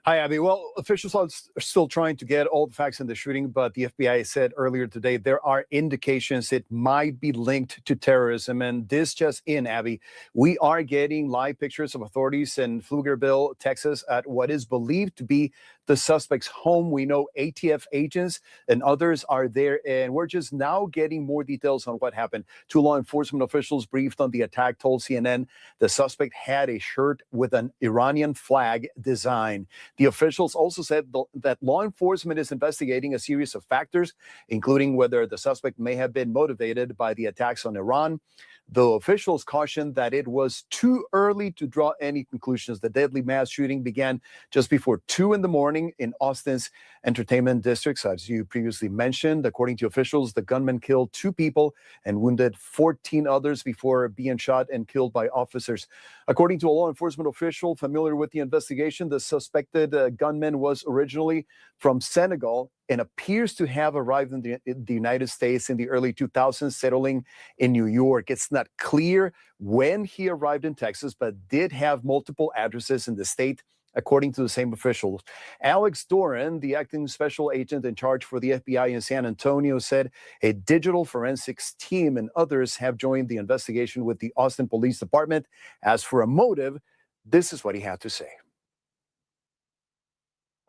Hi, Abby. Well, officials are still trying to get all the facts in the shooting, but the FBI said earlier today there are indications it might be linked to terrorism. And this just in, Abby, we are getting live pictures of authorities in Pflugerville, Texas, at what is believed to be the suspect's home. We know ATF agents and others are there, and we're just now getting more details on what happened. 2 law enforcement officials briefed on the attack told CNN the suspect had a shirt with an Iranian flag design. The officials also said that law enforcement is investigating a series of factors, including whether the suspect may have been motivated by the attacks on Iran. Though officials cautioned that it was too early to draw any conclusions. The deadly mass shooting began just before 2 in the morning in Austin's entertainment districts, as you previously mentioned. According to officials, the gunman killed 2 people and wounded 14 others before being shot and killed by officers. According to a law enforcement official familiar with the investigation, the suspected gunman was originally from Senegal and appears to have arrived in the United States in the early 2000s, settling in New York. It's not clear when he arrived in Texas, but did have multiple addresses in the state, according to the same officials. Alex Doran, the acting special agent in charge for the FBI in San Antonio, said a digital forensics team and others have joined the investigation with the Austin Police Department. As for a motive, this is what he had to say.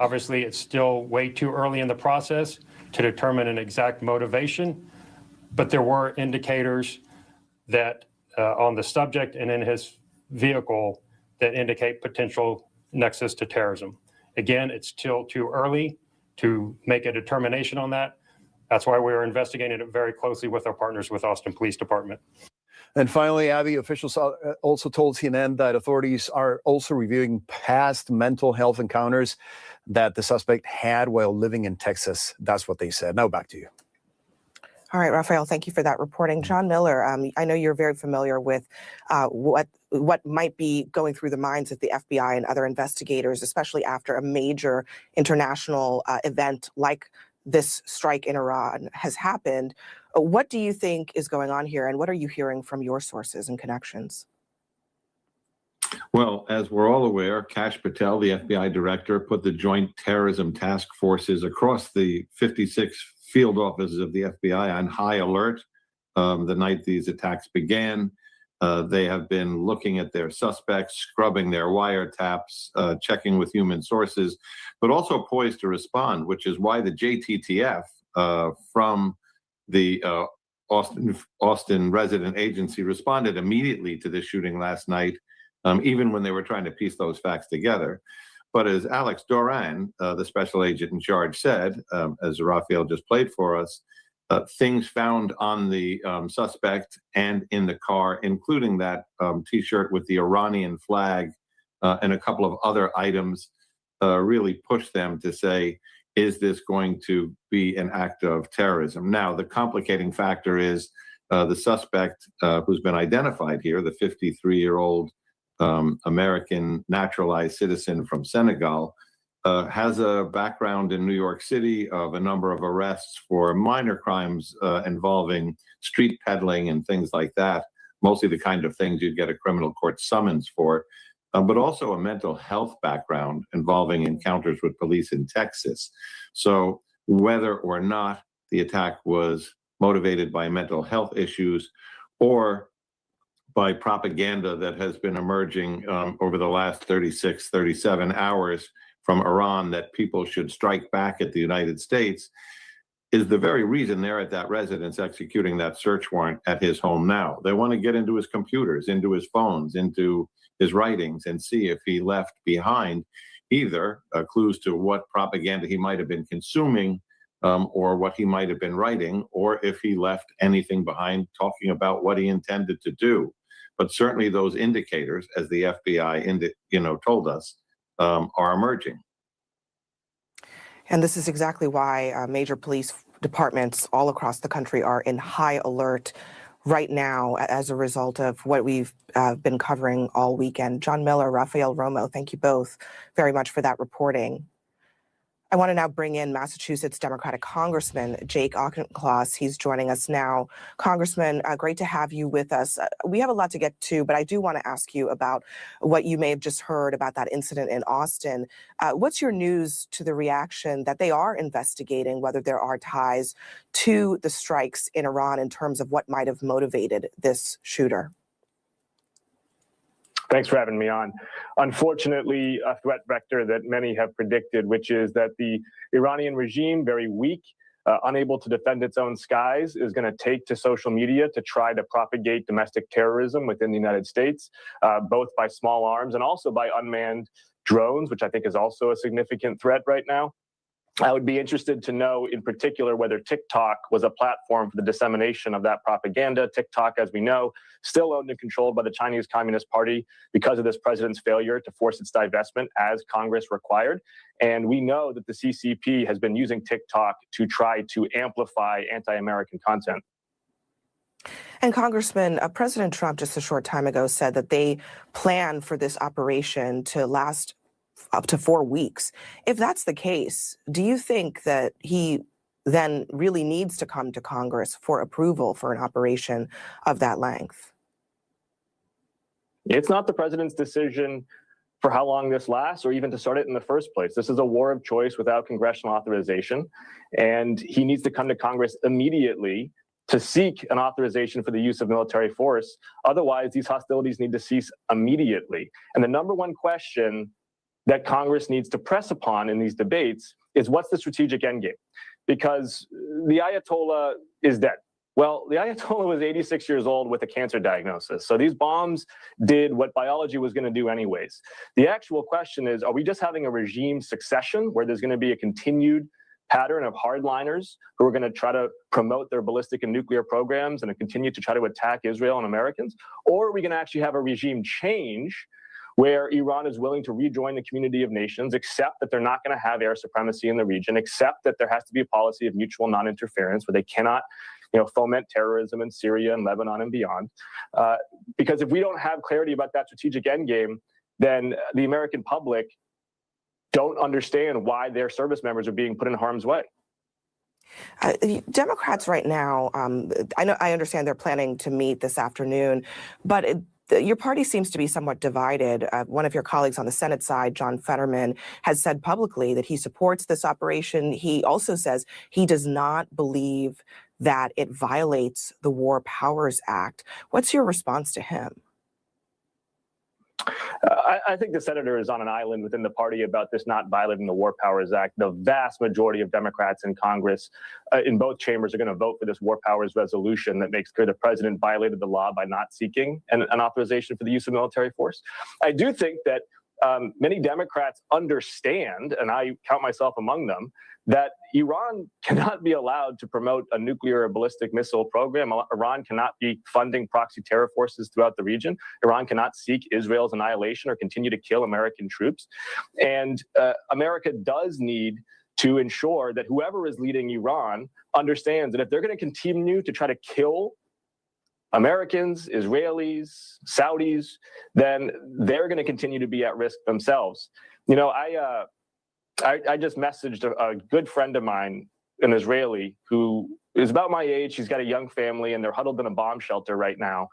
Obviously, it's still way too early in the process to determine an exact motivation, but there were indicators that on the subject and in his vehicle that indicate potential nexus to terrorism. Again, it's still too early to make a determination on that. That's why we are investigating it very closely with our partners with Austin Police Department. And finally, Abby, officials also told CNN that authorities are also reviewing past mental health encounters that the suspect had while living in Texas. That's what they said. Now back to you. All right, Rafael, thank you for that reporting. John Miller, I know you're very familiar with what might be going through the minds of the FBI and other investigators, especially after a major international event like this strike in Iran has happened. What do you think is going on here, and what are you hearing from your sources and connections? Well, as we're all aware, Kash Patel, the FBI director, put the Joint Terrorism Task Forces across the 56 field offices of the FBI on high alert the night these attacks began. They have been looking at their suspects, scrubbing their wiretaps, checking with human sources, but also poised to respond, which is why the JTTF from the Austin resident agency responded immediately to the shooting last night, even when they were trying to piece those facts together. But as Alex Doran, the special agent in charge, said, as Rafael just played for us, things found on the suspect and in the car, including that T-shirt with the Iranian flag and a couple of other items, really pushed them to say, is this going to be an act of terrorism? Now, the complicating factor is the suspect who's been identified here, the 53-year-old American naturalized citizen from Senegal, has a background in New York City of a number of arrests for minor crimes involving street peddling and things like that, mostly the kind of things you'd get a criminal court summons for, but also a mental health background involving encounters with police in Texas. So whether or not the attack was motivated by mental health issues or by propaganda that has been emerging over the last 36, 37 hours from Iran that people should strike back at the United States is the very reason they're at that residence executing that search warrant at his home now. They want to get into his computers, into his phones, into his writings, and see if he left behind either clues to what propaganda he might have been consuming or what he might have been writing, or if he left anything behind talking about what he intended to do. But certainly those indicators, as the FBI told us, are emerging. And this is exactly why major police departments all across the country are in high alert right now as a result of what we've been covering all weekend. John Miller, Rafael Romo, thank you both very much for that reporting. I want to now bring in Massachusetts Democratic Congressman Jake Auchincloss. He's joining us now. Congressman, great to have you with us. We have a lot to get to, but I do want to ask you about what you may have just heard about that incident in Austin. What's your news to the reaction that they are investigating whether there are ties to the strikes in Iran in terms of what might have motivated this shooter? Thanks for having me on. Unfortunately, a threat vector that many have predicted, which is that the Iranian regime, very weak, unable to defend its own skies, is going to take to social media to try to propagate domestic terrorism within the United States, both by small arms and also by unmanned drones, which I think is also a significant threat right now. I would be interested to know in particular whether TikTok was a platform for the dissemination of that propaganda. TikTok, as we know, still owned and controlled by the Chinese Communist Party because of this president's failure to force its divestment as Congress required. And we know that the CCP has been using TikTok to try to amplify anti-American content. And Congressman, President Trump just a short time ago said that they plan for this operation to last up to 4 weeks. If that's the case, do you think that he then really needs to come to Congress for approval for an operation of that length? It's not the president's decision for how long this lasts or even to start it in the first place. This is a war of choice without congressional authorization, and he needs to come to Congress immediately to seek an authorization for the use of military force. Otherwise, these hostilities need to cease immediately. And the number one question that Congress needs to press upon in these debates is what's the strategic endgame? Because the Ayatollah is dead. Well, the Ayatollah was 86 years old with a cancer diagnosis. So these bombs did what biology was going to do anyways. The actual question is, are we just having a regime succession where there's going to be a continued pattern of hardliners who are going to try to promote their ballistic and nuclear programs and continue to try to attack Israel and Americans? Or are we going to actually have a regime change where Iran is willing to rejoin the community of nations, accept that they're not going to have air supremacy in the region, accept that there has to be a policy of mutual non-interference where they cannot foment terrorism in Syria and Lebanon and beyond. Because if we don't have clarity about that strategic endgame, then the American public don't understand why their service members are being put in harm's way. Democrats right now, I understand they're planning to meet this afternoon, but your party seems to be somewhat divided. One of your colleagues on the Senate side, John Fetterman, has said publicly that he supports this operation. He also says he does not believe that it violates the War Powers Act. What's your response to him? I think the senator is on an island within the party about this not violating the War Powers Act. The vast majority of Democrats in Congress in both chambers are going to vote for this War Powers resolution that makes clear the president violated the law by not seeking an authorization for the use of military force. I do think that many Democrats understand, and I count myself among them, that Iran cannot be allowed to promote a nuclear or ballistic missile program. Iran cannot be funding proxy terror forces throughout the region. Iran cannot seek Israel's annihilation or continue to kill American troops. And America does need to ensure that whoever is leading Iran understands that if they're going to continue to try to kill Americans, Israelis, Saudis, then they're going to continue to be at risk themselves. I just messaged a good friend of mine, an Israeli, who is about my age. He's got a young family, and they're huddled in a bomb shelter right now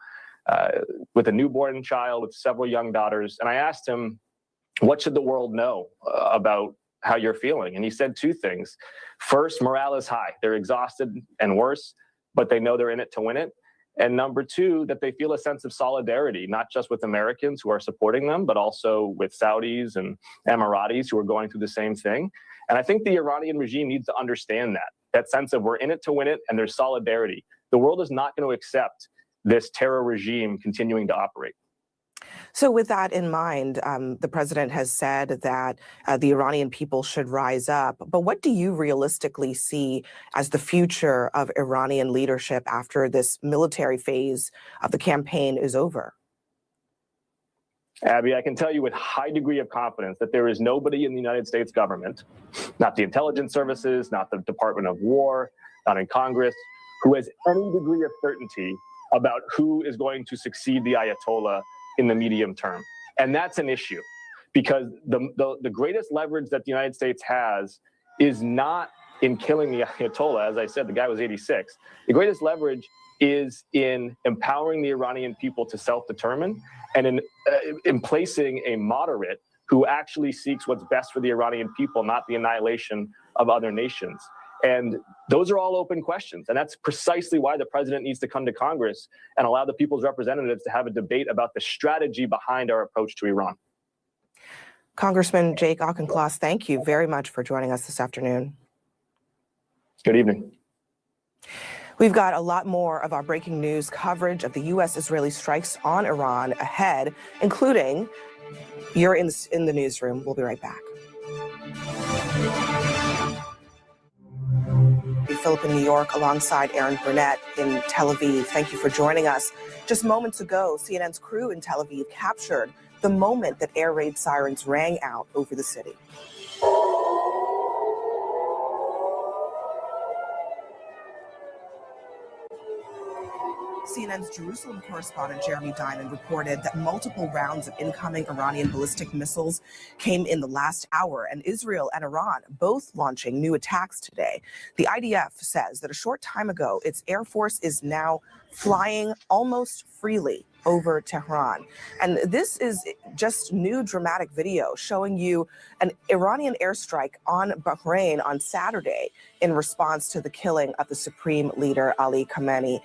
with a newborn child, with several young daughters. And I asked him, what should the world know about how you're feeling? And he said two things. First, morale is high. They're exhausted and worse, but they know they're in it to win it. And number two, that they feel a sense of solidarity, not just with Americans who are supporting them, but also with Saudis and Emiratis who are going through the same thing. And I think the Iranian regime needs to understand that sense of we're in it to win it and there's solidarity. The world is not going to accept this terror regime continuing to operate. So with that in mind, the president has said that the Iranian people should rise up. But what do you realistically see as the future of Iranian leadership after this military phase of the campaign is over? Abby, I can tell you with high degree of confidence that there is nobody in the United States government, not the intelligence services, not the Department of War, not in Congress, who has any degree of certainty about who is going to succeed the Ayatollah in the medium term. And that's an issue because the greatest leverage that the United States has is not in killing the Ayatollah. As I said, the guy was 86. The greatest leverage is in empowering the Iranian people to self-determine and in placing a moderate who actually seeks what's best for the Iranian people, not the annihilation of other nations. And those are all open questions. And that's precisely why the president needs to come to Congress and allow the people's representatives to have a debate about the strategy behind our approach to Iran. Congressman Jake Auchincloss, thank you very much for joining us this afternoon. Good evening. We've got a lot more of our breaking news coverage of the U.S.-Israeli strikes on Iran ahead, including you're in the newsroom. We'll be right back. Philip in New York alongside Aaron Burnett in Tel Aviv. Thank you for joining us. Just moments ago, CNN's crew in Tel Aviv captured the moment that air raid sirens rang out over the city. CNN's Jerusalem correspondent Jeremy Diamond reported that multiple rounds of incoming Iranian ballistic missiles came in the last hour, and Israel and Iran both launching new attacks today. The IDF says that a short time ago, its air force is now flying almost freely over Tehran. And this is just new dramatic video showing you an Iranian airstrike on Bahrain on Saturday in response to the killing of the supreme leader Ali Khamenei.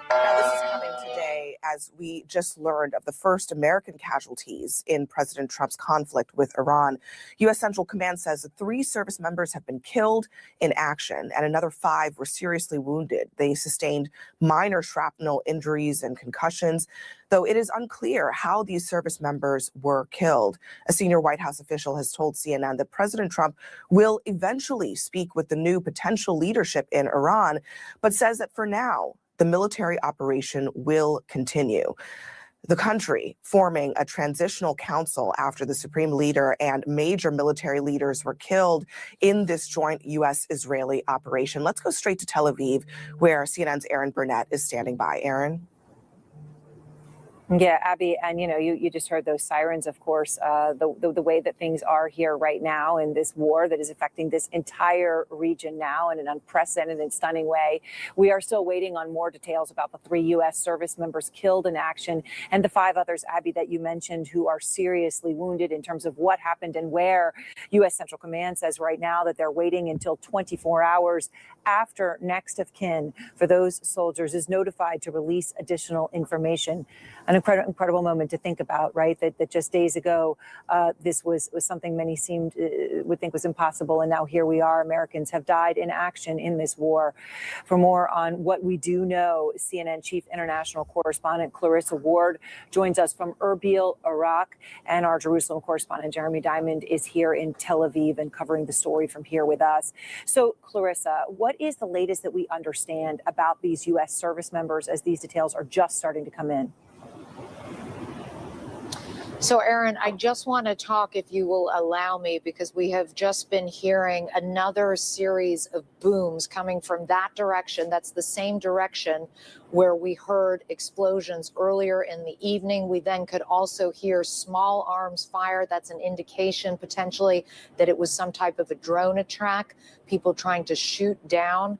Now, this is coming today as we just learned of the first American casualties in President Trump's conflict with Iran. U.S. Central Command says that 3 service members have been killed in action and another 5 were seriously wounded. They sustained minor shrapnel injuries and concussions, though it is unclear how these service members were killed. A senior White House official has told CNN that President Trump will eventually speak with the new potential leadership in Iran, but says that for now, the military operation will continue. The country forming a transitional council after the supreme leader and major military leaders were killed in this joint U.S.-Israeli operation. Let's go straight to Tel Aviv, where CNN's Aaron Burnett is standing by. Aaron? Yeah, Abby, and you just heard those sirens, of course, the way that things are here right now in this war that is affecting this entire region now in an unprecedented and stunning way. We are still waiting on more details about the 3 U.S. service members killed in action and the 5 others, Abby, that you mentioned who are seriously wounded in terms of what happened and where. U.S. Central Command says right now that they're waiting until 24 hours after next of kin for those soldiers is notified to release additional information. An incredible moment to think about, right? That just days ago, this was something many would think was impossible. And now here we are. Americans have died in action in this war. For more on what we do know, CNN Chief International Correspondent Clarissa Ward joins us from Erbil, Iraq. And our Jerusalem correspondent Jeremy Diamond is here in Tel Aviv and covering the story from here with us. So, Clarissa, what is the latest that we understand about these U.S. service members as these details are just starting to come in? So, Aaron, I just want to talk, if you will allow me, because we have just been hearing another series of booms coming from that direction. That's the same direction where we heard explosions earlier in the evening. We then could also hear small arms fire. That's an indication potentially that it was some type of a drone attack, people trying to shoot down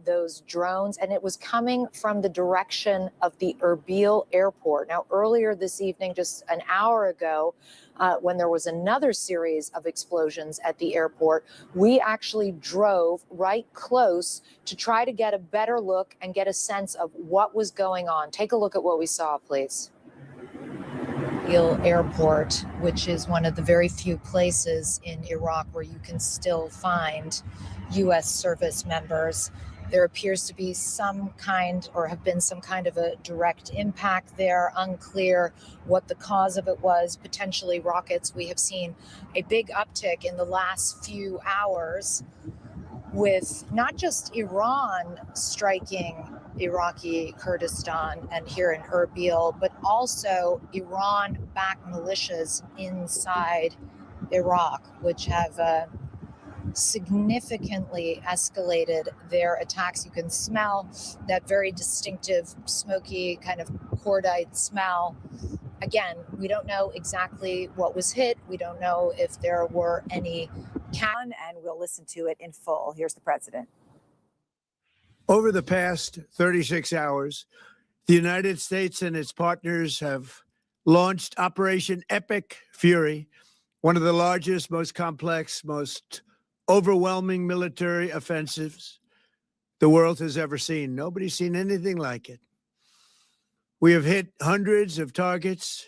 those drones, and it was coming from the direction of the Erbil airport. Now, earlier this evening, just an hour ago, when there was another series of explosions at the airport, we actually drove right close to try to get a better look and get a sense of what was going on. Take a look at what we saw, please. Erbil Airport, which is one of the very few places in Iraq where you can still find U.S. service members. There appears to be some kind, or have been some kind of a direct impact there. Unclear what the cause of it was, potentially rockets. We have seen a big uptick in the last few hours with not just Iran striking Iraqi Kurdistan and here in Erbil, but also Iran-backed militias inside Iraq, which have significantly escalated their attacks. You can smell that very distinctive, smoky kind of cordite smell. Again, we don't know exactly what was hit. We don't know if there were any and we'll listen to it in full. Here's the president. Over the past 36 hours, the United States and its partners have launched Operation Epic Fury, one of the largest, most complex, most overwhelming military offensives the world has ever seen. Nobody's seen anything like it. We have hit hundreds of targets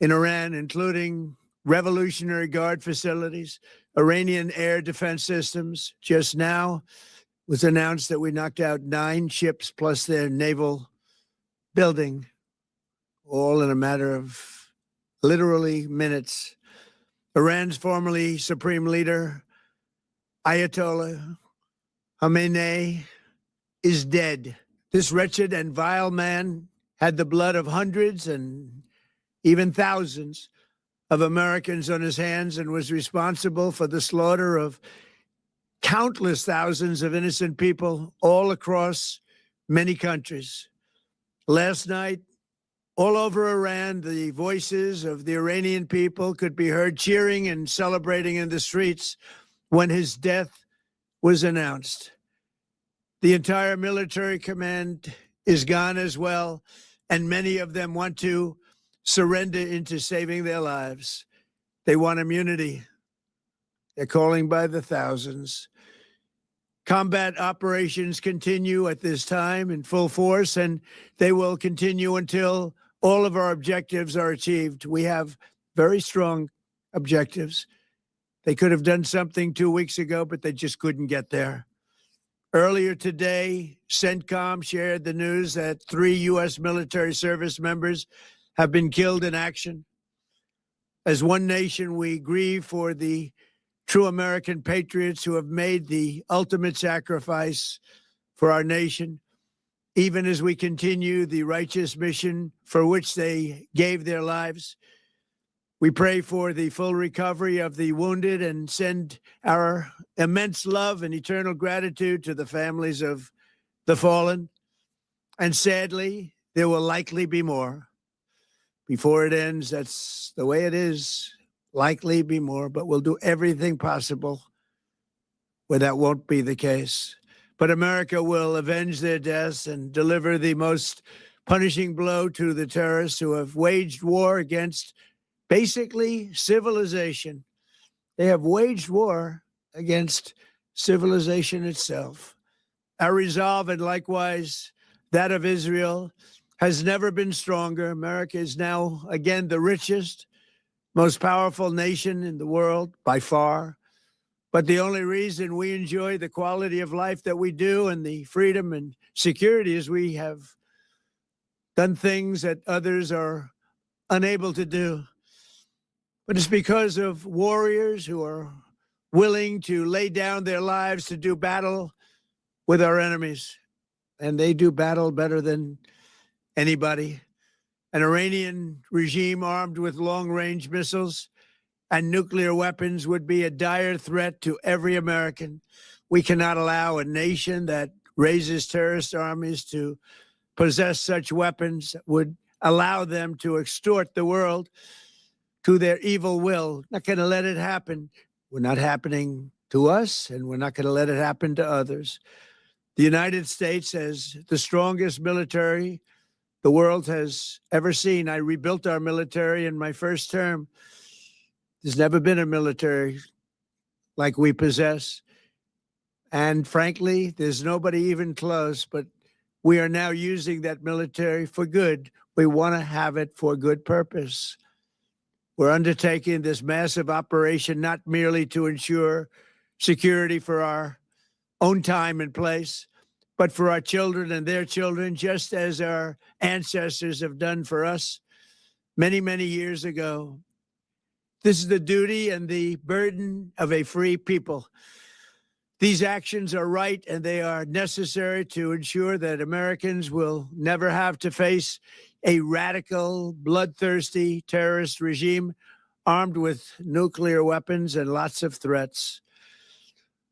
in Iran, including Revolutionary Guard facilities, Iranian air defense systems. Just now was announced that we knocked out 9 ships plus their naval building, all in a matter of literally minutes. Iran's formerly supreme leader, Ayatollah Khamenei, is dead. This wretched and vile man had the blood of hundreds and even thousands of Americans on his hands and was responsible for the slaughter of countless thousands of innocent people all across many countries. Last night, all over Iran, the voices of the Iranian people could be heard cheering and celebrating in the streets when his death was announced. The entire military command is gone as well, and many of them want to surrender into saving their lives. They want immunity. They're calling by the thousands. Combat operations continue at this time in full force, and they will continue until all of our objectives are achieved. We have very strong objectives. They could have done something 2 weeks ago, but they just couldn't get there. Earlier today, CENTCOM shared the news that 3 U.S. military service members have been killed in action. As one nation, we grieve for the true American patriots who have made the ultimate sacrifice for our nation, even as we continue the righteous mission for which they gave their lives. We pray for the full recovery of the wounded and send our immense love and eternal gratitude to the families of the fallen. And sadly, there will likely be more. Before it ends, that's the way it is. Likely be more, but we'll do everything possible where that won't be the case. But America will avenge their deaths and deliver the most punishing blow to the terrorists who have waged war against basically civilization. They have waged war against civilization itself. Our resolve, and likewise that of Israel, has never been stronger. America is now, again, the richest, most powerful nation in the world by far. But the only reason we enjoy the quality of life that we do and the freedom and security is we have done things that others are unable to do. But it's because of warriors who are willing to lay down their lives to do battle with our enemies. And they do battle better than anybody. An Iranian regime armed with long-range missiles and nuclear weapons would be a dire threat to every American. We cannot allow a nation that raises terrorist armies to possess such weapons that would allow them to extort the world to their evil will. Not going to let it happen. We're not happening to us, and we're not going to let it happen to others. The United States has the strongest military the world has ever seen. I rebuilt our military in my first term. There's never been a military like we possess. And frankly, there's nobody even close, but we are now using that military for good. We want to have it for good purpose. We're undertaking this massive operation not merely to ensure security for our own time and place, but for our children and their children, just as our ancestors have done for us many, many years ago. This is the duty and the burden of a free people. These actions are right, and they are necessary to ensure that Americans will never have to face a radical, bloodthirsty terrorist regime armed with nuclear weapons and lots of threats.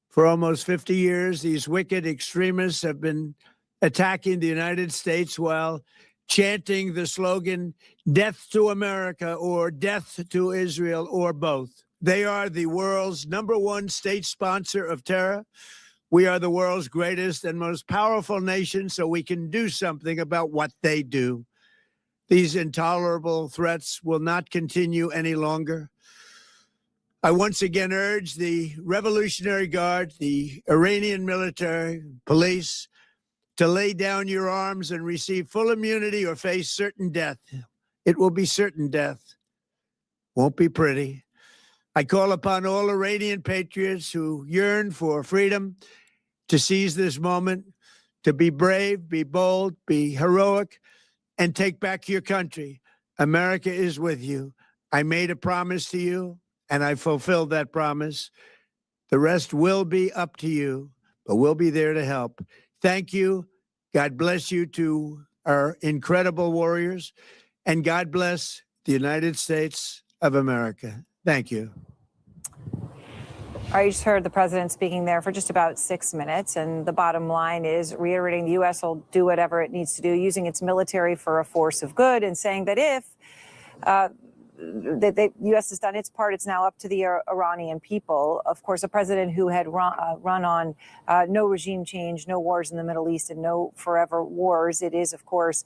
For almost 50 years, these wicked extremists have been attacking the United States while chanting the slogan, "Death to America," or "Death to Israel," or both. They are the world's #1 state sponsor of terror. We are the world's greatest and most powerful nation, so we can do something about what they do. These intolerable threats will not continue any longer. I once again urge the Revolutionary Guard, the Iranian military, police, to lay down your arms and receive full immunity or face certain death. It will be certain death. Won't be pretty. I call upon all Iranian patriots who yearn for freedom to seize this moment, to be brave, be bold, be heroic, and take back your country. America is with you. I made a promise to you, and I fulfilled that promise. The rest will be up to you, but we'll be there to help. Thank you. God bless you to our incredible warriors, and God bless the United States of America. Thank you. All right, you just heard the president speaking there for just about 6 minutes. And the bottom line is reiterating the U.S. will do whatever it needs to do, using its military for a force of good, and saying that if the U.S. has done its part, it's now up to the Iranian people. Of course, a president who had run on no regime change, no wars in the Middle East, and no forever wars. It is, of course,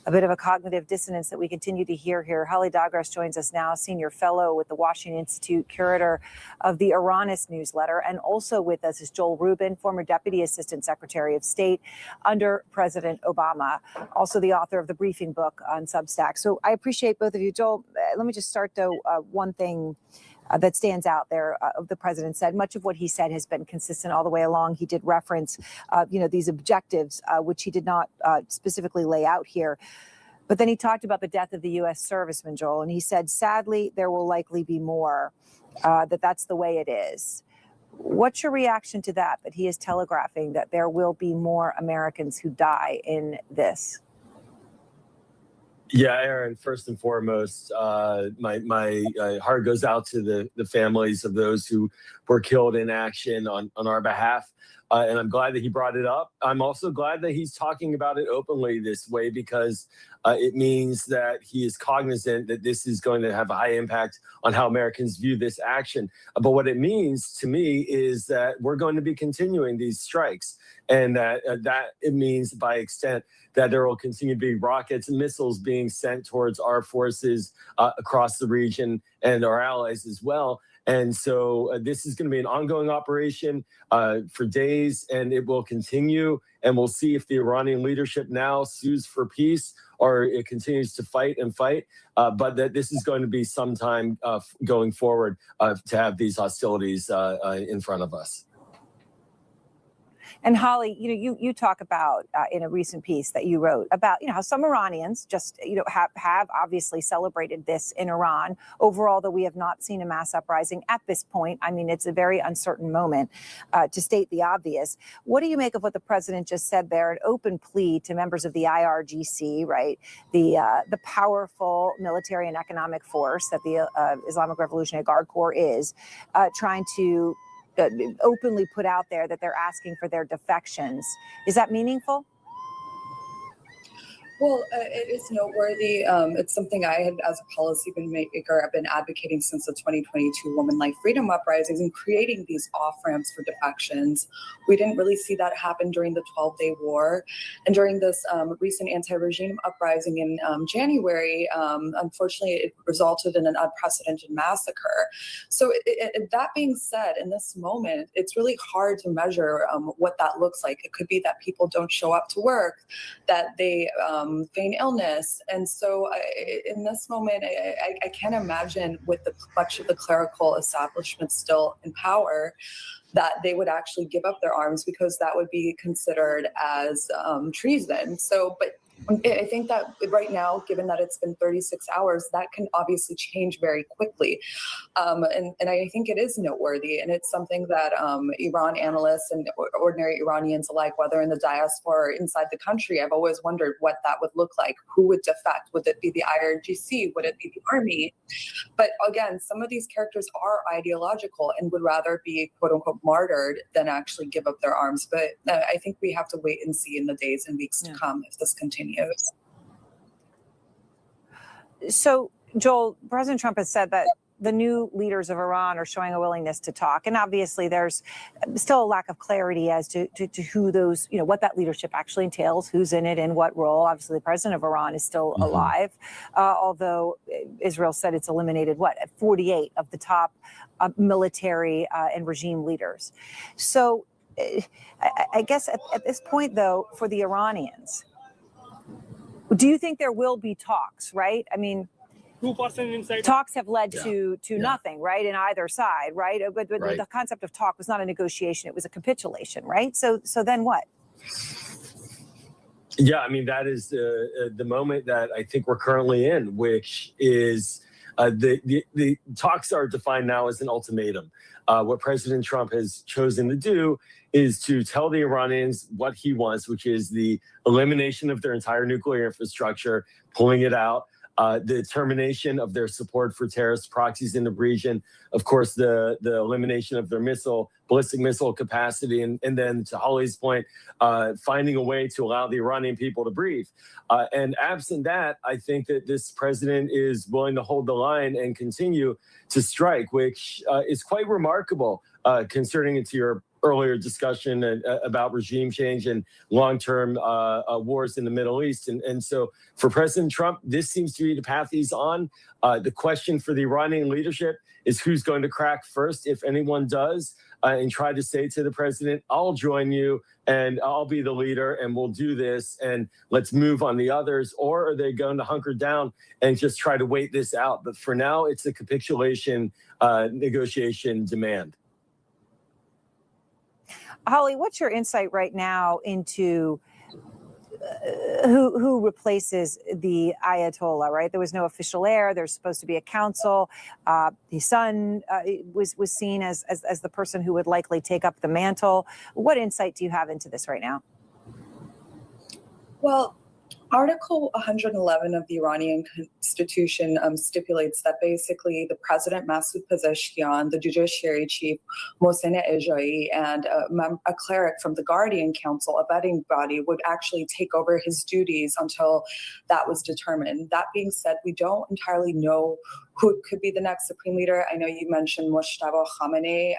a bit of a cognitive dissonance that we continue to hear here. Holly Dagras joins us now, senior fellow with the Washington Institute, curator of the Iranist newsletter, and also with us is Joel Rubin, former Deputy Assistant Secretary of State under President Obama, also the author of the briefing book on Substack. So I appreciate both of you. Joel, let me just start, though, one thing that stands out there. The president said much of what he said has been consistent all the way along. He did reference, these objectives, which he did not specifically lay out here. But then he talked about the death of the U.S. serviceman, Joel, and he said, sadly, there will likely be more, that's the way it is. What's your reaction to that he is telegraphing that there will be more Americans who die in this? Yeah, Aaron, first and foremost, my heart goes out to the families of those who were killed in action on our behalf. And I'm glad that he brought it up. I'm also glad that he's talking about it openly this way, because it means that he is cognizant that this is going to have a high impact on how Americans view this action. But what it means to me is that we're going to be continuing these strikes, and that it means by extent that there will continue to be rockets and missiles being sent towards our forces across the region and our allies as well. And so this is going to be an ongoing operation for days, and it will continue. And we'll see if the Iranian leadership now sues for peace or it continues to fight and fight. But that this is going to be some time going forward to have these hostilities in front of us. And Holly, you talk about in a recent piece that you wrote about, how some Iranians just, have obviously celebrated this in Iran. Overall, though, we have not seen a mass uprising at this point. I mean, it's a very uncertain moment, to state the obvious. What do you make of what the president just said there? An open plea to members of the IRGC, right? The powerful military and economic force that the Islamic Revolutionary Guard Corps is, trying to openly put out there that they're asking for their defections. Is that meaningful? Well, it is noteworthy. It's something I had, as a policy maker, I've been advocating since the 2022 Women Life Freedom Uprisings and creating these off-ramps for defections. We didn't really see that happen during the 12-day war. And during this recent anti-regime uprising in January, unfortunately, it resulted in an unprecedented massacre. So that being said, in this moment, it's really hard to measure what that looks like. It could be that people don't show up to work, that they feign illness. And so in this moment, I can't imagine with much of the clerical establishment still in power that they would actually give up their arms, because that would be considered as treason. So, but I think that right now, given that it's been 36 hours, that can obviously change very quickly. And I think it is noteworthy. And it's something that Iran analysts and ordinary Iranians alike, whether in the diaspora or inside the country, I've always wondered what that would look like. Who would defect? Would it be the IRGC? Would it be the army? But again, some of these characters are ideological and would rather be, quote unquote, martyred than actually give up their arms. But I think we have to wait and see in the days and weeks to come if this continues. So, Joel, President Trump has said that the new leaders of Iran are showing a willingness to talk. And obviously, there's still a lack of clarity as to who those, what that leadership actually entails, who's in it, and what role. Obviously, the president of Iran is still alive, although Israel said it's eliminated, 48 of the top military and regime leaders. So I guess at this point, though, for the Iranians, do you think there will be talks, right? I mean, talks have led to nothing, right, in either side, right? But the concept of talk was not a negotiation; it was a capitulation, right? So then what? Yeah, I mean, that is the moment that I think we're currently in, which is the talks are defined now as an ultimatum. What President Trump has chosen to do is to tell the Iranians what he wants, which is the elimination of their entire nuclear infrastructure, pulling it out, the termination of their support for terrorist proxies in the region, of course, the elimination of their ballistic missile capacity, and then, to Holly's point, finding a way to allow the Iranian people to breathe. And absent that, I think that this president is willing to hold the line and continue to strike, which is quite remarkable, concerning it to your earlier discussion about regime change and long-term wars in the Middle East. And so for President Trump, this seems to be the path he's on. The question for the Iranian leadership is who's going to crack first, if anyone does, and try to say to the president, I'll join you and I'll be the leader and we'll do this and let's move on the others. Or are they going to hunker down and just try to wait this out? But for now, it's a capitulation negotiation demand. Holly, what's your insight right now into who replaces the Ayatollah, right? There was no official heir. There's supposed to be a council. His son was seen as the person who would likely take up the mantle. What insight do you have into this right now? Well, Article 111 of the Iranian Constitution stipulates that basically the president, Masoud Pezeshkian, the judiciary chief, Mohsen Ejai, and a cleric from the Guardian Council, a vetting body, would actually take over his duties until that was determined. That being said, we don't entirely know who could be the next supreme leader. I know you mentioned Moshtaba Khamenei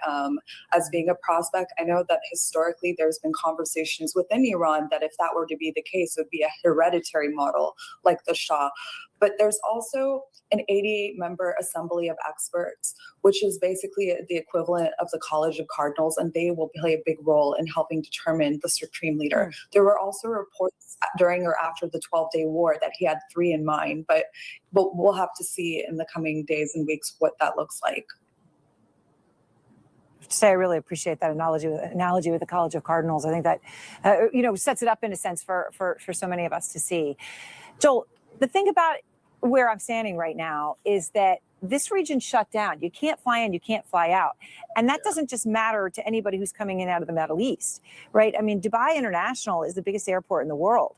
as being a prospect. I know that historically there's been conversations within Iran that if that were to be the case, it would be a hereditary model like the Shah. But there's also an 88-member assembly of experts, which is basically the equivalent of the College of Cardinals, and they will play a big role in helping determine the supreme leader. There were also reports during or after the 12-day war that he had 3 in mind, but we'll have to see in the coming days and weeks what that looks like. I really appreciate that analogy with the College of Cardinals. I think that sets it up in a sense for so many of us to see. Joel, the thing about where I'm standing right now is that this region shut down. You can't fly in, you can't fly out. And that doesn't just matter to anybody who's coming in out of the Middle East, right? I mean, Dubai International is the biggest airport in the world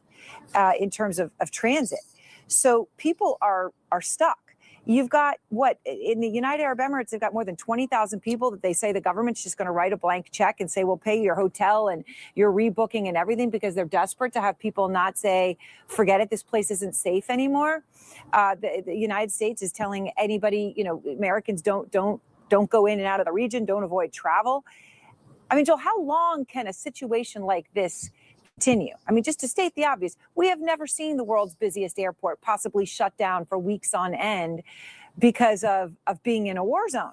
in terms of transit. So people are stuck. You've got what in the United Arab Emirates, they've got more than 20,000 people that they say the government's just going to write a blank check and say, we'll pay your hotel and your rebooking and everything because they're desperate to have people not say, forget it, this place isn't safe anymore. The United States is telling anybody, Americans don't go in and out of the region, don't avoid travel. I mean, Joel, how long can a situation like this continue? I mean, just to state the obvious, we have never seen the world's busiest airport possibly shut down for weeks on end because of being in a war zone.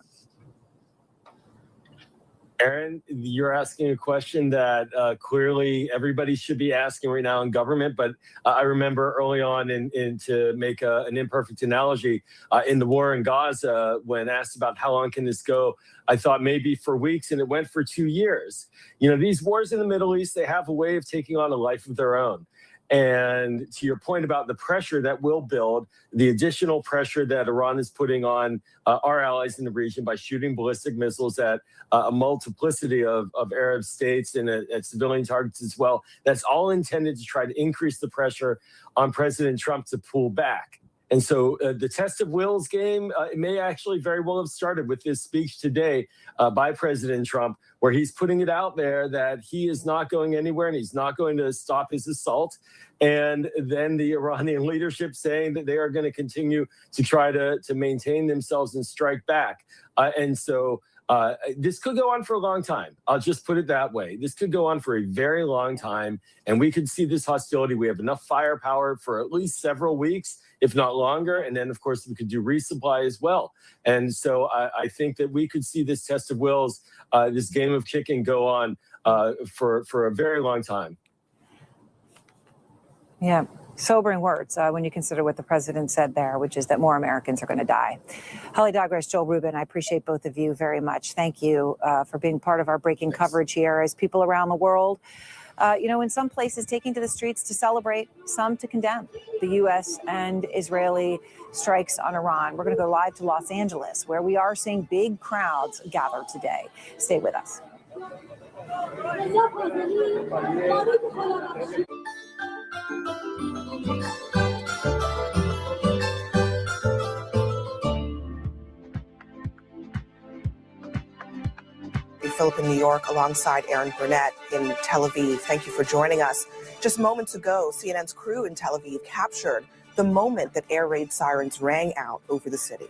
Aaron, you're asking a question that clearly everybody should be asking right now in government. But I remember early on, to make an imperfect analogy, in the war in Gaza, when asked about how long can this go, I thought maybe for weeks, and it went for 2 years. These wars in the Middle East, they have a way of taking on a life of their own. And to your point about the pressure that will build, the additional pressure that Iran is putting on our allies in the region by shooting ballistic missiles at a multiplicity of Arab states and at civilian targets as well, that's all intended to try to increase the pressure on President Trump to pull back. And so the test of wills game, it may actually very well have started with this speech today by President Trump, where he's putting it out there that he is not going anywhere and he's not going to stop his assault. And then the Iranian leadership saying that they are going to continue to try to maintain themselves and strike back. And so this could go on for a long time. I'll just put it that way. This could go on for a very long time, and we could see this hostility. We have enough firepower for at least several weeks, if not longer. And then, of course, we could do resupply as well. And so I think that we could see this test of wills, this game of chicken go on for a very long time. Yeah. Sobering words when you consider what the president said there, which is that more Americans are going to die. Holly Douglas, Joel Rubin, I appreciate both of you very much. Thank you for being part of our breaking coverage here as people around the world, in some places taking to the streets to celebrate, some to condemn the U.S. and Israeli strikes on Iran. We're going to go live to Los Angeles, where we are seeing big crowds gather today. Stay with us. Philip in New York alongside Aaron Burnett in Tel Aviv. Thank you for joining us. Just moments ago, CNN's crew in Tel Aviv captured the moment that air raid sirens rang out over the city.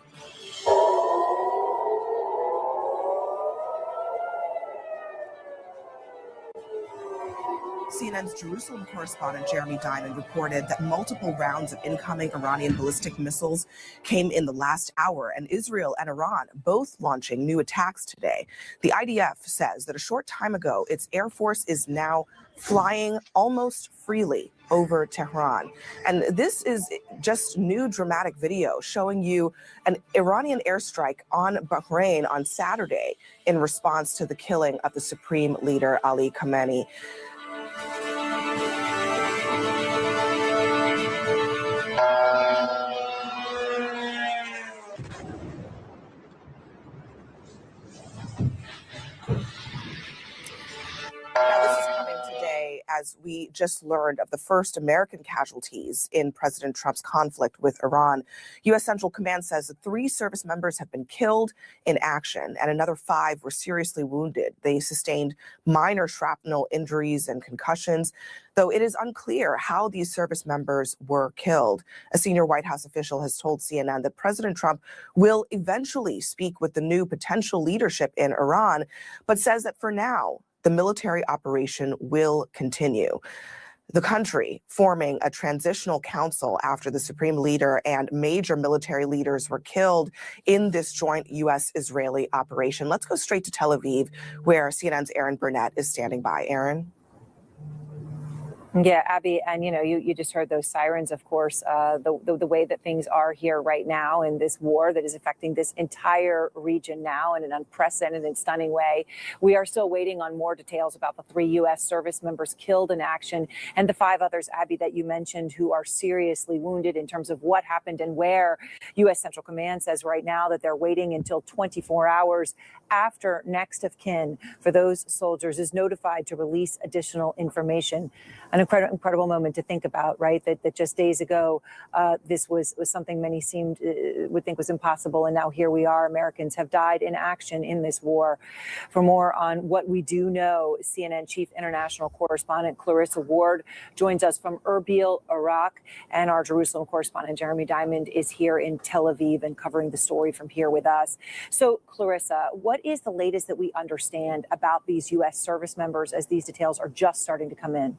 CNN's Jerusalem correspondent Jeremy Diamond reported that multiple rounds of incoming Iranian ballistic missiles came in the last hour, and Israel and Iran both launching new attacks today. The IDF says that a short time ago, its air force is now flying almost freely over Tehran. And this is just new dramatic video showing you an Iranian airstrike on Bahrain on Saturday in response to the killing of the supreme leader Ali Khamenei. Now, this is coming today as we just learned of the first American casualties in President Trump's conflict with Iran. U.S. Central Command says that 3 service members have been killed in action and another 5 were seriously wounded. They sustained minor shrapnel injuries and concussions, though it is unclear how these service members were killed. A senior White House official has told CNN that President Trump will eventually speak with the new potential leadership in Iran, but says that for now, the military operation will continue. The country forming a transitional council after the supreme leader and major military leaders were killed in this joint U.S.-Israeli operation. Let's go straight to Tel Aviv, where CNN's Aaron Burnett is standing by. Aaron? Yeah, Abby, and you just heard those sirens, of course, the way that things are here right now in this war that is affecting this entire region now in an unprecedented and stunning way. We are still waiting on more details about the 3 U.S. service members killed in action and the 5 others, Abby, that you mentioned who are seriously wounded in terms of what happened and where. U.S. Central Command says right now that they're waiting until 24 hours after next of kin for those soldiers is notified to release additional information. An incredible moment to think about, right? That just days ago, this was something many would think was impossible. And now here we are. Americans have died in action in this war. For more on what we do know, CNN Chief International Correspondent Clarissa Ward joins us from Erbil, Iraq, and our Jerusalem correspondent Jeremy Diamond is here in Tel Aviv and covering the story from here with us. So, Clarissa, what is the latest that we understand about these U.S. service members as these details are just starting to come in?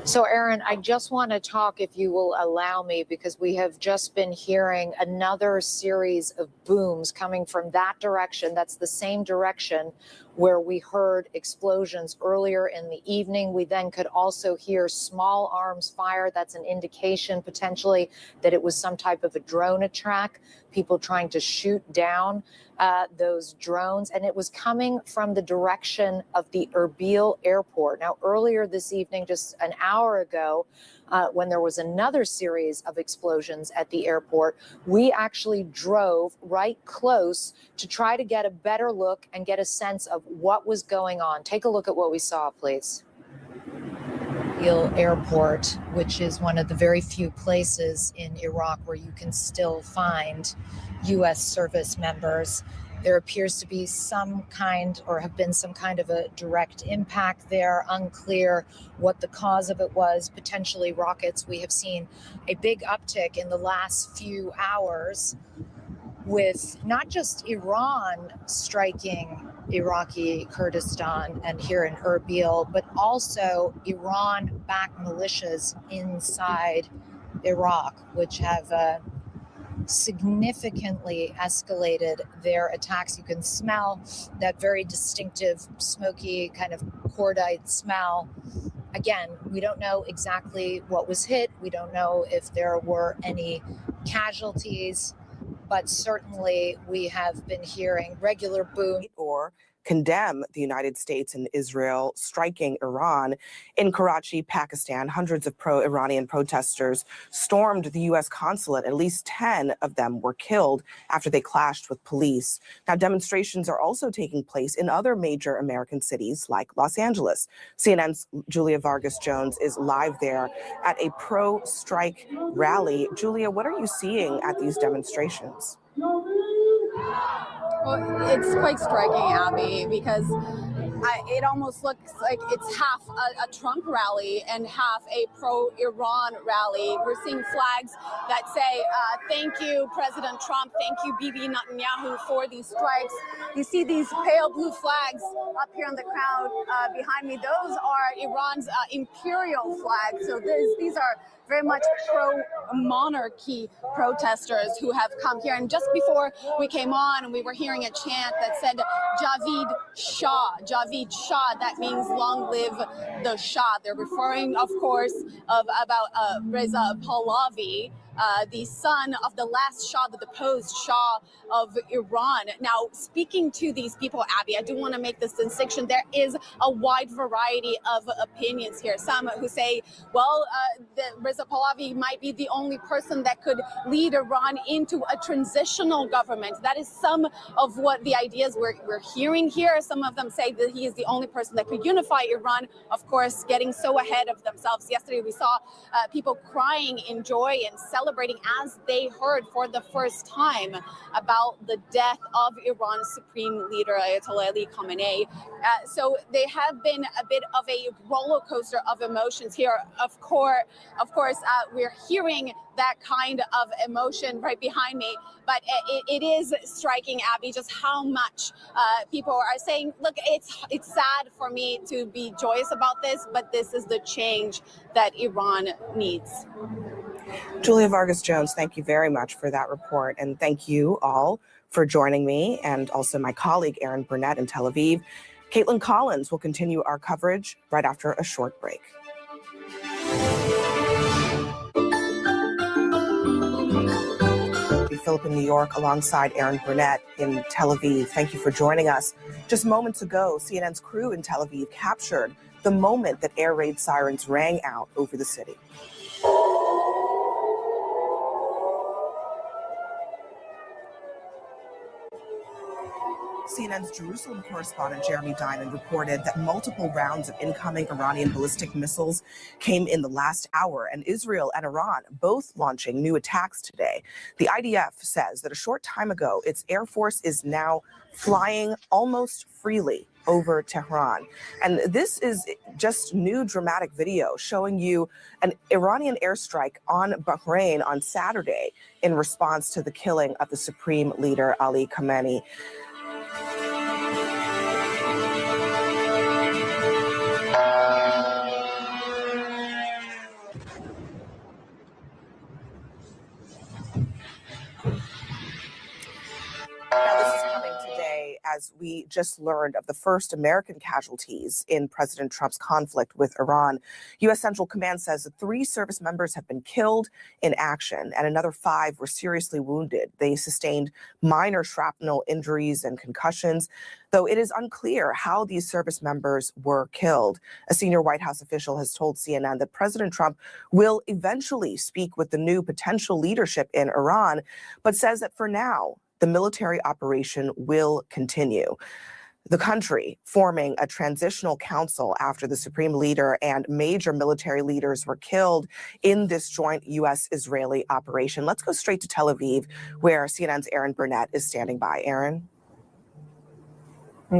So, Aaron, I just want to talk, if you will allow me, because we have just been hearing another series of booms coming from that direction. That's the same direction where we heard explosions earlier in the evening. We then could also hear small arms fire. That's an indication potentially that it was some type of a drone attack, people trying to shoot down those drones. And it was coming from the direction of the Erbil airport. Now, earlier this evening, just an hour ago, when there was another series of explosions at the airport, we actually drove right close to try to get a better look and get a sense of what was going on. Take a look at what we saw, please. Erbil Airport, which is one of the very few places in Iraq where you can still find U.S. service members. There appears to be some kind, or have been some kind of a direct impact there. Unclear what the cause of it was, potentially rockets. We have seen a big uptick in the last few hours with not just Iran striking Iraqi Kurdistan and here in Erbil, but also Iran-backed militias inside Iraq, which have significantly escalated their attacks. You can smell that very distinctive, smoky kind of cordite smell. Again, we don't know exactly what was hit. We don't know if there were any casualties, but certainly we have been hearing regular boom or condemn the United States and Israel striking Iran. In Karachi, Pakistan, hundreds of pro-Iranian protesters stormed the U.S. consulate. At least 10 of them were killed after they clashed with police. Now, demonstrations are also taking place in other major American cities like Los Angeles. CNN's Julia Vargas Jones is live there at a pro-strike rally. Julia, what are you seeing at these demonstrations? Well, it's quite striking, Abby, because it almost looks like it's half a Trump rally and half a pro-Iran rally. We're seeing flags that say, thank you, President Trump, thank you, Bibi Netanyahu, for these strikes. You see these pale blue flags up here in the crowd behind me. Those are Iran's imperial flags. So these are very much pro-monarchy protesters who have come here. And just before we came on, we were hearing a chant that said, Javid Shah, Javid Shah. That means long live the Shah. They're referring, of course, about Reza Pahlavi, the son of the last Shah, the deposed Shah of Iran. Now, speaking to these people, Abby, I do want to make this distinction. There is a wide variety of opinions here. Some who say, well, Reza Pahlavi might be the only person that could lead Iran into a transitional government. That is some of what the ideas we're hearing here. Some of them say that he is the only person that could unify Iran, of course, getting so ahead of themselves. Yesterday, we saw people crying in joy and celebrating as they heard for the first time about the death of Iran's supreme leader, Ayatollah Ali Khamenei. So they have been a bit of a roller coaster of emotions here. Of course, we're hearing that kind of emotion right behind me, but it is striking, Abby, just how much people are saying, look, it's sad for me to be joyous about this, but this is the change that Iran needs. Julia Vargas Jones, thank you very much for that report. And thank you all for joining me, and also my colleague, Aaron Burnett in Tel Aviv. Caitlin Collins will continue our coverage right after a short break. Philip in New York alongside Aaron Burnett in Tel Aviv. Thank you for joining us. Just moments ago, CNN's crew in Tel Aviv captured the moment that air raid sirens rang out over the city. CNN's Jerusalem correspondent Jeremy Diamond reported that multiple rounds of incoming Iranian ballistic missiles came in the last hour, and Israel and Iran both launching new attacks today. The IDF says that a short time ago, its air force is now flying almost freely over Tehran. And this is just new dramatic video showing you an Iranian airstrike on Bahrain on Saturday in response to the killing of the supreme leader Ali Khamenei. Now, this is coming today as we just learned of the first American casualties in President Trump's conflict with Iran. U.S. Central Command says that 3 service members have been killed in action and another 5 were seriously wounded. They sustained minor shrapnel injuries and concussions, though it is unclear how these service members were killed. A senior White House official has told CNN that President Trump will eventually speak with the new potential leadership in Iran, but says that for now, the military operation will continue. The country forming a transitional council after the supreme leader and major military leaders were killed in this joint U.S.-Israeli operation. Let's go straight to Tel Aviv, where CNN's Aaron Burnett is standing by. Aaron?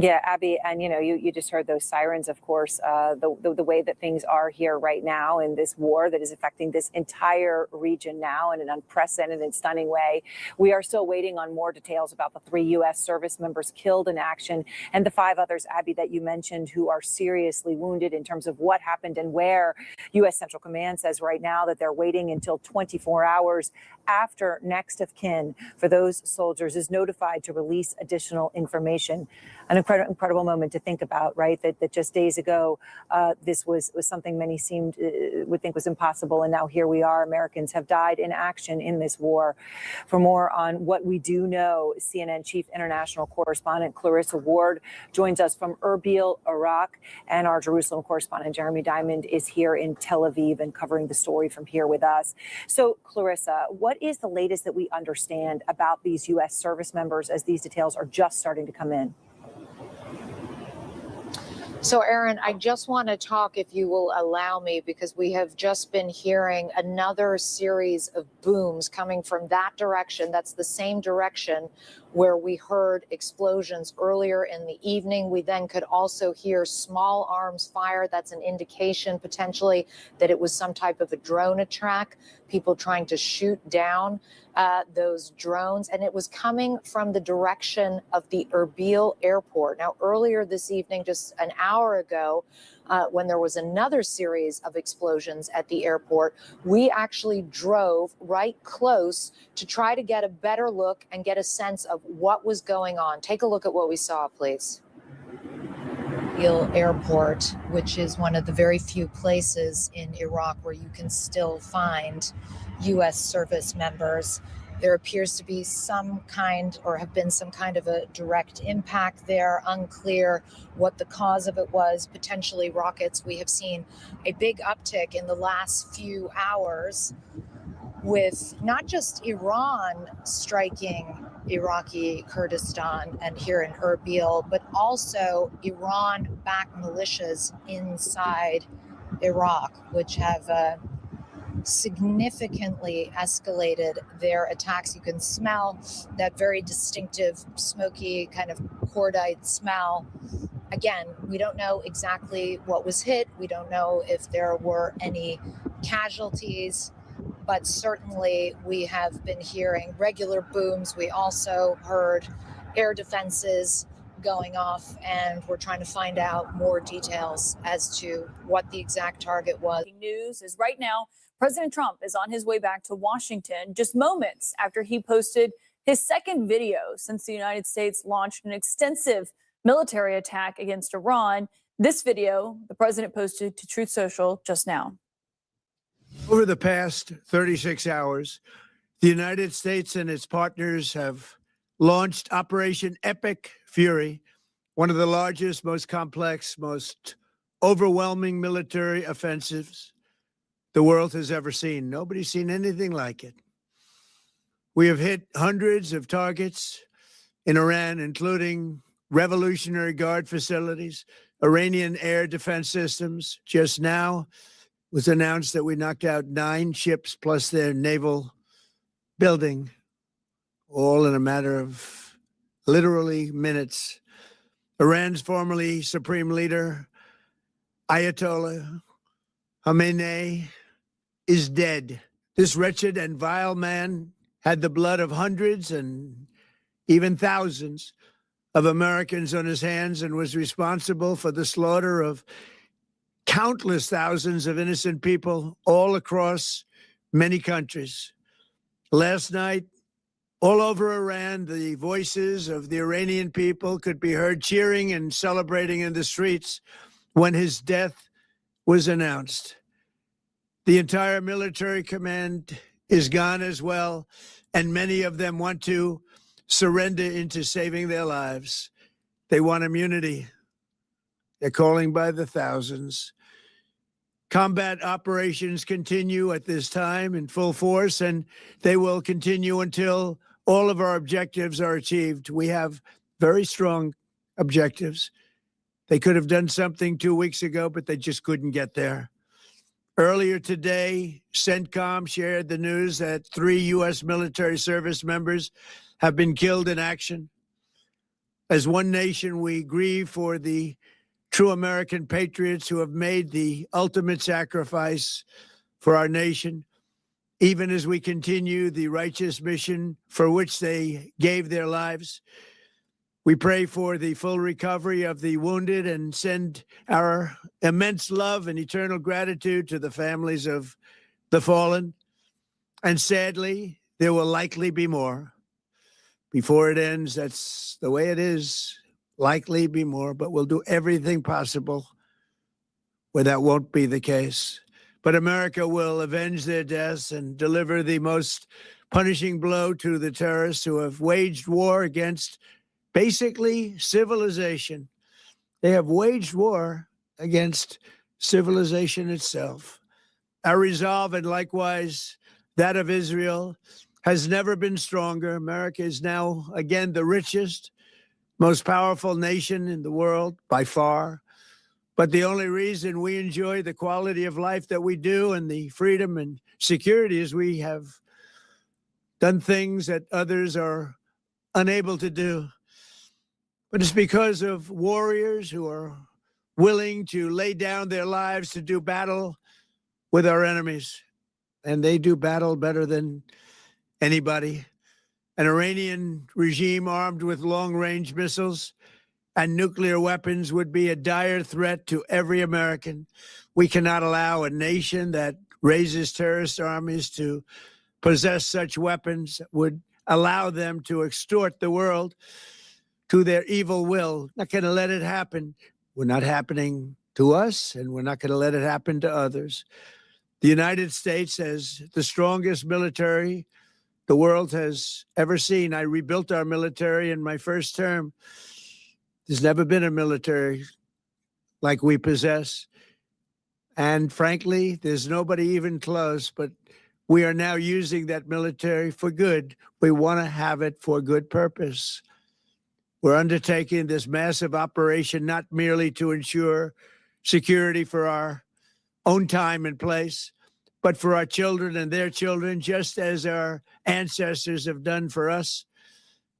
Yeah, Abby, and you just heard those sirens, of course, the way that things are here right now in this war that is affecting this entire region now in an unprecedented and stunning way. We are still waiting on more details about the 3 U.S. service members killed in action and the 5 others, Abby, that you mentioned who are seriously wounded in terms of what happened and where. U.S. Central Command says right now that they're waiting until 24 hours after next of kin for those soldiers is notified to release additional information. An incredible moment to think about, right? That just days ago, this was something many would think was impossible. And now here we are. Americans have died in action in this war. For more on what we do know, CNN Chief International Correspondent Clarissa Ward joins us from Erbil, Iraq. And our Jerusalem correspondent Jeremy Diamond is here in Tel Aviv and covering the story from here with us. So, Clarissa, what is the latest that we understand about these U.S. service members as these details are just starting to come in? So, Aaron, I just want to talk, if you will allow me, because we have just been hearing another series of booms coming from that direction. That's the same direction where we heard explosions earlier in the evening. We then could also hear small arms fire. That's an indication potentially that it was some type of a drone attack, people trying to shoot down those drones. And it was coming from the direction of the Erbil airport. Now, earlier this evening, just an hour ago, when there was another series of explosions at the airport, we actually drove right close to try to get a better look and get a sense of what was going on. Take a look at what we saw, please. Erbil Airport, which is one of the very few places in Iraq where you can still find U.S. service members. There appears to be some kind or have been some kind of a direct impact there. Unclear what the cause of it was, potentially rockets. We have seen a big uptick in the last few hours with not just Iran striking Iraqi Kurdistan and here in Erbil, but also Iran-backed militias inside Iraq, which have significantly escalated their attacks. You can smell that very distinctive, smoky kind of cordite smell. Again, we don't know exactly what was hit. We don't know if there were any casualties, but certainly we have been hearing regular booms. We also heard air defenses going off, and we're trying to find out more details as to what the exact target was. News is right now, President Trump is on his way back to Washington just moments after he posted his second video since the United States launched an extensive military attack against Iran. This video, the president posted to Truth Social just now. Over the past 36 hours, the United States and its partners have launched Operation Epic Fury, one of the largest, most complex, most overwhelming military offensives the world has ever seen. Nobody's seen anything like it. We have hit hundreds of targets in Iran, including Revolutionary Guard facilities, Iranian air defense systems. Just now was announced that we knocked out 9 ships plus their naval building, all in a matter of literally minutes. Iran's formerly supreme leader, Ayatollah Khamenei, is dead. This wretched and vile man had the blood of hundreds and even thousands of Americans on his hands and was responsible for the slaughter of countless thousands of innocent people all across many countries. Last night, all over Iran, the voices of the Iranian people could be heard cheering and celebrating in the streets when his death was announced. The entire military command is gone as well, and many of them want to surrender into saving their lives. They want immunity. They're calling by the thousands. Combat operations continue at this time in full force, and they will continue until all of our objectives are achieved. We have very strong objectives. They could have done something 2 weeks ago, but they just couldn't get there. Earlier today, CENTCOM shared the news that 3 U.S. military service members have been killed in action. As one nation, we grieve for the true American patriots who have made the ultimate sacrifice for our nation, even as we continue the righteous mission for which they gave their lives. We pray for the full recovery of the wounded and send our immense love and eternal gratitude to the families of the fallen. And sadly, there will likely be more. Before it ends, that's the way it is. Likely be more, but we'll do everything possible where that won't be the case. But America will avenge their deaths and deliver the most punishing blow to the terrorists who have waged war against basically civilization. They have waged war against civilization itself. Our resolve, and likewise that of Israel, has never been stronger. America is now, again, the richest, most powerful nation in the world by far. But the only reason we enjoy the quality of life that we do and the freedom and security is we have done things that others are unable to do. But it's because of warriors who are willing to lay down their lives to do battle with our enemies. And they do battle better than anybody. An Iranian regime armed with long-range missiles and nuclear weapons would be a dire threat to every American. We cannot allow a nation that raises terrorist armies to possess such weapons, would allow them to extort the world to their evil will. Not going to let it happen. We're not happening to us, and we're not going to let it happen to others. The United States has the strongest military the world has ever seen. I rebuilt our military in my first term. There's never been a military like we possess. And frankly, there's nobody even close, but we are now using that military for good. We want to have it for good purpose. We're undertaking this massive operation not merely to ensure security for our own time and place, but for our children and their children, just as our ancestors have done for us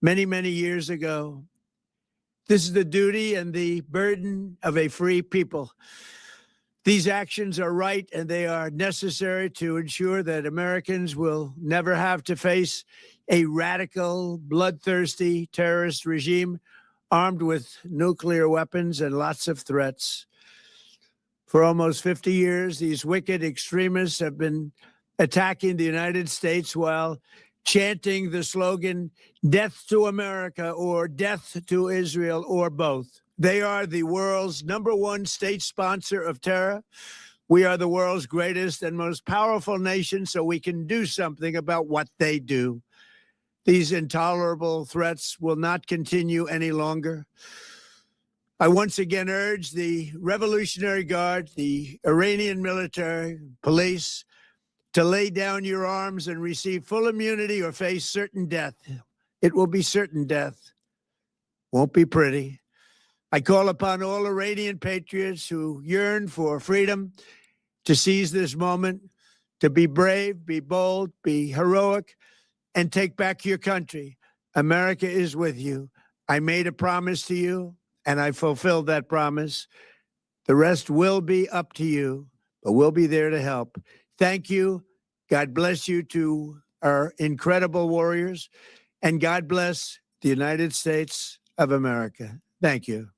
many, many years ago. This is the duty and the burden of a free people. These actions are right and they are necessary to ensure that Americans will never have to face a radical, bloodthirsty terrorist regime armed with nuclear weapons and lots of threats. For almost 50 years, these wicked extremists have been attacking the United States while chanting the slogan, "Death to America" or "Death to Israel," or both. They are the world's #1 state sponsor of terror. We are the world's greatest and most powerful nation, so we can do something about what they do. These intolerable threats will not continue any longer. I once again urge the Revolutionary Guard, the Iranian military, police, to lay down your arms and receive full immunity or face certain death. It will be certain death won't be pretty. I call upon all Iranian patriots who yearn for freedom to seize this moment, to be brave, be bold, be heroic, and take back your country. America is with you. I made a promise to you, and I fulfilled that promise. The rest will be up to you, but we'll be there to help. Thank you. God bless you to our incredible warriors, and God bless the United States of America. Thank you.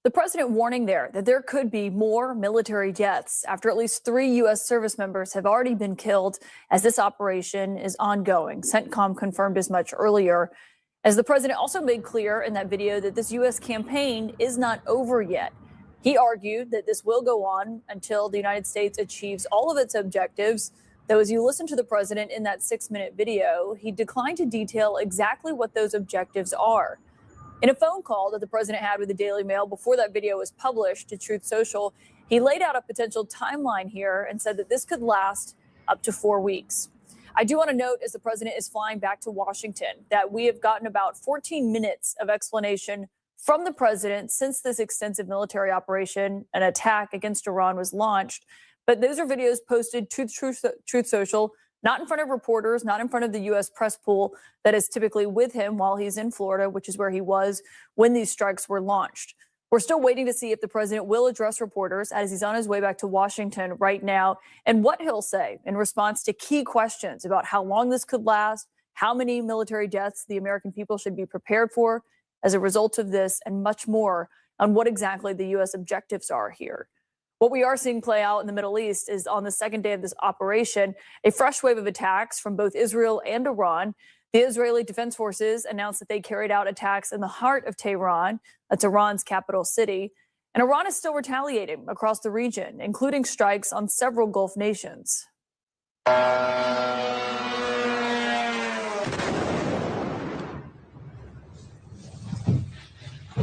The president warning there that there could be more military deaths after at least 3 U.S. service members have already been killed as this operation is ongoing. CENTCOM confirmed as much earlier, as the president also made clear in that video that this U.S. campaign is not over yet. He argued that this will go on until the United States achieves all of its objectives, though as you listen to the president in that 6-minute video, he declined to detail exactly what those objectives are. In a phone call that the president had with the Daily Mail before that video was published to Truth Social, he laid out a potential timeline here and said that this could last up to 4 weeks. I do want to note, as the president is flying back to Washington, that we have gotten about 14 minutes of explanation from the president since this extensive military operation, an attack against Iran, was launched. But those are videos posted to Truth Social, not in front of reporters, not in front of the U.S. press pool that is typically with him while he's in Florida, which is where he was when these strikes were launched. We're still waiting to see if the president will address reporters as he's on his way back to Washington right now, and what he'll say in response to key questions about how long this could last, how many military deaths the American people should be prepared for as a result of this, and much more on what exactly the U.S. objectives are here. What we are seeing play out in the Middle East is, on the second day of this operation, a fresh wave of attacks from both Israel and Iran. The Israeli Defense Forces announced that they carried out attacks in the heart of Tehran, that's Iran's capital city. And Iran is still retaliating across the region, including strikes on several Gulf nations.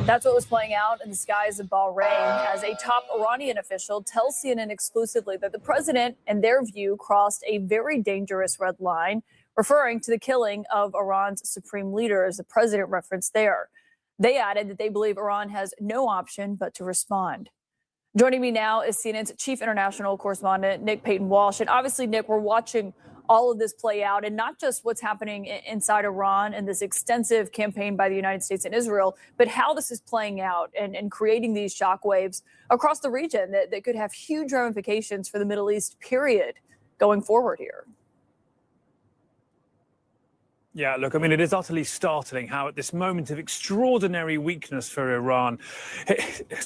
That's what was playing out in the skies of Bahrain as a top Iranian official tells CNN exclusively that the president, in their view, crossed a very dangerous red line, referring to the killing of Iran's supreme leader, as the president referenced there. They added that they believe Iran has no option but to respond. Joining me now is CNN's chief international correspondent, Nick Payton-Walsh. And obviously, Nick, we're watching all of this play out, and not just what's happening inside Iran and this extensive campaign by the United States and Israel, but how this is playing out and creating these shockwaves across the region that could have huge ramifications for the Middle East, period, going forward here. Yeah, look, I mean, it is utterly startling how at this moment of extraordinary weakness for Iran,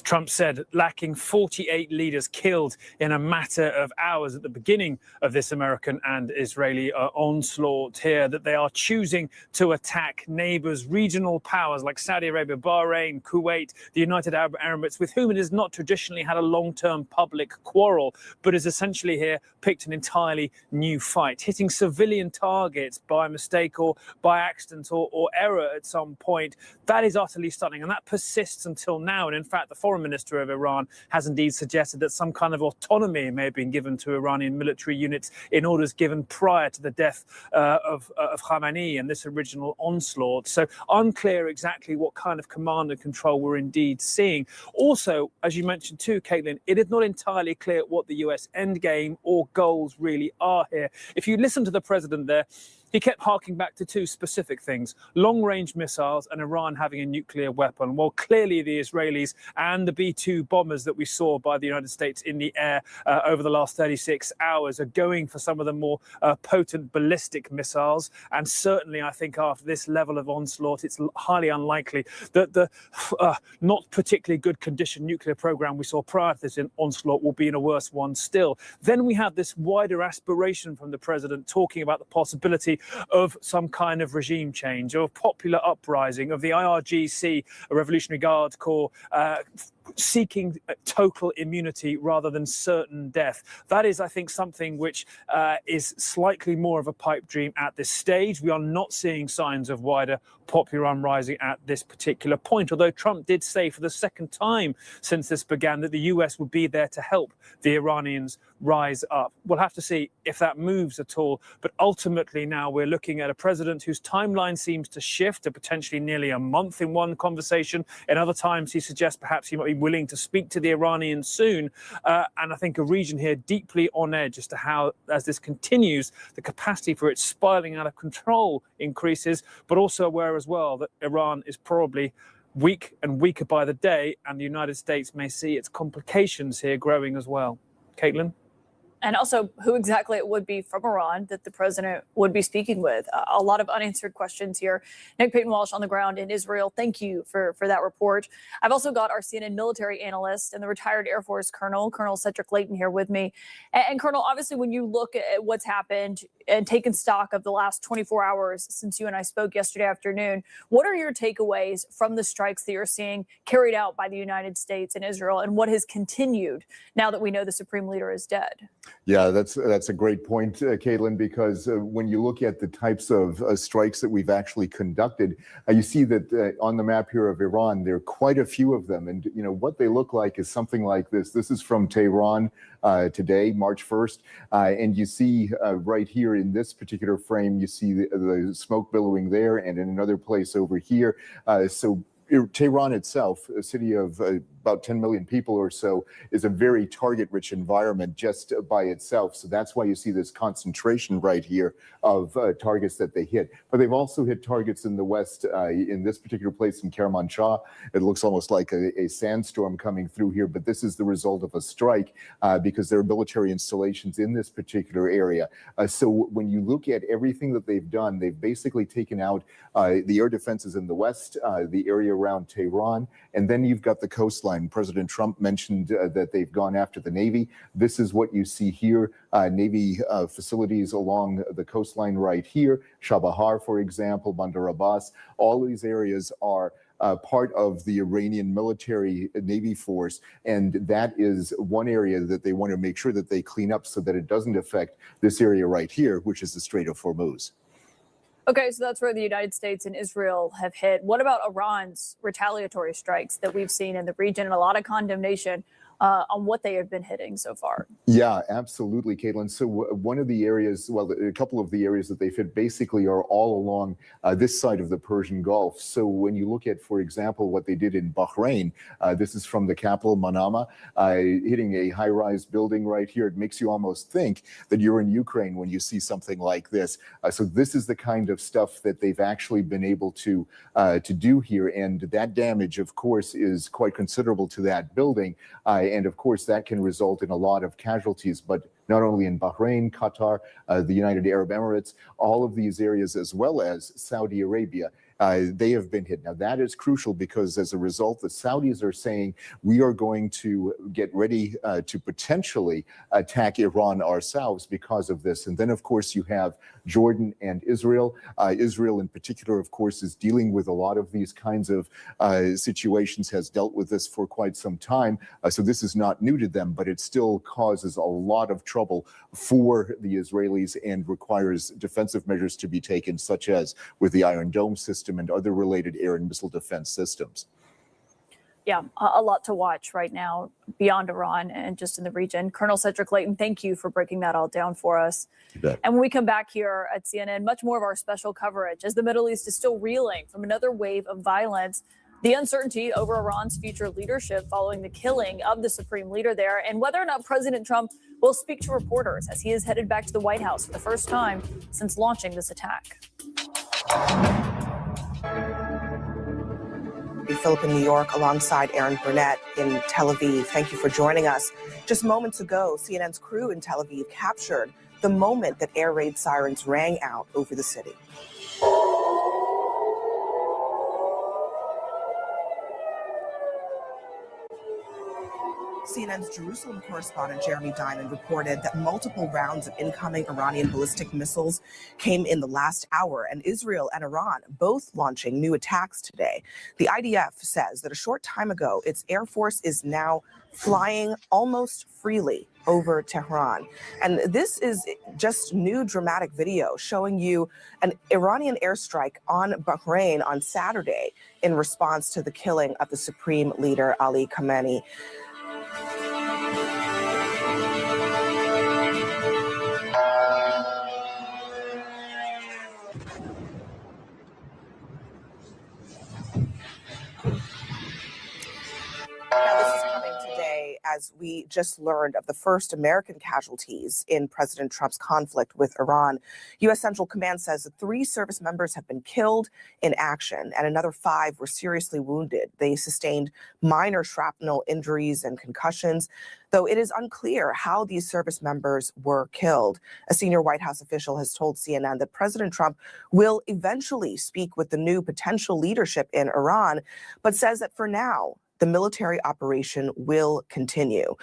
Trump said, lacking 48 leaders killed in a matter of hours at the beginning of this American and Israeli onslaught here, that they are choosing to attack neighbors, regional powers like Saudi Arabia, Bahrain, Kuwait, the United Arab Emirates, with whom it has not traditionally had a long-term public quarrel, but has essentially here picked an entirely new fight, hitting civilian targets by mistake or by accident or error at some point. That is utterly stunning, and that persists until now. And in fact, the foreign minister of Iran has indeed suggested that some kind of autonomy may have been given to Iranian military units in orders given prior to the death of Khamenei and this original onslaught. So unclear exactly what kind of command and control we're indeed seeing. Also, as you mentioned too, Caitlin, it is not entirely clear what the US endgame or goals really are here. If you listen to the president there, he kept harking back to two specific things: long-range missiles and Iran having a nuclear weapon. Well, clearly the Israelis and the B-2 bombers that we saw by the United States in the air over the last 36 hours are going for some of the more potent ballistic missiles. And certainly, I think after this level of onslaught, it's highly unlikely that the not particularly good condition nuclear program we saw prior to this onslaught will be in a worse one still. Then we have this wider aspiration from the president talking about the possibility of some kind of regime change, or popular uprising, of the IRGC, a Revolutionary Guard Corps, seeking total immunity rather than certain death. That is, I think, something which is slightly more of a pipe dream at this stage. We are not seeing signs of wider popular uprising at this particular point, although Trump did say for the second time since this began that the US would be there to help the Iranians rise up. We'll have to see if that moves at all. But ultimately now we're looking at a president whose timeline seems to shift to potentially nearly a month in one conversation. In other times, he suggests perhaps he might be willing to speak to the Iranians soon. And I think a region here deeply on edge as to how, as this continues, the capacity for it spiraling out of control increases, but also aware as well that Iran is probably weak and weaker by the day, and the United States may see its complications here growing as well. Caitlin? And also who exactly it would be from Iran that the president would be speaking with. A lot of unanswered questions here. Nick Payton-Walsh on the ground in Israel. Thank you for that report. I've also got our CNN military analyst and the retired Air Force Colonel Cedric Layton here with me. And Colonel, obviously when you look at what's happened and taken stock of the last 24 hours since you and I spoke yesterday afternoon, what are your takeaways from the strikes that you're seeing carried out by the United States and Israel, and what has continued now that we know the Supreme Leader is dead? Yeah, that's a great point, Caitlin, because when you look at the types of strikes that we've actually conducted, you see that on the map here of Iran, there are quite a few of them. And, you know, what they look like is something like this. This is from Tehran today, March 1st. And you see right here in this particular frame, you see the smoke billowing there, and in another place over here. So Tehran itself, a city of about 10 million people or so, is a very target-rich environment just by itself. So that's why you see this concentration right here of targets that they hit. But they've also hit targets in the west, in this particular place in Kermanshah. It looks almost like a sandstorm coming through here, but this is the result of a strike because there are military installations in this particular area. So when you look at everything that they've done, they've basically taken out the air defenses in the west, the area around Tehran, and then you've got the coastline. President Trump mentioned that they've gone after the Navy. This is what you see here, Navy facilities along the coastline right here, Chabahar, for example, Bandar Abbas. All of these areas are part of the Iranian military Navy force, and that is one area that they want to make sure that they clean up so that it doesn't affect this area right here, which is the Strait of Hormuz. Okay, so that's where the United States and Israel have hit. What about Iran's retaliatory strikes that we've seen in the region, and a lot of condemnation on what they have been hitting so far? Yeah, absolutely, Caitlin. So one of the areas, well, a couple of the areas that they've hit basically are all along this side of the Persian Gulf. So when you look at, for example, what they did in Bahrain, this is from the capital, Manama, hitting a high-rise building right here. It makes you almost think that you're in Ukraine when you see something like this. So this is the kind of stuff that they've actually been able to do here. And that damage, of course, is quite considerable to that building. And of course, that can result in a lot of casualties, but not only in Bahrain, Qatar, the United Arab Emirates, all of these areas, as well as Saudi Arabia. They have been hit. Now, that is crucial because as a result, the Saudis are saying we are going to get ready to potentially attack Iran ourselves because of this. And then, of course, you have Jordan and Israel. Israel in particular, of course, is dealing with a lot of these kinds of situations, has dealt with this for quite some time. So this is not new to them, but it still causes a lot of trouble for the Israelis and requires defensive measures to be taken, such as with the Iron Dome system and other related air and missile defense systems. Yeah, a lot to watch right now beyond Iran and just in the region. Colonel Cedric Layton, thank you for breaking that all down for us. You bet. And when we come back here at CNN, much more of our special coverage as the Middle East is still reeling from another wave of violence, the uncertainty over Iran's future leadership following the killing of the supreme leader there, and whether or not President Trump will speak to reporters as he is headed back to the White House for the first time since launching this attack. Philip in New York alongside Aaron Burnett in Tel Aviv. Thank you for joining us. Just moments ago, CNN's crew in Tel Aviv captured the moment that air raid sirens rang out over the city. CNN's Jerusalem correspondent Jeremy Diamond reported that multiple rounds of incoming Iranian ballistic missiles came in the last hour, and Israel and Iran both launching new attacks today. The IDF says that a short time ago, its air force is now flying almost freely over Tehran. And this is just new dramatic video showing you an Iranian airstrike on Bahrain on Saturday in response to the killing of the supreme leader Ali Khamenei. Now, this is coming today as we just learned of the first American casualties in President Trump's conflict with Iran. U.S. Central Command says that 3 service members have been killed in action and another 5 were seriously wounded. They sustained minor shrapnel injuries and concussions, though it is unclear how these service members were killed. A senior White House official has told CNN that President Trump will eventually speak with the new potential leadership in Iran, but says that for now, the military operation will continue.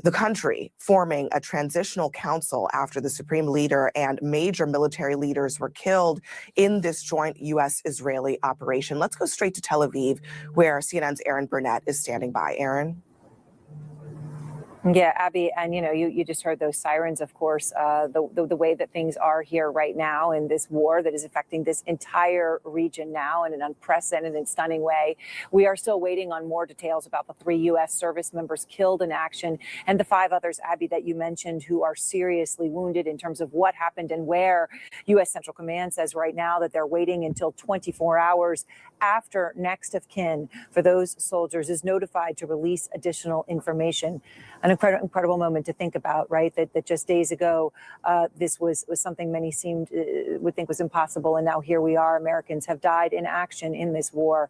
The country forming a transitional council after the supreme leader and major military leaders were killed in this joint U.S.-Israeli operation. Let's go straight to Tel Aviv, where CNN's Aaron Burnett is standing by. Aaron? Yeah, Abby, and you just heard those sirens, of course, the way that things are here right now in this war that is affecting this entire region now in an unprecedented and stunning way. We are still waiting on more details about the 3 U.S. service members killed in action and the 5 others, Abby, that you mentioned who are seriously wounded in terms of what happened and where. U.S. Central Command says right now that they're waiting until 24 hours after next of kin for those soldiers is notified to release additional information. An incredible moment to think about, right? That just days ago, this was something many would think was impossible. And now here we are. Americans have died in action in this war.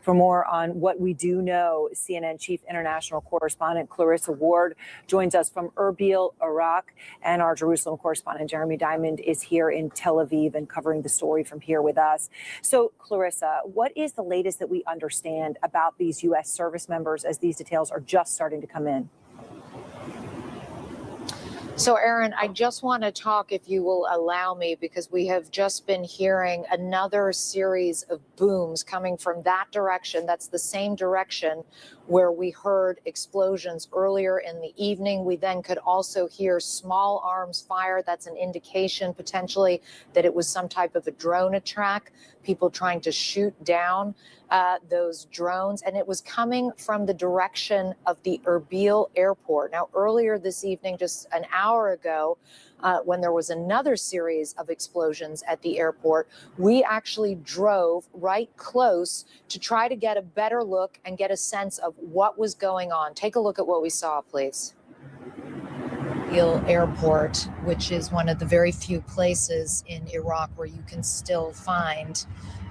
For more on what we do know, CNN Chief International Correspondent Clarissa Ward joins us from Erbil, Iraq. And our Jerusalem correspondent Jeremy Diamond is here in Tel Aviv and covering the story from here with us. So, Clarissa, what is the latest that we understand about these U.S. service members as these details are just starting to come in? So, Aaron, I just want to talk, if you will allow me, because we have just been hearing another series of booms coming from that direction. That's the same direction where we heard explosions earlier in the evening. We then could also hear small arms fire. That's an indication potentially that it was some type of a drone attack, people trying to shoot down those drones. And it was coming from the direction of the Erbil airport. Now, earlier this evening, just an hour ago, when there was another series of explosions at the airport, we actually drove right close to try to get a better look and get a sense of what was going on. Take a look at what we saw, please. Erbil Airport, which is one of the very few places in Iraq where you can still find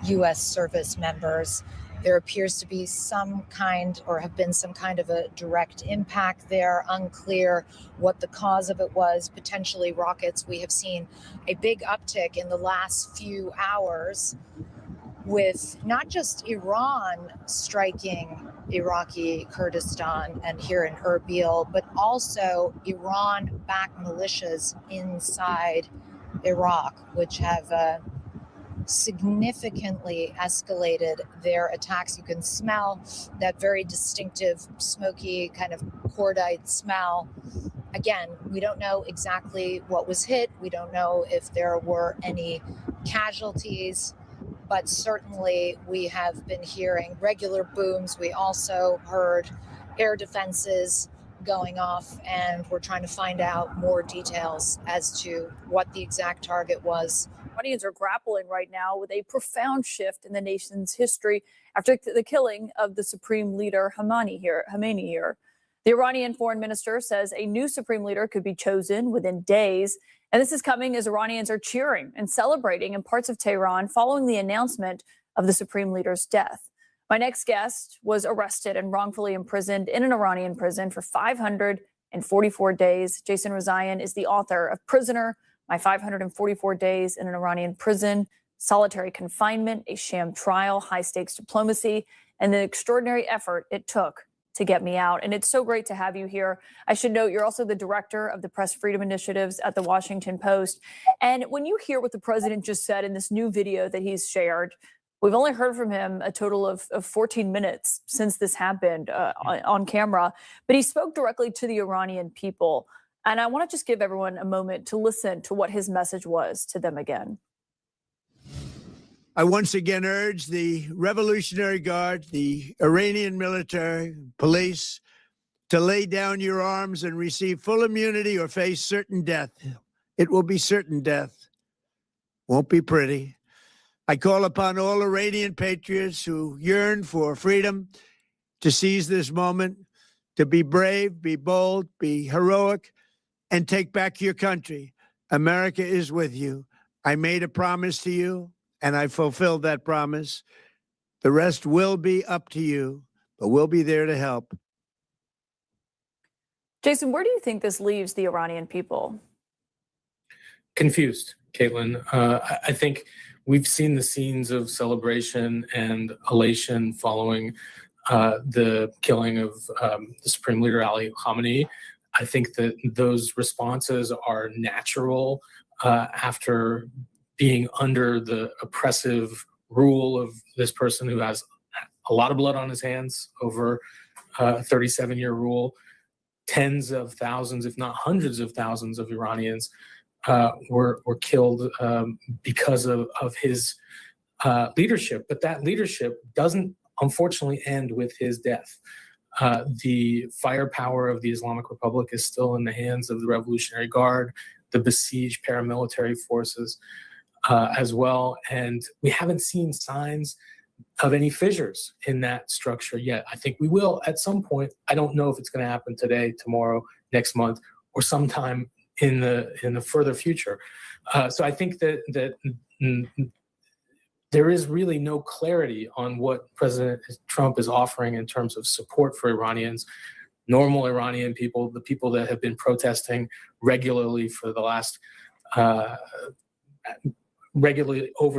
U.S. service members. There appears to be some kind or have been some kind of a direct impact there. Unclear what the cause of it was, potentially rockets. We have seen a big uptick in the last few hours with not just Iran striking Iraqi Kurdistan and here in Erbil, but also Iran-backed militias inside Iraq, which have significantly escalated their attacks. You can smell that very distinctive, smoky kind of cordite smell. Again, we don't know exactly what was hit. We don't know if there were any casualties, but certainly we have been hearing regular booms. We also heard air defenses going off, and we're trying to find out more details as to what the exact target was. Iranians are grappling right now with a profound shift in the nation's history after the killing of the supreme leader Khamenei here. The Iranian foreign minister says a new supreme leader could be chosen within days. And this is coming as Iranians are cheering and celebrating in parts of Tehran following the announcement of the supreme leader's death. My next guest was arrested and wrongfully imprisoned in an Iranian prison for 544 days. Jason Rezaian is the author of Prisoner, My 544 Days in an Iranian Prison, Solitary Confinement, a Sham Trial, High Stakes Diplomacy, and the extraordinary effort it took to get me out. And it's so great to have you here. I should note you're also the director of the Press Freedom Initiatives at the Washington Post. And when you hear what the president just said in this new video that he's shared, we've only heard from him a total of 14 minutes since this happened on camera, but he spoke directly to the Iranian people. And I want to just give everyone a moment to listen to what his message was to them again. I once again urge the Revolutionary Guard, the Iranian military, police, to lay down your arms and receive full immunity or face certain death. It will be certain death. Won't be pretty. I call upon all Iranian patriots who yearn for freedom to seize this moment, to be brave, be bold, be heroic, and take back your country. America is with you. I made a promise to you, and I fulfilled that promise. The rest will be up to you, but we'll be there to help. Jason, where do you think this leaves the Iranian people? Confused, Caitlin. I think we've seen the scenes of celebration and elation following the killing of the Supreme Leader Ali Khamenei. I think that those responses are natural after being under the oppressive rule of this person who has a lot of blood on his hands over a 37-year rule. Tens of thousands, if not hundreds of thousands of Iranians were killed because of his leadership. But that leadership doesn't, unfortunately, end with his death. The firepower of the Islamic Republic is still in the hands of the Revolutionary Guard, the besieged paramilitary forces as well. And we haven't seen signs of any fissures in that structure yet. I think we will at some point. I don't know if it's going to happen today, tomorrow, next month, or sometime in the further future. So I think that there is really no clarity on what President Trump is offering in terms of support for Iranians, normal Iranian people, the people that have been protesting regularly for the last over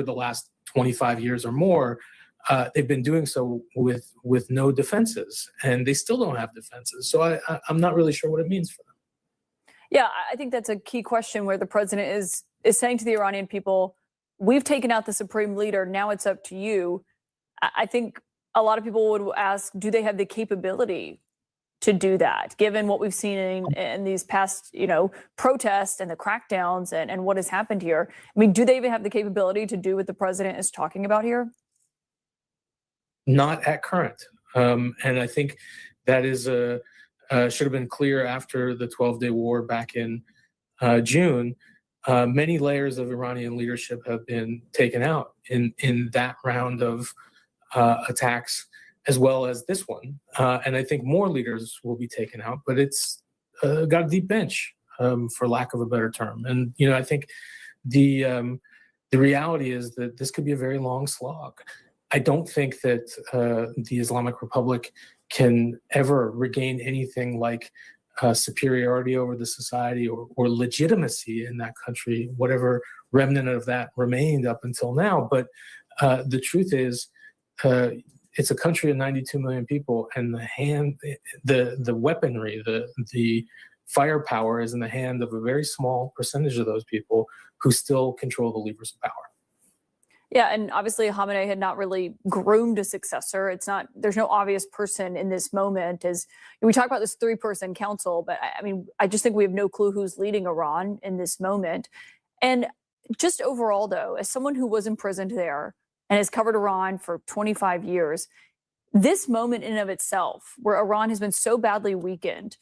the last 25 years or more. They've been doing so with no defenses, and they still don't have defenses. So I'm not really sure what it means for them. Yeah, I think that's a key question where the president is saying to the Iranian people, we've taken out the supreme leader. Now it's up to you. I think a lot of people would ask, do they have the capability to do that, given what we've seen in these past, protests and the crackdowns and what has happened here? I mean, do they even have the capability to do what the president is talking about here? Not at current. And I think that is should have been clear after the 12-day war back in June. Many layers of Iranian leadership have been taken out in that round of attacks, as well as this one. And I think more leaders will be taken out, but it's got a deep bench, for lack of a better term. And, I think the reality is that this could be a very long slog. I don't think that the Islamic Republic can ever regain anything like superiority over the society or legitimacy in that country, whatever remnant of that remained up until now. But the truth is, it's a country of 92 million people, and the weaponry, the firepower is in the hand of a very small percentage of those people who still control the levers of power. Yeah, and obviously Khamenei had not really groomed a successor. There's no obvious person in this moment. As we talk about this 3-person council, but I just think we have no clue who's leading Iran in this moment. And just overall, though, as someone who was imprisoned there and has covered Iran for 25 years, this moment in and of itself, where Iran has been so badly weakened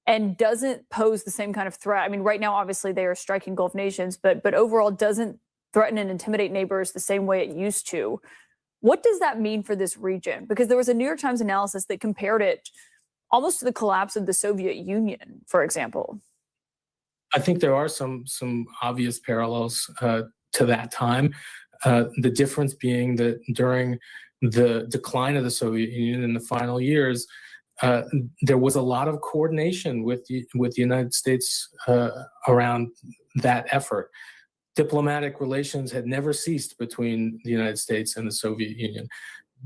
and doesn't pose the same kind of threat. I mean, right now, obviously, they are striking Gulf nations, but overall doesn't threaten and intimidate neighbors the same way it used to. What does that mean for this region? Because there was a New York Times analysis that compared it almost to the collapse of the Soviet Union, for example. I think there are some obvious parallels to that time. The difference being that during the decline of the Soviet Union in the final years, there was a lot of coordination with the United States around that effort. Diplomatic relations had never ceased between the United States and the Soviet Union.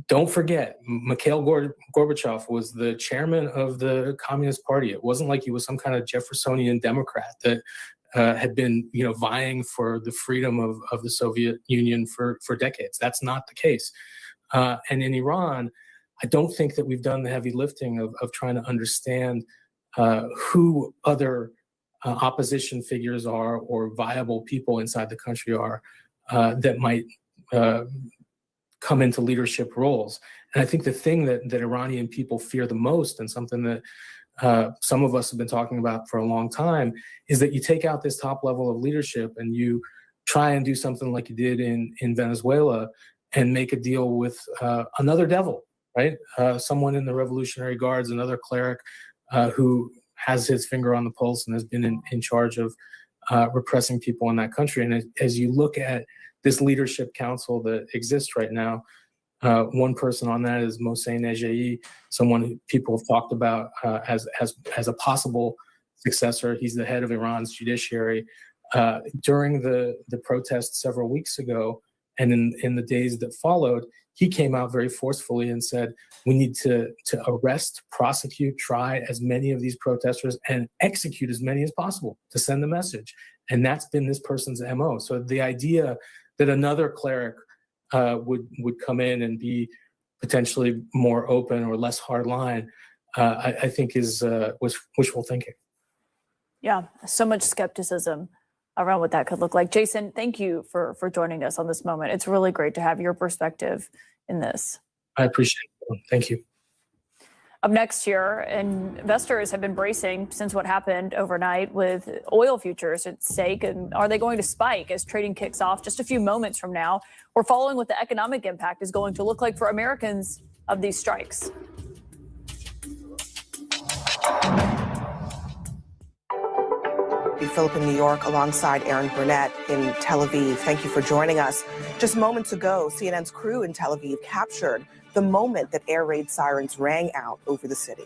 don't forget, Mikhail Gorbachev was the chairman of the Communist Party. It wasn't like he was some kind of Jeffersonian Democrat that had been, vying for the freedom of the Soviet Union for decades. That's not the case. And in Iran, I don't think that we've done the heavy lifting of trying to understand who other opposition figures are or viable people inside the country are that might come into leadership roles. And I think the thing that Iranian people fear the most, and something that some of us have been talking about for a long time, is that you take out this top level of leadership and you try and do something like you did in Venezuela and make a deal with another devil, right? Someone in the Revolutionary Guards, another cleric who has his finger on the pulse and has been in charge of repressing people in that country. And as you look at this leadership council that exists right now, one person on that is Mohsen Ejei, someone who people have talked about as a possible successor. He's the head of Iran's judiciary. During the protests several weeks ago, and in the days that followed, he came out very forcefully and said, we need to arrest, prosecute, try as many of these protesters and execute as many as possible to send the message. And that's been this person's MO. So the idea that another cleric would come in and be potentially more open or less hardline, I think was wishful thinking. Yeah, so much skepticism around what that could look like. Jason, thank you for joining us on this moment. It's really great to have your perspective in this. I appreciate it. Thank you. Up next here, investors have been bracing since what happened overnight with oil futures at stake. And are they going to spike as trading kicks off just a few moments from now? We're following what the economic impact is going to look like for Americans of these strikes. Philip in New York alongside Aaron Burnett in Tel Aviv. Thank you for joining us. Just moments ago, CNN's crew in Tel Aviv captured the moment that air raid sirens rang out over the city.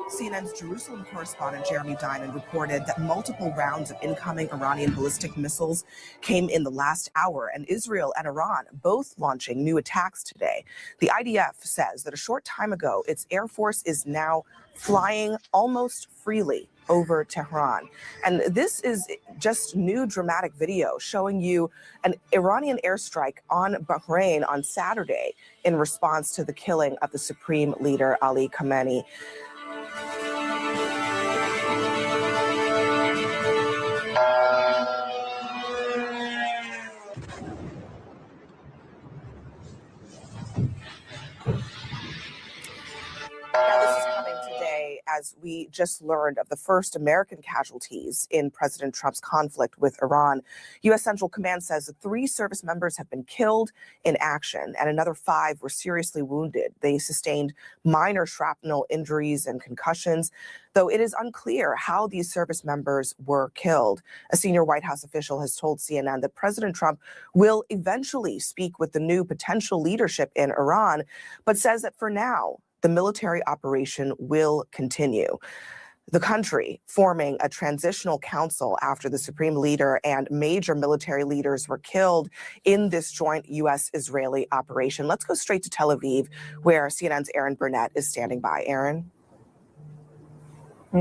CNN's Jerusalem correspondent Jeremy Diamond reported that multiple rounds of incoming Iranian ballistic missiles came in the last hour, and Israel and Iran both launching new attacks today. The IDF says that a short time ago, its air force is now flying almost freely over Tehran. And this is just new dramatic video showing you an Iranian airstrike on Bahrain on Saturday in response to the killing of the supreme leader Ali Khamenei. Now, this is coming today as we just learned of the first American casualties in President Trump's conflict with Iran. U.S. Central Command says that 3 service members have been killed in action and another 5 were seriously wounded. They sustained minor shrapnel injuries and concussions, though it is unclear how these service members were killed. A senior White House official has told CNN that President Trump will eventually speak with the new potential leadership in Iran, but says that for now, the military operation will continue. The country forming a transitional council after the supreme leader and major military leaders were killed in this joint U.S.-Israeli operation. Let's go straight to Tel Aviv, where CNN's Aaron Burnett is standing by. Aaron?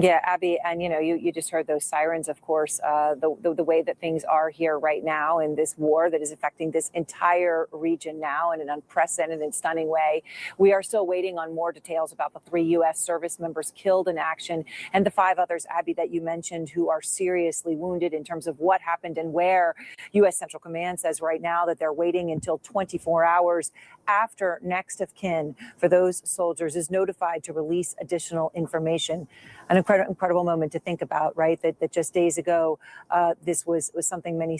Yeah, Abby, and you just heard those sirens, of course, the way that things are here right now in this war that is affecting this entire region now in an unprecedented and stunning way. We are still waiting on more details about the 3 U.S. service members killed in action and the 5 others, Abby, that you mentioned who are seriously wounded in terms of what happened and where. U.S. Central Command says right now that they're waiting until 24 hours after next of kin for those soldiers is notified to release additional information. An incredible moment to think about, right? That just days ago, this was something many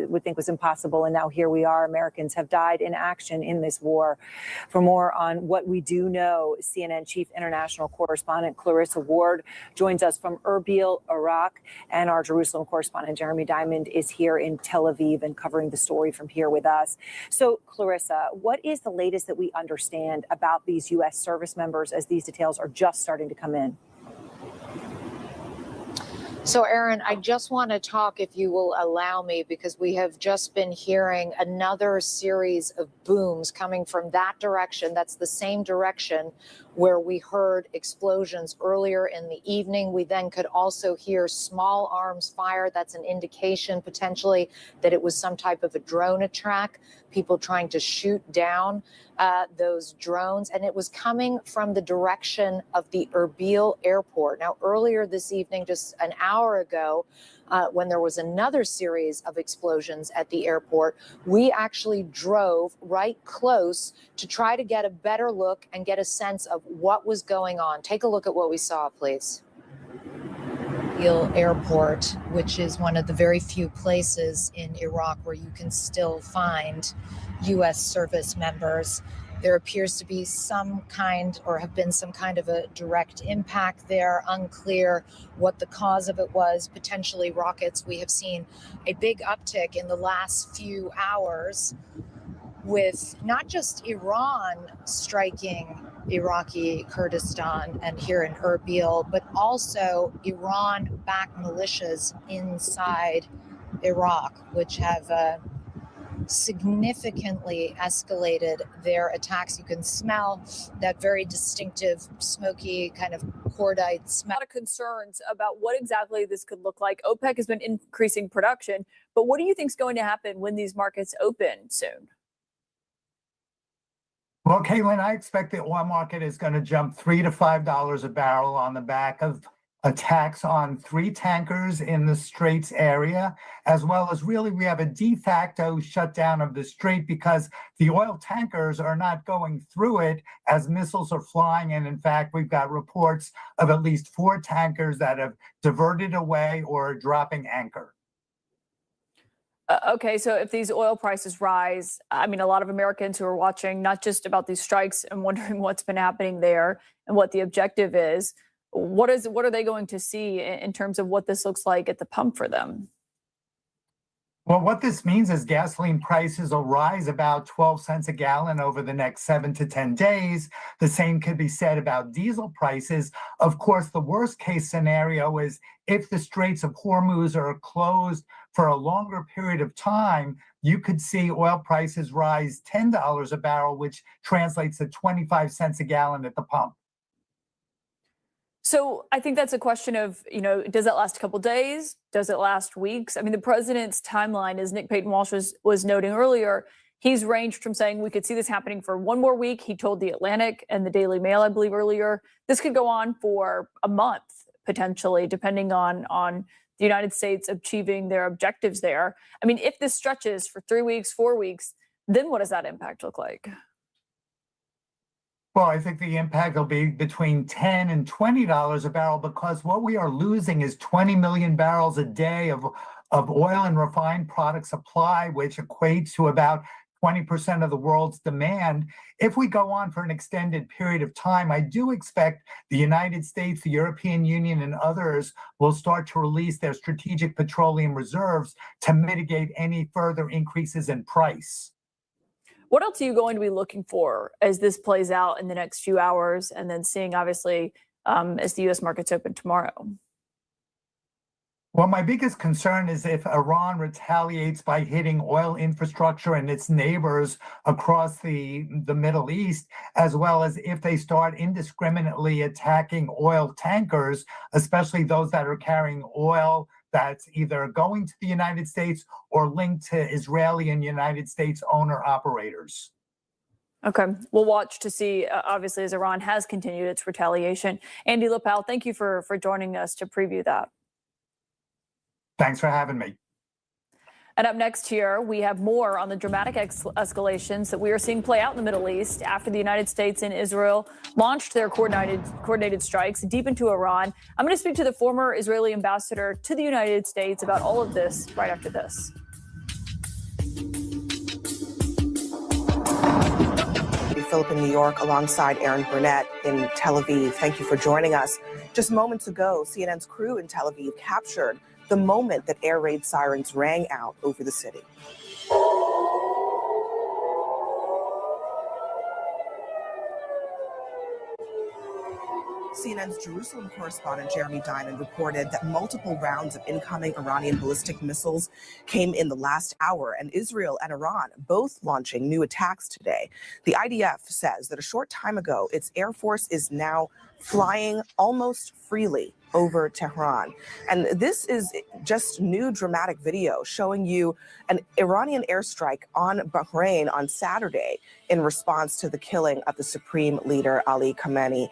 would think was impossible. And now here we are. Americans have died in action in this war. For more on what we do know, CNN Chief International Correspondent Clarissa Ward joins us from Erbil, Iraq. And our Jerusalem correspondent Jeremy Diamond is here in Tel Aviv and covering the story from here with us. So, Clarissa, what is the latest that we understand about these U.S. service members as these details are just starting to come in? So, Aaron, I just want to talk, if you will allow me, because we have just been hearing another series of booms coming from that direction. That's the same direction where we heard explosions earlier in the evening. We then could also hear small arms fire. That's an indication potentially that it was some type of a drone attack, people trying to shoot down those drones. And it was coming from the direction of the Erbil airport. Now, earlier this evening, just an hour ago, when there was another series of explosions at the airport, we actually drove right close to try to get a better look and get a sense of what was going on. Take a look at what we saw, please. Erbil Airport, which is one of the very few places in Iraq where you can still find U.S. service members. There appears to be some kind, or have been some kind of a direct impact there. Unclear what the cause of it was, potentially rockets. We have seen a big uptick in the last few hours with not just Iran striking Iraqi Kurdistan and here in Erbil, but also Iran-backed militias inside Iraq, which have significantly escalated their attacks. You can smell that very distinctive, smoky kind of cordite smell. A lot of concerns about what exactly this could look like. OPEC has been increasing production, but what do you think is going to happen when these markets open soon? Well, Caitlin, I expect the oil market is going to jump $3 to $5 a barrel on the back of attacks on 3 tankers in the Straits area, as well as really we have a de facto shutdown of the Strait because the oil tankers are not going through it as missiles are flying. And in fact, we've got reports of at least 4 tankers that have diverted away or are dropping anchor. Okay, so if these oil prices rise, I mean, a lot of Americans who are watching, not just about these strikes and wondering what's been happening there and what the objective is, what are they going to see in terms of what this looks like at the pump for them? Well, what this means is gasoline prices will rise about 12 cents a gallon over the next 7 to 10 days. The same could be said about diesel prices. Of course, the worst case scenario is if the Straits of Hormuz are closed for a longer period of time, you could see oil prices rise $10 a barrel, which translates to 25 cents a gallon at the pump. So I think that's a question of, does that last a couple days? Does it last weeks? I mean, the president's timeline, as Nick Payton Walsh was noting earlier, he's ranged from saying we could see this happening for 1 more week. He told The Atlantic and the Daily Mail, I believe, earlier, this could go on for a month, potentially, depending on the United States achieving their objectives there. I mean, if this stretches for 3 weeks, 4 weeks, then what does that impact look like? Well, I think the impact will be between $10 and $20 a barrel because what we are losing is 20 million barrels a day of oil and refined product supply, which equates to about 20% of the world's demand. If we go on for an extended period of time, I do expect the United States, the European Union, and others will start to release their strategic petroleum reserves to mitigate any further increases in price. What else are you going to be looking for as this plays out in the next few hours and then seeing, obviously, as the U.S. markets open tomorrow? Well, my biggest concern is if Iran retaliates by hitting oil infrastructure and its neighbors across the Middle East, as well as if they start indiscriminately attacking oil tankers, especially those that are carrying oil that's either going to the United States or linked to Israeli and United States owner-operators. Okay, we'll watch to see, obviously, as Iran has continued its retaliation. Andy Lapel, thank you for joining us to preview that. Thanks for having me. And up next here, we have more on the dramatic escalations that we are seeing play out in the Middle East after the United States and Israel launched their coordinated strikes deep into Iran. I'm going to speak to the former Israeli ambassador to the United States about all of this right after this. Philip in New York alongside Aaron Burnett in Tel Aviv. Thank you for joining us. Just moments ago, CNN's crew in Tel Aviv captured the moment that air raid sirens rang out over the city. CNN's Jerusalem correspondent Jeremy Diamond reported that multiple rounds of incoming Iranian ballistic missiles came in the last hour, and Israel and Iran both launching new attacks today. The IDF says that a short time ago, its air force is now flying almost freely over Tehran. And this is just new dramatic video showing you an Iranian airstrike on Bahrain on Saturday in response to the killing of the supreme leader Ali Khamenei.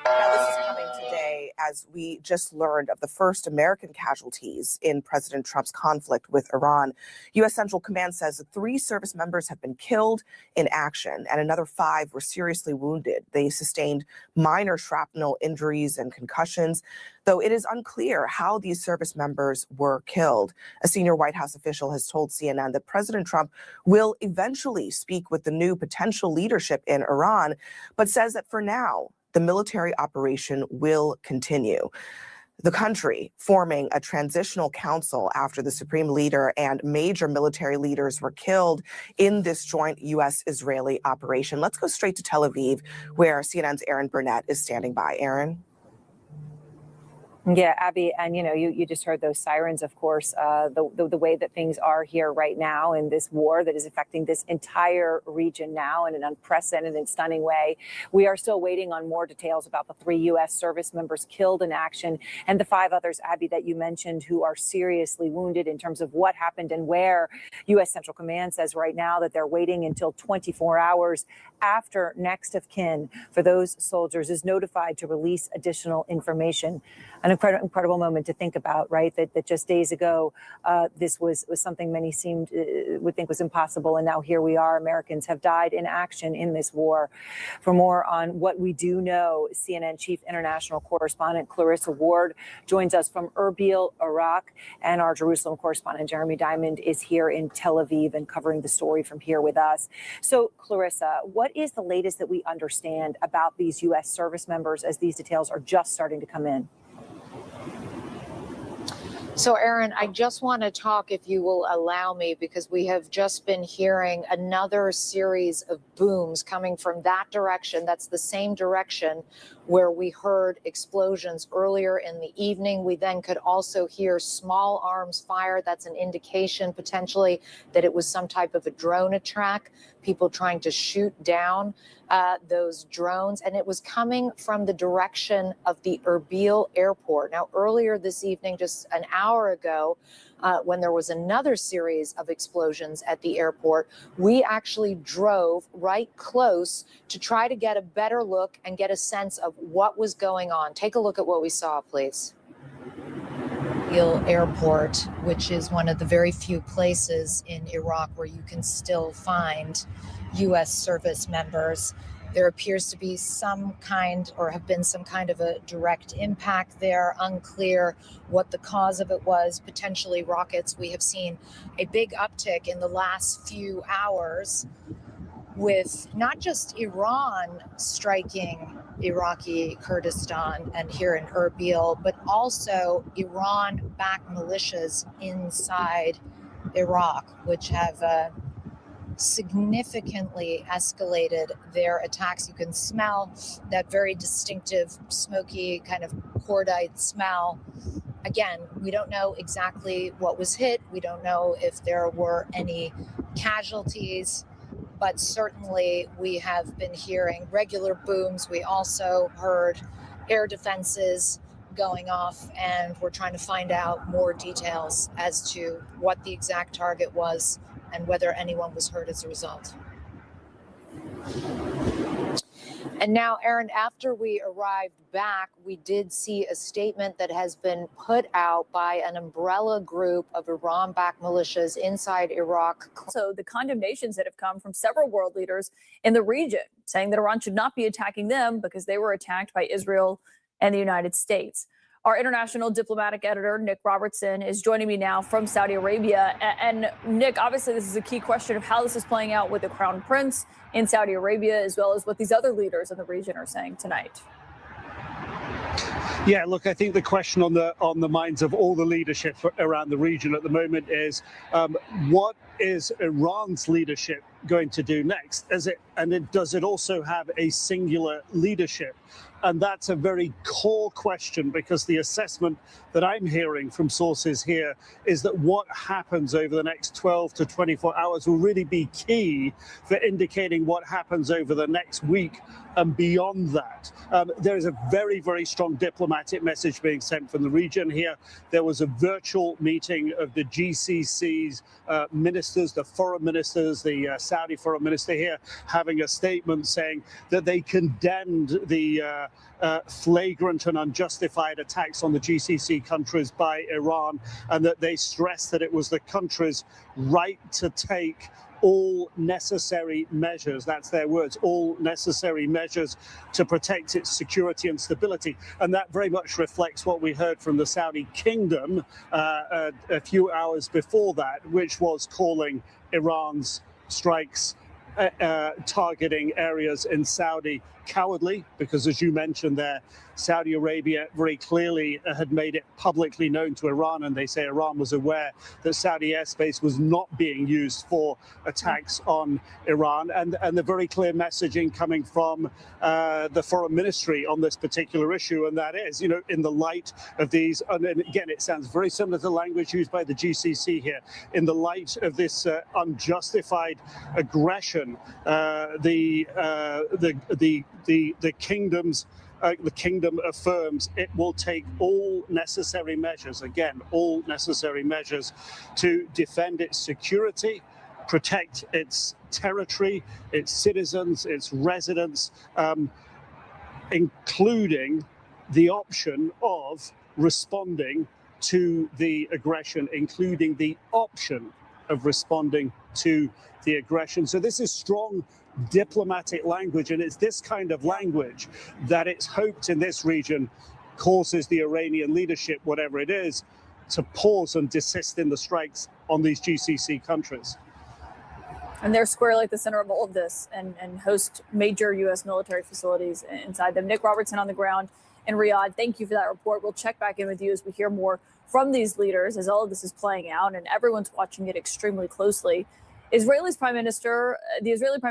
Now, this is coming today as we just learned of the first American casualties in President Trump's conflict with Iran. U.S. Central Command says that 3 service members have been killed in action and another 5 were seriously wounded. They sustained minor shrapnel injuries and concussions, though it is unclear how these service members were killed. A senior White House official has told CNN that President Trump will eventually speak with the new potential leadership in Iran, but says that for now, the military operation will continue. The country forming a transitional council after the supreme leader and major military leaders were killed in this joint U.S.-Israeli operation. Let's go straight to Tel Aviv, where CNN's Aaron Burnett is standing by. Aaron? Yeah, Abby, and you just heard those sirens, of course, the way that things are here right now in this war that is affecting this entire region now in an unprecedented and stunning way. We are still waiting on more details about the 3 U.S. service members killed in action and the 5 others, Abby, that you mentioned who are seriously wounded in terms of what happened and where. U.S. Central Command says right now that they're waiting until 24 hours after next of kin for those soldiers is notified to release additional information. An incredible moment to think about, right? That just days ago, this was something many would think was impossible. And now here we are. Americans have died in action in this war. For more on what we do know, CNN Chief International Correspondent Clarissa Ward joins us from Erbil, Iraq. And our Jerusalem correspondent Jeremy Diamond is here in Tel Aviv and covering the story from here with us. So, Clarissa, what is the latest that we understand about these U.S. service members as these details are just starting to come in? So, Aaron, I just want to talk, if you will allow me, because we have just been hearing another series of booms coming from that direction. That's the same direction where we heard explosions earlier in the evening. We then could also hear small arms fire. That's an indication potentially that it was some type of a drone attack, people trying to shoot down those drones. And it was coming from the direction of the Erbil airport. Now, earlier this evening, just an hour ago, when there was another series of explosions at the airport, we actually drove right close to try to get a better look and get a sense of what was going on. Take a look at what we saw, please. Erbil Airport, which is one of the very few places in Iraq where you can still find U.S. service members. There appears to be some kind, or have been some kind of a direct impact there. Unclear what the cause of it was, potentially rockets. We have seen a big uptick in the last few hours with not just Iran striking Iraqi Kurdistan and here in Erbil, but also Iran-backed militias inside Iraq, which have significantly escalated their attacks. You can smell that very distinctive, smoky kind of cordite smell. Again, we don't know exactly what was hit. We don't know if there were any casualties, but certainly we have been hearing regular booms. We also heard air defenses going off, and we're trying to find out more details as to what the exact target was and whether anyone was hurt as a result. And now, Aaron, after we arrived back, we did see a statement that has been put out by an umbrella group of Iran-backed militias inside Iraq. So the condemnations that have come from several world leaders in the region, saying that Iran should not be attacking them because they were attacked by Israel and the United States. Our international diplomatic editor, Nick Robertson, is joining me now from Saudi Arabia. And Nick, obviously, this is a key question of how this is playing out with the Crown Prince in Saudi Arabia, as well as what these other leaders in the region are saying tonight. Yeah, look, I think the question on the minds of all the leadership around the region at the moment is what is Iran's leadership going to do next? Does it also have a singular leadership? And that's a very core question, because the assessment that I'm hearing from sources here is that what happens over the next 12 to 24 hours will really be key for indicating what happens over the next week and beyond that. There is a very, very strong diplomatic message being sent from the region here. There was a virtual meeting of the GCC's ministers, the foreign ministers, the Saudi foreign minister here, having a statement saying that they condemned the flagrant and unjustified attacks on the GCC countries by Iran, and that they stressed that it was the country's right to take all necessary measures, that's their words, all necessary measures to protect its security and stability. And that very much reflects what we heard from the Saudi kingdom a few hours before that, which was calling Iran's strikes targeting areas in Saudi cowardly, because as you mentioned there, Saudi Arabia very clearly had made it publicly known to Iran, and they say Iran was aware that Saudi airspace was not being used for attacks on Iran, and the very clear messaging coming from the foreign ministry on this particular issue, and that is, in the light of these, and again, it sounds very similar to the language used by the GCC here, in the light of this unjustified aggression, the kingdom affirms it will take all necessary measures, again, all necessary measures to defend its security, protect its territory, its citizens, its residents, including the option of responding to the aggression, including the option of responding to the aggression. So this is strong diplomatic language, and it's this kind of language that it's hoped in this region causes the Iranian leadership, whatever it is, to pause and desist in the strikes on these GCC countries. And they're squarely at the center of all of this and host major U.S. military facilities inside them. Nick Robertson on the ground in Riyadh, thank you for that report. We'll check back in with you as we hear more from these leaders as all of this is playing out, and everyone's watching it extremely closely. The Israeli Prime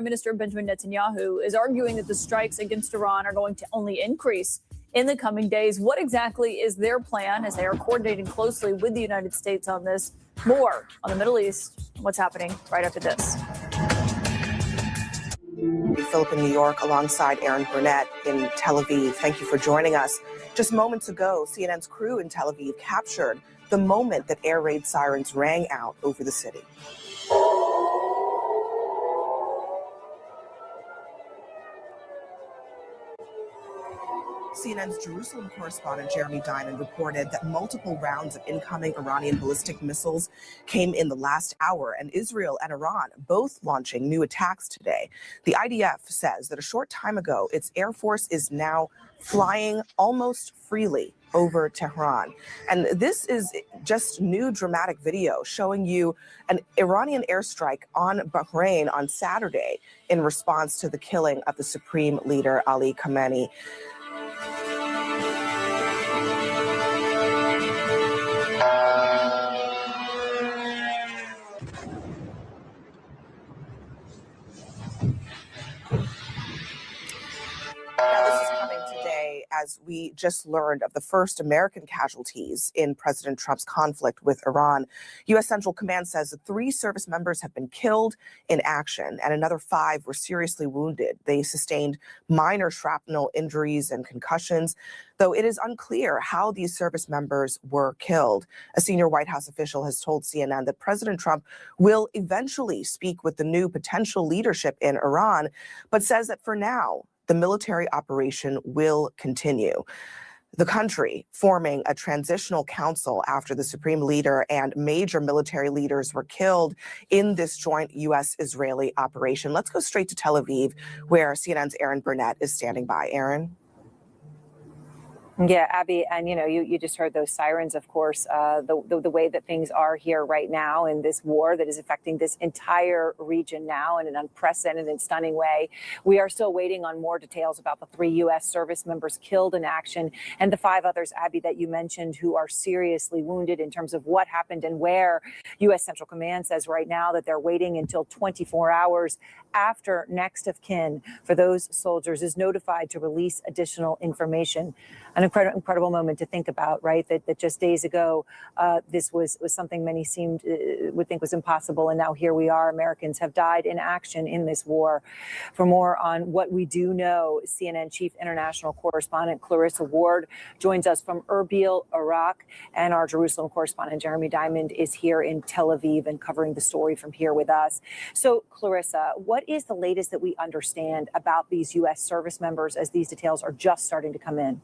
Minister Benjamin Netanyahu is arguing that the strikes against Iran are going to only increase in the coming days. What exactly is their plan as they are coordinating closely with the United States on this? More on the Middle East, what's happening right after this. Philip in New York alongside Aaron Burnett in Tel Aviv. Thank you for joining us. Just moments ago, CNN's crew in Tel Aviv captured the moment that air raid sirens rang out over the city. CNN's Jerusalem correspondent Jeremy Diamond reported that multiple rounds of incoming Iranian ballistic missiles came in the last hour, and Israel and Iran both launching new attacks today. The IDF says that a short time ago, its air force is now flying almost freely over Tehran. And this is just new dramatic video showing you an Iranian airstrike on Bahrain on Saturday in response to the killing of the supreme leader Ali Khamenei. Now, this is coming today as we just learned of the first American casualties in President Trump's conflict with Iran. U.S. Central Command says that 3 service members have been killed in action and another 5 were seriously wounded. They sustained minor shrapnel injuries and concussions, though it is unclear how these service members were killed. A senior White House official has told CNN that President Trump will eventually speak with the new potential leadership in Iran, but says that for now, the military operation will continue. The country forming a transitional council after the supreme leader and major military leaders were killed in this joint U.S.-Israeli operation. Let's go straight to Tel Aviv, where CNN's Aaron Burnett is standing by. Aaron? Yeah, Abby, and you just heard those sirens, of course, the way that things are here right now in this war that is affecting this entire region now in an unprecedented and stunning way. We are still waiting on more details about the 3 U.S. service members killed in action and the 5 others, Abby, that you mentioned who are seriously wounded in terms of what happened and where. U.S. Central Command says right now that they're waiting until 24 hours after next of kin for those soldiers is notified to release additional information. An incredible moment to think about, right? That just days ago, this was something many would think was impossible. And now here we are. Americans have died in action in this war. For more on what we do know, CNN Chief International Correspondent Clarissa Ward joins us from Erbil, Iraq. And our Jerusalem correspondent, Jeremy Diamond, is here in Tel Aviv and covering the story from here with us. So, Clarissa, what is the latest that we understand about these U.S. service members as these details are just starting to come in?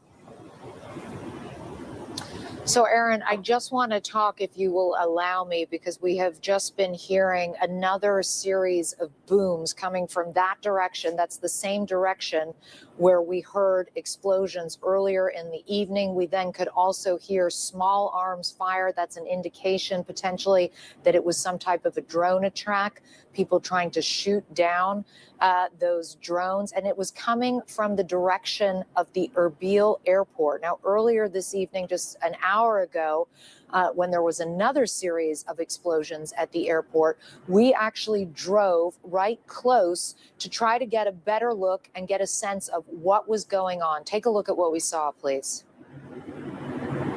So, Aaron, I just want to talk, if you will allow me, because we have just been hearing another series of booms coming from that direction. That's the same direction where we heard explosions earlier in the evening. We then could also hear small arms fire. That's an indication potentially that it was some type of a drone attack, people trying to shoot down those drones. And it was coming from the direction of the Erbil airport. Now, earlier this evening, just an hour ago, when there was another series of explosions at the airport, we actually drove right close to try to get a better look and get a sense of what was going on. Take a look at what we saw, please.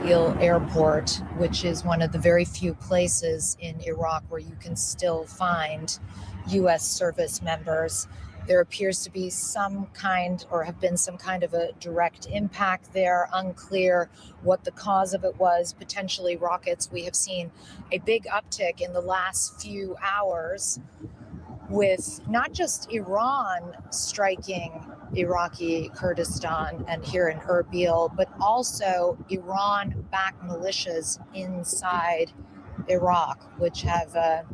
Erbil Airport, which is one of the very few places in Iraq where you can still find U.S. service members. There appears to be some kind, or have been some kind of a direct impact there. Unclear what the cause of it was, potentially rockets. We have seen a big uptick in the last few hours with not just Iran striking Iraqi Kurdistan and here in Erbil, but also Iran-backed militias inside Iraq, which have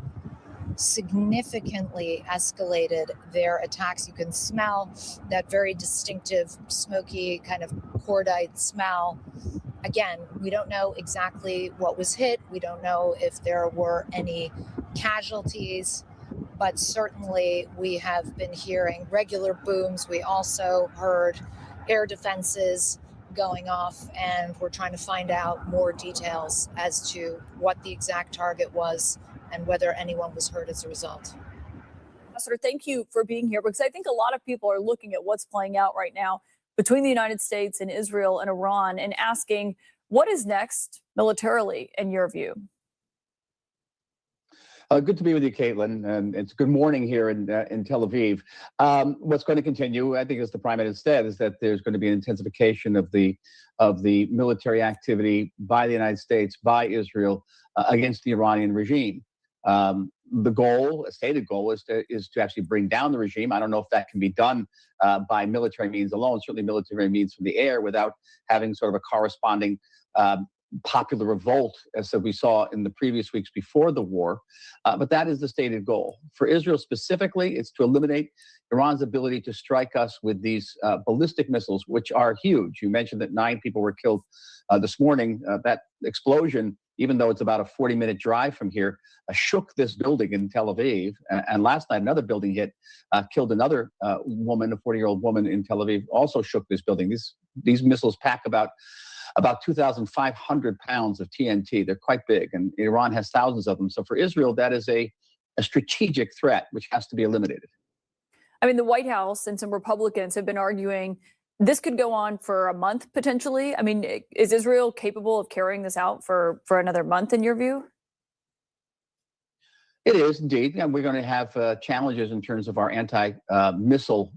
significantly escalated their attacks. You can smell that very distinctive, smoky kind of cordite smell. Again, we don't know exactly what was hit. We don't know if there were any casualties, but certainly we have been hearing regular booms. We also heard air defenses going off, and we're trying to find out more details as to what the exact target was and whether anyone was hurt as a result. Ambassador, thank you for being here, because I think a lot of people are looking at what's playing out right now between the United States and Israel and Iran and asking, what is next militarily in your view? Good to be with you, Caitlin, and it's good morning here in Tel Aviv. What's going to continue, I think, as the Prime Minister said, is that there's going to be an intensification of the military activity by the United States, by Israel, against the Iranian regime. The goal, a stated goal, is to actually bring down the regime. I don't know if that can be done by military means alone, certainly military means from the air, without having sort of a corresponding popular revolt, as we saw in the previous weeks before the war. But that is the stated goal. For Israel specifically, it's to eliminate Iran's ability to strike us with these ballistic missiles, which are huge. You mentioned that 9 people were killed this morning. That explosion, even though it's about a 40-minute drive from here, shook this building in Tel Aviv. And last night, another building hit, killed another woman, a 40-year-old woman in Tel Aviv, also shook this building. These missiles pack about 2,500 pounds of TNT. They're quite big, and Iran has thousands of them. So for Israel, that is a strategic threat which has to be eliminated. I mean, the White House and some Republicans have been arguing this could go on for a month potentially. I mean, is Israel capable of carrying this out for another month in your view? It is indeed, and we're going to have challenges in terms of our anti-missile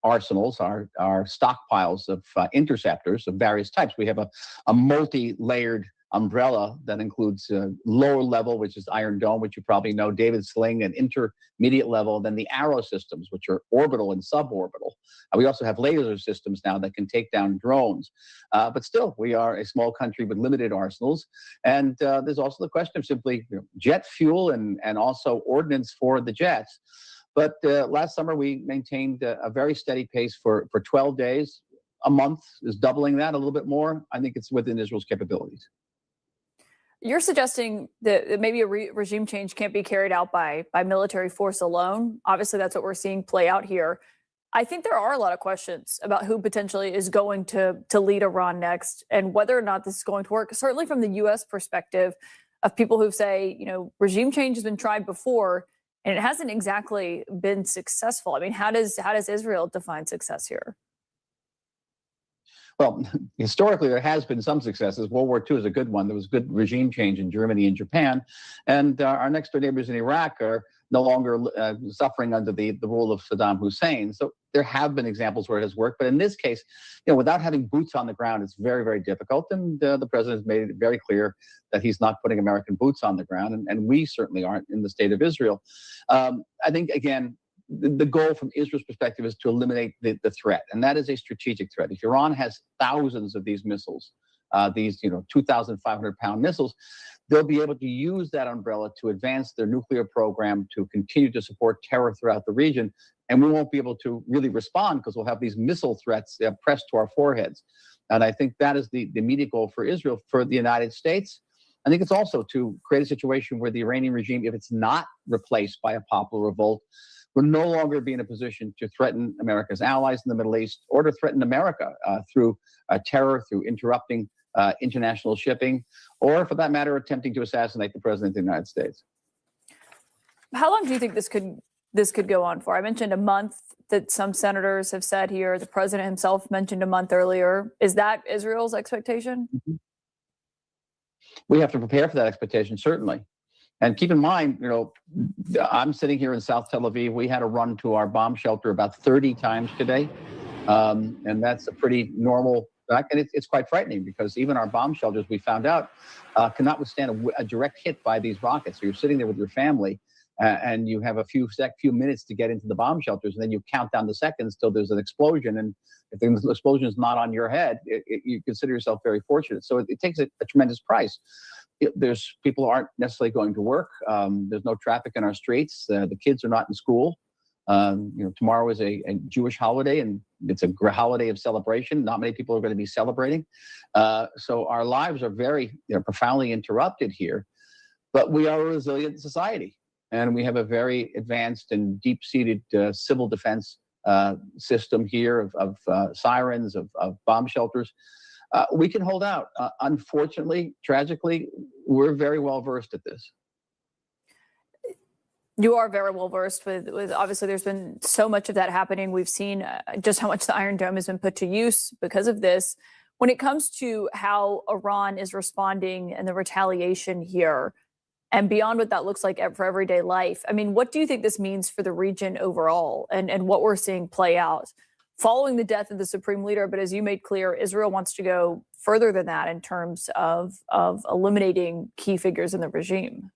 arsenals, our stockpiles of interceptors of various types. We have a multi-layered umbrella that includes lower level, which is Iron Dome, which you probably know, David Sling, and intermediate level, then the arrow systems, which are orbital and suborbital. We also have laser systems now that can take down drones. But still, we are a small country with limited arsenals. And there's also the question of simply jet fuel and also ordnance for the jets. But last summer, we maintained a very steady pace for 12 days. a month, is doubling that, a little bit more. I think it's within Israel's capabilities. You're suggesting that maybe a regime change can't be carried out by military force alone. Obviously, that's what we're seeing play out here. I think there are a lot of questions about who potentially is going to lead Iran next and whether or not this is going to work. Certainly from the U.S. perspective of people who say, regime change has been tried before and it hasn't exactly been successful. I mean, how does Israel define success here? Well, historically, there has been some successes. World War II is a good one. There was good regime change in Germany and Japan. And our next door neighbors in Iraq are no longer suffering under the rule of Saddam Hussein. So there have been examples where it has worked. But in this case, without having boots on the ground, it's very, very difficult. And the president has made it very clear that he's not putting American boots on the ground. And we certainly aren't in the state of Israel. I think, again, the goal from Israel's perspective is to eliminate the threat. And that is a strategic threat. If Iran has thousands of these missiles, these 2,500-pound missiles, they'll be able to use that umbrella to advance their nuclear program, to continue to support terror throughout the region. And we won't be able to really respond because we'll have these missile threats pressed to our foreheads. And I think that is the immediate goal for Israel. For the United States, I think it's also to create a situation where the Iranian regime, if it's not replaced by a popular revolt, will no longer be in a position to threaten America's allies in the Middle East or to threaten America through terror, through interrupting international shipping, or for that matter, attempting to assassinate the president of the United States. How long do you think this could go on for? I mentioned a month that some senators have said here. The president himself mentioned a month earlier. Is that Israel's expectation? Mm-hmm. We have to prepare for that expectation, certainly. And keep in mind, I'm sitting here in South Tel Aviv. We had to run to our bomb shelter about 30 times today. And that's a pretty normal fact. And it's quite frightening because even our bomb shelters, we found out, cannot withstand a direct hit by these rockets. So you're sitting there with your family and you have a few minutes to get into the bomb shelters. And then you count down the seconds till there's an explosion. And if the explosion is not on your head, you consider yourself very fortunate. So it takes a tremendous price. There's people who aren't necessarily going to work. There's no traffic in our streets. The kids are not in school. Tomorrow is a Jewish holiday, and it's a holiday of celebration. Not many people are going to be celebrating. So our lives are very profoundly interrupted here. But we are a resilient society, and we have a very advanced and deep-seated civil defense system here of sirens, of bomb shelters. We can hold out. Unfortunately, tragically, we're very well versed at this. You are very well versed with obviously there's been so much of that happening. We've seen just how much the Iron Dome has been put to use because of this. When it comes to how Iran is responding and the retaliation here and beyond what that looks like for everyday life, I mean, what do you think this means for the region overall and what we're seeing play out following the death of the supreme leader? But as you made clear, Israel wants to go further than that in terms of eliminating key figures in the regime.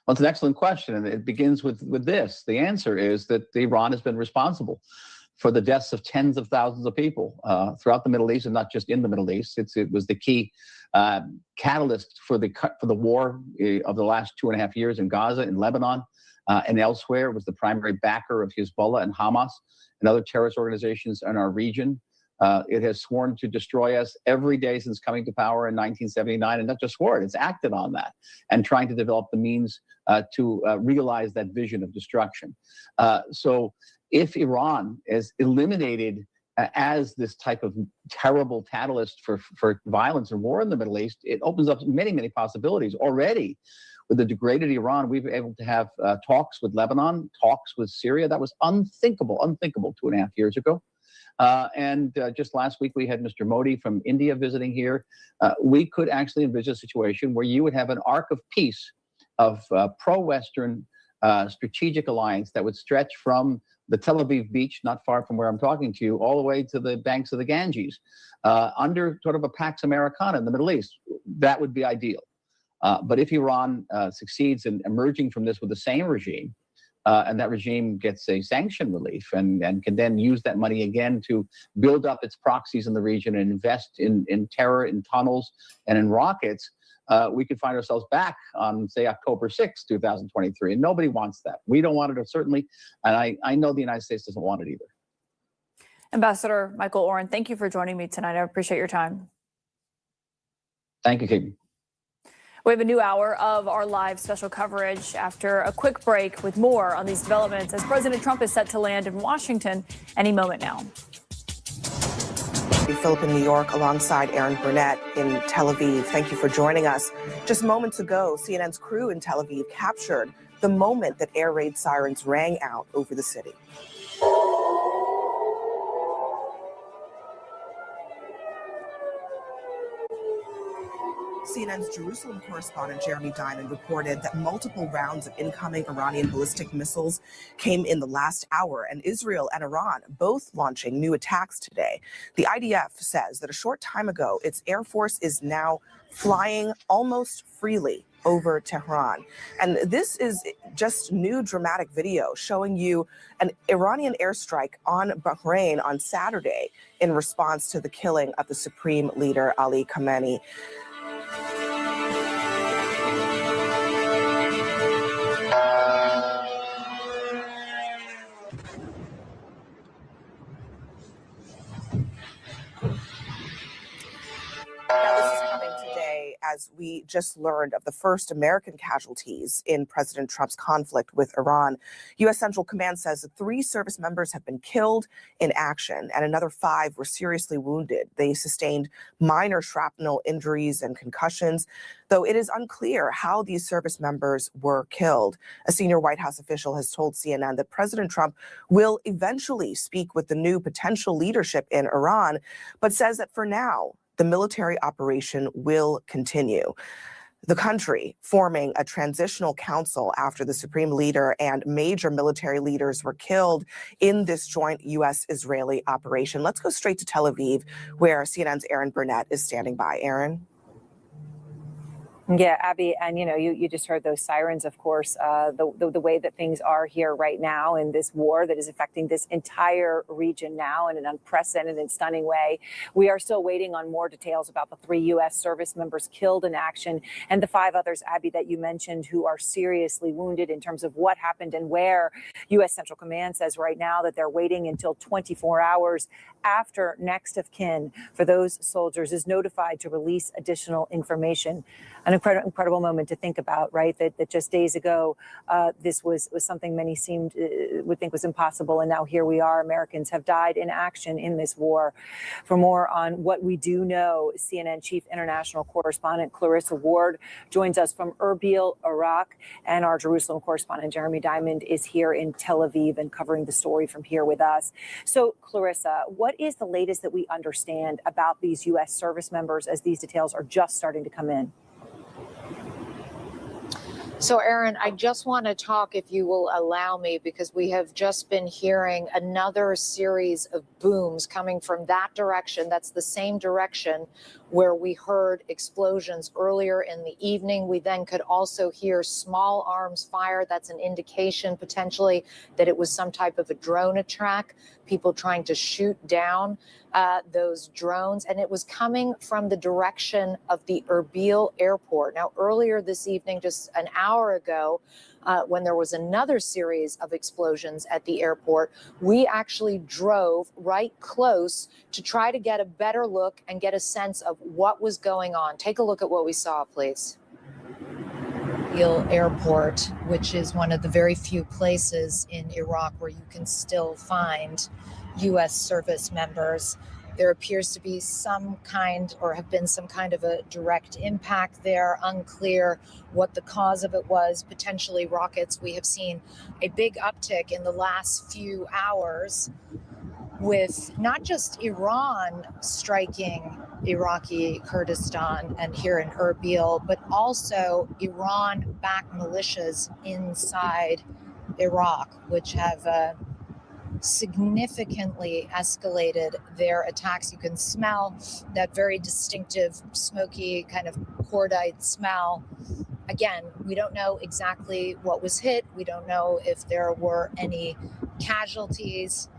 Well, it's an excellent question, and it begins with this. The answer is that Iran has been responsible for the deaths of tens of thousands of people throughout the Middle East, and not just in the Middle East. It was the key catalyst for the war of the last 2.5 years in Gaza, in Lebanon, and elsewhere. It was the primary backer of Hezbollah and Hamas and other terrorist organizations in our region. It has sworn to destroy us every day since coming to power in 1979, and not just sworn, it's acted on that and trying to develop the means to realize that vision of destruction. So if Iran is eliminated as this type of terrible catalyst for violence and war in the Middle East, it opens up many, many possibilities. Already, with the degraded Iran, we've been able to have talks with Lebanon, talks with Syria. That was unthinkable 2.5 years ago. And just last week, we had Mr. Modi from India visiting here. We could actually envision a situation where you would have an arc of peace of pro-Western strategic alliance that would stretch from the Tel Aviv beach, not far from where I'm talking to you, all the way to the banks of the Ganges, under sort of a Pax Americana in the Middle East. That would be ideal. But if Iran succeeds in emerging from this with the same regime, and that regime gets a sanction relief and can then use that money again to build up its proxies in the region and invest in terror, in tunnels, and in rockets, we could find ourselves back on, say, October 6, 2023. And nobody wants that. We don't want it, certainly. And I know the United States doesn't want it either. Ambassador Michael Oren, thank you for joining me tonight. I appreciate your time. Thank you, Kate. We have a new hour of our live special coverage after a quick break with more on these developments as President Trump is set to land in Washington any moment now. Philip in New York alongside Aaron Burnett in Tel Aviv. Thank you for joining us. Just moments ago, CNN's crew in Tel Aviv captured the moment that air raid sirens rang out over the city. CNN's Jerusalem correspondent Jeremy Diamond reported that multiple rounds of incoming Iranian ballistic missiles came in the last hour, and Israel and Iran both launching new attacks today. The IDF says that a short time ago, its air force is now flying almost freely over Tehran. And this is just new dramatic video showing you an Iranian airstrike on Bahrain on Saturday in response to the killing of the supreme leader Ali Khamenei. Now, this is coming today as we just learned of the first American casualties in President Trump's conflict with Iran. U.S. Central Command says that 3 service members have been killed in action and another 5 were seriously wounded. They sustained minor shrapnel injuries and concussions, though it is unclear how these service members were killed. A senior White House official has told CNN that President Trump will eventually speak with the new potential leadership in Iran, but says that for now, the military operation will continue. The country forming a transitional council after the supreme leader and major military leaders were killed in this joint U.S.-Israeli operation. Let's go straight to Tel Aviv, where CNN's Aaron Burnett is standing by. Aaron? Yeah, Abby, and you just heard those sirens, of course, the way that things are here right now in this war that is affecting this entire region now in an unprecedented and stunning way. We are still waiting on more details about the 3 U.S. service members killed in action and the 5 others, Abby, that you mentioned who are seriously wounded in terms of what happened and where. U.S. Central Command says right now that they're waiting until 24 hours after next of kin for those soldiers is notified to release additional information. An incredible moment to think about, right? That just days ago, this was something many would think was impossible. And now here we are. Americans have died in action in this war. For more on what we do know, CNN Chief International Correspondent Clarissa Ward joins us from Erbil, Iraq. And our Jerusalem correspondent Jeremy Diamond is here in Tel Aviv and covering the story from here with us. So, Clarissa, what is the latest that we understand about these U.S. service members as these details are just starting to come in? So, Aaron, I just want to talk, if you will allow me, because we have just been hearing another series of booms coming from that direction. That's the same direction where we heard explosions earlier in the evening. We then could also hear small arms fire. That's an indication potentially that it was some type of a drone attack, people trying to shoot down those drones. And it was coming from the direction of the Erbil airport. Now, earlier this evening, just an hour ago, when there was another series of explosions at the airport, we actually drove right close to try to get a better look and get a sense of what was going on. Take a look at what we saw, please. Erbil Airport, which is one of the very few places in Iraq where you can still find U.S. service members. There appears to be some kind or have been some kind of a direct impact there. Unclear what the cause of it was, potentially rockets. We have seen a big uptick in the last few hours with not just Iran striking Iraqi Kurdistan and here in Erbil, but also Iran-backed militias inside Iraq, which have significantly escalated their attacks. You can smell that very distinctive, smoky kind of cordite smell. Again, we don't know exactly what was hit. We don't know if there were any casualties,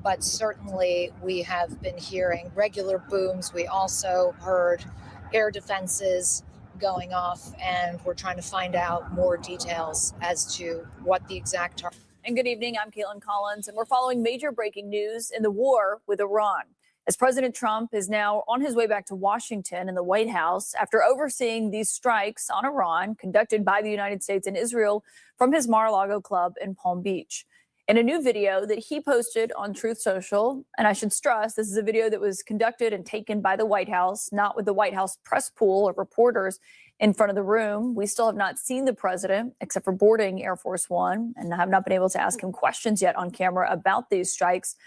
but certainly we have been hearing regular booms. We also heard air defenses going off, and we're trying to find out more details as to what the exact target. And good evening. I'm Caitlin Collins, and we're following major breaking news in the war with Iran, as President Trump is now on his way back to Washington in the White House after overseeing these strikes on Iran conducted by the United States and Israel from his Mar-a-Lago club in Palm Beach. In a new video that he posted on Truth Social, and I should stress, this is a video that was conducted and taken by the White House, not with the White House press pool or reporters in front of the room. We still have not seen the president except for boarding Air Force One, and I have not been able to ask him questions yet on camera about these strikes.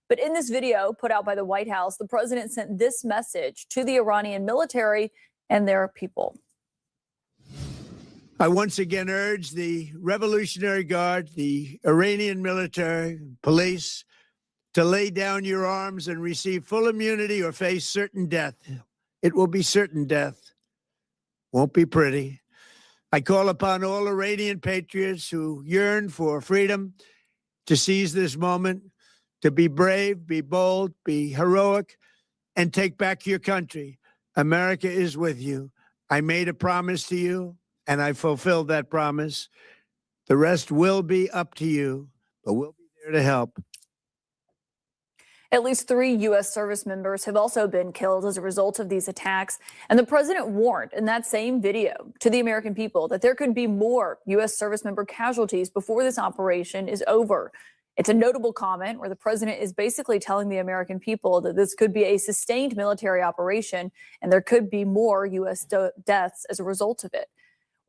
But in this video put out by the White House, the president sent this message to the Iranian military and their people. I once again urge the Revolutionary Guard, the Iranian military, police, to lay down your arms and receive full immunity or face certain death. It will be certain death. Won't be pretty. I call upon all Iranian patriots who yearn for freedom to seize this moment, to be brave, be bold, be heroic, and take back your country. America is with you. I made a promise to you, and I fulfilled that promise. The rest will be up to you, but we'll be there to help. At least 3 U.S. service members have also been killed as a result of these attacks. And the president warned in that same video to the American people that there could be more U.S. service member casualties before this operation is over. It's a notable comment where the president is basically telling the American people that this could be a sustained military operation and there could be more U.S. deaths as a result of it.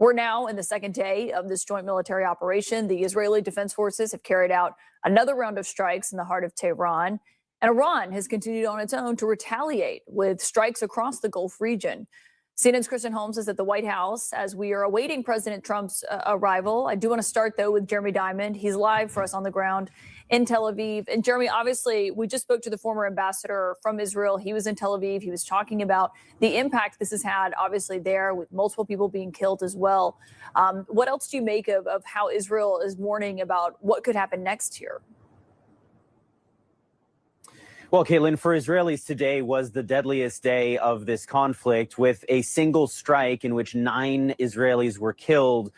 We're now in the second day of this joint military operation. The Israeli Defense Forces have carried out another round of strikes in the heart of Tehran. And Iran has continued on its own to retaliate with strikes across the Gulf region. CNN's Kristen Holmes is at the White House as we are awaiting President Trump's arrival. I do want to start, though, with Jeremy Diamond. He's live for us on the ground in Tel Aviv. And Jeremy, obviously, we just spoke to the former ambassador from Israel. He was in Tel Aviv. He was talking about the impact this has had, obviously, there with multiple people being killed as well. What else do you make of how Israel is warning about what could happen next here? Well, Caitlin, for Israelis, today was the deadliest day of this conflict, with a single strike in which 9 Israelis were killed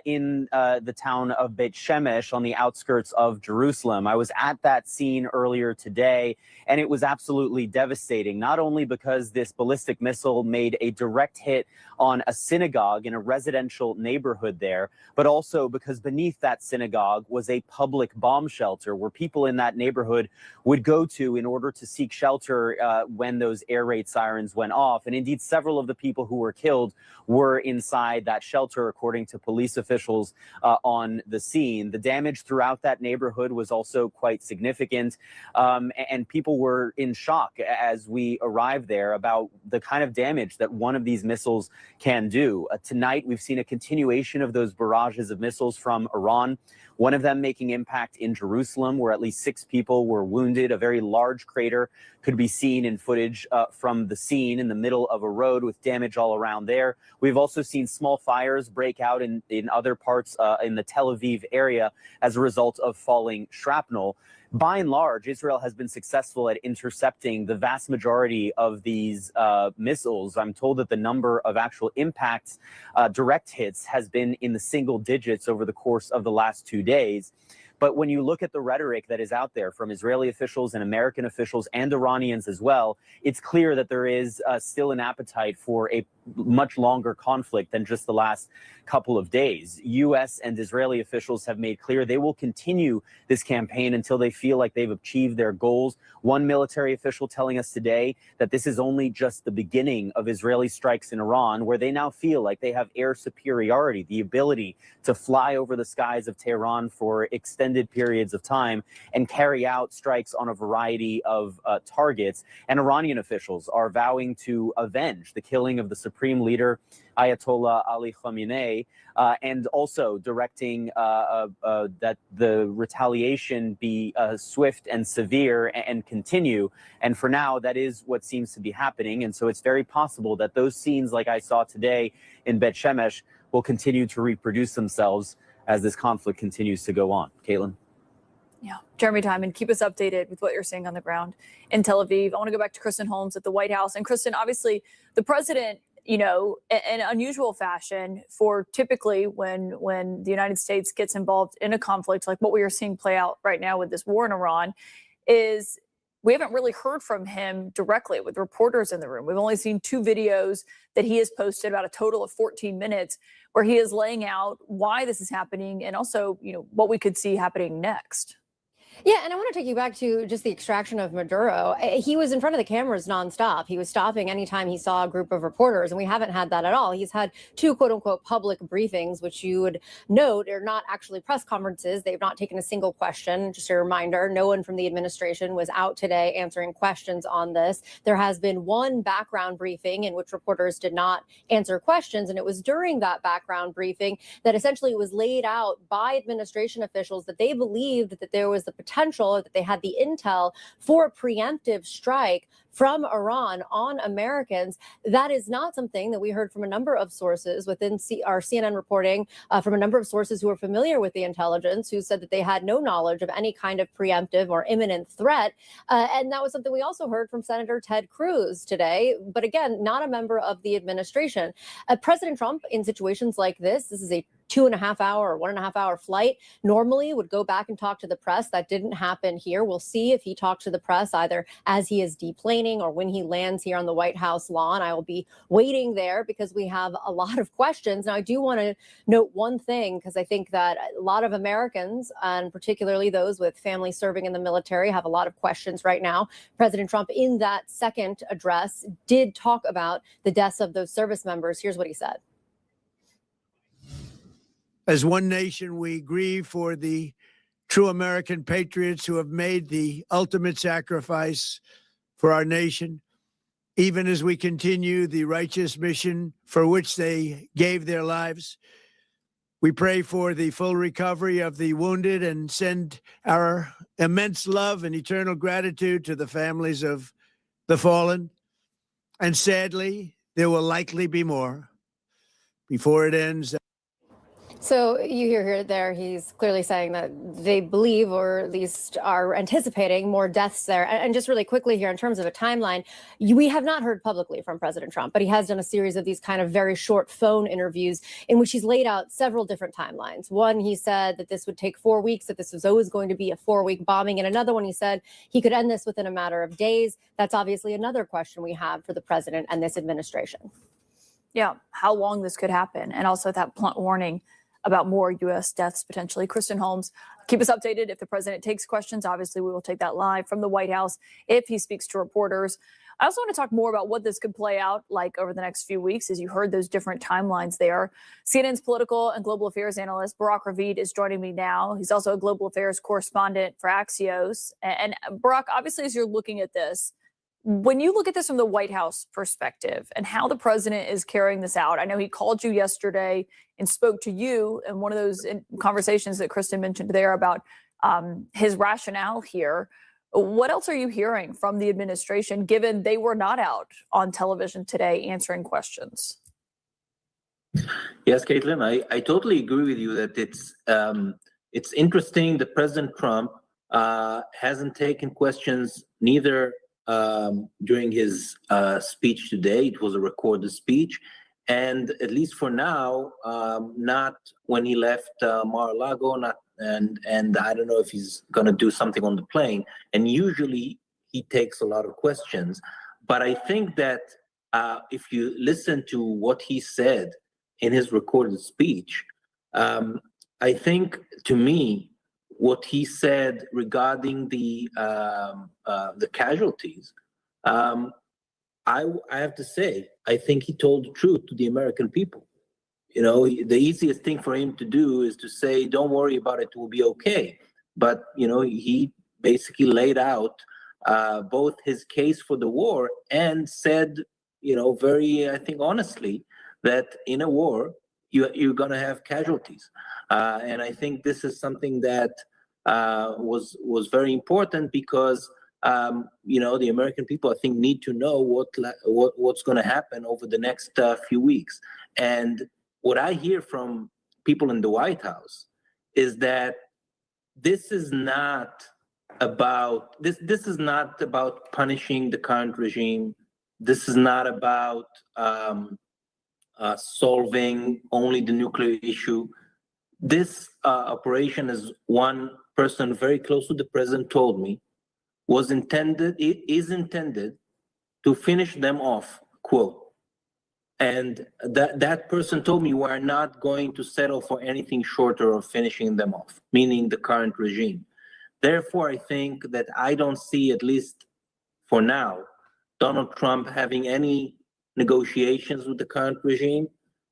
in the town of Beit Shemesh on the outskirts of Jerusalem. I was at that scene earlier today, and it was absolutely devastating, not only because this ballistic missile made a direct hit on a synagogue in a residential neighborhood there, but also because beneath that synagogue was a public bomb shelter where people in that neighborhood would go to in order to seek shelter when those air raid sirens went off. And indeed, several of the people who were killed were inside that shelter, according to police officials on the scene. The damage throughout that neighborhood was also quite significant. And people were in shock as we arrived there about the kind of damage that one of these missiles can do. Tonight, we've seen a continuation of those barrages of missiles from Iran, one of them making impact in Jerusalem, where at least 6 people were wounded. A very large crater could be seen in footage from the scene in the middle of a road with damage all around there. We've also seen small fires break out in other parts in the Tel Aviv area as a result of falling shrapnel. By and large, Israel has been successful at intercepting the vast majority of these missiles. I'm told that the number of actual impacts, direct hits, has been in the single digits over the course of the last 2 days. But when you look at the rhetoric that is out there from Israeli officials and American officials and Iranians as well, it's clear that there is still an appetite for a much longer conflict than just the last couple of days. U.S. and Israeli officials have made clear they will continue this campaign until they feel like they've achieved their goals. One military official telling us today that this is only just the beginning of Israeli strikes in Iran, where they now feel like they have air superiority, the ability to fly over the skies of Tehran for extended periods of time and carry out strikes on a variety of targets. And Iranian officials are vowing to avenge the killing of the supreme leader, Ayatollah Ali Khamenei, and also directing that the retaliation be swift and severe and continue. And for now, that is what seems to be happening. And so it's very possible that those scenes like I saw today in Beit Shemesh will continue to reproduce themselves as this conflict continues to go on. Caitlin? Yeah, Jeremy Diamond, keep us updated with what you're seeing on the ground in Tel Aviv. I want to go back to Kristen Holmes at the White House. And Kristen, obviously, the president you know, in unusual fashion for typically when the United States gets involved in a conflict like what we are seeing play out right now with this war in Iran, is we haven't really heard from him directly with reporters in the room. We've only seen 2 videos that he has posted, about a total of 14 minutes, where he is laying out why this is happening and also, you know, what we could see happening next. Yeah, and I want to take you back to just the extraction of Maduro. He was in front of the cameras nonstop. He was stopping anytime he saw a group of reporters, and we haven't had that at all. He's had 2 quote unquote public briefings, which you would note are not actually press conferences. They've not taken a single question. Just a reminder, no one from the administration was out today answering questions on this. There has been 1 background briefing in which reporters did not answer questions, and it was during that background briefing that essentially it was laid out by administration officials that they believed that there was the potential, or that they had the intel for a preemptive strike from Iran on Americans. That is not something that we heard from a number of sources within our CNN reporting, from a number of sources who are familiar with the intelligence, who said that they had no knowledge of any kind of preemptive or imminent threat. And that was something we also heard from Senator Ted Cruz today, but again, not a member of the administration. President Trump, in situations like this is a 2.5 hour or 1.5 hour flight, normally would go back and talk to the press. That didn't happen here. We'll see if he talks to the press either as he is deplaning or when he lands here on the White House lawn. I will be waiting there because we have a lot of questions. Now, I do want to note one thing, because I think that a lot of Americans, and particularly those with families serving in the military, have a lot of questions right now. President Trump, in that second address, did talk about the deaths of those service members. Here's what he said. As one nation, we grieve for the true American patriots who have made the ultimate sacrifice for our nation, even as we continue the righteous mission for which they gave their lives. We pray for the full recovery of the wounded and send our immense love and eternal gratitude to the families of the fallen. And sadly, there will likely be more before it ends. So you hear here there, he's clearly saying that they believe, or at least are anticipating, more deaths there. And just really quickly here, in terms of a timeline, we have not heard publicly from President Trump, but he has done a series of these kind of very short phone interviews in which he's laid out several different timelines. One, he said that this would take 4 weeks, that this was always going to be a 4-week bombing. And another one, he said he could end this within a matter of days. That's obviously another question we have for the president and this administration. Yeah, how long this could happen, and also that blunt warning about more U.S. deaths potentially. Kristen Holmes, keep us updated if the president takes questions. Obviously, we will take that live from the White House if he speaks to reporters. I also want to talk more about what this could play out like over the next few weeks, as you heard those different timelines there. CNN's political and global affairs analyst Barack Ravid is joining me now. He's also a global affairs correspondent for Axios. And Barack, obviously, as you're looking at this, when you look at this from the White House perspective and how the president is carrying this out, I know he called you yesterday and spoke to you in one of those conversations that Kristen mentioned there about his rationale here. What else are you hearing from the administration, given they were not out on television today answering questions? Yes, Caitlin, I totally agree with you that it's interesting that President Trump hasn't taken questions neither during his speech today. It was a recorded speech. And at least for now, not when he left Mar-a-Lago, and I don't know if he's going to do something on the plane. And usually he takes a lot of questions. But I think that if you listen to what he said in his recorded speech, I think, to me, what he said regarding the casualties, I have to say, I think he told the truth to the American people. You know, the easiest thing for him to do is to say, don't worry about it, it will be okay. But, you know, he basically laid out both his case for the war and said, you know, very, I think, honestly, that in a war, you're going to have casualties. And I think this is something that was very important because you know, the American people, I think, need to know what's going to happen over the next few weeks. And what I hear from people in the White House is that this is not about this is not about punishing the current regime. This is not about solving only the nuclear issue. This operation, as one person very close to the president told me, it is intended to finish them off, quote. And that person told me we're not going to settle for anything shorter of finishing them off, meaning the current regime. Therefore, I think that I don't see, at least for now, Donald Trump having any negotiations with the current regime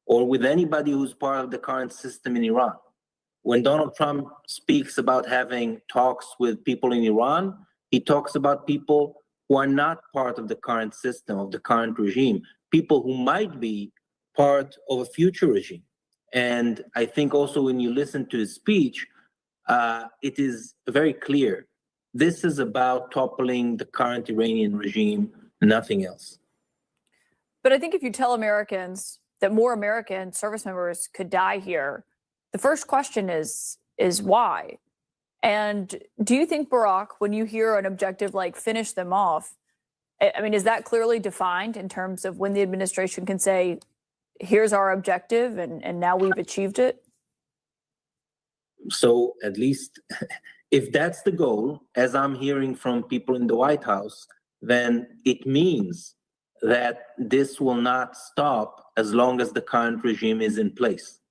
or with anybody who's part of the current system in Iran. When Donald Trump speaks about having talks with people in Iran, he talks about people who are not part of the current system, of the current regime, people who might be part of a future regime. And I think also when you listen to his speech, it is very clear. This is about toppling the current Iranian regime, nothing else. But I think if you tell Americans that more American service members could die here, the first question is why? And do you think, Barak, when you hear an objective like finish them off, I mean, is that clearly defined in terms of when the administration can say, here's our objective and now we've achieved it? So at least if that's the goal, as I'm hearing from people in the White House, then it means that this will not stop as long as the current regime is in place.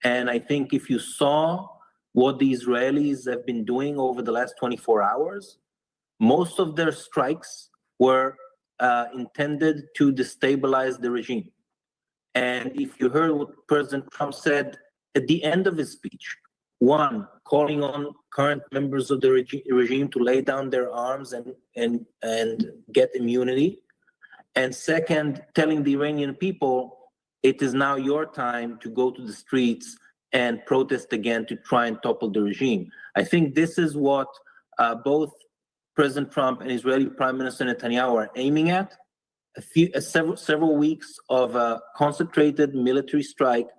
And I think if you saw what the Israelis have been doing over the last 24 hours, most of their strikes were intended to destabilize the regime. And if you heard what President Trump said at the end of his speech, one, calling on current members of the regime to lay down their arms and get immunity. And second, telling the Iranian people, it is now your time to go to the streets and protest again to try and topple the regime. I think this is what both President Trump and Israeli Prime Minister Netanyahu are aiming at. Several weeks of a concentrated military strike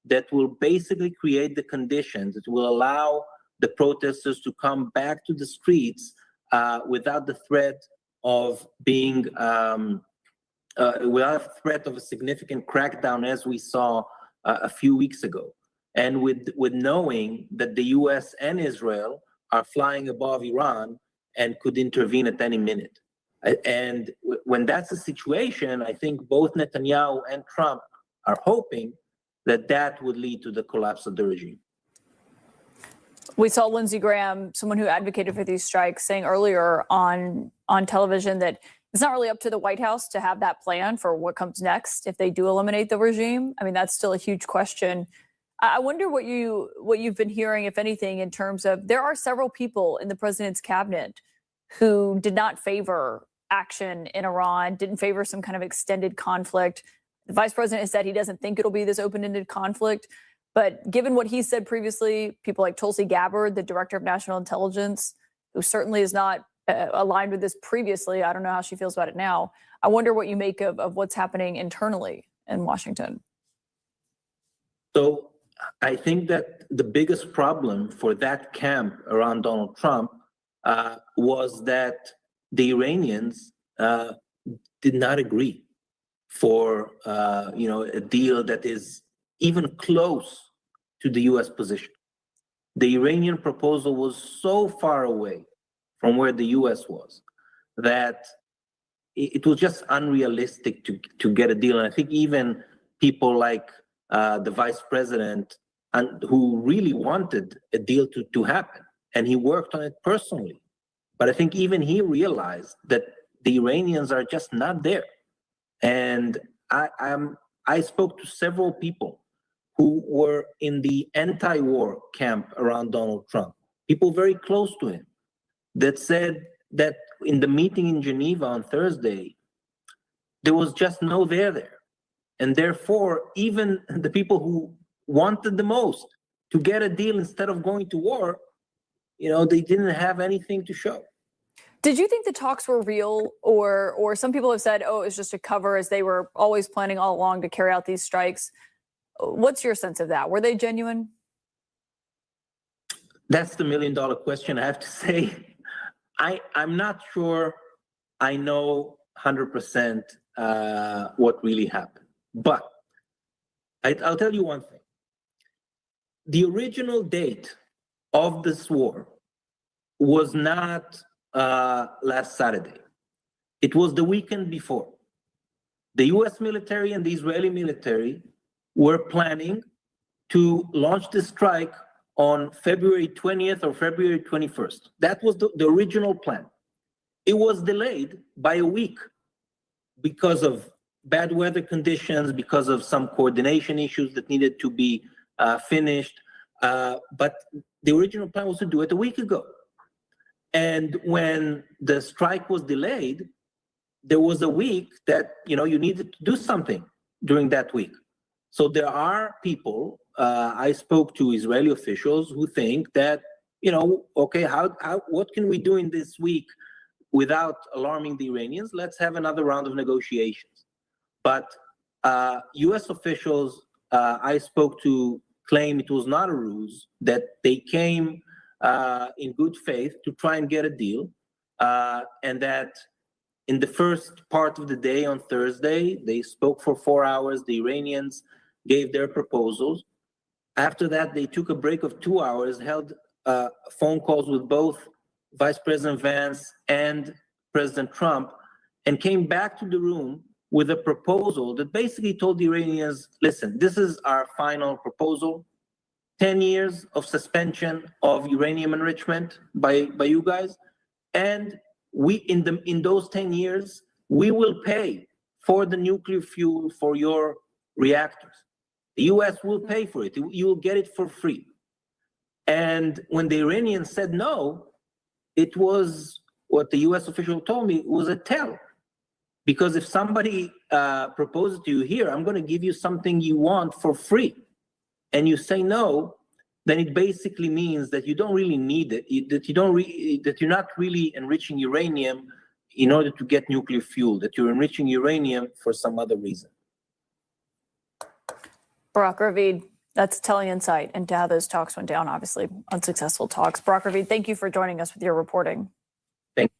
that will basically create the conditions that will allow the protesters to come back to the streets without the threat of being, without the threat of a significant crackdown as we saw a few weeks ago. And with knowing that the US and Israel are flying above Iran and could intervene at any minute. And when that's the situation, I think both Netanyahu and Trump are hoping that that would lead to the collapse of the regime. We saw Lindsey Graham, someone who advocated for these strikes, saying earlier on television that it's not really up to the White House to have that plan for what comes next if they do eliminate the regime. I mean, that's still a huge question. I wonder what you've been hearing, if anything, in terms of there are several people in the president's cabinet who did not favor action in Iran, didn't favor some kind of extended conflict. The vice president has said he doesn't think it'll be this open-ended conflict. But given what he said previously, people like Tulsi Gabbard, the director of national intelligence, who certainly is not aligned with this previously, I don't know how she feels about it now. I wonder what you make of what's happening internally in Washington. So I think that the biggest problem for that camp around Donald Trump was that the Iranians did not agree for a deal that is even close to the U.S. position. The Iranian proposal was so far away from where the U.S. was that it was just unrealistic to get a deal. And I think even people like the vice president, and who really wanted a deal to happen, and he worked on it personally. But I think even he realized that the Iranians are just not there. And I spoke to several people who were in the anti-war camp around Donald Trump, people very close to him, that said that in the meeting in Geneva on Thursday, there was just no there. And therefore, even the people who wanted the most to get a deal instead of going to war, they didn't have anything to show. Did you think the talks were real, or some people have said, oh, it was just a cover, as they were always planning all along to carry out these strikes? What's your sense of that? Were they genuine? That's the million-dollar question, I have to say. I'm not sure I know 100% what really happened. But I'll tell you one thing. The original date of this war was not last Saturday. It was the weekend before. The US military and the Israeli military were planning to launch the strike on February 20th or February 21st. That was the original plan. It was delayed by a week because of bad weather conditions, because of some coordination issues that needed to be finished. But the original plan was to do it a week ago. And when the strike was delayed, there was a week that, you needed to do something during that week. So there are people, I spoke to Israeli officials who think that, okay, what can we do in this week without alarming the Iranians? Let's have another round of negotiations. But US officials I spoke to claim it was not a ruse, that they came in good faith to try and get a deal, and that in the first part of the day on Thursday, they spoke for 4 hours. The Iranians gave their proposals. After that, they took a break of 2 hours, held phone calls with both Vice President Vance and President Trump, and came back to the room with a proposal that basically told the Iranians, listen, this is our final proposal, 10 years of suspension of uranium enrichment by you guys, and we in those 10 years, we will pay for the nuclear fuel for your reactors. The US will pay for it. You will get it for free. And when the Iranians said no, it was what the US official told me was a tell. Because if somebody proposes to you, here, I'm going to give you something you want for free, and you say no, then it basically means that you don't really need it, that you're not really enriching uranium in order to get nuclear fuel, that you're enriching uranium for some other reason. Barak Ravid, that's telling insight into how those talks went down, obviously unsuccessful talks. Barak Ravid, thank you for joining us with your reporting. Thank you.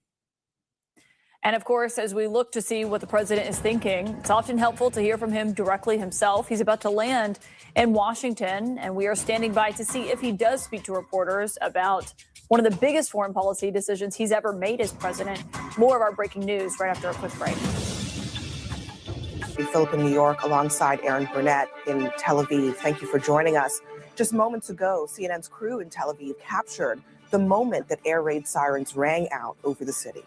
And of course, as we look to see what the president is thinking, it's often helpful to hear from him directly himself. He's about to land in Washington, and we are standing by to see if he does speak to reporters about one of the biggest foreign policy decisions he's ever made as president. More of our breaking news right after a quick break. Philip in New York alongside Aaron Burnett in Tel Aviv. Thank you for joining us. Just moments ago, CNN's crew in Tel Aviv captured the moment that air raid sirens rang out over the city.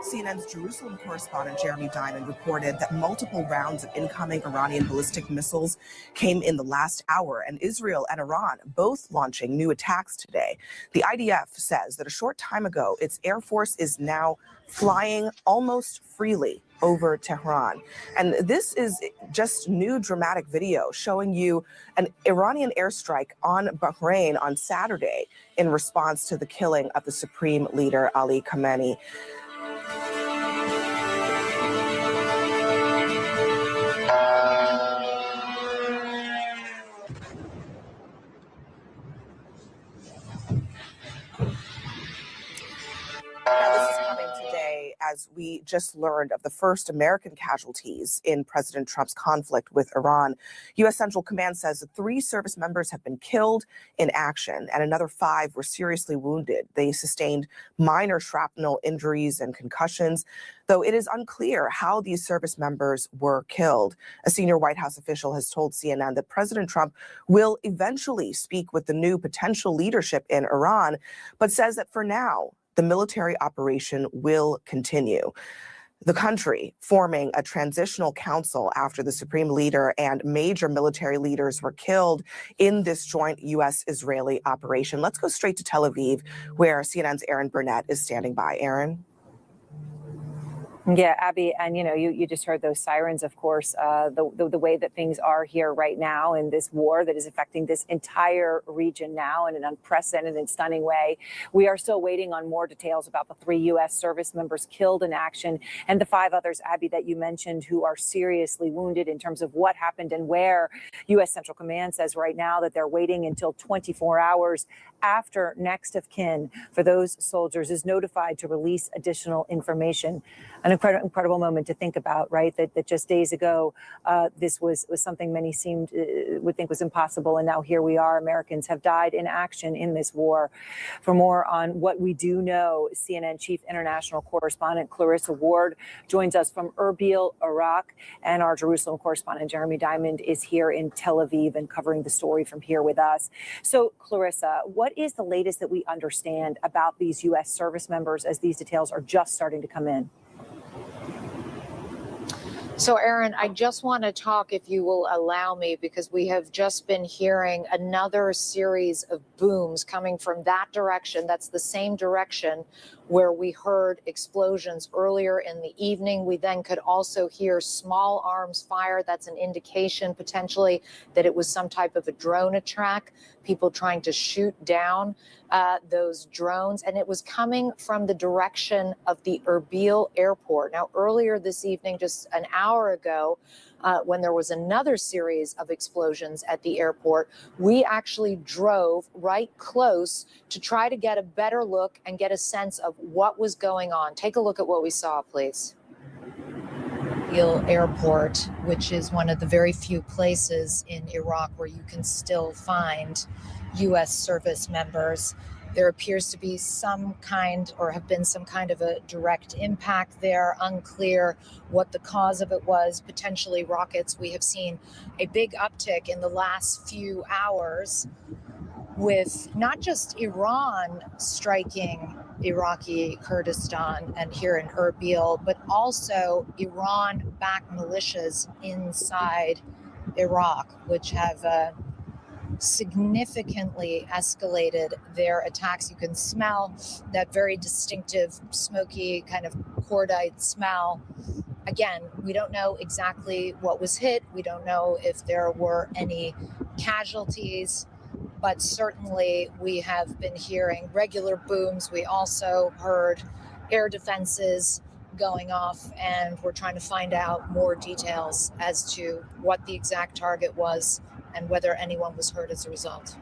CNN's Jerusalem correspondent Jeremy Diamond reported that multiple rounds of incoming Iranian ballistic missiles came in the last hour, and Israel and Iran both launching new attacks today. The IDF says that a short time ago, its air force is now flying almost freely over Tehran. And this is just new dramatic video showing you an Iranian airstrike on Bahrain on Saturday in response to the killing of the supreme leader Ali Khamenei. Now, this is coming today as we just learned of the first American casualties in President Trump's conflict with Iran. U.S. Central Command says that 3 service members have been killed in action and another 5 were seriously wounded. They sustained minor shrapnel injuries and concussions, though it is unclear how these service members were killed. A senior White House official has told CNN that President Trump will eventually speak with the new potential leadership in Iran, but says that for now, the military operation will continue. The country forming a transitional council after the supreme leader and major military leaders were killed in this joint U.S.-Israeli operation. Let's go straight to Tel Aviv, where CNN's Aaron Burnett is standing by. Aaron? Yeah, Abby, and you just heard those sirens, of course, the way that things are here right now in this war that is affecting this entire region now in an unprecedented and stunning way. We are still waiting on more details about the 3 U.S. service members killed in action and the 5 others, Abby, that you mentioned who are seriously wounded in terms of what happened and where. U.S. Central Command says right now that they're waiting until 24 hours after next of kin for those soldiers is notified to release additional information. An incredible moment to think about, right? That just days ago, this was something many would think was impossible. And now here we are. Americans have died in action in this war. For more on what we do know, CNN Chief International Correspondent Clarissa Ward joins us from Erbil, Iraq, and our Jerusalem correspondent Jeremy Diamond is here in Tel Aviv and covering the story from here with us. So, Clarissa, what is the latest that we understand about these U.S. service members as these details are just starting to come in? So, Aaron, I just want to talk, if you will allow me, because we have just been hearing another series of booms coming from that direction. That's the same direction where we heard explosions earlier in the evening. We then could also hear small arms fire. That's an indication potentially that it was some type of a drone attack, people trying to shoot down those drones. And it was coming from the direction of the Erbil airport. Now, earlier this evening, just an hour ago, when there was another series of explosions at the airport, we actually drove right close to try to get a better look and get a sense of what was going on. Take a look at what we saw, please. Erbil Airport, which is one of the very few places in Iraq where you can still find U.S. service members. There appears to be some kind, or have been some kind of a direct impact there. Unclear what the cause of it was, potentially rockets. We have seen a big uptick in the last few hours with not just Iran striking Iraqi Kurdistan and here in Erbil, but also Iran-backed militias inside Iraq, which have significantly escalated their attacks. You can smell that very distinctive, smoky kind of cordite smell. Again, we don't know exactly what was hit. We don't know if there were any casualties, but certainly we have been hearing regular booms. We also heard air defenses going off, and we're trying to find out more details as to what the exact target was and whether anyone was hurt as a result.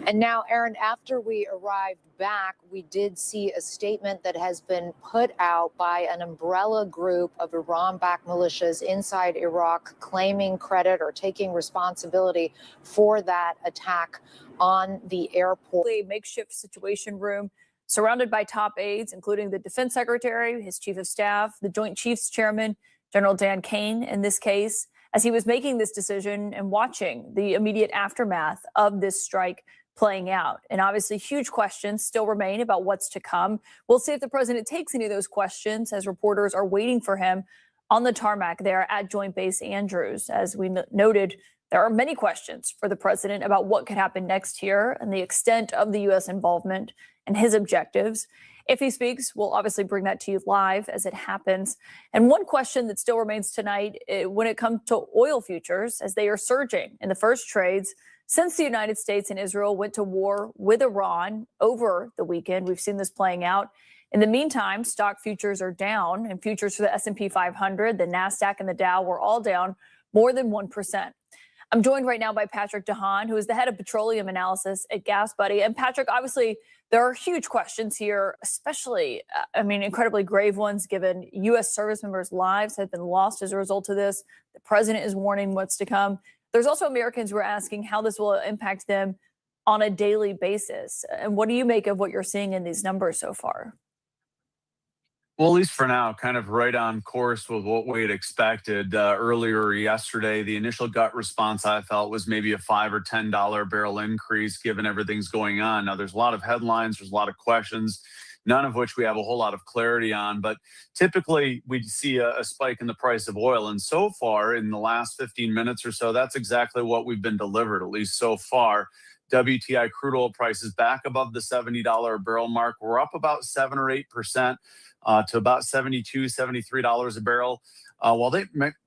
And now, Aaron, after we arrived back, we did see a statement that has been put out by an umbrella group of Iran-backed militias inside Iraq claiming credit or taking responsibility for that attack on the airport. A makeshift situation room surrounded by top aides, including the defense secretary, his chief of staff, the Joint Chiefs chairman, General Dan Kane, in this case, as he was making this decision and watching the immediate aftermath of this strike playing out. And obviously, huge questions still remain about what's to come. We'll see if the president takes any of those questions as reporters are waiting for him on the tarmac there at Joint Base Andrews. As we noted, there are many questions for the president about what could happen next here and the extent of the U.S. involvement and his objectives. If he speaks, we'll obviously bring that to you live as it happens. And one question that still remains tonight when it comes to oil futures, as they are surging in the first trades since the United States and Israel went to war with Iran over the weekend. We've seen this playing out. In the meantime, stock futures are down, and futures for the S&P 500, the NASDAQ, and the Dow were all down more than 1%. I'm joined right now by Patrick DeHaan, who is the head of petroleum analysis at Gas Buddy. And Patrick, obviously, there are huge questions here, especially, incredibly grave ones, given U.S. service members' lives have been lost as a result of this. The president is warning what's to come. There's also Americans who are asking how this will impact them on a daily basis. And what do you make of what you're seeing in these numbers so far? Well, at least for now, kind of right on course with what we had expected. Earlier yesterday, the initial gut response I felt was maybe a $5 or $10 barrel increase given everything's going on. Now, there's a lot of headlines, there's a lot of questions, none of which we have a whole lot of clarity on. But typically, we see a spike in the price of oil. And so far, in the last 15 minutes or so, that's exactly what we've been delivered, at least so far. WTI crude oil prices back above the $70 a barrel mark. We're up about 7 or 8%. To about $72, $73 a barrel. While they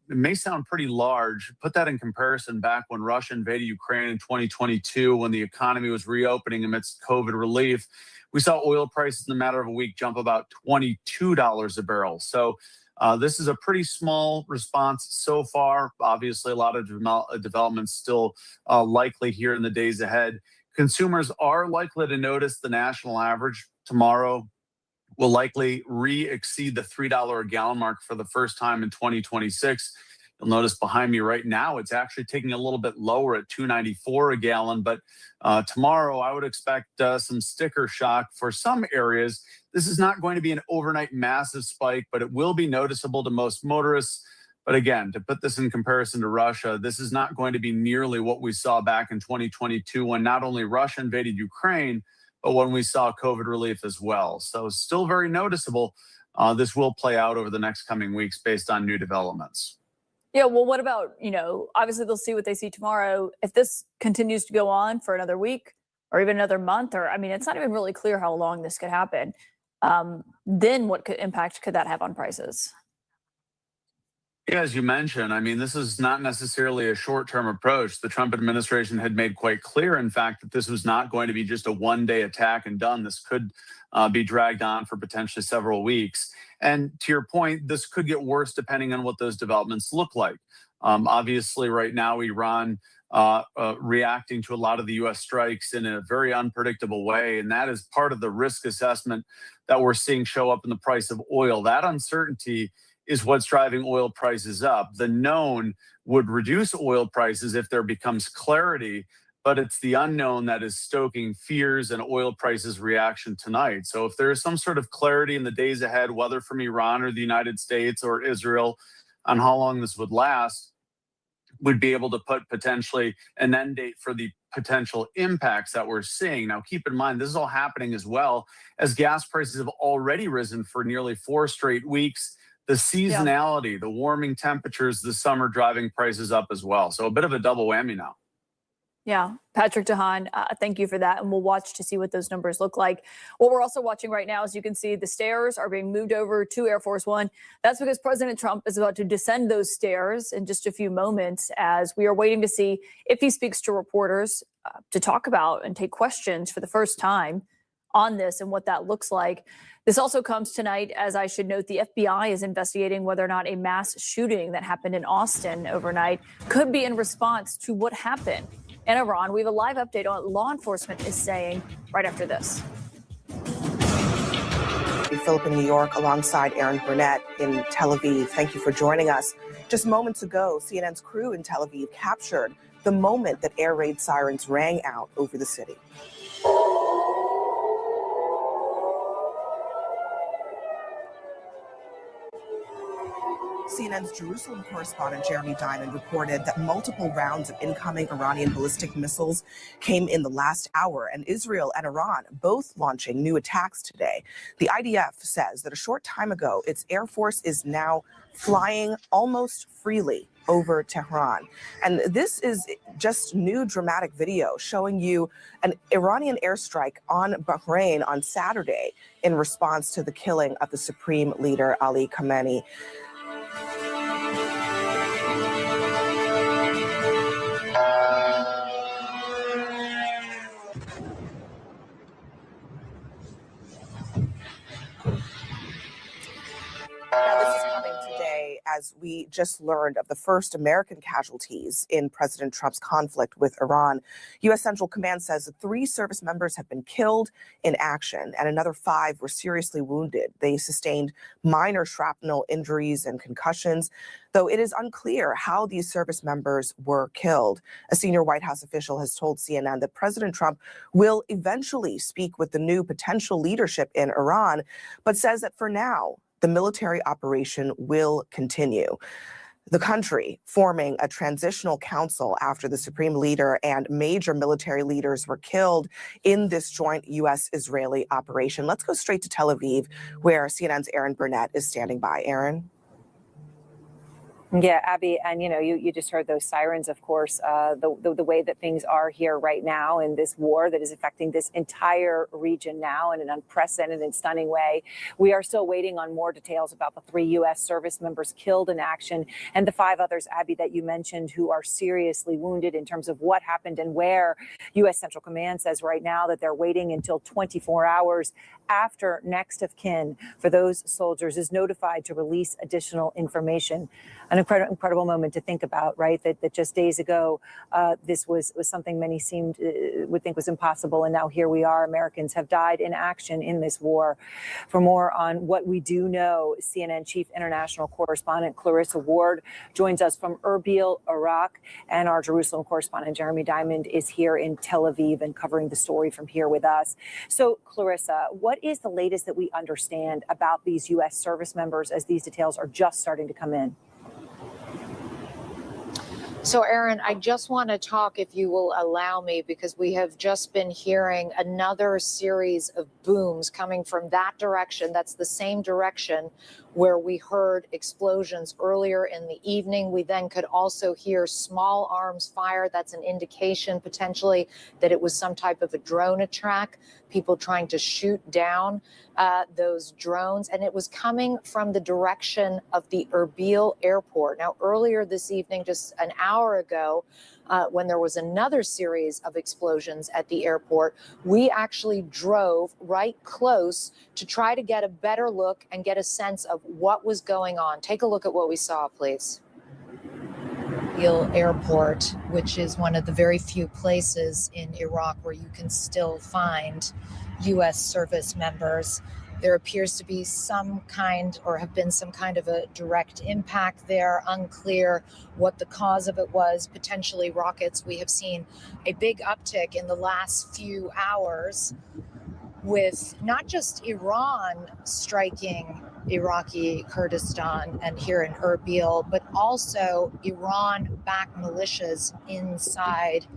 may sound pretty large, put that in comparison back when Russia invaded Ukraine in 2022, when the economy was reopening amidst COVID relief, we saw oil prices in a matter of a week jump about $22 a barrel. So This is a pretty small response so far. Obviously, a lot of developments still likely here in the days ahead. Consumers are likely to notice the national average tomorrow will likely exceed the $3 a gallon mark for the first time in 2026. You'll notice behind me right now, it's actually taking a little bit lower at $2.94 a gallon. But tomorrow, I would expect some sticker shock for some areas. This is not going to be an overnight massive spike, but it will be noticeable to most motorists. But again, to put this in comparison to Russia, this is not going to be nearly what we saw back in 2022 when not only Russia invaded Ukraine, but when we saw COVID relief as well. So still very noticeable. This will play out over the next coming weeks based on new developments. Yeah, well, what about, obviously they'll see what they see tomorrow. If this continues to go on for another week or even another month, or it's not even really clear how long this could happen, then what impact could that have on prices? Yeah, as you mentioned, this is not necessarily a short-term approach. The Trump administration had made quite clear, in fact, that this was not going to be just a one-day attack and done. This could be dragged on for potentially several weeks. And to your point, this could get worse depending on what those developments look like. Obviously, right now, Iran reacting to a lot of the U.S. strikes in a very unpredictable way. And that is part of the risk assessment that we're seeing show up in the price of oil. That uncertainty is what's driving oil prices up. The known would reduce oil prices if there becomes clarity, but it's the unknown that is stoking fears and oil prices reaction tonight. So if there is some sort of clarity in the days ahead, whether from Iran or the United States or Israel, on how long this would last, we'd be able to put potentially an end date for the potential impacts that we're seeing. Now, keep in mind, this is all happening as well as gas prices have already risen for nearly 4 straight weeks. The seasonality, the warming temperatures this summer driving prices up as well. So a bit of a double whammy now. Yeah, Patrick DeHaan, thank you for that. And we'll watch to see what those numbers look like. What we're also watching right now, as you can see, the stairs are being moved over to Air Force One. That's because President Trump is about to descend those stairs in just a few moments, as we are waiting to see if he speaks to reporters to talk about and take questions for the first time on this and what that looks like. This also comes tonight, as I should note, the FBI is investigating whether or not a mass shooting that happened in Austin overnight could be in response to what happened in Iran. We have a live update on what law enforcement is saying right after this. Philip in New York alongside Aaron Burnett in Tel Aviv. Thank you for joining us. Just moments ago, CNN's crew in Tel Aviv captured the moment that air raid sirens rang out over the city. CNN's Jerusalem correspondent Jeremy Diamond reported that multiple rounds of incoming Iranian ballistic missiles came in the last hour, and Israel and Iran both launching new attacks today. The IDF says that a short time ago, its air force is now flying almost freely over Tehran. And this is just new dramatic video showing you an Iranian airstrike on Bahrain on Saturday in response to the killing of the supreme leader Ali Khamenei. Now, this is coming today as we just learned of the first American casualties in President Trump's conflict with Iran. U.S. Central Command says that 3 service members have been killed in action and another 5 were seriously wounded. They sustained minor shrapnel injuries and concussions, though it is unclear how these service members were killed. A senior White House official has told CNN that President Trump will eventually speak with the new potential leadership in Iran, but says that for now, the military operation will continue. The country forming a transitional council after the supreme leader and major military leaders were killed in this joint U.S.-Israeli operation. Let's go straight to Tel Aviv, where CNN's Aaron Burnett is standing by. Aaron? Yeah, Abby, and you just heard those sirens, of course, the way that things are here right now in this war that is affecting this entire region now in an unprecedented and stunning way. We are still waiting on more details about the 3 U.S. service members killed in action and the 5 others, Abby, that you mentioned who are seriously wounded in terms of what happened and where. U.S. Central Command says right now that they're waiting until 24 hours after next of kin for those soldiers is notified to release additional information. An incredible moment to think about, right? That just days ago, this was something many would think was impossible. And now here we are. Americans have died in action in this war. For more on what we do know, CNN Chief International Correspondent Clarissa Ward joins us from Erbil, Iraq. And our Jerusalem correspondent, Jeremy Diamond, is here in Tel Aviv and covering the story from here with us. So, Clarissa, what is the latest that we understand about these U.S. service members as these details are just starting to come in? So, Aaron, I just want to talk, if you will allow me, because we have just been hearing another series of booms coming from that direction. That's the same direction where we heard explosions earlier in the evening. We then could also hear small arms fire. That's an indication potentially that it was some type of a drone attack, people trying to shoot down those drones. And it was coming from the direction of the Erbil airport. Now, earlier this evening, just an hour ago, when there was another series of explosions at the airport, we actually drove right close to try to get a better look and get a sense of what was going on. Take a look at what we saw, please. Erbil Airport, which is one of the very few places in Iraq where you can still find U.S. service members. There appears to be some kind or have been some kind of a direct impact there. Unclear what the cause of it was, potentially rockets. We have seen a big uptick in the last few hours with not just Iran striking Iraqi Kurdistan and here in Erbil, but also Iran-backed militias inside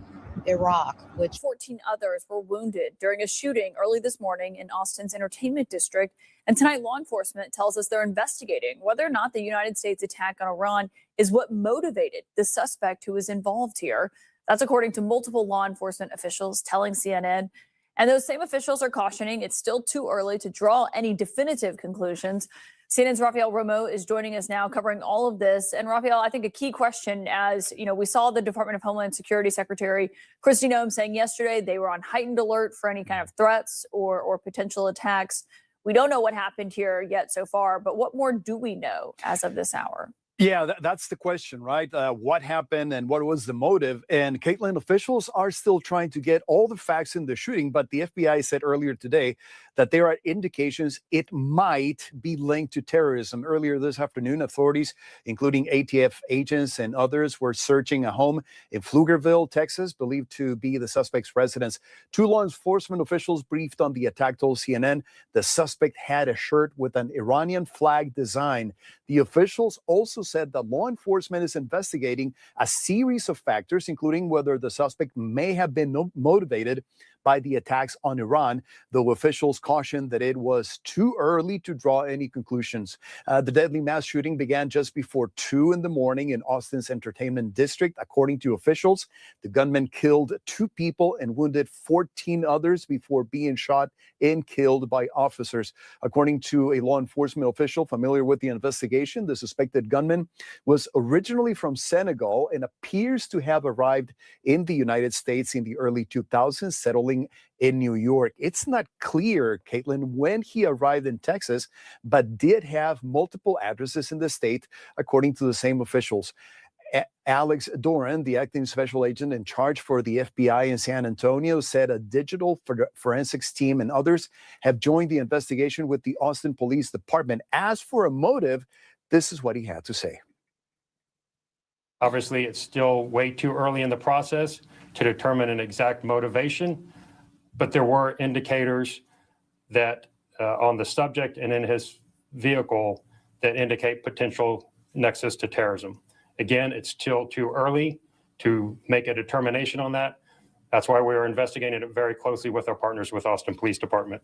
Iraq, which 14 others were wounded during a shooting early this morning in Austin's entertainment district. And tonight, law enforcement tells us they're investigating whether or not the United States attack on Iran is what motivated the suspect who was involved here. That's according to multiple law enforcement officials telling CNN. And those same officials are cautioning it's still too early to draw any definitive conclusions. CNN's Rafael Romo is joining us now covering all of this. And Rafael, I think a key question, as you know, we saw the Department of Homeland Security Secretary Kristi Noem saying yesterday they were on heightened alert for any kind of threats or potential attacks. We don't know what happened here yet so far, but what more do we know as of this hour? Yeah, that's the question, right? What happened and what was the motive? And Caitlin, officials are still trying to get all the facts in the shooting, but the FBI said earlier today that there are indications it might be linked to terrorism. Earlier this afternoon, authorities, including ATF agents and others, were searching a home in Pflugerville, Texas, believed to be the suspect's residence. 2 law enforcement officials briefed on the attack told CNN the suspect had a shirt with an Iranian flag design. The officials also said that law enforcement is investigating a series of factors, including whether the suspect may have been motivated by the attacks on Iran, though officials cautioned that it was too early to draw any conclusions. The deadly mass shooting began just before 2 in the morning in Austin's entertainment district. According to officials, the gunman killed 2 people and wounded 14 others before being shot and killed by officers. According to a law enforcement official familiar with the investigation, the suspected gunman was originally from Senegal and appears to have arrived in the United States in the early 2000s, settling in New York. It's not clear, Caitlin, when he arrived in Texas, but did have multiple addresses in the state, according to the same officials. Alex Doran, the acting special agent in charge for the FBI in San Antonio, said a digital forensics team and others have joined the investigation with the Austin Police Department. As for a motive, this is what he had to say. Obviously, it's still way too early in the process to determine an exact motivation, but there were indicators that on the subject and in his vehicle that indicate potential nexus to terrorism. Again, it's still too early to make a determination on that. That's why we're investigating it very closely with our partners with Austin Police Department.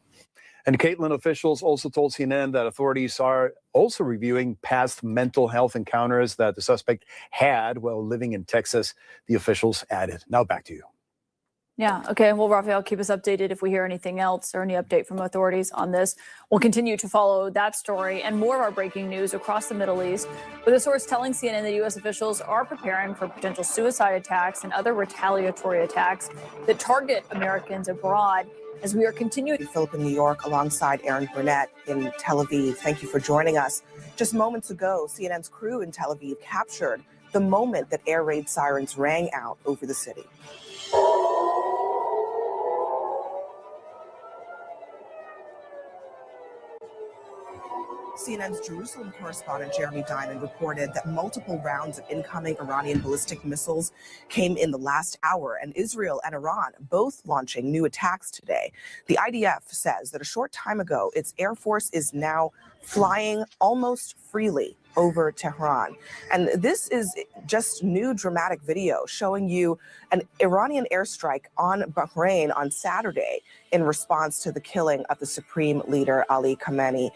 And Caitlin, officials also told CNN that authorities are also reviewing past mental health encounters that the suspect had while living in Texas, the officials added. Now back to you. Yeah. Okay. Well, Raphael, keep us updated if we hear anything else or any update from authorities on this. We'll continue to follow that story and more of our breaking news across the Middle East, with a source telling CNN that U.S. officials are preparing for potential suicide attacks and other retaliatory attacks that target Americans abroad. As we are continuing. Philip in New York alongside Aaron Burnett in Tel Aviv. Thank you for joining us. Just moments ago, CNN's crew in Tel Aviv captured the moment that air raid sirens rang out over the city. CNN's Jerusalem correspondent Jeremy Diamond reported that multiple rounds of incoming Iranian ballistic missiles came in the last hour, and Israel and Iran both launching new attacks today. The IDF says that a short time ago, its air force is now flying almost freely over Tehran. And this is just new dramatic video showing you an Iranian airstrike on Bahrain on Saturday in response to the killing of the supreme leader Ali Khamenei.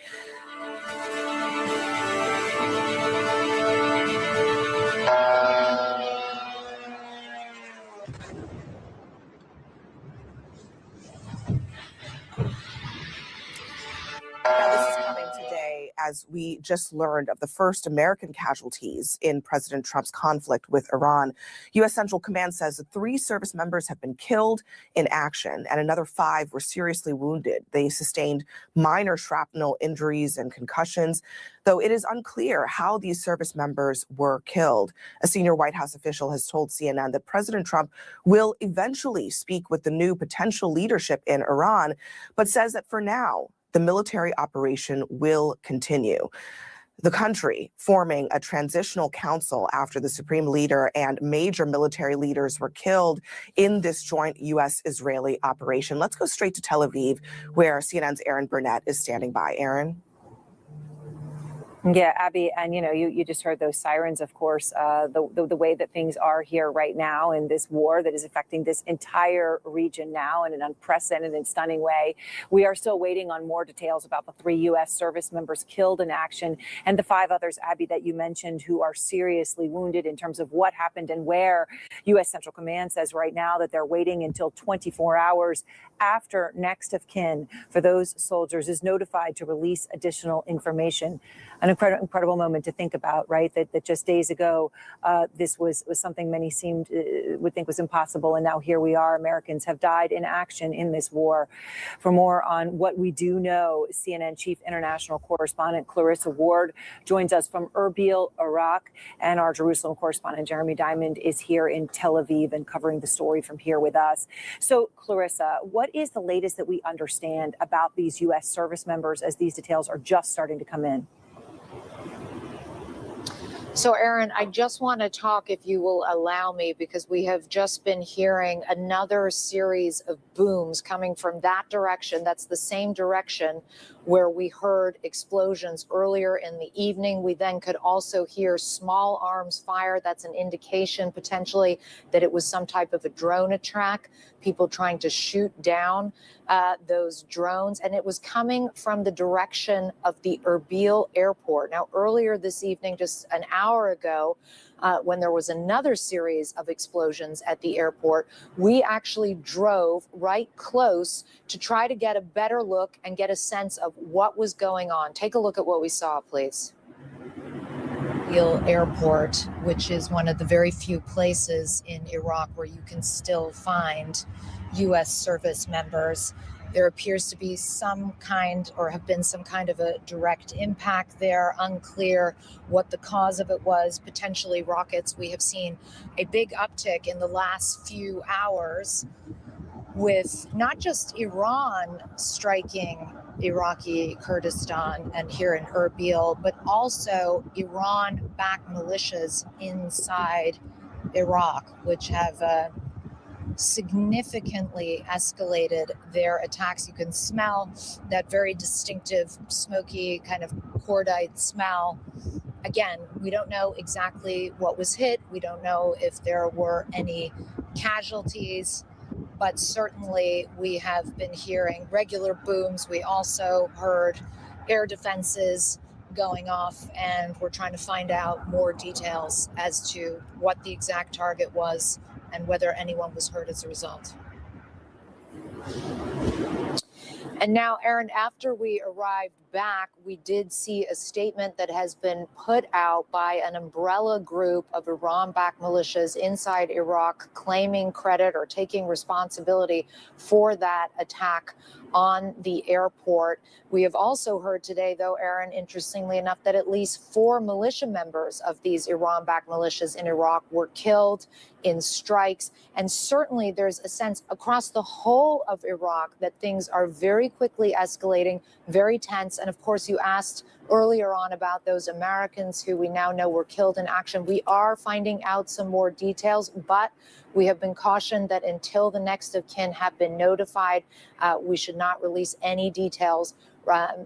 Now, this is coming today as we just learned of the first American casualties in President Trump's conflict with Iran. U.S. Central Command says that 3 service members have been killed in action and another 5 were seriously wounded. They sustained minor shrapnel injuries and concussions, though it is unclear how these service members were killed. A senior White House official has told CNN that President Trump will eventually speak with the new potential leadership in Iran, but says that for now, the military operation will continue. The country forming a transitional council after the supreme leader and major military leaders were killed in this joint U.S.-Israeli operation. Let's go straight to Tel Aviv, where CNN's Aaron Burnett is standing by. Aaron? Yeah, Abby, and you just heard those sirens, of course, the way that things are here right now in this war that is affecting this entire region now in an unprecedented and stunning way. We are still waiting on more details about the 3 U.S. service members killed in action and the 5 others, Abby, that you mentioned who are seriously wounded in terms of what happened and where. U.S. Central Command says right now that they're waiting until 24 hours after next of kin for those soldiers is notified to release additional information. An incredible moment to think about, right? That just days ago, this was something many would think was impossible. And now here we are. Americans have died in action in this war. For more on what we do know, CNN Chief International Correspondent Clarissa Ward joins us from Erbil, Iraq. And our Jerusalem correspondent Jeremy Diamond is here in Tel Aviv and covering the story from here with us. So, Clarissa, what is the latest that we understand about these U.S. service members as these details are just starting to come in? So, Aaron, I just want to talk, if you will allow me, because we have just been hearing another series of booms coming from that direction. That's the same direction where we heard explosions earlier in the evening. We then could also hear small arms fire. That's an indication potentially that it was some type of a drone attack, people trying to shoot down those drones. And it was coming from the direction of the Erbil airport. Now, earlier this evening, just an hour ago, when there was another series of explosions at the airport, we actually drove right close to try to get a better look and get a sense of what was going on. Take a look at what we saw, please. Erbil Airport, which is one of the very few places in Iraq where you can still find U.S. service members. There appears to be some kind or have been some kind of a direct impact there. Unclear what the cause of it was, potentially rockets. We have seen a big uptick in the last few hours with not just Iran striking Iraqi Kurdistan and here in Erbil, but also Iran-backed militias inside Iraq, which have significantly escalated their attacks. You can smell that very distinctive, smoky kind of cordite smell. Again, we don't know exactly what was hit. We don't know if there were any casualties, but certainly we have been hearing regular booms. We also heard air defenses going off, and we're trying to find out more details as to what the exact target was and whether anyone was hurt as a result. And now, Aaron, after we arrived back, we did see a statement that has been put out by an umbrella group of Iran-backed militias inside Iraq claiming credit or taking responsibility for that attack on the airport. We have also heard today, though, Aaron, interestingly enough, that at least 4 militia members of these Iran-backed militias in Iraq were killed in strikes. And certainly there's a sense across the whole of Iraq that things are very quickly escalating, very tense. And of course, you asked earlier on about those Americans who we now know were killed in action. We are finding out some more details, but we have been cautioned that until the next of kin have been notified, we should not release any details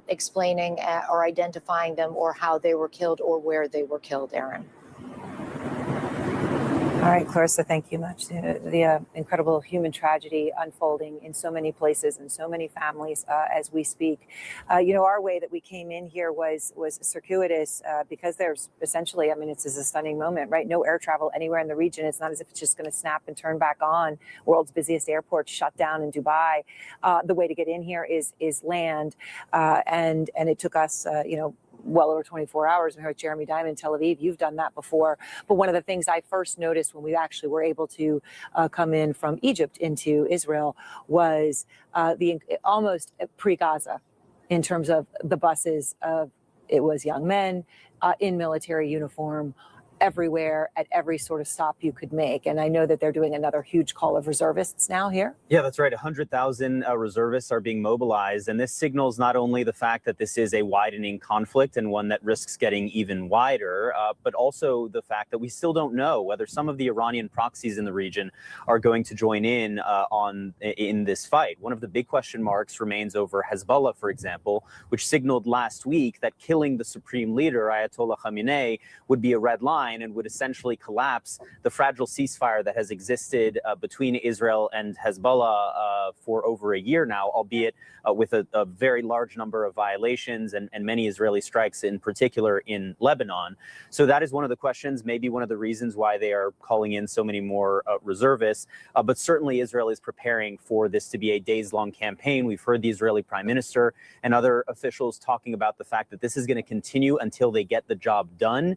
explaining or identifying them or how they were killed or where they were killed, Aaron. All right, Clarissa, thank you much. The incredible human tragedy unfolding in so many places and so many families as we speak. Our way that we came in here was circuitous because there's essentially, this is a stunning moment, right? No air travel anywhere in the region. It's not as if it's just going to snap and turn back on. World's busiest airport shut down in Dubai. The way to get in here is land, and it took us, well over 24 hours. We heard Jeremy Diamond in Tel Aviv. You've done that before. But one of the things I first noticed when we actually were able to come in from Egypt into Israel was the almost pre-Gaza in terms of the buses of, it was young men in military uniform everywhere at every sort of stop you could make. And I know that they're doing another huge call of reservists now here. Yeah, that's right. 100,000 reservists are being mobilized. And this signals not only the fact that this is a widening conflict and one that risks getting even wider, but also the fact that we still don't know whether some of the Iranian proxies in the region are going to join in in this fight. One of the big question marks remains over Hezbollah, for example, which signaled last week that killing the supreme leader, Ayatollah Khamenei, would be a red line and would essentially collapse the fragile ceasefire that has existed between Israel and Hezbollah for over a year now, albeit with a very large number of violations and many Israeli strikes, in particular in Lebanon. So that is one of the questions, maybe one of the reasons why they are calling in so many more reservists. But certainly Israel is preparing for this to be a days-long campaign. We've heard the Israeli prime minister and other officials talking about the fact that this is going to continue until they get the job done.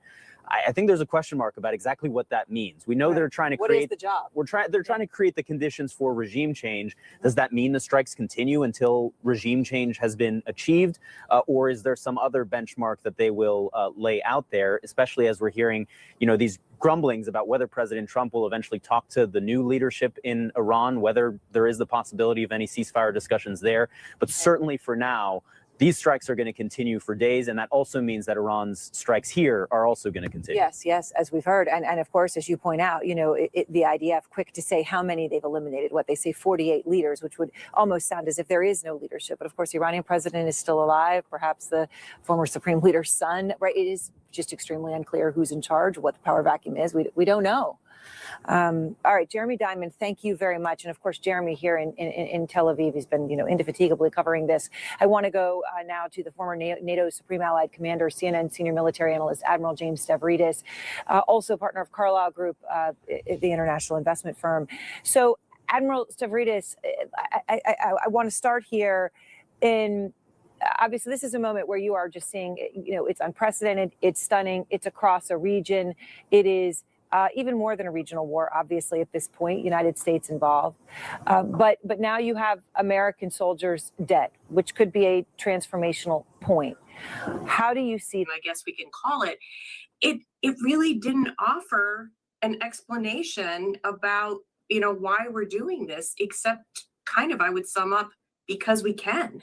I think there's a question mark about exactly what that means. We know they're trying to create. What is the job? They're trying to create the conditions for regime change. Does that mean the strikes continue until regime change has been achieved, or is there some other benchmark that they will lay out there? Especially as we're hearing, these grumblings about whether President Trump will eventually talk to the new leadership in Iran, whether there is the possibility of any ceasefire discussions there. But certainly for now, these strikes are going to continue for days, and that also means that Iran's strikes here are also going to continue. Yes, as we've heard. And of course, as you point out, the IDF, quick to say how many they've eliminated, what they say 48 leaders, which would almost sound as if there is no leadership. But of course, the Iranian president is still alive, perhaps the former supreme leader's son, right? It is just extremely unclear who's in charge, what the power vacuum is. We don't know. All right, Jeremy Diamond, thank you very much. And of course, Jeremy here in Tel Aviv, he's been, indefatigably covering this. I want to go now to the former NATO Supreme Allied Commander, CNN senior military analyst, Admiral James Stavridis, also partner of Carlyle Group, the international investment firm. So, Admiral Stavridis, I want to start here in. Obviously, this is a moment where you are just seeing, it's unprecedented, it's stunning, it's across a region, it is even more than a regional war, obviously, at this point, United States involved. But now you have American soldiers dead, which could be a transformational point. How do you see, I guess we can call it, it really didn't offer an explanation about, why we're doing this, except kind of, I would sum up, because we can.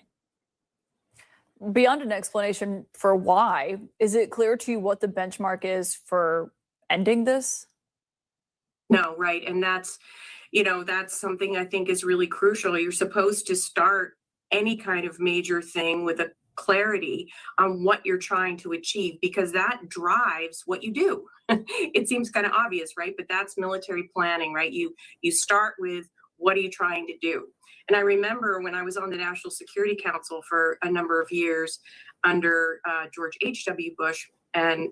Beyond an explanation for why, is it clear to you what the benchmark is for ending this? No, right. And that's something I think is really crucial. You're supposed to start any kind of major thing with a clarity on what you're trying to achieve, because that drives what you do. It seems kind of obvious, right? But that's military planning, right? You start with what are you trying to do? And I remember when I was on the National Security Council for a number of years under George H.W. Bush, and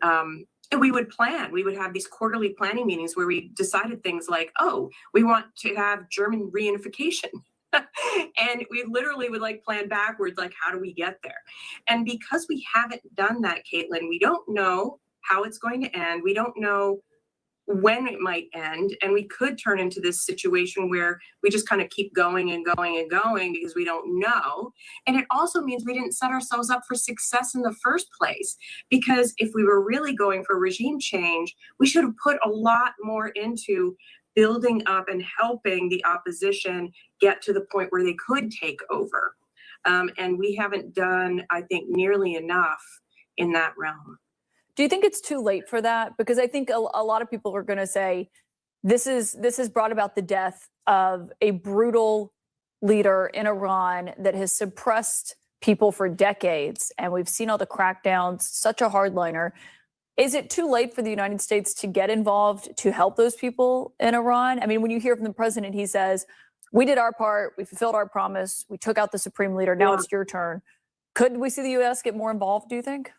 we would plan. We would have these quarterly planning meetings where we decided things like, oh, we want to have German reunification. And we literally would like plan backwards, like, how do we get there? And because we haven't done that, Caitlin, we don't know how it's going to end. We don't know when it might end. And we could turn into this situation where we just kind of keep going and going and going because we don't know. And it also means we didn't set ourselves up for success in the first place. Because if we were really going for regime change, we should have put a lot more into building up and helping the opposition get to the point where they could take over. And we haven't done, I think, nearly enough in that realm. Do you think it's too late for that? Because I think a lot of people are going to say this has brought about the death of a brutal leader in Iran that has suppressed people for decades. And we've seen all the crackdowns, such a hardliner. Is it too late for the United States to get involved to help those people in Iran? I mean, when you hear from the president, he says, we did our part, we fulfilled our promise, we took out the supreme leader, now it's your turn. Could we see the U.S. get more involved, do you think?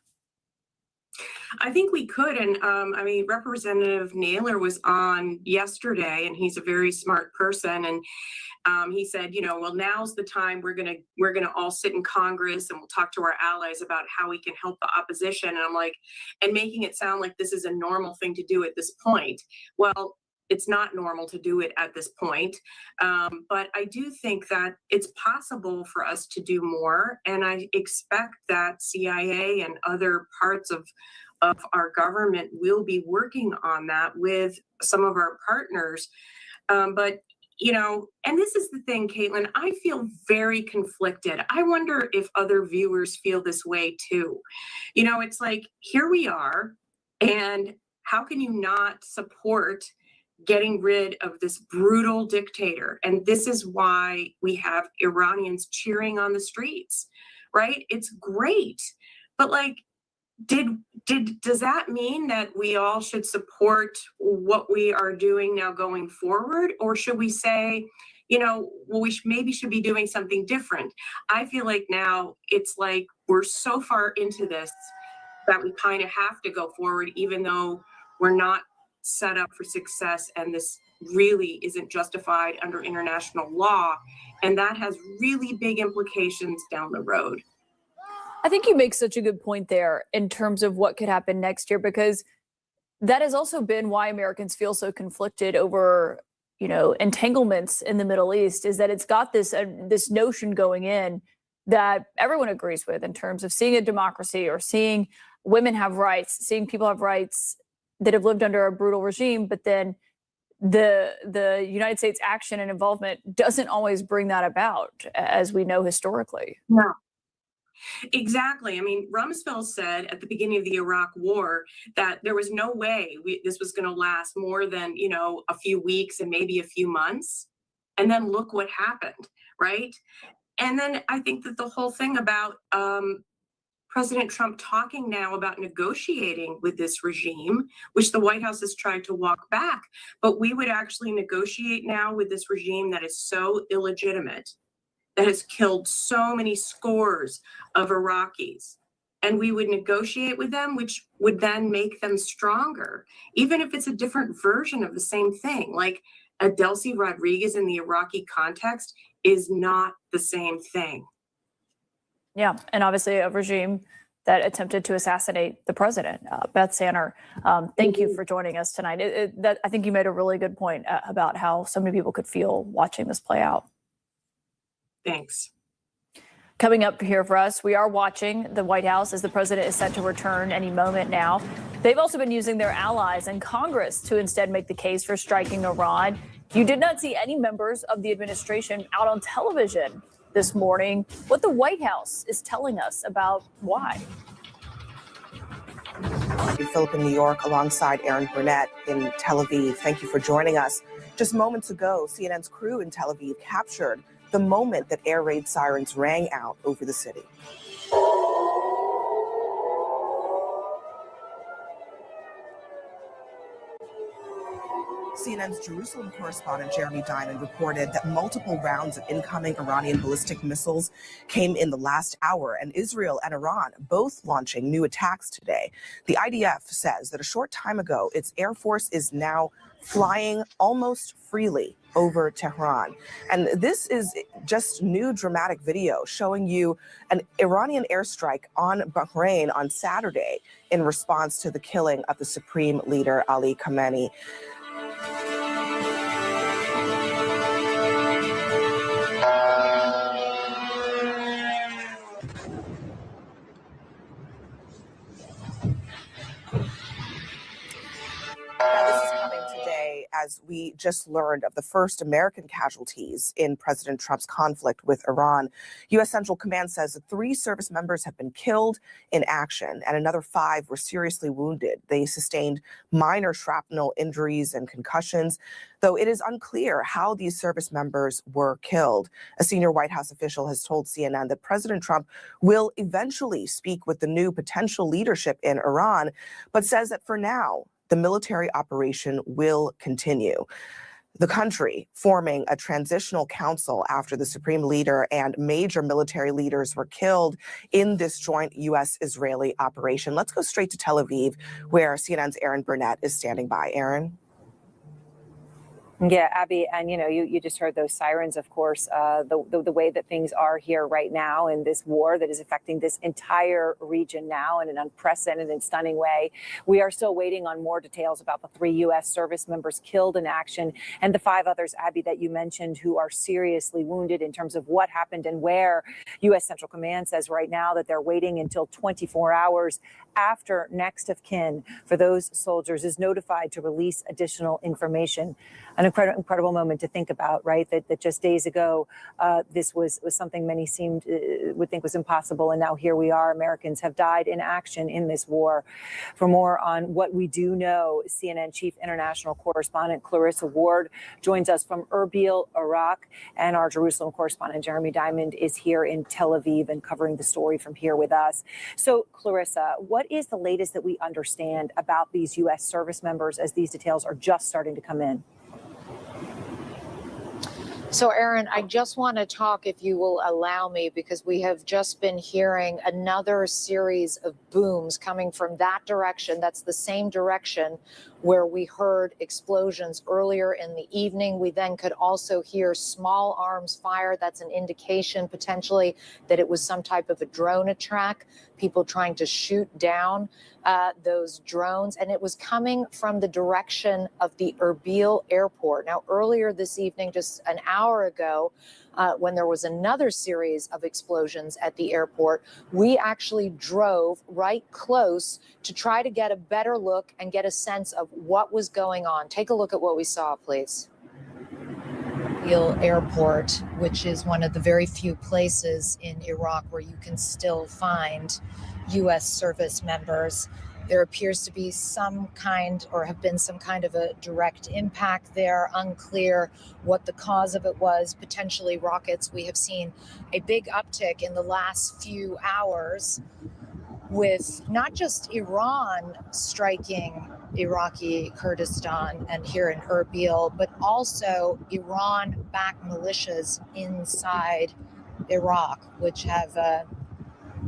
I think we could. And I mean, Representative Naylor was on yesterday, and he's a very smart person. And he said, you know, well, now's the time we're gonna all sit in Congress and we'll talk to our allies about how we can help the opposition. And I'm like, and making it sound like this is a normal thing to do at this point. Well, it's not normal to do it at this point. But I do think that it's possible for us to do more. And I expect that CIA and other parts of our government will be working on that with some of our partners. But, you know, and this is the thing, Caitlin, I feel very conflicted. I wonder if other viewers feel this way too. You know, it's like, here we are, and how can you not support getting rid of this brutal dictator? And this is why we have Iranians cheering on the streets, right? It's great. But like, does that mean that we all should support what we are doing now going forward? Or should we say, you know, well, we maybe should be doing something different? I feel like now it's like we're so far into this that we kind of have to go forward, even though we're not set up for success, and this really isn't justified under international law, and that has really big implications down the road. I think you make such a good point there in terms of what could happen next year, because that has also been why Americans feel so conflicted over, you know, entanglements in the Middle East, is that it's got this this notion going in that everyone agrees with in terms of seeing a democracy or seeing women have rights, seeing people have rights that have lived under a brutal regime, but then the United States action and involvement doesn't always bring that about, as we know historically. No. Exactly. I mean, Rumsfeld said at the beginning of the Iraq War that there was no way this was going to last more than, you know, a few weeks and maybe a few months. And then look what happened, right? And then I think that the whole thing about President Trump talking now about negotiating with this regime, which the White House has tried to walk back, but we would actually negotiate now with this regime that is so illegitimate, that has killed so many scores of Iraqis. And we would negotiate with them, which would then make them stronger, even if it's a different version of the same thing. Like Adelcy Rodriguez in the Iraqi context is not the same thing. Yeah, and obviously a regime that attempted to assassinate the president. Beth Sanner, thank you for joining us tonight. I think you made a really good point about how so many people could feel watching this play out. Thanks. Coming up here for us, we are watching the White House as the president is set to return any moment now. They've also been using their allies in Congress to instead make the case for striking Iran. You did not see any members of the administration out on television this morning. What the White House is telling us about why. Philip in New York alongside Aaron Burnett in Tel Aviv. Thank you for joining us. Just moments ago, CNN's crew in Tel Aviv captured the moment that air raid sirens rang out over the city. CNN's Jerusalem correspondent Jeremy Diamond reported that multiple rounds of incoming Iranian ballistic missiles came in the last hour, and Israel and Iran both launching new attacks today. The IDF says that a short time ago, its air force is now flying almost freely over Tehran. And this is just new dramatic video showing you an Iranian airstrike on Bahrain on Saturday in response to the killing of the supreme leader Ali Khamenei. Now, this is coming today as we just learned of the first American casualties in President Trump's conflict with Iran. U.S. Central Command says that 3 service members have been killed in action and another 5 were seriously wounded. They sustained minor shrapnel injuries and concussions, though it is unclear how these service members were killed. A senior White House official has told CNN that President Trump will eventually speak with the new potential leadership in Iran, but says that for now, the military operation will continue. The country forming a transitional council after the supreme leader and major military leaders were killed in this joint U.S.-Israeli operation. Let's go straight to Tel Aviv, where CNN's Aaron Burnett is standing by. Aaron? Yeah, Abby, and you just heard those sirens, of course, the way that things are here right now in this war that is affecting this entire region now in an unprecedented and stunning way. We are still waiting on more details about the 3 U.S. service members killed in action and the 5 others, Abby, that you mentioned who are seriously wounded in terms of what happened and where. U.S. Central Command says right now that they're waiting until 24 hours after next of kin for those soldiers is notified to release additional information. An incredible moment to think about, right? That just days ago, this was something many would think was impossible. And now here we are. Americans have died in action in this war. For more on what we do know, CNN Chief International Correspondent Clarissa Ward joins us from Erbil, Iraq. And our Jerusalem correspondent Jeremy Diamond is here in Tel Aviv and covering the story from here with us. So, Clarissa, what is the latest that we understand about these U.S. service members as these details are just starting to come in? So, Aaron, I just want to talk, if you will allow me, because we have just been hearing another series of booms coming from that direction. That's the same direction where we heard explosions earlier in the evening. We then could also hear small arms fire. That's an indication potentially that it was some type of a drone attack, people trying to shoot down those drones. And it was coming from the direction of the Erbil airport. Now, earlier this evening, just an hour ago, when there was another series of explosions at the airport, we actually drove right close to try to get a better look and get a sense of what was going on. Take a look at what we saw, please. Erbil Airport, which is one of the very few places in Iraq where you can still find U.S. service members. There appears to be some kind or have been some kind of a direct impact there. Unclear what the cause of it was, potentially rockets. We have seen a big uptick in the last few hours with not just Iran striking Iraqi Kurdistan and here in Erbil, but also Iran-backed militias inside Iraq, which have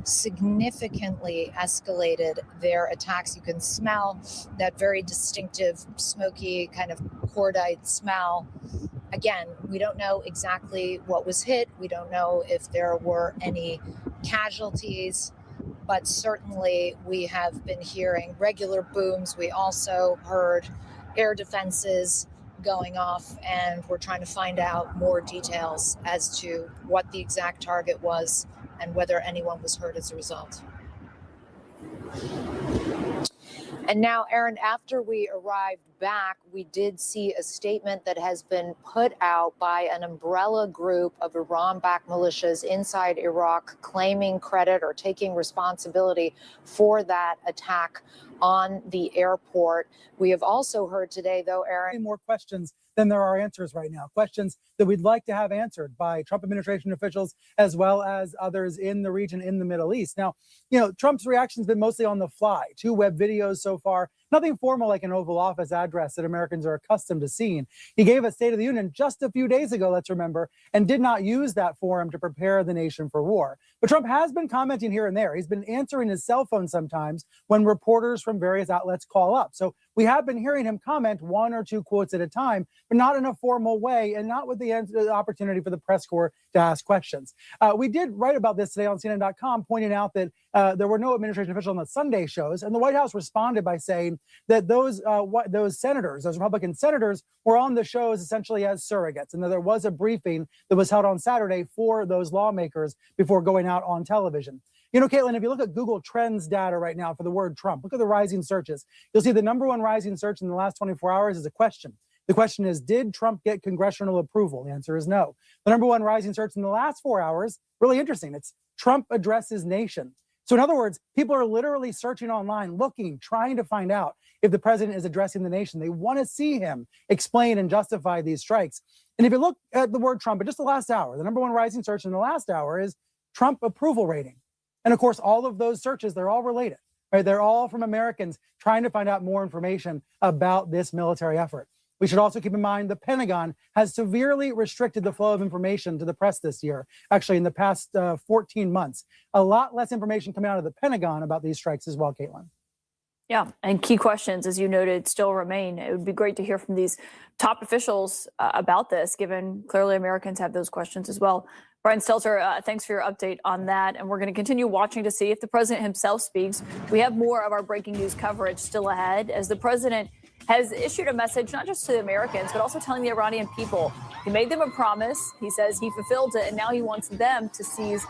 significantly escalated their attacks. You can smell that very distinctive, smoky kind of cordite smell. Again, we don't know exactly what was hit. We don't know if there were any casualties, but certainly we have been hearing regular booms. We also heard air defenses going off, and we're trying to find out more details as to what the exact target was and whether anyone was hurt as a result. And now, Aaron, after we arrived back, we did see a statement that has been put out by an umbrella group of Iran-backed militias inside Iraq claiming credit or taking responsibility for that attack on the airport. We have also heard today, though, Aaron, more questions than there are answers right now. Questions that we'd like to have answered by Trump administration officials as well as others in the region in the Middle East. Now, Trump's reaction has been mostly on the fly. 2 web videos so far, nothing formal like an Oval Office address that Americans are accustomed to seeing. He gave a State of the Union just a few days ago, let's remember, and did not use that forum to prepare the nation for war. But Trump has been commenting here and there. He's been answering his cell phone sometimes when reporters from various outlets call up. So we have been hearing him comment 1 or 2 quotes at a time, but not in a formal way and not with the opportunity for the press corps to ask questions. We did write about this today on CNN.com, pointing out that there were no administration officials on the Sunday shows, and the White House responded by saying that those senators, those Republican senators, were on the shows essentially as surrogates, and that there was a briefing that was held on Saturday for those lawmakers before going out on television. Caitlin, if you look at Google Trends data right now for the word Trump, look at the rising searches. You'll see the #1 rising search in the last 24 hours is a question. The question is, did Trump get congressional approval? The answer is no. The #1 rising search in the last 4 hours, really interesting. It's Trump addresses nation. So in other words, people are literally searching online, looking, trying to find out if the president is addressing the nation. They want to see him explain and justify these strikes. And if you look at the word Trump in just the last hour, the #1 rising search in the last hour is Trump approval rating. And of course, all of those searches, they're all related, right? They're all from Americans trying to find out more information about this military effort. We should also keep in mind the Pentagon has severely restricted the flow of information to the press this year, actually in the past 14 months. A lot less information coming out of the Pentagon about these strikes as well, Caitlin. Yeah, and key questions, as you noted, still remain. It would be great to hear from these top officials about this, given clearly Americans have those questions as well. Brian Stelter, thanks for your update on that. And we're going to continue watching to see if the president himself speaks. We have more of our breaking news coverage still ahead, as the president has issued a message not just to the Americans, but also telling the Iranian people. He made them a promise. He says he fulfilled it, and now he wants them to seize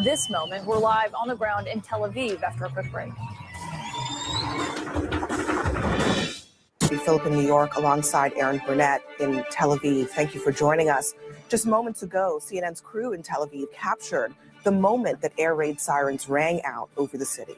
this moment. We're live on the ground in Tel Aviv after a quick break. Philip in New York alongside Aaron Burnett in Tel Aviv. Thank you for joining us. Just moments ago, CNN's crew in Tel Aviv captured the moment that air raid sirens rang out over the city.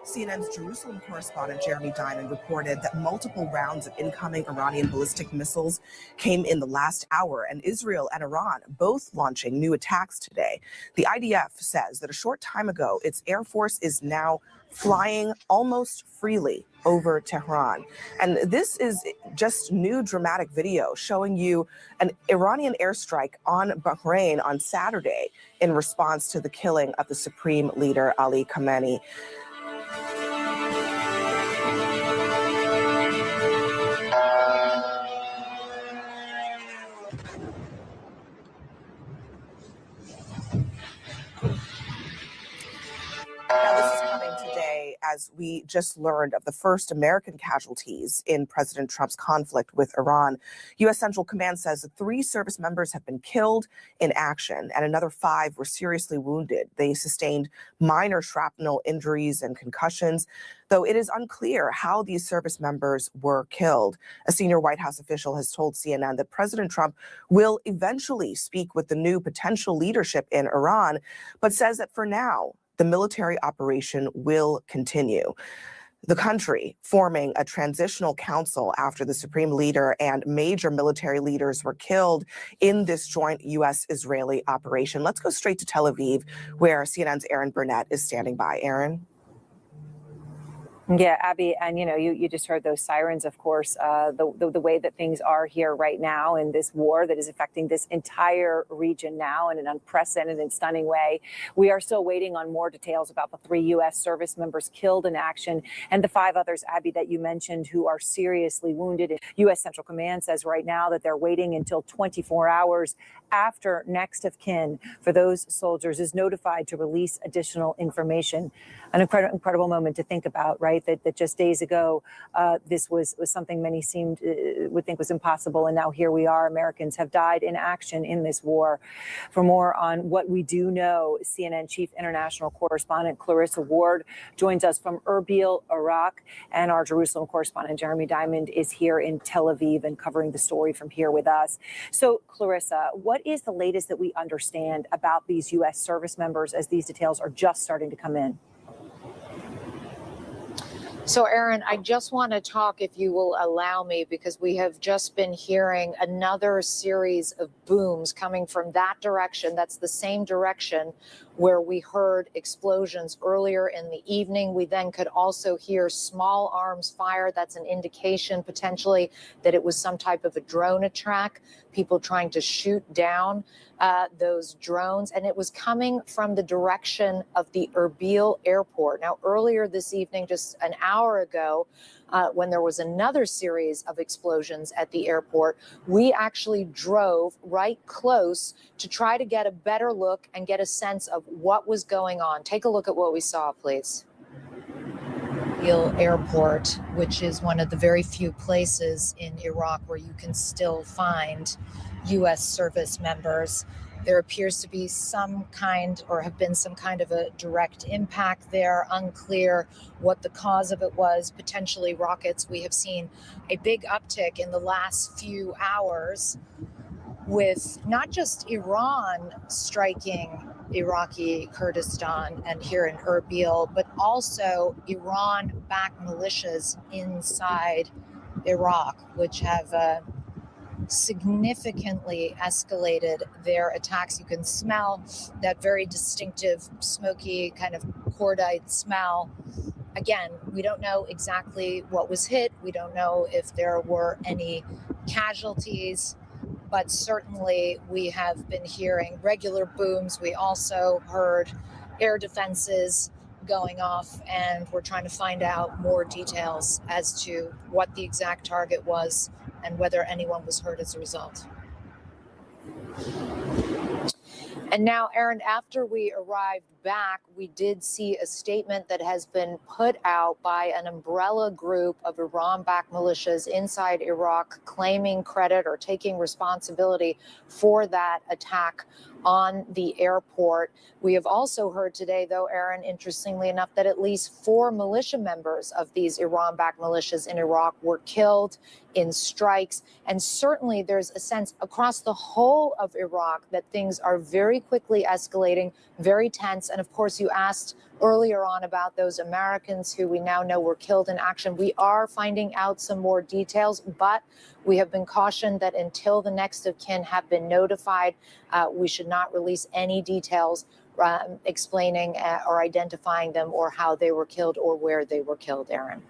CNN's Jerusalem correspondent Jeremy Diamond reported that multiple rounds of incoming Iranian ballistic missiles came in the last hour, and Israel and Iran both launching new attacks today. The IDF says that a short time ago, its air force is now flying almost freely over Tehran. And this is just new dramatic video showing you an Iranian airstrike on Bahrain on Saturday in response to the killing of the supreme leader Ali Khamenei. Now, this is coming today as we just learned of the first American casualties in President Trump's conflict with Iran. U.S. Central Command says that 3 service members have been killed in action and another 5 were seriously wounded. They sustained minor shrapnel injuries and concussions, though it is unclear how these service members were killed. A senior White House official has told CNN that President Trump will eventually speak with the new potential leadership in Iran, but says that for now, the military operation will continue. The country forming a transitional council after the supreme leader and major military leaders were killed in this joint U.S.-Israeli operation. Let's go straight to Tel Aviv, where CNN's Aaron Burnett is standing by. Aaron? Yeah, Abby, and you just heard those sirens, of course, the way that things are here right now in this war that is affecting this entire region now in an unprecedented and stunning way. We are still waiting on more details about the 3 U.S. service members killed in action and the 5 others, Abby, that you mentioned who are seriously wounded. U.S. Central Command says right now that they're waiting until 24 hours after next of kin for those soldiers is notified to release additional information. An incredible moment to think about, right? That just days ago, this was something many would think was impossible. And now here we are. Americans have died in action in this war. For more on what we do know, CNN Chief International Correspondent Clarissa Ward joins us from Erbil, Iraq. And our Jerusalem correspondent Jeremy Diamond is here in Tel Aviv and covering the story from here with us. So, Clarissa, what is the latest that we understand about these U.S. service members as these details are just starting to come in? So, Aaron, I just want to talk, if you will allow me, because we have just been hearing another series of booms coming from that direction. That's the same direction where we heard explosions earlier in the evening. We then could also hear small arms fire. That's an indication potentially that it was some type of a drone attack, people trying to shoot down those drones. And it was coming from the direction of the Erbil airport. Now, earlier this evening, just an hour ago, when there was another series of explosions at the airport, we actually drove right close to try to get a better look and get a sense of what was going on. Take a look at what we saw, please. Erbil Airport, which is one of the very few places in Iraq where you can still find U.S. service members. There appears to be some kind, or have been some kind of a direct impact there. Unclear what the cause of it was, potentially rockets. We have seen a big uptick in the last few hours with not just Iran striking Iraqi Kurdistan and here in Erbil, but also Iran-backed militias inside Iraq, which have significantly escalated their attacks. You can smell that very distinctive, smoky kind of cordite smell. Again, we don't know exactly what was hit. We don't know if there were any casualties, but certainly we have been hearing regular booms. We also heard air defenses going off, and we're trying to find out more details as to what the exact target was and whether anyone was hurt as a result. And now, Aaron, after we arrived back, we did see a statement that has been put out by an umbrella group of Iran-backed militias inside Iraq claiming credit or taking responsibility for that attack on the airport. We have also heard today, though, Aaron, interestingly enough, that at least 4 militia members of these Iran-backed militias in Iraq were killed in strikes. And certainly there's a sense across the whole of Iraq that things are very quickly escalating, very tense. And of course, you asked earlier on about those Americans who we now know were killed in action. We are finding out some more details, but we have been cautioned that until the next of kin have been notified, we should not release any details explaining or identifying them or how they were killed or where they were killed, Aaron.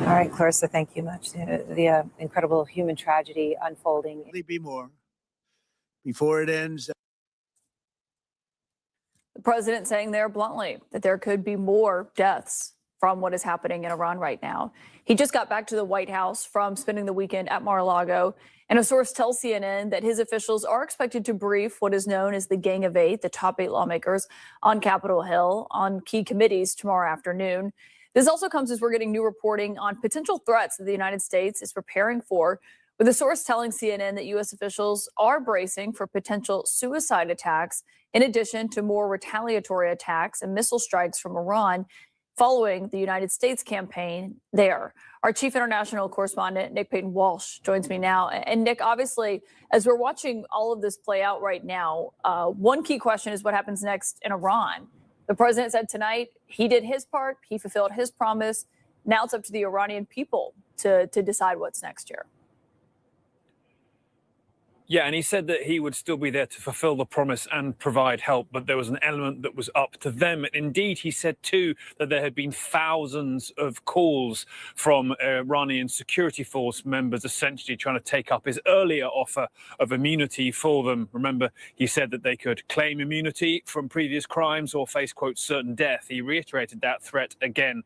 All right, Clarissa, thank you much. The incredible human tragedy unfolding. Be more before it ends. The president saying there bluntly that there could be more deaths from what is happening in Iran right now. He just got back to the White House from spending the weekend at Mar-a-Lago, and a source tells CNN that his officials are expected to brief what is known as the Gang of Eight, the top 8 lawmakers on Capitol Hill, on key committees tomorrow afternoon. This also comes as we're getting new reporting on potential threats that the United States is preparing for, with a source telling CNN that U.S. officials are bracing for potential suicide attacks, in addition to more retaliatory attacks and missile strikes from Iran following the United States campaign there. Our chief international correspondent, Nick Payton-Walsh, joins me now. And Nick, obviously, as we're watching all of this play out right now, one key question is what happens next in Iran. The president said tonight he did his part, he fulfilled his promise. Now it's up to the Iranian people to decide what's next year. Yeah, and he said that he would still be there to fulfill the promise and provide help, but there was an element that was up to them. And indeed, he said, too, that there had been thousands of calls from Iranian security force members essentially trying to take up his earlier offer of immunity for them. Remember, he said that they could claim immunity from previous crimes or face, quote, certain death. He reiterated that threat again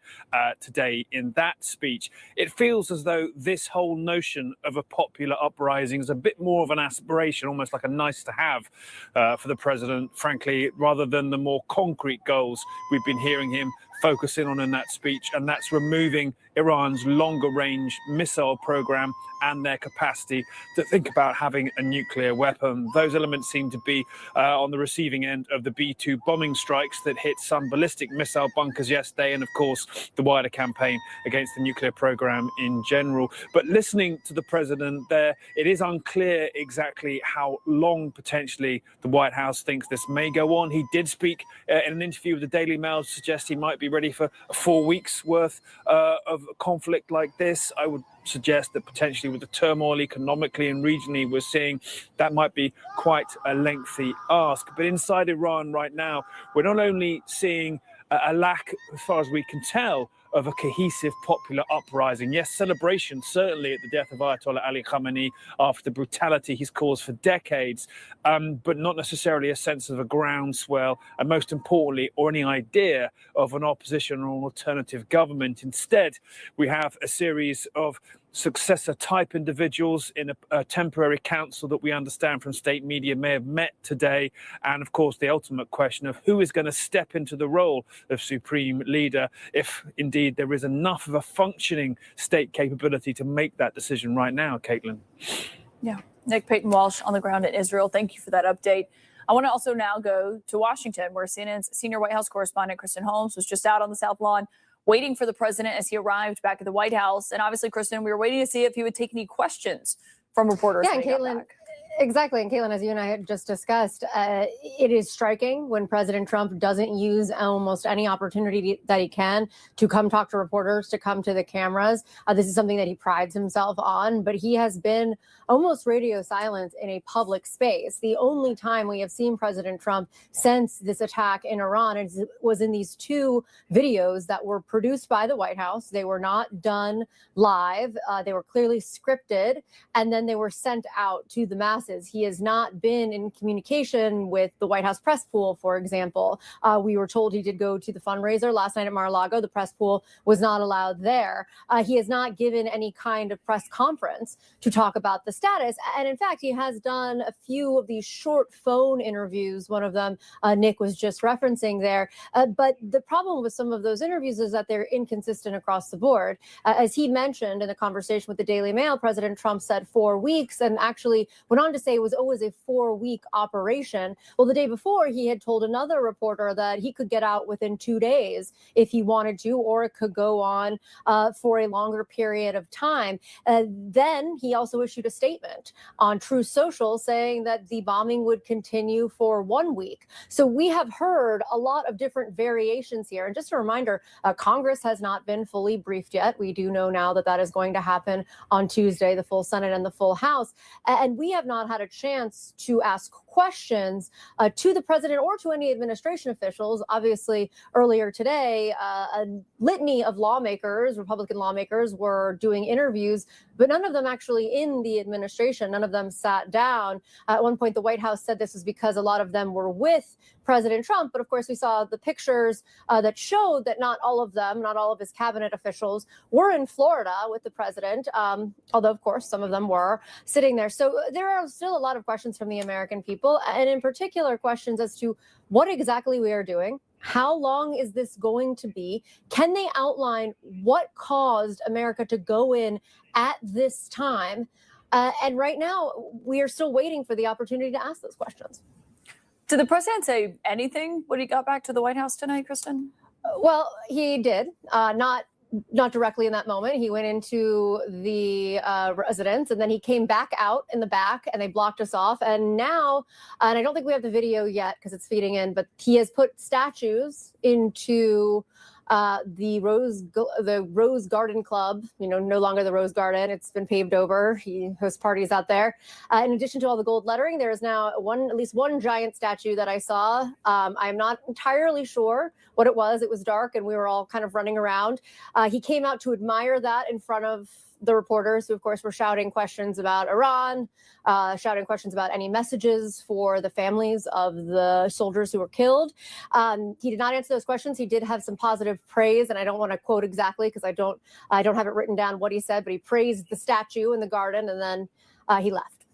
today in that speech. It feels as though this whole notion of a popular uprising is a bit more of an aspiration, almost like a nice to have for the president, frankly, rather than the more concrete goals we've been hearing him focusing on in that speech, and that's removing Iran's longer-range missile program and their capacity to think about having a nuclear weapon. Those elements seem to be on the receiving end of the B-2 bombing strikes that hit some ballistic missile bunkers yesterday, and of course the wider campaign against the nuclear program in general. But listening to the president there, it is unclear exactly how long potentially the White House thinks this may go on. He did speak in an interview with the Daily Mail to suggest he might be ready for 4 weeks worth of conflict like this. I would suggest that potentially with the turmoil economically and regionally we're seeing, that might be quite a lengthy ask. But inside Iran right now, we're not only seeing a lack, as far as we can tell, of a cohesive popular uprising. Yes, celebration certainly at the death of Ayatollah Ali Khamenei after the brutality he's caused for decades, but not necessarily a sense of a groundswell, and most importantly, or any idea of an opposition or an alternative government. Instead, we have a series of successor-type individuals in a temporary council that we understand from state media may have met today. And of course, the ultimate question of who is going to step into the role of supreme leader, if indeed there is enough of a functioning state capability to make that decision right now, Caitlin. Yeah. Nick Payton-Walsh on the ground in Israel. Thank you for that update. I want to also now go to Washington, where CNN's senior White House correspondent Kristen Holmes was just out on the South Lawn waiting for the president as he arrived back at the White House. And obviously, Kristen, we were waiting to see if he would take any questions from reporters. Yeah, and Caitlin, exactly. And Caitlin, as you and I had just discussed, it is striking when President Trump doesn't use almost any opportunity that he can to come talk to reporters, to come to the cameras. This is something that he prides himself on, but he has been almost radio silent in a public space. The only time we have seen President Trump since this attack in Iran was in these 2 videos that were produced by the White House. They were not done live. They were clearly scripted, and then they were sent out to the masses. He has not been in communication with the White House press pool, for example. We were told he did go to the fundraiser last night at Mar-a-Lago. The press pool was not allowed there. He has not given any kind of press conference to talk about the status. And in fact, he has done a few of these short phone interviews. One of them, Nick was just referencing there. But the problem with some of those interviews is that they're inconsistent across the board. As he mentioned in the conversation with the Daily Mail, President Trump said 4 weeks and actually went on to say it was always a 4-week operation. Well, the day before, he had told another reporter that he could get out within 2 days if he wanted to, or it could go on for a longer period of time. Then he also issued a statement on Truth Social saying that the bombing would continue for 1 week. So we have heard a lot of different variations here. And just a reminder, Congress has not been fully briefed yet. We do know now that that is going to happen on Tuesday, the full Senate and the full House. And we have not had a chance to ask questions to the president or to any administration officials. Obviously, earlier today, a litany of lawmakers, Republican lawmakers, were doing interviews, but none of them actually in the administration. None of them sat down. At one point, the White House said this was because a lot of them were with President Trump. But of course, we saw the pictures that showed that not all of them, not all of his cabinet officials were in Florida with the president, although, of course, some of them were sitting there. So there are still a lot of questions from the American people, and in particular, questions as to what exactly we are doing. How long is this going to be? Can they outline what caused America to go in at this time? And right now, we are still waiting for the opportunity to ask those questions. Did the president say anything when he got back to the White House tonight, Kristen? Well, he did. Not directly in that moment. He went into the residence and then he came back out in the back and they blocked us off. And now, and I don't think we have the video yet because it's feeding in, but he has put statues into the Rose Garden Club, no longer the Rose Garden. It's been paved over. He hosts parties out there. In addition to all the gold lettering, there is now at least one giant statue that I saw. I'm not entirely sure what it was. It was dark and we were all kind of running around. He came out to admire that in front of the reporters, who, of course, were shouting questions about Iran, shouting questions about any messages for the families of the soldiers who were killed. He did not answer those questions. He did have some positive praise, and I don't want to quote exactly because I don't have it written down what he said, but he praised the statue in the garden, and then he left.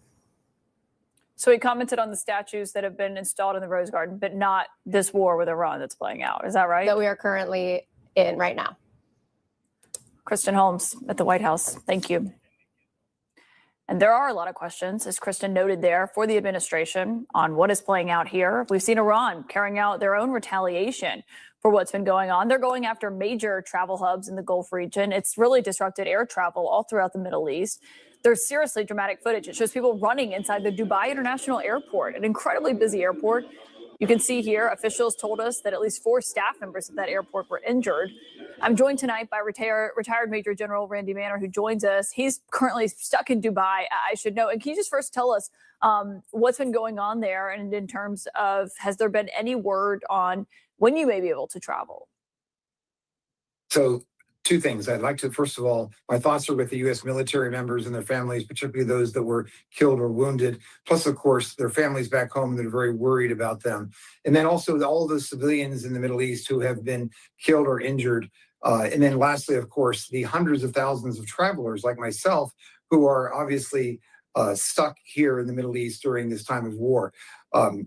So he commented on the statues that have been installed in the Rose Garden, but not this war with Iran that's playing out. Is that right? That we are currently in right now. Kristen Holmes at the White House. Thank you. And there are a lot of questions, as Kristen noted there, for the administration on what is playing out here. We've seen Iran carrying out their own retaliation for what's been going on. They're going after major travel hubs in the Gulf region. It's really disrupted air travel all throughout the Middle East. There's seriously dramatic footage. It shows people running inside the Dubai International Airport, an incredibly busy airport. You can see here, officials told us that at least 4 staff members at that airport were injured. I'm joined tonight by retired Major General Randy Manner, who joins us. He's currently stuck in Dubai, I should know. And can you just first tell us what's been going on there, and in terms of, has there been any word on when you may be able to travel? So 2 things. I'd like to, first of all, my thoughts are with the U.S. military members and their families, particularly those that were killed or wounded, plus, of course, their families back home that are very worried about them. And then also all of the civilians in the Middle East who have been killed or injured. And then lastly, of course, the hundreds of thousands of travelers like myself who are obviously stuck here in the Middle East during this time of war.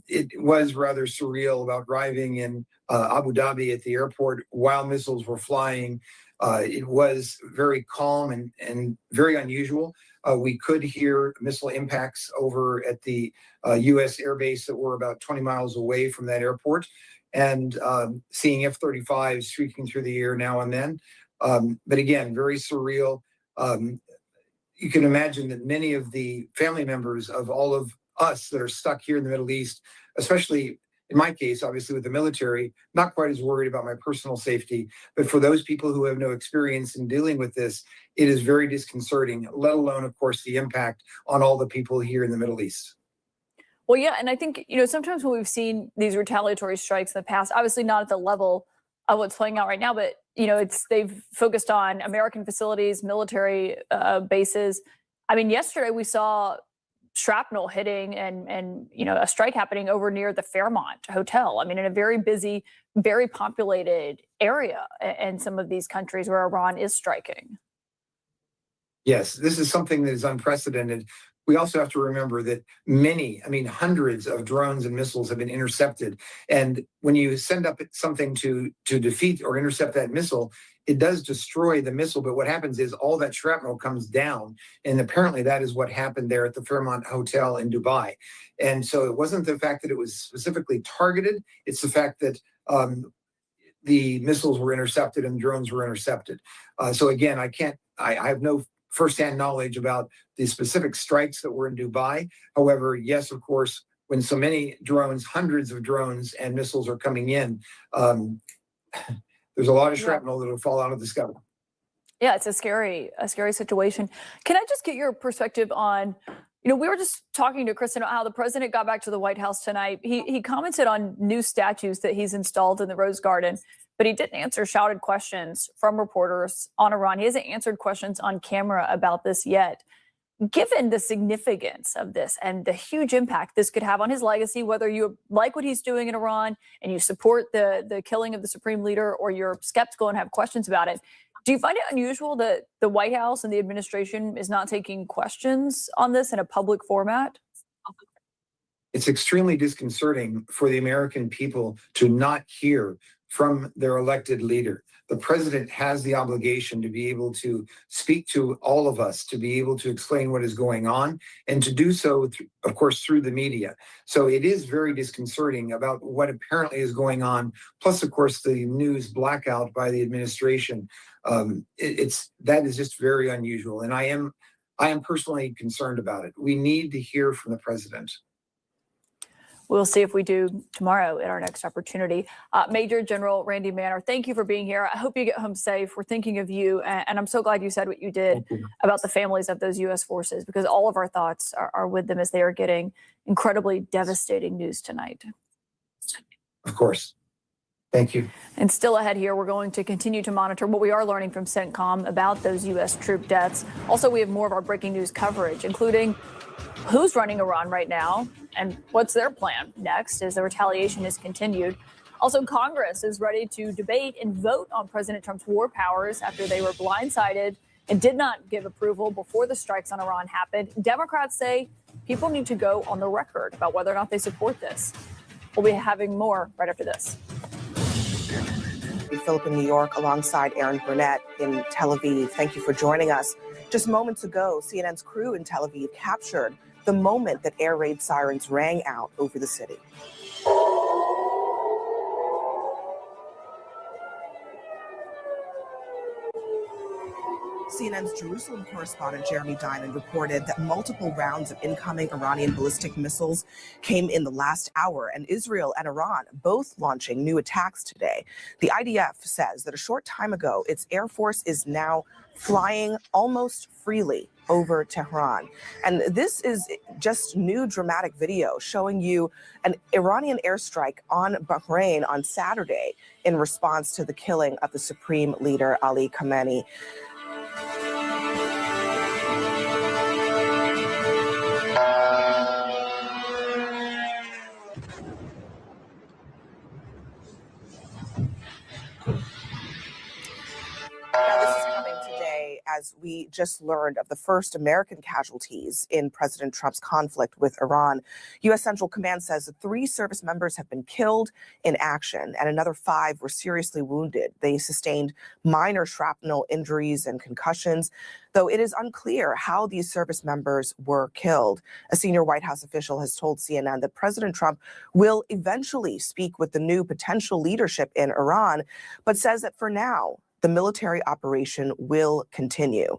It was rather surreal about arriving in Abu Dhabi at the airport while missiles were flying. It was very calm and very unusual. We could hear missile impacts over at the U.S. airbase that were about 20 miles away from that airport, and seeing F-35s streaking through the air now and then. But again, very surreal. You can imagine that many of the family members of all of us that are stuck here in the Middle East, especially in my case, obviously with the military, not quite as worried about my personal safety, but for those people who have no experience in dealing with this, it is very disconcerting, let alone, of course, the impact on all the people here in the Middle East. Well, yeah, and I think, sometimes when we've seen these retaliatory strikes in the past, obviously not at the level of what's playing out right now, but, they've focused on American facilities, military bases. I mean, yesterday we saw shrapnel hitting and a strike happening over near the Fairmont Hotel. I mean, in a very busy, very populated area in some of these countries where Iran is striking. Yes, this is something that is unprecedented. We also have to remember that hundreds of drones and missiles have been intercepted. And when you send up something to defeat or intercept that missile, it does destroy the missile. But what happens is all that shrapnel comes down. And apparently that is what happened there at the Fairmont Hotel in Dubai. And so it wasn't the fact that it was specifically targeted. It's the fact that the missiles were intercepted and drones were intercepted. So again, I have no firsthand knowledge about the specific strikes that were in Dubai. However, yes, of course, when so many drones, hundreds of drones and missiles are coming in, there's a lot of shrapnel that will fall out of the sky. Yeah, it's a scary situation. Can I just get your perspective on, we were just talking to Kristen about how the president got back to the White House tonight. He commented on new statues that he's installed in the Rose Garden, but he didn't answer shouted questions from reporters on Iran. He hasn't answered questions on camera about this yet. Given the significance of this and the huge impact this could have on his legacy, whether you like what he's doing in Iran and you support the killing of the supreme leader, or you're skeptical and have questions about it, do you find it unusual that the White House and the administration is not taking questions on this in a public format? It's extremely disconcerting for the American people to not hear from their elected leader. The president has the obligation to be able to speak to all of us, to be able to explain what is going on, and to do so, of course, through the media. So it is very disconcerting about what apparently is going on. Plus, of course, the news blackout by the administration. That is just very unusual. And I am personally concerned about it. We need to hear from the president. We'll see if we do tomorrow at our next opportunity. Major General Randy Manner, thank you for being here. I hope you get home safe. We're thinking of you. And I'm so glad you said what you did about the families of those U.S. forces, because all of our thoughts are with them as they are getting incredibly devastating news tonight. Of course. Thank you. And still ahead here, we're going to continue to monitor what we are learning from CENTCOM about those U.S. troop deaths. Also, we have more of our breaking news coverage, including who's running Iran right now and what's their plan next as the retaliation is continued. Also, Congress is ready to debate and vote on President Trump's war powers after they were blindsided and did not give approval before the strikes on Iran happened. Democrats say people need to go on the record about whether or not they support this. We'll be having more right after this. Abby Phillip in New York alongside Aaron Burnett in Tel Aviv. Thank you for joining us. Just moments ago, CNN's crew in Tel Aviv captured the moment that air raid sirens rang out over the city. CNN's Jerusalem correspondent Jeremy Diamond reported that multiple rounds of incoming Iranian ballistic missiles came in the last hour, and Israel and Iran both launching new attacks today. The IDF says that a short time ago, its air force is now flying almost freely over Tehran. And this is just new dramatic video showing you an Iranian airstrike on Bahrain on Saturday in response to the killing of the supreme leader Ali Khamenei. Now, this is coming today as we just learned of the first American casualties in President Trump's conflict with Iran. U.S. Central Command says that 3 service members have been killed in action and another 5 were seriously wounded. They sustained minor shrapnel injuries and concussions, though it is unclear how these service members were killed. A senior White House official has told CNN that President Trump will eventually speak with the new potential leadership in Iran, but says that for now, the military operation will continue.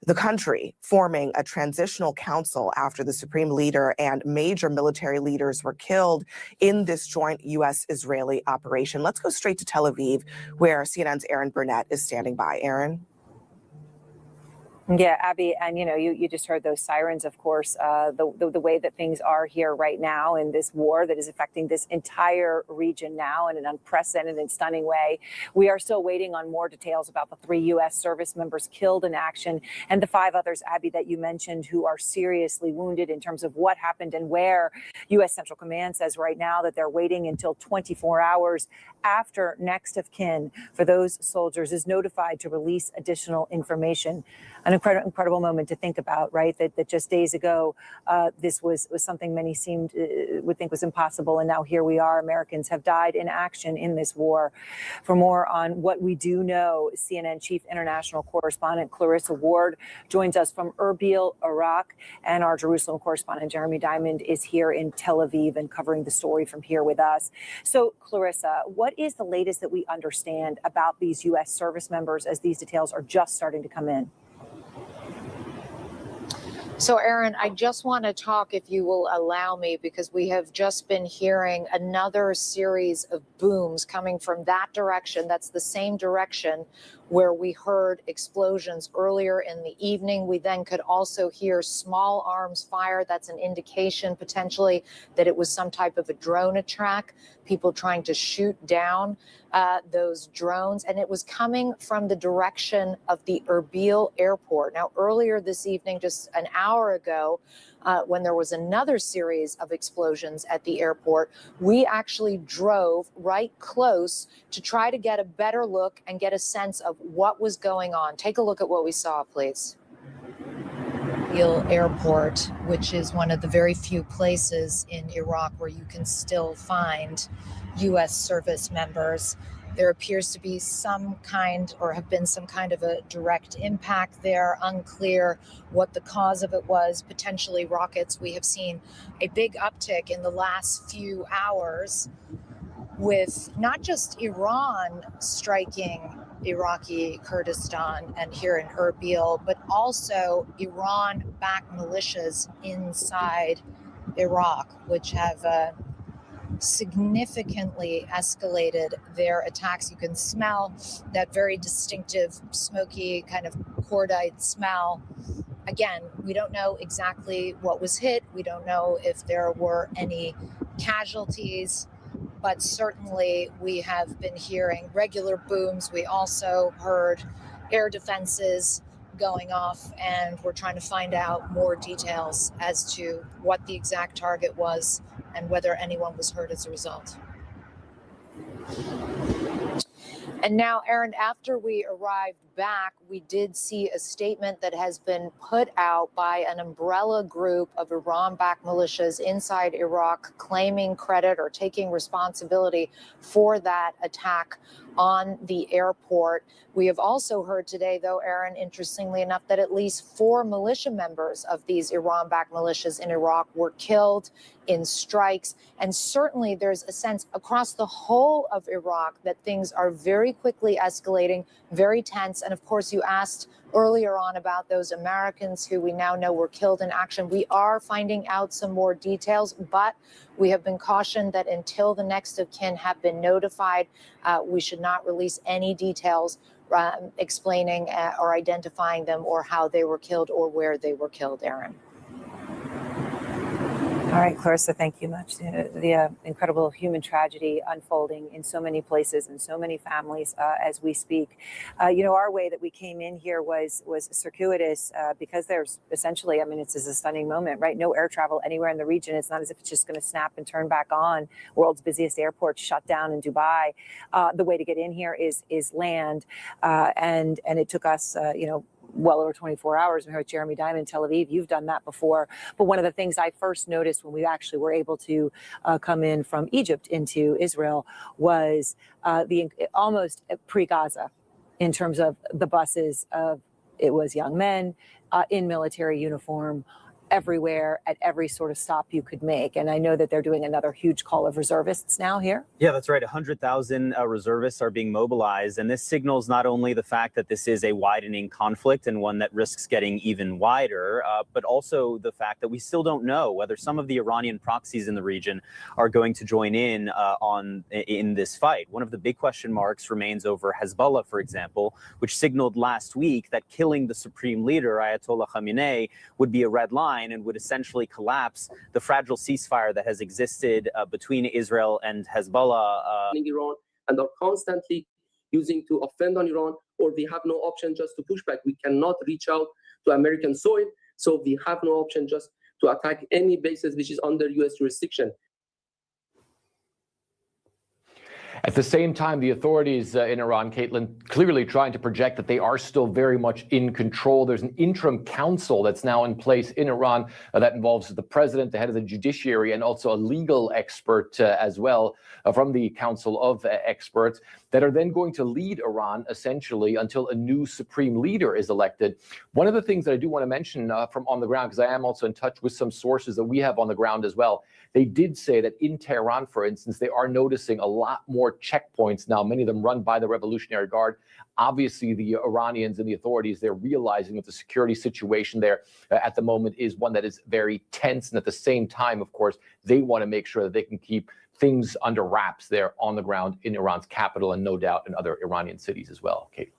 The country forming a transitional council after the supreme leader and major military leaders were killed in this joint U.S.-Israeli operation. Let's go straight to Tel Aviv, where CNN's Aaron Burnett is standing by. Aaron? Yeah, Abby, and you just heard those sirens, of course, the way that things are here right now in this war that is affecting this entire region now in an unprecedented and stunning way. We are still waiting on more details about the 3 U.S. service members killed in action and the 5 others, Abby, that you mentioned who are seriously wounded in terms of what happened and where. U.S. Central Command says right now that they're waiting until 24 hours after next of kin for those soldiers is notified to release additional information. An incredible moment to think about, right? That just days ago, this was something many would think was impossible. And now here we are. Americans have died in action in this war. For more on what we do know, CNN Chief International Correspondent Clarissa Ward joins us from Erbil, Iraq. And our Jerusalem correspondent Jeremy Diamond is here in Tel Aviv and covering the story from here with us. So, Clarissa, what is the latest that we understand about these U.S. service members as these details are just starting to come in? So, Aaron, I just want to talk, if you will allow me, because we have just been hearing another series of booms coming from that direction. That's the same direction where we heard explosions earlier in the evening. We then could also hear small arms fire. That's an indication potentially that it was some type of a drone attack, people trying to shoot down those drones. And it was coming from the direction of the Erbil airport. Now, earlier this evening, just an hour ago, when there was another series of explosions at the airport, we actually drove right close to try to get a better look and get a sense of what was going on. Take a look at what we saw, please. Erbil Airport, which is one of the very few places in Iraq where you can still find U.S. service members. There appears to be some kind or have been some kind of a direct impact there. Unclear what the cause of it was, potentially rockets. We have seen a big uptick in the last few hours with not just Iran striking Iraqi Kurdistan and here in Erbil, but also Iran-backed militias inside Iraq, which have significantly escalated their attacks. You can smell that very distinctive, smoky kind of cordite smell. Again, we don't know exactly what was hit. We don't know if there were any casualties, but certainly we have been hearing regular booms. We also heard air defenses going off, and we're trying to find out more details as to what the exact target was and whether anyone was hurt as a result. And now, Aaron, after we arrived back, we did see a statement that has been put out by an umbrella group of Iran-backed militias inside Iraq claiming credit or taking responsibility for that attack on the airport. We have also heard today, though, Aaron, interestingly enough, that at least 4 militia members of these Iran-backed militias in Iraq were killed in strikes. And certainly there's a sense across the whole of Iraq that things are very quickly escalating, very tense. And of course, you asked earlier on about those Americans who we now know were killed in action. We are finding out some more details, but we have been cautioned that until the next of kin have been notified, we should not release any details explaining or identifying them or how they were killed or where they were killed, Aaron. All right, Clarissa, thank you much. The incredible human tragedy unfolding in so many places and so many families as we speak. Our way that we came in here was circuitous because there's essentially, it's a stunning moment, right? No air travel anywhere in the region. It's not as if it's just going to snap and turn back on. World's busiest airport shut down in Dubai. The way to get in here is land, and it took us, well over 24 hours. We heard Jeremy Diamond in Tel Aviv. You've done that before. But one of the things I first noticed when we actually were able to come in from Egypt into Israel was almost pre-Gaza in terms of the buses it was young men in military uniform everywhere at every sort of stop you could make. And I know that they're doing another huge call of reservists now here. Yeah, that's right. 100,000 reservists are being mobilized. And this signals not only the fact that this is a widening conflict and one that risks getting even wider, but also the fact that we still don't know whether some of the Iranian proxies in the region are going to join in this fight. One of the big question marks remains over Hezbollah, for example, which signaled last week that killing the supreme leader, Ayatollah Khamenei, would be a red line and would essentially collapse the fragile ceasefire that has existed between Israel and Hezbollah. Iran and are constantly using to offend on Iran, or we have no option just to push back. We cannot reach out to American soil, so we have no option just to attack any bases which is under U.S. jurisdiction. At the same time, the authorities in Iran, Caitlin, clearly trying to project that they are still very much in control. There's an interim council that's now in place in Iran that involves the president, the head of the judiciary, and also a legal expert as well from the Council of Experts that are then going to lead Iran essentially until a new supreme leader is elected. One of the things that I do want to mention from on the ground, because I am also in touch with some sources that we have on the ground as well, they did say that in Tehran, for instance, they are noticing a lot more checkpoints now, many of them run by the Revolutionary Guard. Obviously, the Iranians and the authorities, they're realizing that the security situation there at the moment is one that is very tense. And at the same time, of course, they want to make sure that they can keep things under wraps there on the ground in Iran's capital and no doubt in other Iranian cities as well. Kate.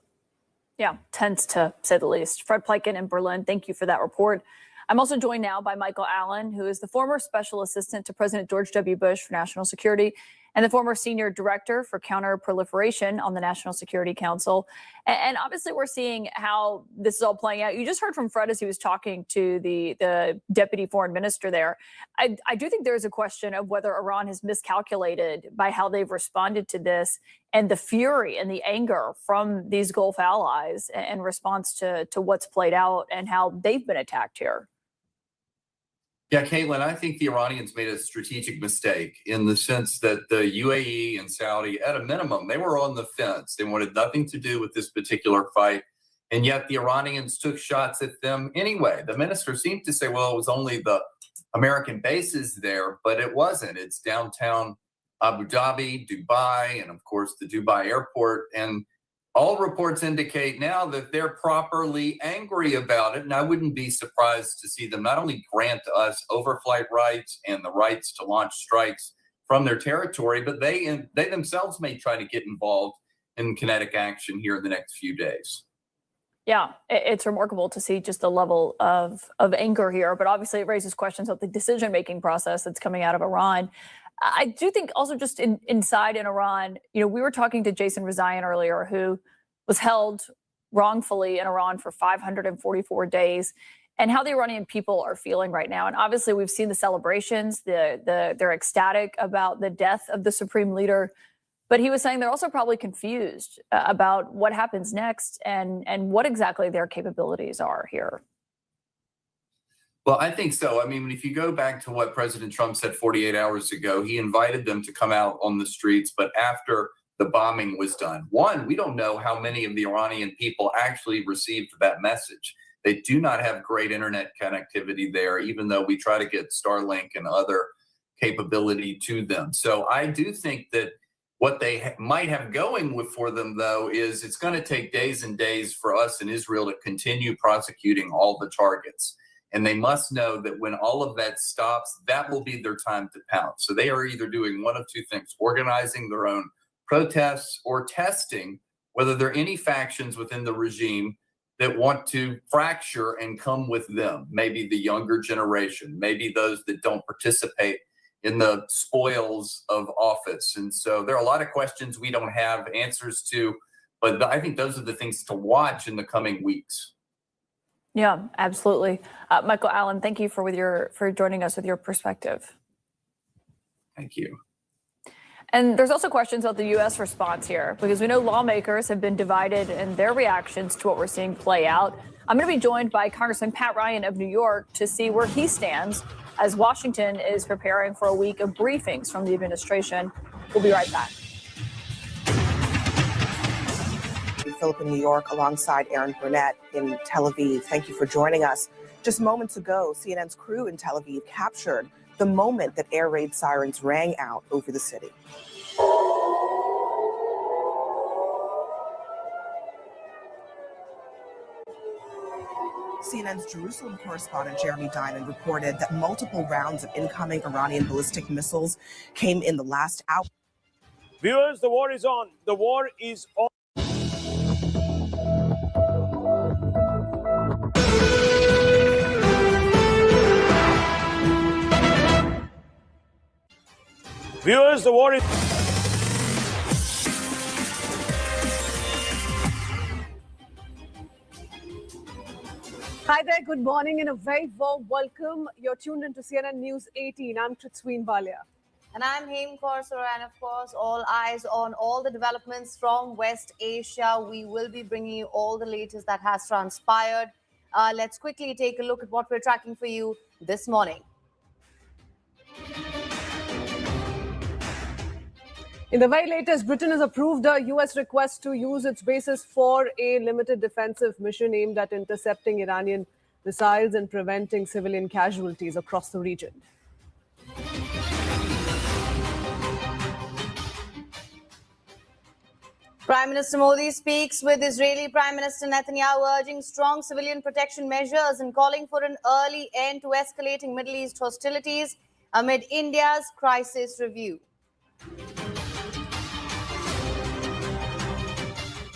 Yeah, tense to say the least. Fred Pleiken in Berlin, thank you for that report. I'm also joined now by Michael Allen, who is the former special assistant to President George W. Bush for national security and the former senior director for counterproliferation on the National Security Council. And obviously, we're seeing how this is all playing out. You just heard from Fred as he was talking to the deputy foreign minister there. I do think there is a question of whether Iran has miscalculated by how they've responded to this and the fury and the anger from these Gulf allies in response to what's played out and how they've been attacked here. Yeah, Caitlin, I think the Iranians made a strategic mistake in the sense that the UAE and Saudi, at a minimum, they were on the fence. They wanted nothing to do with this particular fight. And yet the Iranians took shots at them anyway. The minister seemed to say, well, it was only the American bases there, but it wasn't. It's downtown Abu Dhabi, Dubai, and of course the Dubai airport. And all reports indicate now that they're properly angry about it. And I wouldn't be surprised to see them not only grant us overflight rights and the rights to launch strikes from their territory, but they themselves may try to get involved in kinetic action here in the next few days. Yeah, it's remarkable to see just the level of anger here. But obviously it raises questions of the decision-making process that's coming out of Iran. I do think also just inside in Iran, we were talking to Jason Rezaian earlier, who was held wrongfully in Iran for 544 days, and how the Iranian people are feeling right now. And obviously, we've seen the celebrations, they're ecstatic about the death of the supreme leader. But he was saying they're also probably confused about what happens next and what exactly their capabilities are here. Well, I think so. I mean, if you go back to what President Trump said 48 hours ago, he invited them to come out on the streets, but after the bombing was done. One, we don't know how many of the Iranian people actually received that message. They do not have great internet connectivity there, even though we try to get Starlink and other capability to them. So I do think that what they might have going for them, though, is it's going to take days and days for us in Israel to continue prosecuting all the targets. And they must know that when all of that stops, that will be their time to pounce. So they are either doing one of two things, organizing their own protests or testing whether there are any factions within the regime that want to fracture and come with them. Maybe the younger generation, maybe those that don't participate in the spoils of office. And so there are a lot of questions we don't have answers to, but I think those are the things to watch in the coming weeks. Yeah, absolutely. Michael Allen, thank you for joining us with your perspective. Thank you. And there's also questions about the U.S. response here, because we know lawmakers have been divided in their reactions to what we're seeing play out. I'm going to be joined by Congressman Pat Ryan of New York to see where he stands as Washington is preparing for a week of briefings from the administration. We'll be right back. Philip in New York alongside Aaron Burnett in Tel Aviv. Thank you for joining us. Just moments ago, CNN's crew in Tel Aviv captured the moment that air raid sirens rang out over the city. CNN's Jerusalem correspondent Jeremy Diamond reported that multiple rounds of incoming Iranian ballistic missiles came in the last hour. Viewers, the war is on. The war is on. Viewers, the war is... Hi there, good morning and a very warm welcome. You're tuned into CNN News 18. I'm Tritsween Balia. And I'm Haim Korsor, and of course, all eyes on all the developments from West Asia. We will be bringing you all the latest that has transpired. Let's quickly take a look at what we're tracking for you this morning. In the very latest, Britain has approved a U.S. request to use its bases for a limited defensive mission aimed at intercepting Iranian missiles and preventing civilian casualties across the region. Prime Minister Modi speaks with Israeli Prime Minister Netanyahu, urging strong civilian protection measures and calling for an early end to escalating Middle East hostilities amid India's crisis review.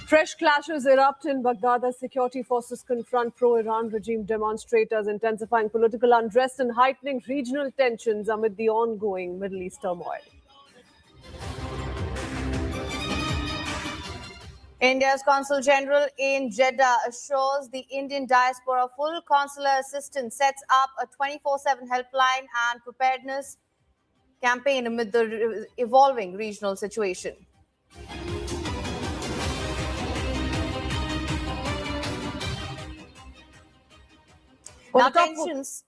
Fresh clashes erupt in Baghdad as security forces confront pro-Iran regime demonstrators, intensifying political unrest and heightening regional tensions amid the ongoing Middle East turmoil. India's Consul General in Jeddah assures the Indian diaspora full consular assistance, sets up a 24/7 helpline and preparedness campaign amid the evolving regional situation. Now, tensions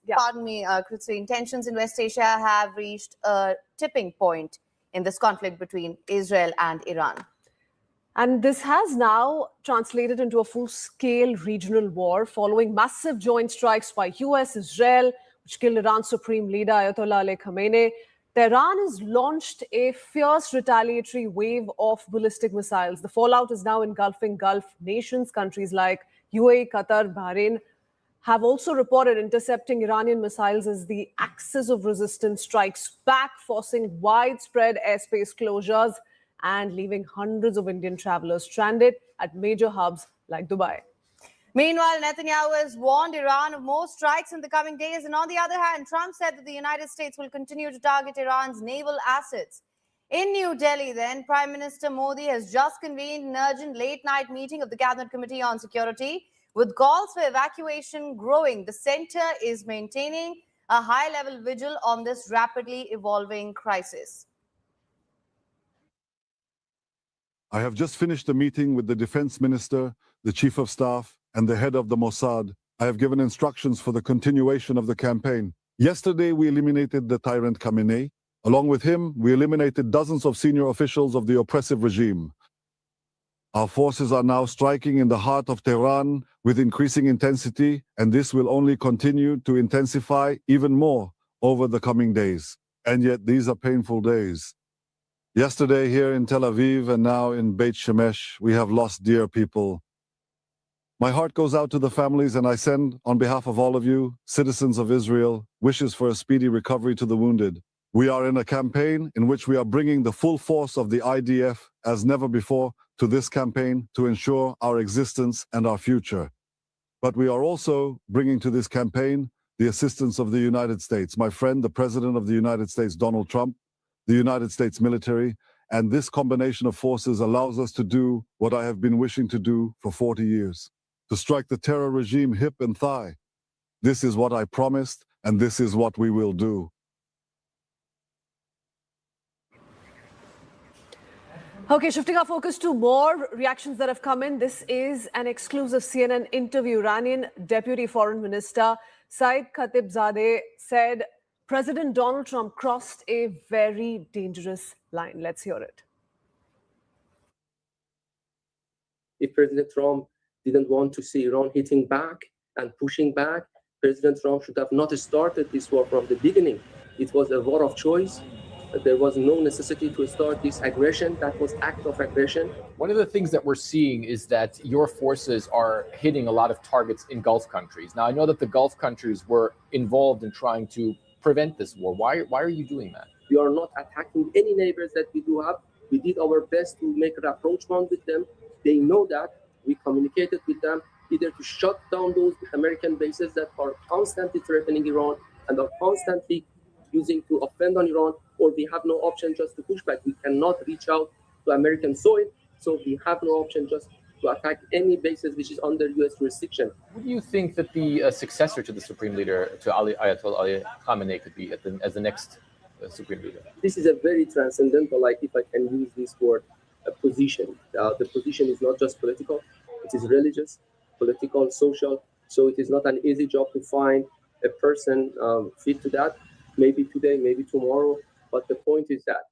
in West Asia have reached a tipping point in this conflict between Israel and Iran. And this has now translated into a full-scale regional war following massive joint strikes by US, Israel, which killed Iran's supreme leader, Ayatollah Ali Khamenei. Tehran has launched a fierce retaliatory wave of ballistic missiles. The fallout is now engulfing Gulf nations. Countries like UAE, Qatar, Bahrain have also reported intercepting Iranian missiles as the axis of resistance strikes back, forcing widespread airspace closures and leaving hundreds of Indian travelers stranded at major hubs like Dubai. Meanwhile, Netanyahu has warned Iran of more strikes in the coming days. And on the other hand, Trump said that the United States will continue to target Iran's naval assets. In New Delhi, then, Prime Minister Modi has just convened an urgent late-night meeting of the Cabinet Committee on Security, with calls for evacuation growing. The center is maintaining a high-level vigil on this rapidly evolving crisis. I have just finished a meeting with the defense minister, the chief of staff, and the head of the Mossad. I have given instructions for the continuation of the campaign. Yesterday, we eliminated the tyrant Khamenei. Along with him, we eliminated dozens of senior officials of the oppressive regime. Our forces are now striking in the heart of Tehran with increasing intensity, and this will only continue to intensify even more over the coming days. And yet, these are painful days. Yesterday here in Tel Aviv and now in Beit Shemesh, we have lost dear people. My heart goes out to the families, and I send, on behalf of all of you, citizens of Israel, wishes for a speedy recovery to the wounded. We are in a campaign in which we are bringing the full force of the IDF as never before to this campaign to ensure our existence and our future. But we are also bringing to this campaign the assistance of the United States, my friend, the President of the United States, Donald Trump, the United States military, and this combination of forces allows us to do what I have been wishing to do for 40 years, to strike the terror regime hip and thigh. This is what I promised, and this is what we will do. Okay, shifting our focus to more reactions that have come in. This is an exclusive CNN interview. Iranian Deputy Foreign Minister Saeed Khatibzadeh said President Donald Trump crossed a very dangerous line. Let's hear it. If President Trump didn't want to see Iran hitting back and pushing back, President Trump should have not started this war from the beginning. It was a war of choice. There was no necessity to start this aggression. That was act of aggression. One of the things that we're seeing is that your forces are hitting a lot of targets in Gulf countries. Now, I know that the Gulf countries were involved in trying to prevent this war. Why are you doing that? We are not attacking any neighbors that we do have. We did our best to make a rapprochement with them. They know that. We communicated with them either to shut down those American bases that are constantly threatening Iran and are constantly using to offend on Iran, or we have no option just to push back. We cannot reach out to American soil, so we have no option just to attack any bases which is under U.S. jurisdiction. Who do you think that the successor to the Supreme Leader, to Ayatollah Ali Khamenei, could be as the next Supreme Leader? This is a very transcendental, like if I can use this word, position. The position is not just political, it is religious, political, social, so it is not an easy job to find a person fit to that. Maybe today, maybe tomorrow, but the point is that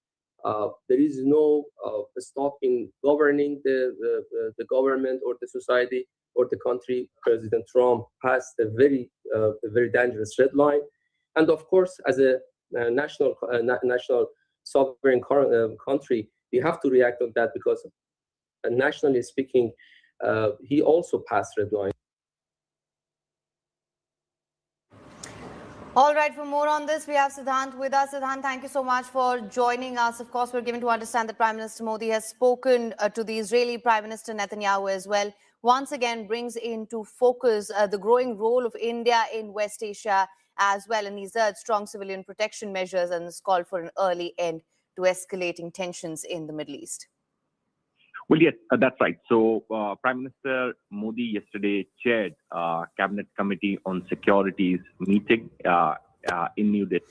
there is no stop in governing the government or the society or the country. President Trump passed a very dangerous red line, and of course, as a national sovereign country, we have to react on that because, nationally speaking, he also passed red line. All right, for more on this, we have Siddhant with us. Siddhant, thank you so much for joining us. Of course, we're given to understand that Prime Minister Modi has spoken to the Israeli Prime Minister Netanyahu as well. Once again, brings into focus the growing role of India in West Asia as well. And he's urged strong civilian protection measures and has called for an early end to escalating tensions in the Middle East. Well, yes, that's right. So Prime Minister Modi yesterday chaired Cabinet Committee on Securities meeting in New Delhi.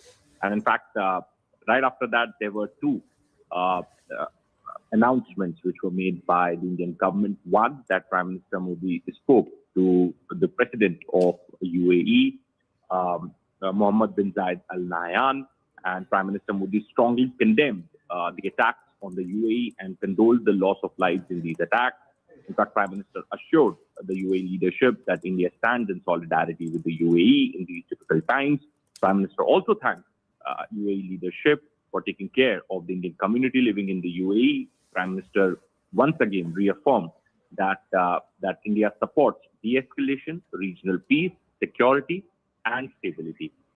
And in fact, right after that, there were two announcements which were made by the Indian government. One, that Prime Minister Modi spoke to the President of UAE, Mohammed bin Zayed Al Nahyan, and Prime Minister Modi strongly condemned the attacks on the UAE and condoled the loss of lives in these attacks. In fact, Prime Minister assured the UAE leadership that India stands in solidarity with the UAE in these difficult times. Prime Minister also thanked UAE leadership for taking care of the Indian community living in the UAE. Prime Minister once again reaffirmed that India supports de-escalation, regional peace, security, and stability.